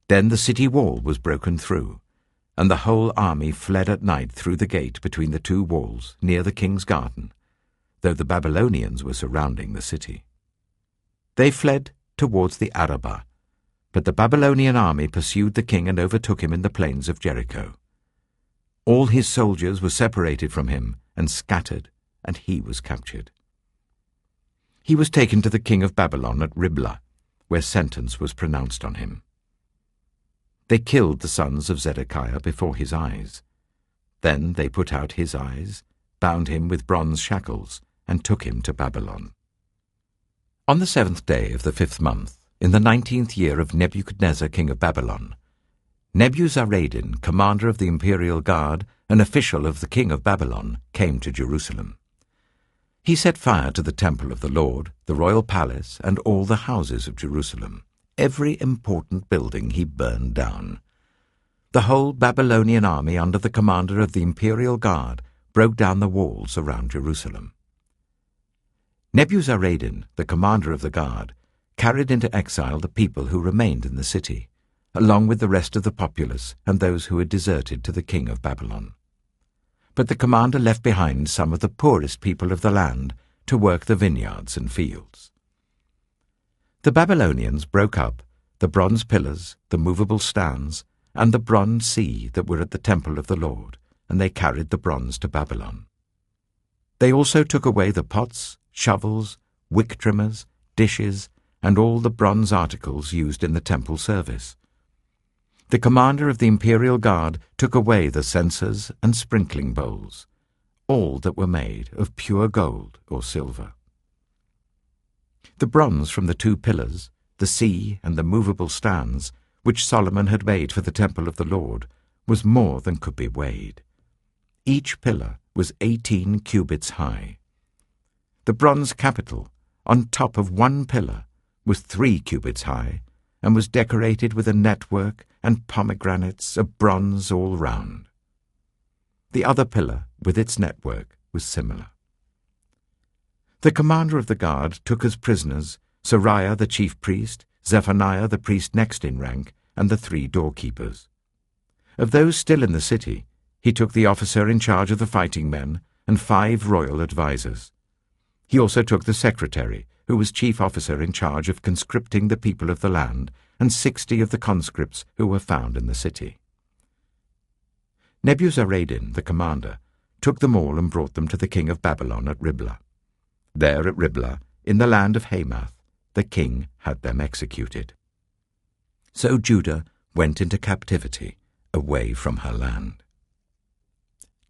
Then the city wall was broken through, and the whole army fled at night through the gate between the 2 walls near the king's garden, though the Babylonians were surrounding the city. They fled towards the Arabah, But the Babylonian army pursued the king and overtook him in the plains of Jericho. All his soldiers were separated from him and scattered, and he was captured. He was taken to the king of Babylon at Riblah, where sentence was pronounced on him. They killed the sons of Zedekiah before his eyes. Then they put out his eyes, bound him with bronze shackles, and took him to Babylon. On the 7th day of the 5th month, in the 19th year of Nebuchadnezzar king of Babylon, Nebuzaradan, commander of the imperial guard, an official of the king of Babylon, came to Jerusalem. He set fire to the temple of the Lord, the royal palace, and all the houses of Jerusalem. Every important building he burned down. The whole Babylonian army under the commander of the imperial guard broke down the walls around Jerusalem. Nebuzaradan, the commander of the guard, carried into exile the people who remained in the city, along with the rest of the populace and those who had deserted to the king of Babylon. But the commander left behind some of the poorest people of the land to work the vineyards and fields. The Babylonians broke up the bronze pillars, the movable stands, and the bronze sea that were at the temple of the Lord, and they carried the bronze to Babylon. They also took away the pots, shovels, wick trimmers, dishes, and all the bronze articles used in the temple service. The commander of the imperial guard took away the censers and sprinkling bowls, all that were made of pure gold or silver. The bronze from the 2 pillars, the sea and the movable stands, which Solomon had made for the temple of the Lord, was more than could be weighed. Each pillar was 18 cubits high. The bronze capital, on top of one pillar, was 3 cubits high, and was decorated with a network and pomegranates of bronze all round. The other pillar, with its network, was similar. The commander of the guard took as prisoners Seraiah the chief priest, Zephaniah the priest next in rank, and the 3 doorkeepers. Of those still in the city, he took the officer in charge of the fighting men and 5 royal advisers. He also took the secretary, who was chief officer in charge of conscripting the people of the land, and 60 of the conscripts who were found in the city. Nebuzaradan, the commander, took them all and brought them to the king of Babylon at Riblah. There at Riblah, in the land of Hamath, the king had them executed. So Judah went into captivity, away from her land.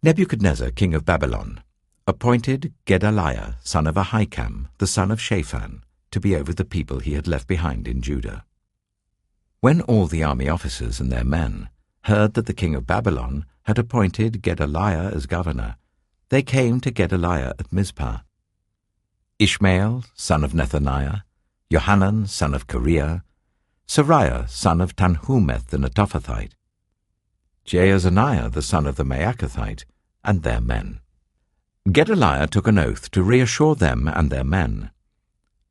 Nebuchadnezzar, king of Babylon, appointed Gedaliah, son of Ahikam, the son of Shaphan, to be over the people he had left behind in Judah. When all the army officers and their men heard that the king of Babylon had appointed Gedaliah as governor, they came to Gedaliah at Mizpah. Ishmael, son of Nethaniah, Johanan, son of Kareah, Seraiah, son of Tanhumeth the Netophathite, Jaazaniah, the son of the Maacathite, and their men. Gedaliah took an oath to reassure them and their men.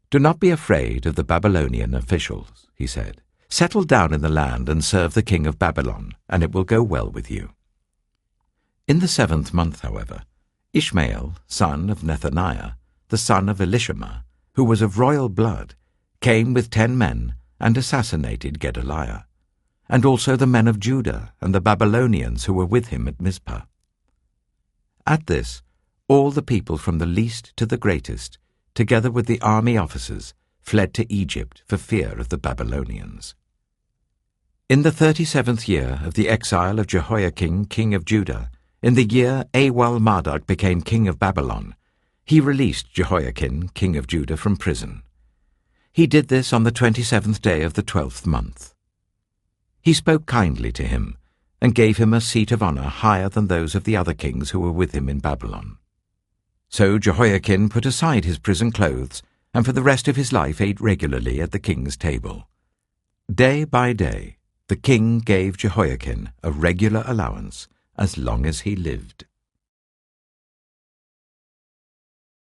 "Do not be afraid of the Babylonian officials," he said. "Settle down in the land and serve the king of Babylon, and it will go well with you." In the 7th month, however, Ishmael, son of Nethaniah, the son of Elishama, who was of royal blood, came with 10 men and assassinated Gedaliah, and also the men of Judah and the Babylonians who were with him at Mizpah. At this, all the people from the least to the greatest, together with the army officers, fled to Egypt for fear of the Babylonians. In the 37th year of the exile of Jehoiakim, king of Judah, in the year Awal-Marduk became king of Babylon, he released Jehoiakim, king of Judah, from prison. He did this on the 27th day of the 12th month. He spoke kindly to him, and gave him a seat of honor higher than those of the other kings who were with him in Babylon. So Jehoiakim put aside his prison clothes, and for the rest of his life ate regularly at the king's table. Day by day, the king gave Jehoiakim a regular allowance as long as he lived.